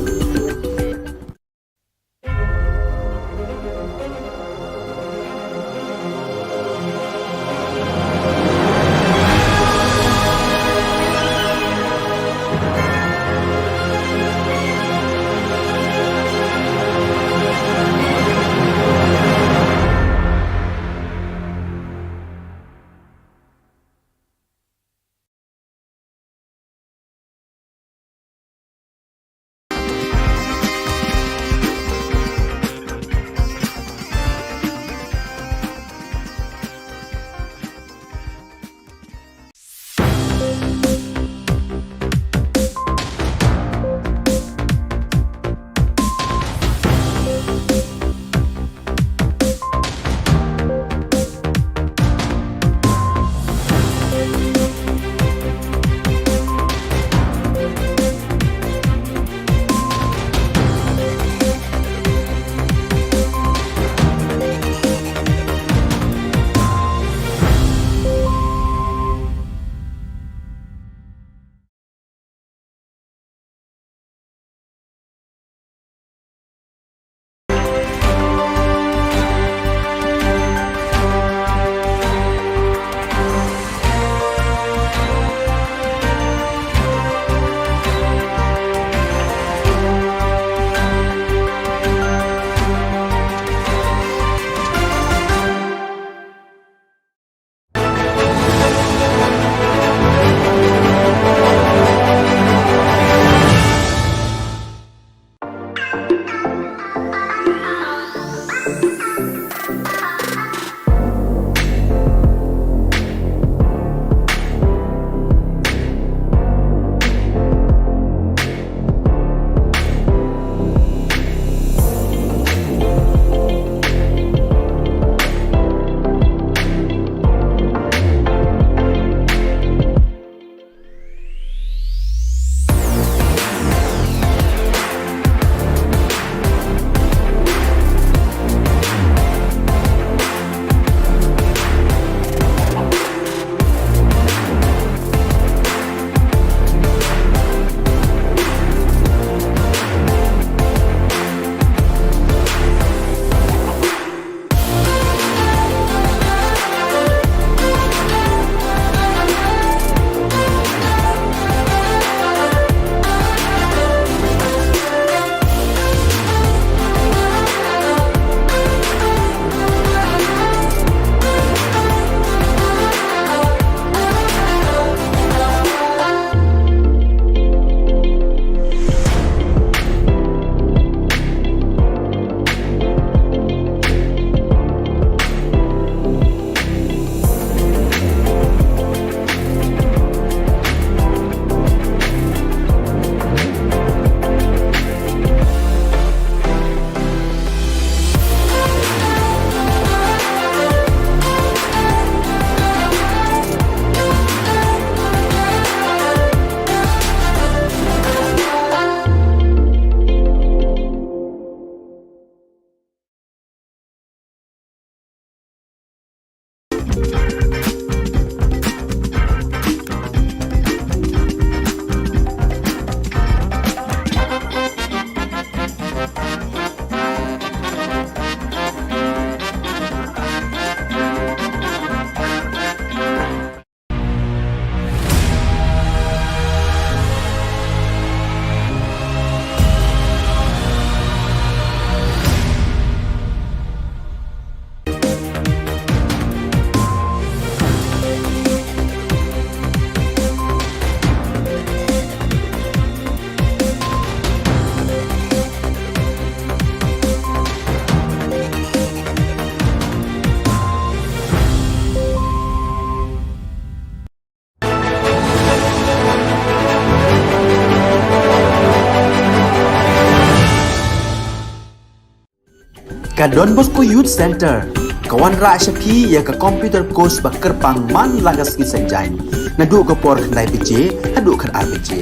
ka Don Bosco Youth Center kawan ra shapi ya ka computer course bakar pang man lagas ki sanjain nadu ka por khandai bije hadu khan ar bije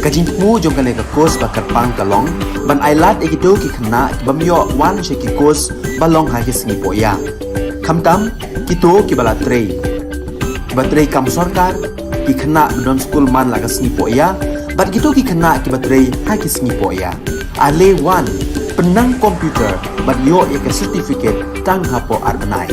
Kajing mu jong kale ka kos ba kerpang kalong ban ailat ekido ki khna bamyo wan she ki kos balong ha ki sngi poya. Khamtam kito ki bala trei. Batrei kam sarkar ki khna don school man laga sngi poya, bat kito ki khna ki batrei ha ki sngi poya. Ale wan penang komputer bat yo ya ke certificate tang hapo arbenai.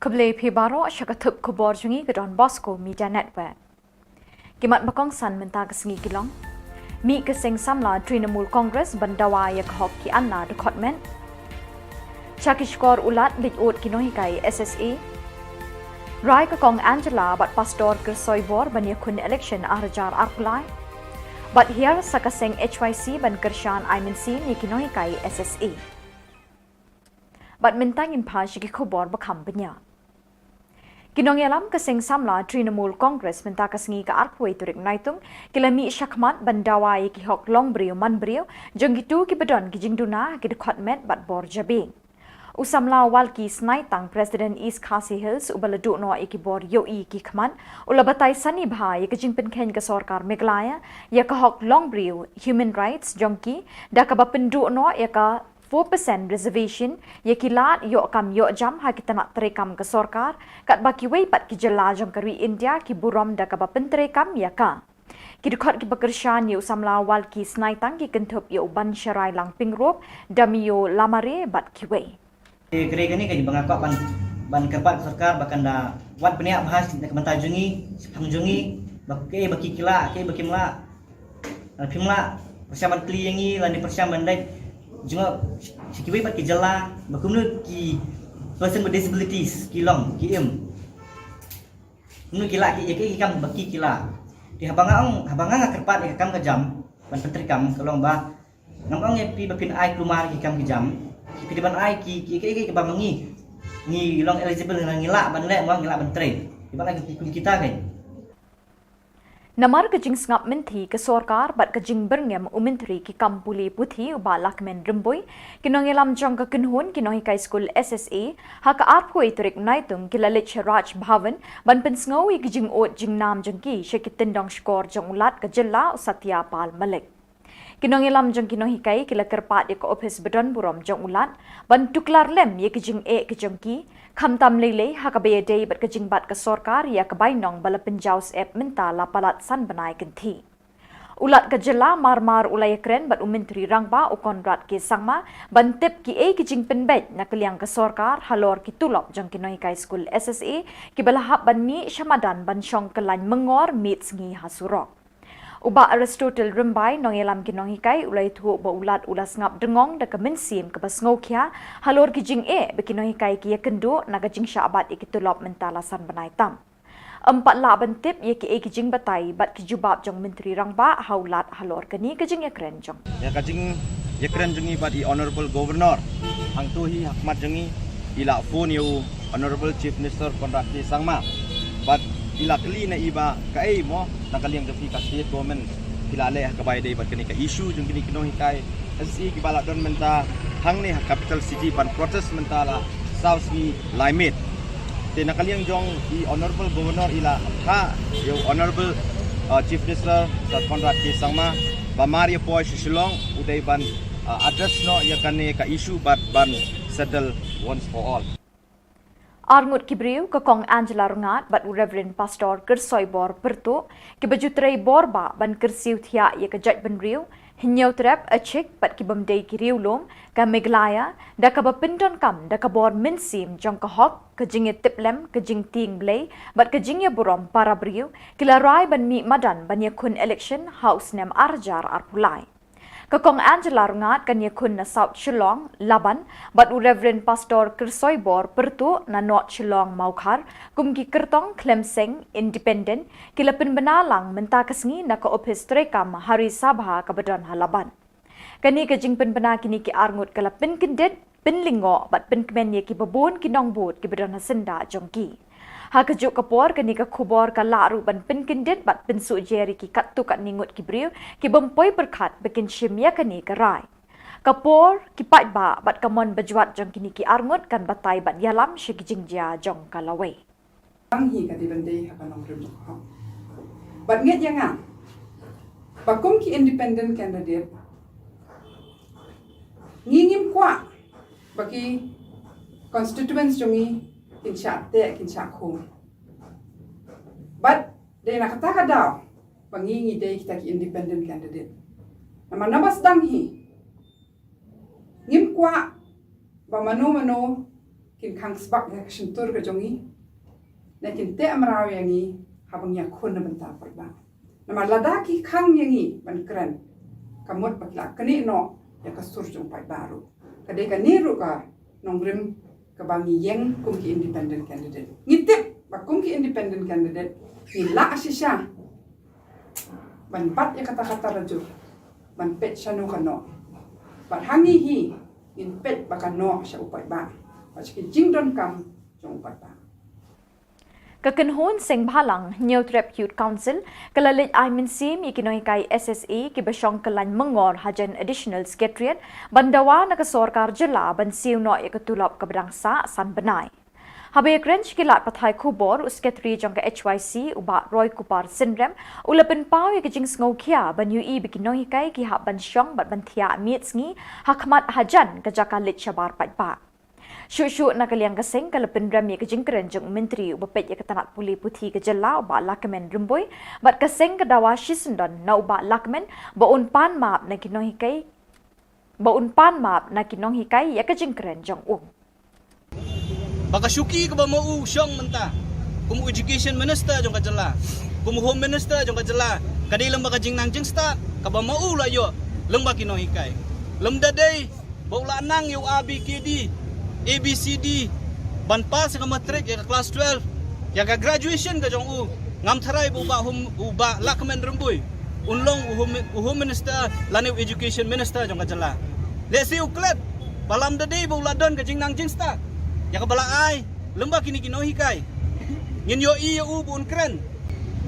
Keble Pibaro syakatup Khubor jungi ke Don Bosco Media Network. Kimat bakong san mentah ke sengi kilong. Mi ke seng samla Trinamul Congress bandawa ya ke hok ki anna department. Chakishkor ulat lik ut kinohikai SSA. Rai ke kong Angela bat pastor ke soibor ban yakun election arjar arkulai. Bat here sakaseng HYC ban kershan IMNC ni kinohikai SSA. Bat mentangin pa syaki Khubor bakam benya. Kinong yalam keseng samla Trinamul Congress minta kesengi ke arpway turik naitung kilami syakmat bandawai ki hok long brio man brio jeng gitu ki bedon ki jingduna ki dekat met bat bor jabing. Usamla wal ki snaitang President East Khasi Hills ubaladuk no iki bor yoi ki kman ulabatai sani bha ya ke jingpen ken ke sorkar Meghalaya ya ke hok long brio human rights jongki da ka bapenduk no ya ka 4% reservation ye kilat yo kam yo jam ha kita nak terekam ke sorkar kat baki wei pat ki jela jong kari India ki burom da ka bapen terekam ya ka ki dekat ki bekershan ye usamla wal ki snaitang ki kentup yo ban syarai lang pingrop damio lamare bat ki wei kere gani kaji bangakok ban kerpat sorkar bakan da wat peniak bahas nak mentajungi pangjungi baki kila ke baki mla pimla persiapan kliengi lan persiapan dai juga sikiwe pat ki jala bakumnu ki person with disabilities kilong ki nu kila ki kam baki kila di habanga kerpat ki kam ke jam ban pentri kam kolong ba namang pi bapin ai klumar ki kam ki jam ki ban ai ki ba mangi ni long eligible ngila ban le ngila ban tre di ban ai ki kita kai Namar kejing sengap menti ke sorkar bat kejing berngem umentri ki kampuli puthi uba lakmen remboi kinong elam jong ke kenhun kinong hikai school SSA haka arpoi turik naitung kilalich Raj Bhavan ban pensngau kejing ot jing nam jengki syekit tendong skor jong ulat ke Jylla Satya Pal Malik. Kinong elam jong kinong hikai kila kerpat ye ke office bedon burom jong ulat ban tuklar lem ye kejing ke jengki Khamtam lele hakabe day bat kejing bat ke sorkar ya ke bainong bala penjaus ep minta lapalat san benai kenti. Ulat ke Jylla marmar ulai kren bat umentri rangba ukonrat ke sangma bantip ki kejing penbet nak liang ke sorkar halor ki tulop jong kinoi kai school SSA ki balahap ban ni syamadan ban syong kelan mengor mit sengi hasurok. Uba Aristotle Rimbai nongelam kinong hikai ulai thu ba ulat ulas ngap dengong da kemensim ke basngokya halor kijing bekinong hikai ki kendo naga jing syabat ikitulop mentalasan benai tam. 4 la bentip ye ki kijing batai bat kijubab jong menteri rangba haulat halor keni kijing yakren jong. Ya kajing yakren jongi bat i honorable governor hang tu hi hakmat jongi ila phone yu honorable chief minister Konrad K Sangma bat ila kali na iba kai mo nakaliang defi ka state government kilale ka bay day bat kani ka issue jung kini kinong hikai SC ki balak don menta hang ni capital city ban protest menta la south ni limit te nakaliang jong i honorable governor ila ha yo honorable chief minister Sir Konrad K Sangma ba Maria Poy Shillong uday ban address no ya kani ka issue bat ban settle once for all. Arngut Kibriu ke Kong Angela Rungat bat Reverend Pastor Kersoi Bor Pertu ke bajutrai Borba ban Kersiu Thia ye ke Jaj Benriu Hinyau Trap Achik bat ki bamdei ki Riulom ka Meglaya da ka bapinton kam da ka bor minsim jong ka hok ke jinge tiplem ke jing ting blay bat ke jinge burom para briu kila rai ban mi madan ban ye kun election house nem arjar arpulai. Kakong Angela Rungat kan yakun na South Shillong, Laban, bat Reverend Pastor Kersoi Bor Pertu na North Shillong Maukar, kumki kertong Clemseng Independent, kila penbenalang mentakasngi na ka-office trekam Hari Sabha kabadan halaban. Kani kajing penbena kini ki arngut kala penkendet, penlingo bat penkemen ye ki babun ki nongbut ki badan hasenda jongki. Hakajuk kapor kani ka khubor ka laru ban penkendet bat pensu jeri ki kattu kat ningut ki briu ki bempoi berkat bikin shimya kani ka rai. Kapor ki pat ba bat kamon bajuat jong kini ki arngut kan batai bat yalam shiki jingjia jong kalawai. Ang hi ka di bandai ha panong rim ha. Bat nget yang bakum ki independent candidate ngingim kwa bagi constituents jongi kinsya te kinsya khum. But de nak kata daw pangingi de kita ki independent candidate. Nama nabas dang hi. Ngim kwa ba mano kin khang sbak ya shintur ka jongi. Na kin te amraw yangi habang ya khun na banta parba. Nama ladaki khang yangi ban kran. Kamot bakla kani no ya kasur jong pai baru. Kadai ka niru ka nongrim kabangi yang kumki independent candidate. Ngitip ba kumki independent candidate nila asisya. Man pat ya kata-kata raju. Man pet syanu kano. Bat hangi hi in pet bakano siya upai ba. Paski jingdon kam jong upai ba. Kakenhon sing bhalang New Trap Youth Council kalalit Aimin Sim ikinoy kay SSA kibasyong kalan mengor hajan additional secretariat bandawa na kasorkar jela ban siw no ikatulap kabadangsa san benai. Habay krench kilat patay Khubor secretary jong ka HYC uba Roy Kupar Syndrome ulapin pau ikijing sngokia ban UE bikinoy kay kihap ban syong bat bantia mietsngi hakmat hajan kajakalit syabar patpa. Syuk-syuk na kaliang kasing kalapin ram ya kejingkeren jong menteri ubapet ya ketanat puli putih kejela uba lakmen rumboy bat kasing kedawa shisendon na uba lakmen baun pan map na kinong hikai ya kejingkeren jong Baka syuki ka ba mau syong menta. Kumu education minister jong kajela. Kumu home minister jong kajela. Kadai lembak kajing nang jeng start ka ba mau la yo lembak kinong hikai. Lemda day baula nang yo ABKD ABCD ban pas ka matric ya kelas 12 ya ka graduation ka jong ngam tharai uba lakmen rumboy unlong minister lanew education minister jong ka jala le si uklet balam de day bula don ka jing nang jing sta ya ka bala ai lembak kini kino hikai ngin yo i u bun kren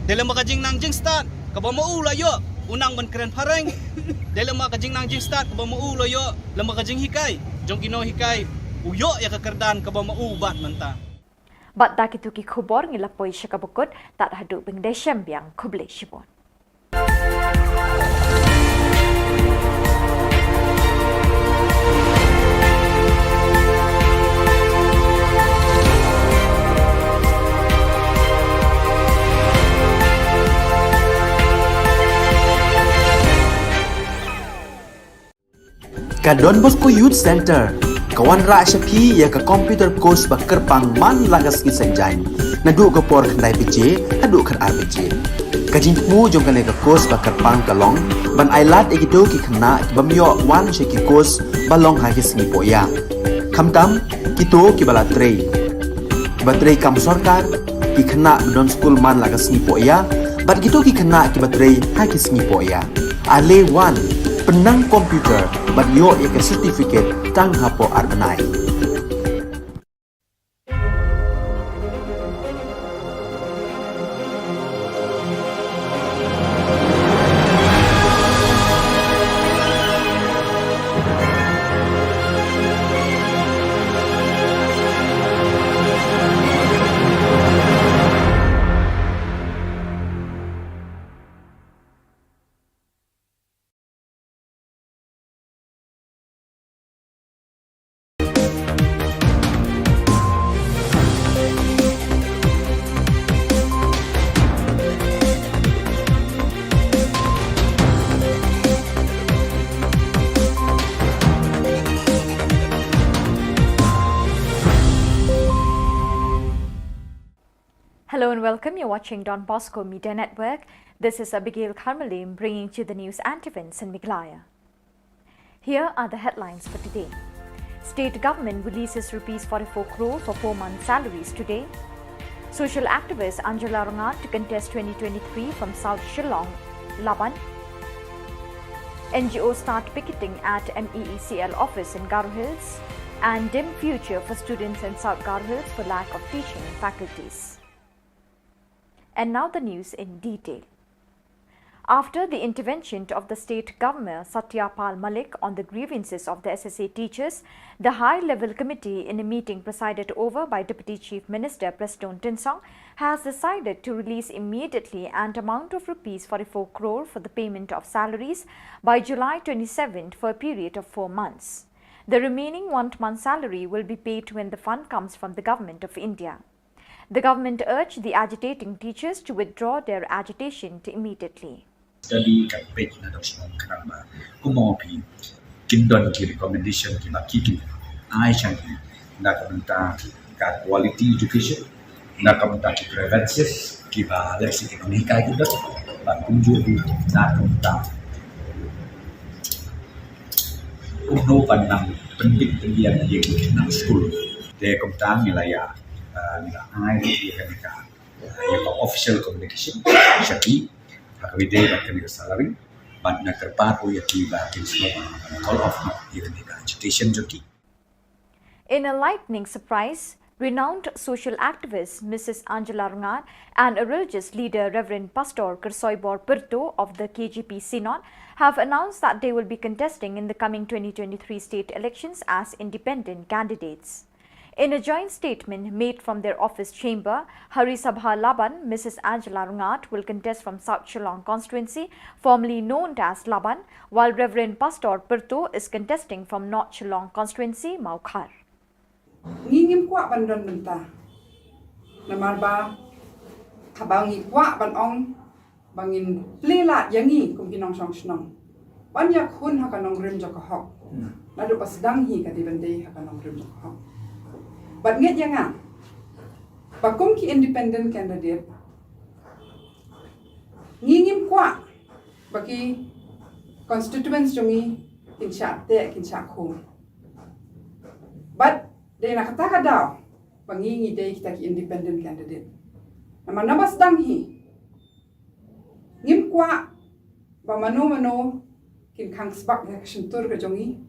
de lembak ka jing nang jing sta ka ba mo la yo unang ban kren pareng de lembak ka jing nang jing sta ka ba mo la yo lembak ka jing hikai jong kino hikai uyo ya kekerdan ka ba maubat menta. Bat da kitu ki khubor ngilapoi syakabukut tak hadu bengdesem biang kuble shibon. Ka Don Bosco Youth Center kawan ra syapi ya ka computer course ba kerpang man lagas ki sanjan nadu ka por khandai pije adu khan RPG kajin mu jong kan ka course ba kerpang kalong ban ailat egido ki khna bamyo wan sheki course balong ha ki singi poya khamtam kito ki bala trei batrei kam sarkar ki khna don school man lagas singi poya bat gitu ki khna ki batrei ha ki singi poya ale wan penang komputer bat yo ya ke certificate tang hapo arbenai. Hello and welcome. You're watching Don Bosco Media Network. This is Abigail Karmalim bringing you the news and events in Meghalaya. Here are the headlines for today. State government releases Rs 44 crore for 4-month salaries today. Social activist Angela Rangat to contest 2023 from South Shillong, Laban. NGOs start picketing at MEECL office in Garo Hills. And dim future for students in South Garo Hills for lack of teaching faculties. And now the news in detail. After the intervention of the state governor Satyapal Malik on the grievances of the SSA teachers, the high-level committee in a meeting presided over by Deputy Chief Minister Preston Tinsong has decided to release immediately an amount of Rs 44 crore for the payment of salaries by July 27th for a period of 4 months. The remaining 1-month salary will be paid when the fund comes from the Government of India. The government urged the agitating teachers to withdraw their agitation immediately. Study campaign na daw siya karamba kumopi kindon ki recommendation ki makiki ai siya na kamanta ka quality education na kamanta ki prevention ki ba leksi ekonomika kita ba kunjur na kamanta uno pandang pendidikan yang ng school de kamanta nilaya nila ai ki kanika yung official communication siya Hakawide bakal salary, but nak kerpapo ya tiba kinslo call off even the agitation joki. In a lightning surprise, renowned social activist Mrs. Angela Rangat and a religious leader Reverend Pastor Kersoybor Perto of the KGP Synod have announced that they will be contesting in the coming 2023 state elections as independent candidates. In a joint statement made from their office chamber, Hari Sabha Laban, Mrs. Angela Rangat will contest from South Shillong constituency, formerly known as Laban, while Reverend Pastor Perto is contesting from North Shillong constituency, Maukhar. Ngingim kwa bandon benta. Namarba habangi kwa banong bangin plelat yangi kum kinong song snong. Banyak hun hakanong rim jokahok. Nadu pasdang hi kati bende hakanong rim jokahok. But nget yang bakum ki independent candidate ngingim kwa bagi constituents jongi kinsha te kinsha ko. But de na kata daw pangingi de kita ki independent candidate. Nama nabas dang hi ngim kwa ba mano kin kang sbak ya kshuntur ka jongi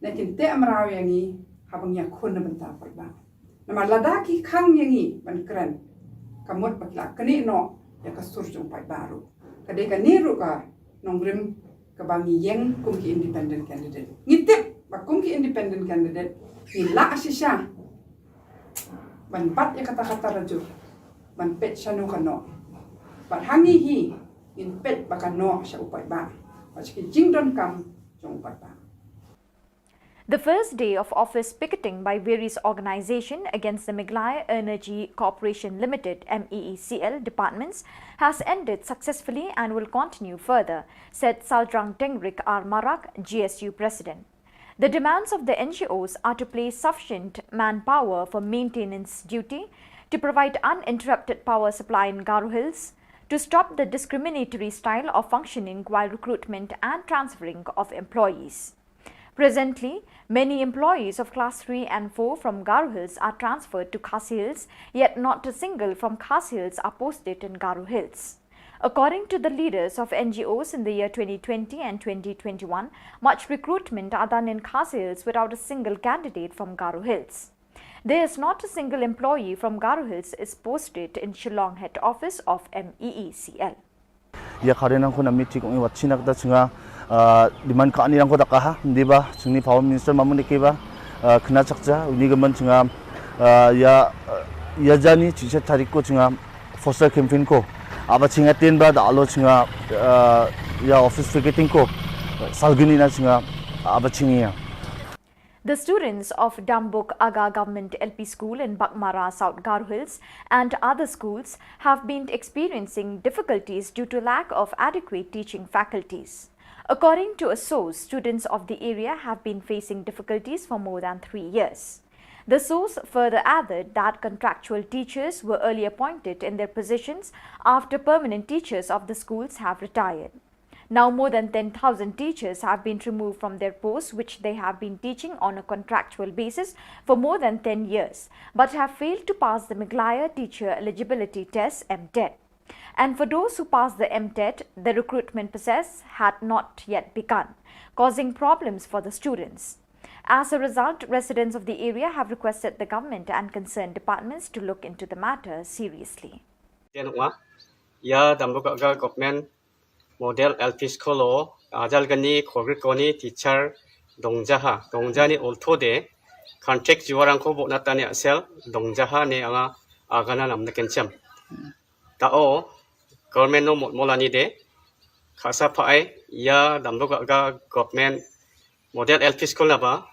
na kin te amraw yangi habang yakun na benta pa ba na maladaki kang yangi ban kran kamot bakla kani no ya kasur jong pa baru kade kaniru ka nongrim ka bangi yeng kum ki independent candidate ngitip ba kum ki independent candidate ni la asisya ban pat ya kata-kata rajur ban pet sanu kano ban hangi hi in pet bakano sa upay ba paski jingdon kam jong upay ba. The first day of office picketing by various organizations against the Meghalaya Energy Corporation Limited MEECL departments has ended successfully and will continue further, said Saldrang Tengrik R. Marak, GSU President. The demands of the NGOs are to place sufficient manpower for maintenance duty, to provide uninterrupted power supply in Garo Hills, to stop the discriminatory style of functioning while recruitment and transferring of employees. Presently, many employees of Class 3 and 4 from Garo Hills are transferred to Khasi Hills, yet not a single from Khasi Hills are posted in Garo Hills. According to the leaders of NGOs in the year 2020 and 2021, much recruitment are done in Khasi Hills without a single candidate from Garo Hills. There is not a single employee from Garo Hills is posted in Shillong head office of MEECL. Ya karena aku nak meeting kami wacina kita cuma di mana kau ni aku tak kah, di ba, cuma Power Minister mamun deki ba, kena cakja, ini gemen cuma ya jani cincin tarik ko cuma foster campaign ko, apa cuma ten ba, dah alo cuma ya office ticketing ko, salgini na cuma apa cuma. The students of Dambuk Aga Government LP School in Bakmara, South Garo Hills and other schools have been experiencing difficulties due to lack of adequate teaching faculties. According to a source, students of the area have been facing difficulties for more than 3 years. The source further added that contractual teachers were early appointed in their positions after permanent teachers of the schools have retired. Now more than 10,000 teachers have been removed from their posts, which they have been teaching on a contractual basis for more than 10 years, but have failed to pass the Meghalaya Teacher Eligibility Test (MTET). And for those who passed the MTET, the recruitment process had not yet begun, causing problems for the students. As a result, residents of the area have requested the government and concerned departments to look into the matter seriously. Ya dambuka government model LP School ajal gani khogrit koni teacher dongja ni olthode contract juwarangko bonatani asel dongjaha ne anga agana namna kencam tao government no molani de khasa phai ya dambuka government model LP School naba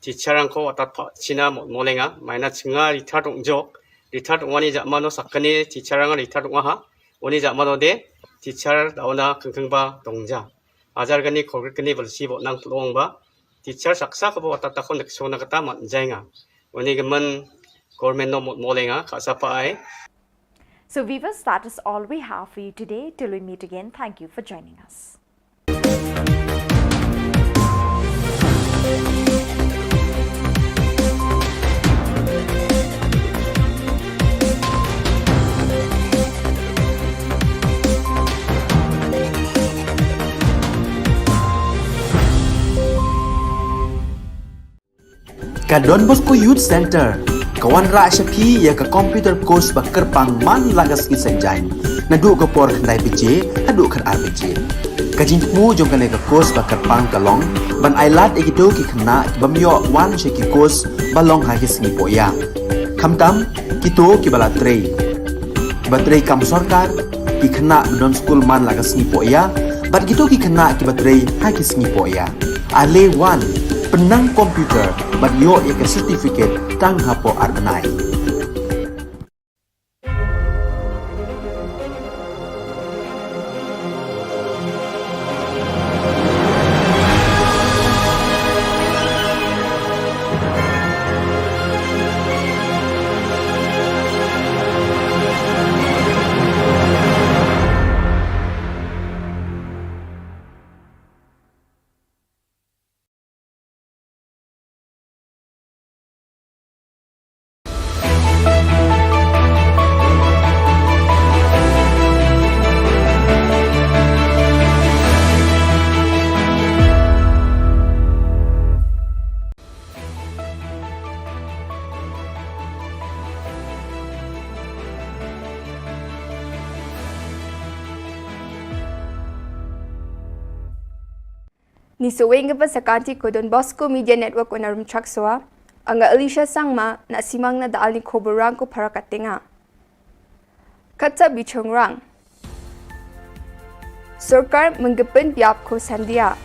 teacher angko atat china molenga maina chinga rithar wani jamano sakani teacher anga rithar ha oni jamano de teacher dauna kengkengba dongja ajar gani khogrit gani balsi bo nang plongba teacher saksa ko atat takon leksona kata manjainga oni gemen government no molenga khasa pai. So viewers, that is all we have for you today. Till we meet again, thank you for joining us. Ka Don Bosco Youth Center, kawan ra shapi ya ka computer course ba kerpang man lagas isanjain. Nadu ka por kandai PJ, hadu kan RPG. Ka jingmu jong kale ka course ba kerpang kalong, ban ailat egito ki khna bamyo wan sheki course balong ha ki singi poya. Khamtam kito ki bala trei. Batrei kam sarkar ki khna don school man lagas singi poya, bat kito ki khna ki batrei ha ki singi poya. Ale wan penang komputer bat yo ya ke certificate tang hapo arbenai. Ni sewing ba sakanti ko Don Bosco Media Network onarum chakswa anga Alicia Sangma na simang na daal ni Khubor Na Ka parakatinga. Katsa bichongrang. Sarkar menggepen biap ko sandia.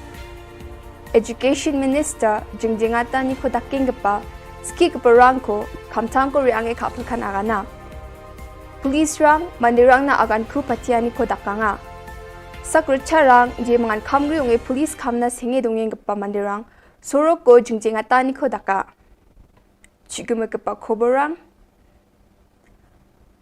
Education Minister jingjingata ni ko dakinggapa ski keperang ko kamtang ko riange kapulkan agana. Police rang mandirang na agan ku patiani ko dakanga. Sakrucharang je mangan kamri unge police kamna singe dongeng gapa mandirang sorok ko jingjingata ni ko daka. Chigume gapa Khoborang.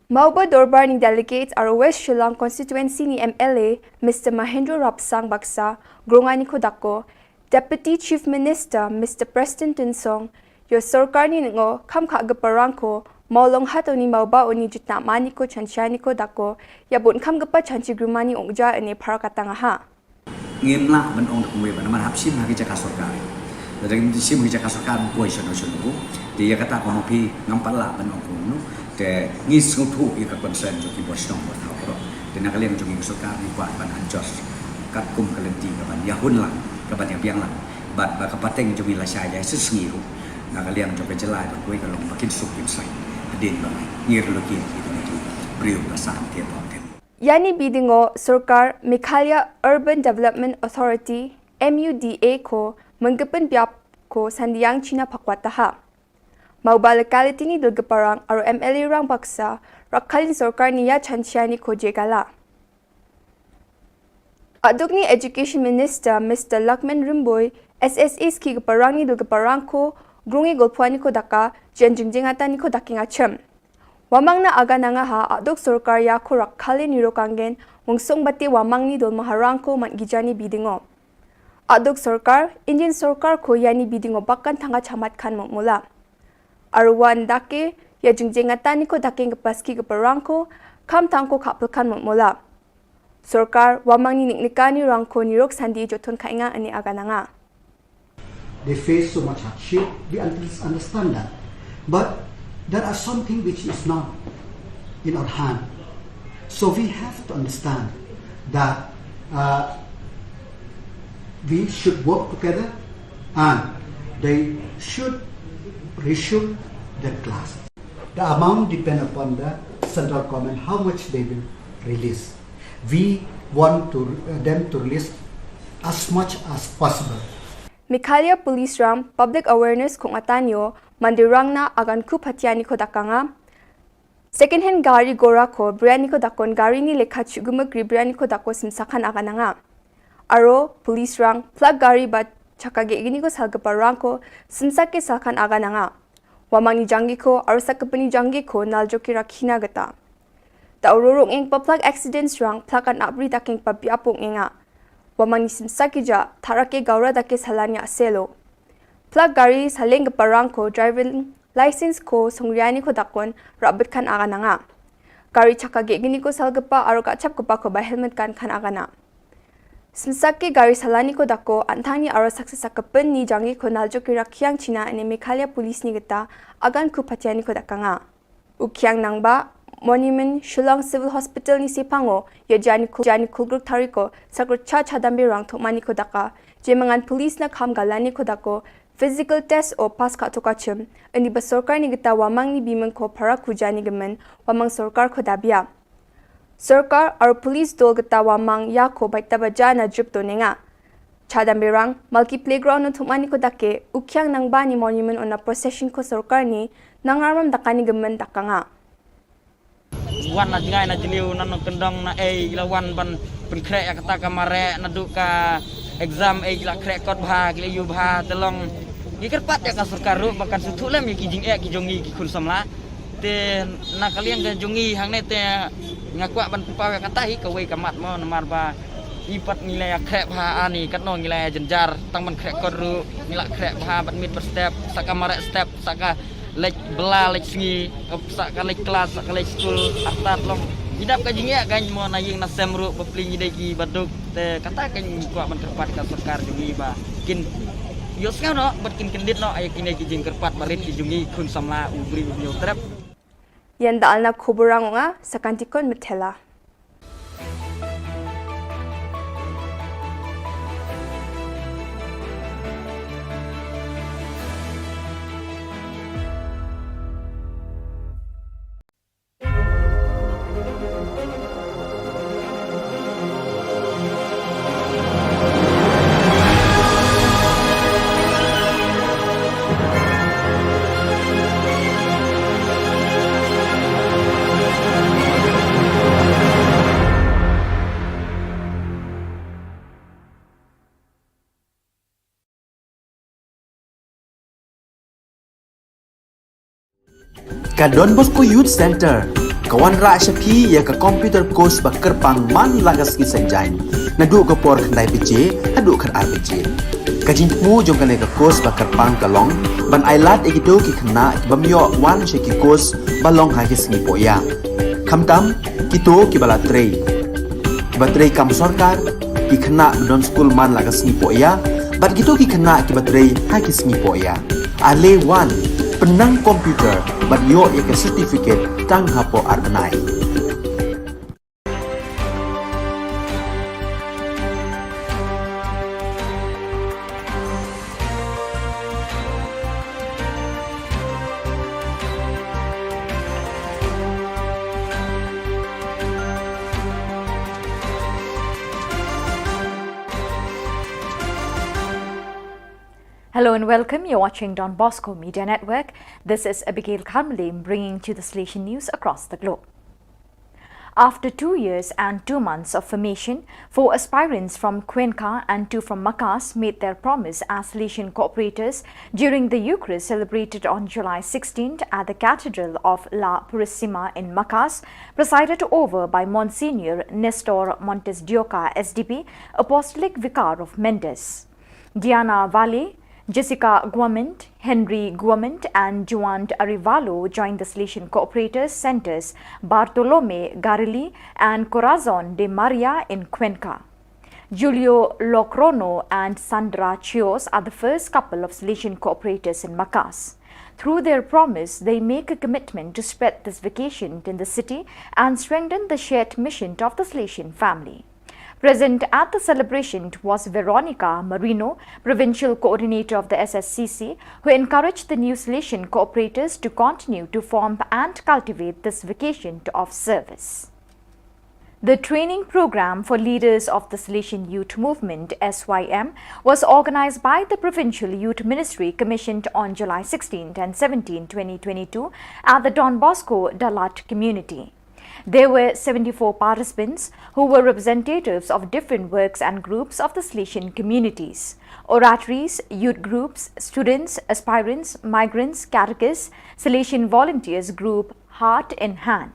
Mauba Dorbar ni delegates are West Shillong constituency ni MLA Mr. Mahendra Rapsang Baksa gronga ni ko dako Deputy Chief Minister Mr. Preston Tinsong yo sarkar ni ngo kamkha gaparang ko Maulong hato ni mauba oni jutna mani ko chanchani ko dako ya bon kam gapa chanchi grumani ongja ene parakatanga ha ngim la ban ong dukwe ban man hapsim ha ki jaka sarkar dari sim ki jaka sarkar ko isono sono di ya kata kono pi ngampal la ban ong kono te ngis ngutu ya ka concern jo ki bosong bo thaw ro de na kalian jo ki sarkar ni kwa ban anjos kat kum kalenti ka ban ya hun la ka ban yang biang la bat ba ka pateng jo mi la sha ya sisngi ru na kalian jo ka jelai ba ko ka long makin suk kin sai Yani bidingo Sarkar Meghalaya Urban Development Authority MUDA ko menggepen biap ko sandiang China pakwataha. Mauba locality ni dulgaparang aro MLA rang baksa rakalin Sarkar niya chanchiani ko jegala. Aduk ni Education Minister Mr. Lakman Rimboy SSA ski gaparang ni dulgaparang ko grungi golpuani ko daka jen jingjingatan ko daking achem. Wamang na aga nanga ha adok sorkar ya ko rakhale nirokangen wungsong bati wamang ni dol maharang ko man gijani bidingo. Adok sorkar Indian sorkar ko yani bidingo bakkan tanga chamat khan mula. Arwan dake ya jingjingatan ko daking kepaski keperang ko kam tangko kapel khan mula. Sorkar wamang ni niknikani rangko nirok sandi joton kainga ani aga nanga. They face so much hardship, we understand that. But there are something which is not in our hand. So we have to understand that we should work together and they should resume their class. The amount depends upon the central government, how much they will release. We want them to release as much as possible. Mikhalia Police Ram Public Awareness kung atanyo mandirang na agan ku patiani ko dakanga second hand gari gora ko brand ko dakon gari ni lekha chugumagri brand ko dako simsakan agananga aro police rang plug gari bat chakage igini ko salgaparang ko simsake sakan agananga wamani jangi ko aro sakapani jangi ko naljoki rakhina gata ta ururong eng pa plug accidents rang plug an abri daking pabiapong enga wamani simsaki ja tharake gaura dake salanya selo plug gari saleng parang ko driving license ko songriani ko dakon rabat kan aga nanga gari chakage gini ko salgapa aro kachap ko pa ko ba helmet kan aga na simsaki gari salani ko dako anthani aro saksakapen ni jangi ko naljo ki rakhyang china ene Meghalaya police ni gata agan ku patiani ko dakanga ukyang nangba Monument Shillong Civil Hospital ni sipango ya jani kulgruk tariko sakurcha chadambi rang thokmani ko daka jemangan police na kham galani ko dako physical test o pass ka tokachim ani ba sarkar ni gita wamang ni biman ko para kujani gemen wamang sarkar ko dabia sarkar ar police dol gita wamang ya ko baita baja na jup to nenga chadambi rang multi playground no thokmani ko dake ukyang nangba ni monument on a procession ko sarkar ni nangaram dakani gemen dakanga wan na jingai na jiliu na kendong na lawan ban penkrek ya kata kamare na duka exam la krek kot bha kile yu bha telong gikerpat ya ka surkaru bakan sutulem ki jing ki jongi ki kun samla te na kalian ga jongi hang ne te ngakwa ban pawe kata hi ka wei kamat mo namar ba ipat nilai krek bha ani kat no nilai jenjar tang ban krek kot ru nilai krek bha ban mit per step saka mare step saka lek bela lek singi saka lek kelas saka lek school atat long hidap ka jingia kan mo na ying na semru bepling idegi baduk te kata kan kuat ban kerpat ka sarkar jungi ba kin yosnya no berkin kendit no ay kinai ki jing kerpat barit ki jungi kun samla ubri ubnyo trap yan daalna khuborang nga sakantikon methela Ka Don Bosco Youth Center kawan ra shapi ya ka computer course bakar pang man lagas ki sanjai nadu ka por khandai bije hadu khar ar bije ka jingmu jong ka le ka course bakar pang kalong ban ailat egito ki khna bamyo wan she ki course balong ha ki singi poya khamtam kito ki bala trei batrei kam sarkar ki khna don school man lagas singi poya bat gito ki khna ki batrei ha ki singi poya ale wan penang komputer bat yo ya ke certificate tang hapo arnai Hello and welcome. You're watching Don Bosco Media Network. This is Abigail Karmalim bringing to the Station News across the globe. After 2 years and 2 months of formation, 4 aspirants from Cuenca and 2 from Macas made their promise as Salesian cooperators during the Eucharist celebrated on July 16th at the Cathedral of La Purísima in Macas, presided over by Monsignor Nestor Montes de Oca, SDP, Apostolic Vicar of Mendes. Diana Valle, Jessica Guamant, Henry Guamant and Juan Arivalo joined the Salesian Cooperators Centers Bartolome Garili and Corazon de Maria in Cuenca. Julio Locrono and Sandra Chios are the first couple of Salesian Cooperators in Macas. Through their promise, they make a commitment to spread this vocation in the city and strengthen the shared mission of the Salesian family. Present at the celebration was Veronica Marino, Provincial Coordinator of the SSCC, who encouraged the new Salesian cooperators to continue to form and cultivate this vocation of service. The training program for leaders of the Salesian Youth Movement (SYM) was organized by the Provincial Youth Ministry, commissioned on July 16 and 17, 2022 at the Don Bosco Dalat community. There were 74 participants who were representatives of different works and groups of the Salesian communities: oratories, youth groups, students, aspirants, migrants, catechists, Salesian volunteers group Heart in Hand.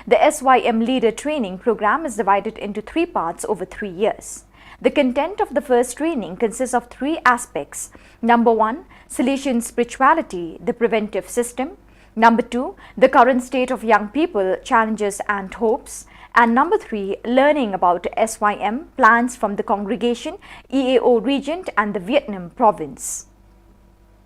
The SYM Leader Training Program is divided into 3 parts over 3 years. The content of the first training consists of 3 aspects. Number 1, Salesian spirituality, the preventive system. Number 2, the current state of young people, challenges and hopes. And number 3, learning about SYM, plans from the congregation, EAO region and the Vietnam province.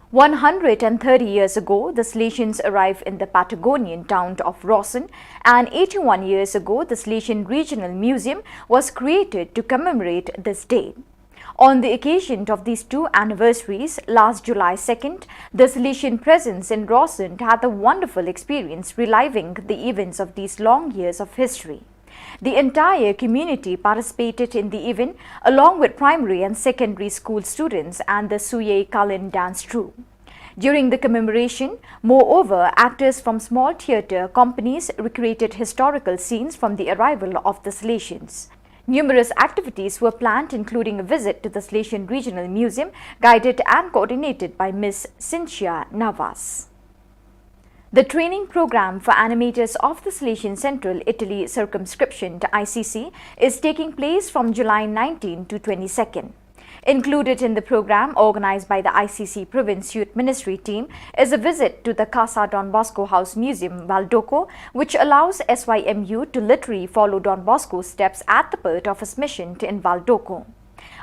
130 years ago, the Salesians arrived in the Patagonian town of Rawson, and 81 years ago, the Salesian Regional Museum was created to commemorate this day. On the occasion of these 2 anniversaries, last July 2nd, the Salesian presence in Rawson had a wonderful experience reliving the events of these long years of history. The entire community participated in the event along with primary and secondary school students and the Suye Kalin dance troupe. During the commemoration, moreover, actors from small theatre companies recreated historical scenes from the arrival of the Salesians. Numerous activities were planned, including a visit to the Salesian Regional Museum, guided and coordinated by Ms. Cynthia Navas. The training program for animators of the Salesian Central Italy circumscription to ICC is taking place from July 19 to 22nd. Included in the program, organized by the ICC Province Youth Ministry team, is a visit to the Casa Don Bosco House Museum, Valdoco, which allows SYM youth to literally follow Don Bosco's steps at the birth of his mission in Valdoco.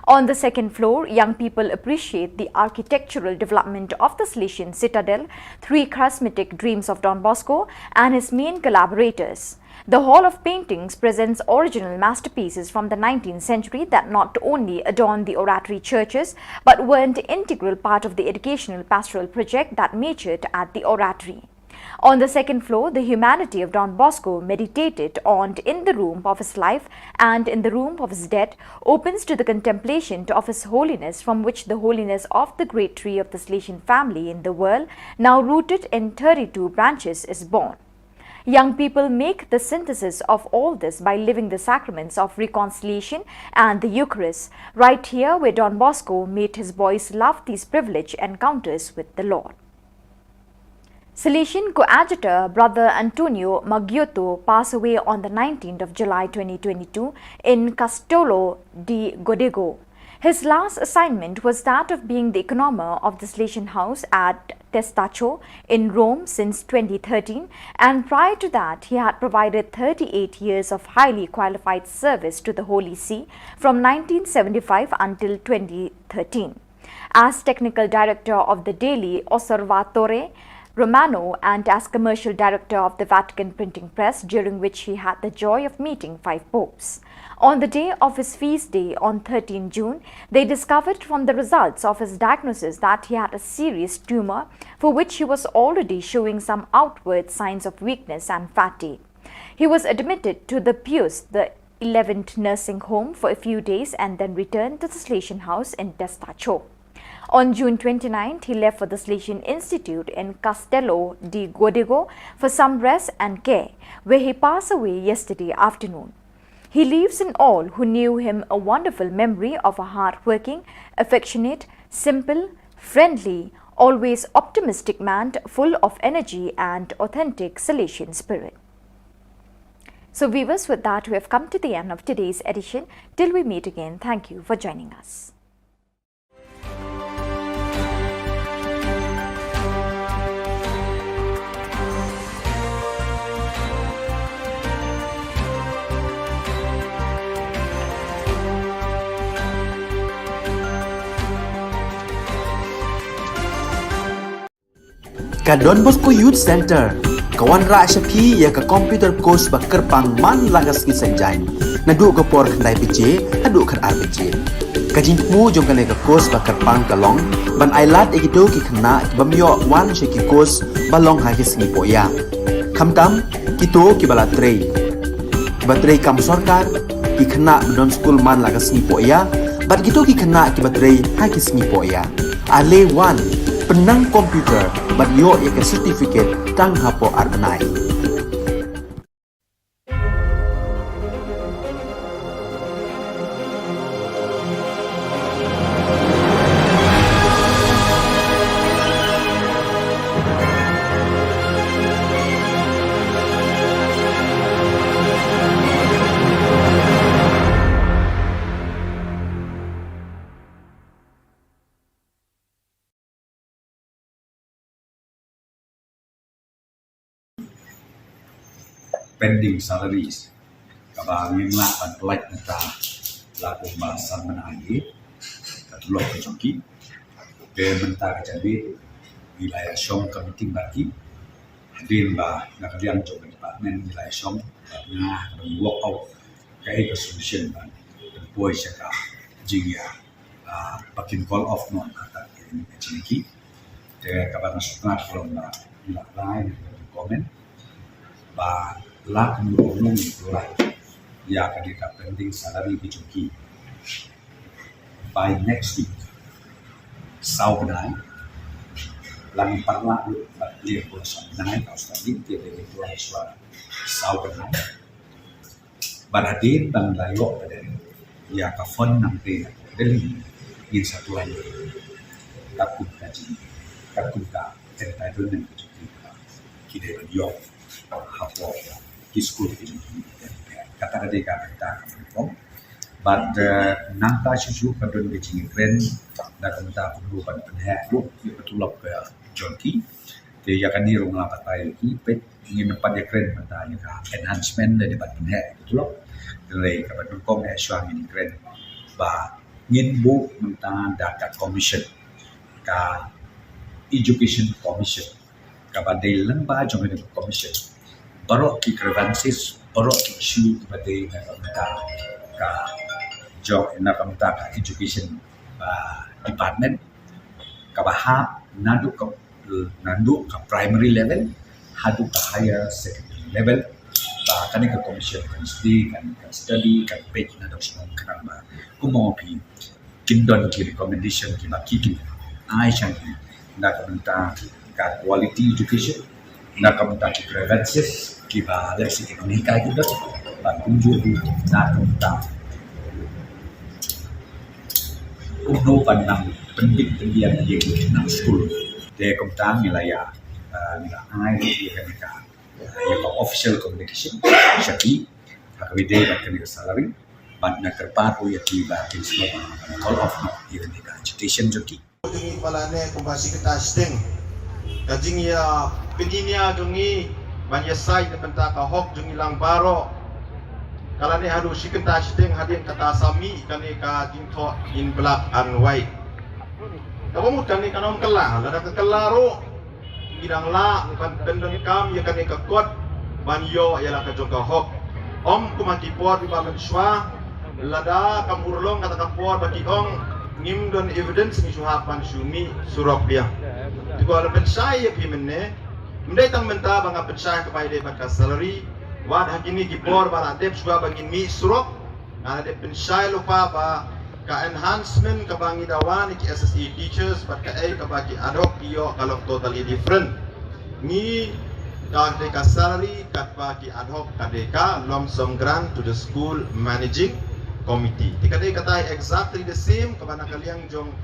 On the second floor, young people appreciate the architectural development of the Salesian Citadel, 3 charismatic dreams of Don Bosco and his main collaborators. The Hall of Paintings presents original masterpieces from the 19th century that not only adorn the oratory churches but were an integral part of the educational pastoral project that matured at the oratory. On the second floor, the humanity of Don Bosco, meditated on in the room of his life and in the room of his death, opens to the contemplation of his holiness, from which the holiness of the great tree of the Salesian family in the world, now rooted in 32 branches, is born. Young people make the synthesis of all this by living the sacraments of reconciliation and the Eucharist, right here where Don Bosco made his boys love these privileged encounters with the Lord. Salesian coadjutor Brother Antonio Maggiotto passed away on the 19th of July 2022 in Castello di Godego. His last assignment was that of being the economer of the Salesian house at Testaccio in Rome since 2013, and prior to that he had provided 38 years of highly qualified service to the Holy See from 1975 until 2013. As technical director of the daily Osservatore Romano and as commercial director of the Vatican Printing Press, during which he had the joy of meeting 5 popes. On the day of his feast day on 13 June, they discovered from the results of his diagnosis that he had a serious tumor for which he was already showing some outward signs of weakness and fatigue. He was admitted to the Pius the 11th nursing home for a few days and then returned to the Salesian house in Testaccio. On June 29th, he left for the Salesian Institute in Castello di Godego for some rest and care, where he passed away yesterday afternoon. He leaves in all who knew him a wonderful memory of a hard-working, affectionate, simple, friendly, always optimistic man full of energy and authentic Salesian spirit. So viewers, with that we have come to the end of today's edition. Till we meet again, thank you for joining us. Ka Don Bosco Youth Center, kawan ra Shapi ya ka computer course ba kerpang man lagas ki sanjang. Nadu ka por khandai PJ, adu kan RPG. Ka jingmu jong ka ka course ba kerpang kalong, ban ailat egido ki khna ki bamyo wan she ki course balong ha ki sngi poya. Khamtam kito ki bala trei. Ba trei kam sarkar ki khna don school man lagas sngi poya, bat kito ki khna ki ba trei ha ki sngi poya. Ale wan penang komputer bat yo ya ke certificate tang hapo arnai. Pending salaries kabang yung lapan like nata laku bahasa menagi kadulok kejoki ke menta jadi wilayah Shillong committee bagi hadir bah nakalian jong department wilayah Shillong nah work out kai ke solution ban boy saka jingya pakin call off non kata ini ciki ke kabang sutna from ila lain komen ba lak menurun itulah ya kadika pending salary bijoki by next week saubenai lang parla batlir pula saubenai Australia dia itu suara saubenai badadin bang dayo pada ya ka fon nang te deli in satu lagi takut kaji takut ka entitlement bijoki kide yo hapo school kata kadika kita kom but nangta susu kadon bicing kren da kanta perlu pan penhe lu betulok ke jonki te ya kan ni rong lapat pai ki pet ingin pan ya kren mata ya enhancement dari pan penhe betulok dari ka pan kom e swang ni kren ba ngin bu menta data commission ka education commission ka ba dei lemba jong ni commission barok ki grievances barok ki issue badai na ka job na kamta ka education department ka bahap nandu ka primary level hadu ka higher secondary level ba kani ka commission kan study kan page na dos mong kan ba kumo pi kindon ki recommendation ki ba ki ai chan na kamta ka quality education na kamta ki grievances ki ba leksi ekonomika gitu ba kunjur na kamta uno pandang pendik pendian yang nang school de kamta wilayah ai di kamta ya official communication syaki hakwide ba kan salary ban na kerpato ya ki ba kin semua call of not even the agitation joki ini palane kumbasi kita steng kajing ya peninia dungi banyak sai na benta ka hok dungi lang baro kalane hadu sikenta steng hadin kata sami kane ka jingtho in black and white kamu kane kanom kelah lada ke kelaro bidang la kan pendeng kam ya kane ka kot banyo ya la ka joka hok om kumati por di bamen swa lada kam urlong kata kapor bagi ong nim don evidence ni suhapan sumi surok dia Jika ada pensai yang pimene, mereka mentah bangga pensai kepada mereka salary, wad hakini kipor baratep suka bangin mi surok, ada pensai lupa ba ka enhancement ka bangi dawan ki SSE teachers but ka bagi ad hoc iyo kalau totally different ni ka salary kat bagi ad hoc ka lump sum grant to the school managing committee tikadai kata exactly the same kabana kaliang jong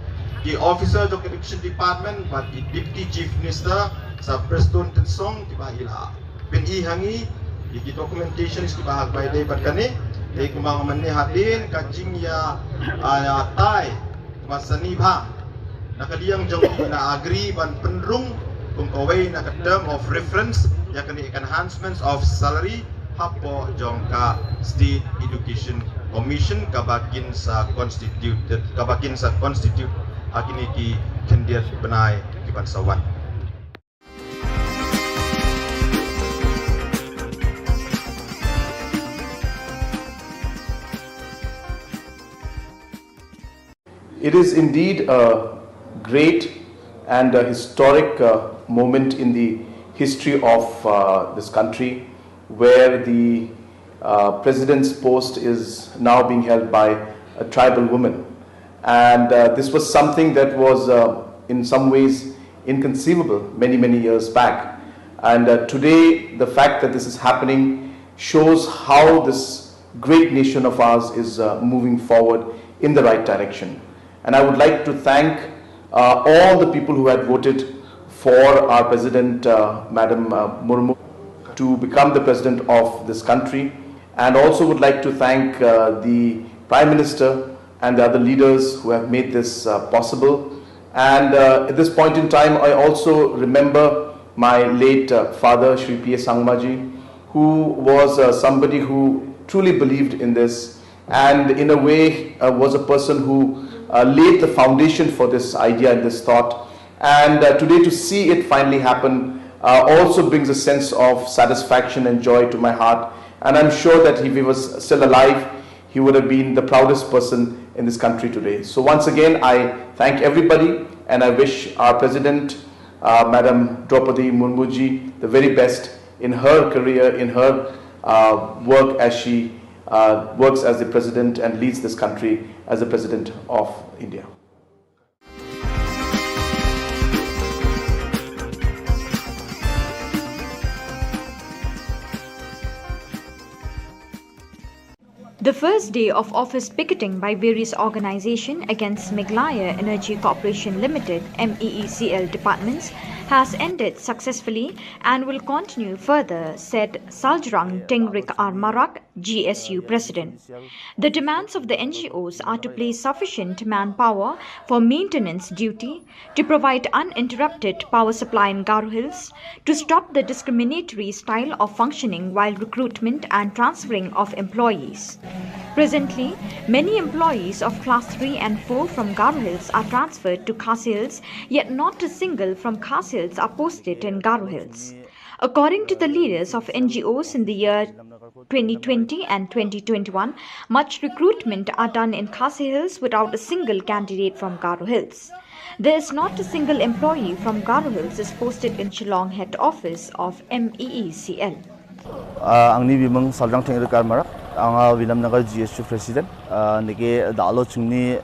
ki officer jong education department but the deputy chief minister sa Preston Tensong tiba ila pin ihangi di documentation is tiba by day but kani kumang manni hadin kajing ya tai masani bha nakaliang jong na agree ban penrung kung kaway na term of reference ya kani enhancements of salary hapo jong ka state education commission kabakin sa constitute akini ki kendiat benai ki bansawan. It is indeed a great and a historic moment in the history of this country where the president's post is now being held by a tribal woman. And this was something that was in some ways inconceivable many years back. And today the fact that this is happening shows how this great nation of ours is moving forward in the right direction. And I would like to thank all the people who had voted for our President, Madam Murmu, to become the President of this country. And also would like to thank the Prime Minister and the other leaders who have made this possible. And at this point in time, I also remember my late father, Shri P.A. Sangmaji, who was somebody who truly believed in this and in a way was a person who laid the foundation for this idea and this thought. And today to see it finally happen also brings a sense of satisfaction and joy to my heart. And I'm sure that if he was still alive, he would have been the proudest person in this country today. So once again, I thank everybody and I wish our President, Madam Draupadi Murmuji, the very best in her career, in her work as she works as the President and leads this country as the President of India. The first day of office picketing by various organizations against Meghalaya Energy Corporation Limited MEECL departments has ended successfully and will continue further, said Saljrang Tengrik Armarak, GSU President. The demands of the NGOs are to place sufficient manpower for maintenance duty, to provide uninterrupted power supply in Garo Hills, to stop the discriminatory style of functioning while recruitment and transferring of employees. Presently, many employees of Class 3 and 4 from Garo Hills are transferred to Khasi Hills, yet not a single from Khasi Hills are posted in Garo Hills. According to the leaders of NGOs in the year 2020 and 2021, much recruitment are done in Khasi Hills without a single candidate from Garo Hills. There is not a single employee from Garo Hills is posted in Shillong head office of MEECL. Angni bimang Saljrang Tengrik Armarak, ang Vilamnagar GSU President, niki dalo chungni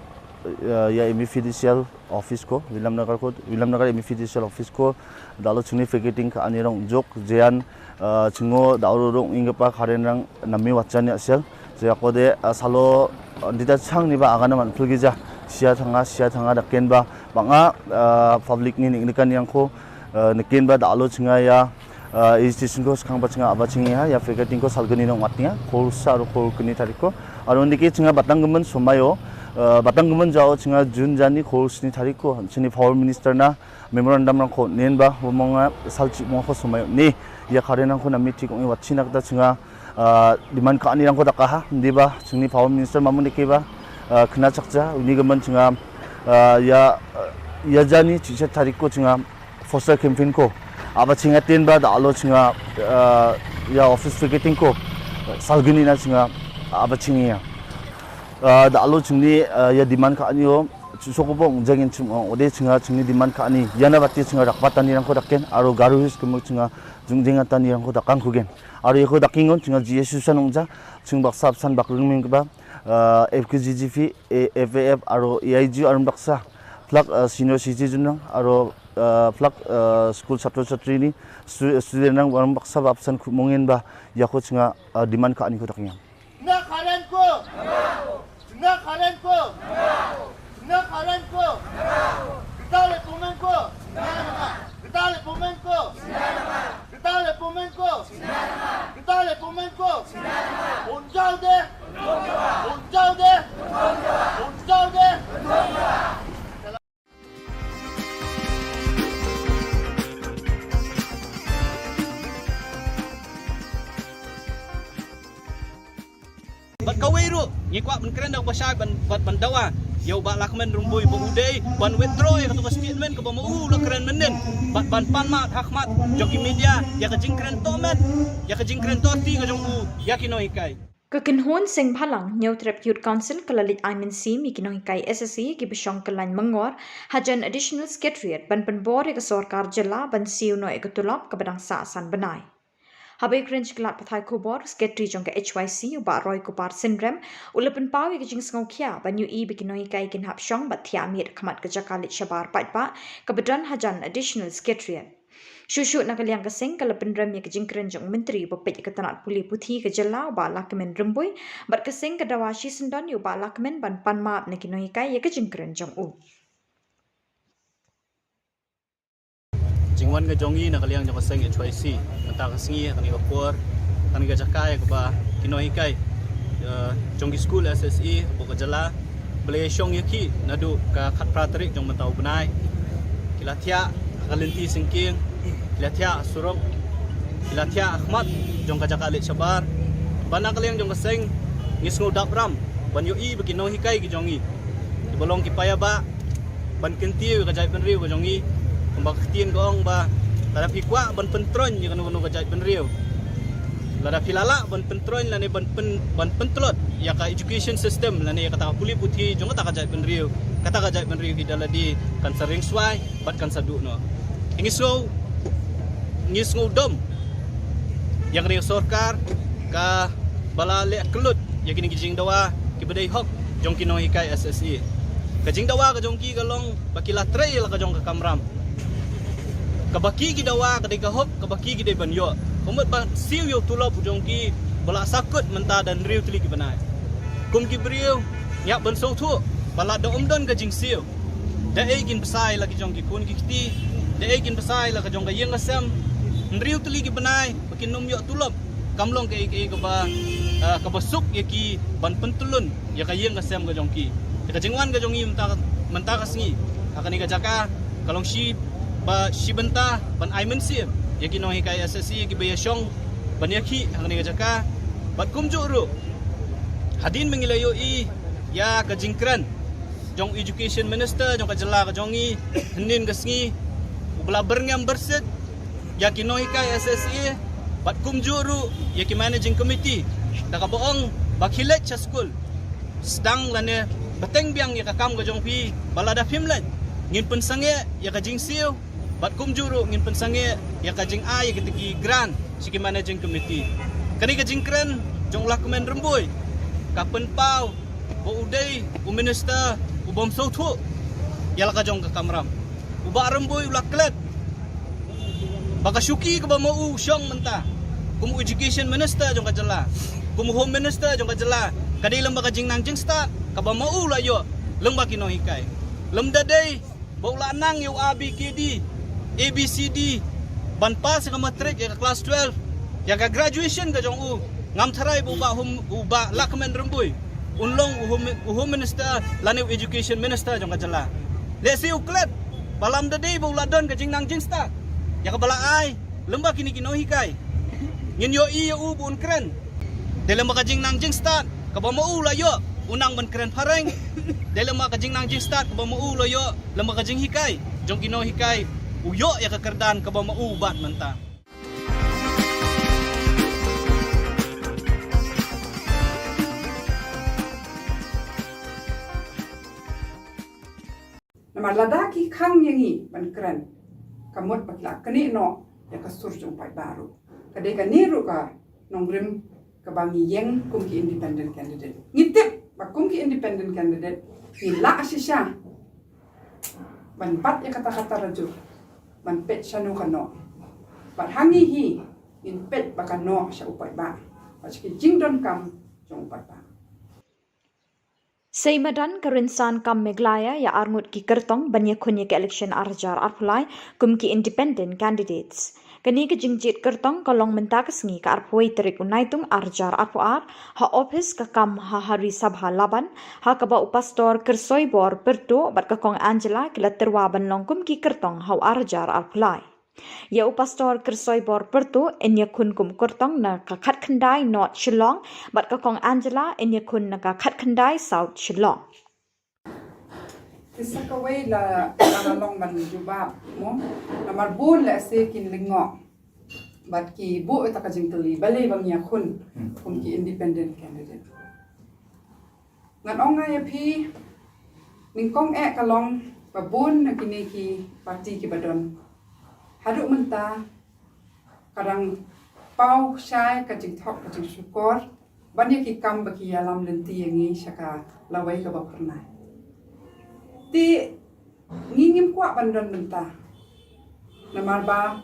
ya MFDCL office ko Vilamnagar MFDCL office ko dalo chungni picketing ka anirong jok jean chungo daurong ingapa kharenrang nami wachani asel jeakode salo dita changni ba agana man phulgija sia thanga dakenba banga public ni nikan yangko nikenba dalo chunga ya station ko khang bachinga abachingi ha ya picketing ko salgani nong matnia khorsa ro khorkni tariko aro ndiki chunga batanggaman somayo batanggaman jao chunga jun jani khorsni tariko chini power minister na memorandum rang ko nenba homonga salchi mo ko somayo ni ya kharenang ko nami tik ong wachina kta chunga demand ka ani rang ko daka ha ndiba chungni power minister mamun dikeba khna chakja unigaman chunga ya jani chiche tariko chunga foster campaign ko abachinga tenba dalo chunga ya office picketing ko salgini na chunga abachingi dalo chungni ya demand ka anyo sokobong jangin chung ode chinga chingni diman ka ani yana batti chinga rakpatani rangko dakken aro garuhis kemo chinga jungjengatani rangko dakang kugen aro yeko dakingon chinga GSU sanongja chung baksa absan bakrungming ba FKGGP FAF aro EIG arum baksa flak senior citizen aro flak school satro satri ni student nang arum baksa absan mungin ba yako chinga diman ka ani ko dakinga na karen ko Vitale Pomenko Bat kawiru ngikwa ban keren dak pasai ban dawa yau ba lakmen rumbui ba udai ban withdraw ya katu statement ka ba mau la keren menen ban panmat hakmat joki media ya ka jing keren tomet ya ka jing keren torti ka jong u ya kino hikai Kekenhon sing phalang New Trap Youth Council kalalit aimin si mi kinong hikai SSE ki bisong kalan mangor hajan additional secretariat ban penbor ka sorkar jilla ban siu no ekatulap ka badang saasan banai Habai cringe kelat pathai Khubor secretary jong ka HYC uba Roy Kupar syndrome ulapan pawi ka jing sngau kya ban yu i bikinoi kai kin hap shong bat thia mir khamat ka jakalit shabar patpa ka badan hajan additional secretariat Shushu nakaliang kasing kalapan ram ya ka jing kren jong menteri bapet ka tanat puli puthi ka jalla uba lakmen rembui bat kasing ka dawashi sendon yu uba lakmen ban panmap na kinoi kai ya ka jing kren jong u jingwan ga jongi na kaliang jong kaseng HYC menta kasengi kani ka por kani ka jakai ka ba kino hikai jongi school SSE bo ka jala bele shong yaki nadu ka khat pratrik jong mentau benai kilatia kalenti singking kilatia surok kilatia ahmad jong ka jakalit sabar bana kaliang jong kaseng ngisngo dapram ban yo i bekino hikai ki jongi bolong ki paya ba ban kentiu ka jai penriu ka jongi Mbak tien gong ba lada pikwa ban pentron je kanu ka jai penriu lada pilala ban pentron lane ban pentlot ya ka education system lane ya kata puli puthi jong kata ka jai penriu ki daladi kan sering swai bat kan sadu no ngisno dom yang ri sorkar ka balale kelut ya kini kijing dawa ki bedai hok jong kino hikai SSE kajing dawa ka jong ki galong bakila trail ka jong ka kamram kabaki gidawa kadai kahop kabaki gidai banyo umat ba siu yo tulop ujong ki bala sakut menta dan riu tuli ki banai kum ki briu yak ban so thu bala da umdon ka jing siu da egin besai lagi jong ki kun ki kiti da egin besai la ka jong ka yeng asam riu tuli ki banai bakin num yo tulop kamlong ke ka ba ka basuk ya ki ban pentulun ya ka yeng asam ka jong ki ka jingwan ka jong i menta ka singi akani ka jaka kalong shi ba shibenta ban aimen sim yaki no hikai SSE ki baya shong ban yaki hangni jaka bat kumju ru hadin mengilayo i ya ka jingkran jong education minister jong ka jela ka jongi hendin gasngi ubla berngam berset yaki no hikai SSE bat kumju ru yaki managing committee da ka boong bakhilet cha school sedang lane beteng biang ya ka kam ka jong pi balada fimlan ngin pensange ya ka jingsiu bat kumjuru ngin pensange ya kajing ai ketegi gran siki managing committee kani kajing kren jong lakmen remboi kapen pau bo udai u minister u bom sothu ya ka jong ka kamram u ba remboi ulak klet baka syuki ka ba mau syong menta kum education minister jong ka jela kum home minister jong ka jela kadai lem baka jing nang jing sta ka ba mau la yo lem baki no hikai lem dadai bo la nang yo abkd ABCD ban pas ka matric ya ka class 12 ya ka graduation ka jong u ngam tharai bu ba lakmen rembui unlong u home minister lane education minister jong ka jala le si uklet balam de day bu ladon ka jing nang jing sta ya ka bala ai lemba kini kino hikai ngin yo i u bu un kren de lemba ka jing nang jing sta ka ba mo u la yo unang ban kren pareng de lemba ka jing nang jing sta ka ba mo u la yo lemba ka jing hikai jong kino hikai uyo ya kekerdan ka ba maubat menta Nama ladaki kang yangi ban keren. Kamut bakla kani no ya kasur jong pai baru. Kadai kaniru ka nongrim kabangi yang kumki independent candidate. Ngitip bakumki independent candidate nila asisya. Ban pat ya kata-kata rajur. Ban pet syanu kano. Ban hangi hi in pet bakano sya upai ba. Pachki jingdon kam jong upai ba. Seimadan kerinsan kam Meglaya ya armut ki kertong banyak kunye ke election arjar arpulai kum ki independent candidates. Kani ke jingjit kertong kolong mentak sengi ke arpui terik unaitung arjar arpuar ha office ke kam ha hari sabha laban ha kaba upastor kersoi bor pertu bat kakong Angela kila terwa ban long kum ki kertong ha arjar arpulai. Ya upastor kersoi bor pertu enya kun kum kertong na kakat kendai North Shillong bat kakong Angela enya kun na kakat kendai South Shillong. Isa kawai la long ban jubab mo namar bun la se kin lingo bat ki bu ta ka jingteli balai bang ya kun ki independent candidate ngan onga ya pi ningkong kalong babun na kini ki parti ki badon haduk menta kadang pau syai ka jing thok ka jing syukur banyak ki kam baki alam lenti yangi syaka lawai ka bapernai ti ngingim kwa bandon menta namar ba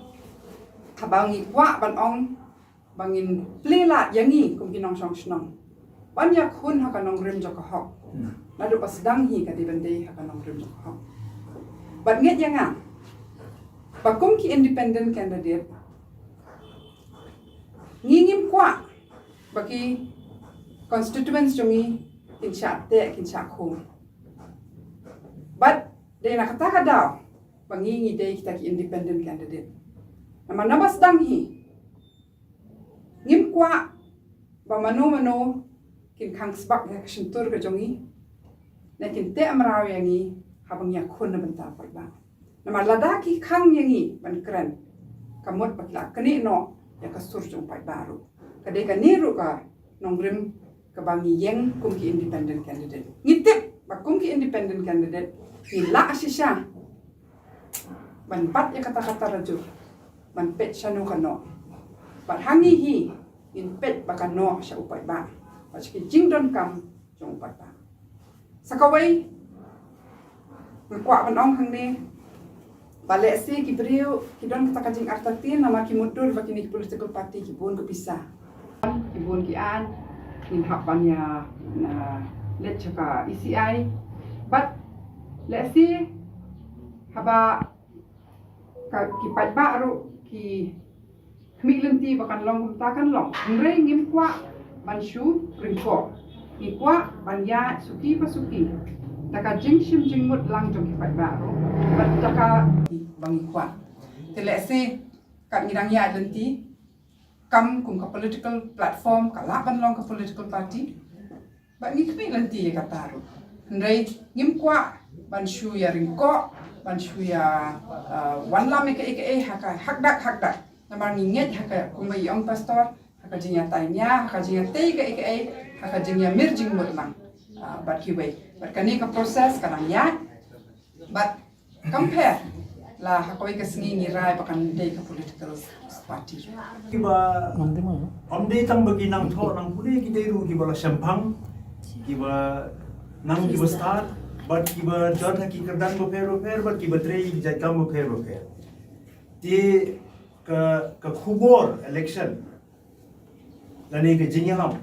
kabangi kwa ban ong bangin plela yangi kum kinong song snong banyak hun ha kanong rim jok hok nadu pasdang hi ka di bende ha kanong rim jok hok bat nget yanga bakum ki independent candidate ngingim kwa baki constituents jongi kinsha te kinsha khum but de na kata daw bangingi de kita ki independent candidate nama nabas dang hi ngim kwa ba mano kin khang sbak ya shintur ka jongi na kin te amraw yangi habang ya khun na banta ba nama ladaki khang yangi ban kren kamot bakla kani no ya kasur jong pai baru kadai kaniru ka nongrim kabangi yang kumki independent candidate ngitip bakumki independent candidate nila asisya ban pat ya kata-kata rajur ban pet syanu kano bat hangi hi in pet bakano sya upai ba pachki jingdon kam jong upai ba sakawai ngkwa ban ong hang ni balik si ki beriu ki don kata kajing artatin nama ki mudur baki ni political party ki bun ke pisah ki bun ki an in hak banyak na let chaka ECI but let's see haba ka ki pat baru ki khmilenti bakan long takan long ngre ngim kwa banshu ringko ni kwa banya suki pasuki taka jingshim jingmut lang jong ki pat baru bat taka bangi kwa te let's see kat ngidang ya lenti kam kum ka political platform ka laban long ka political party ba ni khmilenti ka taru ngre ngim kwa banshu ya ringko banshu ya wanlam eke haka hakdak namar ninget haka kumbai ong pastor haka jinya tanya haka jinya tei eke haka jinya mirjing mutlang bat kiwei bat kani ka proses kanang ya but compare la haka wei ka singi ni rai bakan dei ka political party kiba omde tang bagi nang tho nang pule ki dei ru ki bala sampang kiba nang kiba start but kiba dot ki kerdan bo fer but kiba trei ki jai kam bo fer ti ka khubor election lani ke jinya ham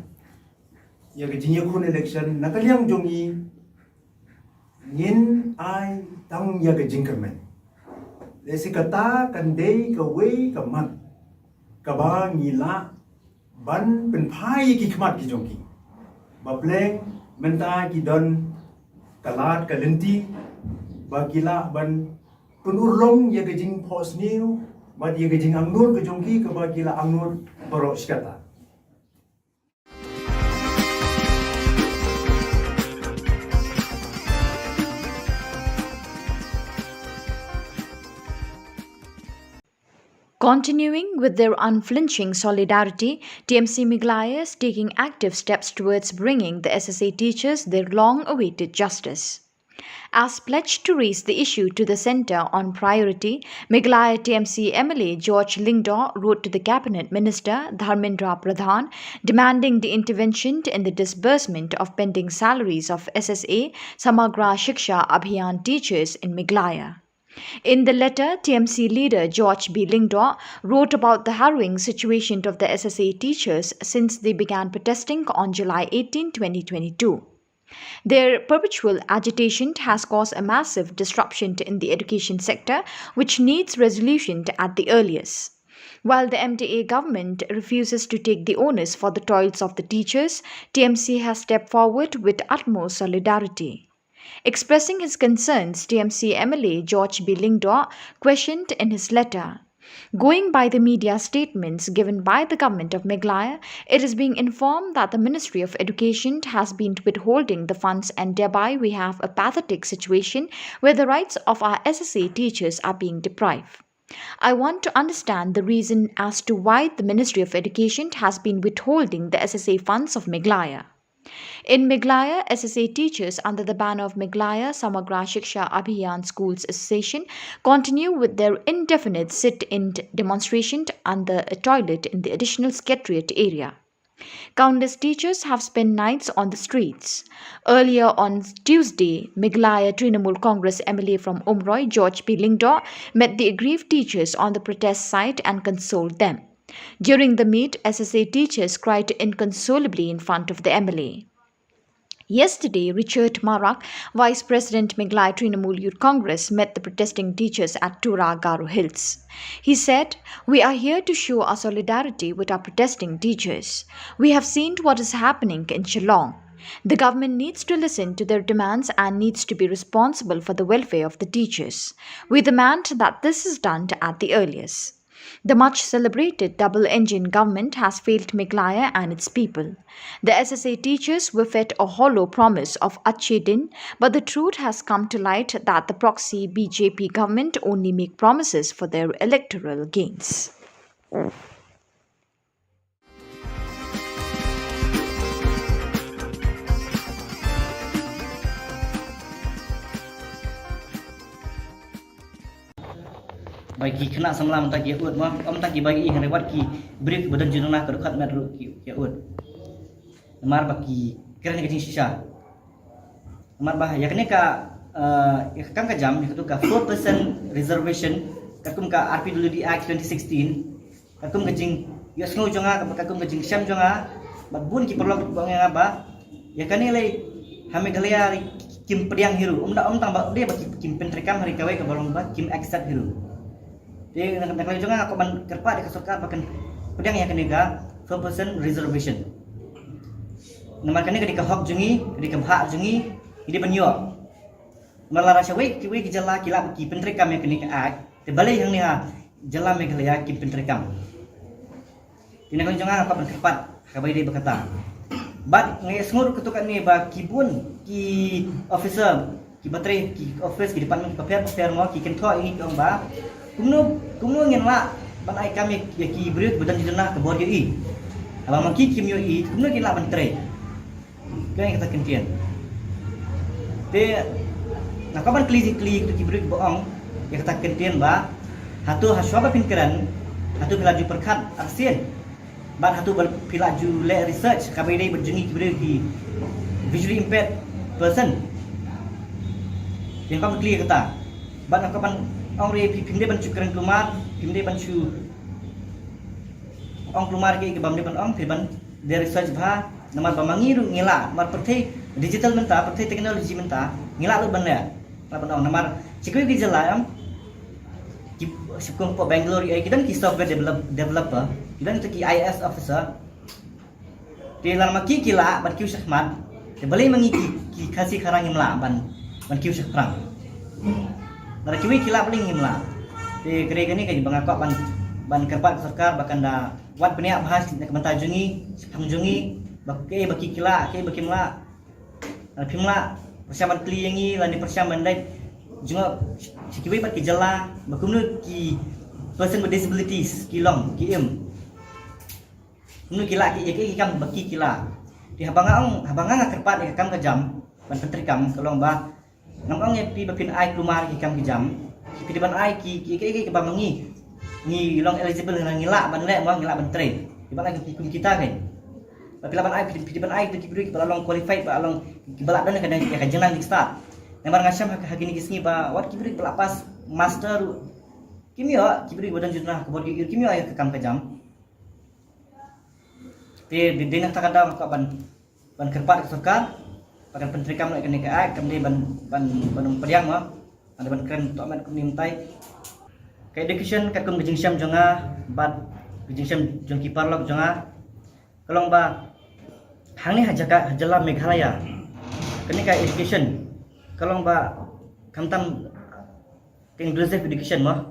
ya ke jinya khun election nakaliang jongi ngin ai tang ya ke jingkermen lesi kata kan dei ka wei ka mat ka ba ngila ban pen phai ki khmat ki jongi ba pleng menta ki don kalat kalenti bagila ban penurlong ya gejing pos new ba dia gejing angnur ke jongki ke bagila angnur borok skata Continuing with their unflinching solidarity, TMC Meglaya is taking active steps towards bringing the SSA teachers their long-awaited justice. As pledged to raise the issue to the centre on priority, Meghalaya TMC MLA George Lingdaw wrote to the Cabinet Minister Dharmendra Pradhan demanding the intervention in the disbursement of pending salaries of SSA Samagra Shiksha Abhiyan teachers in Meghalaya. In the letter, TMC leader George B. Lingdaw wrote about the harrowing situation of the SSA teachers since they began protesting on July 18, 2022. Their perpetual agitation has caused a massive disruption in the education sector, which needs resolution at the earliest. While the MDA government refuses to take the onus for the toils of the teachers, TMC has stepped forward with utmost solidarity. Expressing his concerns, TMC MLA George B. Lingdaw questioned in his letter, "Going by the media statements given by the government of Meghalaya, it is being informed that the Ministry of Education has been withholding the funds and thereby we have a pathetic situation where the rights of our SSA teachers are being deprived. I want to understand the reason as to why the Ministry of Education has been withholding the SSA funds of Meghalaya. In Meghalaya, SSA teachers under the banner of Meghalaya Samagra Shiksha Abhiyan Schools Association continue with their indefinite sit-in demonstration under a toilet in the additional secretariat area. Countless teachers have spent nights on the streets. Earlier on Tuesday, Meghalaya Trinamool Congress MLA from Umroi, George P. Lingdaw, met the aggrieved teachers on the protest site and consoled them. During the meet, SSA teachers cried inconsolably in front of the MLA. Yesterday, Richard Marak, Vice President Meghalaya Trinamool Youth Congress, met the protesting teachers at Tura Garo Hills. He said, "We are here to show our solidarity with our protesting teachers. We have seen what is happening in Shillong. The government needs to listen to their demands and needs to be responsible for the welfare of the teachers. We demand that this is done at the earliest. The much celebrated double-engine government has failed Meghalaya and its people. The SSA teachers were fed a hollow promise of Achhe Din, but the truth has come to light that the proxy BJP government only make promises for their electoral gains." Bagi kena semula mentah kia ut mah mentah kia bagi yang lewat ki beri badan jenuna ke dekat metro kia ut namar bagi keren ke sisa namar bah ya kene ka kam ka jam itu ka 4% reservation kakum ka RPWD Act 2016 kakum ka jing ya snow jonga kakum ka jing syam jonga bun ki perlu bang yang apa ya kene le hame galaya kim pediang hiru tang ba dia bagi kim pentrekam hari kawai ka balong ba kim accept hiru. Jadi nak juga aku ban kerpa dekat sarkar pakan pedang yang kenega 4% reservation. Nama kene ketika hak jungi, ketika hak jungi, ini banyo. Malara syawai kiwi ki jalla kila ki pentrekam yang kenega act, te balai yang ni ha jalla Meghalaya ki pentrekam. Ini kan juga aku ban kerpa kabai dia berkata. Bat ngai semua ketukan ni ba kibun ki officer ki bateri ki office ki department paper mo ki kentho ini kong ba Kumno ngin la ban ai kami ya ki beri badan jenah ke bodi i. Abang maki kimyo i kumno gila ban tre. Kau yang kata kentian. Te nak kapan kli ki beri boong ya kata kentian ba hatu haswa pinkeran hatu pelaju perkat ASEAN. Ban hatu pelaju le research kami dei berjengi ki beri ki visually impaired person. Yang kamu kli kata ban nak kapan Ong re pimde bancu keren keluar, pimde bancu ong keluar ke bamde ban ong pirban dari research bah namar bamangi ru ngila mar pertai digital menta pertai teknologi menta ngila lu ban ya ban ong namar cikui ki jala am ki sipkom po Bangalore ai kidan ki software developer kidan ki IS officer di dalam ki kila ban ki syahmat te balai mangi ki kasi karang ngila ban ki syahprang Nara kiwi kila paling ngimla. Di kere ni kaji bangakok ban kerpat sarkar bahkan da wat penia bahas nak mentajungi, pangjungi, baki kila, baki mla. Pimla persiapan kli yangi lan di persiapan dai juga kiwi bat ki jala, bakumnu ki person with disabilities kilong ki Nu kila ki kam baki kila. Di habanga kerpat kam ka jam ban pentrikam kalong ba Nampak ni pi bapin ai kelumar ki kam ki jam. Pi depan ai ki ba mangi. Ni long eligible nang ngilak ban lek mo ngilak ban train. Di ban ki kita kan. Tapi laban ai pi depan ai tu ki beri ba long qualified ba long ki balak dan kan ka jenang di start. Namar ngasham hak ni kisni ba wat ki beri pas master kimia ki beri badan jurnah ke bodi kimia ai ke kam ka jam. Di nak takada ka ban kerpat sarkar pakan penteri kam nak kena ai kam ni ban pediang mah ada ban keren to amat kum nimtai ka education ka kum jingsyam jonga ban jingsyam jong ki parlok jonga kalong ba hang ni hajala Meghalaya kena ka education kalong ba kamtam ke inclusive education mah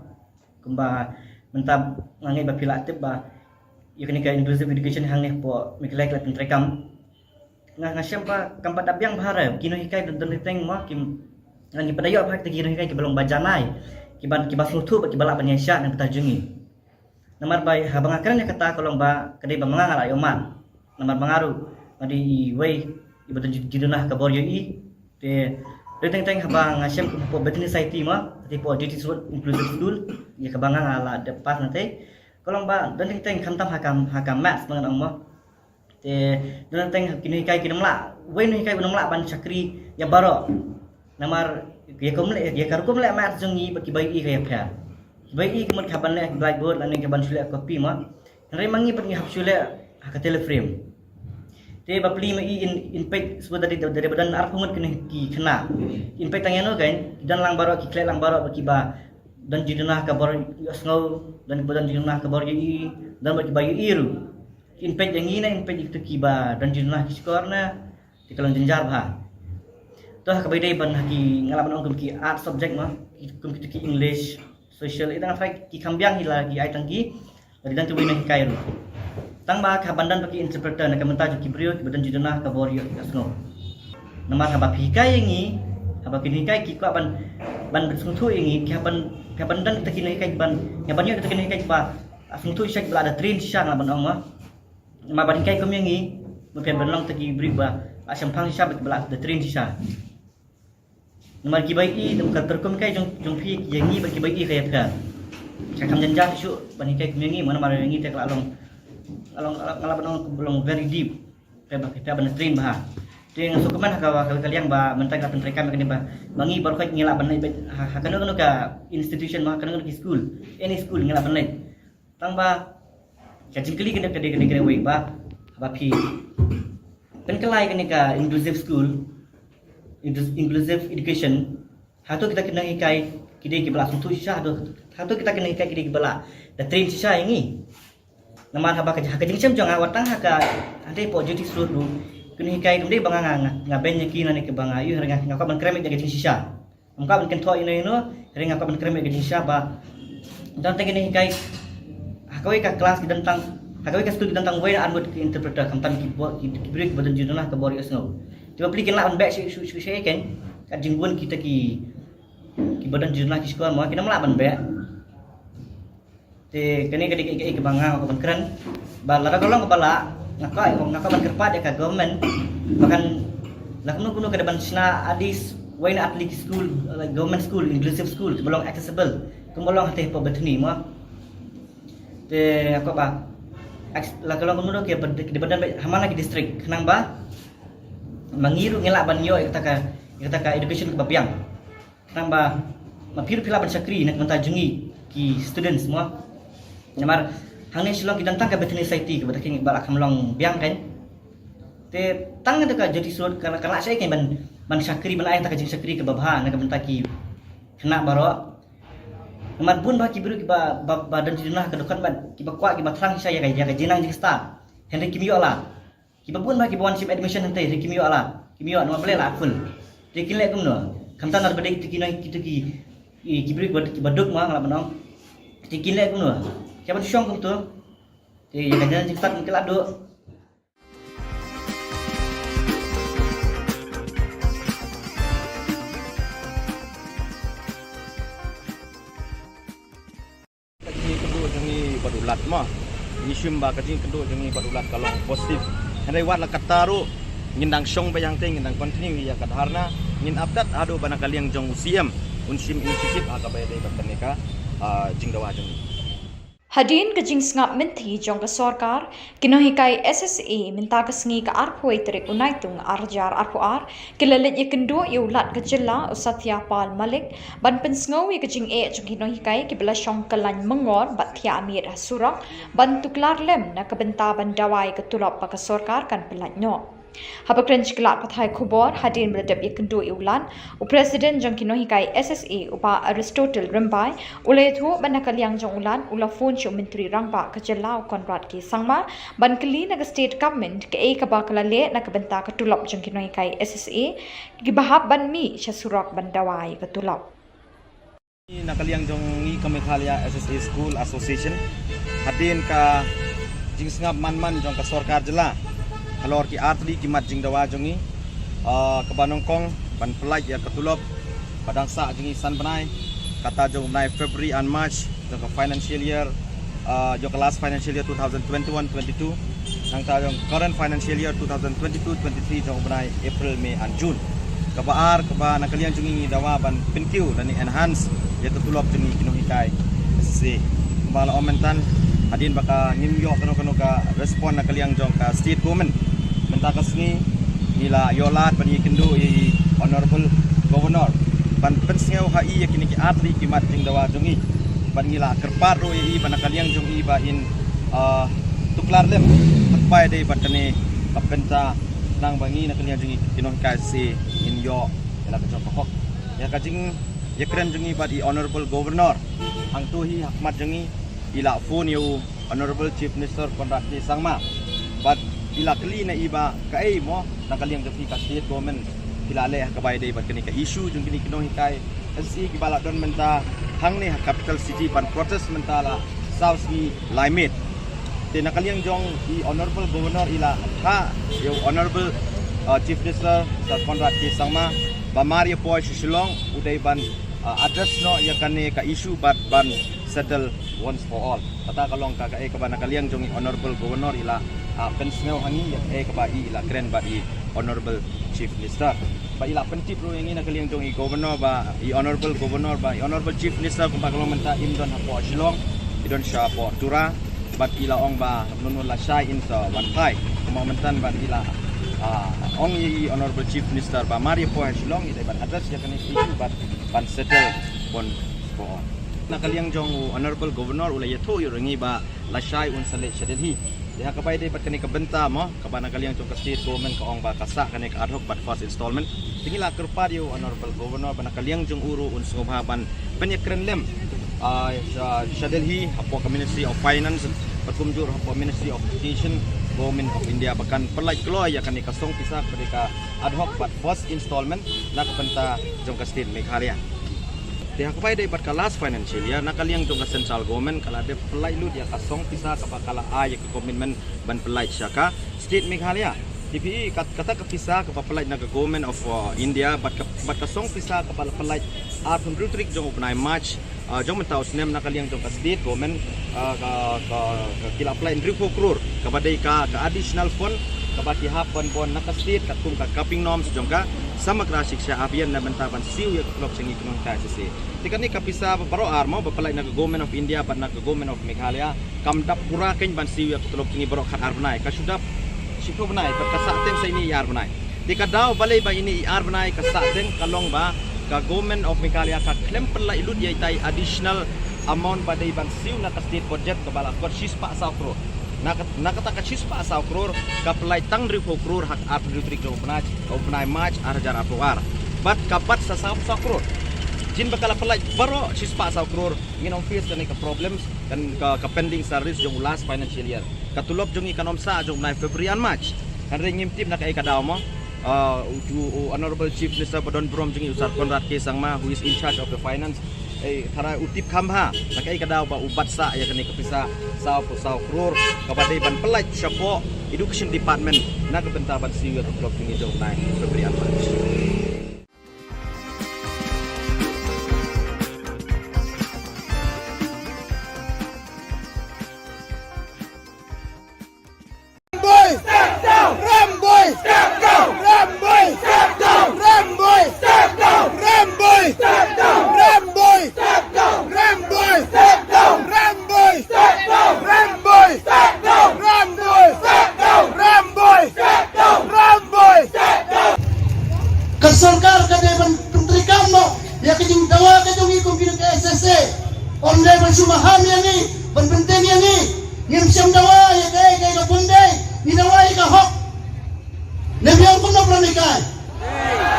kumba mentab ngangai ba pilatip ba ya kena ka inclusive education hang ni po Meghalaya ka penteri kam ngasyam pa kampat abyang bahara kino hikai dan teng mah kim ngi padayo pa kino hikai ke belong bajanai kiban baslutu ki balak banyasya dan petajungi namar bai habang akran kata kolong ba kedai ba mangal ayoman namar bangaru madi wei ibadan jidunah ka boryo i te teng habang ngasyam ko betini society mah te po duty road inclusive school ya ka bangang ala depas nanti kolong ba dan teng khantam hakam maths mangan mah dan teng kini kai kinamla wen ni kai kinamla ban chakri ya baro namar ya komle ya karukum le mat jungi baki bai i kai phya bai i kemun khaban le blackboard lan ke ban sule copy ma re mangi pergi hap sule ka teleframe te bapli ma i in page sebut dari badan arpungut kini ki kena in page tangeno kan dan lang baro ki kle lang baro baki ba dan jidunah ka bor yosngau dan badan jidunah ka bor i dan baki bayu iru inpej yang ini inpej itu kiba dan jurnah skor na di kalon jenjar bah toh kabedai ban haki ngalaman ong ki art subject mah kum ki English social itu ngafai ki kambiang hila ki ai tangki dari dan tu wina hikai ru tang ba ka bandan baki interpreter na kamenta ki brio ki badan jurnah ka borio asno namar haba hikai yangi haba ki hikai ki ko ban sungtu yangi ki ban dan ta ki hikai ban ya ban yo ta ki hikai ba sungtu syek bla ada train syang laban ong mah ma ban kai kum yangi mungkin benong tagi briba asam phang syab belak the train sisa nomor ki bai i dum kal terkum kai jong phi yangi bagi bai i kai ka sakam janja su ban kai kum yangi mana mara yangi tek along ngalaban belum very deep kai ba kita ban train bah ting sukuman ka kalian ba mentang ka penteri kami kini ba bangi baru kai ngila ban hakano ka institution mah kana ki school any school ngila ban tang ba kali kena wei ba pi pen kelai kena ka inclusive school inclusive education hatu kita kena ikai kide ki bala suntu sha hatu kita kena ikai kide ki bala da train sha yangi nama haba ka jingcem jong awatang haka ade po duty suit lu kena ikai kemde banga ngaben yaki nani ke banga yu renga ngaka ban krem de jing sha ngaka ban kento ino renga ka ban krem de jing sha ba dan tengene ikai hakawai ka kelas di tentang hakawai ka studi tentang way anwar ki interpreter kamtan ki break badan jurnah ke bori asno tiba beli kena on back su kan ka jinggun kita ki badan jurnah ki sekolah mau kena melaban back te kene ke banga ko ban keren balara golong ke bala ngaka ban kerpat ya ka government bahkan lakno kuno ke depan sina adis way na atlik school like government school inclusive school belum accessible kumolong hate po betni mo te apa ba la kalau kemudian ke di badan hamana ki district kenang ba mangiru ngelak ban yo kita ka education ke bapiang kenang ba mapiru pila ban sakri nak mentajungi ki students semua namar hangni Shillong ki dantang ka betni society ke badaking balak hamlong biang kan te tang ada ka jadi surat kana saya kan ban sakri ban ai tak jing sakri ke babha nak mentaki kena baro Namat bun ba kibiru kiba badan jurnah ke dekat ban kiba kuat kiba terang saya kayak jenang jing start Henry kimio ala kiba bun ba kiba one ship admission nanti Henry kimio ala kimio nama boleh lah full tekin lek kumno kamtan ar bedek tekin kita ki kibiru kiba duk mah ngala benong tekin lek kumno siapa tu syong kum tu te jenang jing start mungkin laduk badulat mah isyum ba kajing kedua jengi badulat kalau positif henry wat la kataru ngindang syong bayang ting ngindang continue ya kadharna ngin update ado bana kaliang jong UCM unsim inisiatif akabai dei batneka jingdawa jong Hadin ke jing ngap menti jong ke sorkar kinohikai SSA minta ke sengi ke arpoi terik unaitung arjar arpuar kelalit ye kendo ye ulat ke jela usatya pal malik ban pensngawi ke jing jong kinohikai ke bela syong kelan mengor bat thia amir surak ban tuklar lem na ke benta ban dawai ke tulap pa ke sorkar kan pelat no Haba krench kelak pathai Khubor hadin meredap ye kendo ulan u presiden jong kinohikai SSA upa Aristotle Rimbai ulai thu ban nakaliang jong ulan ula phone chu menteri rangba ke jela konrad ki sangma ban keli na state government ke ka ba kala le na ke benta ke tulap jong kinohikai SSA ki bahab ban mi syasurak ban dawai ke tulap nakaliang jong ni Meghalaya SSA School Association hadin ka jingsngap man jong ka sorkar jela halor ki atli ki mat jingdawa jongi kebanongkong ban pelaj ya ketulop padang sa jongi san banai kata jong banai February and March jong ka financial year jong ka last financial year 2021-22 nang ta jong current financial year 2022-23 jong banai April May and June kabaar kaba nakalian jongi dawa ban pinkiu dan enhance ya ketulop jongi kinohikai SSA kembala omentan hadin baka nimyo kano ka respon nakaliang jong ka state government mentakas ni nila yolat ban yikindu I honorable governor ban pensngeu ha I yakini ki atli ki mat jingdawa jongi ban ngila kerpar ro I ban nakaliang jong I ba in tuklar lem hakpai dei batane kapenta nang bangi nakaliang jongi kinohikai SSA in yo ela ka jong hok ya ka jing yakren jongi ba I honorable governor hang tu hi hakmat jongi ila phone you honorable chief minister konrakti sangma but ila kali na iba kai mo nakaliang jafi ka state government kilale kabai dei bat kini ka issue jung kini kinohikai SSA ki bala don menta hang ni capital city ban protest menta la south ni limit te nakaliang jong I honorable governor ila ha you honorable chief minister sa konrakti sangma ba Maria Boy Shillong udai ban address no ya kane ka issue but ban settle once for all kata kalong ka ka ba nakaliang jong honorable governor ila pensngeu hangi ya ka ba ila kren ba I honorable chief minister ba ila pentip ro yang nakaliang jong governor ba I honorable governor ba I honorable chief minister kung kalong menta imdon hapo Shillong idon sha po tura but ila ong ba nunun la shai in sa one pai kumentan ba ila ong I honorable chief minister ba Maria po Shillong ida ban address ya kane issue but ban settle one for all nakaliang jong honorable governor ulay yato yurangi ba lasai unsale shadelhi dia kapai dei pat kani ka benta mo ka ba nakaliang jong ka state government ka ong ba kasa kani ka ad hoc but first installment tingila kerpa dio honorable governor ba nakaliang jong uru unsungha ban penyekren lem shadelhi hapo ka ministry of finance patumjur hapo ministry of education government of India bahkan perlai keloy ya kani ka song pisa ka ad hoc but first installment na ka benta jong ka state Meghalaya dia kapai dei bat ka last financial year nakaliang jong ka central government kala de pelai lut ya ka song pisa ka bakala ay ka commitment ban pelai syaka state Meghalaya TPE kata ka pisa ka pelai na government of India bat ka song pisa ka pelai art rutrik jong upnai march jong mentau snem nakaliang jong ka state government ka kila apply 3 crore ka badai ka additional fund ka baki hapon bon na ka state ka tum ka capping norms jong ka समग्र शिक्षा अभियान न बंतावन सिउ या क्लब संगी कनों का से तिकनी का पिसा बरो आर्मो बपलाई न गवर्नमेंट ऑफ इंडिया बन न गवर्नमेंट ऑफ मेघालय कम दप पूरा कइन बन सिउ या क्लब संगी बरो खार बनाए का सुदप शिको बनाए पर का सातें से ini यार बनाए तिका दाव बले बा ini यार बनाए का सातें kalong ba ka government of Meghalaya का claim pelai lut ya tai additional amount badai ban siu na ka state budget ka bala ko 6 pa sa crore nakata ka 6 pa sa crore ka pelai tang 3 crore hak art rutrik ka upnai march arjar apuar bat kapat sa 1 crore jin bakala pelai baro 6 pa sa crore nginong face kan ka problems kan ka pending service jong last financial year katulop jong ikanom sa jong na February and March kan ring tip na kay kadaw mo honorable chief minister Badon Brom jong usar Konrad K Sangma who is in charge of the finance thara utip khamha nakai kadaw ba ubat sa ya kani kapisa sa crore kabadai ban pelai syapo education department na kabentaban siwa klub jong jong na February and March Step down! Ram boy! Step down! Ram boy! Step down! Ram boy! Step onde bersumaham ya ni, berpenting ya ni, ngim siam dawa ya kay ka bunde, ni dawa ya ka hok. Nebiyang pun nak beranikai.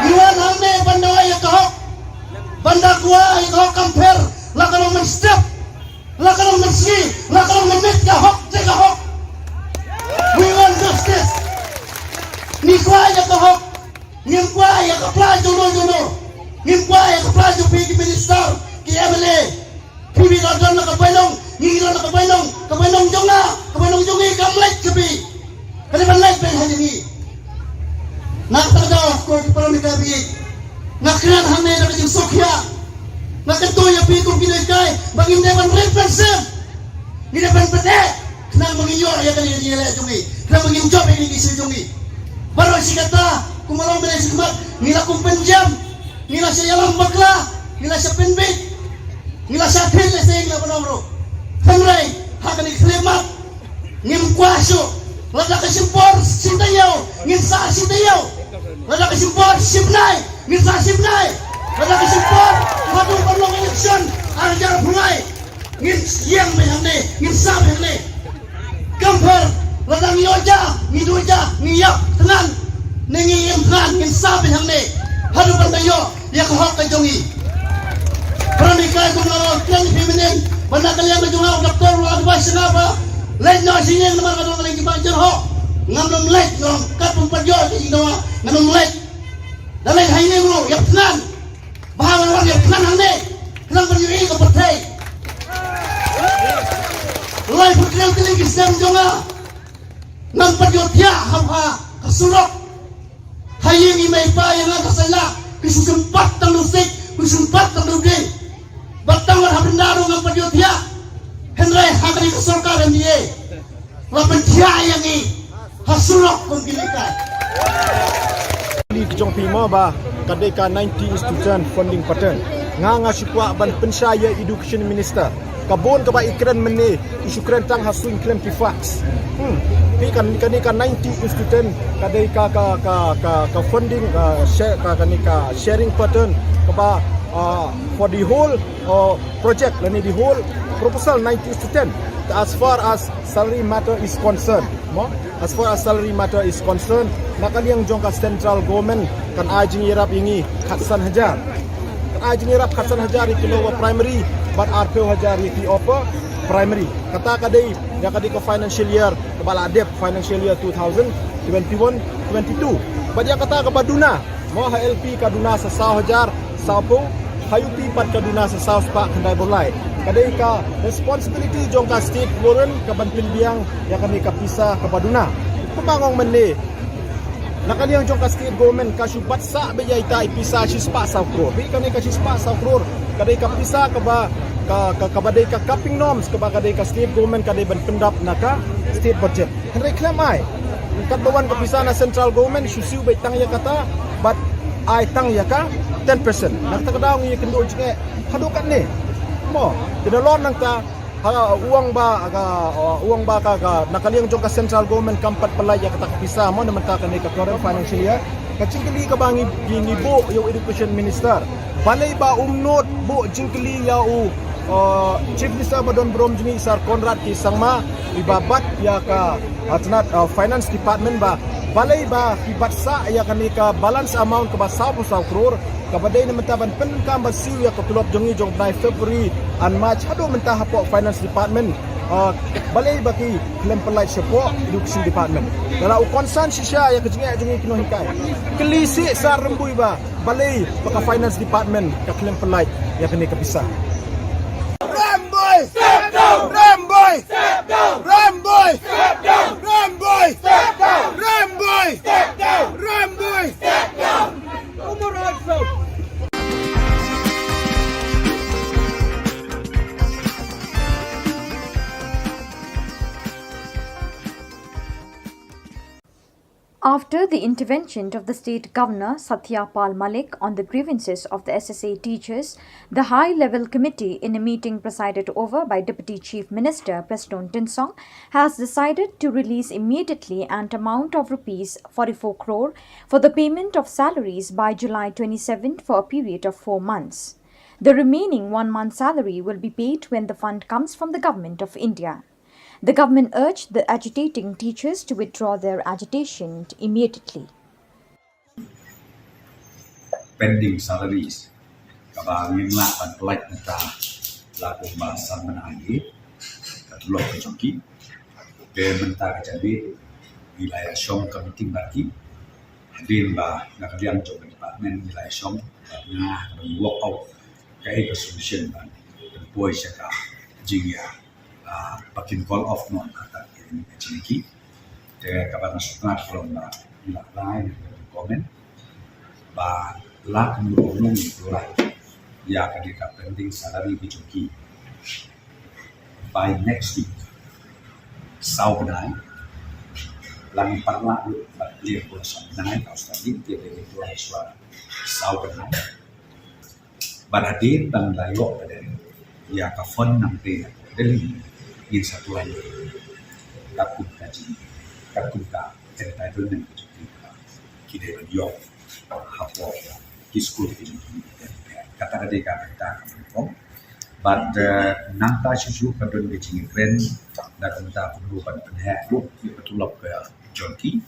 Iwan hamne bandawa ya ka hok. Banda kuwa ya ka hok kamper, la kalau menstep, la kalau menski, la kalau menit ka hok, ka hok. We want justice. Ni kuwa ya ka hok. Ngim kuwa ya ka pla jono. Ngim kuwa ya ka pla jo pi minister, ki MLA. Pibi ka don ka bainong, ni don ka bainong jongi kamlek kepi. Kani banlek pen hanya nak terdapat kau di perang dikabi, nak kena hamil nak jadi sokya, nak ketua ya pikir kita kai, bagi dewan represent, ni dewan pedek, kena menginjor ya kali ini leh jungi, kena menginjor ini kisi jungi. Baru si kata, kumalang bela sikmat, nila kumpenjam, nila saya lambakla, nila saya penbet, nila saya penle saya nila penomro, penrai, hakan iklemat, ngim kuaso. Lada kesimpor sintayau, ngisa sintayau. Lada kesimpor sipnai, ngisa sipnai. Lada kesimpor madu perlu election, ajar bungai. Ngis yang mehane, ngisa mehane. Kamper, lada nyoja, ngidoja, ngiyap tenan. Nengi imkan, ngisa mehane. Hadu pantayo, ya kahok kajongi. Peranikai kumalo, klan feminin. Banda kalian kajungau, doktor, advice ngapa. Lek no sinyeng nama kadang lagi banjir ho. Ngamnom lek no kat pemperjo di Indonesia. Ngamnom lek. Dan lek hai ni bro, ya penan. Bahawa orang ya penan hande. Penan berdiri ke partai. Lai perkiraan tinggi sistem jonga. Nam perjo dia hamha kasurok. Hai ni mai pa yang kasala. Kesempat tang lusik, kesempat tang rudi. Batang war habendaro ngam perjo dia. Henry hakari kesorkar MDA lapan dia yang ni hasulok pemilikan Li kejong pima ba kadeka 90 student funding pattern nga sipwa ban pensaya education minister kabon ka ba ikran mene isu krentang hasu claim fax pi kan 90 student kadeka ka funding share ka sharing pattern ka ba for the whole project lani the whole proposal 90 student as far as salary matter is concerned nakaliang jongka central government kan ajing irap ingi khatsan hajar itu lower primary but RPO hajar itu upper primary kata kadai ya kadai ke financial year kebala adep financial year 2021-22 badia kata ke baduna mo HLP kaduna sasau hajar sapo hayupi pat kaduna sasau spa kendai bolai kadai ka responsibility jongka state foreign ka banpin biang ya kami ka pisa ke baduna pemangong mene nakaliang jongka state government ka syubat sa bejai ta ipisa sispa saukro bi kami ka sispa saukro kadai ka pisa ka ba ka badai ka capping norms ka ba kadai ka state government kadai ban pendap naka state budget henry klamai kat bawan ka pisa na central government susiu bai tang ya kata but ai tang ya ka 10% nak takadaw ngi kendo jinge hadukat ni mo tidalon nang ta uang ba ka nakaliang jong ka central government kampat palay ya kata pisa mo naman ta kanay ka current financial year kachingkili ka bangi ginibo yung education minister balay ba umnot bo jingkili ya chief minister madon brom jini sar Conrad kisangma ibabat ya ka atnat finance department ba balay ba ibatsa ya kanay ka balance amount ka ba 10 crore kabadai na mentaban penkam basiu ya ketulop jongi jong 9 February and March hado mentah po finance department balai baki claim pelai support education department dalam concern sisya ya kejinga jongi kino hikai kelisi sar rembui ba balai baka finance department ka claim pelai ya kini kepisah Ramboy step down Ramboy step down Ramboy step down Ramboy step down Ramboy step down Ramboy step down Khubor Na Ka Jylla. After the intervention of the state governor Satyapal Malik on the grievances of the SSA teachers, the high-level committee in a meeting presided over by Deputy Chief Minister Preston Tinsong has decided to release immediately an amount of rupees 44 crore for the payment of salaries by July 27 for a period of 4 months. The remaining 1 month's salary will be paid when the fund comes from the Government of India. The government urged the agitating teachers to withdraw their agitation immediately. Pending salaries kabangin la pan pelak neta laku bahasan menagi katulok kejoki ke mentah jadi wilayah Shillong committee bagi hadir bah nak liang jom department wilayah Shillong nah work out kai solution ban boy saka jingya pakin call off non kata ini jingki ke kabar nasional from ila lain komen ba lak umum itu lah ya ketika pending salary dicuki by next week sau benai lang parla dia pun benai kau tadi dia itu suara sau benai baradir dan layo pada ya ka fon nanti deli in satu lagi takut kaji takut ka cerita itu nanti kita beliau hapo school kata dia kata kom but nangta susu kadon de jing kren da kanta perlu pan penhe lu betulok ke jonki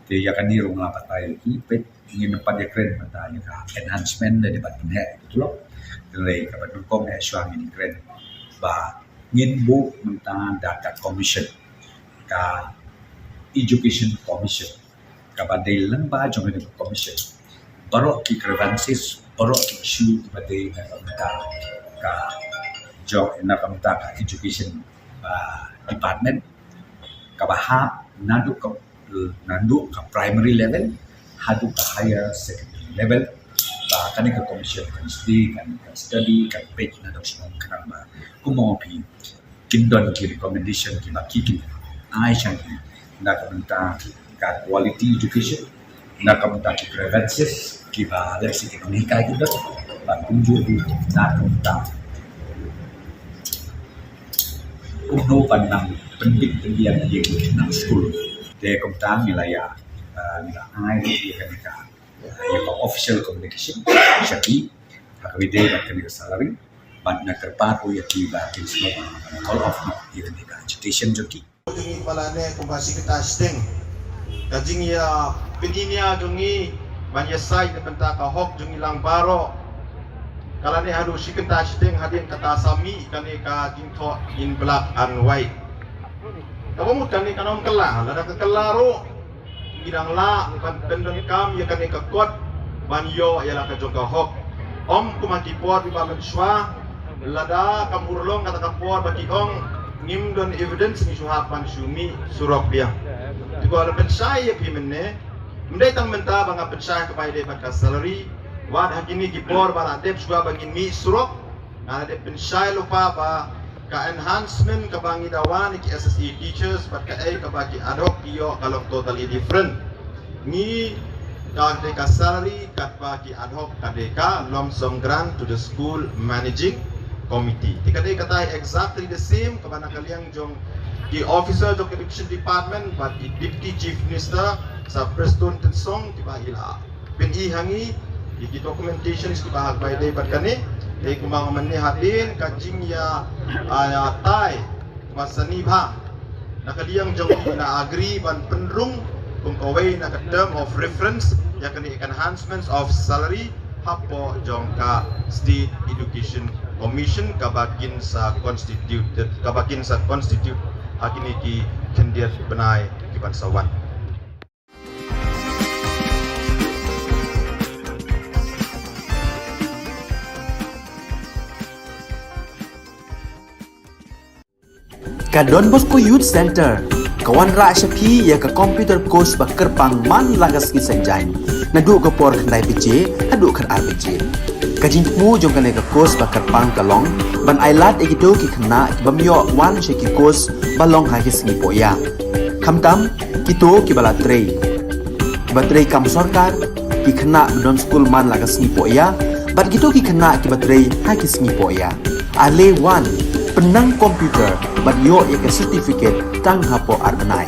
te ya kan ni rong la patai ki pet ingin dapat dia kren mata ya enhancement dari pan penhe betulok le ka pan kom e swang ni kren ba ngin bu menta data commission ka education commission ka badai lamba jong ni commission barok ki grievances barok ki issue badai ka job na kamta ka education department ka bahap nadu ka primary level hadu ka higher secondary level ba kan ka commission kan study kan page na dok semua kan ba kumo pi kindon ki recommendation ki ba ki ai chan na kamta ka quality education na kamta ki grievances ki ba leksi ekonomika kita ba kunjur na kamta umno pandang penting pendidikan yang nang school de kamta wilayah ai dia kan ya official communication syaki hakwide kan salary ban na kerpato ya tiba in slow call off even the agitation joki Jungi palane kumbasi kita sting kajing ya pedinia jungi banyak sai de penta ka hok jungi lang baro kalane hadu sikenta sting hadin kata sami kane ka jingtho in black and white kamu kane kanom kelah lada ke kelaro bidang la kan pendeng kam ya kane ka kot banyo ya la ka joka hok om kumati por di bamen swa lada kamurlong kata ka por bagi ong ngim don evidence ni suhapan sumi surok dia tigo ala pensai ya pimenne mendai tang menta banga pensai kepada dapat ka salary wad hakini gipor bala dep suga bagin mi surok ana de pensai lupa ba ka enhancement ka bangi dawan ki SSE teachers but ka ai ka bagi adok iyo kalau totally different ni ka salary kat bagi ad hoc kadeka lump sum grant to the school managing committee. Tikadai kata exactly the same kabana kaliang jong the officer of education department but the deputy chief minister sa Preston Tensong tiba ila pen hangi di documentation is tiba by day but kani dai kumang manne hadin kajing ya tai masani bha nakaliang jong na agree ban penrung kung kaway na term of reference ya kani enhancements of salary hapo jong ka state education commission kabakin sa constitute hakini ki kendiat benai ki bansawan Ka Don Bosco Youth Center kawan ra shapi ya ka computer course ba kerpang man lagas ki sanjain nadu ka por khandai pije adu khan arbije kajin mu jong kan ka course ba kerpang kalong ban ailat egido ki khna bamyo wan she ki course balong ha ki sngi poya khamtam kito ki bala trei batrei kam sarkar ki khna don school man lagas sngi poya bat gitu ki khna ki batrei ha ki sngi poya ale wan penang komputer bat yo ya ke certificate tang hapo arbenai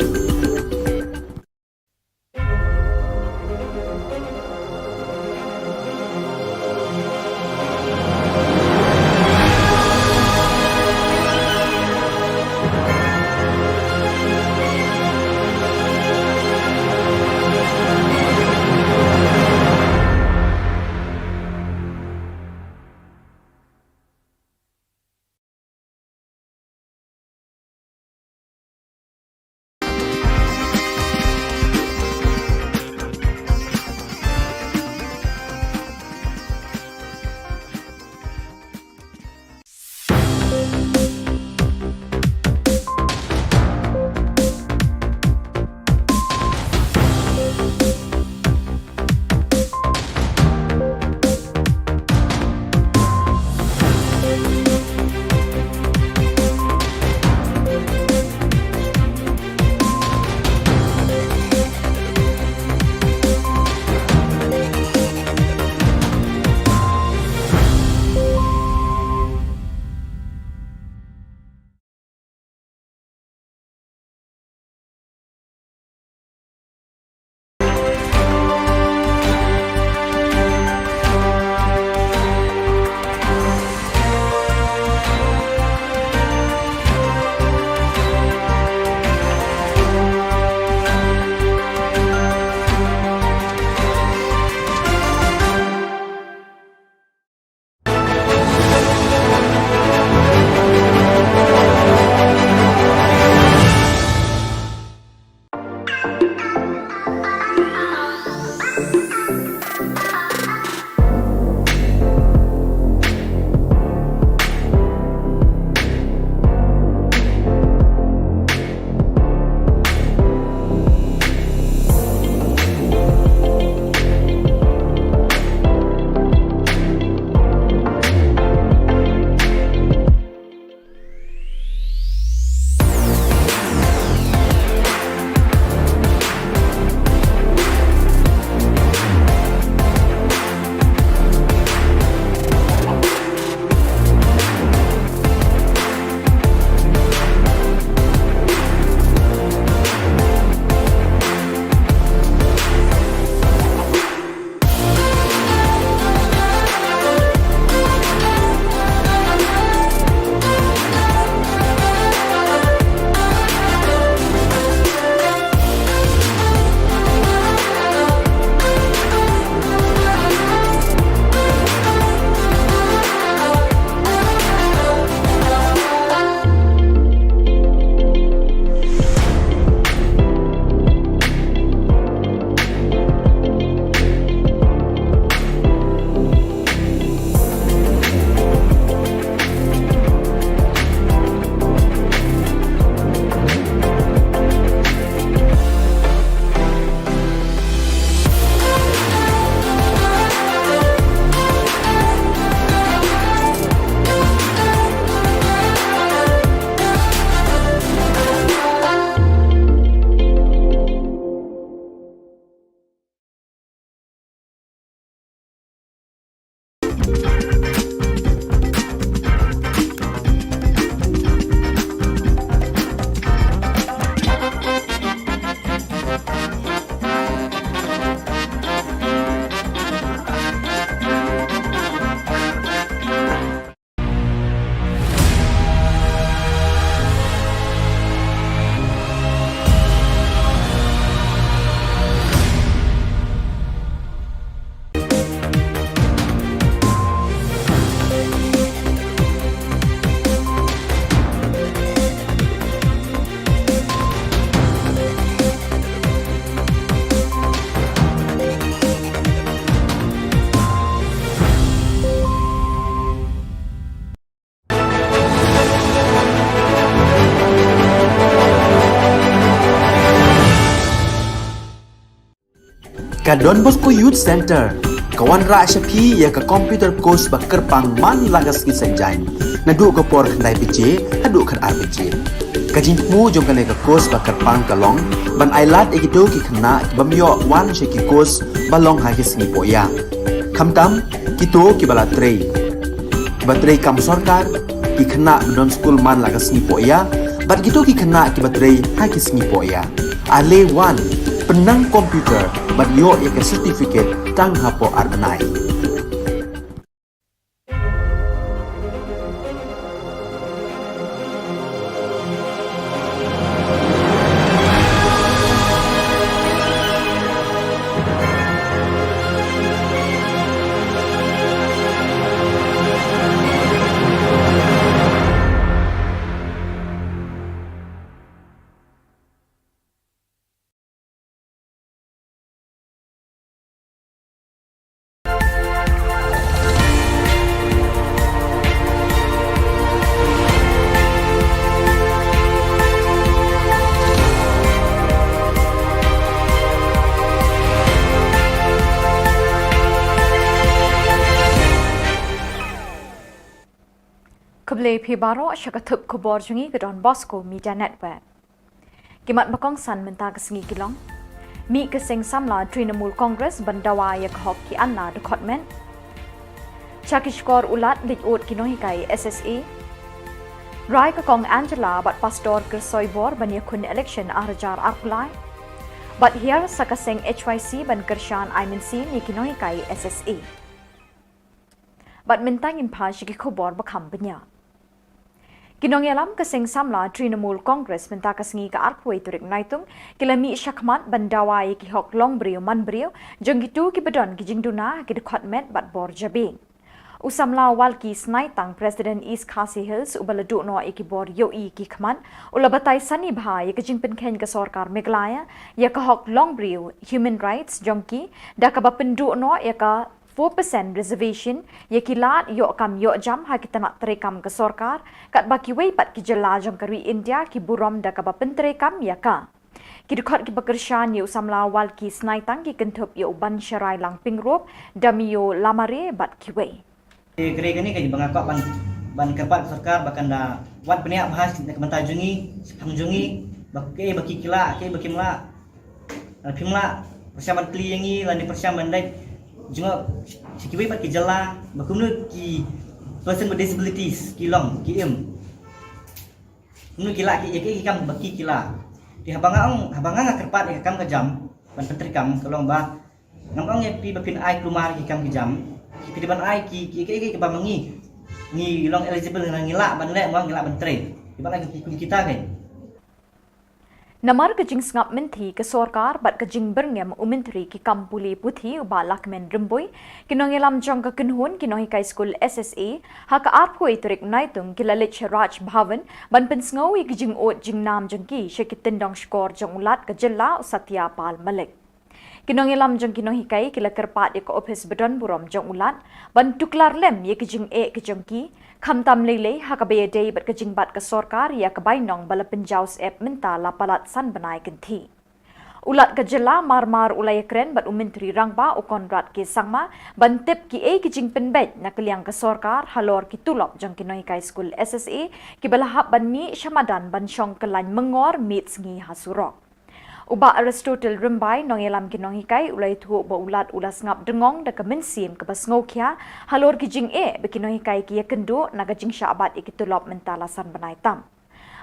Ka Don Bosco Youth Center, kawan ra syapi ya ka komputer course ba kerpang man lagas ki sanjain. Nadu ko por khandai piche, hadu khan ar piche. Kajing mu jong kale ka course ba kerpang kalong, ban ailat ekido ki khna ki bamyo wan she ki course balong ha ki sngi poya. Khamtam kito ki bala trei. Ki batrei kam sarkar ki khna don school man lagas sngi poya, bat kito ki khna ki batrei ha ki sngi poya. Ale wan penang komputer bat yo ya ka certificate tang hapo arbanai. Kuble Pibaro Shakatup Khubor Jungi ke Don Bosco Media Network. Kimat bakong san menta ke sengi kilong. Mi ke seng samla Trinamul Congress bandawa ya khok ki anna department. Chakishkor ulat lik ot kinohikai SSA. Rai ke kong Angela bat pastor ke soibor ban yakun election arjar arkulai. But here sakaseng HYC ban kershan IMNC ni kinohikai SSA. Bat mentangin pa shiki khubor bakam benya. Kinong yalam kasing samla Trinamul Congress menta kasengi ka arpway turik naitung kilami syakmat bandawai ki hok long brio man brio jong gitu ki bedon ki jingduna ki department bat bor jabing. Usamla walki snaitang President East Khasi Hills ubaladu no iki bor yoi ki khman ulabatai sani bha ya kajing penken ka sarkar Meghalaya ya ka hok long brio human rights jongki da ka bapendu no ya ka 4% reservation ye kilat yo kam yo jam ha kita nak terekam ke sarkar kat baki wei pat ki jela jong kari India ki burom da ka bapen terekam ya ka ki dekat ki bekershan yo samla wal ki snaitang ki kentup yo ban syarai lang pingrop damio lamare bat ki wei kere gani kaji bangakok ban kerpat sarkar bakan da wat peniak bahas nak mentajungi pangjungi baki kila baki mla pimla persiapan kliengi lani persiapan dai juga sikiwi pat ki jala bakumnu ki person with disabilities kilong ki nu kila ki kam baki kila di habanga kerpat ki kam ka jam ban pentri kam kolong ba ngam ye pi bapin ai klumar ki kam ki jam ki ban ai ki ba mangi ni long eligible ngila ban le mo ngila ban tre di ban ai ki kita kai Namar kajing sngap menti ke sarkar bat kajing berngem umentri ki kampuli puthi uba lakmen remboi kinong elam jong ka kinhun kinohi kai school SSA ha ka arpoi turik naitung kilalit Raj Bhavan ban pensngawi kajing ot jing nam jongki shekitendong skor jong ulat ka Jylla Satya Pal Malik kinong elam jong kinohi kai kila kerpat ya ka office bedon burom jong ulat ban tuklar lem ye kajing ke jongki Khamtam lele hakabe day bat kajing bat ka sarkar ya ka bainong bala penjaus ep menta lapalat san banai kenti. Ulat ka Jylla marmar ulay kren bat umentri rangba o konrat ki sangma bantip ki kajing penbet na kaliang ka sarkar halor ki tulop jang kinohi kai school SSA ki balahap ban mi syamadan ban syong kelany mengor mit sengi hasurok. Uba Aristotle Rimbai nong elam kinong hikai ulai thu ba ulat ulas ngap dengong da ka mensim ka basngokya halor ki jing bekinong hikai ki yakendo naga jing syabat ikitulop mentalasan banai tam.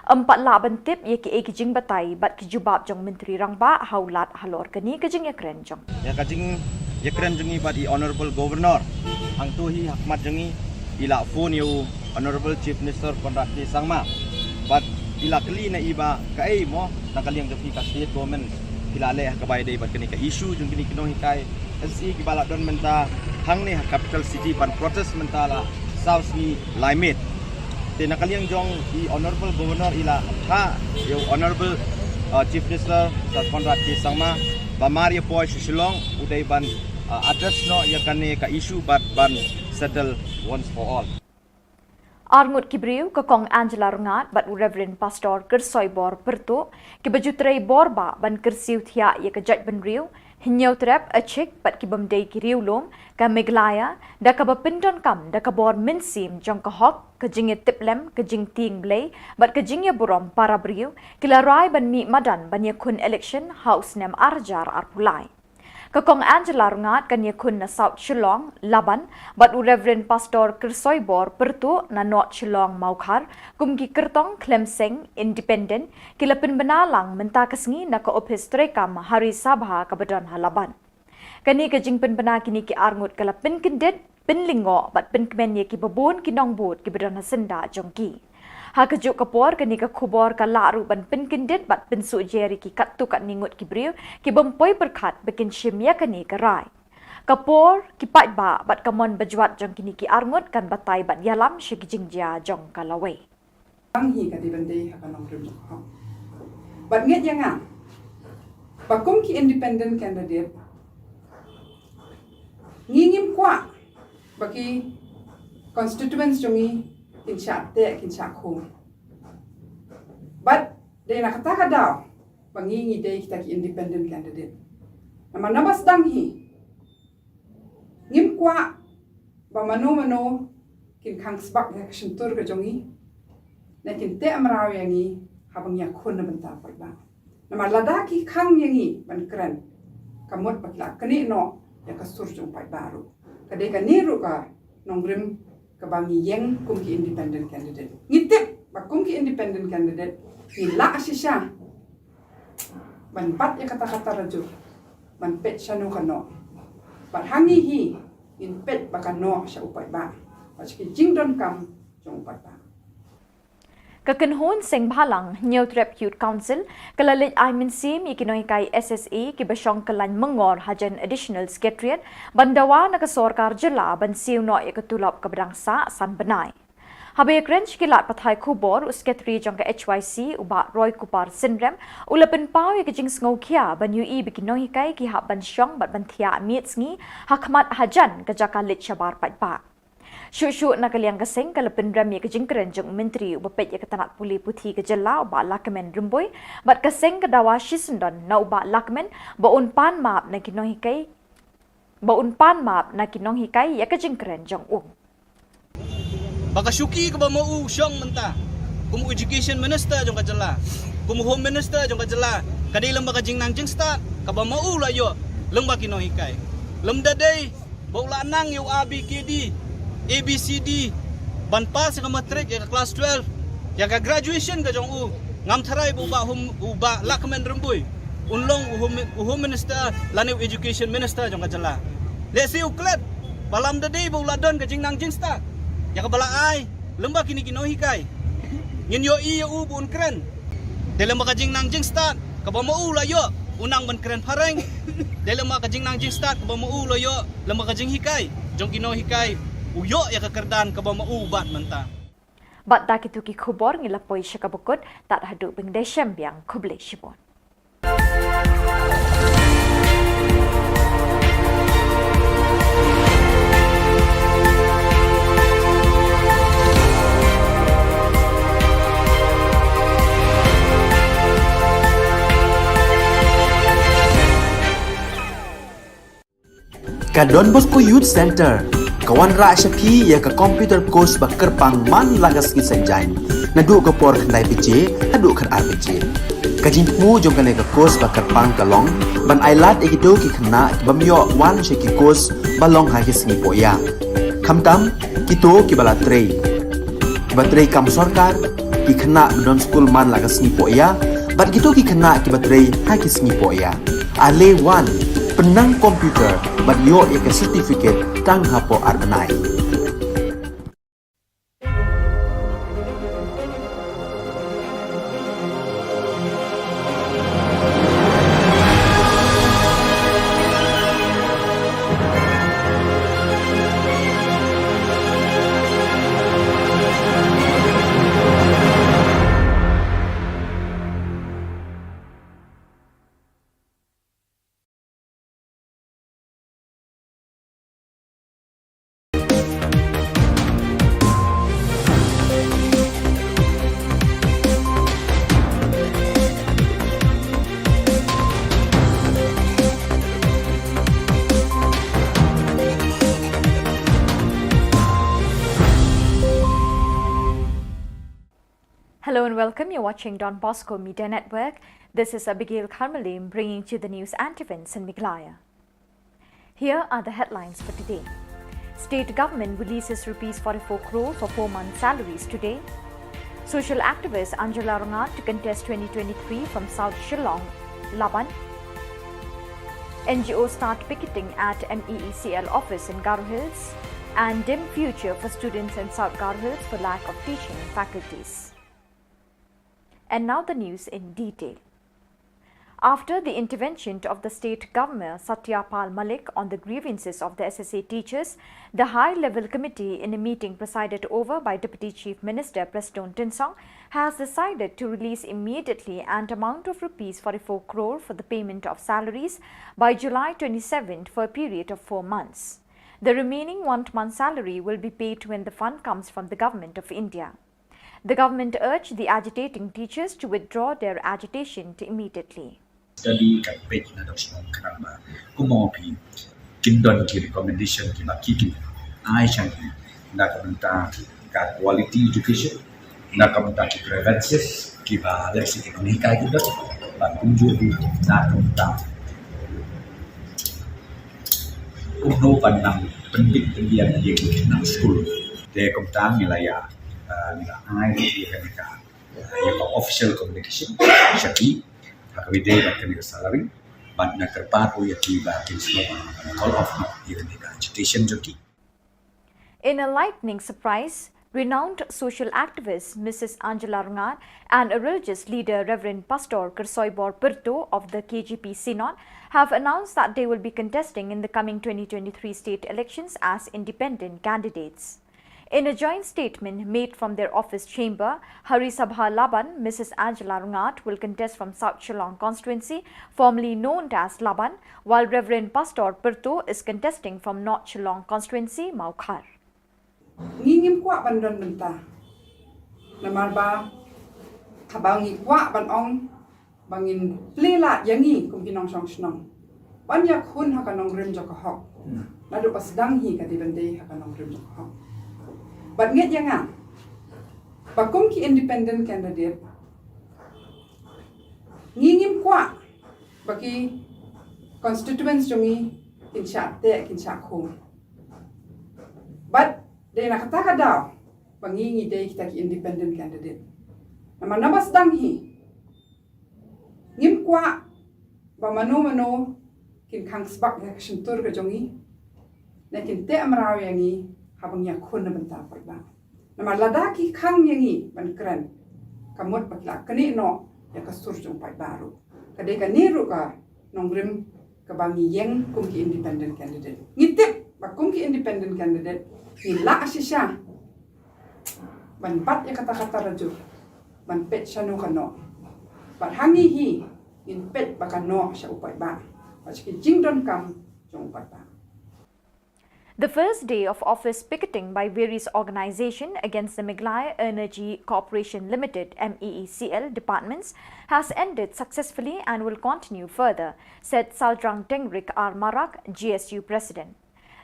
Empat la bentip ye ki jing batai bat ki jubab jong menteri rangba haulat halor kani ka jing yakren jong. Ya ka jing yakren jongi bat i honorable governor ang tuhi hakmat jongi ila phone you honorable chief minister Konrad K Sangma bat ila kali na iba kai mo nakaliang gapi ka state government kilale ka bay day bat kani ka issue jung kini kinong hikai SE ki bala don menta hang ni capital city ban protest mentala south ni limit te nakaliang jong i honorable governor ila ha yo honorable chief minister Konrad K Sangma ba Maria Poy Shillong uday ban address no ya kani ka issue bat ban settle once for all. Arngut kibriu ke kong Angela Rungat bat Reverend Pastor Kersoy Bor Pertu ke baju tray borba ban kersiu thia ye ke jat benriu Hinyau trap acik pat ki bamdei ki riulong ka Meglaya da ka bapindon kam da ka bor minsim jong ka hok ka jing tiplem ka jing ting blay bat ka jing ya burom para briu kila rai ban mi madan ban ya kun election house nem arjar arpulai. Kakong Angela rungat kan ya kun na South Shillong, Laban, bat u Reverend Pastor Kersoy Bor pertu na North Shillong Maukar, kum ki kertong Clemseng Independent, kila penbenalang menta kesngi na ka opis trekam hari sabha kabadan halaban. Kani ka jing penbena kini ki arngut kala penkendet, penlingo, bat penkemen ye ki babon ki nongbut ki badan hasenda jongki. Ha kejuk kapor kani ka khubor ka laru ban penkendet bat pensu jeri ki kattu kat ningut ki briu ki bempoi berkat bikin shimya kani ka rai. Kapor ki pat ba bat kamon bajwat jong kini ki arngut kan batai bat yalam shi ki jingjia jong kalawai. Ang hi ka di bande ha kanong rim ha. Bat nget yang ang. Bakum ki independent candidate. Ngingim kwa bagi constituents jongi kinsa te kinsa khum. But de na kata daw pangingi de kita ki independent candidate. Nama nabas dang hi. Ngim kwa ba mano kin khang sbak ya kshuntur ka jongi. Na kin te amraw yangi habang ya khun na banta pa ba. Nama ladaki khang yangi ban kran. Kamot patla kani no ya kasur jong pa baru. Kadai ka niru ka nongrim kabangi yang kum ki independent candidate. Ngitip ba kum ki independent candidate nila asisya. Ban pat ya kata-kata raju. Ban pet siya no kano. Ban hangi hi in pet baka no siya upay ba. Paski jingdon kam jong upay ba. Kakenhon seng bhalang New Trap Youth Council kalalit ay minsim ikinoi kay SSA ki basyong kalan mengor hajan additional secretariat bandawa na kasorkar jela ban siu no ikatulop kabdangsa san benai. Habay krench kilat pathay Khubor secretary jong ka HYC uba Roy Kupar Syndrome ulapin pau ikijing sngokia ban UI bikinoi kay ki hab ban syong bat ban thia miet sngi hakmat hajan kajakalit syabar patpa. Syuk-syuk na kaliang kaseng kalapin rami ke jingkeren jeng menteri ubapet ya ketanak puli putih ke jela ubak lakmen rumboy bat kaseng kedawa shisendon na ubak lakmen baun pan maap na kinong hikai ya ke jingkeren jeng Baka syuki ka ba mau syong menta. Kumu education minister jong ka jela. Kumu home minister jong ka jela. Kadilang baka jing nang jing start ka ba mau la yo leng ba kinong hikai. Lem dadai bau la nang yo ABKD ABCD ban pas ka matric ya class 12 ya ka graduation ka jong ngam tharai bu ba lakmen rumboy unlong home minister lani education minister jong ka jela le si uklet balam de day bu ladon ka jing nang jing start ya ka bala ai lemba kini kino hikai ngin yo i u bu un kren de lemba ka jing nang jing start ka ba mau la yo unang ban kren pareng de lemba ka jing nang jing start ka ba mau la yo lemba ka jing hikai jong kino hikai uyo ya kekerdan ke bama ubat menta. Bat dak itu ki Khubor ngilapoi syakabukut tak haduk bengdesem biang kuble shibon. Ka Don Bosco Youth Center kawan ra syapi ya ka computer course bakar pang man lagas ki sanjain nadu ka por khandai piche hadu khan RPG kajin mu jong ka ka course bakar pang kalong ban ailat egido ki khna bamyo wan she ki course balong ha ki singi poya khamtam kito ki bala trei batrei kam sarkar ki khna don school man lagas singi poya bat kito ki khna ki batrei ha ki singi poya ale wan penang komputer bat yo ya ka certificate tang hapo arbenai. Hello and welcome. You're watching Don Bosco Media Network. This is Abigail Karmalim bringing you the news and events in Meghalaya. Here are the headlines for today. State government releases Rs 44 crore for 4-month salaries today. Social activist Angela Rangat to contest 2023 from South Shillong, Laban. NGOs start picketing at MEECL office in Garo Hills. And dim future for students in South Garo Hills for lack of teaching faculties. And now the news in detail. After the intervention of the state governor Satyapal Malik on the grievances of the SSA teachers, the high-level committee in a meeting presided over by Deputy Chief Minister Preston Tinsong has decided to release immediately an amount of Rs 44 crore for the payment of salaries by July 27 for a period of 4 months. The remaining 1-month salary will be paid when the fund comes from the Government of India. The government urged the agitating teachers to withdraw their agitation immediately. Study campaign na daw siya karama kumopi kindon ki recommendation ki makikin ai chan na kamanta ka quality education na kamanta ki preventive ki ba leksi ki ni ka ki ba kunju na kamanta umno panang pendidik pendidikan yang nang school de kamta nilaya nila ai ki ka ya official communication shabi hakawide ba kami salary but na kerpat o yati ba call off no even the agitation joki. In a lightning surprise, renowned social activist Mrs. Angela Rangat and a religious leader Reverend Pastor Kersoybor Perto of the KGP Synod have announced that they will be contesting in the coming 2023 state elections as independent candidates. In a joint statement made from their office chamber, Hari Sabha Laban, Mrs. Angela Rangat will contest from South Shillong constituency, formerly known as Laban, while Reverend Pastor Perto is contesting from North Shillong constituency, Maukhar. Ngingim kwa bandon benta. Namar ba kabangi kwa ban ong bangin lela yangi kum kinong song snong. Ban yak hun hakanong rim jokahok. Nadu pas dang hi kati bende hakanong rim jokahok. But nget yang bakum ki independent candidate ngingim kwa bagi constituents jongi kinsha te kinsha khum. But de na kata kada bangingi de kita ki independent candidate. Nama nabas dang hi ngim kwa ba mano kin khang sbak ya shintur ke jongi na kin te amraw yangi habang ya khun na banta ba nama ladaki khang yangi ban kran kamot patla kani no ya kasur jong pai baru kade ka niru ka nongrim ka bangi yang kum ki independent candidate ngitip ba kum ki independent candidate ni la asisha ban pat ya kata-kata raju ban pet shanu kano ban hangi hi in pet bakano sha upai ba paski jingdon kam jong upai ba. The first day of office picketing by various organizations against the Meghalaya Energy Corporation Limited MEECL departments has ended successfully and will continue further, said Saldrang Tengrik R. Marak, GSU President.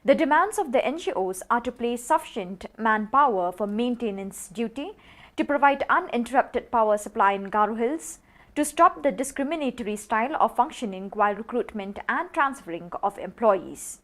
The demands of the NGOs are to place sufficient manpower for maintenance duty, to provide uninterrupted power supply in Garo Hills, to stop the discriminatory style of functioning while recruitment and transferring of employees.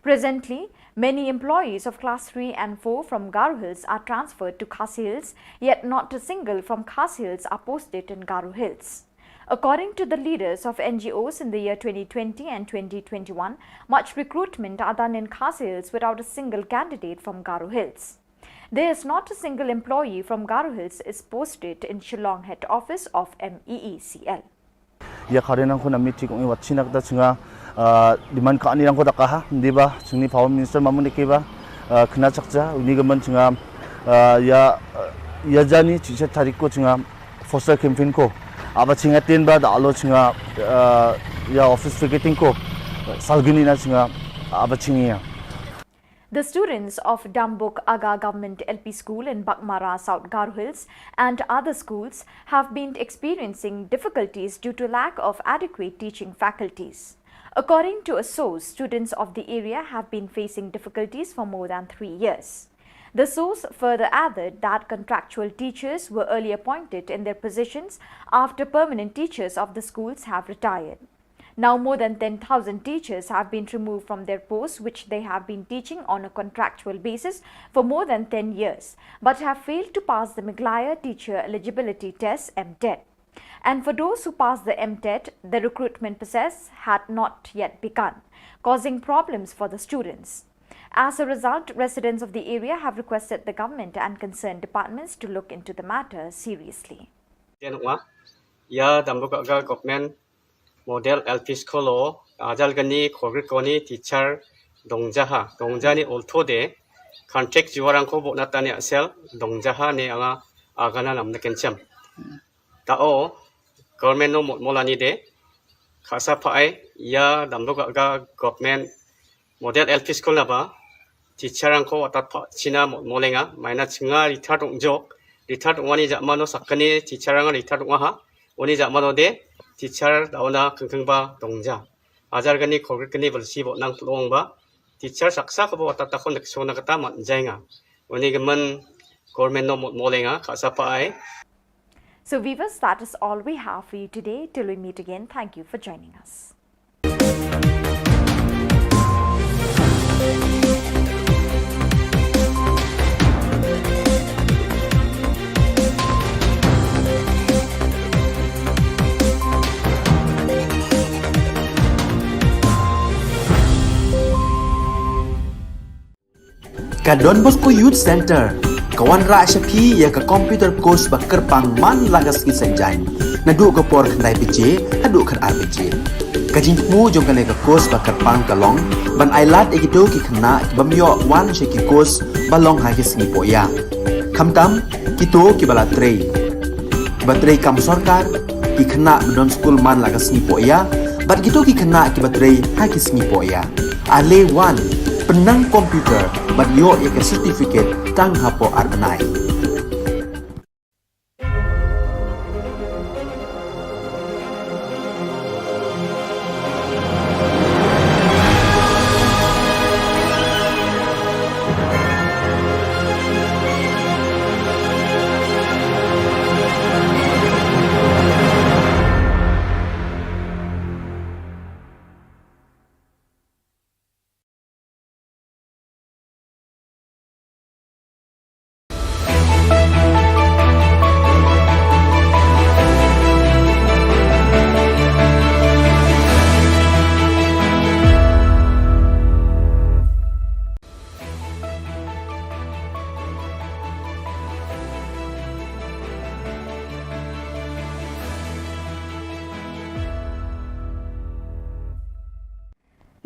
Presently, many employees of Class 3 and 4 from Garo Hills are transferred to Khasi Hills, yet not a single from Khasi Hills are posted in Garo Hills. According to the leaders of NGOs in the year 2020 and 2021, much recruitment are done in Khasi Hills without a single candidate from Garo Hills. There is not a single employee from Garo Hills is posted in Shillong head office of MEECL. Ya karena ko na meeting kung iwatsinak da singa diman ka anirang ko takaha di ba singni power minister mamun ke ba kena chakja uni gaman singa ya jani chise tarik ko singa foster campaign ko aba singa ten ba da alo singa ya office picketing ko salgini na singa aba singa. The students of Dambuk Aga Government LP School in Bakmara, South Garo Hills and other schools have been experiencing difficulties due to lack of adequate teaching faculties. According to a source, students of the area have been facing difficulties for more than 3 years. The source further added that contractual teachers were early appointed in their positions after permanent teachers of the schools have retired. Now more than 10,000 teachers have been removed from their posts which they have been teaching on a contractual basis for more than 10 years but have failed to pass the Meghalaya Teacher Eligibility Test (MTET). And for those who passed the MTET, the recruitment process had not yet begun, causing problems for the students. As a result, residents of the area have requested the government and concerned departments to look into the matter seriously. Ya dambuka government model LP Skolo ajal gani khogrit koni teacher dongjaha dongjani olthode contract jiwarangko bonatani asel dongjaha ne anga agana namna kencham tao government no molani de khasa phai ya dambuka government model LP School naba teacher angko atat china molenga maina chinga rithar dongjok rithar wani jamano sakani teacher anga rithar ha oni jamano de teacher dauna kengkengba dongja ajar gani khogrit gani belsi bo nang longba teacher saksa ko atat takon sona kata manjainga oni gemen government no molenga khasa pai. So viewers, that is all we have for you today. Till we meet again, thank you for joining us. Ka Don Bosco Youth Center, kawan ra Shapi ya ka computer course bakar pangman lagas ki sanjan. Nadu ka por khandai bije, hadu khan ar bije. Ka jingmu jong ka course bakar pang kalong, ban ailat egito ki khna bamyo wan she ki course balong ha ki singi poya. Khamtam kito ki bala trei. Batrei kam sarkar ki khna don school man lagas singi poya, bat gito ki khna ki batrei ha ki singi poya. Ale wan penang komputer bat yo ya certificate tang hapo arnai.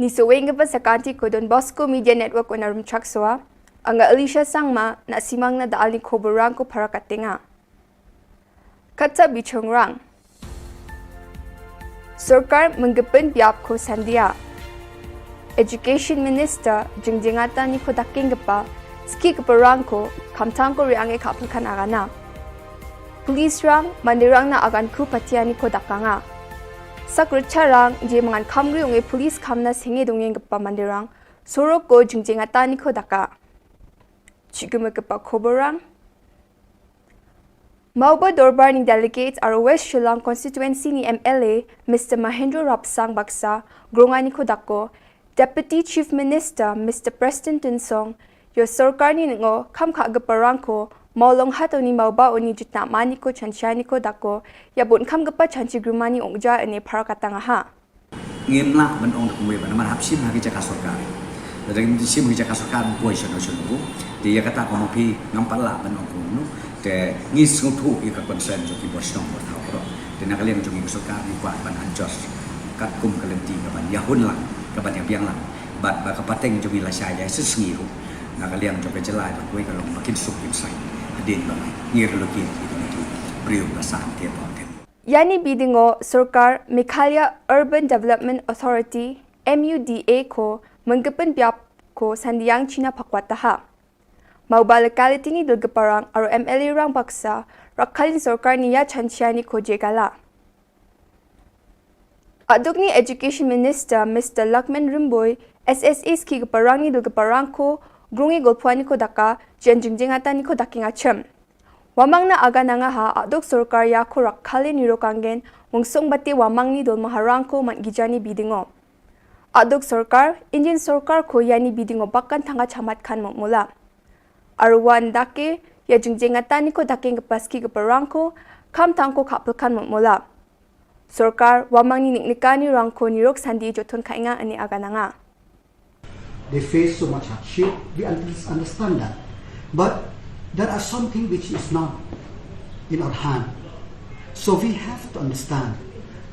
Ni seweng pa sa kanti ko Don Bosco Media Network o narum trakswa, ang Alicia Sangma na simang na daal ni Khubor Na Ka para katinga. Katsa bichong rang. Sarkar menggepen biap ko sandia. Education Minister jengjengata ni ko daking gapa, ski keperang ko, kamtang ko riange kapulkan agana. Police rang, mandirang na agan ku patia ni ko dakanga. Sakrucharang je mangan kamri unge police kamna senge dongeng gapa mandirang sorok ko jengjengata ni ko daka. Chigum gapa khoborang. Mauba Dorbar ni delegates are West Shillong constituency ni MLA Mr. Mahendra Rapsang Baksa gronga ni ko dako. Deputy Chief Minister Mr. Preston Tunsong yo sarkar ni ngo kam kha gaparang ko Maulong hato ni mauba oni jutna mani ko chanchani ko dako ya bun kam gapa chanchi grumani ongja ene parakatanga ha ngemla man ong kumwe ban man hapsim ha ki jaka sarkar dari sim ki jaka sarkar boy sono sono dia kata kono pi ngampala man ong kuno te ngis ngutu i ka concern jo ki bosong bot ha pro de na kalian jo ki sarkar ni kwa ban anjos kat kum kalenti ka ban yahun lang ka ban yang lang bat ba ka pateng jo mi la sha ya sesngi ru na kalian jo ka jelai ba koi ka long makin suk inside din ba ngir lokin itu beriu kasam ke ponten yani bidingo sarkar Meghalaya Urban Development Authority MUDA ko menggepen biap ko sandiang China pakwata ha mauba locality ni dulgaparang aro MLA rang baksa rakhalin sarkar niya chanchiani ko jegala aduk ni Education Minister Mr. Lakman Rimboy SSA ski gaparang ni dulgaparang ko grungi golpuani ko daka jen jingjingata ni ko daking achem. Wamang na aga nanga ha adok sorkar ya ko rakhali nirokangen wungsong bati wamang ni dol maharang ko man gijani bidingo. Adok sorkar Indian sorkar ko yani bidingo bakkan tanga chamat khan mula. Arwan dake ya jingjingata ni ko daking kepaski keperang ko kam tangko kapelkan mula. Sorkar wamang ni niknikani rangko nirok sandi joton kainga ani aga nanga. They face so much hardship, we understand that. But there are something which is not in our hand. So we have to understand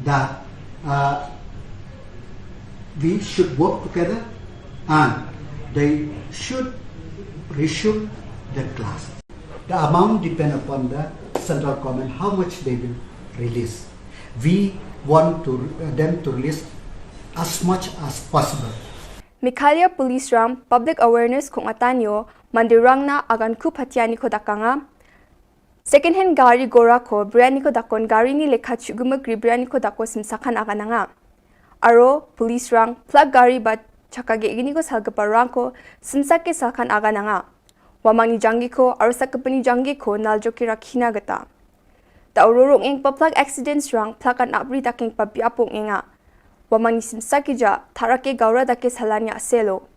that we should work together and they should resume their class. The amount depends upon the central government, how much they will release. We want them to release as much as possible. Mikhalia Police Ram Public Awareness kung atanyo mandirang na agan ku patiani ko dakanga. Second hand gari gora ko brani ko dakon gari ni lekha chugumagri brani ko dako simsakan aga nga. Aro police rang plug gari bat chakage gini ko salgaparang ko simsake salkan aga nga. Wamang ni jangi ko aro sakapani jangi ko naljoki rakhina gata. Ta ururong ing plug accidents rang plug an abri daking pabiapong inga. Wamang ni simsaki ja tarake gaura dake salanya selo.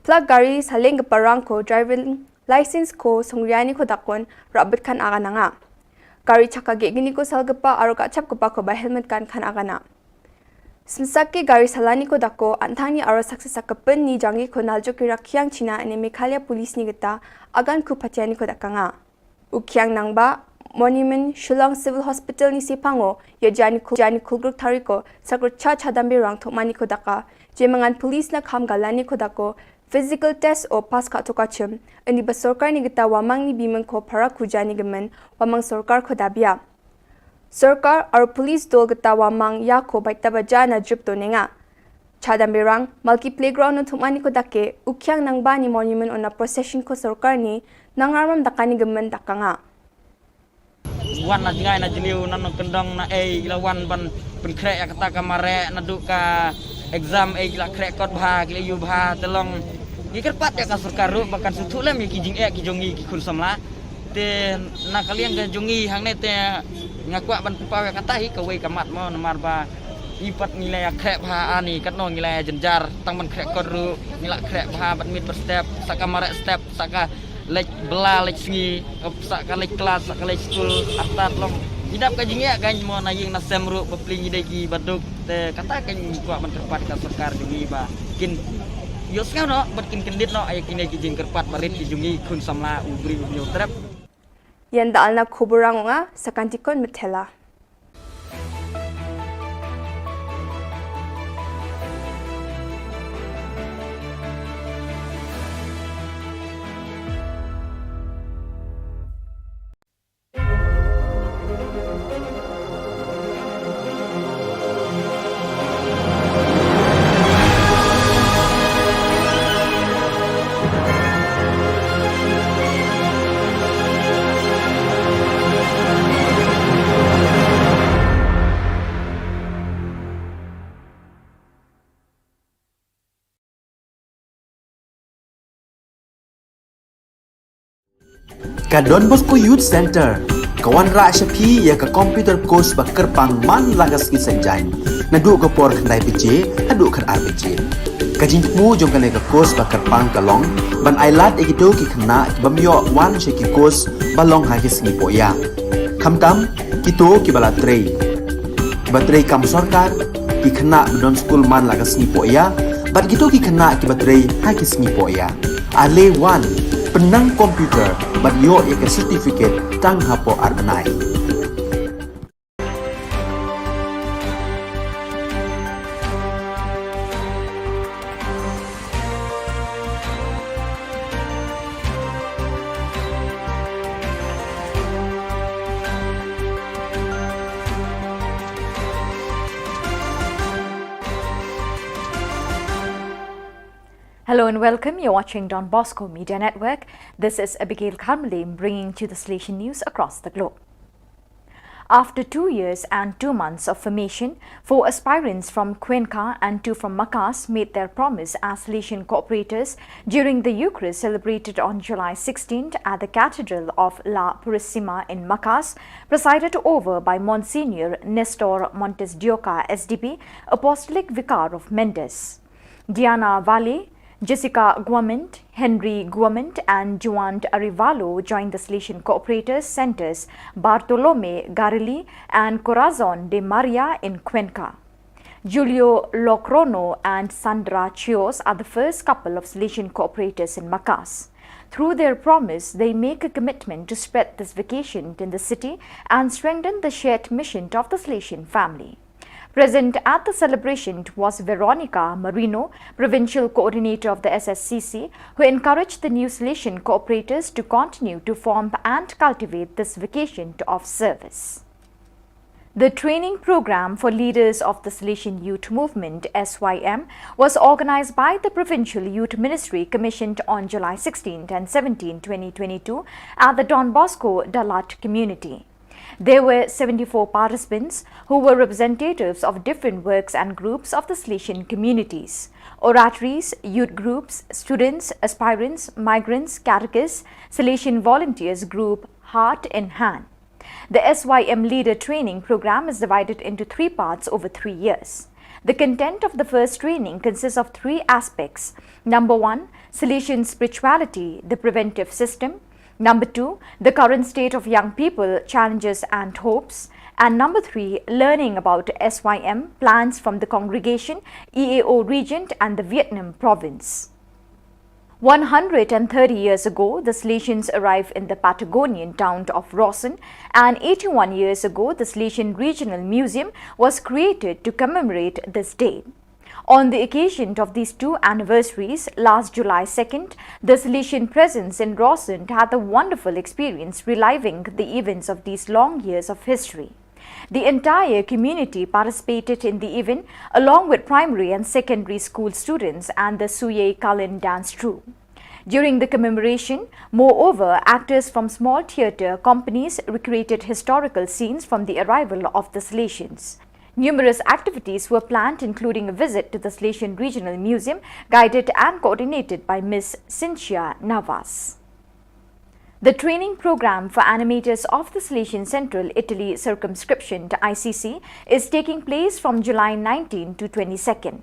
Plug gari saleng parang ko driving license ko songyani ko dakon rabat kan aga nga. Gari chakage gini ko salgapa aro kachap ko pa ko ba helmet kan aga na. Simsaki gari salani ko dako antani aro saksakapen ni jangi ko naljo kira kiang china ane Mikhalia police ni gita agan ku patiani ko dakanga. Ukiang nangba Monument Shillong Civil Hospital ni sipango ya jani kulgruk tariko sakro chadambe rang thokmani ko daka jemangan police na kham galani ko dako physical test o pass ka tokachim ani ba sarkar ni gita wamang ni bimang ko para kujani gemen wamang sarkar ko dabia sarkar ar police dol gita wamang ya ko baita ba jana jup to nenga chadambe rang multi playground no thokmani ko dake ukyang nangba ni monument on a procession ko sarkar ni nangaram dakani gemen dakanga wan na jingai na jiliu nanong kendong na lawan ban penkrek kata kamare na duka exam la krek kot bha gila yu bha telong gikerpat ya ka sarkaru bakan sutu lem ki jing ki jongi ki kun samla te na kalian ke jongi hang ne te ngakwa ban pawe kata hi ka wei kamat mo namar ba ipat nilai krek bha ani katno nilai jenjar tang ban krek kot ru nilai krek bha ban mit per step saka mare step saka lek bela lek singi saka lek kelas saka lek school atat long hidap ka jingya kan mo na ying na semru bepling ide ki baduk te kata kan ko ban kerpat ka sarkar jungi ba kin yos ka no batkin kendit no ay kine ki jing kerpat barit ki jungi kun samla ubri nyu trap yan dal na khuburang nga sakantikon metela. Ka Don Bosco Youth Center kawan ra shapi ya ka computer course ba kerpang man lagas ki sanjain na du ka por khandai pije adu khan ar pije ka jingmu jong ka le ka course ba kerpang ka long ban ailat e do ki khna bamyo wan she ki course ba long ha ki sni poya khamtam ki to ki bala trei ba trei kam sarkar ki khna don school man lagas ni poya bat gitu ki khna ki ba trei ha ki sni poya ale wan penang komputer bat yo ek certificate tang hapo arbanai. Hello and welcome. You're watching Don Bosco Media Network. This is Abigail Carmelim bringing to the Station News across the globe. After 2 years and 2 months of formation, 4 aspirants from Cuenca and 2 from Macas made their promise as Salesian cooperators during the Eucharist celebrated on July 16th at the Cathedral of La Purísima in Macas, presided over by Monsignor Nestor Montes de Oca, SDB, Apostolic Vicar of Mendes. Diana Valle, Jessica Guamant, Henry Guamant and Juan Arivalo joined the Salesian Cooperators Centers Bartolome Garilli and Corazon de Maria in Cuenca. Julio Locrono and Sandra Chios are the first couple of Salesian Cooperators in Macas. Through their promise, they make a commitment to spread this vocation in the city and strengthen the shared mission of the Salesian family. Present at the celebration was Veronica Marino, Provincial Coordinator of the SSCC, who encouraged the new Salesian cooperators to continue to form and cultivate this vocation of service. The training program for leaders of the Salesian Youth Movement (SYM) was organized by the Provincial Youth Ministry, commissioned on July 16 and 17, 2022 at the Don Bosco Dalat community. There were 74 participants who were representatives of different works and groups of the Salesian communities: oratories, youth groups, students, aspirants, migrants, catechists, Salesian volunteers group Heart in Hand. The SYM Leader Training Program is divided into 3 parts over 3 years. The content of the first training consists of 3 aspects. Number 1, Salesian spirituality, the preventive system. Number 2, the current state of young people, challenges and hopes. And number 3, learning about SYM, plans from the congregation, EAO region and the Vietnam province. 130 years ago, the Salesians arrived in the Patagonian town of Rawson, and 81 years ago, the Salesian Regional Museum was created to commemorate this day. On the occasion of these 2 anniversaries, last July 2nd, the Salesian presence in Rawson had a wonderful experience reliving the events of these long years of history. The entire community participated in the event along with primary and secondary school students and the Suye Kalin dance troupe. During the commemoration, moreover, actors from small theatre companies recreated historical scenes from the arrival of the Salesians. Numerous activities were planned, including a visit to the Salesian Regional Museum, guided and coordinated by Ms. Cynthia Navas. The training program for animators of the Salesian Central Italy Circumscription ICC is taking place from July 19 to 22nd.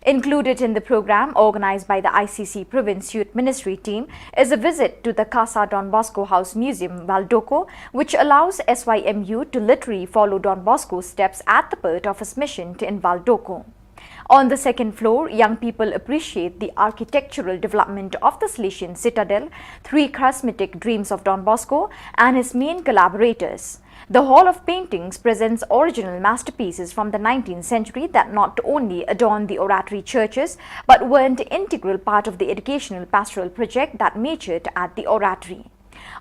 Included in the program, organized by the ICC Province Youth Ministry team, is a visit to the Casa Don Bosco House Museum, Valdoco, which allows SYM youth to literally follow Don Bosco's steps at the birth of his mission in Valdoco. On the second floor, young people appreciate the architectural development of the Salesian Citadel, 3 charismatic dreams of Don Bosco and his main collaborators. The Hall of Paintings presents original masterpieces from the 19th century that not only adorn the oratory churches, but were an integral part of the educational pastoral project that matured at the oratory.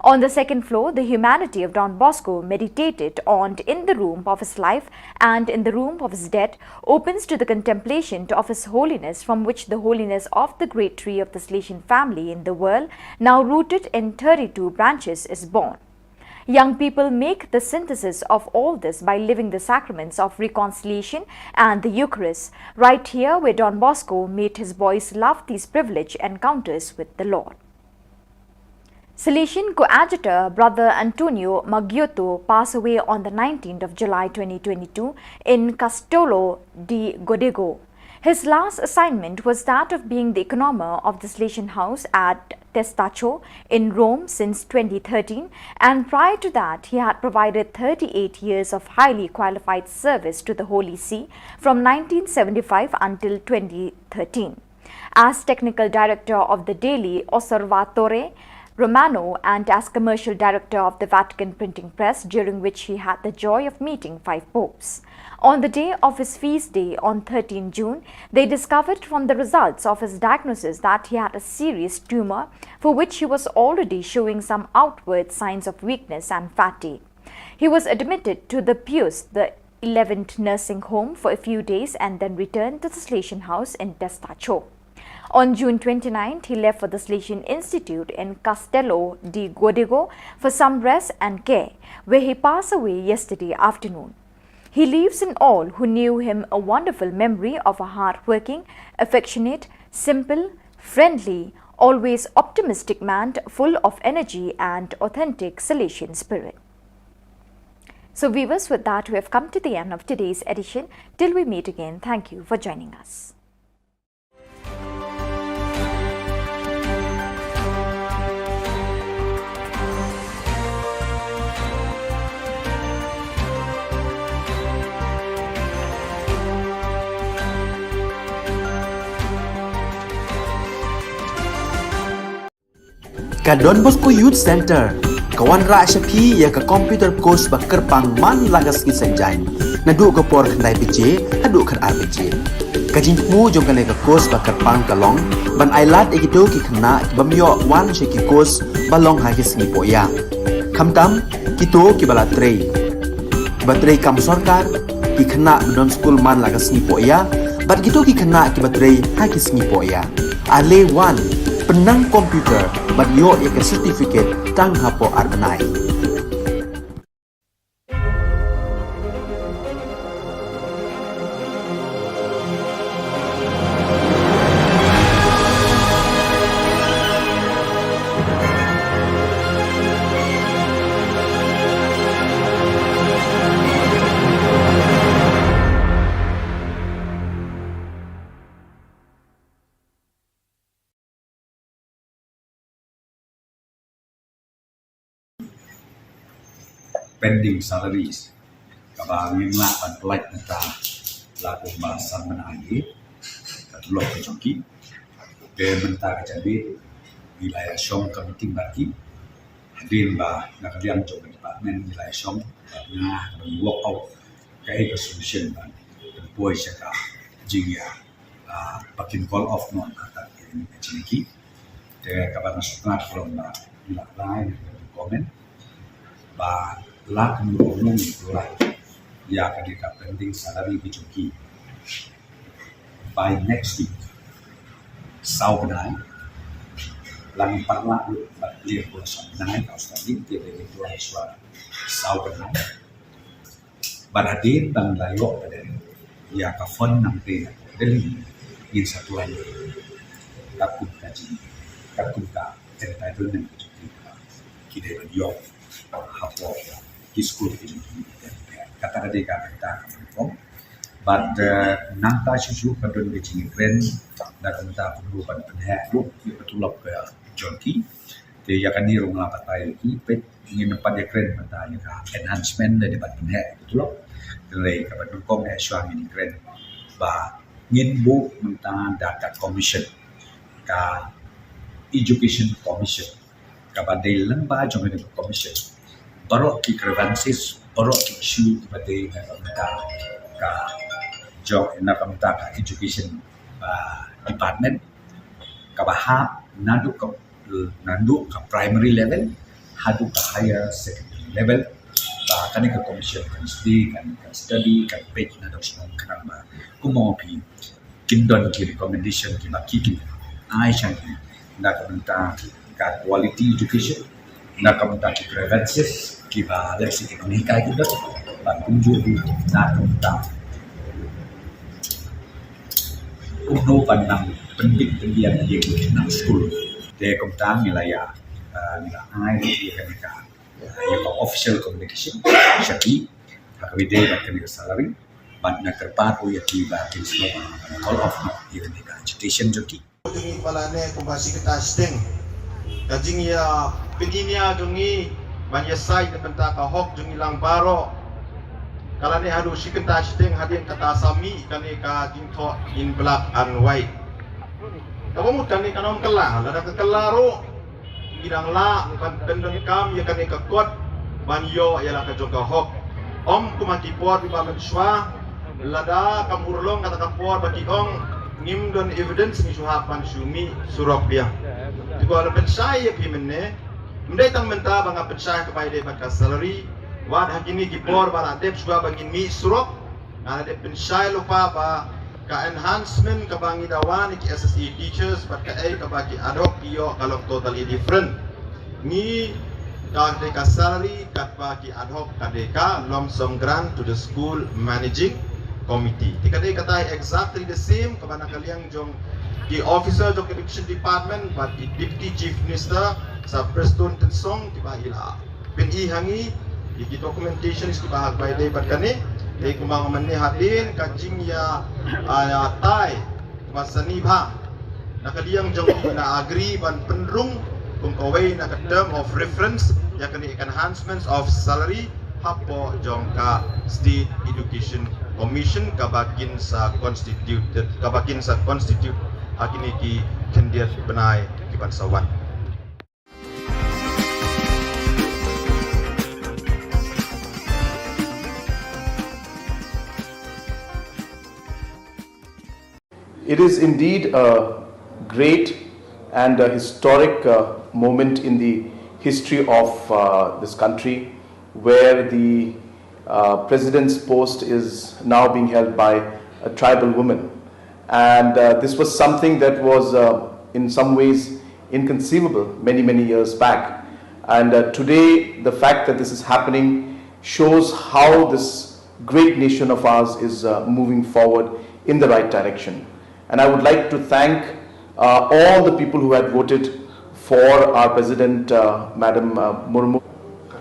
On the second floor, the humanity of Don Bosco, meditated on in the room of his life and in the room of his death, opens to the contemplation of his holiness, from which the holiness of the great tree of the Salesian family in the world, now rooted in 32 branches, is born. Young people make the synthesis of all this by living the sacraments of reconciliation and the Eucharist, right here where Don Bosco made his boys love these privileged encounters with the Lord. Salesian coadjutor Brother Antonio Maggiotto passed away on the 19th of July 2022 in Castello di Godego. His last assignment was that of being the economer of the Salesian house at Testaccio in Rome since 2013, and prior to that he had provided 38 years of highly qualified service to the Holy See from 1975 until 2013. As technical director of the daily Osservatore Romano and as commercial director of the Vatican printing press, during which he had the joy of meeting 5 popes. On the day of his feast day on 13 June, they discovered from the results of his diagnosis that he had a serious tumor for which he was already showing some outward signs of weakness and fatigue. He was admitted to the Pius the 11th nursing home for a few days and then returned to the Salesian house in Testaccio. On June 29th, he left for the Salesian Institute in Castello di Godego for some rest and care, where he passed away yesterday afternoon. He leaves in all who knew him a wonderful memory of a hard-working, affectionate, simple, friendly, always optimistic man full of energy and authentic Salesian spirit. So viewers, with that we have come to the end of today's edition. Till we meet again, thank you for joining us. Ka Don Bosco Youth Center, kawan ra Shapi ya ka computer course ba kerpang man lagas ki sanjan. Nadu ka por khandai bije, hadu khan ar bije. Ka jingmu jong ka course ba kerpang kalong, ban ailat egito ki khna bamyo wan she ki course balong ha ki sni poya. Khamtam kito ki bala trei. Batrei kam sarkar ki khna don school man lagas ni poya, bat kito ki khna ki batrei ha ki sni poya. Ale wan penang komputer bat yo ya certificate tang hapo arbenai. Pending salaries kabang la pan pelak neta la pembahasan menagi katulok kejoki ke mentara jadi wilayah Shillong committee bagi hadir ba nakalian jong department wilayah Shillong nah work out ke solution ban boy saka jingya pakin call off non kata ini jinki ke kabar nasutna from la line comment ba lak menurunkan itulah ya ketika pending salary bijoki by next week saubenai lang parla batlir pula saubenai kau sekali dia itu suara saubenai baradir bang layo pada ya kafon nanti dari in satu lagi takut kaji takut cerita itu nanti kita beliau hapo school kata dia kata but nangta susu kadon ke cing kren da kanta perlu pan penhek lu betulok ke jonki te ya kan ni rong la patai ki pet ingin pan ya kren mata ya enhancement dari pan penhek betulok le ka pan kom ya swang ni kren ba ngin bu menta data commission ka education commission ka badai lemba jong ni commission barok ki grievances barok ki issue pada kamta ka job na kamta ka education department ka bahap nandu ka primary level hadu ka higher secondary level ba kani ka commission kan study kan page na dok semua kan ba kumo pi kindon ki recommendation ki ba ki ai chan na kamta ka quality education na kamta ki grievances kiba leksi ekonomika kita bangunju na kamta uno panang pendik pendian yang nang school de kamta milaya nila ai dia kan ya official communication shapi hakwide kan salary ban na kerpa ya kiba kinslo call of even the agitation joki Jungi palane kumbasi kita steng kajing ya peginia jungi banyak sai de benta ka hok jungi lang baro kala ni hadu sikenta steng hadin kata sami kani ka jingtho in black and white kamu kani kanom kala lada ka kelaro gidang la kan pendon kam ya kani ka kot banyo ya la ka joka hok om kumati por di balan swa lada kamurlong kata ka por bagi ong ngim don evidence ni suhapan sumi surok dia juga lebih saya pimene mendai tang menta banga pensai kepada dia pada salary wad hakini kipor bara dep suga bagi mi surok ana de pensai lupa ba ka enhancement ka bangi dawan ki SSE teachers but ka ay ka bagi ad hoc iyo kalau totally different ni ka de ka salary kat bagi ad hoc ka de ka lump sum grant to the school managing committee tika de kata exactly the same ka bana kaliang jong the officer of education department but the deputy chief minister sa Preston Tensong tiba ila pin ihangi di documentation is tiba by day but kani de kumang manni hatin kajing ya tai masani bha nakaliang jong na agree ban penrung kung kaway na term of reference ya kani enhancements of salary hapo jong ka state education commission kabakin sa constitute hakini ki kendiat benai ki bansawan. It is indeed a great and a historic moment in the history of this country, where the president's post is now being held by a tribal woman. And this was something that was in some ways inconceivable many years back. And today, the fact that this is happening shows how this great nation of ours is moving forward in the right direction. And I would like to thank all the people who had voted for our President, Madam Murmu,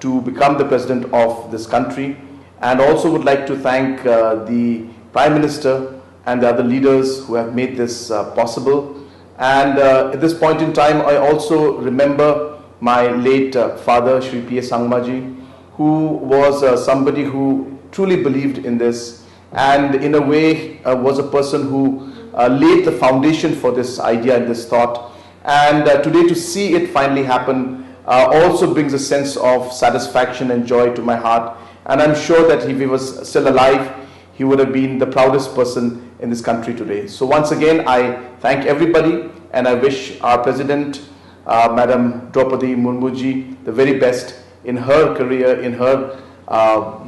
to become the President of this country. And also would like to thank the Prime Minister and the other leaders who have made this possible. And at this point in time, I also remember my late father, Shri P.S. Sangmaji, who was somebody who truly believed in this, and in a way was a person who laid the foundation for this idea and this thought. And today to see it finally happen also brings a sense of satisfaction and joy to my heart. And I'm sure that if he was still alive, he would have been the proudest person in this country today. So once again, I thank everybody, and I wish our President, Madam Draupadi Murmuji, the very best in her career, in her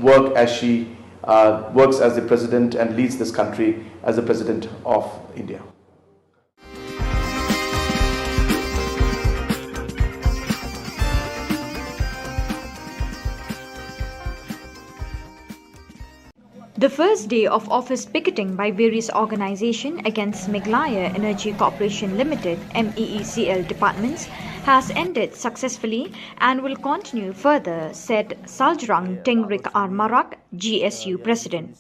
work as she works as the President and leads this country as the President of India. The first day of office picketing by various organizations against Meghalaya Energy Corporation Limited (MEECL) departments has ended successfully and will continue further, said Saljrang Tengrik Armarak, GSU President.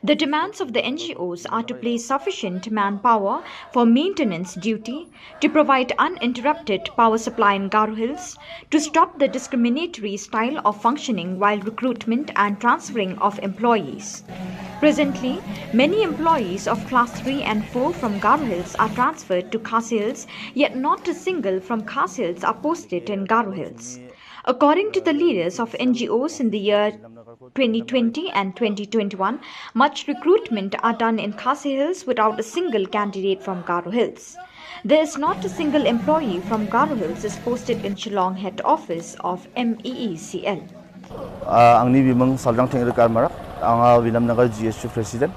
The demands of the NGOs are to place sufficient manpower for maintenance duty, to provide uninterrupted power supply in Garo Hills, to stop the discriminatory style of functioning while recruitment and transferring of employees. Presently, many employees of Class 3 and 4 from Garo Hills are transferred to Khasi Hills, yet not a single from Khasi Hills are posted in Garo Hills. According to the leaders of NGOs in the year 2020 and 2021, much recruitment are done in Khasi Hills without a single candidate from Garo Hills. There is not a single employee from Garo Hills is posted in Shillong head office of MEECL. Angni bimang Saljrang Tengrik Armarak, ang Vilamnagar GSU President,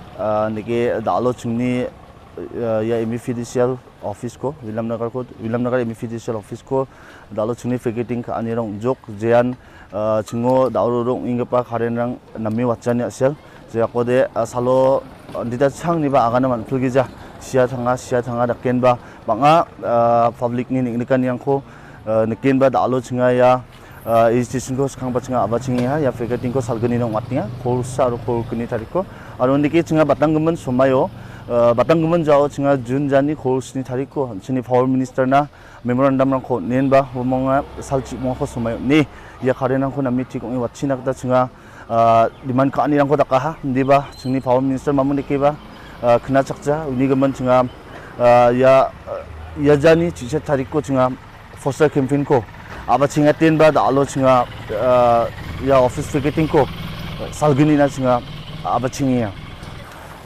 niki dalo chungni ya MFDCL office ko, Vilamnagar MFDCL office ko, dalo chungni ficketing ka anirong jok jean chungo daurong ingapa kharenrang nami wachani asel, je akode salo dita chang niba agana man fulgija sia thanga daken ba banga public ni nikan yang ko niken ba dalo chunga ya station ko sekarang bacanga abachingi ha ya ficketing ko salgani nong watnya khorsa ro khorkuni tariko aro ndiki chunga batanggemen somayo batanggemen jao chunga junjani khosni tariko chini power minister na memorandum rang ko nenba homonga salchi mo ko somayo ni ya kharenang ko nami tik ong watchina ta chunga demand ka ani rang ko dakaha ndiba chungni power minister mamuni keba khna chakja unigaman chunga ya jani chiche tariko chunga foster campaign ko aba chinga tenba dalo chinga ya office ficketing ko salgini na chinga aba chingia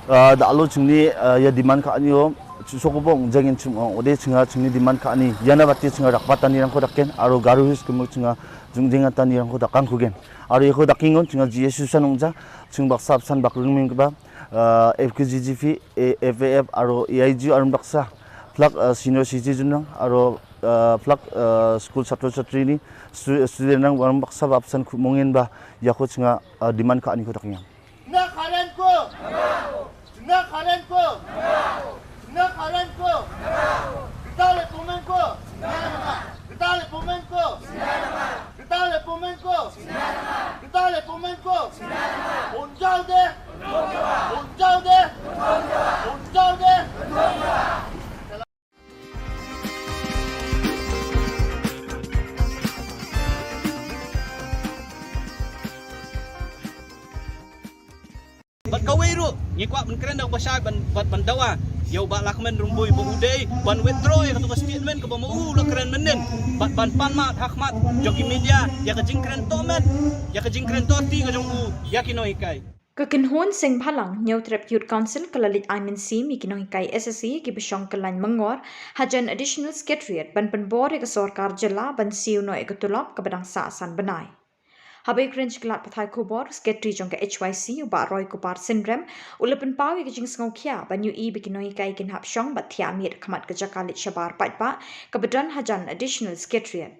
dalo chingni ya demand ka anyo chusokobong jangin chung ode chinga chingni demand ka ani yana batti chinga rakpatani rang ko dakken aro Garo Hills kum chinga jungjenga tani rang ko dakang kugen aro yeko dakingon chinga GSU sanongja chung baksap san bakrungming ba FKGGP, FAF, aro EIG arun baksa plak senior citizen nang aro plak school satro-satri ni student nang arun baksa absen mungin ba yakut singa demand ka ani ko taknya. Na karen ko. Na karen ko. Na karen ko. Dale pomenko. Dale pomenko. Dale pomenko. Dale pomenko. Unjaude. Unjaude. Unjaude. Bat kawiru ngikwa ban keren dak basai ban dawa yau ba lakmen rumbui bu udai ban withdraw ya katu statement ke bamu la keren menen ban panmat hakmat joki media ya ka jingkren tomen ya ka jingkren toti ka jongu ya kino hikai Kekenhon sing phalang nyau trap youth council kalalit aimin si mi kinong hikai SSE ki besong kalan mengor hajan additional secretariat ban penbor ke sorkar jela ban siu no ekatulap ke badang saasan benai. Habai Grange kelat pathai Khubor, secretary jong ke HYC, uba Roy Kupar syndrome, ulapan pawi ke jing sengau kia, banyu i bikinoi kai kin hap syong bat thia mir kamat ke jakalit syabar patpa, kebedan hajan additional secretariat.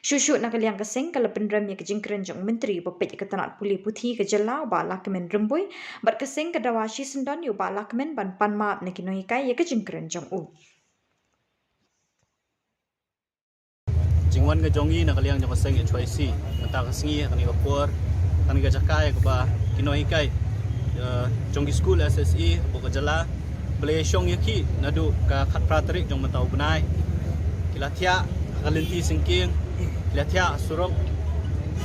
Shushu nakaliang keseng kalapan rem ya ke jing keren jong menteri bopet ke tanat puli puthi ke jela uba lakmen rembui, bat keseng ke dawashi sendon uba lakmen ban panmaap nakinoi kai ya ke jing keren jong u. jingwan ga jongi na kaliang jong seng HYC mata kasengi kani kapur kani ga jakai ke ba kinoi kai jongi school SSE bo ga jala play syong yaki nadu ka khat pratrik jong matau benai kilatia kalinti singking kilatia surok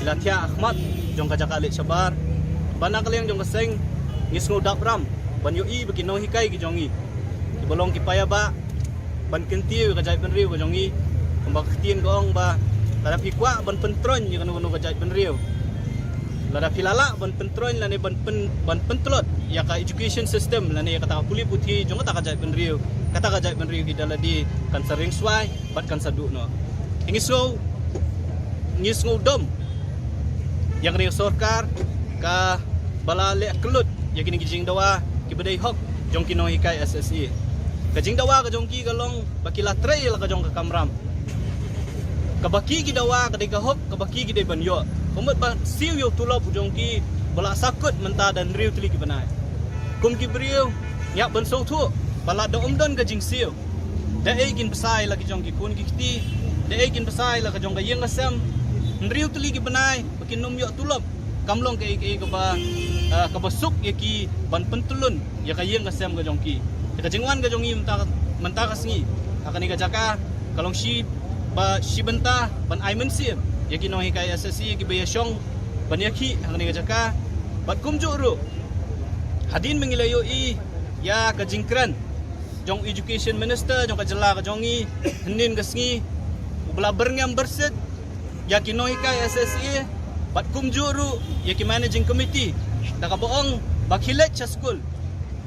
kilatia ahmad jong ga jakalit sabar bana kaliang jong seng ngisngu dapram ban yo i bekinoi kai ki jongi bolong ki paya ba ban kentiu ga jai penriu ga jongi Mbak Tien gong ba lada pikwa ban pentron yang kanu kajai penriu lada pilala ban pentron lane ban pentlot ya ka education system lane ya kata puli puthi jong kata kajai penriu ki daladi kan sering swai bat kan sadu no ingiso ngis ngudom yang ri sorkar ka balale kelut ya kini kijing dawa ki bedai hok jong kino hikai SSE kajing dawa ka jong ki galong bakila trail ka jong ka kamram kabaki ki dawa kadai ka hok kabaki ki dai ban yo komet ban siu yo tulop jong ki bala sakut menta dan riu tuli ki banai kum ki briu ya ban so thu bala do omdon ka jing siu da egin besai lagi jong ki kun ki kiti da egin besai la ka jong ka yeng asam riu tuli ki banai bakin nom yo tulop kamlong ka ka ba ka basuk ya ki ban pentulun ya ka yeng asam ka jong ki ka jingwan ka jong i menta ka singi akan ni ka jaka kalong si ba shibenta ban aimen sir yaki no hikai SSE ki bayashong ban yaki hangni jaka bat kumju ru hadin mengilayo i ya ka jingkran jong education minister jong ka jela ka jongi henin gasngi ubla berngam berset yaki no hikai SSE bat kumju ru yaki managing committee da ka boong bakhilet cha school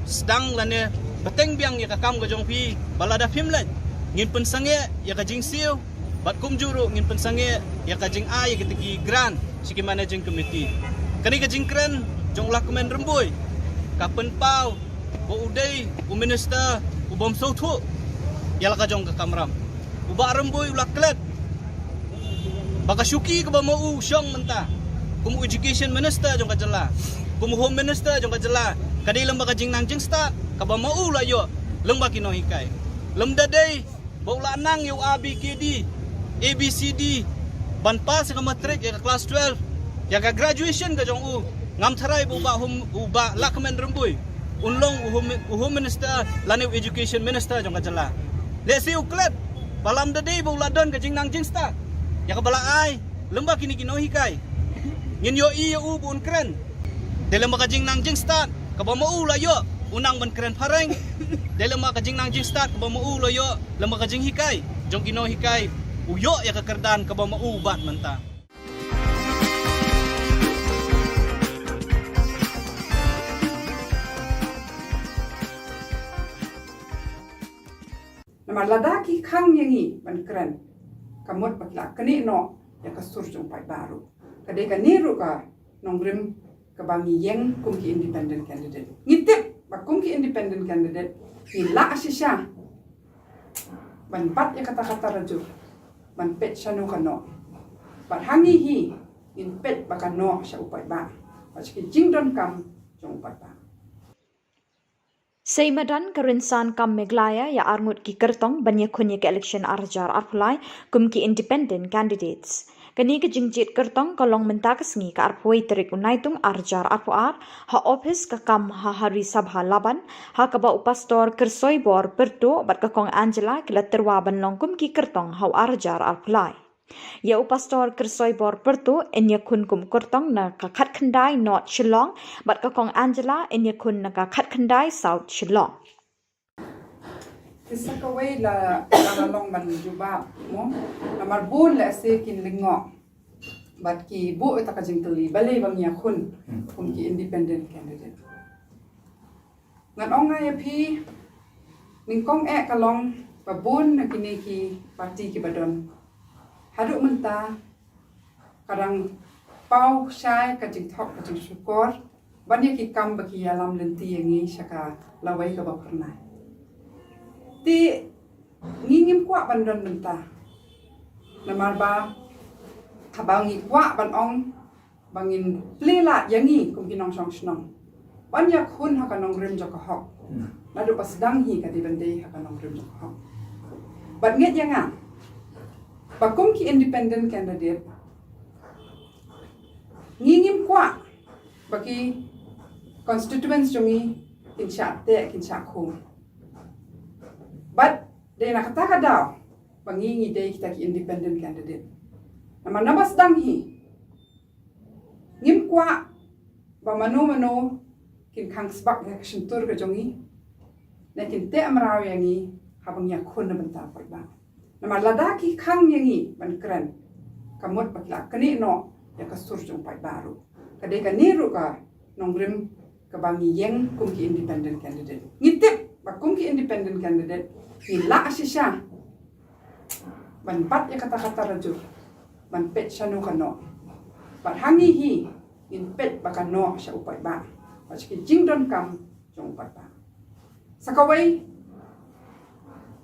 sedang lane beteng biang ya ka kam ka jong pi balada phimlet ngin pensange ya ka jingsiu bat kumjuru ngin pensange ya kajing ai ketiki grand siki managing committee kani kajing kren jong lakmen rembui kapen pau bo udai u minister u bom sothu yala ka jong ka kamram u ba rembui u laklet baka syuki ka ba mau syong menta kumu education minister jong ka jela kumu home minister jong ka jela kadai lamba kajing nangjing start ka ba mau la yo lamba kino hikai lemda dei bo la nang yu abkd ABCD ban pas ka matric ya ka class 12 ya ka graduation ka jong u ngam tharai bu ba lakmen rembui unlong home minister lane education minister jong ka jela le si uklet balam de dei bu ladon ka jing nang jing sta ya ka bala ai lemba kini kino hikai ngin yo i u bun kren de lemba ka jing nang jing sta ka ba mau la yo unang ban kren pareng de lemba ka jing nang jing sta ka ba mau la yo lemba ka jing hikai jong kino hikai uyo ya kekerdan ka ba maubat menta Nama ladaki kang yangi ban keren kamot patla kani no ya kasur jong pai baru kadai ka niru ka nongrim ka bangi yang kum ki independent candidate ngitip ki independent candidate ila asisya ban bat ya kata-kata raju ban pet shanu kano ban hangi hi in pet bakano sya upai ba paski jingdon kam jong upai ba Seimadan kerinsan kam Meglaya ya arngut ki kertong banyak kunye ke election arjar arpulai kum ki independent candidates. Kani ke jingjit kertong kolong mentakas ngi ka arpui terik unaitung arjar arpuar ha office ka kam ha hari sabha laban ha ka ba upastor kersoi bor perto bat ka kong Angela kila terwa ban long kum ki kertong ha arjar arpulai. Ya upastor kersoi bor perto enya kun kum kertong na ka khat khandai north Shillong bat ka kong Angela enya kun na ka khat khandai south Shillong. Kisakaway la long ban juba mo namar bun la se kin lingo bat ki bu ta ka jingtuli balay bang ya kun ki independent candidate ngan ong nga ya pi ning kong kalong babun na kini ki parti ki badon haduk menta kadang pau syai ka jing thok ka jing syukur banya ki kam baki alam lenti yangi syaka lawai ka ba pernah ti ngingim kwa bandon menta namar ba habangi kwa ban ong bangin plela yangi kum kinong song snong banya khun ha kanong rim jok hok nadu pas dang hi ka di bande ha kanong rim jok hok bat nget yanga bakum ki independent candidate ngingim kwa baki constituents jongi kinsha te kinsha khum but de na kata daw pangingi de kita ki independent candidate nama nabas dang hi ngim kwa ba mano kin khang sbak ya shintur ka jongi na kin te amraw yangi habang ya khun na banta pa ba nama ladaki khang yangi ban kran kamot patla kani no ya kasur jong pa baru kade ka niru ka nongrim ka bangi yeng kum ki independent candidate ngitip ba kum ki independent candidate ila asisya ban pat ya kata-kata raju ban pet shanu kano ban hangi hi in pet bakano sya upai ba paski jingdon kam jong upai ba sakawai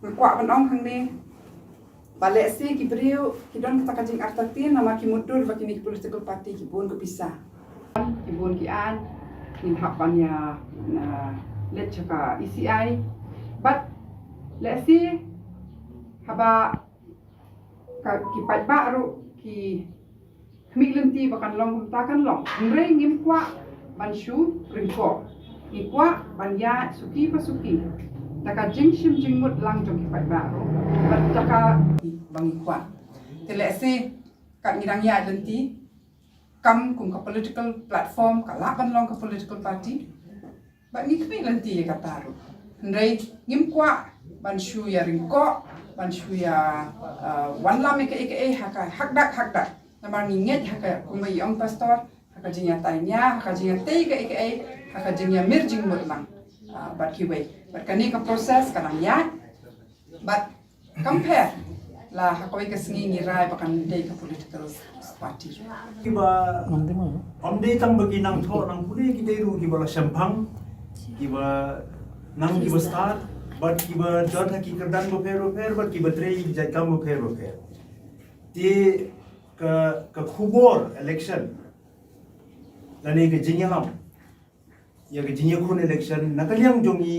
ngkwa ban ong hang ne bale si ki brio ki don kata kajing artati nama ki mudur bakini political party ki bun kepisa ki bun ki an in hapan ya na let chaka ECI but let's see haba ka ki pat baru ki khmilenti bakan long takan long ngre ngim kwa ban shu ringko ki kwa ban ya suki pasuki taka jingshim jingmut lang jong ki pat baru bat taka bang kwa te let's see ka ngirang ya lenti kam kum ka political platform ka laban long ka political party ba ngi khmilenti ka taru ngre ngim kwa ban shu ya ringko ban shu ya wanlam eke hakdak namar nginget haka kumbai ong pastor haka jinya tanya haka jinya te eke haka jinya mirjing mutlang bat kiwe bat kani ka proses kanang ya but compare la haka ke sengi ngirai bakan dei ka political party kiba omde tang bagi nang tho nang pune ki ru kiba la sampang kiba nang kiba start but kiba jod ki kerdan bo fer but kiba trei jai kam bo fer ti ka khubor election lani ke jinyam ya ke jinya khun election nakalyang jongi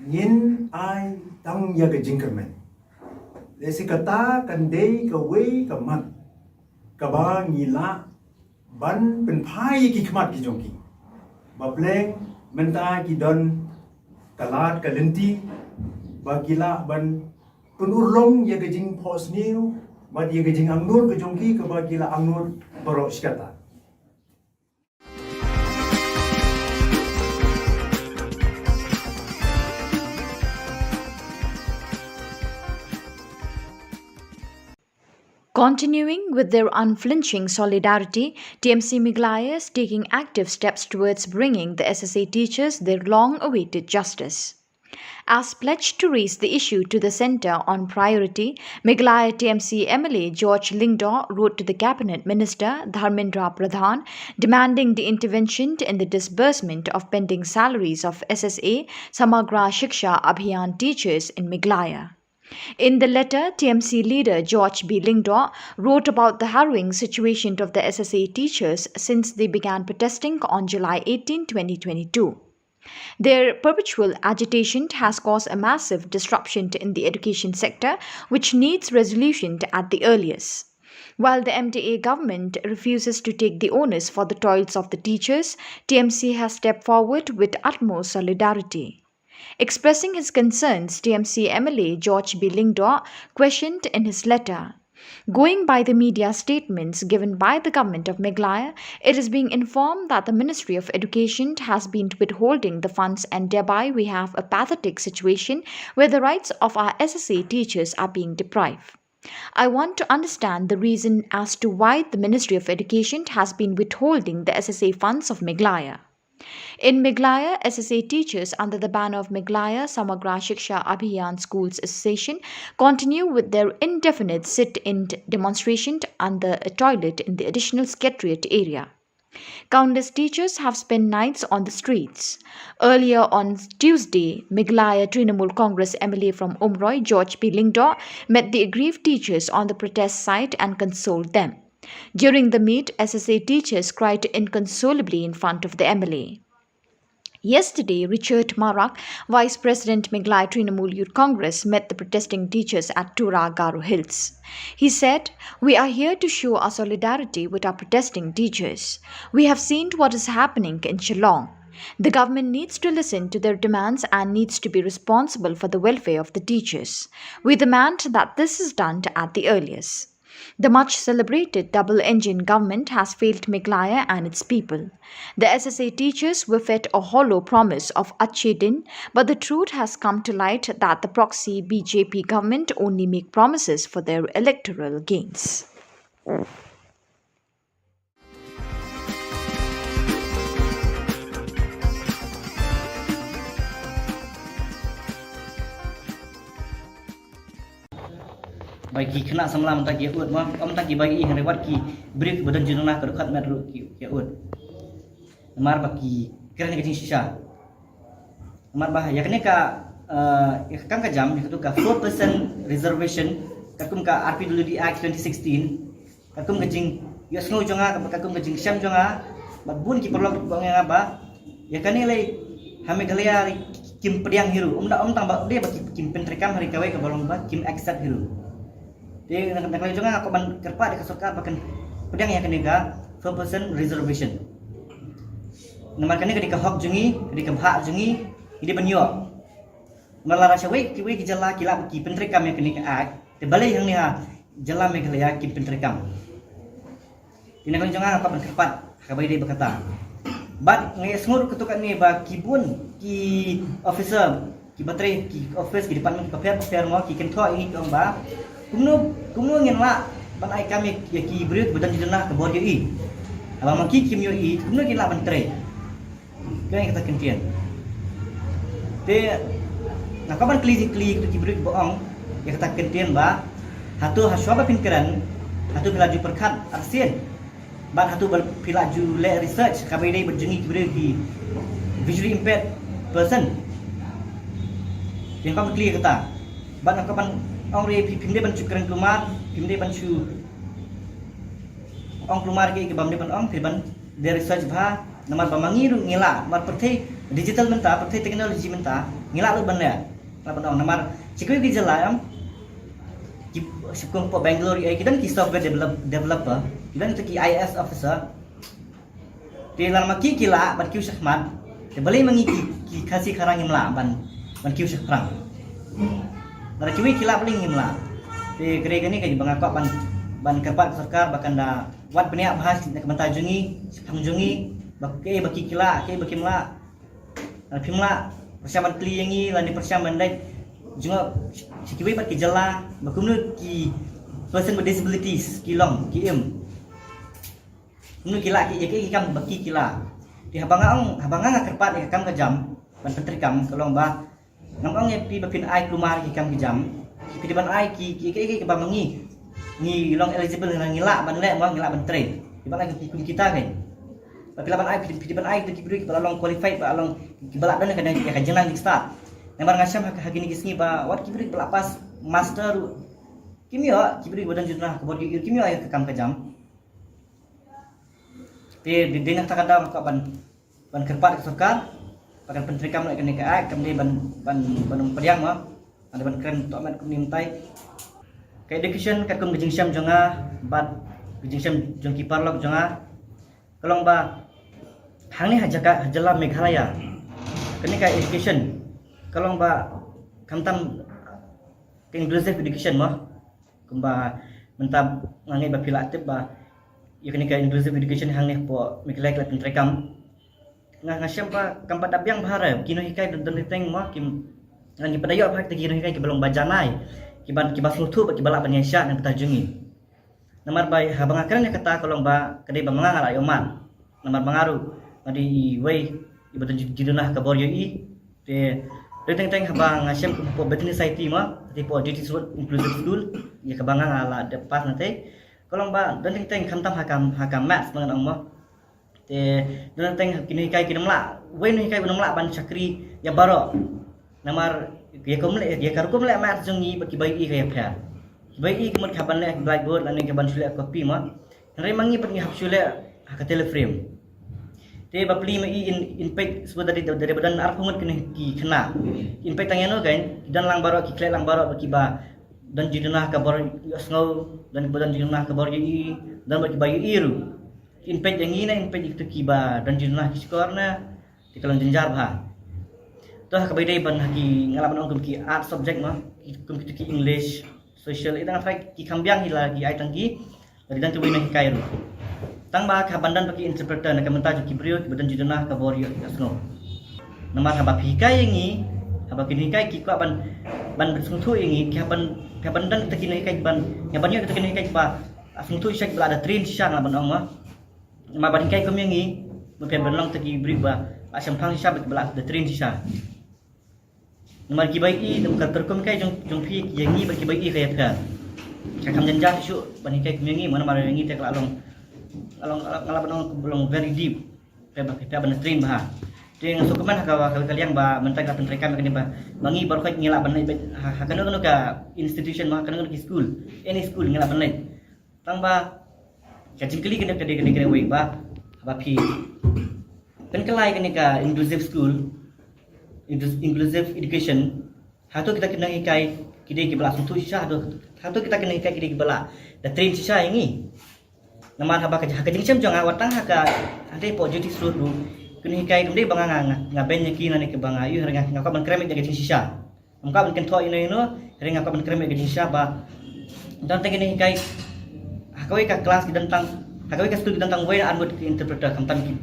ngin ai tang ya ke jingkermen lesi kata kan dei ka wei ka mat ka ba ngila ban pen phai ki khmat ki jongi ba pleng menta ki don kalat kalenti bagila ban penurlong ya gejing pos niu ba dia gejing angnur ke jongki ke bagila angnur baro skata Continuing with their unflinching solidarity, TMC Meglaya is taking active steps towards bringing the SSA teachers their long-awaited justice. As pledged to raise the issue to the centre on priority, Meghalaya TMC MLA George Lingdaw wrote to the Cabinet Minister Dharmendra Pradhan demanding the intervention in the disbursement of pending salaries of SSA Samagra Shiksha Abhiyan teachers in Meghalaya. In the letter, TMC leader George B. Lingdaw wrote about the harrowing situation of the SSA teachers since they began protesting on July 18, 2022. Their perpetual agitation has caused a massive disruption in the education sector, which needs resolution at the earliest. While the MDA government refuses to take the onus for the toils of the teachers, TMC has stepped forward with utmost solidarity. Expressing his concerns, TMC MLA George B. Lingdaw questioned in his letter, "Going by the media statements given by the government of Meghalaya, it is being informed that the Ministry of Education has been withholding the funds, and thereby we have a pathetic situation where the rights of our SSA teachers are being deprived. I want to understand the reason as to why the Ministry of Education has been withholding the SSA funds of Meghalaya." In Meghalaya, SSA teachers under the banner of Meghalaya Samagra Shiksha Abhiyan Schools Association continue with their indefinite sit-in demonstration under a toilet in the additional secretariat area. Countless teachers have spent nights on the streets. Earlier on Tuesday, Meghalaya Trinamool Congress MLA from Umroi, George P. Lingdaw, met the aggrieved teachers on the protest site and consoled them. During the meet, SSA teachers cried inconsolably in front of the MLA. Yesterday, Richard Marak, Vice President Meghalaya Trinamool Youth Congress, met the protesting teachers at Tura Garo Hills. He said, "We are here to show our solidarity with our protesting teachers. We have seen what is happening in Shillong. The government needs to listen to their demands and needs to be responsible for the welfare of the teachers. We demand that this is done at the earliest. The much celebrated double-engine government has failed Meghalaya and its people. The SSA teachers were fed a hollow promise of Achhe Din, but the truth has come to light that the proxy BJP government only make promises for their electoral gains." Bagi kena samla mentah ki ut ma om tak ki bagi ih rewat ki break badan jununa ka khat mat ru ki ut mar baki keren ke sisa mar bah ya kene ka kan ka jam itu ka 4% reservation kakum ka RPWD Act 2016 kakum kejing ya snow jonga kakum kejing syam jonga babun ki perlu bang ba ya kene lai Meghalaya kim pediang hiru om tang ba de baki kim pentrekam hari kawai ka balong ba kim accept hiru de nak juga aku ban kerpa de kasokar pakan pedang yang kenega 4% reservation nomor kenega di hok jungi di hak jungi ini banyo malara syawai ki jala kila ki pentrekam yang kenega ak te balai yang ni ha jala Meghalaya ki pentrekam ini kan juga aku ban kerpa kabai de berkata bat ngai smur ketukan ni ba kibun ki officer ki bateri ki office ki department ka mo ki kentho ini dong ba kumno ngin la ban ai kami ya ki break badan jenah ke bor i abang maki kim yo i kumno ngin la ban tre kan kita kentian te nak ban kli ki break boong ya kita kentian ba hatu haswa pinkiran hatu belaju perkat arsien ban hatu belaju le research kami dai berjengi ki break ki visually impaired person yang kami kli kata ban nak ban ong re pimde ban cukran kelumar pimde ban chu ong kelumar ke bam de ban ong ban de research bha namar bamangi ru ngila mar perthai digital menta perthai teknologi menta ngila lu ban ya ban ong namar cikui ki jalayam ki sukum po Bangalore ai kidan ki software developer kidan ki IS officer de lar maki kila ban kiu shahmat de balai mangi ki khasi kharang ngimla ban kiu shahrang Dari kiwi kila paling ngimla. Di gerega ni kaji bangakok ban kerpat sarkar bakan da wat benia bahas nak mentajungi, pangjungi, baki kila, baki mla. Pimla persiapan kliengi lani persiapan dai juga kiwi bat ki jala, bakumnu ki person with disabilities kilong kim. Nu kila ki kam baki kila. Di habanga kerpat kam ka jam ban pentrikam kolong ba Nampak ni pi bapin ai keluar ki kam jam. Pi depan ai ki ba mangi. Ni long eligible nang ngilak ban lek mo ngilak ban train. Depan ai ki kita kan. Tapi laban ai pi depan ai ki beri ba long qualified ba long ki balak dan kan ka jenang di start. Nambar ngasham hagini kisni ba wat ki beri pas master kimia ki beri badan jurnah kebor kimia ai ka kam ka jam. Te di nak takada ka ban kerpat sarkar. Pakai penteri kamu nak kena kai, kami ban periang mah, ada ban keren untuk amat kami mentai. Kai education kat kami gejing syam jonga, bat gejing syam jong kipar lok jonga. Kalau ba, hang ni hajala Meghalaya, kena kai education. Kalau ba, kamtam inclusive education mah, kumba mentap ngangai ba pila aktif ba, ia kena kai inclusive education hang ni po Meghalaya kat penteri kamu. Ngasiam pa kampat abyang bahara kino hikai dan teng mo kim ngan padayo pa kino hikai ki belum bajanai ki baslutu ba ki balak banyasya nang tajungi namar bai habang akran kata kolong ba kadai ba mangangal ayoman namar bangaru ngadi wei ibatan jidunah ka boryo i te teng habang ngasiam po betini society mo tipo duty inclusive school ya ka bangangal de pas nanti kolong ba dan teng kamtam hakam maths mangan mo te dan teng kini kai kinamla wen kai kinamla ban chakri ya baro namar ya komle ya karukum le mat jungi baki bai i kai phya bai i kemut khaban le blackboard lani ke ban chule copy ma re mangi ban hap chule ka teleframe te bapli ma i in page sebut dari badan ar kumut kini ki khna in page tangeno gain dan lang baro ki kle lang baro baki ba dan jidunah ka baro sngo dan badan jidunah ka baro i dan baki bai iru inpet yang ini inpet itu kiba dan jurnah kiskor na di kalang jenjar bah. Toh kabay ban haki ngalaman ong ki art subject mah kum ki English social itu ngafai ki kambiang hila ki ai tangki dari dan tuwin na hikay ro. Tang ba kabandan paki interpreter na kamenta ki brio ki badan jurnah ka borio kasno. Namar haba hikay yangi haba kini hikay ki ko ban bersungtu yangi ki habandan ta kini hikay ban ngabanyo ta kini hikay ba asungtu syak bla ada train syang laban ong mah. Maban kai kami ngi mungkin berlang tegi beriba asam pang sisa belak the train sisa nomor ki bai i dum kan terkum kai jong pi yang ngi bagi bai i kai ka kam janjah su ban kai kami ngi mana mara ngi tek along ngalaban belum very deep pe ban train bah ting sukuman kalian ba mentak penteri kami kini ba mangi baru kai ngila ban hakana ka institution mah kana ki school any school ngila ban tang ba kacing kali kena wei ba pi kan kelai kena ka inclusive school inclusive education hatu kita kena ikai kide ki bala suntu sisa hatu kita kena ikai kide ki bala da train sisa ini nama haba ka kacing sem jong awatang haka ade po duty suruh kena ikai dum de banga ngaben nyaki nani ke banga yu renga ngaka ban krem de kacing sisa ngaka ban kento ino renga ngaka ban krem de kacing sisa ba dan tengene ikai hakawai ka kelas tentang hakawai ka studi tentang way anwar ki interpreter kamtan ki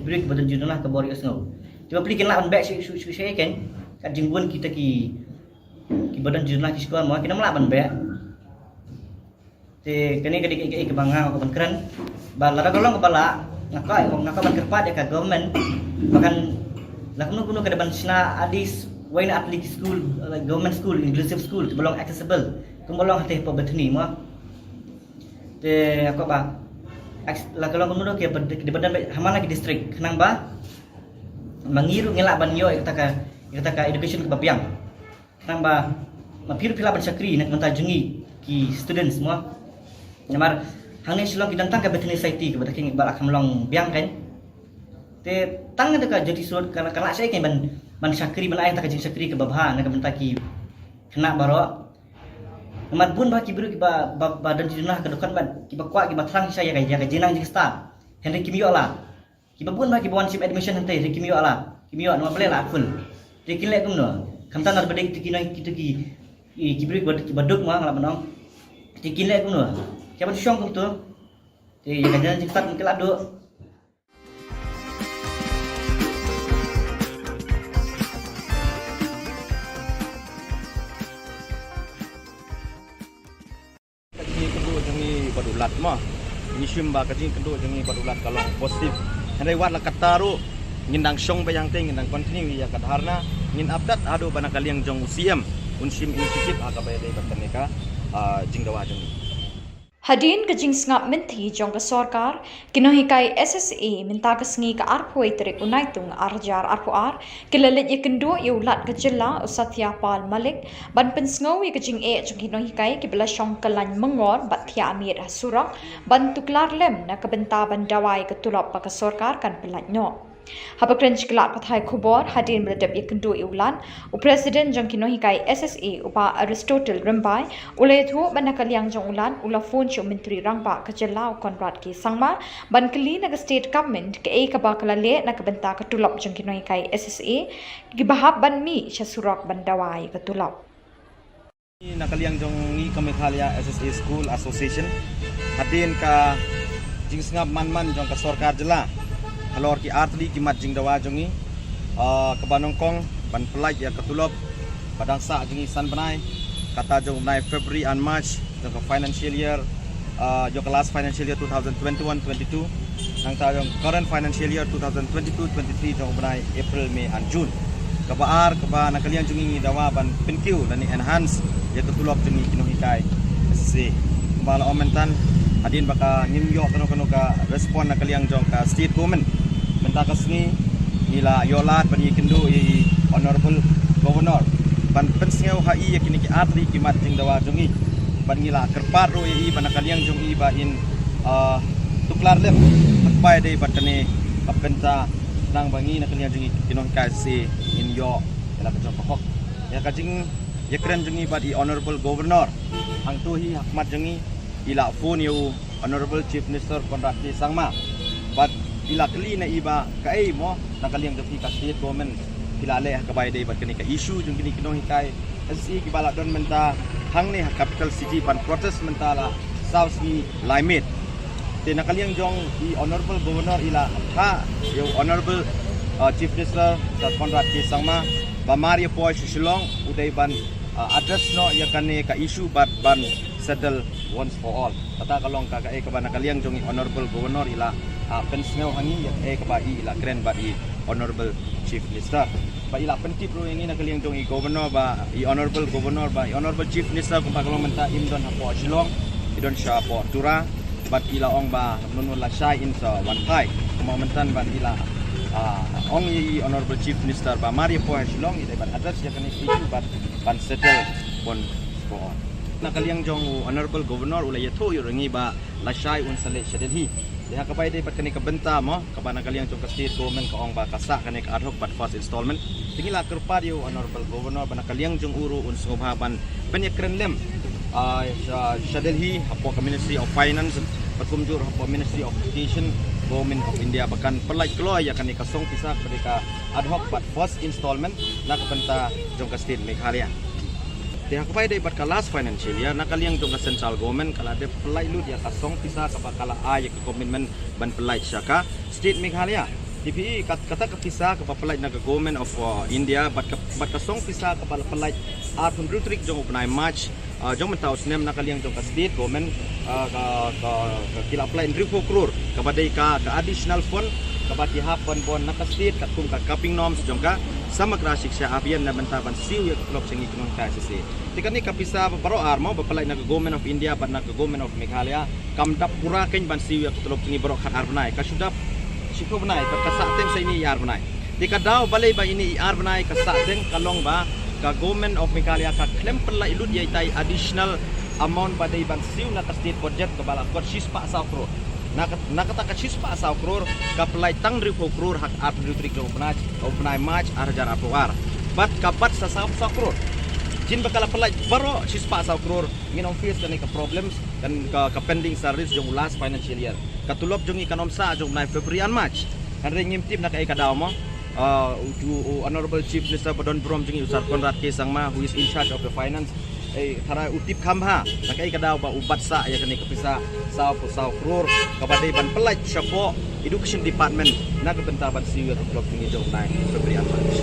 beri ki badan jurnah ka bori asno tiba plikin la ban back su kan ka jingbuan kita ki badan jurnah ki sekolah mo kita mala ban back te kene ka dik ke banga ka ban keren ba la golong kepala ngaka ban kerpat ya ka government bahkan la kuno ka ban sina adis way na atlik school government school inclusive school belum accessible kumbolong hate po betni mo te ako ba la kalau kemudian ke di badan hamana ke distrik kenang ba mangiru ngelak ban yo kita ka education ke babiang kenang ba mapir pila ban sakri nak mentajungi ki students semua namar hangni Shillong ki tentang ke betni society ke bataking balak hamlong biang kan te tang ada ka jadi surat kana saya kan ban sakri ban ayat ka jadi sakri ke babha nak mentaki kena baro Mat bun ba kibru ki ba badan jurnah ke dekat ban ki ba kwa ki ba tang saya ka jenang ji start Henry kimio la ki ba bun ba ki bon ship admission hante Henry kimio la kimio no bele la full tekin le kumno kamtan ar bedek tikina kita ki kibru ki baduk ma ngala banong tekin le kumno ki ba syong kum tu te ya ka jenang ji start mungkin ado badulat mah nyisum ba kajing kedua jangi badulat kalau positif hendak wat la kataru ngindang syong bayang teng ngindang continue ya kadharna ngin update ado bana kaliang jong usiam unsim inisiatif akabai dei bakaneka jingdawa jong. Hadin ka jing ngap minthi jong ka sarkar kinohikai SSA minta ka sngi ka arpoi terik unaitung arjar arpuar kilalit ye kendo ye ulat ka jilla usatya pal malik ban pensngau ye ka jing jong kinohikai ki bela syong kalan mengor bathya amir surak ban tuklar lem na ka benta ban dawai ka tulap pa ka sarkar kan pelat no. Haba krench kelat pathai Khubor hadin beradab ye kendo iulan u Presiden jong kinohikai SSA upa Aristotle Rembai ulay thu ban nakaliang jong ulan ula phone cho menteri rangba ka Jylla Konrad ki sangma ban kali naga state government ke ka ba kala le nak benta ka tulap jong kinohikai SSA ki bahab ban mi sya surak ban dawai ka tulap. Nakaliang jong ni Meghalaya SSA School Association hadin ka jing ngap man jong ka sarkar Jylla halor ki artli ki mat jing dawa jongi ke Banongkong ban pelaj ya ketulop padang sa jongi san banai kata jong banai February and March jong financial year jo last financial year 2021-22 nang ta jong current financial year 2022-23 jong banai April May and June ke baar ke ba nakalian jongi dawa ban penkiu dan enhance ya ketulop jongi kinohikai SSA bala omentan hadin baka nimyo kano ka respond nakaliang jong ka state government mentakas ni ila yolat bani kendo i honorable governor ban pensngeu hai ya kini ki atri ki mat jing dawa jongi ban ngila kerpat ro i ban nakaliang jong i ba in tuklar lem akpai dei batane kapenta nang bangi nakaliang jongi kinohikai se in yo ila ka jong hok ya ka jing ya kren jongi ba i honorable governor hang tu hi hakmat jongi ila phone you honorable chief minister Konrad ki sangma but ila kali na iba kai mo nakaliang dafi ka state government kilale ka bai dei bat kini ka issue jung kini kinohikai SSA ki bala don menta hang ne capital city pan protest menta la south ni limit te nakaliang jong i honorable governor ila ha yo honorable chief minister Konrad ki sangma ba Maria Poy Shillong udai ban address no ya kane ka issue but ban settle once for all kata kalong ka ka ba nakaliang jong i honorable governor ila pensngeu hangi ya ka ba ila kren ba i honorable chief minister ba ila pentip ro yang nakaliang jong i governor ba i honorable governor ba i honorable chief minister ko ba kalong menta imdon hapo Shillong idon sha po tura bat ila ong ba nunun la shai in sa one thai momentan ba ila ong i honorable chief minister ba Maria Poy Shillong ida ban address ya kan issue but ban settle once for all nakaliang jong honorable governor ulay yato yurangi ba lasai un sale shadhi dia kapai dei pat kani ka benta mo ka ba nakaliang jong ka state government ka ong ba kasa kani ka ad hoc but first installment tingila kerpa dio honorable governor ba nakaliang jong uru un sunghaban penyekren lem shadhi hapo ka ministry of finance pakumjur hapo ministry of education government of India bahkan pelaj kloy ya kani ka song pisak ka ad hoc but first installment na ka benta jong ka state Meghalaya dia kapai dei bat last financial year nakaliang jong central government kala de pelai lu dia kasong pisa ka bakala ay ka commitment ban pelai syaka state Meghalaya DPE kata ka pisa ka pelai na government of India bat kasong pisa ka pelai atun rutrik jong upnai march jong mentau snem nakaliang jong ka state government ka kila pelai 3 crore ka badai ka additional fund ka baki hapan bon naka state ka kum ka capping norms jong ka Samagra Shiksha Abhiyan na bantaban siw ya klop singi kinong SSA. Tika ni kapisa baro armo bapalay na government of India but na government of Meghalaya kamdap puraken ban siw ya klop singi baro kan arbnay kasudap siko banay kasaten sa ini arbnay. Tika daw balay ba ini arbnay kasaten kalong ba ka government of Meghalaya ka claim pala ilud ya itay additional amount ba day ban siw na ka state budget ka bala ko sispa sa crore. Nakataka sispa sa crore kapalay tang 3 crore hak at rutrik ng upnay match arjar apuar but kapat sa crore jin bakala palay baro sispa sa crore nginong face kani ka problems kan ka pending service jong last financial year katulop jong ikanom sa jong February and March kan ring tip na kay kadaw mo honorable chief minister Badon Brom jong usar Konrad ki sangma who is in charge of the finance tara utip kamha nakai kadaw ba ubat sa ya kani kapisa sa crore kabadai ban pelaj syapo education department na kabentaban siwer klub ni jong February and March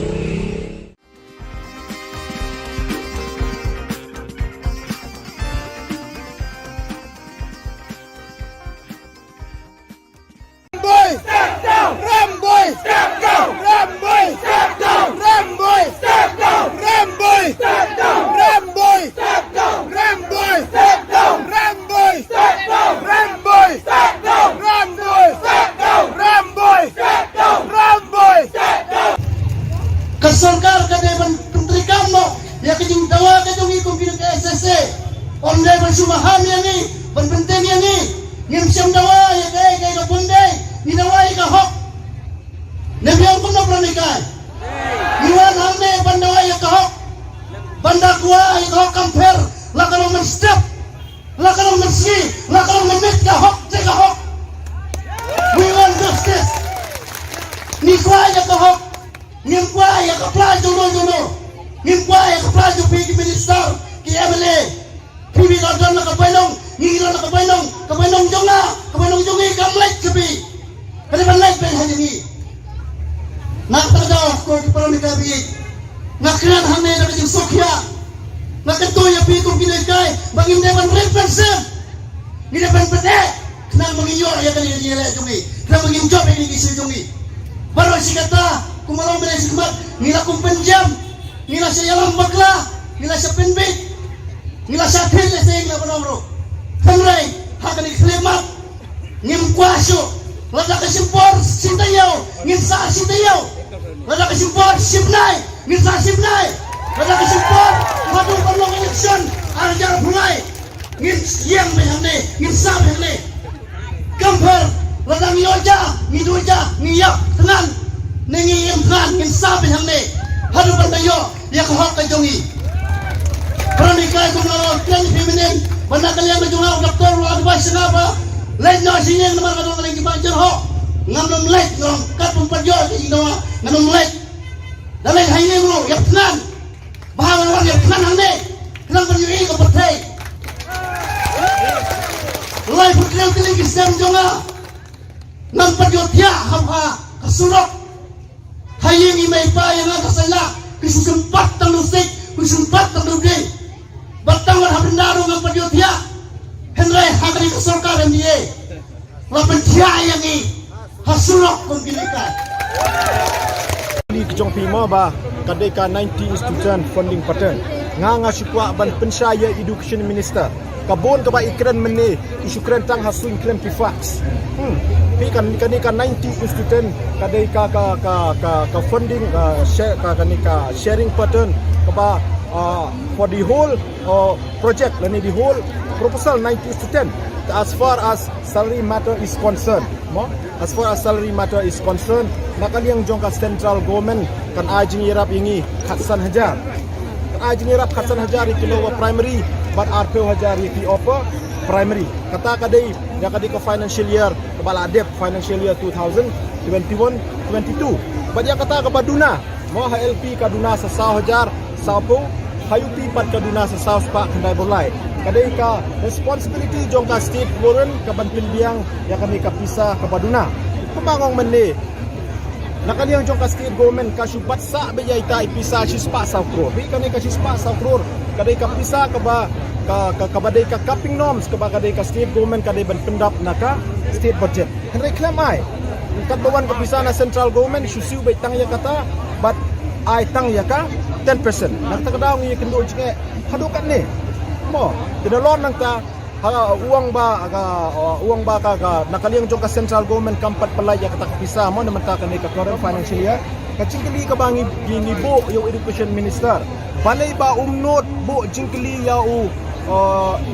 Step down! Ramboy! Step down! Ramboy! Step down! Ramboy! Step Kesorkar kadai Menteri Kamno ya kejing dawa kejong ikum pinang ke SSC ondai bersumaham yang ni berpenting yang ni ngim siam dawa ya kai ka bundai ni dawa ka hok nebiang pun nak pernikai niwan hamne bandawa ya ka hok banda kuah ya ka hok kamper la kalau menstep la kalau mensi la kalau menit ka hok te ka hok we want justice ni kuah ya ka hok ngim kuah ya ka pla jono ngim kuah ya ka pla jo pi minister ki MLA pibi ka don na ka bainong ni la ka bainong jongi kamlek cepi kada banlek ben hanya ni nak terdaw ko di parami kabi nak kran hamne da jing sokya nak keto ya pi ko kinai bangin dewan represent ni dewan pete nang manginyo ya kali ni le jongi nang mangin job ini kisi jongi baru si kata kumalong bele sikmat nila kum penjam nila sa yalang bakla nila sa penbit nila sa pil sa ingla panomro Henry hakan iklimat ngim kwasyo lada kasimpor sintayaw ngim sa sintayaw lada kasimpor sibnay ngim sa sibnay lada kasimpor hadu panlong eleksyon arjar bulay ngim yang behane ngim sa behane kamper lada ngiyoja ngiduja ngiyap tenan nengi imkan ngim sa behane hadu pantayo ya kahok kajongi pranikay kumalo klan feminin banda kalian berjumlah doktor advice kenapa lain nak sini yang nama kadang kadang kita jerho ngamnom lek ngom kapung perjol di Indonesia ngamnom lek dan lain hari ini bro yang tenan bahawa orang yang tenan hande kenang berjumlah ini kepercayaan lain perjol tiling kisah jonga ngam perjol dia hamha kesurok hari ini maipa yang ada salah kesempat tangusik kesempat tangusik Batang warna bendaru ngam perjutia Henry hakari kesorkar dan dia lapan dia yang ini hasulok pembinaan Li kejong pima ba kadai ka 90 student funding pattern nga syukwa ban pensyaya education minister kabon ka ba ikran mene isyukran tang hasun ikran pifax pi kan 90 student kadai ka funding share ka sharing pattern ka ba for the whole project lani the whole proposal 90 student as far as salary matter is concerned nakaliang jong ka central government kan ajing irap ingi khatsan hajar ikilo primary but arpeu hajar iki upper primary kata kadai ya kadai ka financial year kebala adep financial year 2021-22 but ya kata ka baduna mo HLP kaduna sa 1,000 hajar sapo hayupi pat kaduna sa South Park Kendai Borlai kadai ka responsibility jong ka state government ka banpil biang ya kami ka pisa ka baduna pemangong mene nakaliang jong ka state government ka syubat sa beya ita ipisa sispa sa kror bi kani ka sispa sa kror kadai ka pisa ka ba ka badai ka capping norms ka ba kadai ka state government kadai ban pendap naka state budget henry klamai katbawan ka pisa na central government syusiu bai tang ya kata but ai tang ya ka 10% nak tak daw ngi kendo jike hadukan ni mo dinalon nang ta uang ba ka nakaliang jong ka central government kampat palay ya kata kapisa mo naman ta kanay ka current financial year kacingkili ka bangi ginibo yung education minister balay ba umnot bo jingkili ya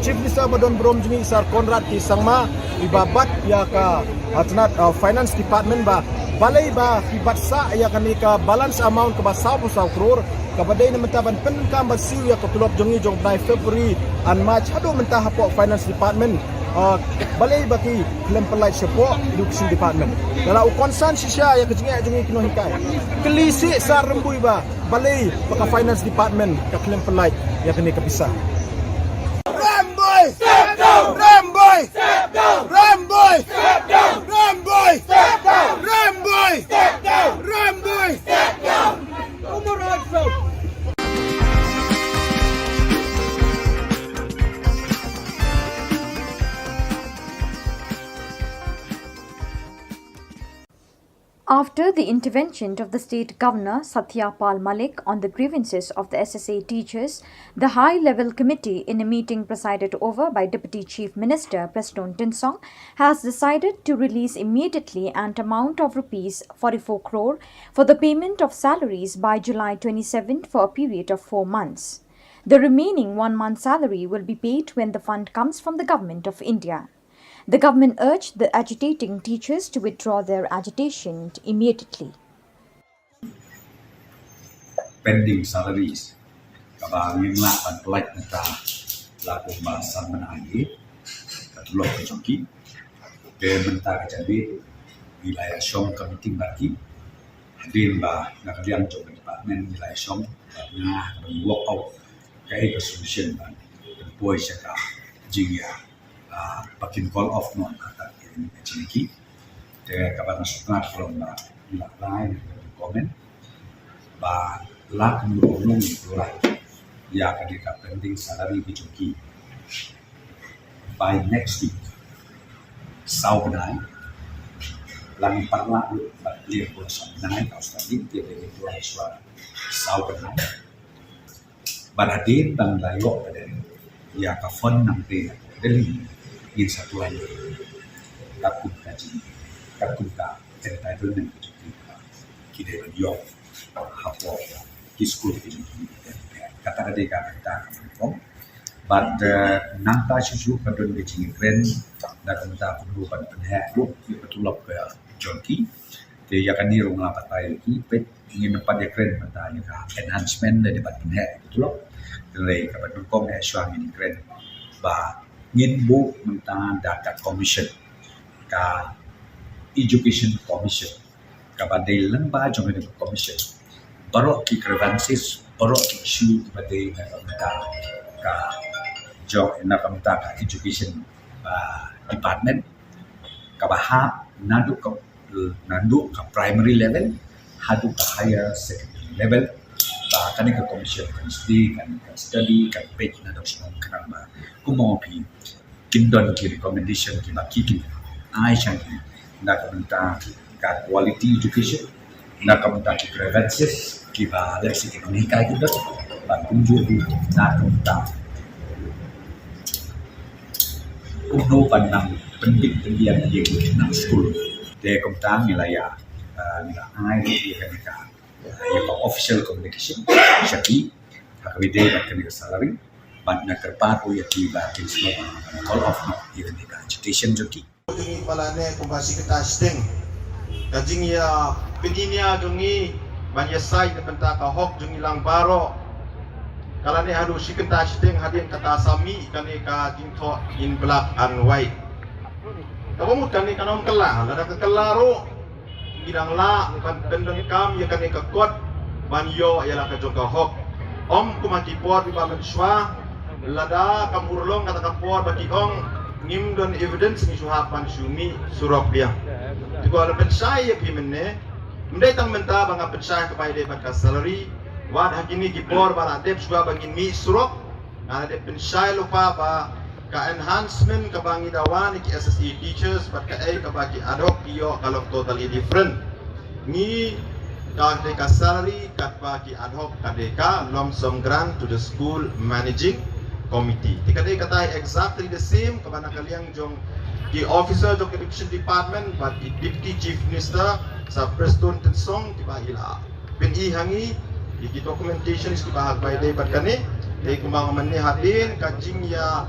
chief minister badon brom jingi sar Conrad Kisangma ibabat ya ka atnat finance department ba balay ba hibatsa ya kanika balance amount ka ba 1,000 crore kabaday na mentaban penkam basiu ya katulop jongi jong by February and March hado mentaha po finance department balay baki klempelait sepo education department dala u concern sisya ya kejinga jongi kinohikai kelisi sa rembui ba balay baka finance department ka klempelait ya kini kapisa Ramboy step down Ramboy step down Ramboy step down Ramboy step down Ramboy step down Ramboy step down Umur Rasul After the intervention of the State Governor Satyapal Malik on the grievances of the SSA teachers, the high-level committee, in a meeting presided over by Deputy Chief Minister Preston Tinsong, has decided to release immediately an amount of Rs 44 crore for the payment of salaries by July 27 for a period of 4 months. The remaining 1 month's salary will be paid when the fund comes from the Government of India. The government urged the agitating teachers to withdraw their agitation immediately. Pending salaries kabang yung lapan pelak neta laku bahasa menagi katulok kejoki ke menta kejabi wilayah Shillong committee bagi hadir bah nakalian jog department wilayah Shillong nah work out kai solution ban boy syaka jingya pakin call off non kata ini ciki de kabar nasutna from la line comment ba lak nurung itulah ya kadika pending salary bijoki by next week saubenai lang parla ba clear ko sa nanay ka sa dito de ito ay suara saubenai badadin bang layo kadin ya ka fon nang te deli in satu lagi takut kaji takut ka entitlement kita beliau hapo diskusi itu kata adeka kata kampung but nanta susu kadon becing kren dan kita perlu penhek lu betulok ke jonki dia akan ni rumah patai ki pet ingin dapat dia kren mata ni enhancement dari dapat penhek betulok dari kapan dukong syang ini kren ba ngin bu mentang data commission ka education commission ka badai lemba jong ni commission baru ki grievances baru ki issue badai ka jong na kamta ka education department ka bahap nandu ka primary level hadu ka higher secondary level ba kani ka commission kan study kan page na document kan ba kumopi kindon ki recommendation ki baki ki ai chan ki na kamta ka quality education na kamta ki grievances ki ba leksi ki ni ka ki dot ba kunju na kamta uno pandang pendik pendian ye na school de kamta milaya nila ai ki ka ya official communication syaki hakawide ba ka salary but na kerpato ya tiba kisno call off no even the agitation joki Jungi palane kumbasi kita sting kajing ya pedinia jungi banya sai na benta ka hok jungi lang baro kalane hadu sikenta sting hadin kata sami kane ka jingtho in black and white kamu kane kanom kelah lada ke kelaro bidang la kan pendeng kam ya kane ka kot banyo ya la ka joka hok om kumaki por di bamen swa lada kamurlong kata kapor bagi ong nim don evidence ni suhapan sumi surok dia tigo ala pensai ya pimene mendai tang menta banga pensai kepada de baka salary wad hakini kipor bala tep suga bagi mi surok ala de pensai lupa ba ka enhancement ka bangi dawan ki SSE teachers but ka ai ka bagi ad hoc yo kalau totally different ni ka salary kat bagi ad hoc kadeka lump sum grant to the school managing committee. Tikadai katai exactly the same kabana kaliang jong the officer jong education department but the deputy chief minister sa Preston Tinsong tiba ila pin ihangi di documentation is tiba by day but kani day kumang manni hadin kajing ya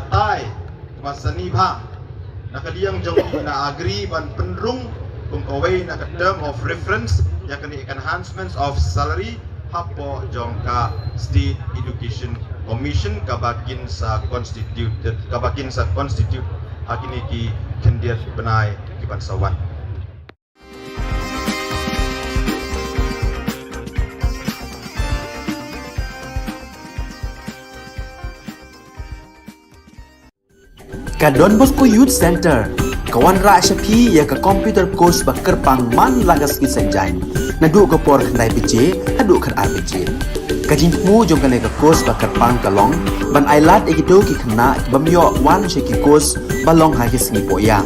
tai masani bha nakaliang jong na agree ban penrung kung kaway na term of reference ya kani enhancements of salary hapo jong ka state education commission kabakin sa constitute hakini ki kendir benai ki bansawan Kadon Bosco Youth Center kawan ra syapi ya ka computer course bakar pang man lagas ki sanjain nadu ko por khandai bije hadu khan arbije kajing mu jong kane ka course bakar pang kalong ban ailat egito ki khna bamyo wan she ki course balong ha ki singi poya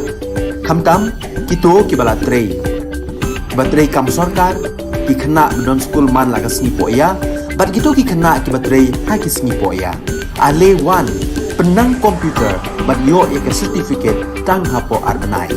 khamtam kito ki bala trei kibatrei kam sorkar ki khana non school man lagas ni poya bat gitu ki khana ki batrei ha ki sngi poya ale one penang komputer bat yo ek certificate tang hapo arnai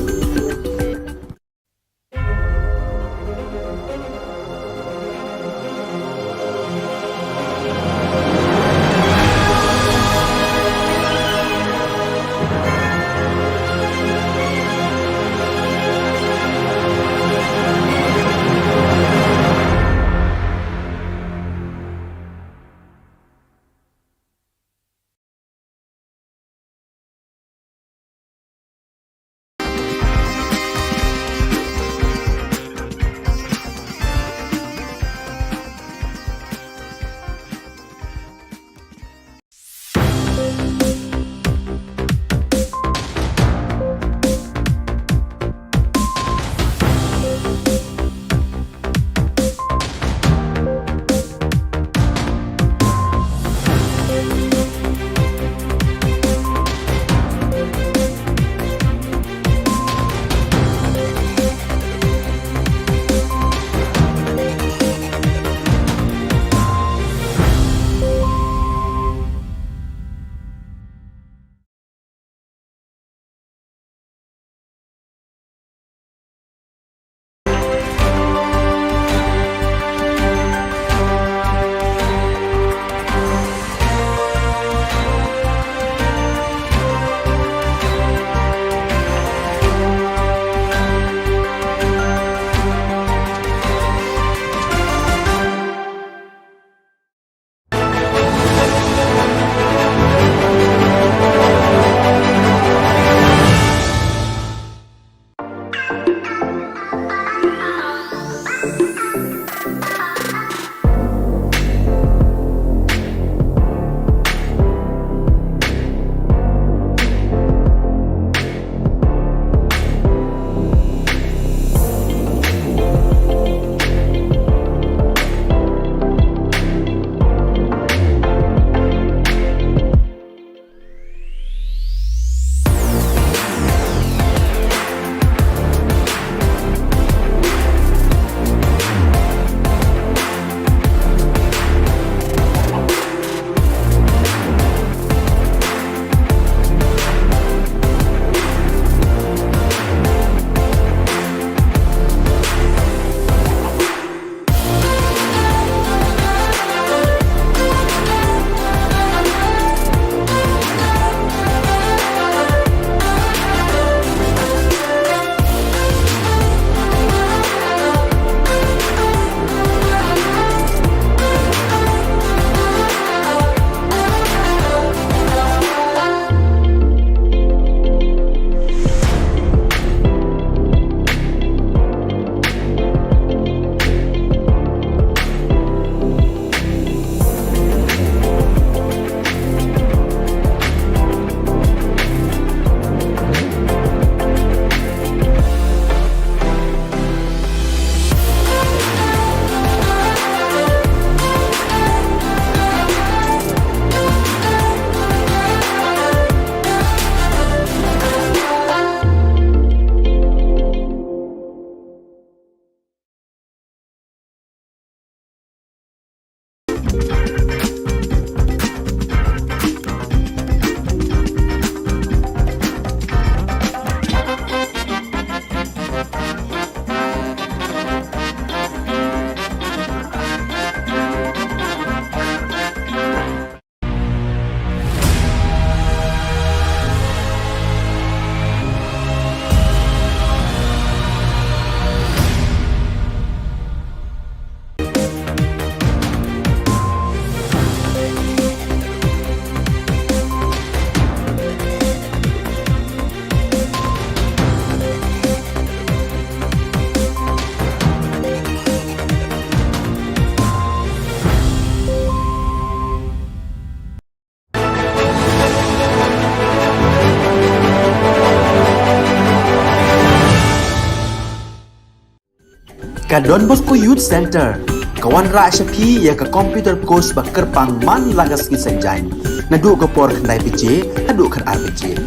Ka Don Bosco Youth Center kawan ra shapi ya ka computer course ba kerpang man lagas ki sanjain nadu ko por khandai pije hadu khan ar pije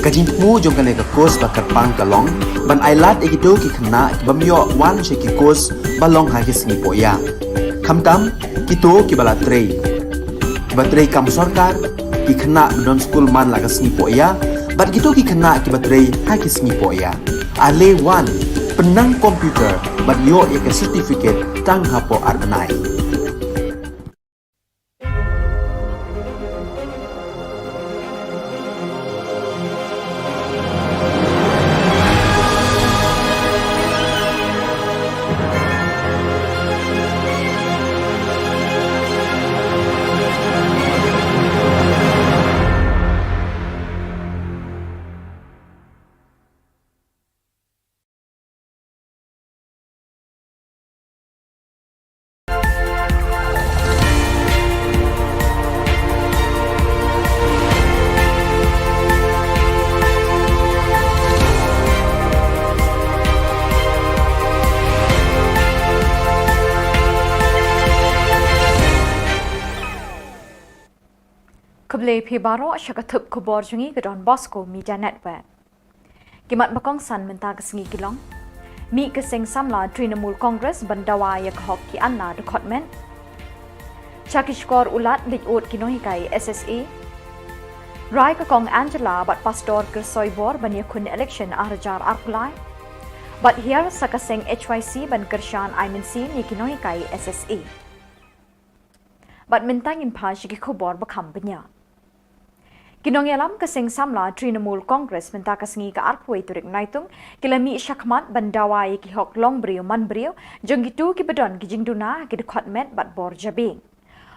kajing mu jong kane ka course ba kerpang kalong ban ailat ekito ki khna bamyo wan she ki course balong ha ki singi poya khamtam kito ki bala trei batrei kam sarkar ki khna non school man lagas ni poya bat kito ki khna ki batrei ha ki singi poya ale wan penang komputer bat yo ya ka certificate tang hapo arnai Keble Pibaro Shakatup Khubor Jungi ke Don Bosco Media Network. Kimat bakong san menta ke sengi kilong. Mi ke seng samla Trinamul Congress bandawa ya khok ki anna department. Chakishkor ulat likut kinohikai SSA. Rai ke kong Angela bat pastor ke soibor ban yakun election arjar arkulai. But here sakaseng HYC ban kershan IMNC ni kinohikai SSA. Bat mentangin pa shiki khubor bakam benya. Kinong yalam kasing samla Trinamul Congress menta kasengi ka arpway turik naitung kilami syakmat bandawai ki hok long brio man brio jenggitu ki bedon ki jingduna ki department bat bor jabing.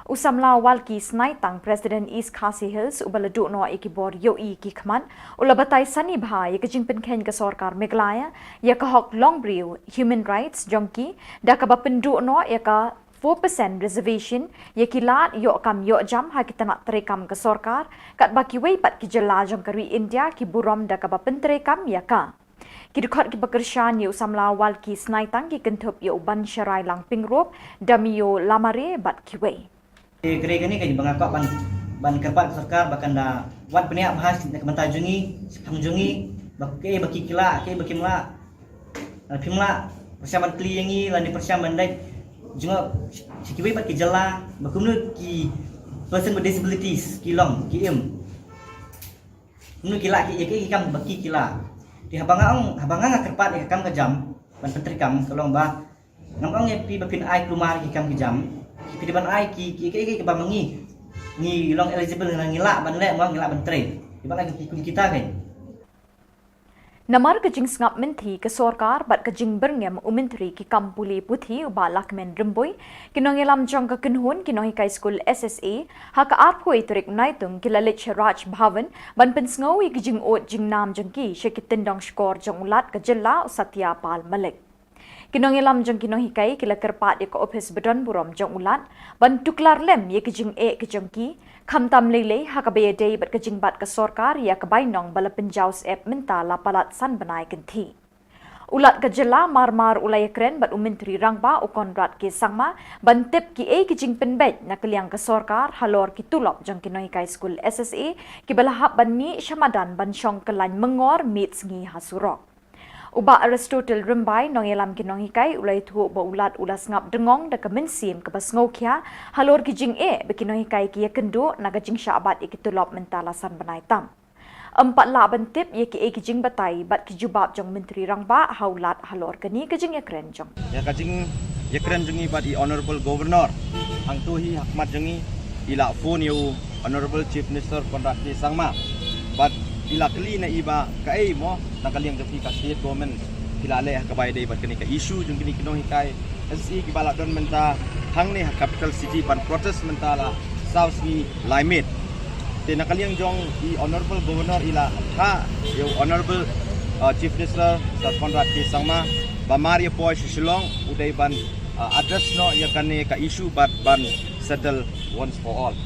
Usamla walki snaitang President East Khasi Hills ubaladu no iki bor yoi ki khman ulabatai sani bha ya kajing penken ka sarkar Meghalaya ya ka hok long brio human rights jongki da ka bapendu no ya ka 4% reservation ye kilat yo kam yo jam ha kita nak terekam ke sarkar kat baki wei pat ki jela jong kari India ki burom da ka bapen terekam ya ka ki dekat ki bekershan yo samla wal ki snaitang ki kentup yo ban syarai lang pingrop damio lamare bat ki wei kere gani kan bangakok ban kerpat sarkar bakan da wat penia bahas nak mentajungi pangjungi baki kila baki mla pimla persiapan kliengi lan persiapan dai juga sikiwi pat ki jala bakumnu ki person with disabilities kilong ki nu kila ki kam baki kila di habanga kerpat ki kam ke jam ban pentri kam kolong ba ngam ye pi bapin ai klumar ki kam ki jam pi ban ai ki ba mangi ni long eligible ngila ban le mo ngila ban tre di ban ki kita kan Namar kajing sngap menti ke sarkar bat kajing berngem umintri ki kampuli puthi uba lakmen remboi kinong elam jong ka kinhun kinong high school SSA ha ka arpoi turik naitung kilalit Raj Bhavan ban pensngawi kajing ot jing nam jengki shekitendong skor jong ulat ka Jylla Satya Pal Malik kinong elam jong kinong hikai kila kerpat ya ka office bedon burom jong ulat ban tuklar lem ye kajing ke jengki Khamtam lele hakabe day bat kajing bat ka sarkar ya ka bainong bala penjaus ep minta lapalat san banai kenti. Ulat ka Jylla marmar ulay kren bat umintri rangba o konrat ki sangma bantip ki kajing penbet na kaliang ka sarkar halor ki tulop jang kinoy high school SSA ki balahap ban mi syamadan ban syong kelan mengor mit sengi hasurok. Uba Aristotle Rimbai nong elam kinong hikai ulai tu ba ulat ulas ngap dengong da kemensim ke basngokya halor kijing bekinong hikai ki kendo naga jing syabat ikitulop mentalasan banai tam. Empat la bentip ye ki kijing batai bat kijubab jong menteri rangba haulat halor keni kijing yakren jong. Ya kajing yakren jongi bat honorable governor ang tuhi hakmat jongi ila phone you honorable chief minister Konrad K Sangma bat ila kali na iba kai mo nakaliang ka state government kilale kabay day bat kani ka issue jung kini kinong hikai SE ki balak don menta hang ni capital city ban protest mentala south ni limit te nakaliang jong honorable governor ila ha yo honorable chief minister Konrad K Sangma ba Maria Poy Shillong uday ban address no ya kani ka issue bat ban settle once for all.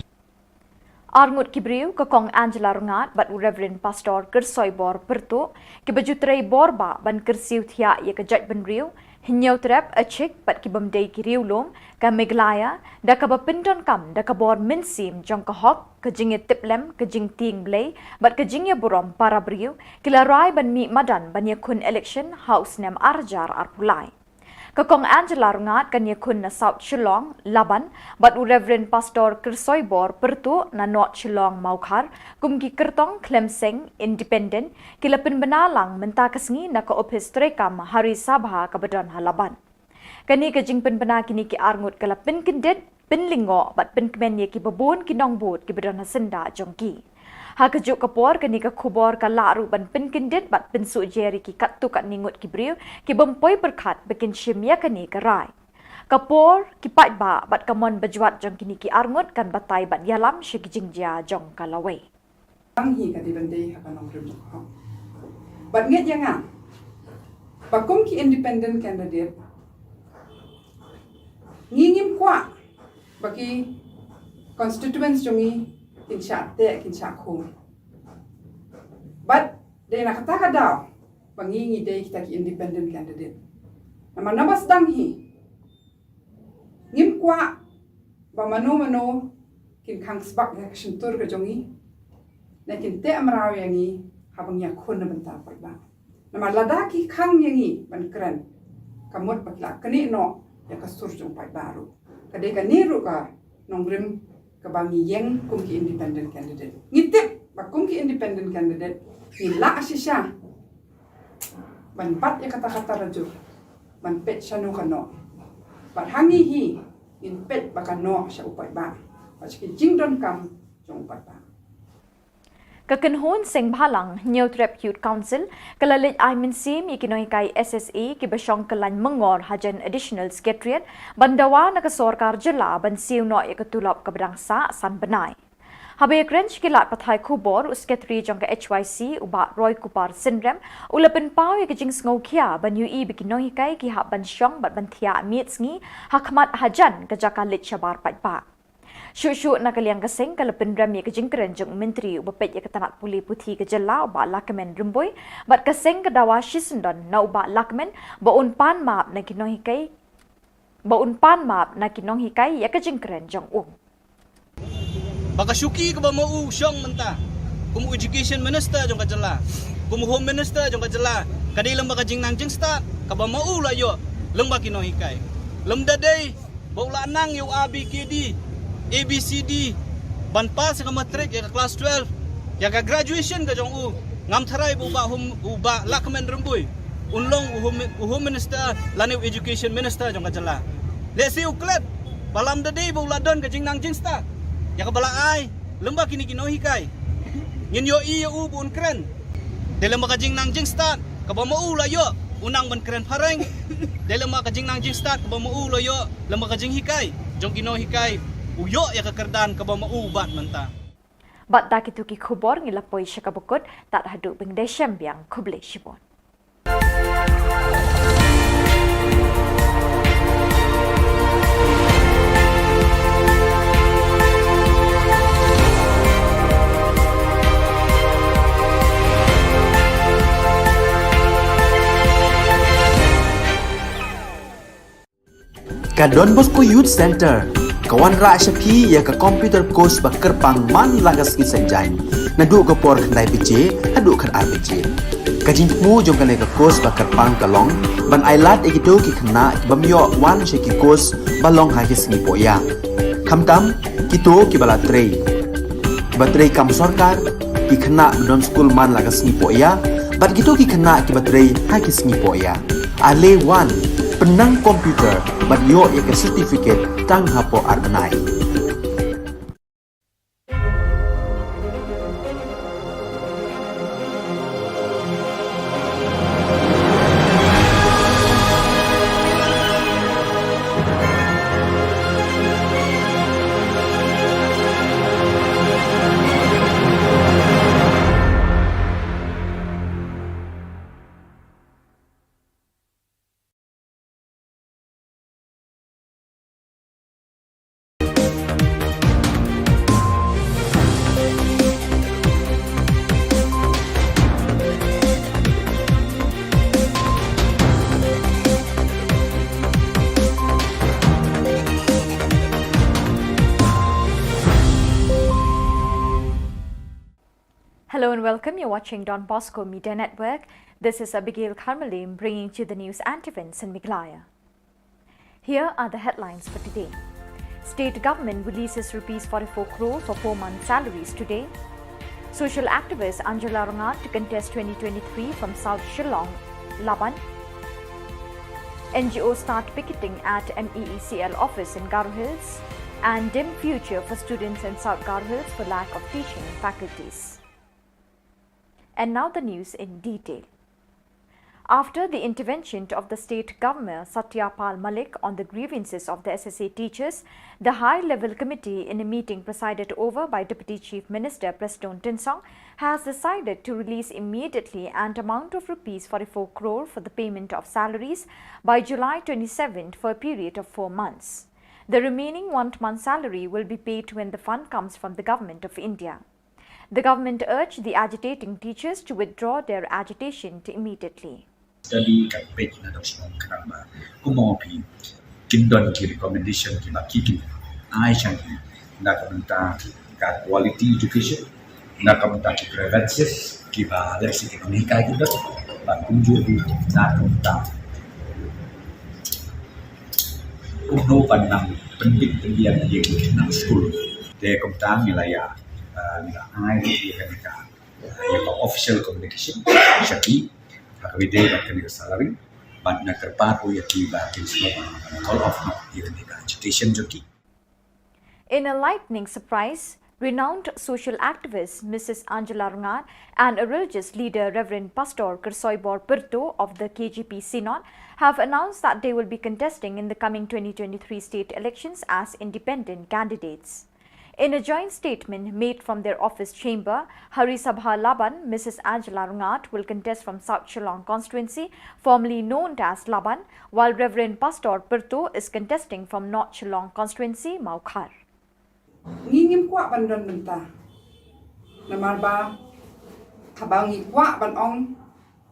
Arngut kibriu ke kong Angela Rungat bat Reverend Pastor Kersoy Bor Pertu ke baju tray borba ban kersiu thia ye ke jat benriu Hinyau terap acik pat ki bamdei ki riulong ka Meglaya da ka bapindon kam da ka bor minsim jong ka hok ka jing tiplem ka jing ting blay bat ka jing burom para briu kila rai ban mi madan ban kun election house nem arjar arpulai. Kakong Angela rungat kan kun na South Shillong, Laban, bat u Reverend Pastor Kersoybor pertu na North Shillong Maukar, kumki kertong Clemseng Independent, kila penbenalang menta kesngi na ka opis trekam hari sabha kabadan halaban. Kani kajing penbena kini ki arngut kala penkendet, penlingo bat penkemen ye ki babon ki nongbut ki badan hasenda jongki. Ha kejuk kapor kani ka khubor ka laru ban penkendet bat pensu jeri ki kattu kat ningut ki briu ki bempoi perkat bikin shimya kani ka rai. Kapor ki pat ba bat kamon bajuat jong kini ki arngut kan batai bat yalam shi ki jingjia jong kalawai. Ang hi ka di bande ha kanong rim ko. Bat nget yang ang. Bakum ki independent candidate. Ngingim kwa bagi constituents jongi kinsya te kinsya khum. But de nakata ka daw pangingi de kita ki independent candidate. Nama nabas dang hi. Ngim kwa ba mano kin kang sbak ya ksentur ka jongi. Na kin te amraw yangi habang ya khun na bentar pa ba. Nama ladaki kang yangi ban kran kamot patla kani no ya kasur jong pa baru. Kadai ka niru ka nongrim kabangi yang kumki independent candidate. Ngitip ba kumki independent candidate nila asisya. Ban pat ya kata-kata raju. Ban pet siya no kano. Bat hangi hi in pet baka no siya upay ba. Paski jingdon kam jong upay ba. Kakenhon seng bhalang New Trap Youth Council kalalit ay minsim ikinoi kay SSA kibasyong kalan mengor hajan additional secretariat bandawa nakasorkar jela ban siu no ikatulap kabdangsa san benai. Habay krench kilat patay Khubor secretary jong ka HYC uba Roy Kupar syndrome ulapen pau ikajing sngokia ban UI bikinoi kay kihap ban syong bat bantia mietsngi hakmat hajan kajakalit syabar patpa. Syuk-syuk nak kaliang keseng kalau pendram ya kejengkeran jeng menteri ubapet ya ketanat puli putih kejela ubak lakmen remboy bat keseng kedawa shisendon na ubak lakmen baun pan maap na kinong hikai ya kejengkeran jeng Baka syuki ka ba mau syong menta. Kumu education minister jong kajela. Kumu home minister jong kajela. Kadilang baka jing nang jing start ka ba mau la yo lembak kinong hikai. Lemda day baula nang yo ABKD ABCD ban pas ka matric ya class 12 ya ka graduation ka jong ngam tharai uba lakmen remboy unlong home minister lani education minister jong kajela. Let's see uklet balam da day baula don ka jing nang jing start ya ka bala ai lembak kini kinoi hikai ngin yo i u bun kren dalam ka jing nang jing start ka ba mau la yo unang ban kren pareng dalam ka jing nang jing start ka ba mau la yo lembak ka jing hikai jong kinoi hikai uyo ya kekerdan ka ba maubat menta. Bat dak itu ki Khubor ngilapoi syakabukut tak haduk bengdesem biang kuble shibon. Ka Don Bosco Youth Center kawan ra syapi ya ka computer course ba kerpang man lagas ki sanjan nadu ka por khandai pije hadu khan RPG kajing mu jong ka ka course ba kerpang kalong ban ailat egido ki khna bamyo wan she ki course balong ha ki sni poya khamtam kito ki bala trei batrei kam sarkar ki khna don school man lagas ni poya bat gitu ki khna ki batrei ha ki sni poya ale wan penang komputer bat yo ya ke certificate tang hapo arbenai. Hello and welcome. You're watching Don Bosco Media Network. This is Abigail Karmalim bringing you the news and events in Meghalaya. Here are the headlines for today. State government releases Rs 44 crore for 4-month salaries today. Social activist Angela Rangat to contest 2023 from South Shillong, Laban. NGOs start picketing at MEECL office in Garo Hills. And dim future for students in South Garo Hills for lack of teaching faculties. And now the news in detail. After the intervention of the state governor Satyapal Malik on the grievances of the SSA teachers, the high-level committee in a meeting presided over by Deputy Chief Minister Preston Tinsong has decided to release immediately an amount of Rs 44 crore for the payment of salaries by July 27th for a period of 4 months. The remaining 1-month salary will be paid when the fund comes from the Government of India. The government urged the agitating teachers to withdraw their agitation immediately. Study campaign na Shillong karamba kumopi kindon ki recommendation ki makiki ai changi na kamenta ka quality education na kamenta ki preferences ki ba dari segi ekonomi kita ba kunjung na kamenta umno pandang pendidikan yang nang school de kamenta nilaya nila ai ki ka yang official communication syaki Hakawide bakal salary, but nak kerpat uyati batin semua call off no even the agitation joki. In a lightning surprise, renowned social activist Mrs. Angela Rangat and a religious leader Reverend Pastor Kersoybor Perto of the KGP Synod have announced that they will be contesting in the coming 2023 state elections as independent candidates. In a joint statement made from their office chamber, Hari Sabha Laban, Mrs. Angela Rangat will contest from South Shillong constituency, formerly known as Laban, while Reverend Pastor Perto is contesting from North Shillong constituency, Maukhar. Ngingim kwa bandon benta. Namarba habangi kwa banong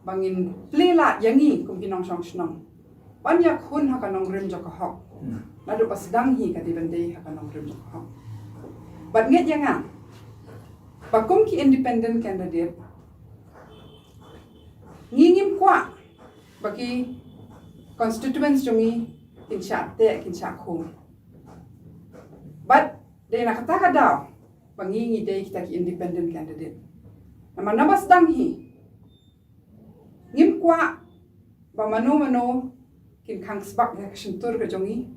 bangin plela yangi kum kinong song snong. Banyak hun hakanong rim jokahok. Nadu pasdang hi kati bende hakanong rim jokahok. But nget yang bakum ki independent candidate ngingim kwa bagi constituents jungi kinsha te kinsha khum. But they nakata daw bangingi de kita ki independent candidate. Nama nabas dang hi ngim kwa ba mano kin kangsbak ya ksentur ke jungi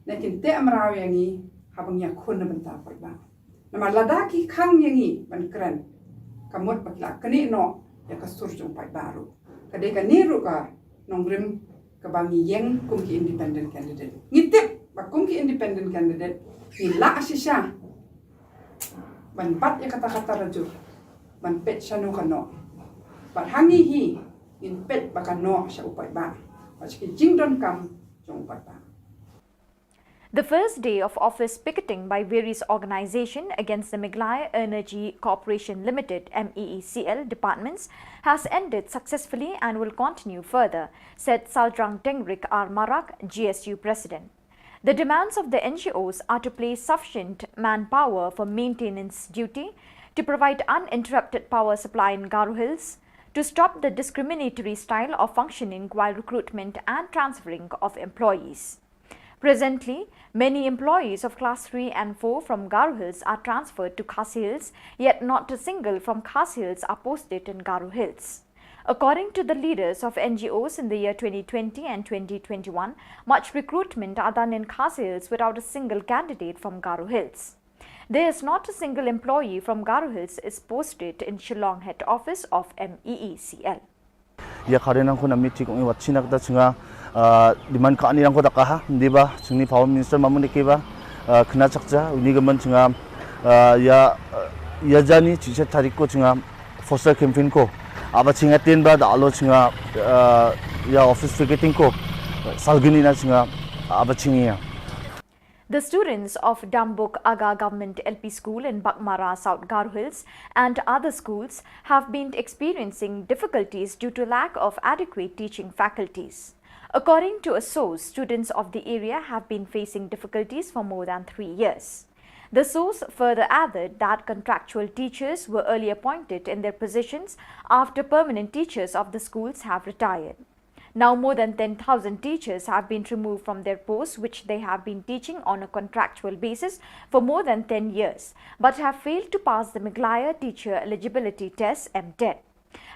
na kin te amraw yangi habang ya khun na banta parba nama ladaki khang yangi ban kran kamot pakla kani no ya kasur jong pai baru kade ka niru ka nongrim ka bangi yeng kum ki independent candidate ngitip ba kum ki independent candidate ni la asisha ban pat ya kata-kata rajur ban pet sanu kano ban hangi hi in pet bakano sha upai ba paski jingdon kam jong upai ba. The first day of office picketing by various organizations against the Meghalaya Energy Corporation Limited MEECL departments has ended successfully and will continue further, said Saldrang Tengrik R. Marak, GSU President. The demands of the NGOs are to place sufficient manpower for maintenance duty, to provide uninterrupted power supply in Garo Hills, to stop the discriminatory style of functioning while recruitment and transferring of employees. Presently, many employees of Class 3 and 4 from Garo Hills are transferred to Khasi Hills, yet not a single from Khasi Hills are posted in Garo Hills. According to the leaders of NGOs in the year 2020 and 2021, much recruitment are done in Khasi Hills without a single candidate from Garo Hills. There is not a single employee from Garo Hills is posted in Shillong head office of MEECL. Ya karena aku nak meeting kami wacina kita cuma di mana kau ni aku tak kah, di ba, cuma Power Minister mamun deki ba, kena cakja, ini kemen cuma ya jani cincin tarik ko cuma foster campaign ko, apa cingatin ba, dah alo cuma ya office ticketing ko, salgini na cuma apa cingia. The students of Dambuk Aga Government LP School in Bakmara, South Garo Hills and other schools have been experiencing difficulties due to lack of adequate teaching faculties. According to a source, students of the area have been facing difficulties for more than 3 years. The source further added that contractual teachers were early appointed in their positions after permanent teachers of the schools have retired. Now more than 10,000 teachers have been removed from their posts, which they have been teaching on a contractual basis for more than 10 years, but have failed to pass the Meghalaya Teacher Eligibility Test (MTET).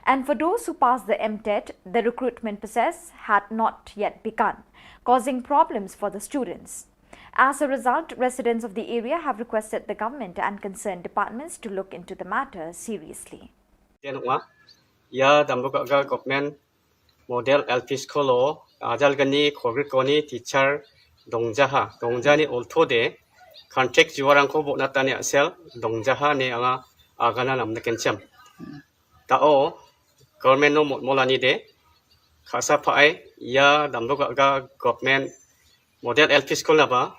And for those who passed the MTET, the recruitment process had not yet begun, causing problems for the students. As a result, residents of the area have requested the government and concerned departments to look into the matter seriously. Ya dambuka government model LP School ajal gani khogri koni teacher dongja ni olthode contract juwarangko bonatani asel dongjaha ne anga agana namna kencam tao government no molani de khasa phai ya dambuka government model LP School naba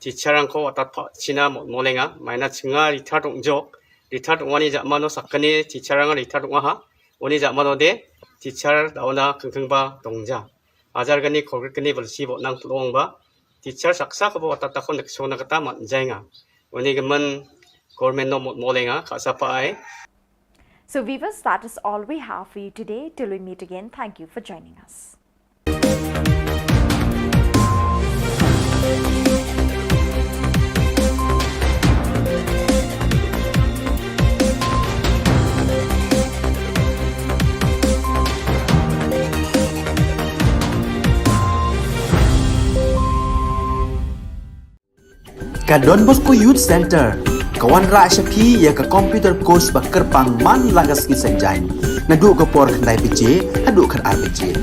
teacher angko atat china molenga maina chinga rithar wani jamano sakani teacher anga rithar ha oni jamano de teacher dauna kengkengba dongja ajar gani khogri gani belsi bo nang longba teacher saksa ko bo tata kon leksona kata manjainga oni gemen government no molenga khasa pai. So viewers, that is all we have for you today. Till we meet again, thank you for joining us. Ka Don Bosco Youth Center, kawan ra shapi ya ka computer course ba kerpang man lagas ki sanjain. Nadu ka por khandai pije, adu kan ar pije.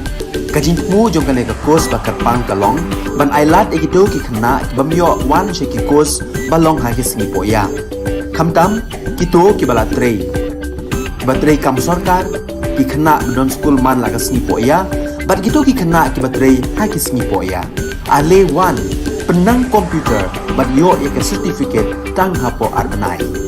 Ka jingmu jong ka le ka course ba kerpang kalong, ban ailat egido ki khna ki bamyo wan she ki course balong ha ki singi poya. Khamtam kito ki bala trei. Ba trei kam sarkar ki khna don school man lagas singi poya, bat kito ki khna ki ba trei ha ki singi poya. Ale wan penang komputer bat yo ya ke certificate tang hapo arbenai.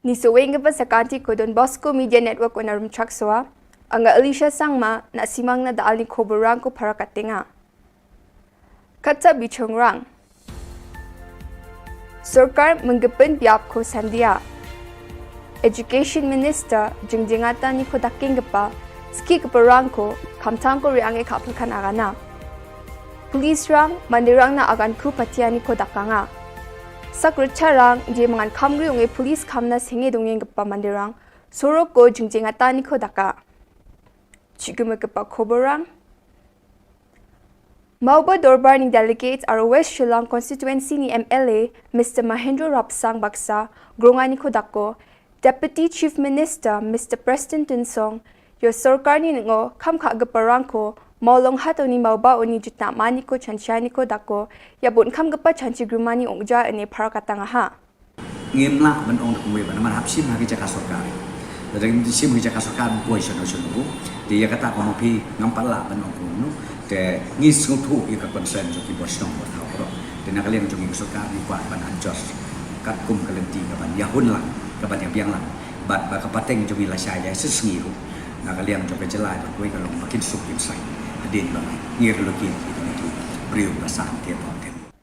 Ni sewing ba sakanti ko Don Bosco Media Network onarum chakswa anga Alicia Sangma na simang na daal ni Khubor Na Ka Jylla parakatinga. Katsa bichongrang. Sarkar menggepen biap ko sandia. Education Minister jingjingata ni ko dakingpa ski kaparang ko kamtang ko riange kapulkan agana. Police rang mandirang na agan ku patiani ko dakanga. Sakrucharang je mangan kamri unge police kamna singe dongeng gapa mandirang sorok ko jingjingata ni ko daka. Chigume gapa Khoborang. Mauba Dorbar ni delegates are West Shillong constituency ni MLA Mr. Mahendra Rapsang Baksa gronga ni ko dako Deputy Chief Minister Mr. Preston Tinsong yo sarkar ni ngo kamkha gaparang ko Maulong hato ni mauba oni jutna mani ko chanchani ko dako ya bon kam gapa chanchi grumani ongja ane parakatanga ha ngim la ban ong kumwe ban man hapsim ha ki jaka sarkar dari sim ki jaka sarkar ko sono sono di ya kata ko pi ngampal la ban ong kunu te ngis ngutu i ka concern jo ki bosong ko thaw ro de na kalian jo ki sarkar ni kwa ban adjust kat kum kalenti ka ban yahun la ka ban yang la bat ba ka pateng jo bi la sha ya sisngi ru na kalian jo ka jelai ba ko ka long makin sup kin sai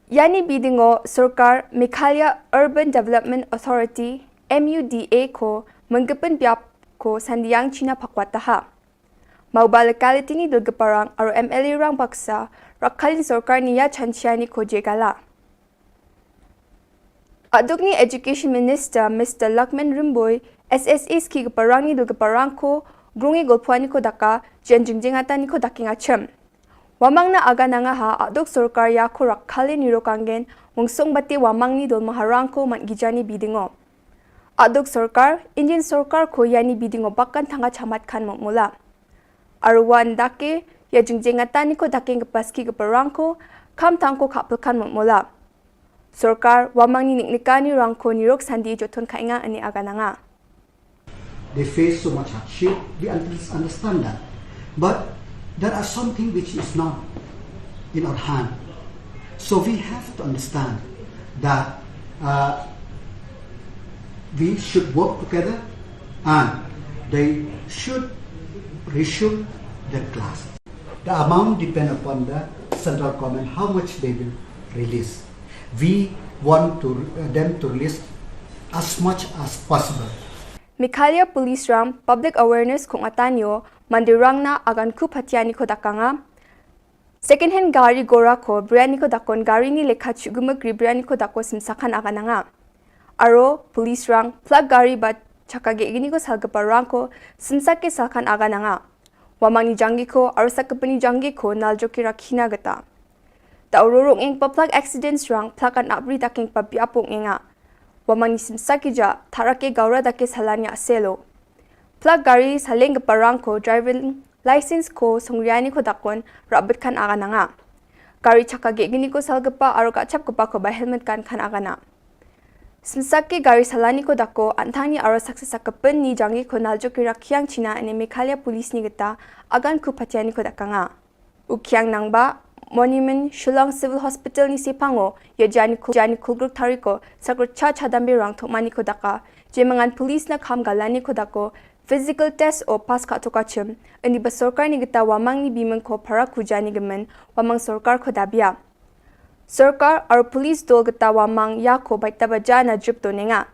Yani bidingo Sarkar Meghalaya Urban Development Authority MUDA ko menggepen biap ko sandiang China pakwataha. Mauba locality ni dulgaparang aro MLA rang baksa rakhalin Sarkar niya chanchiani ko jegala. Aduk ni Education Minister Mr. Lakman Rimboy SSA ski gaparang ni dulgaparang ko grungi golpuani ko daka jen jingjingatan ko daking achem. Wamang na aga nanga ha adok sarkar ya ko rakhale nirokangen wungsong bati wamang ni dol maharang ko man gijani bidingo. Adok sarkar Indian sarkar ko yani bidingo bakkan tanga chamat khan mula. Arwan dake ya jingjingatan ko daking kepaski keperang ko kam tangko kapel khan mula. Sarkar wamang ni niknikani rangko nirok sandi joton kainga ani aga nanga. They face so much hardship, we understand that. But there are something which is not in our hand. So we have to understand that we should work together and they should resume their class. The amount depends upon the central government, how much they will release. We want them to release as much as possible. Mikhalia Police Ram Public Awareness kung atanyo mandirang na agan ku patiani ko dakanga second hand gari gora ko brani ko dakon gari ni lekha chugumagri brani ko dako simsakan agananga aro police rang plug gari bat chakage igini ko salgaparang ko simsake salkan agananga wamani jangi ko aro sakapani jangi ko naljoki rakhina gata ta ururong ing plug accidents rang plug an abri daking pabiapong inga wamang simsaki ja tharake gaura dake salanya selo plug gari saleng parang ko driving license ko songriani ko dakon rabat kan aga nanga gari chakage gini ko salgapa aro kachap ko pa ko ba helmet kan aga na simsaki gari salani ko dako anthani aro saksakapen ni jangi ko naljo ki rakhyang china ane Meghalaya police ni gita agan ku patiani ko dakanga ukyang nangba Monument Shillong Civil Hospital ni Sipango ya jani kulgruk tariko sakro cha chadambi rang thokmani ko daka jemangan police na kham galani ko dako physical test o pass ka tokachim ani ba sarkar ni gita wamang ni biman ko phara khujani gemen wamang sarkar ko dabia sarkar ar police dol gita wamang ya ko baita baja na jup to nenga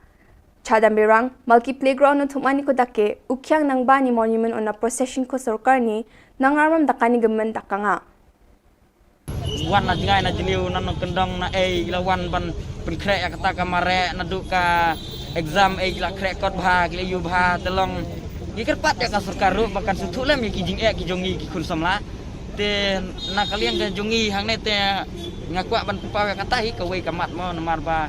chadambi rang multi playground no thokmani ko dake ukyang nangba ni monument on a procession ko sarkar ni nangaram dakani gemen dakanga wan na jingai na jiliu na kendong na lawan ban penkre ya kata kamare na duka exam la krek kot bha kile yu bha telong gikerpat ya ka sarkar ru bakan sutulem ki jing ki jongi ki kun samla te na kalian ke jongi hang ne te ngakwa ban pawe kata hi ka wei kamat mo namar ba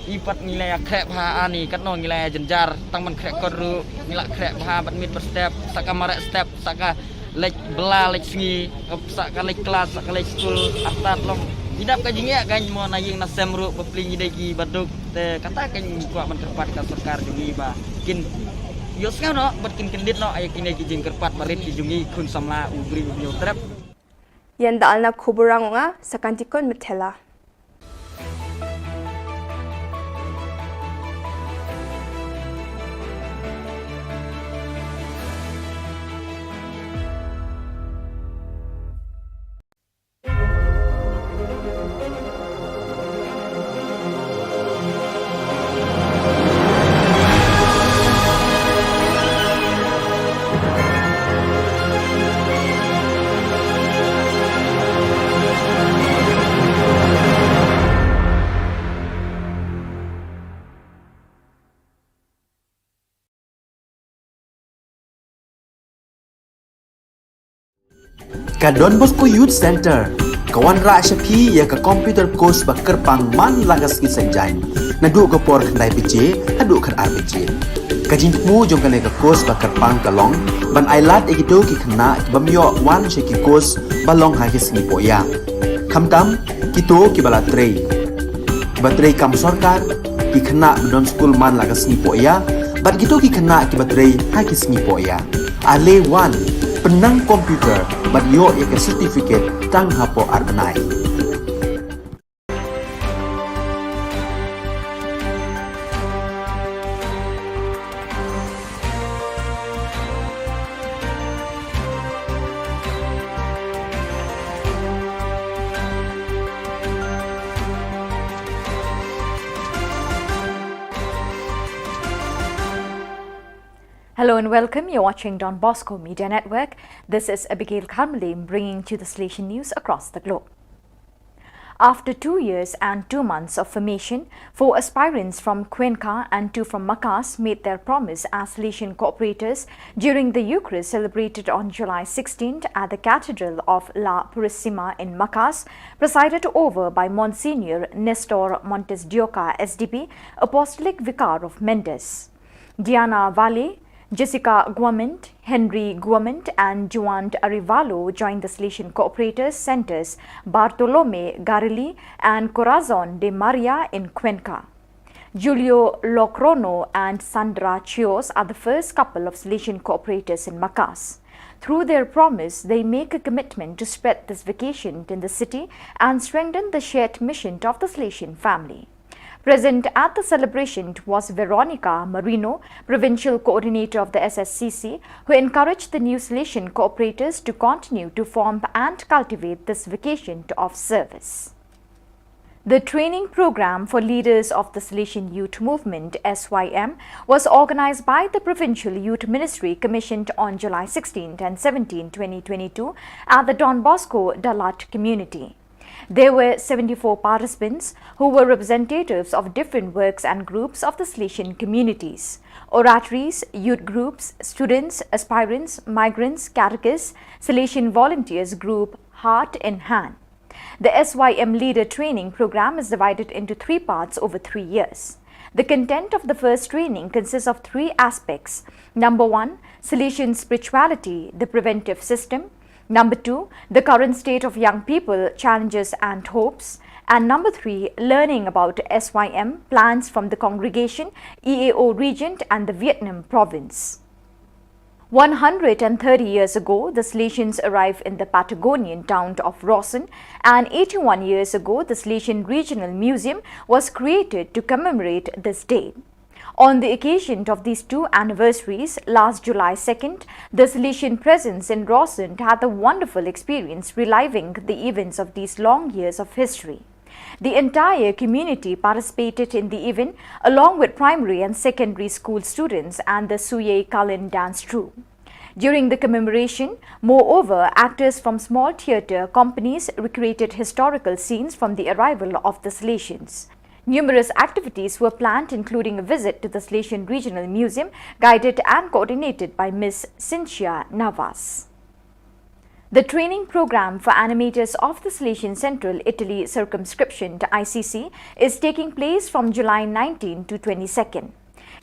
ipat nilai krek bha ani kat no nilai jenjar tang ban krek kot ru nilai krek bha ban mit per step sakamare step saka lek bela lek singi sak lek kelas sak lek school atat long hidap ka jingya kan mo na ying na semru bepling idegi baduk te kata kan kuat man kerpat ka sarkar jungi ba kin yos nga no bat kin kendit no ay kin ki jing kerpat barit ki jungi kun samla ubri ubni trap yan dal na khuburang nga sakantikon methela Ka Don Bosco Youth Center kawan ra shapi ya ka computer course ba kerpang man lagas ki sanjain nadu ka por khandai pije adu khan RPG ka jingmu jong ka course ba kerpang kalong ban ailat ekito ki khna bamyo wan she ki course balong ha ki sni poya khamtam kito ki bala trei batrei kam sarkar ki khna don school man lagas ni poya bat kito ki khna ki batrei ha ki sni poya ale wan penang komputer bat yo ya ke certificate tang hapo arnai Hello and welcome. You're watching Don Bosco Media Network. This is Abigail Carmelim bringing to the Station News across the globe. After 2 years and 2 months of formation, 4 aspirants from Cuenca and 2 from Macas made their promise as Salesian cooperators during the Eucharist celebrated on July 16th at the Cathedral of La Purísima in Macas, presided over by Monsignor Nestor Montes de Oca, SDP, Apostolic Vicar of Mendes. Diana Valle, Jessica Guamant, Henry Guamant and Juan Arivalo joined the Salesian Cooperators Centers Bartolome Garili and Corazon de Maria in Cuenca. Julio Locrono and Sandra Chios are the first couple of Salesian Cooperators in Macas. Through their promise, they make a commitment to spread this vocation in the city and strengthen the shared mission of the Salesian family. Present at the celebration was Veronica Marino, Provincial Coordinator of the SSCC, who encouraged the new Salesian cooperators to continue to form and cultivate this vocation of service. The training program for leaders of the Salesian Youth Movement (SYM) was organized by the Provincial Youth Ministry, commissioned on July 16 and 17, 2022 at the Don Bosco Dalat community. There were 74 participants who were representatives of different works and groups of the Salesian communities: oratories, youth groups, students, aspirants, migrants, catechists, Salesian volunteers group Heart in Hand. The SYM Leader Training Program is divided into 3 parts over 3 years. The content of the first training consists of 3 aspects. Number 1, Salesian spirituality, the preventive system. Number 2, the current state of young people, challenges and hopes. And number 3, learning about SYM, plans from the congregation, EAO region and the Vietnam province. 130 years ago, the Salesians arrived in the Patagonian town of Rawson, and 81 years ago, the Salesian Regional Museum was created to commemorate this day. On the occasion of these 2 anniversaries, last July 2nd, the Salesian presence in Rawson had a wonderful experience reliving the events of these long years of history. The entire community participated in the event along with primary and secondary school students and the Suye Kalin dance troupe. During the commemoration, moreover, actors from small theatre companies recreated historical scenes from the arrival of the Salesians. Numerous activities were planned, including a visit to the Salesian Regional Museum, guided and coordinated by Ms. Cynthia Navas. The training program for animators of the Salesian Central Italy Circumscription to ICC is taking place from July 19 to 22nd.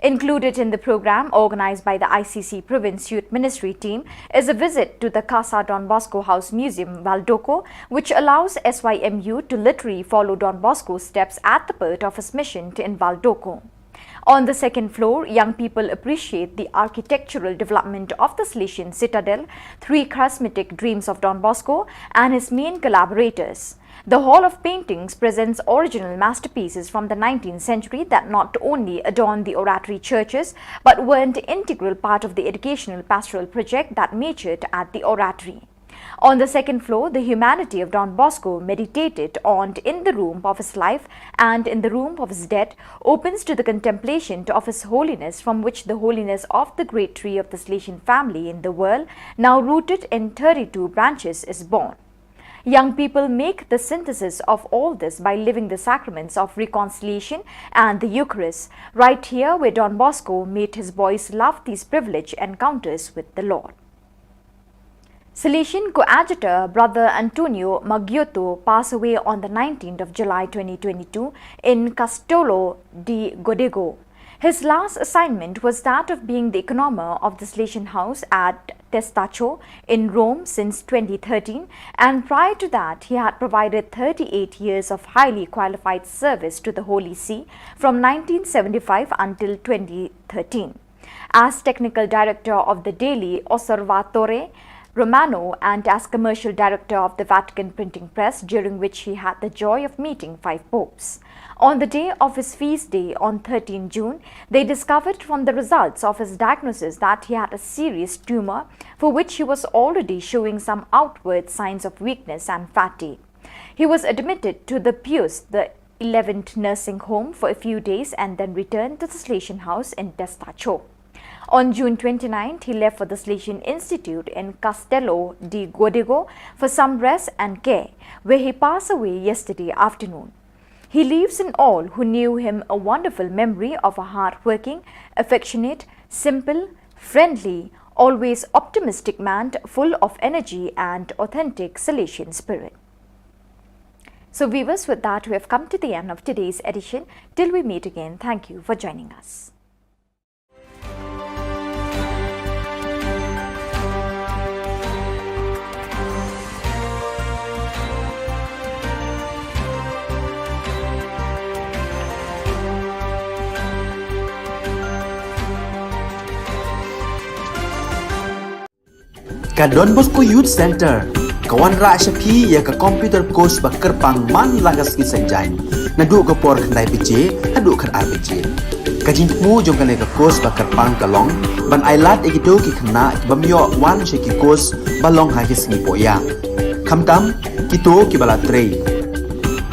Included in the program, organized by the ICC Province Youth Ministry team, is a visit to the Casa Don Bosco House Museum, Valdoco, which allows SYM youth to literally follow Don Bosco's steps at the birth of his mission in Valdoco. On the second floor, young people appreciate the architectural development of the Salesian Citadel, 3 charismatic dreams of Don Bosco and his main collaborators. The Hall of Paintings presents original masterpieces from the 19th century that not only adorn the oratory churches but were an integral part of the educational pastoral project that matured at the oratory. On the second floor, the humanity of Don Bosco, meditated on in the room of his life and in the room of his death, opens to the contemplation of his holiness, from which the holiness of the great tree of the Salesian family in the world, now rooted in 32 branches, is born. Young people make the synthesis of all this by living the sacraments of reconciliation and the Eucharist, right here where Don Bosco made his boys love these privileged encounters with the Lord. Salesian coadjutor Brother Antonio Maggiotto passed away on the 19th of July 2022 in Castello di Godego. His last assignment was that of being the economer of the Salesian house at Testaccio in Rome since 2013, and prior to that he had provided 38 years of highly qualified service to the Holy See from 1975 until 2013. As technical director of the daily Osservatore Romano and as commercial director of the Vatican Printing Press, during which he had the joy of meeting 5 popes. On the day of his feast day on 13 June, they discovered from the results of his diagnosis that he had a serious tumor for which he was already showing some outward signs of weakness and fatigue. He was admitted to the Pius the 11th nursing home for a few days and then returned to the Salesian house in Testaccio. On June 29th, he left for the Salesian Institute in Castello di Godego for some rest and care, where he passed away yesterday afternoon. He leaves in all who knew him a wonderful memory of a hard-working, affectionate, simple, friendly, always optimistic man full of energy and authentic Salesian spirit. So viewers, with that we have come to the end of today's edition. Till we meet again, thank you for joining us. Ka Don Bosco Youth Center, kawan ra Shapi ya ka computer course ba kerpang man lagas ki sanjain. Nadu ka por khandai pije, hadu khan ar pije. Ka jingmu jong ka course ba kerpang kalong, ban ailat ekito ki khna ki bamyo wan she ki course balong ha ki singi poya. Khamtam kito ki bala trei.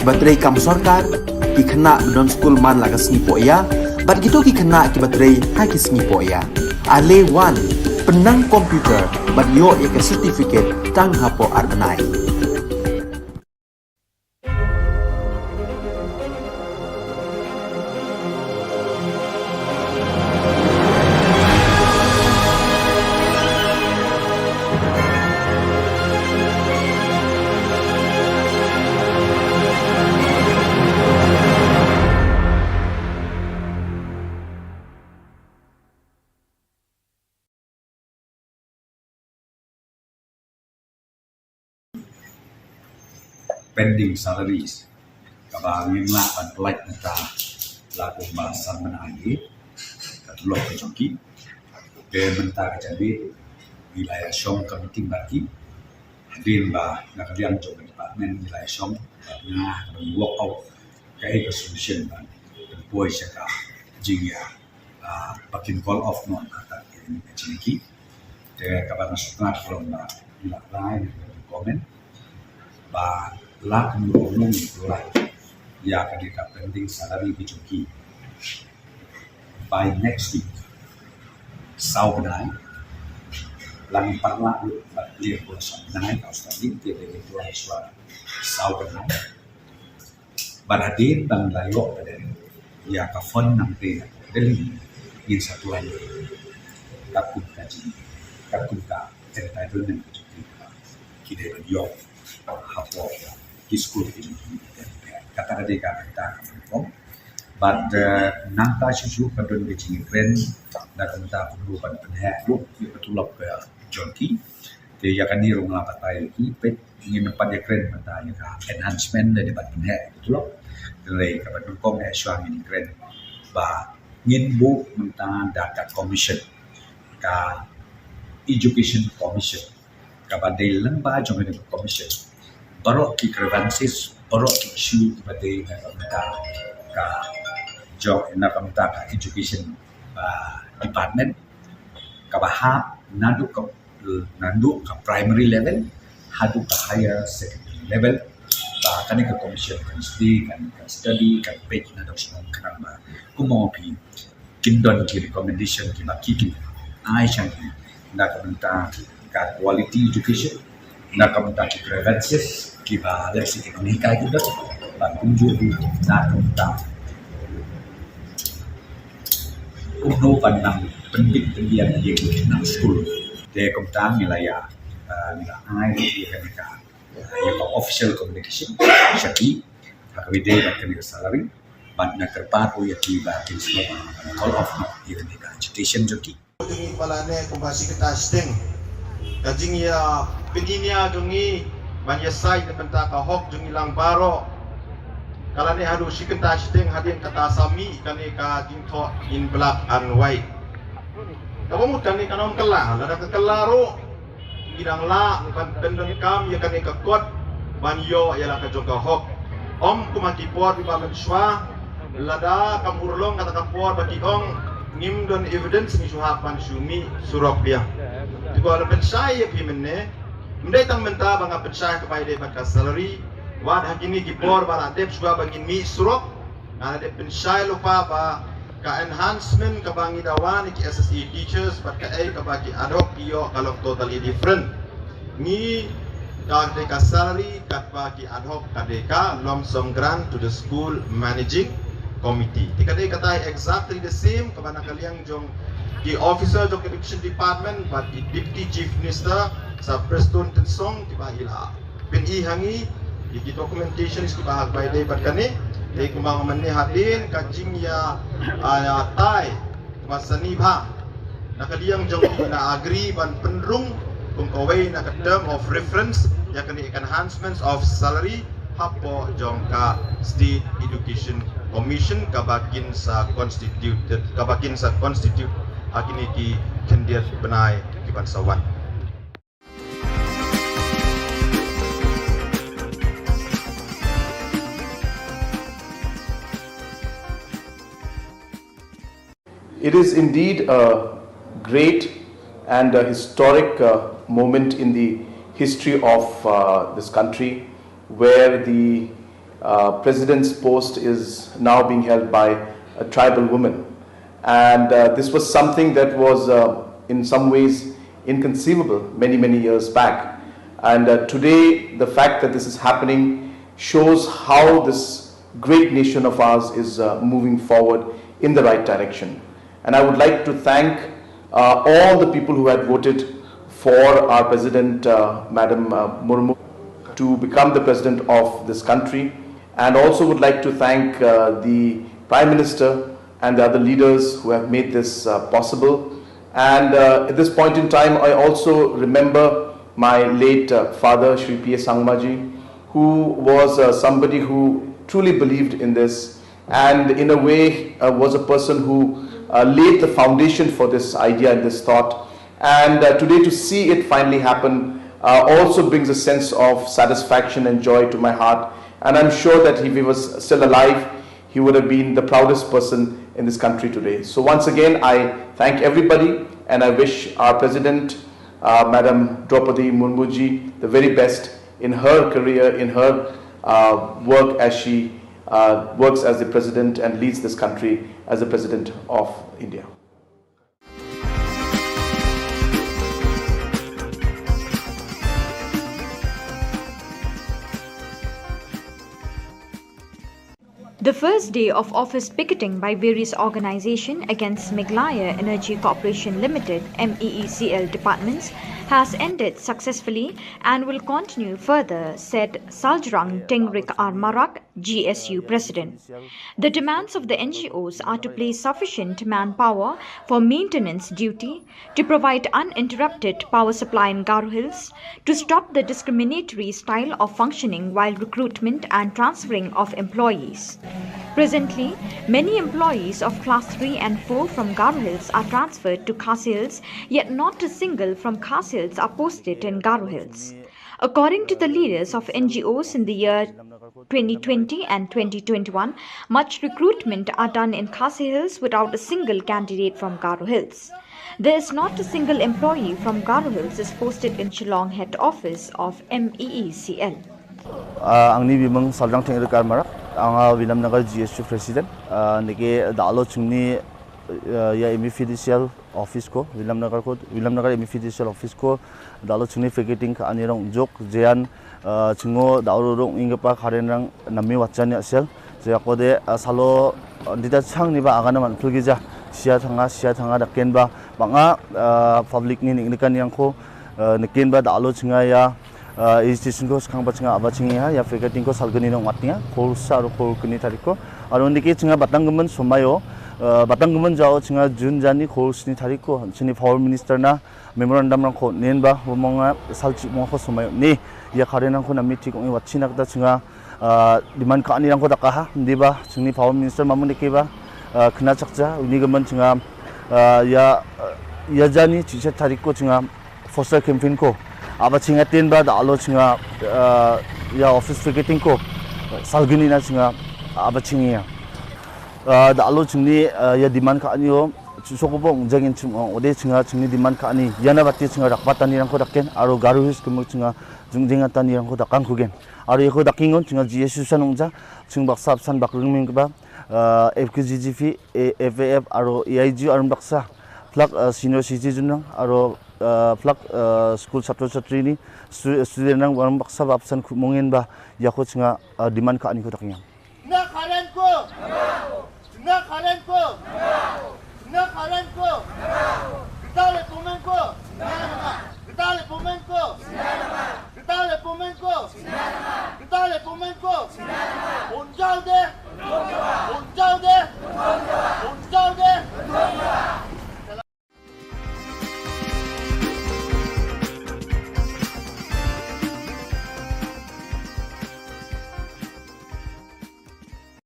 Ba trei kam sarkar ki khna don school man lagas singi poya, ban kito ki khna ki ba trei ha ki singi poya. Ale wan penang komputer ban yo ya ke certificate tang hapo arnai. Pending salaries kabangin la pan like nata laku bahasan menangi katulok kejoki ke menta kejabi wilayah Shillong committee bagi hadir ba nakalian jong department wilayah Shillong na work out kai solution ban boy saka jingya pakin call off non kata ini kecilki ke kabar surat from ila lain komen ba lak menurun itulah ya ketika pending salary bijuki by next week saubenai lang parla dia pun saubenai kau tadi dia itu suara saubenai baradir dan layo pada ya kafon nanti dari in satu lagi takut kaji takut ka entitlement kita beliau hapo school kata dia kata kom but nangta susu kadon becing kren na kanta perlu pan penhe lu betulap ke jonki te ya kan dirung la patai ki pet ingin nempat ya kren mata ya enhancement dari pan penhe betulap le ka pan kom e swang ini kren ba ngin bu menta data commission ka education commission ka badai lamba jong commission barok ki grievances barok ki issue badai ka job na kamta ka education department ka bahap nadu ka primary level hadu ka higher secondary level ba kani ka commission kan study kan page na dok semua kan ba kumo pi kindon ki recommendation ki baki ai chang na kamta ka quality education na kamta ki grievances kiba leksi ekonomika kita kunjung na kamta umno pandang penting pendiam yang nang school de kamta wilayah ai ekonomika ya official communication syaki hakwide bakal salary ban na kerpato ya tiba kislo all of ekonomika education joki jungi palane kumbasi kita sting kajing ya pedinia jungi banyak sai de penta ka hok jungi lang baro kalane hadu sikenta sting hadin kata sami kane ka jingtho in black and white kamu kane kanom kala lada ka kalaro gidang la ban pendon kam ya kane ka kot ban yo ya la ka joka hok om kumaki por di balan swa lada kamurlong kata ka por bagi ong ngim don evidence ni suhapan sumi surok dia tigo ala pensai ya pimene mendai tang menta banga pensai kepada dia baka salary wad hakini gipor bara dep suga bagi mi surok ana de pensai lupa ba ka enhancement ka bangi dawan ki SSE teachers but ka ay ka bagi ad hoc iyo kalau totally different ni ka ka salary kat bagi ad hoc ka deka lump sum grant to the school managing committee tikadai kata exactly the same ka bana kaliang jong ki officer jong education department but the deputy chief minister sa Preston Tensong tiba ila pin ihangi di documentation is bahag by day but kani day kumang manni hadin kajing ya tai masani bha nakaliang jong na agree ban penrung kung kaway na term of reference ya kani enhancements of salary hapo jong ka state education commission kabakin sa constitute hakini ki kendiat benai ki bansawan. It is indeed a great and a historic moment in the history of this country where the president's post is now being held by a tribal woman. And this was something that was in some ways inconceivable many years back. And today the fact that this is happening shows how this great nation of ours is moving forward in the right direction. And I would like to thank all the people who had voted for our President, Madam Murmu, to become the President of this country, and also would like to thank the Prime Minister and the other leaders who have made this possible. And at this point in time, I also remember my late father, Shri P. S. Sangmaji, who was somebody who truly believed in this, and in a way was a person who laid the foundation for this idea and this thought. And today to see it finally happen also brings a sense of satisfaction and joy to my heart. And I'm sure that if he was still alive, he would have been the proudest person in this country today. So once again, I thank everybody, and I wish our President, Madam Draupadi Murmuji, the very best in her career, in her work as she works as the President and leads this country as the President of India. The first day of office picketing by various organizations against Meghalaya Energy Corporation Limited MEECL departments has ended successfully and will continue further, said Saljrang Tengrik Armarak, GSU President. The demands of the NGOs are to place sufficient manpower for maintenance duty, to provide uninterrupted power supply in Garo Hills, to stop the discriminatory style of functioning while recruitment and transferring of employees. Presently, many employees of Class 3 and 4 from Garo Hills are transferred to Khasi Hills, yet not a single from Khasi Hills are posted in Garo Hills. According to the leaders of NGOs in the year 2020 and 2021, much recruitment are done in Khasi Hills without a single candidate from Garo Hills. There is not a single employee from Garo Hills is posted in Shillong head office of MEECL. Angni bimang Saljrang Tengrik Armarak, ang Vilamnagar GSU President, niki dalo chungni ya MFDCL office ko Vilamnagar MFDCL office ko dalo chungni picketing ka anirong jok jean chingo daurong ingapa kharenrang nami wachani asel jeakode salo dita changni ba agana man phulgija sia thanga daken ba banga public ni nikkan yang ko nikin ba dalo chinga ya station ko khang bachinga abachingi ha ya picketing ko salgani nong matnya kholsa ro khol kini tariko aro niki chinga batanggemen somayo batanggemen jao chinga jun jani kholsni tariko chini power minister na memorandum rang ko nenba bomonga salchi mo ko somayo ni ya kharenang ko na miti ko wachina da chinga demand ka ani rang ko da ha ndiba chini power minister mamun dikiba khna chakja uni gaman chinga ya jani chiche tariko chinga foster campaign ko aba chinga ten ba dalo chinga ya office picketing ko salgini na chinga aba chingi ya dalo chingni ya demand ka anyo sokobong jangin chum ode chinga chingni demand ka ani yana batti chinga rakpatani rang ko dakken aro garu his kum chinga jungjinga tani rang ko dakang kugen aro yeko dakingon chinga GSU sanongja ching baksap san bakrungming ba FKGGP, FAF, aro EIG arum baksa flak senior citizen nang aro flak school satro-satri ni student nang arum baksa babsan mungin ba yakut singa demand ka ani ko taknya. Nak kalian ko. Nak kalian ko. Nak kalian ko. Kita le pemain ko. Kita le pemain ko. Kita le pemain ko. Kita le pemain ko. Unjau deh. Unjau deh. Unjau deh.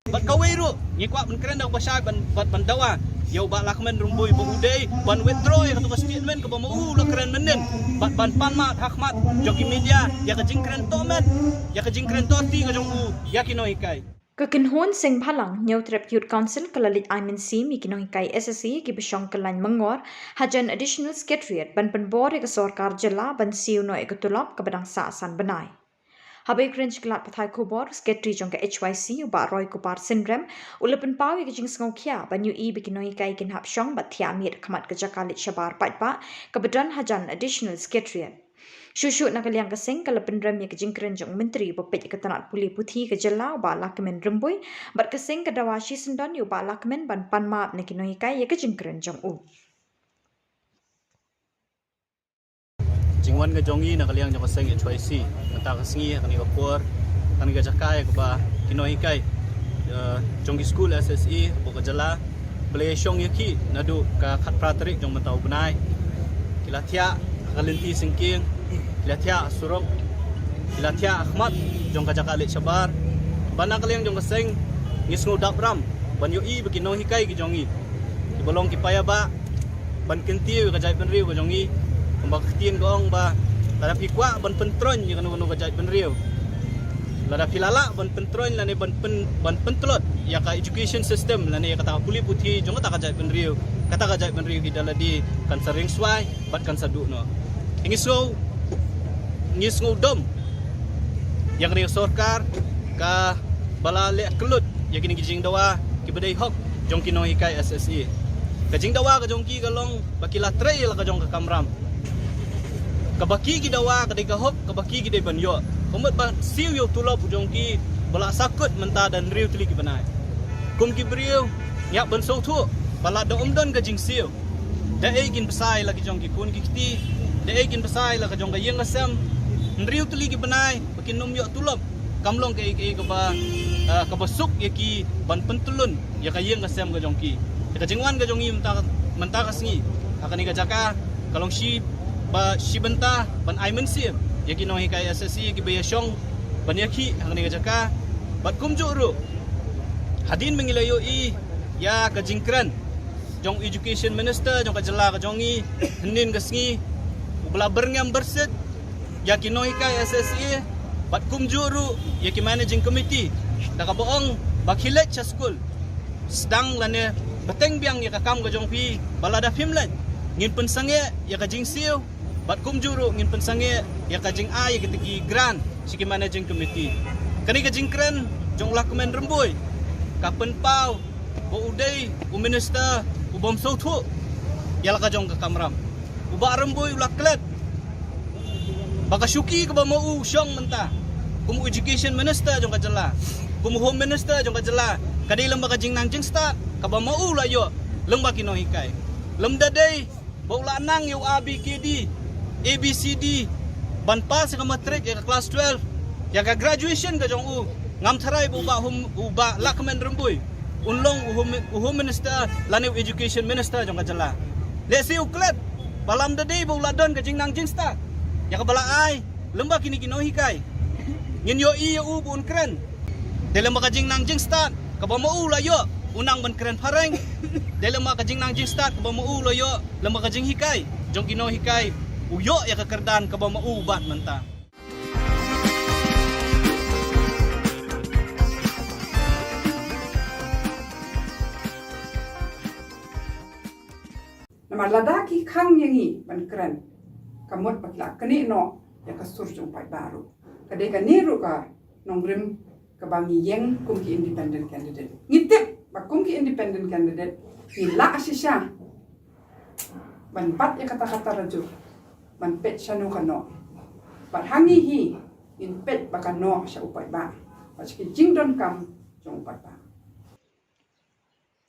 Bat kawiru ngikwa keren dak pasai ban dawa yau ba lakmen rumbui bu udai ban withdraw ya katu statement ke bamu lo keren menen ban panmat hakmat joki media ya ka jingkren tomet ya ka jingkren toti ka jong ya kino hikai Kekenhon sing phalang New Trap Youth Council kalalit IMNC mi kinong hikai SSE ki bisong kalan mangor hajan additional secretariat ban penbor ke Sorkar Jilla ban siu no ekatulap ke badang saasan benai. Habai cringe kelat pathai Khubor secretary jong ke HYC uba Roy Kupar syndrome ulapan pawi ke jing sngau khia ban yu i bikinoi kai kin hap shong bat thia mir khamat ke jakalit shabar patpa ke badan hajan additional secretariat. Shushu nakaliang kasing kalapan ram ke jing kren jong menteri bopet ke tanat puli puthi ke Jilla uba lakmen rembui bat kasing ke dawashi sendon uba lakmen ban panmap ne kinoi kai ke jing kren jong u. jingwan ga jongi na kaliang jong kaseng HYC mata kasengi kani kapur kani ga jakai ke ba kino hikai jongi school SSE bo ka Jilla play shong yaki nadu ka khat pratrik jong mentau benai kilatia kalenti singking kilatia surok kilatia ahmad jong ka jakalit shabar bana kaliang jong kaseng ngisngu dapram ban yo i bekino hikai ki jongi ibolong kipaya ba ban kentiu ka jai penriu ka jongi Kembang ketien gong ba lada pikwa ban pentron je kanu kajai penriu lada pilala ban pentron lane ban pentlot ya ka education system lane kata puli putih jong kata kajai penriu ki daladi kan sering swai bat kan sadu no ngisou dom yang ni sorkar ka balale kelut ya kini kijing dawa ki bedai hok jong kino hikai SSE kajing dawa ka jong ki galong bakila trail ka jong ka kamram kabaki ki dawa kadai ka hok kabaki ki dai banyo komet ba siu yo tulop jong ki bala sakut menta dan riu tuli ki banai kum ki briu yak ban so thu bala do omdon ka jing siu da egin besai lagi jong ki kun ki kiti da egin besai la ka jong ka yeng asam riu tuli ki banai bakin num yo tulop kamlong ke ka ba ka basuk ya ki ban pentulun ya ka yeng asam ka jong ki ka jingwan ka jong i menta ka singi akan ka jaka kalong shi ba shibenta ban IMNC ya kino hikai SSE ki baya shong ban yaki hangni ga jaka bat kumju ru hadin mengilayo i ya ka jingkran jong education minister jong ka Jilla ka jongi henin ga sngi ubla berngam berset ya kino hikai SSE bat kumju ru ya ki managing committee da ka boong bakhilet cha school sedang lane beteng biang ya ka kam ga jong pi balada fimlan ngin pensange ya ka jingsiu bat kumjuru ngin pensange ya kajing ai ketiki gran siki managing committee kani kajing kren jong lakmen rembui kapen pau bo udai u minister u bom sautu ya la kajong ka kamram u ba rembui ulak klet baka syuki ke ba mau syong menta kumu education minister jong ka Jilla kumu home minister jong ka Jilla kadai lembak kajing nangjing start ka ba mau la yo lembak kino hikai lemda dei bo la nang yo ABKD ABCD ban pas ka matric ya ka class 12 ya ka graduation ka jong u ngam tharai bu ba lakmen rembui unlong u minister lane education minister jong ka Jilla le si uklet balam de day bu ladon ka jing nang jing sta ya ka bala ai lembak kini kino hikai ngin yo i u bu un kren de lembak ka jing nang jing sta ka ba mo u la yo unang ban kren pareng de lembak ka jing nang jing sta ka ba mo u la yo lembak ka jing hikai jong kino hikai uyo ya kekerdan ke bawah ubat mentah. Nama ladaki kang yangi ban keren kamut bakla kani no ya kasur jong pai baru kadai kani ru ka nongrim ke bangi yang kum ki independent candidate ngitip bakum ki independent candidate ila asisya ban pat ya kata-kata raju ban pet shanu kano ban hangi hi in pet bakano sya upai ba paski jingdon kam jong upai ba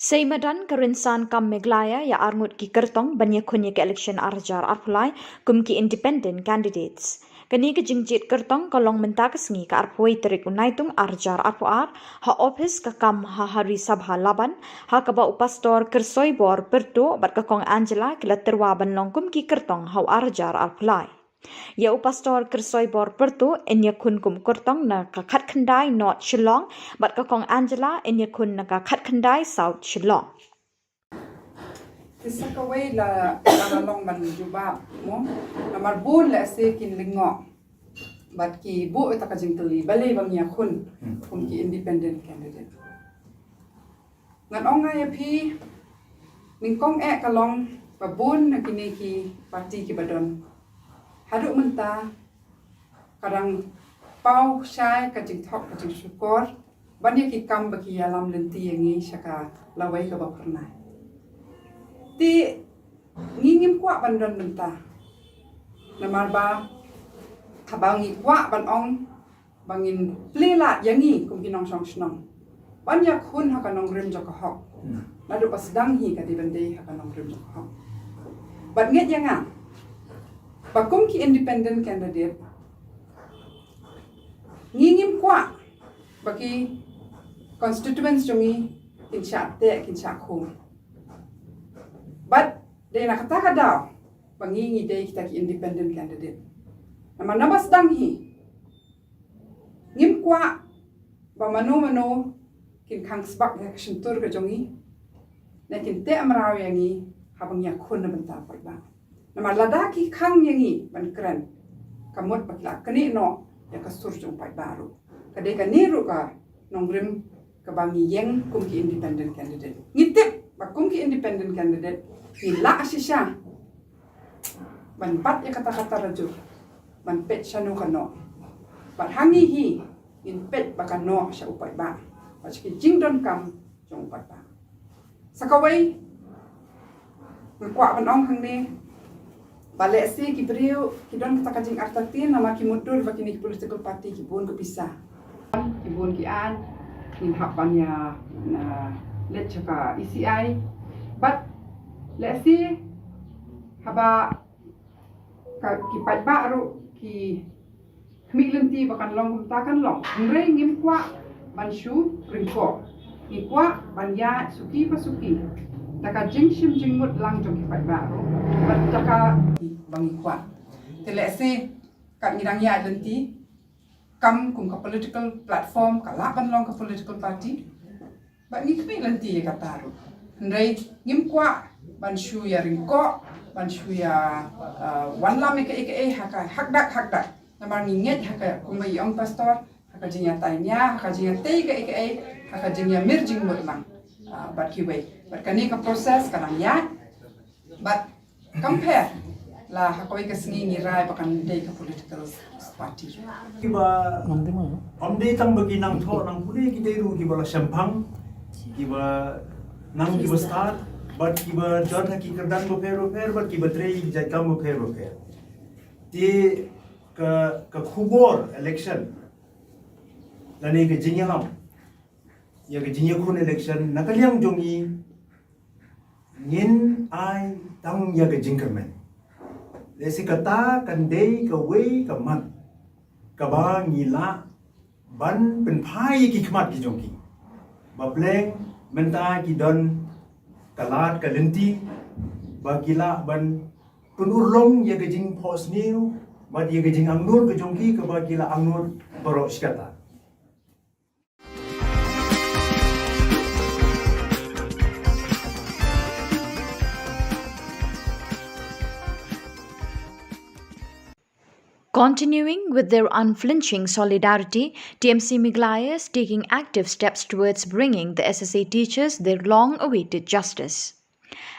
Seimadan kerinsan kam Meglaya ya armut ki kertong banyak kunye ke election arjar arpulai kum ki independent candidates. Kani ke jingjit kertong kolong mentak sengi ke arpui terik unaitung arjar arpuar ha office ke kam ha hari sabha laban ha kaba upastor kersoi bor pertu bat kakong Angela kila terwa ban longkum ki kertong ha arjar arpulai. Ya upastor kersoi bor pertu enya kun kum kertong na kakat kendai North Shillong bat kakong Angela enya kun na kakat kendai South Shillong. Kisah kawai la long ban juba mo namar bun la se kin lingo bat ki bu ta ka jingteli balai bang ya kun ki independent candidate ngan onga ya pi ningkong kalong babun na kini ki parti ki badon haduk menta kadang pau syai ka jing thok ka jing syukur banyak ki kam baki alam lenti yangi syaka lawai ka bapernai ti ngingim kwa bandon menta namar ba kabangi kwa ban ong bangin plela yangi kum kinong song snong banyak hun ha kanong rim jaka hok ladu pasdang hi ka di bande ha kanong rim jaka hok bat nget yanga bakum ki independent candidate ngingim kwa baki constituents jongi kinsha te kinsha khum but de na kata kada bangingi de kita ki independent candidate nama nabas dang hi ngim kwa ba mano kin khang sbak ya shintur ka jongi na kin te amraw yangi habang ya khun na banta ba nama ladaki khang yangi ban kran kamot bakla kani no ya kasur jong pai baru kade ka niru ka nongrim ka bangi yeng kum ki independent candidate ngitip ba kum ki independent candidate ila asisya ban pat ya kata-kata raju ban pet shanu kano ban hangi hi in pet bakano sya upai ba paski jingdon kam jong upai ba sakawai ngkwa ban ong hang ni balik si ki beriu ki don kata kajing artatin nama ki mudur baki ni political party ki bun ke pisah ki bun ki an in hakbannya na let chaka ECI but let's see haba ki pat baru ki khmilenti bakan long takan long ngre ngim kwa banshu ringko ni kwa banya suki pasuki taka jingshim jingmut lang jong ki pat baru bat taka bangi kwa te let's see kat ngidang ya lenti kam kum ka political platform ka laban long ka political party bat ni khmilenti ka taru ngre ngim kwa banshu ya ringko banshu ya wanlam ike haka hakdak namar ninget haka kumbai ong pastor haka jinya tanya haka jinya te ike haka jinya merging mutlang bat kiwei bat kani ka proses kanang ya but compare la haka ike sengi ni rai bakan dei ka political party kiba omde tang bagi nang tho nang puli ki dei ru ki bala sampang kiba nang kiba start but kiba jod ki kerdan bo fer but kiba trei ki jai kam bo fer ti ka khubor election lani ke jinya lam ya ke jinya khun election nakaliang jongi ngin ai tang ya ke jingkermen lesi kata kan dei ka wei ka mat ka ba ngila ban pen phai ki khmat ki jongi ba bleng menta ki don kalat kalenti bagila ban penurlong ya gejing pos new ba dia gejing angnur ke jongki ke bagila angnur borok skata Continuing with their unflinching solidarity, TMC Meglaya is taking active steps towards bringing the SSA teachers their long-awaited justice.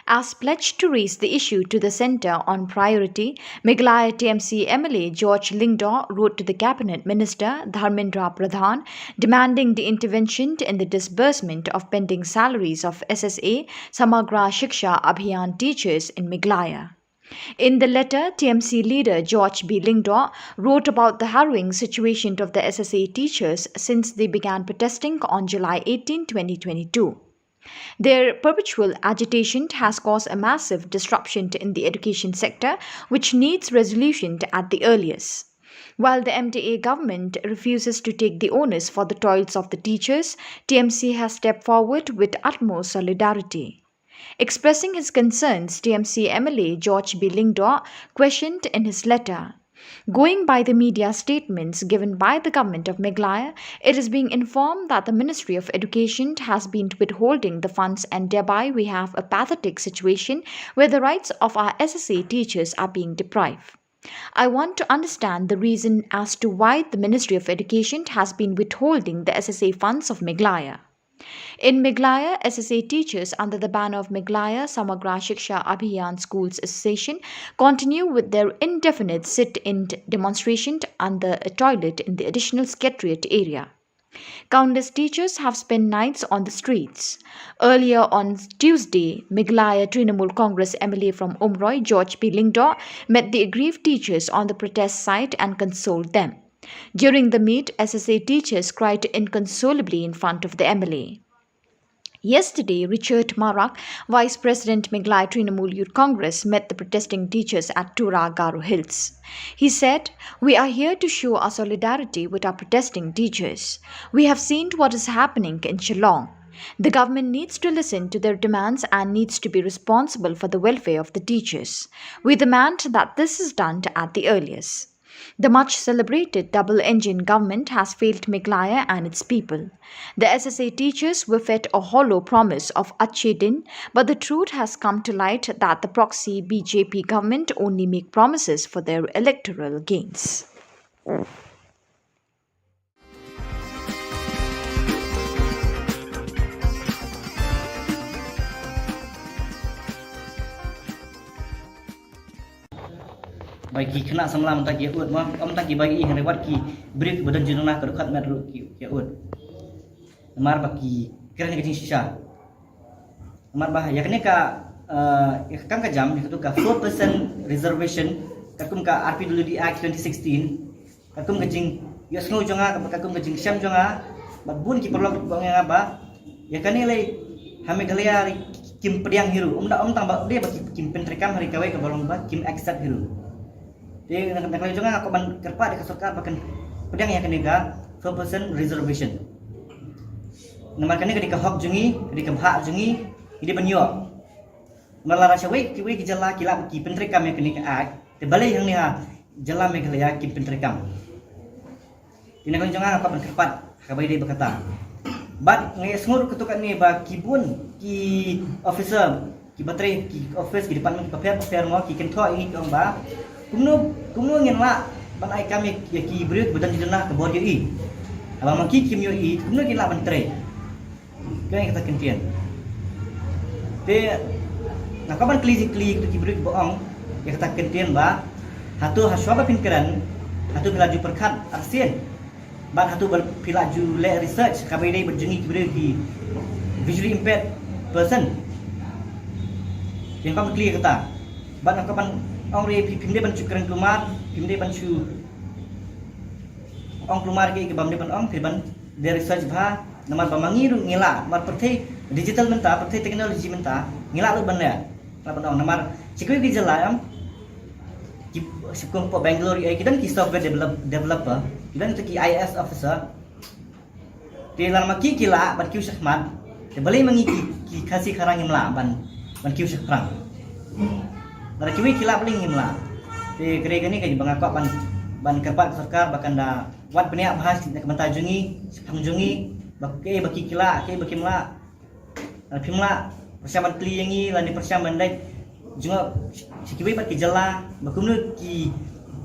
As pledged to raise the issue to the centre on priority, Meghalaya TMC MLA George Lingdaw wrote to the Cabinet Minister Dharmendra Pradhan demanding the intervention in the disbursement of pending salaries of SSA Samagra Shiksha Abhiyan teachers in Meghalaya. In the letter, TMC leader George B. Lingdaw wrote about the harrowing situation of the SSA teachers since they began protesting on July 18, 2022. Their perpetual agitation has caused a massive disruption in the education sector, which needs resolution at the earliest. While the MDA government refuses to take the onus for the toils of the teachers, TMC has stepped forward with utmost solidarity. Expressing his concerns, TMC MLA George B. Lingdaw questioned in his letter, "Going by the media statements given by the government of Meghalaya, it is being informed that the Ministry of Education has been withholding the funds, and thereby we have a pathetic situation where the rights of our SSA teachers are being deprived. I want to understand the reason as to why the Ministry of Education has been withholding the SSA funds of Meghalaya. In Meghalaya, SSA teachers under the banner of Meghalaya Samagra Shiksha Abhiyan Schools Association continue with their indefinite sit-in demonstration under a toilet in the additional secretariat area. Countless teachers have spent nights on the streets. Earlier on Tuesday, Meghalaya Trinamool Congress MLA from Umroi, George P. Lingdaw, met the aggrieved teachers on the protest site and consoled them. During the meet, SSA teachers cried inconsolably in front of the MLA. Yesterday, Richard Marak, Vice President Meghalaya Trinamool Youth Congress, met the protesting teachers at Tura Garo Hills. He said, "We are here to show our solidarity with our protesting teachers. We have seen what is happening in Shillong. The government needs to listen to their demands and needs to be responsible for the welfare of the teachers. We demand that this is done at the earliest. The much celebrated double-engine government has failed Meghalaya and its people. The SSA teachers were fed a hollow promise of Achhe Din, but the truth has come to light that the proxy BJP government only make promises for their electoral gains." Bagi kena semalam tak kia ut mah tak kia bagi yang lewat ki break badan jenuna ke dekat metro kia ut mar bagi kira ni kecing sisa mar bah ya kene ka kam ka jam itu ka 4% reservation kakum ka RPWD Act 2016 kakum kecing ya snow jonga kakum kecing syam jonga bun ki perlu bang yang apa ya kene le hame galia kim pediang hiru tang ba dia bagi kim pentrekam hari kawai ke balong ba kim accept hiru. Jadi nak juga aku ban kerpat dekat sokar pakai pedang yang kena 4% reservation. Nama kena ketika hak jungi, ketika hak jungi, ini banyak. Malah rasa wei ki jala kilap ki pentrekam yang kena act. Terbalik yang ni jala Meghalaya ki pentrekam. Ini kena juga aku ban kerpat kabai dia berkata. Bat ngai semua ketukan ni ba kibun ki officer ki bateri ki office ki department ki paper mau ki kentho ini kong ba. Kumno ngin la ban ai kami ya ki break badan jenah ke body i abang maki kimyo i kumno ki la ban tre kaya kata kentian te nak ban kli ki break boong ya kata kentian ba hatu haswa pinkeran hatu belaju perkat ASEAN ban hatu belaju le research kabai dai berjengi ki break ki visually impaired person yang kam kli kata ban nak ban ong re pimde ban cukran keluar pimde ban cu ong keluar ke bam de ban ong ban dari research bha namar bamangi ru ngila mar perthai digital menta perthai teknologi menta ngila lu ban ya ban ong namar cikui ki jala am ki sikum po Bangalore ai kidan ki software developer kidan ki IAS officer te lar maki kila ban kiu syahmat te balai mangi ki khasi kharang ngila ban kiu syahprang Nara kiwi kilap paling himla. Di kira ni kaji bangakak ban kerpat sarkar bahkan da wat peniak bahas nak mentajungi, pangjungi, baki kila, baki mla. Pimla persiapan kli yangi lani persiapan dai juga kiwi bat ki jala, bakumnu ki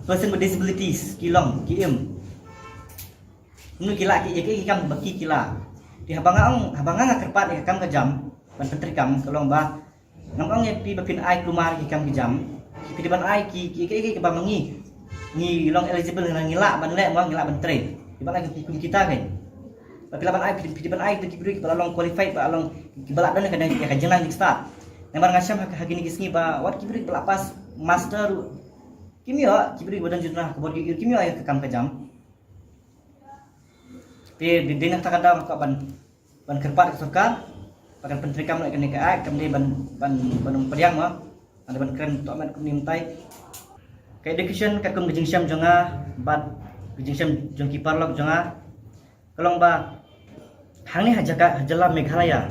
person with disabilities kilong ki Nu kila ki kam baki kila. Di habanga kerpat kam ka jam ban pentrikam kalong ba Nampak ni pi bapin ai kelumar ki kam ki jam. Pi depan ai ki ba mangi. Ni long eligible nang ngilak ban lek mo ngilak ban train. Depan ai ki kita kan. Tapi laban ai pi depan ai ki beri ba long qualified ba long ki balak dan kan ka jenang di start. Namar ngasham hak gini kisni ba wat ki beri pas master kimia ki beri badan jurnah ke bodi kimia ai ke kam ka jam. Pi di nak takada ka ban kerpat sarkar pakan penteri kam nak kena ke ai kam ni ban pediang mah ada ban keren tok amat kum nimtai ke education ka kum gejing syam jonga bat gejing syam jong ki parlok jonga kalong ba hang ni hajala Meghalaya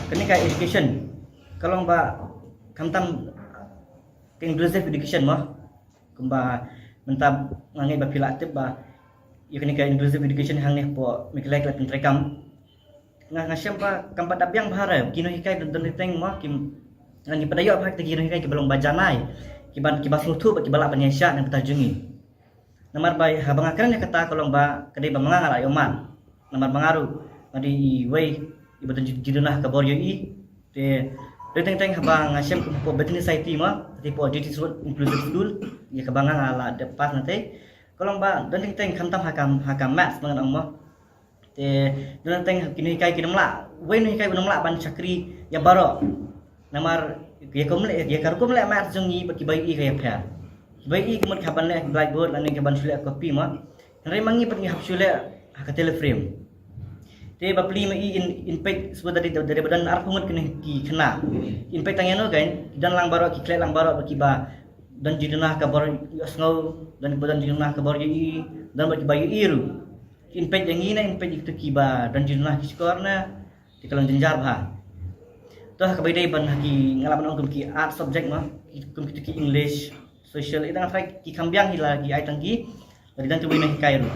kena ka education kalong ba kamtam ke inclusive education mah kum ba mentab ngangai ba pilatip ba ya kena ka inclusive education hang ni po Meghalaya ka penteri kam ngasham pa kampat abyang bahara kino hikai dan teng mo kim ngani padayo pa kino hikai ke belong bajanai kiban kibasutu ba kibala banyasya nang tajungi namar bay habang akran kata kolong ba kadai ba mangangal ayoman namar mangaru madi way ibadan jidunah ka boryo i te teng habang ngasham po betini society mo ti po duty road inclusive school ya ka bangang ala de pas nate kolong ba dan teng khantam hakam maths mangan mo te dan teng kini kai kinamla wen ni kai kinamla ban chakri ya baro namar ya komle ya karkom le mat jungi baki bai i kai phya bai i kemut khaban le blackboard lan ke ban sule copy ma re mangi pat ngi hap sule ha teleframe te bapli ma i in page sudah dari badan ar pungut kini ki khna in page tangeno kan dan lang baro ki kle lang baro baki ba dan jidunah ka bor yosngau dan badan jidunah ka bor i dan baki bai iru inpej yang ini inpej itu kiba dan jurnah skor na di kalong jenjar bah toh kabedai ban haki ngalaman ong ki art subject mah kum ki English social itu ngafai ki kambyang hila ki ai tangki dari dan tuwi na hikai ru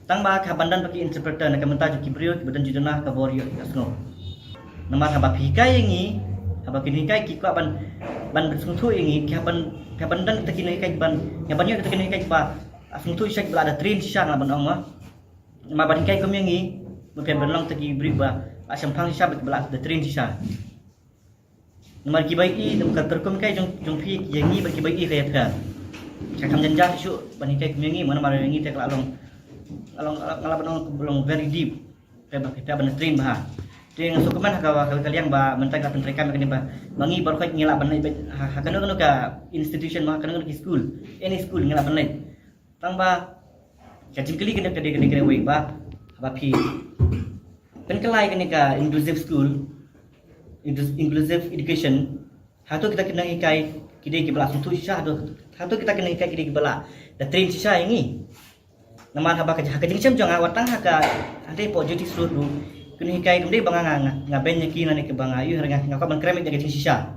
tang ba ka bandan baki interpreter na kamenta ki brio ki badan jurnah ka borio asno namar haba hikai yangi haba ki hikai ki ko ban sungtu yangi ki ban dan tekini hikai ban ngabanyo tekini hikai ba sungtu syek bla ada train syang laban ong mah maban kai kami ngi mungkin berlong tegi briba asam phang syabat belak the train sisa nomor ki bai i dum kalter kum kai jong phi yangi bagi bai i kai tha chakam janja su bani kai kami ngi mana mara ngi tek along ngalaban belong very deep pe ba kita ban train bah ting sukuman ka kalian ba mentang ka penteri kami kini ba bangi baru kai ngila ban ha kanu ka institution mah kanu ki school any school ngila ban tang ba kajing kali kena wei ba apa pi pen kelai kena ka inclusive school inclusive education hatu kita kena ikai kide ki bala suntu sha hatu kita kena ikai kide ki bala da train sha yangi nama haba ka kajing chem jong awatang haka ade po duty road du kena ikai kemde banga ngaben yaki nani ke banga yu renga ngaka ban krem de kajing sha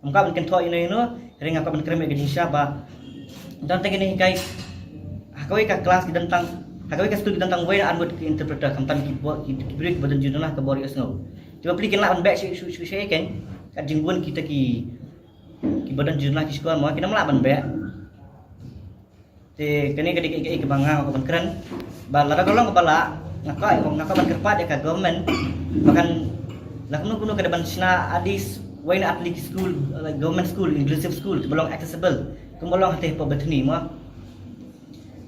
ngaka ban ken tho ino renga ka ban krem de kajing sha ba dan kena ikai hakawai ka kelas di tentang hakawai ka studi tentang way an buat interpreter kamtan ki break badan jurnah ke bori asno coba beli kenla ban back su kan ka jingbuan kita ki badan jurnah ki sekolah mau kita melak ban back te kene ka dik ke banga ko ban keren balara golong ke bala ngaka ban kerpat ya ka government bahkan lakno kuno ka ban sina adis way na atlik school government school inclusive school belong accessible kumolong hate po betni mo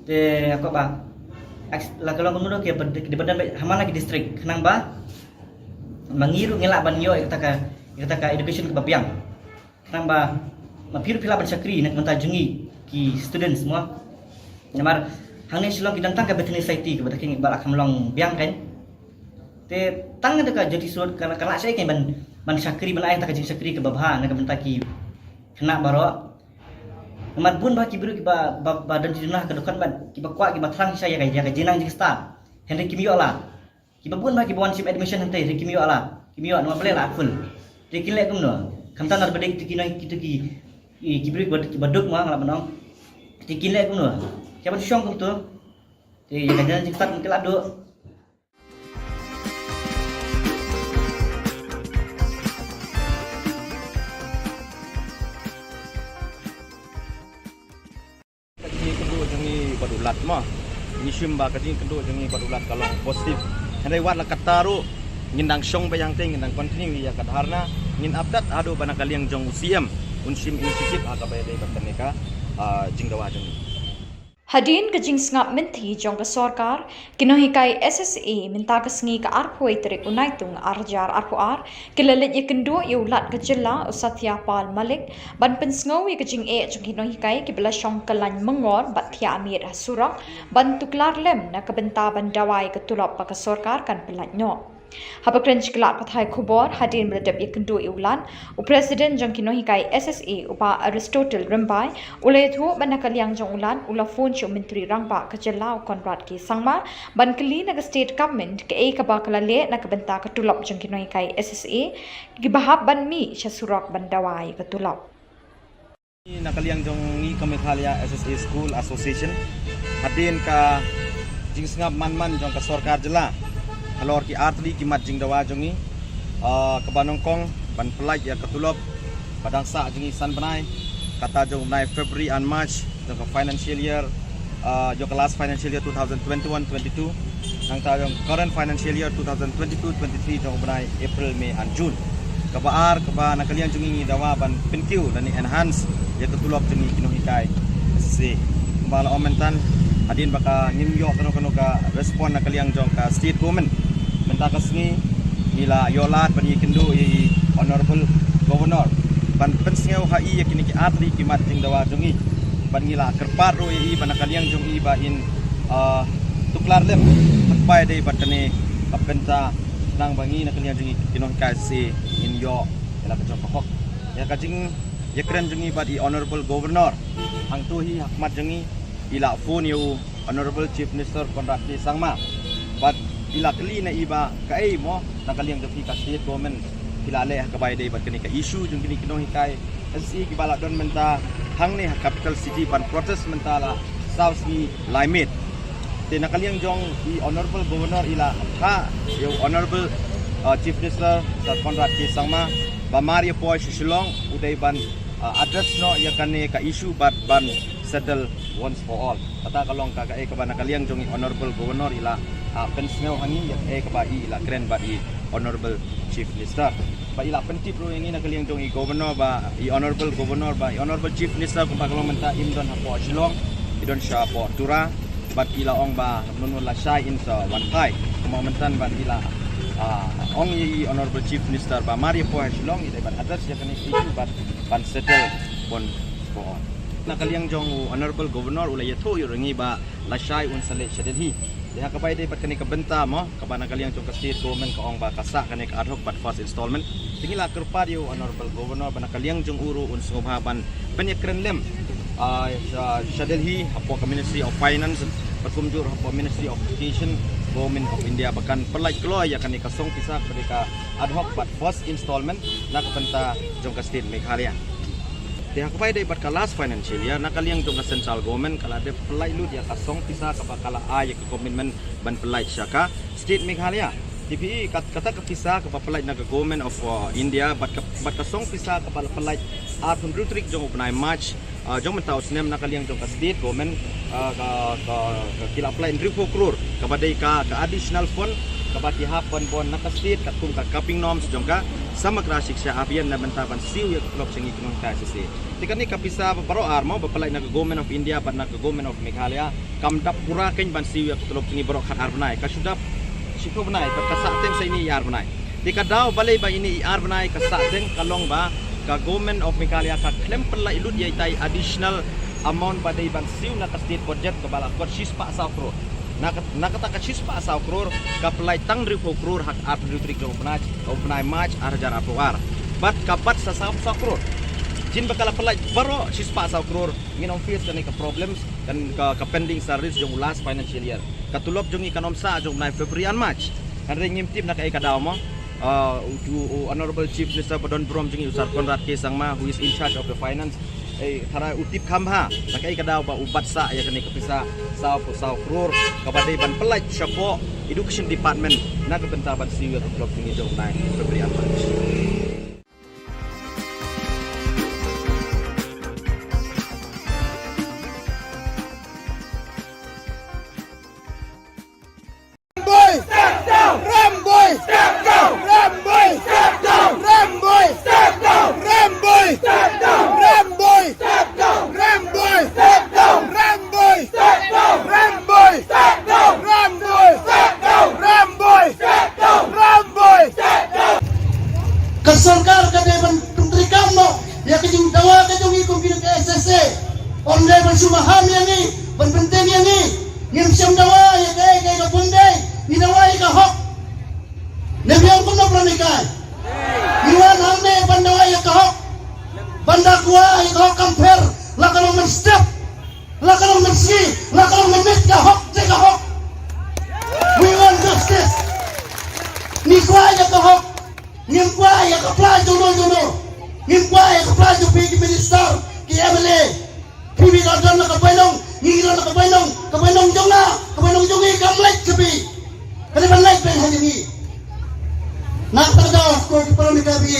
te aku ba la kalau menurut ke di badan hamana ki district kenang ba mangiru ngelak ban yo kita ka education ke bapiang kenang ba mapiru pila ban sakri nak mentajungi ki students semua namar hangni Shillong ki dantang ka betni society ke bataking balak hamlong biang kan te tang ada ka jadi surat kana saya kan ban sakri ban ai tak ka sakri ke babha nak mentaki kena baro Namat bun ba kibiru kiba badan jurnah ke dekat ban kiba kuat kiba terang saya ka jenang jing start Henry kimio ala kiba bun ba kiba one ship admission hante Henry kimio ala kimio nama play la full tekin le kumno kamtan ar bedek tikinai kita ki kibiru kiba duk ma ngala banong tekin le kumno siapa syong kum tu te ka jenang jing start mungkin ado badulat mah nishim ba kading kendo jangi badulat kalau positif henry wat la kataru ngindang syong bayang ting ngindang continue ya kadharna ngin update ado bana kaliang jong UCM unsim inisiatif akabay day bataneka jingdawa jong Hadin ka jing ngap menti jong ka sorkar kinohikai SSA minta ka sngi ka arpoi terik unaitung arjar arpuar kilalit ye kendo ye ulat ka jilla usatya pal malik ban pensngau ye ka jing jong kinohikai kibla syong kalan mengor bat thia amir surak ban tuklar lem na ka benta ban dawai ka tulap pa ka sorkar kan pelat no. Habakren kelak pathai Khubor hadin meredap ye kendo iulan u presiden jong kinohikai SSA upa Aristotle Rimbai ulai thu ban nakaliang jong ulan ula phone chu menteri rangba ka jilla konrad ki sangma ban kali na state government ke ka bakala le na ka benta ka tulap jong kinohikai SSA ki bahab ban mi sha surak ban dawai ka tulap nakaliang jong ni Kamekhalia SSA School Association hadin ka jingsngap man jong ka sorkar jilla halor ki artli ki mat jingdawa jongi kabanongkong ban pelaj ya ketulop padang sa jongi san banai kata jong banai February and March jong ka financial year jong ka last financial year 2021-22 nang ta jong current financial year 2022-23 jong banai April May and June kabaar kaba nakalian jongi dawa ban pinkiu dan enhance ya ketulop jongi kinohikai SSA kembala omentan adin baka nimyo kano ka respond nakaliang jong ka state government mentakas ni nila yolat ban yikindu i honorable governor ban pensngeu ha i yakini ki atri ki mat jingdawa jongi ban ngila kerpat ro i ban nakaliang jong i ba in tuklar lem hakpai dei batane kapenta nang bangi nakaliang jongi kinohikai SSA in yo ela ka jong hok ya ka jing yakren jongi ba di honorable governor hang tu hi hakmat jongi ila phone you honorable chief minister konrad ki sangma but ila kali na iba kai mo nakaliang dafi ka state government kilale kabay day bat kani ka issue jung kini kinohikai SSA ki bala don menta hang ni capital city ban protest mentala south ni limit te nakaliang jong i honorable governor ila ka yo honorable chief minister konrad ki sangma ba maria po Shillong uday ban address no ya kani ka issue but ban settle once for all kata kalong ka ba nakaliang jong i honorable governor ila pensngeu hangi ya ba ila kren ba i honorable chief minister ba ila penti pro ini nakaliang jong i governor ba i honorable governor ba i honorable chief minister kung pakalong menta imdon hapo Shillong idon sya po tura bat ila ong ba nunun la shy in sa one kai kumentan ba ila ong i honorable chief minister ba maria po Shillong ida ban address ya kani issue but ban settle one for all nakaliang jong honorable governor ulay yato yurangi ba la shy un sale shadhi dia kabay day pat kani ka benta mo kaba nakaliang jong ka state government ka ong ba kasa kani ka ad hoc but first installment tingila kerpa dio honorable governor ba nakaliang jong uru un sunghaban penyekren lem shadhi hapo ka ministry of finance patumjur hapo ministry of education government of India bahkan perlai keloy ya kani ka song pisa ka ad hoc but first installment na ka benta jong ka state Meghalaya dia kapai day bat ka last financial year nakaliang jong ka central government kala de pelai lu dia ka song pisa ka bakala ay ka commitment ban pelai syaka state Meghalaya TPE kata ka pisa ka pelai na government of India bat ka song pisa ka pelai atun rutrik jong upnai march jong mentau snem nakaliang jong ka state government ka kila apply 3 crore ka badai ka additional fund kabaki hapon bon nakastit katung ka capping norms jongka samagra shiksha abhiyan na bantaban siu ya klop singi kunong SSA tikani kapisa baro armo bapalai na government of India ban na government of Meghalaya kamdap pura ken ban siu ya klop singi baro khat arbnai ka sudap siko banai ka kasateng sa ini yar banai tikadaw balay ba ini yar banai kasateng kalong ba ka government of Meghalaya ka claim pelai lut ya itai additional amount badai ban siu na ka state budget ka bala ko sispa sa crore nakata ka sispa sa crore ka pelai tang 3 crore hak ap rutrik opnai march arjar apuar bat kapat sa crore jin bakala pelai baro sispa sa crore nginom face kan ka problems kan ka pending service jong last financial year katulop jong ikanom sa jong na February and March kan ring ngimtip na kay kadaw mo honorable chief minister Badon Brom jong usar Konrad K Sangma who is in charge of the finance thara utip khamha nakai kadaw ba ubat sa ya kani kapisa sa crore kabadai ban pelai syapo education department na kabentaban siwa klop ni jong nai February and March Step down! Ram boy! Step down! Ram boy! Step down! Ram Ramboy! Step down! Ramboy! Step down! Ramboy! Step down! Ramboy! Step down! Ramboy! Step down! Ramboy! Step down! Ramboy! Step down! Ramboy! Step down! Ramboy! Step down! Kasorkar kadeban Menteri Kamno ya kajing dawa kajong ikong pinag SSA onde bersumaham yang ni penting yang ni ngim siam dawa ya kay ka punday ni dawa ka hok nebiang pun pernah nikah iwan hamne bandawa ya ka hok banda kuwa ya ka hok kamper la kalau men step la kalau men si la kalau men mit ka hok te ka hok we want justice ni kuwa ya ka hok ngim kuwa ya ka plan jono ngim kuwa ya ka plan jo pigi minister ki MLA pibi ka don na ka bainong ngira na ka bainong jongi kam like sabi kali ban like ben hani nak tagaw ko para mi gabi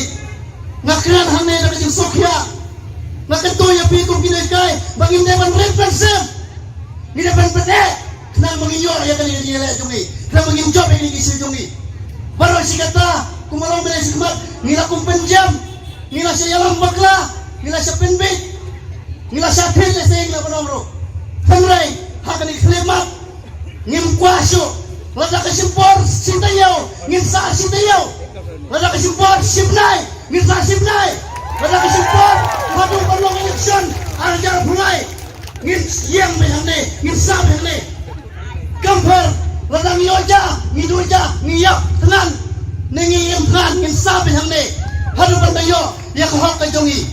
nakran hane na kajing sokya nakanto ya pi ko kinay bangin deban represent ni deban pete na manginyor ya kali ni le jongi na mangin job ni kisi jongi baru sikata kumalong bele sikmat nila kum penjam nila sa yalang bakla nila sa penbit nila sa pil sa ingla panomro tanray hakani klemat ngim kwasyo lada kasimpor sintayaw ngim sa sintayaw lada kasimpor sibnay ngim sa sibnay lada kasimpor hadong panlong eleksyon arjar bulay ngim siyang behane ngim sa behane kamper lada ngiyoja ngiduja ngiyap tenan nengiyem kan ngim sa behane hadong pantayo ya kahok kajongi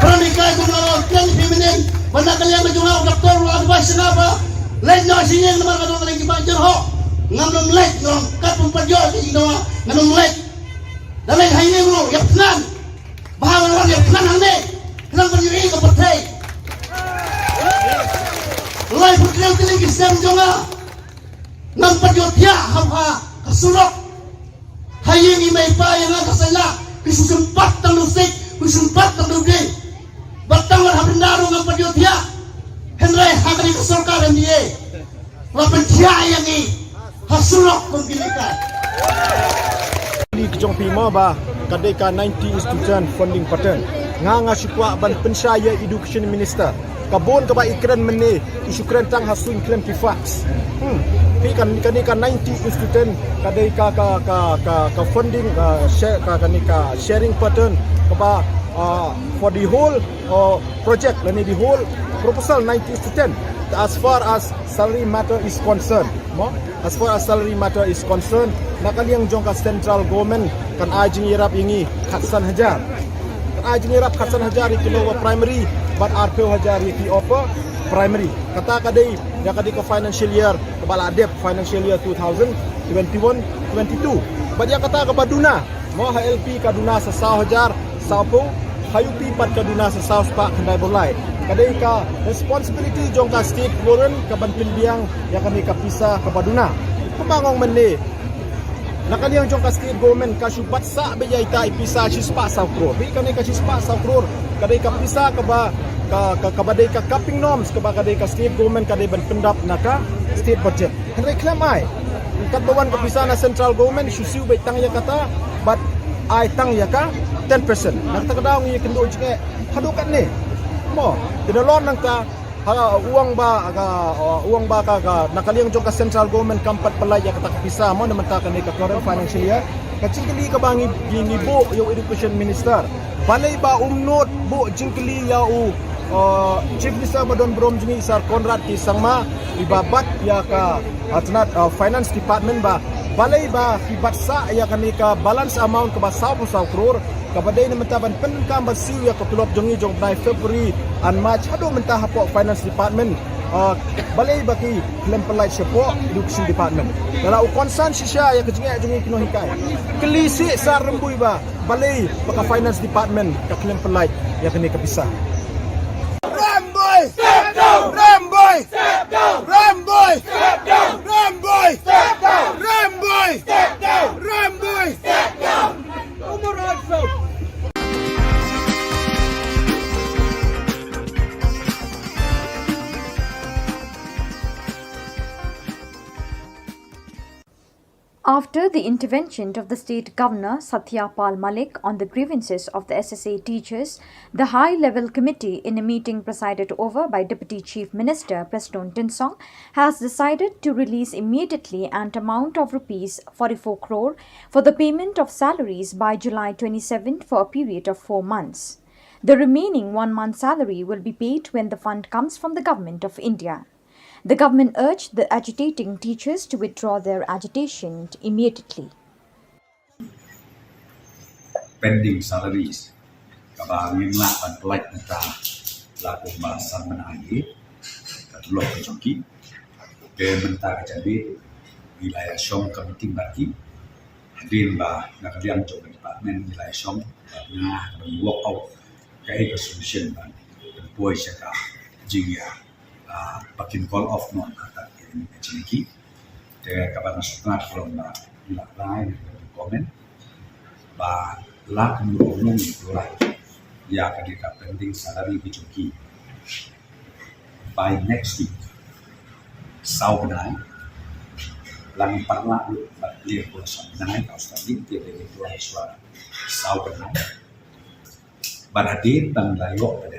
pranikay kumalo klan feminin banda kalian berjumlah doktor advice kenapa lain no sini yang nomor kadang kadang kita jerho ngamnom lek ngom kat pemperjol di Indonesia ngamnom lek dan lain hari ini bro yang tenan bahawa orang yang tenan hande tenan berdiri ke partai lain berdiri ke lagi sistem jonga ngam perjol dia hamha kesurok hari ini maipa yang ada saya kesempat tangusik kesempat tangusik bertanggal habis naru ngam perjol dia Henry hakani kesorkar MDA lapan dia yang ni hasurok menggilekan Li kejong pima ba kadai ka 90 student funding pattern nga syukwa ban pensyaya education minister kabon ka ba ikran mene isyukran tang hasun ikran kifax pi kan 90 student kadai ka funding share ka sharing pattern ka ba for the whole project and the whole proposal 90 student as far as salary matter is concerned nakaliang jong ka central government kan ajing irap ingi khatsan hajar itu lower primary but RPO hajar itu upper primary kata kadai ya kadai ka financial year kebala adep financial year 2021-22 but ya kata ka baduna mo HLP kaduna sa hajar sapo hayupi pat kaduna sa south park kandai bolai kadai ka responsibility jong ka state government ka bantin biang ya kami ka pisa ka baduna pemangong mende nakaliang jong ka state government ka syubat sa bejai ta ipisa sispa sa kror bi kami ka sispa sa kror kadai ka pisa ka ba ka badai ka capping norms ka ba kadai ka state government kadai ban pendap naka state budget henry klamai kat bawan ka pisa na central government syusiu bai tang ya kata but ai tang ya ka 10% nak tak daw ngi kendo jike hadukan ni mo dinalon nang ta uang ba ka nakaliang jong ka central government kampat palay ya kata pisa mo naman ta kan ka current financial year kacingkali ka bangi ginibo yung education minister balay ba umnot bo jingkali ya chief minister badon brom jingi sar Conrad ki sangma ibabat ya ka atnat finance department ba balay ba hibatsa ya kanika balance amount ka ba 10 crore kabaday na mentaban penkam basiw ya katulop jongi jong by February and March hado mentah po finance department balay baki claim pelai siapa education department dala u concern sisya ya kejinga jongi kinohikai kelisi sa rembui ba balay baka finance department ka claim pelai ya kini kapisa Ramboy step down Ramboy step down Ramboy step down Ramboy step down Ramboy step down Ramboy step down umur also After the intervention of the state governor Satyapal Malik on the grievances of the SSA teachers, the high-level committee in a meeting presided over by Deputy Chief Minister Preston Tinsong has decided to release immediately an amount of rupees 44 crore for the payment of salaries by July 27 for a period of 4 months. The remaining 1 month's salary will be paid when the fund comes from the Government of India. The government urged the agitating teachers to withdraw their agitation immediately. Pending salaries kabang yung lapan pelait neta laku bahasa menangi katulok kejoki ke menta kejabi wilayah Shillong committee bagi hadir bah nakaliang jog department wilayah Shillong nah work out kai solution ban boy saka jingya pakin call off non atat ini kecilki te kabar nasukat from la line comment ba la kemulung itu ya kadika pending salary bijoki by next week saubenai lang parla ba clear ko saubenai Australia te itu suara saubenai baradir bang layo pada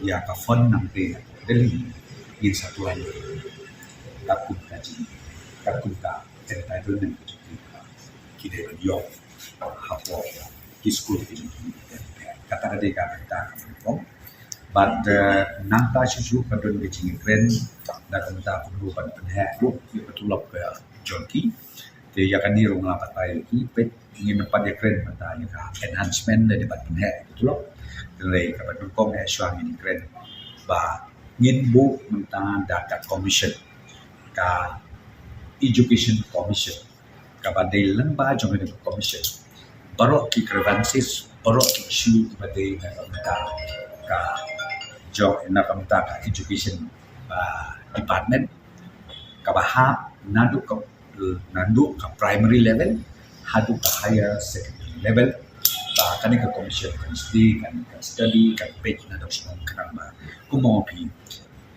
ya ka fon nang te deli in satu lagi takut kaji takut ka entitlement kita beliau hapo school kata dia kata but nangta susu kadon becing trend dan kita perlu penhek dia betul ke jonki dia akan ni rumah patai lagi pet ingin dapat dia trend patai enhancement dari penhek betul dari kapan kong syang ini trend ba ngin bu mentang data commission ka education commission ka badai lemba jong commission baru ki grievances baru ki issue badai mentang ka jong na mentang ka education department ka bahap nandu ka primary level hadu ka higher secondary level bahkan ke commission kan study kan page na dok semua kan ba kumopi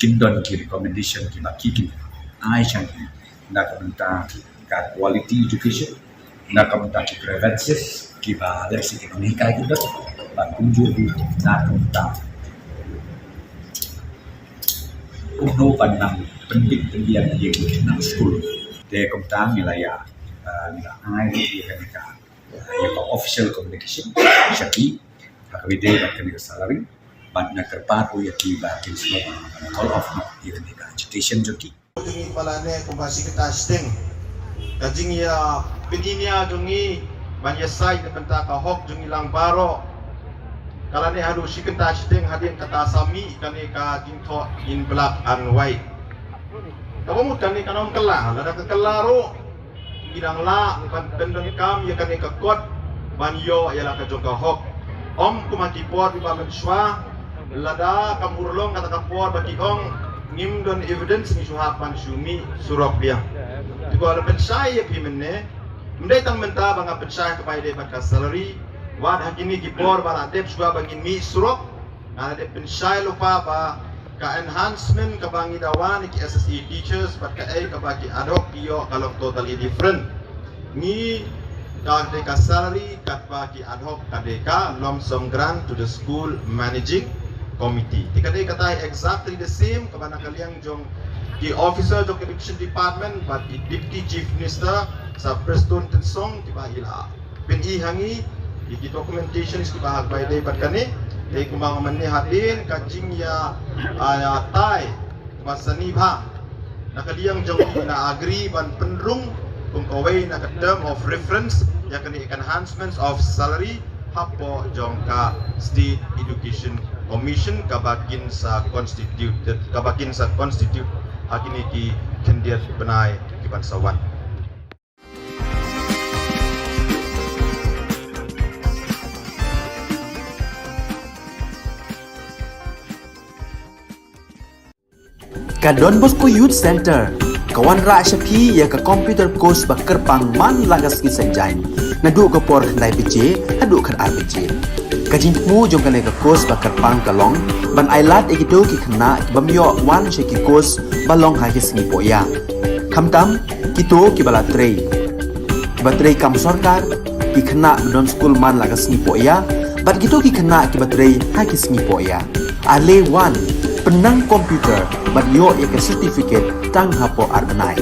kindon ki recommendation ki baki ki ai chan na kamenta ka quality education na kamenta ki grievances ki ba dari segi ekonomi ka kita ba kunjur na kamenta uno pandang pendik pendian ye na school de kamenta wilayah ai ki ka ya official communication syaki hakwide bakal salary ban na kerpato ya tiba kin semua all of not even the agitation joki jungi palane kumbasi kita sting kajing ya pedinia jungi banya sai na benta ka hok jungi lang baro kalane hadu sikenta sting hadin kata sami kane ka jingtho in black and white kamu kane kanom kelah lada kelaro idang la ban pendon kam ya kane ka kot ban yo ya la ka joka hok om kumati pot ba menswa lada kamurlong kata kapor bagi ong ngim don evidence ni suhapan sumi surok dia itu ada pensai ya pimene mendai tang menta banga pensai kepada dia baka salary wad hakini kipor bala tep suka bagi mi surok ada de pensai lupa ba ka enhancement ka bangi dawan ki SSE teachers baka ka bagi adok yo kalau totally different ni ka salary kat bagi ad hoc kadeka lump sum grant to the school managing committee. Tika dia kata exactly the same kepada kalian jong the officer jong education department but the deputy chief minister sa Preston Tinsong tiba ila peni hangi di documentation is tiba hak by day but kani dei kumang manni hadin kajing ya tai masani bha nakaliang jong na agree ban penrung kung kaway na term of reference ya kani enhancements of salary hapo jong ka state education commission kabakin sa constitute hakini ki kendiat benai ki bansawan Ka Don Bosco Youth Center kawan ra syapi ya ka computer course bakar pang man lagas ki sanjain nadu ka por khandai bije hadu khan ar bije kajing mu jong kane ka course bakar pang kalong ban ailat ekito ki khna bamyo wan she ki course balong ha ki singi poya khamtam kito ki bala trei kibatrei kam sorkar ki khana non school man lagas ni poya bat gitu ki khana kibatrei ha ki sngi poya ale one penang komputer bat yo ya ke certificate tang hapo arnai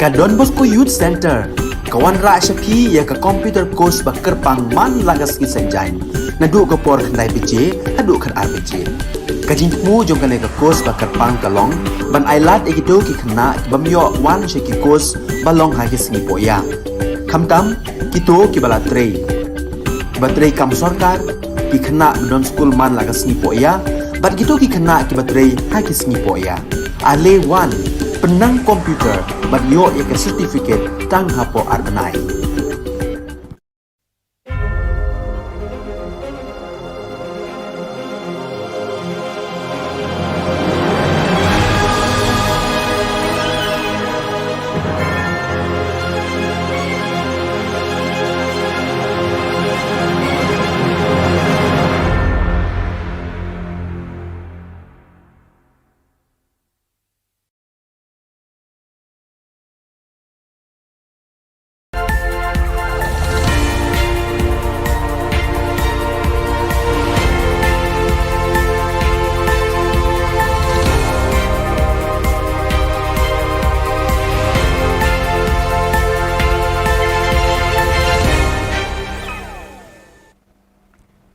ka Don Bosco Youth Center kawan ra shapi ya ka computer course ba kerpang man lagas ki sanjan nadu ka por khnai bije hadu khan ar bije Kajing mu jong kale ka kos ba kerpang kalong ban ailat egido ki khna bamyo wan she ki kos balong ha ki sngi poya. Kamtam kito ki bala trei. Batrei kam sarkar ki khna don school man laga sngi poya, bat gitu ki khna ki batrei ha ki sngi poya. Ale wan penang komputer bat yo ya ke certificate tang hapo arbenai.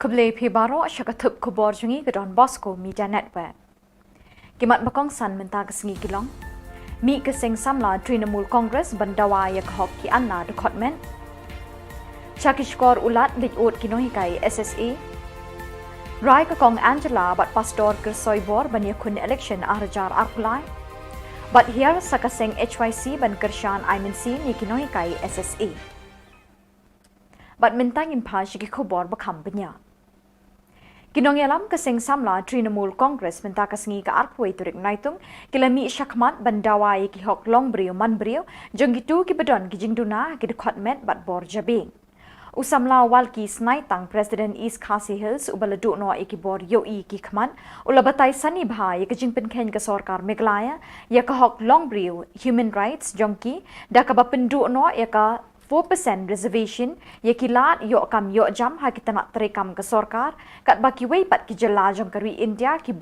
Kuble Pibaro Shakatup Khubor Jungi Gadon Bosco Media Network. Kimat Bakong San Menta Kesengi Kilong. Mi Keseng Samla Trinamul Congress Bandawa Yakhok Ki Anna Dekotmen. Chakishkor Ulat Lit Kinohikai SSA. Rai Kakong Angela Bat Pastor Kersoibor Banyakun Election Arjar Arkulai. But here Sakaseng HYC Ban Kershan Imansi Ni Kinohikai SSA. But Mentangin Pa Shiki Khubor Bakam Banya. Kinongyalam kaseng samla Trinamul Congress menta kasengi ka arpway turik naitung kilami syakmat bandawai ki hok long brio man brio jonggitu ki bedon ki jingduna ki dekot met bat bor jabing. Usamla walki snaitang President East Khasi Hills ubaladu no iki bor yoi ki khman ulabatai sani bha ya kajing penken ka sorkar Meghalaya ya ka hok long brio human rights jongki da ka bapendu no ya ka 4% reservation ye kilat yo kam yo jam ha kita nak terekam ke sorkar kat baki wei pat ki jela jong kari India ki